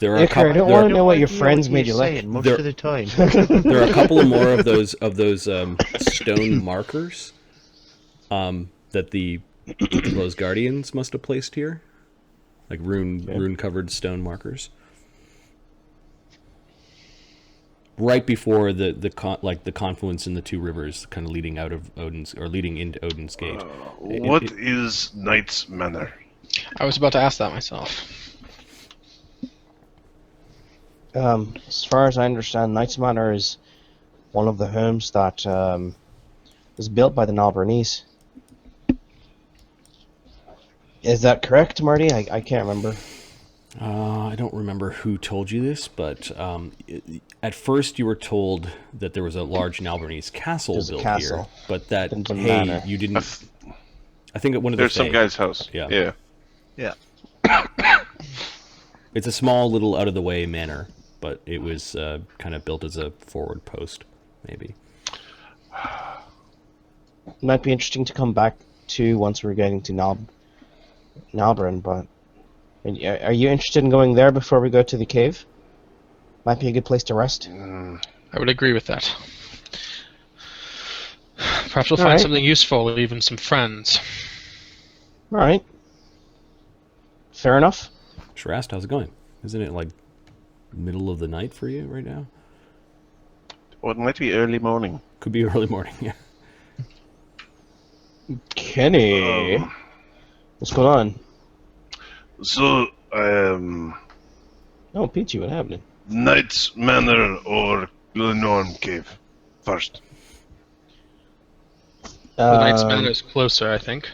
Speaker 2: There are a couple.
Speaker 8: I don't want to know what your friends made you lick.
Speaker 6: Most of the time.
Speaker 2: There are a couple of more of those stone markers that those guardians must have placed here, like rune covered stone markers, right before the confluence in the two rivers, kind of leading out of leading into Odinsgate.
Speaker 11: What is Knight's Manor?
Speaker 4: I was about to ask that myself.
Speaker 8: As far as I understand, Knight's Manor is one of the homes that was built by the Nalburnese. Is that correct, Marty? I can't remember.
Speaker 2: I don't remember who told you this, but at first you were told that there was a large Nalburnese castle built here, but that
Speaker 8: manor.
Speaker 2: You didn't. I think at one of the
Speaker 11: There's some guy's house.
Speaker 2: Yeah.
Speaker 12: Yeah.
Speaker 2: It's a small little out of the way manor, but it was kind of built as a forward post, maybe.
Speaker 8: Might be interesting to come back to once we're getting to Nalbrun, but are you interested in going there before we go to the cave? Might be a good place to rest.
Speaker 4: I would agree with that. Perhaps we'll find something useful, even some friends.
Speaker 8: All right. Fair enough.
Speaker 2: Shrast, how's it going? Isn't it like middle of the night for you right now?
Speaker 11: Well, it might be early morning.
Speaker 2: Could be early morning, yeah.
Speaker 8: Kenny, what's going on?
Speaker 11: So,
Speaker 8: Oh, Peachy, what happened?
Speaker 11: Knight's Manor or the Norm Cave first?
Speaker 4: The Knight's Manor is closer, I think.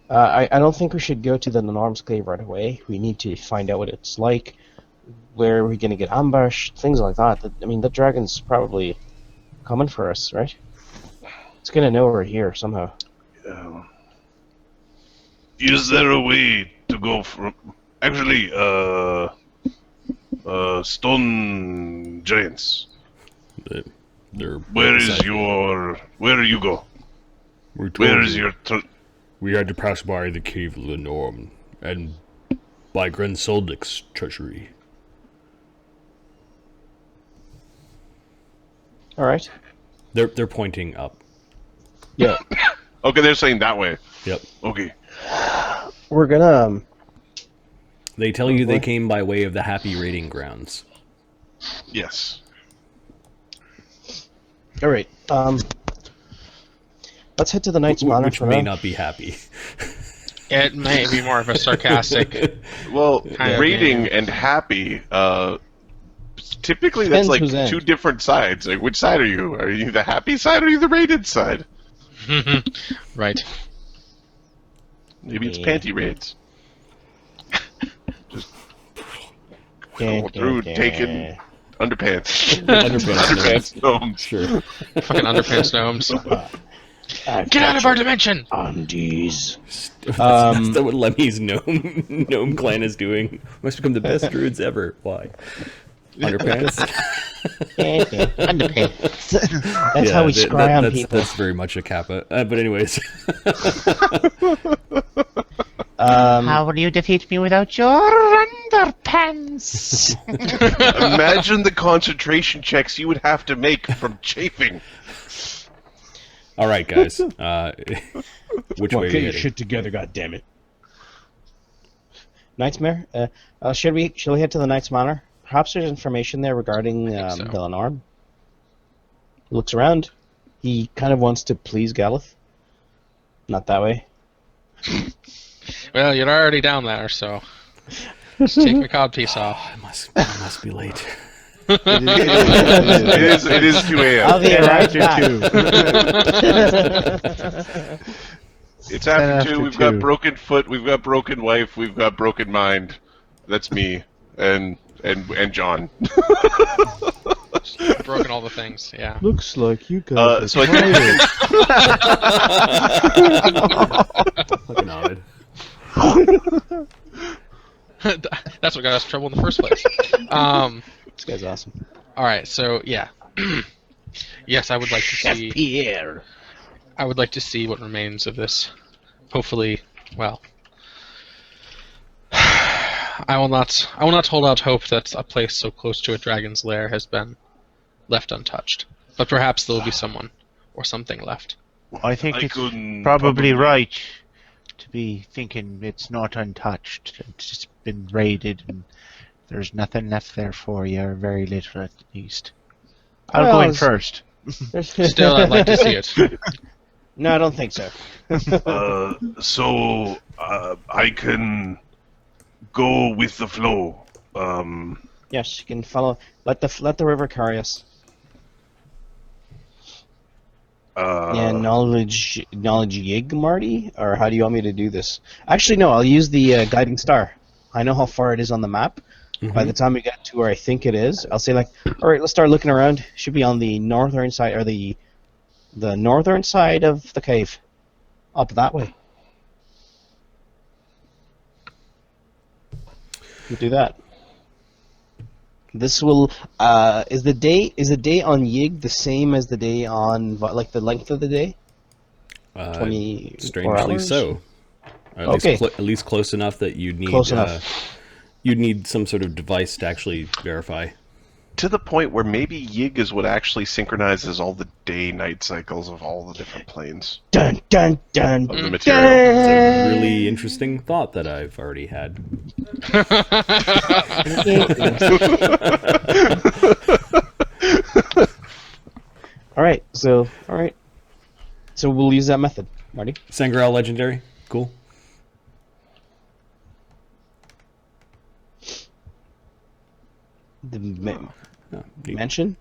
Speaker 8: I don't think we should go to the Norm's Cave right away. We need to find out what it's like, where we're going to get ambushed, things like that. I mean, the dragon's probably coming for us, right? It's going to know we're here somehow.
Speaker 11: Is there a way to go from... Actually, stone giants.
Speaker 2: They're
Speaker 11: Where do you go? Where is your...
Speaker 7: We had to pass by the Cave of the Norm, and by Grensoldic's treasury.
Speaker 8: Alright.
Speaker 2: They're pointing up.
Speaker 8: Yeah.
Speaker 11: Okay, they're saying that way.
Speaker 2: Yep.
Speaker 11: Okay.
Speaker 8: We're gonna...
Speaker 2: They tell you they came by way of the Happy Raiding Grounds.
Speaker 11: Yes.
Speaker 8: Alright, let's head to the Knight's Manor
Speaker 2: Which
Speaker 8: for
Speaker 2: may
Speaker 8: now.
Speaker 2: not be happy.
Speaker 4: It may be more of a sarcastic.
Speaker 11: Well,
Speaker 4: Kind of
Speaker 11: raiding
Speaker 4: name.
Speaker 11: and happy, typically that's
Speaker 8: Depends
Speaker 11: like
Speaker 8: whose end.
Speaker 11: two different sides. Like, which side are you? Are you the happy side or are you the raided side?
Speaker 4: Right.
Speaker 11: Maybe it's panty raids. Just go through taking underpants. Underpants gnomes.
Speaker 2: Sure.
Speaker 4: Fucking underpants gnomes. Get out of our dimension!
Speaker 8: Undies.
Speaker 2: That's what Lemmy's gnome clan is doing. Must become the best druids ever. Why? Underpants?
Speaker 8: Underpants. That's how we scry on people.
Speaker 2: That's very much a kappa. But anyways.
Speaker 6: How will you defeat me without your underpants?
Speaker 11: Imagine the concentration checks you would have to make from chafing.
Speaker 2: All right, guys. Which
Speaker 8: Well,
Speaker 2: way are
Speaker 8: get
Speaker 2: you
Speaker 8: your
Speaker 2: heading?
Speaker 8: shit together, goddammit. Knight's Mare? Shall we head to the Knight's Manor? Perhaps there's information there regarding
Speaker 4: so.
Speaker 8: Delanorm. He looks around. He kind of wants to please Galeth. Not that way.
Speaker 4: Well, you're already down there, so just take my cod piece off.
Speaker 2: I must be late.
Speaker 5: It is 2 a.m.
Speaker 8: I'll be right back.
Speaker 5: It's after
Speaker 3: after
Speaker 5: 2. We've got
Speaker 3: 2.
Speaker 5: broken foot. We've got broken wife. We've got broken mind. That's me and John.
Speaker 4: Broken all the things, yeah.
Speaker 3: Looks like you got
Speaker 5: So I think
Speaker 2: Fucking odd.
Speaker 4: That's what got us in trouble in the first place.
Speaker 8: This guy's awesome.
Speaker 4: All right, so yeah, yes, I would like to see.
Speaker 8: Pierre.
Speaker 4: I would like to see what remains of this. Hopefully, well, I will not hold out hope that a place so close to a dragon's lair has been left untouched. But perhaps there will be someone or something left.
Speaker 6: I think
Speaker 11: I
Speaker 6: it's
Speaker 11: couldn't
Speaker 6: probably right to be thinking it's not untouched. It's just been raided and there's nothing left there for you, or very little at least. I'll go in first.
Speaker 4: Still, I'd like to see it.
Speaker 8: No, I don't think so.
Speaker 11: So I can go with the flow.
Speaker 8: Yes, you can follow. Let the river carry us. And knowledge Yig, Marty? Or how do you want me to do this? Actually, no, I'll use the guiding star. I know how far it is on the map. By the time we get to where I think it is, I'll say like, all right, let's start looking around. Should be on the northern side, or the northern side of the cave. Up that way. We'll do that. This will is the day on Yig the same as the day on like the length of the day? 20
Speaker 2: Strangely
Speaker 8: hours?
Speaker 2: so. At
Speaker 8: Okay.
Speaker 2: least close enough that you'd need
Speaker 8: Close enough.
Speaker 2: you'd need some sort of device to actually verify.
Speaker 5: to the point where maybe Yig is what actually synchronizes all the day-night cycles of all the different planes
Speaker 8: Dun dun dun.
Speaker 5: of the material.
Speaker 2: It's a really interesting thought that I've already had.
Speaker 8: All right, so we'll use that method, Marty.
Speaker 2: Sangreal legendary, cool.
Speaker 8: The
Speaker 2: Oh, neat.
Speaker 8: mansion.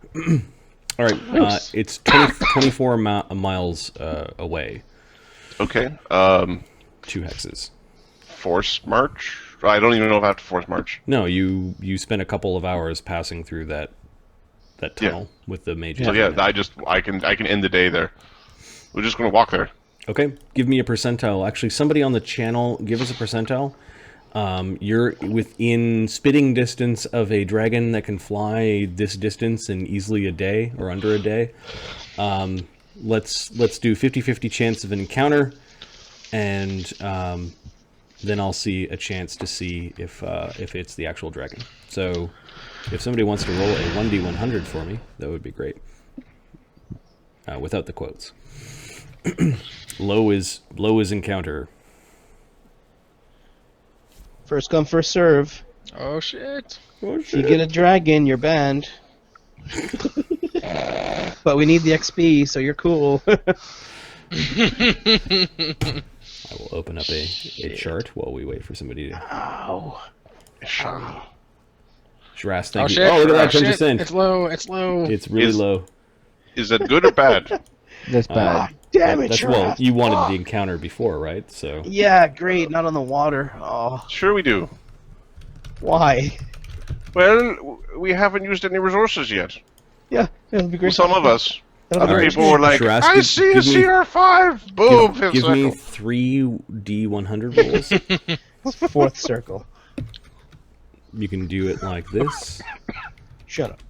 Speaker 2: All right,
Speaker 8: Nice.
Speaker 2: it's 24 miles away.
Speaker 5: Okay.
Speaker 2: 2 hexes.
Speaker 5: Force march? I don't even know if I have to force march.
Speaker 2: No, you spent a couple of hours passing through that tunnel with the mages.
Speaker 5: So
Speaker 2: in
Speaker 5: yeah,
Speaker 2: it.
Speaker 5: I can end the day there. We're just gonna walk there.
Speaker 2: Okay, give me a percentile. Actually, somebody on the channel, give us a percentile. You're within spitting distance of a dragon that can fly this distance in easily a day or under a day. Let's do 50-50 chance of an encounter, and then I'll see a chance to see if it's the actual dragon. So, if somebody wants to roll a 1d100 for me, that would be great. Without the quotes. Low is encounter.
Speaker 8: First come, first serve.
Speaker 4: Oh shit!
Speaker 8: If you get a dragon, you're banned. But we need the XP, so you're cool.
Speaker 2: I will open up a chart while we wait for somebody to.
Speaker 8: Ow.
Speaker 2: Shiraz,
Speaker 4: Oh
Speaker 2: thank you.
Speaker 4: shit!
Speaker 2: Oh, look at that,
Speaker 4: shit.
Speaker 2: 10%.
Speaker 4: It's low. It's low.
Speaker 2: It's really low.
Speaker 5: Is that good or bad?
Speaker 3: That's bad.
Speaker 8: Damn it,
Speaker 2: That's
Speaker 8: Shiraz.
Speaker 2: well, you wanted the encounter before, right? So
Speaker 8: Yeah, great. Not on the water. Oh,
Speaker 5: Sure we do.
Speaker 8: why?
Speaker 5: Well, we haven't used any resources yet.
Speaker 8: Yeah, that'd be great.
Speaker 5: Some of us.
Speaker 8: That'll be
Speaker 5: Other
Speaker 8: great.
Speaker 5: people were like,
Speaker 2: Shiraz,
Speaker 5: I see a
Speaker 2: give me-
Speaker 5: CR5! Boom! fifth
Speaker 2: give me
Speaker 5: circle.
Speaker 2: 3 D100 rolls.
Speaker 8: It's fourth circle.
Speaker 2: You can do it like this.
Speaker 8: Shut up.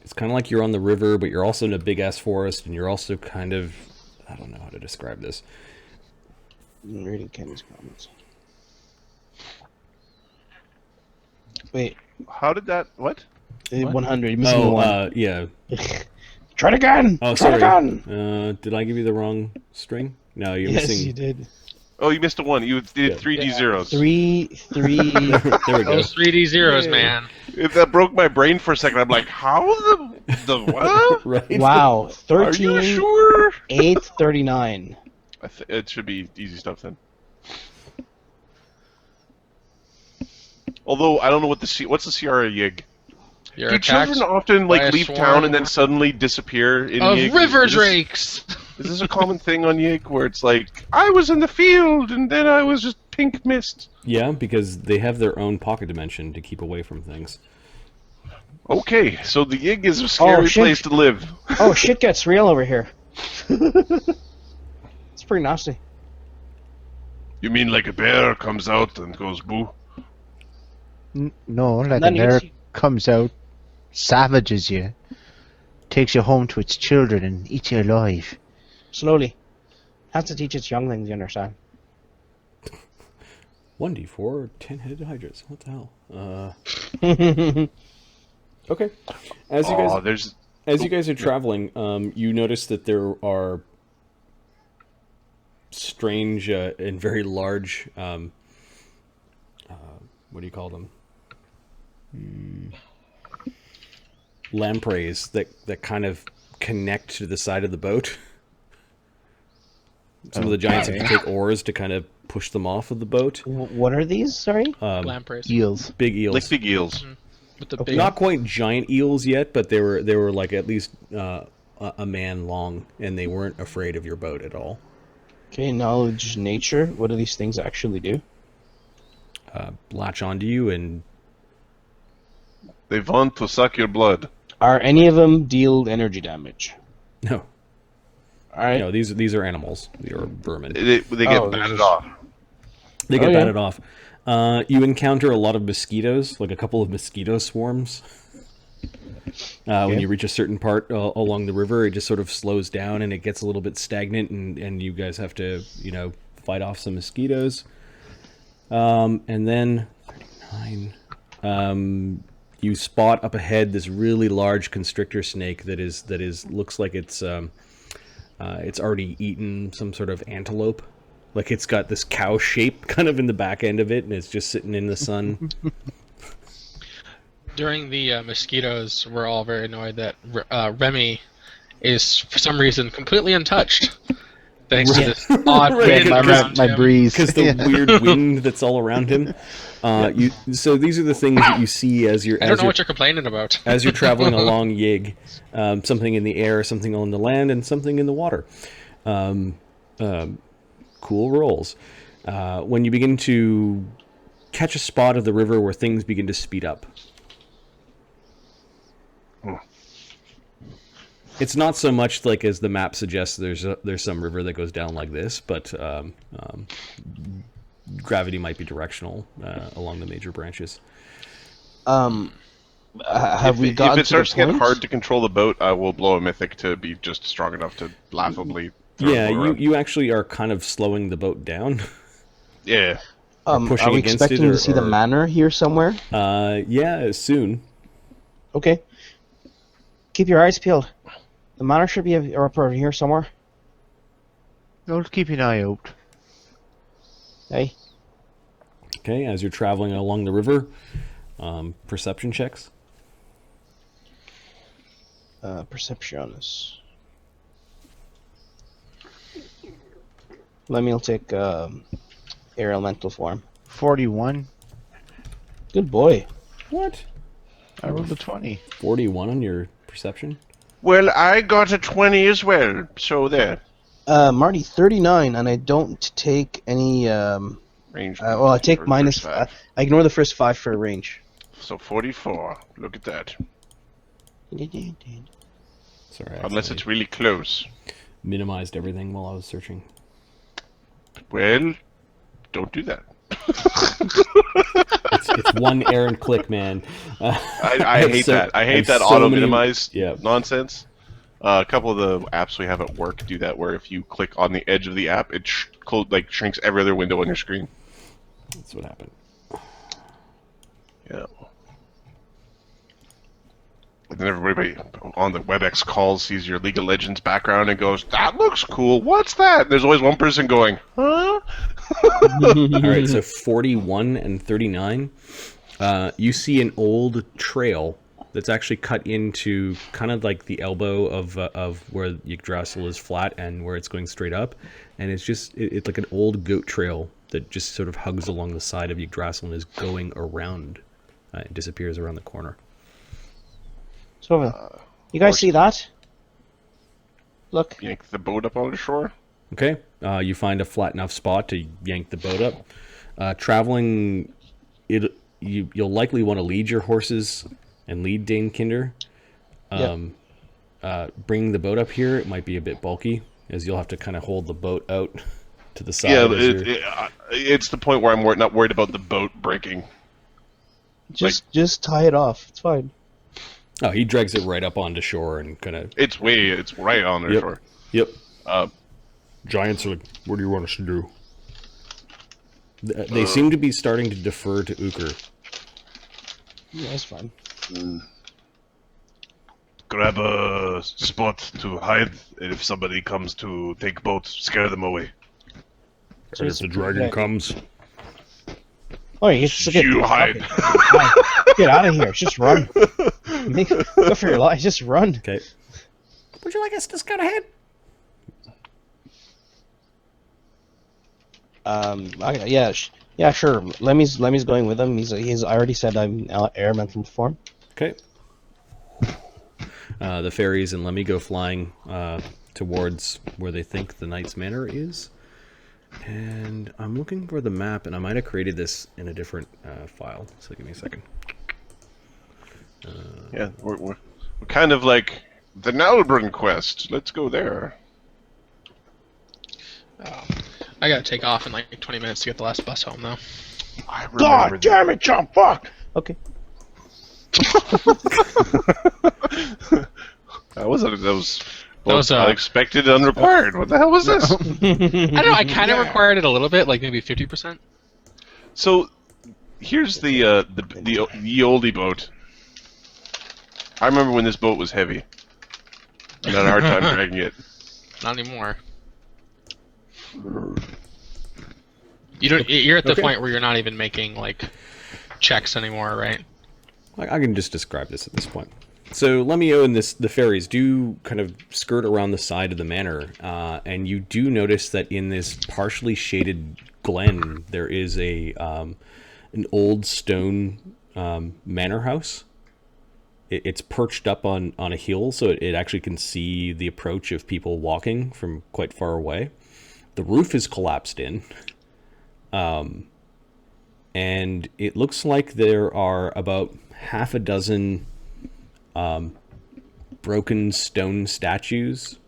Speaker 2: It's kind of like you're on the river, but you're also in a big ass forest, and you're also kind of, I don't know how to describe this.
Speaker 8: I'm reading Kenny's comments. Wait,
Speaker 5: How did that? What?
Speaker 8: 100. You're missing the one.
Speaker 2: Yeah.
Speaker 8: Try it again.
Speaker 2: Oh,
Speaker 8: Try it
Speaker 2: sorry.
Speaker 8: again.
Speaker 2: Did I give you the wrong string? No, you're
Speaker 8: Yes,
Speaker 2: missing.
Speaker 8: you did.
Speaker 5: Oh, you missed a 1. You did 3D zeros.
Speaker 8: 3.
Speaker 2: There we go.
Speaker 4: Those 3D zeros, man.
Speaker 5: If that broke my brain for a second, I'm like, how the what?
Speaker 2: Right.
Speaker 8: Wow.
Speaker 5: Are
Speaker 8: 13.
Speaker 5: you sure?
Speaker 8: 8. 39.
Speaker 5: It should be easy stuff then. Although I don't know what what's the CR of Yig?
Speaker 4: You're
Speaker 5: Do
Speaker 4: attacked
Speaker 5: children often
Speaker 4: by
Speaker 5: like
Speaker 4: a
Speaker 5: leave
Speaker 4: swarm
Speaker 5: town and then suddenly disappear in
Speaker 4: of
Speaker 5: Yig?
Speaker 4: river
Speaker 5: Is this-
Speaker 4: drakes.
Speaker 5: Is this a common thing on Yig where it's like, I was in the field and then I was just pink mist?
Speaker 2: Yeah, because they have their own pocket dimension to keep away from things.
Speaker 5: Okay, so the Yig is a scary
Speaker 8: shit.
Speaker 5: place to live.
Speaker 8: Oh, shit gets real over here. It's pretty nasty.
Speaker 11: You mean like a bear comes out and goes boo?
Speaker 6: No, like
Speaker 8: None
Speaker 6: a
Speaker 8: of
Speaker 6: bear
Speaker 8: you-
Speaker 6: comes out, savages you, takes you home to its children and eats you alive.
Speaker 8: Slowly. Has to teach its younglings, you understand.
Speaker 2: 1d4, 10-headed hydras. What the hell? Okay. As you guys are traveling, you notice that there are strange and very large. What do you call them? Lampreys that kind of connect to the side of the boat. Some of the giants have to take oars to kind of push them off of the boat.
Speaker 8: What are these? Sorry?
Speaker 4: Lampreys.
Speaker 6: Eels.
Speaker 2: Big eels.
Speaker 5: Like big eels.
Speaker 4: With the big
Speaker 2: Not quite giant eels yet, but they were like at least a man long, and they weren't afraid of your boat at all.
Speaker 8: Okay, knowledge, nature. What do these things actually do?
Speaker 2: Latch onto you, and
Speaker 5: They want to suck your blood.
Speaker 8: Are any of them deal energy damage?
Speaker 2: no,
Speaker 8: Alright.
Speaker 2: no, these are animals. They are vermin.
Speaker 5: They get
Speaker 8: Oh,
Speaker 5: batted
Speaker 8: there's-
Speaker 5: off.
Speaker 2: They get
Speaker 8: Oh, yeah.
Speaker 2: batted off. You encounter a lot of mosquitoes, like a couple of mosquito swarms. When you reach a certain part along the river, it just sort of slows down and it gets a little bit stagnant, and you guys have to, fight off some mosquitoes. And then 39. You spot up ahead this really large constrictor snake that looks like it's already eaten some sort of antelope. Like it's got this cow shape kind of in the back end of it, and it's just sitting in the sun.
Speaker 4: During the mosquitoes, we're all very annoyed that Remy is, for some reason, completely untouched. Thanks to this odd
Speaker 2: Right,
Speaker 4: wind around
Speaker 6: my
Speaker 4: him.
Speaker 6: breeze.
Speaker 2: Because the weird wind that's all around him. So these are the things that you see as you're
Speaker 4: I don't know what you're complaining about.
Speaker 2: as you're traveling along Yig. Something in the air, something on the land, and something in the water. Cool rolls. When you begin to catch a spot of the river where things begin to speed up. It's not so much like as the map suggests. There's some river that goes down like this, but gravity might be directional along the major branches.
Speaker 8: Have we
Speaker 5: If
Speaker 8: gotten
Speaker 5: it starts
Speaker 8: to
Speaker 5: to
Speaker 8: the
Speaker 5: get
Speaker 8: point?
Speaker 5: hard to control the boat, I will blow a mythic to be just strong enough to laughably throw
Speaker 2: Yeah,
Speaker 5: it around.
Speaker 2: you actually are kind of slowing the boat down.
Speaker 5: Yeah.
Speaker 2: pushing
Speaker 8: are we
Speaker 2: against
Speaker 8: expecting
Speaker 2: it
Speaker 8: to see the
Speaker 2: or-
Speaker 8: manor here somewhere?
Speaker 2: Yeah, soon.
Speaker 8: Okay. Keep your eyes peeled. The manor should be up over here somewhere.
Speaker 6: I'll keep an eye out.
Speaker 8: Hey.
Speaker 2: Okay, as you're traveling along the river, perception checks.
Speaker 8: Perceptionis. Lemmy-O take air elemental form.
Speaker 6: 41.
Speaker 8: Good boy.
Speaker 2: What?
Speaker 6: I rolled a 20.
Speaker 2: 41 on your perception?
Speaker 11: Well, I got a 20 as well, so there.
Speaker 8: Marty, 39, and I don't take any.
Speaker 5: Range.
Speaker 8: Well, I take
Speaker 5: for
Speaker 8: minus.
Speaker 5: first five.
Speaker 8: I ignore the first 5 for range.
Speaker 11: So 44. Look at that.
Speaker 2: Sorry, I
Speaker 11: Unless
Speaker 2: accidentally
Speaker 11: it's really close.
Speaker 2: minimized everything while I was searching.
Speaker 11: Well, don't do that.
Speaker 2: It's one errant click, man.
Speaker 5: I
Speaker 2: have
Speaker 5: hate
Speaker 2: so-
Speaker 5: that. I hate
Speaker 2: have
Speaker 5: that
Speaker 2: so
Speaker 5: auto
Speaker 2: many-
Speaker 5: minimize
Speaker 2: Yeah.
Speaker 5: nonsense. A couple of the apps we have at work do that, where if you click on the edge of the app, it shrinks every other window on your screen.
Speaker 2: That's what happened.
Speaker 5: Yeah. then everybody on the WebEx calls sees your League of Legends background and goes, "That looks cool. What's that?" And there's always one person going, "Huh?"
Speaker 2: All right, so 41 and 39. You see an old trail that's actually cut into kind of like the elbow of where Yggdrasil is flat and where it's going straight up, and it's like an old goat trail that just sort of hugs along the side of Yggdrasil and is going around. It disappears around the corner.
Speaker 10: So, you guys see that? Look.
Speaker 5: Yank the boat up on the shore.
Speaker 2: Okay, you find a flat enough spot to yank the boat up. Traveling, you'll likely want to lead your horses and lead Dane Kinder. Bringing the boat up here, it might be a bit bulky, as you'll have to kind of hold the boat out to the side.
Speaker 5: Yeah, it's the point where I'm not worried about the boat breaking.
Speaker 10: Just tie it off. It's fine.
Speaker 2: Oh, he drags it right up onto shore and kind of...
Speaker 5: It's right on the shore.
Speaker 2: Yep.
Speaker 7: Giants are like, what do you want us to do?
Speaker 2: They seem to be starting to defer to Ukher.
Speaker 10: Yeah, that's fine.
Speaker 11: Grab a spot to hide, and if somebody comes to take boat, scare them away.
Speaker 7: And if the dragon comes...
Speaker 10: Oh, you just get
Speaker 11: hide.
Speaker 10: Get out of here. Just run. Go for your life. Just run.
Speaker 2: Okay.
Speaker 9: Would you like us to scout ahead?
Speaker 10: Yeah, sure. Lemmy's going with him. He's I already said I'm elemental form.
Speaker 2: Okay. The fairies and Lemmy go flying towards where they think the Knight's Manor is. And I'm looking for the map, and I might have created this in a different file, so give me a second.
Speaker 5: Yeah, we're kind of like the Nalbrun quest. Let's go there.
Speaker 4: I gotta take off in like 20 minutes to get the last bus home, though.
Speaker 6: God damn it, John! Fuck!
Speaker 10: Okay.
Speaker 5: That was unexpected and unrequired. What the hell was this?
Speaker 4: I don't know, I kind of required it a little bit, like maybe 50%.
Speaker 5: So, here's the oldie boat. I remember when this boat was heavy. I had a hard time dragging it.
Speaker 4: Not anymore. You're at the point where you're not even making like checks anymore, right?
Speaker 2: I can just describe this at this point. So Lemmy-O and the fairies do kind of skirt around the side of the manor, and you do notice that in this partially shaded glen there is an old stone manor house. It's perched up on a hill, so it actually can see the approach of people walking from quite far away. The roof is collapsed in, and it looks like there are about half a dozen broken stone statues,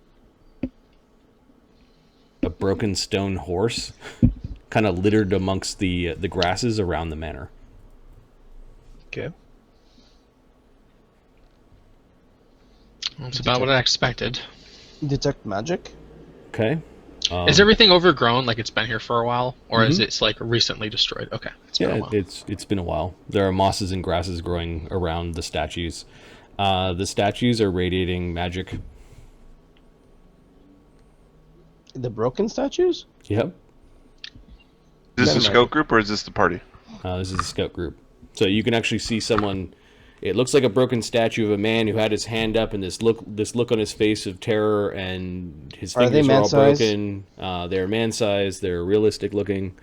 Speaker 2: a broken stone horse, kind of littered amongst the grasses around the manor.
Speaker 10: Okay.
Speaker 4: That's about what I expected.
Speaker 10: Detect magic.
Speaker 2: Okay.
Speaker 4: Is everything overgrown, like it's been here for a while, or is it like recently destroyed? Okay, it's been a while.
Speaker 2: It's been a while. There are mosses and grasses growing around the statues. The statues are radiating magic.
Speaker 10: The broken statues?
Speaker 2: Yep.
Speaker 5: Is this a scout group or is this the party?
Speaker 2: This is a scout group. So you can actually see someone. It looks like a broken statue of a man who had his hand up and this look on his face of terror, and his fingers are all broken. They're man-sized. They're realistic looking.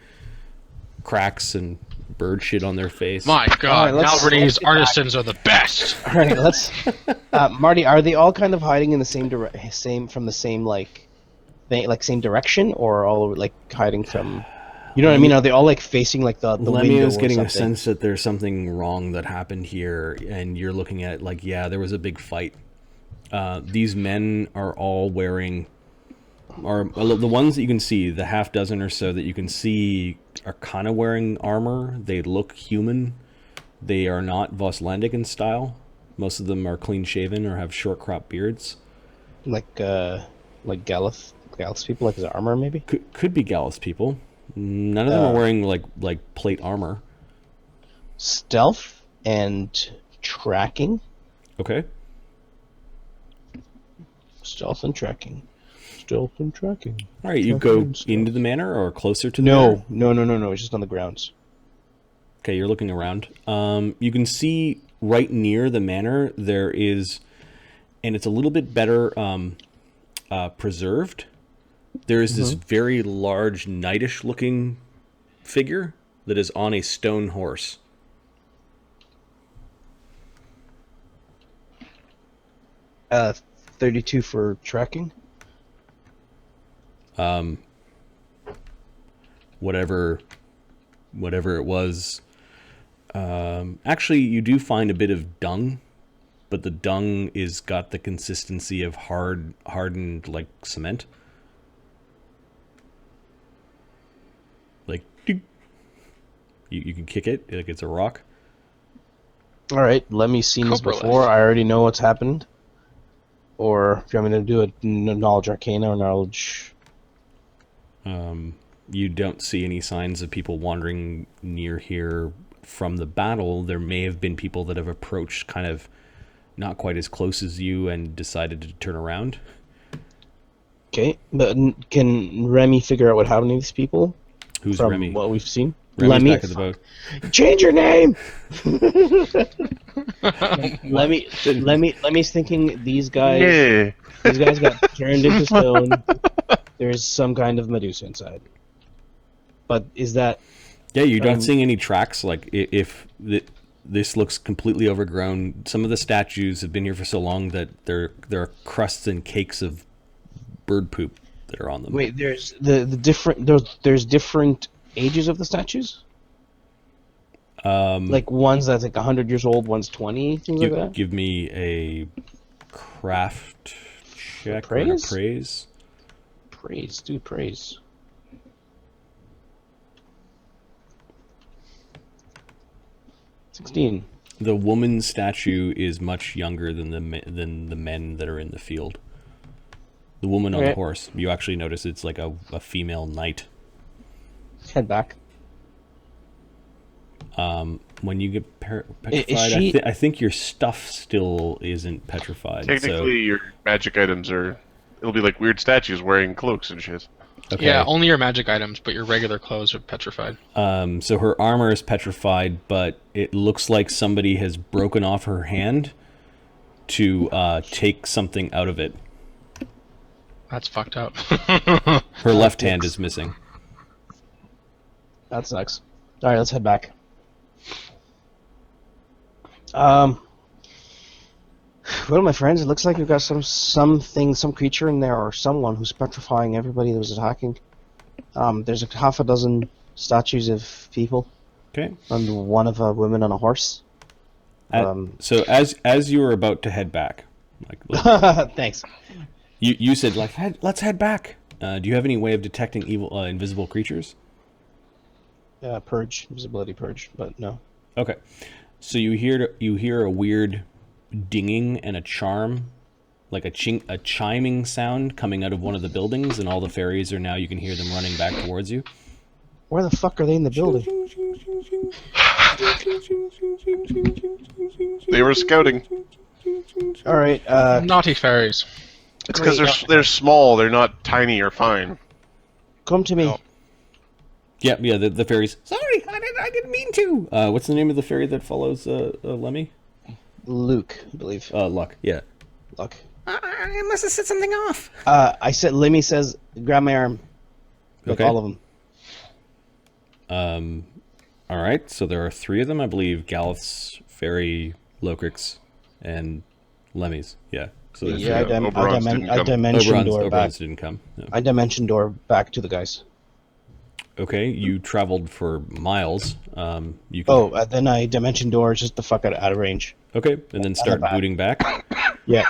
Speaker 2: Cracks and bird shit on their face.
Speaker 4: My God, Albertese artisans are the best.
Speaker 10: All right, let's. Marty, are they all kind of hiding in the same from the same same direction, or all like hiding from? You know what I mean? Are they all like facing like the window?
Speaker 2: Lemmy-O's getting a sense that there's something wrong that happened here, and you're looking at like, yeah, there was a big fight. These men are all wearing, the ones that you can see, the half dozen or so that you can see are kind of wearing armor. They look human. They are not Voslandic in style. Most of them are clean shaven or have short crop beards.
Speaker 10: Like Gallus people, like his armor maybe?
Speaker 2: Could be Gallus people. None of them are wearing like plate armor.
Speaker 10: Stealth and tracking.
Speaker 2: Okay.
Speaker 8: Stealth and tracking. Stealth and tracking.
Speaker 2: All right, you go into the manor or closer to the manor?
Speaker 8: No. It's just on the grounds.
Speaker 2: Okay, you're looking around. You can see right near the manor there is, and it's a little bit better preserved. There is this very large, knightish-looking figure that is on a stone horse.
Speaker 8: Uh, 32 for tracking.
Speaker 2: Whatever it was. Actually, you do find a bit of dung, but the dung is got the consistency of hardened like cement. Like, you can kick it like it's a rock.
Speaker 8: All right, let me see this before. I already know what's happened. Or if you want me to do a knowledge arcana or knowledge.
Speaker 2: You don't see any signs of people wandering near here from the battle. There may have been people that have approached kind of not quite as close as you and decided to turn around.
Speaker 8: Okay, but can Remy figure out what happened to these people?
Speaker 2: Who's
Speaker 8: from
Speaker 2: Remy?
Speaker 8: What we've seen?
Speaker 2: Remy's
Speaker 8: Lemmy.
Speaker 2: back at the boat.
Speaker 8: Change your name. Lemmy's thinking these guys.
Speaker 5: Yeah.
Speaker 8: These guys got turned into stone. There's some kind of Medusa inside. But is that?
Speaker 2: Yeah, you're not seeing any tracks. Like if this looks completely overgrown. Some of the statues have been here for so long that there are crusts and cakes of bird poop that are on them.
Speaker 8: Wait, there's there's different ages of the statues. Like one's that's like 100 years old, one's 20, things like that.
Speaker 2: Give me a craft check.
Speaker 8: Praise?
Speaker 2: Praise.
Speaker 8: Praise, dude, praise. $16.
Speaker 2: The woman statue is much younger than the men that are in the field. The woman on the horse, you actually notice it's like a female knight.
Speaker 8: Head back.
Speaker 2: When you get petrified, I think your stuff still isn't petrified.
Speaker 5: Technically, your magic items it'll be like weird statues wearing cloaks and shit.
Speaker 4: Okay. Yeah, only your magic items, but your regular clothes are petrified.
Speaker 2: So her armor is petrified, but it looks like somebody has broken off her hand to take something out of it.
Speaker 4: That's fucked up.
Speaker 2: Her left hand is missing.
Speaker 8: That sucks. All right, let's head back. Well, my friends, it looks like we've got some creature in there, or someone who's petrifying everybody that was attacking. There's a half a dozen statues of people.
Speaker 2: Okay.
Speaker 8: And one of a woman on a horse.
Speaker 2: So as you were about to head back,
Speaker 8: thanks.
Speaker 2: You said let's head back. Do you have any way of detecting invisible creatures?
Speaker 8: Purge, visibility purge, but no.
Speaker 2: Okay. So you hear a weird dinging and a charm, like a chiming sound coming out of one of the buildings, and all the fairies are now, you can hear them running back towards you.
Speaker 8: Where the fuck are they in the building?
Speaker 5: They were scouting.
Speaker 8: All right.
Speaker 4: Naughty fairies.
Speaker 5: It's because they're small. They're not tiny or fine.
Speaker 8: Come to me.
Speaker 5: Oh.
Speaker 2: Yeah. The fairies. Sorry, I didn't mean to. What's the name of the fairy that follows Lemmy?
Speaker 8: Luke, I believe.
Speaker 2: Luck. Yeah.
Speaker 8: Luck.
Speaker 2: I must have set something off.
Speaker 8: Lemmy says, grab my arm. Like all of them.
Speaker 2: All right. So there are 3 of them, I believe. Galith's, Fairy, Locrix, and Lemmy's. Yeah. So
Speaker 8: I dimension door back.
Speaker 2: Didn't come. No.
Speaker 8: I dimension door back to the guys.
Speaker 2: Okay, you traveled for miles. You can...
Speaker 8: then I dimension door just the fuck out of range.
Speaker 2: Okay, and then start booting back.
Speaker 8: Yeah.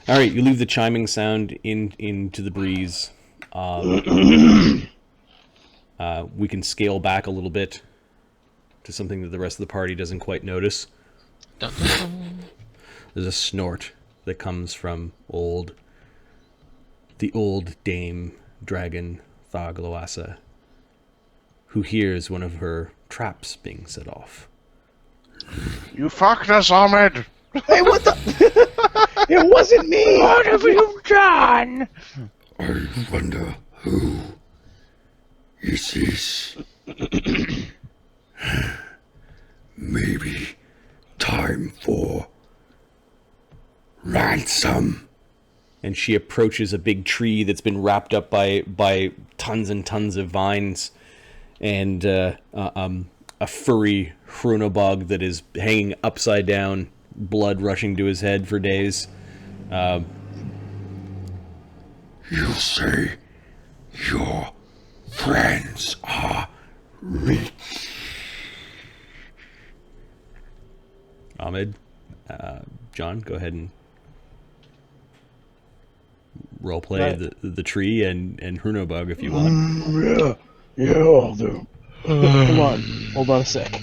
Speaker 2: All right, you leave the chiming sound into the breeze. We can scale back a little bit to something that the rest of the party doesn't quite notice.
Speaker 4: Dun, dun, dun.
Speaker 2: There's a snort that comes from the old dame dragon Thargloasa, who hears one of her traps being set off.
Speaker 11: You fucked us, Ahmed!
Speaker 8: Hey, what the? It wasn't me.
Speaker 6: What have you done?
Speaker 7: I wonder who is this? Maybe time for ransom.
Speaker 2: And she approaches a big tree that's been wrapped up by tons and tons of vines, and a furry Hrunobog that is hanging upside down, blood rushing to his head for days.
Speaker 7: You say your friends are rich.
Speaker 2: Ahmed, John, go ahead and roleplay the tree and Hrunobog if you want.
Speaker 8: Yeah, I'll do. Hold on a sec.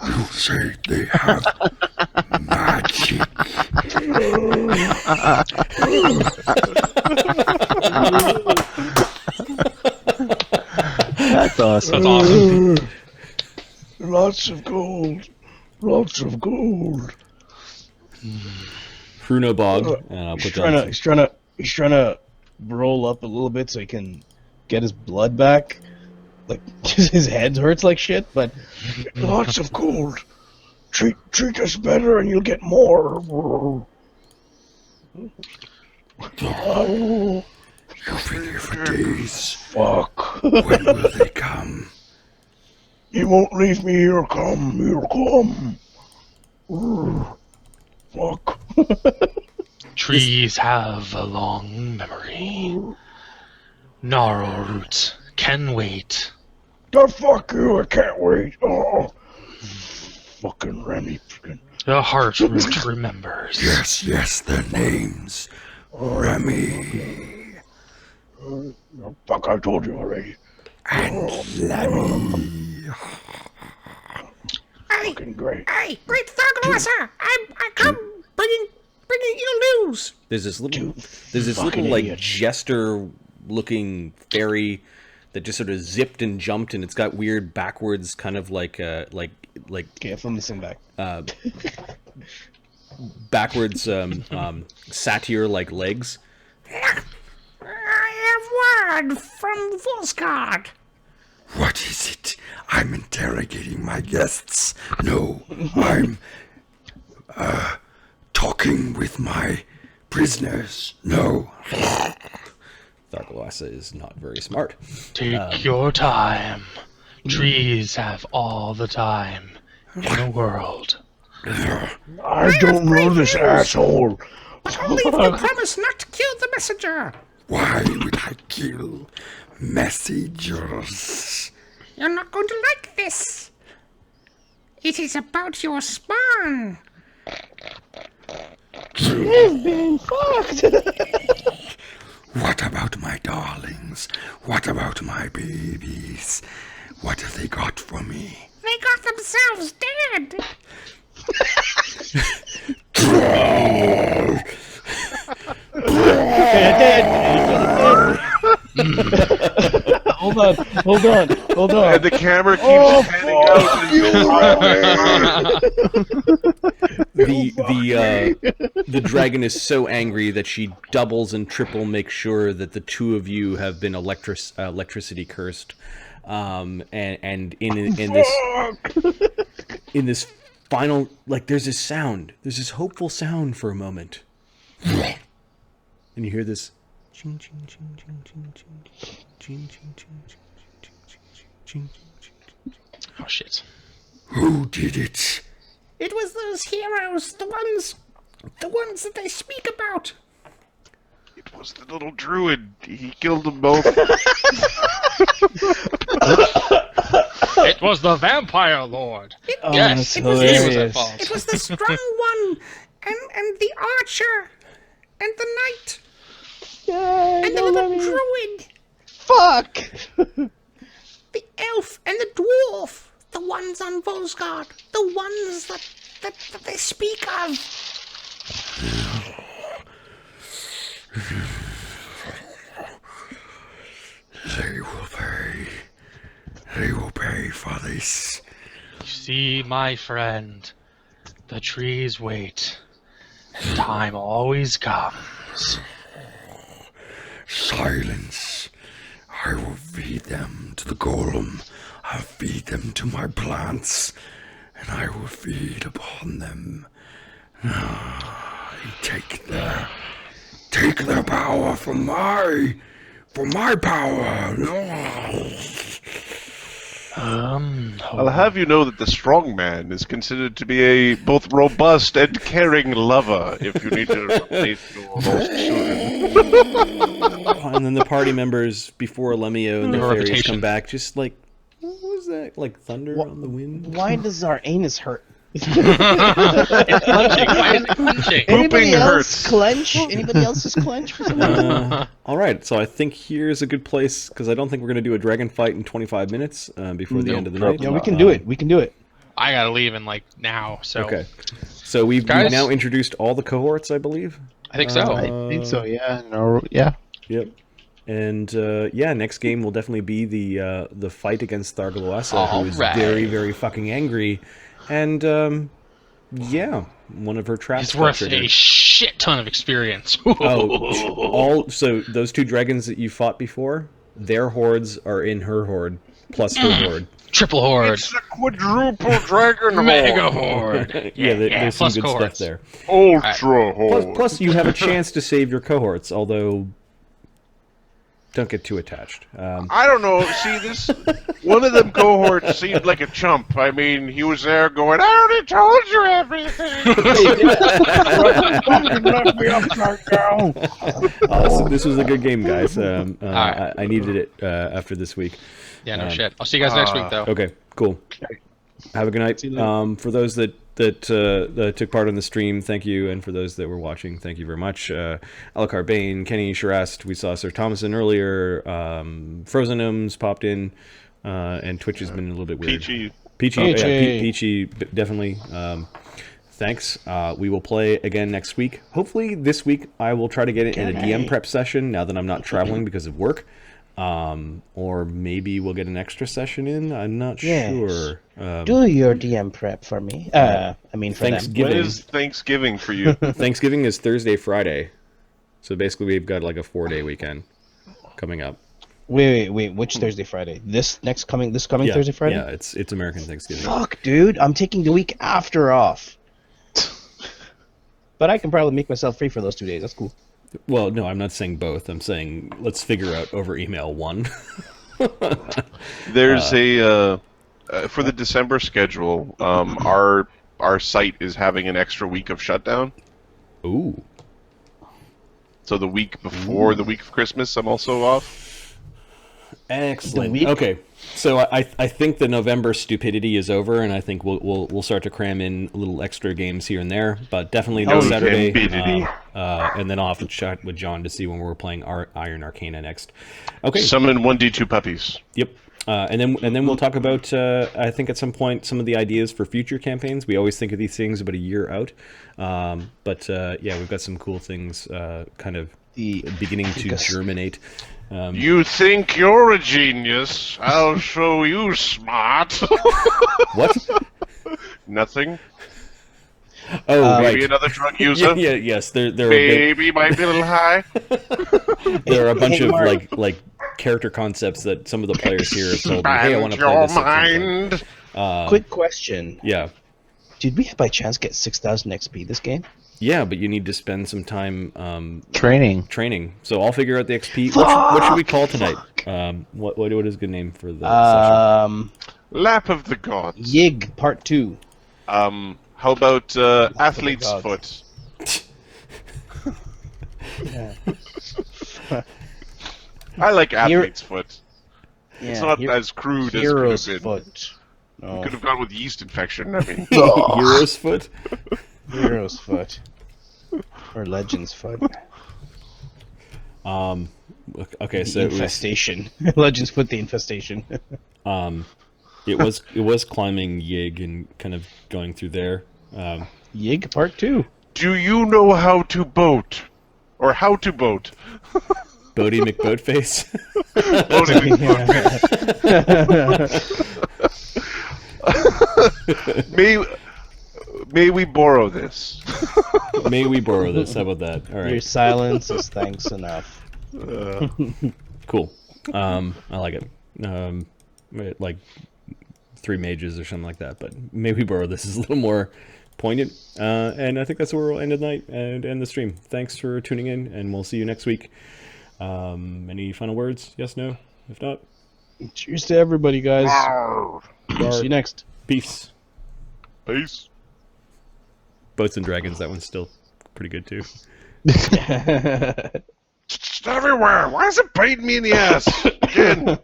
Speaker 7: You say they have magic.
Speaker 3: That's awesome.
Speaker 4: That's awesome.
Speaker 8: Lots of gold.
Speaker 2: Hrunobog, and I'll put that.
Speaker 8: He's trying to roll up a little bit so he can get his blood back. Like his head hurts like shit, but lots of gold. Treat us better, and you'll get more.
Speaker 7: You've been here for days.
Speaker 8: Fuck.
Speaker 7: When will they come?
Speaker 8: You won't leave me here. Come. Fuck.
Speaker 4: Trees have a long memory. Gnarl roots can wait.
Speaker 8: The fuck you! I can't wait. Oh, fucking Remy.
Speaker 4: The heart root remembers.
Speaker 7: Yes, their names. Remy
Speaker 8: Fuck, I told you already.
Speaker 7: and Lemmy.
Speaker 8: Fucking great.
Speaker 9: Hey, great Vargon, I come bringing you news.
Speaker 2: There's this little like
Speaker 8: idiot.
Speaker 2: jester-looking fairy that just sort of zipped and jumped, and it's got weird backwards kind of like
Speaker 8: Okay, film this thing back.
Speaker 2: backwards satyr like legs.
Speaker 9: I have word from Volsgard.
Speaker 7: What is it? I'm interrogating my guests. No, I'm talking with my prisoners. No.
Speaker 2: Tharkalasa is not very smart.
Speaker 4: Take your time. Trees have all the time in the world.
Speaker 8: I don't know this asshole.
Speaker 9: Only if you promise not to kill the messenger.
Speaker 7: Why would I kill messengers?
Speaker 9: You're not going to like this. It is about your spawn.
Speaker 8: You've been fucked.
Speaker 7: What about my darlings? What about my babies? What have they got for me?
Speaker 9: They got themselves dead.
Speaker 8: Hold on.
Speaker 5: And the camera keeps panning out.
Speaker 2: The dragon is so angry that she doubles and triple makes sure that the two of you have been electricity cursed, and in this final, like, there's this hopeful sound for a moment, and you hear this ching ching ching ching ching ching ching ching ching ching ching.
Speaker 4: Oh shit.
Speaker 7: Who did it?
Speaker 9: It was those heroes, the ones that they speak about.
Speaker 5: It was the little druid. He killed them both.
Speaker 4: It was the vampire lord. Yes, he was at fault.
Speaker 9: It was the strong one, and the archer, and the knight, and the little druid.
Speaker 8: Fuck.
Speaker 9: The elf and the dwarf, the ones on Volsgard, the ones that they speak of.
Speaker 7: They will pay. They will pay for this.
Speaker 4: You see, my friend, The trees wait. Time always comes.
Speaker 7: Silence. I will feed them to the golem. I'll feed them to my plants. And I will feed upon them. Take their power for my power.
Speaker 5: I'll have you know that the strong man is considered to be a both robust and caring lover if you need to replace your lost children.
Speaker 2: And then the party members before Lemmy-O and the fairies
Speaker 4: Reputation.
Speaker 2: come back, just like, what was that? Like thunder on the wind?
Speaker 10: Why does our anus hurt?
Speaker 4: It's clenching. Why is it clenching?
Speaker 10: Anybody else
Speaker 5: hurts.
Speaker 10: clench? Anybody else's clench for some reason?
Speaker 2: All right, so I think here's a good place, because I don't think we're going to do a dragon fight in 25 minutes before the end of the night.
Speaker 10: Yeah, we can do it. We can do it.
Speaker 4: I gotta leave in like now, so
Speaker 2: Okay. So we've
Speaker 4: Guys?
Speaker 2: now introduced all the cohorts, I believe.
Speaker 4: I think so.
Speaker 3: I think so. Yeah. No. Yeah.
Speaker 2: Yep. And yeah, next game will definitely be the fight against Thargaloasa, who is
Speaker 4: Alright.
Speaker 2: very, very fucking angry. And yeah, one of her traps.
Speaker 4: It's
Speaker 2: got
Speaker 4: worth
Speaker 2: triggered.
Speaker 4: a shit ton of experience.
Speaker 2: So those two dragons that you fought before, their hordes are in her horde plus her horde.
Speaker 4: Triple horde.
Speaker 5: It's a quadruple dragon
Speaker 4: Mega
Speaker 5: horde.
Speaker 4: horde.
Speaker 2: Yeah, there's some
Speaker 4: plus
Speaker 2: good
Speaker 4: cohorts.
Speaker 2: stuff there.
Speaker 5: Ultra horde.
Speaker 2: Plus, you have a chance to save your cohorts, although don't get too attached.
Speaker 5: I don't know. See, this one of them cohorts seemed like a chump. I mean, he was there going, "I already told you everything."
Speaker 2: This was a good game, guys.
Speaker 4: Alright.
Speaker 2: I needed it after this week.
Speaker 4: Yeah, no shit. I'll see you guys next week, though.
Speaker 2: Okay, cool. Have a good night. For those that took part in the stream, thank you, and for those that were watching, thank you very much. Alucard Bane, Kenny Shirast, we saw Sir Thomason earlier. Frozen Gnomes popped in, and Twitch has been a little bit weird. Peachy, definitely. Thanks. We will play again next week. Hopefully this week I will try to get it in a DM prep session now that I'm not traveling because of work. Or maybe we'll get an extra session in. I'm not sure.
Speaker 10: Do your DM prep for me. I mean, for
Speaker 2: Thanksgiving.
Speaker 5: When is Thanksgiving for you?
Speaker 2: Thanksgiving is Thursday, Friday. So basically we've got like a 4-day weekend coming up.
Speaker 10: Wait. Which Thursday, Friday? This coming Thursday, Friday?
Speaker 2: Yeah, it's American Thanksgiving.
Speaker 10: Fuck, dude. I'm taking the week after off. But I can probably make myself free for those 2 days. That's cool.
Speaker 2: Well, no, I'm not saying both. I'm saying let's figure out over email one.
Speaker 5: There's for the December schedule. Our site is having an extra week of shutdown.
Speaker 2: Ooh.
Speaker 5: So the week before the week of Christmas, I'm also off.
Speaker 2: Excellent. Okay, so I think the November stupidity is over, and I think we'll start to cram in little extra games here and there, but definitely no Saturday. And then I'll have to chat with John to see when we're playing Iron Arcana next. Okay.
Speaker 5: Summon 1d2 puppies.
Speaker 2: Yep. And then we'll talk about I think at some point some of the ideas for future campaigns. We always think of these things about a year out, but yeah, we've got some cool things kind of beginning to germinate.
Speaker 5: You think you're a genius? I'll show you smart.
Speaker 2: What?
Speaker 5: Nothing.
Speaker 2: Oh,
Speaker 5: maybe
Speaker 2: right.
Speaker 5: another drug user.
Speaker 2: Yes. There
Speaker 5: Maybe might be a little high.
Speaker 2: There are a bunch of like character concepts that some of the players here have told me. Hey, I want to play this.
Speaker 5: Mind.
Speaker 10: Quick question.
Speaker 2: Yeah.
Speaker 10: Did we by chance get 6,000 XP this game?
Speaker 2: Yeah, but you need to spend some time
Speaker 3: training.
Speaker 2: So I'll figure out the XP. What should we call tonight? What is a good name for the session?
Speaker 5: Lap of the Gods.
Speaker 10: Yig Part 2.
Speaker 5: How about Athlete's Foot? I like Athlete's Foot. It's not as crude as it could have been.
Speaker 10: Foot. No.
Speaker 5: We could have gone with yeast infection. I mean,
Speaker 2: Hero's Foot.
Speaker 10: Hero's Foot. Or Legend's Foot.
Speaker 2: Okay, so
Speaker 10: Infestation. Legend's Foot, the Infestation.
Speaker 2: It was climbing Yig and kind of going through there.
Speaker 10: Yig Part 2.
Speaker 5: Do you know how to boat? Or how to boat?
Speaker 2: Bodie McBoatface.
Speaker 5: Bodie McBoatface. May we borrow this?
Speaker 2: May we borrow this? How about that? All
Speaker 10: Your
Speaker 2: right.
Speaker 10: silence is thanks enough.
Speaker 2: Cool. I like it. Like 3 mages or something like that. But may we borrow this is a little more poignant. And I think that's where we'll end the night and end the stream. Thanks for tuning in, and we'll see you next week. Any final words? Yes, no? If not,
Speaker 10: Cheers to everybody, guys. See you next.
Speaker 2: peace.
Speaker 5: Peace.
Speaker 2: Boats and Dragons, that one's still pretty good too.
Speaker 5: It's everywhere. Why is it biting me in the ass? Again.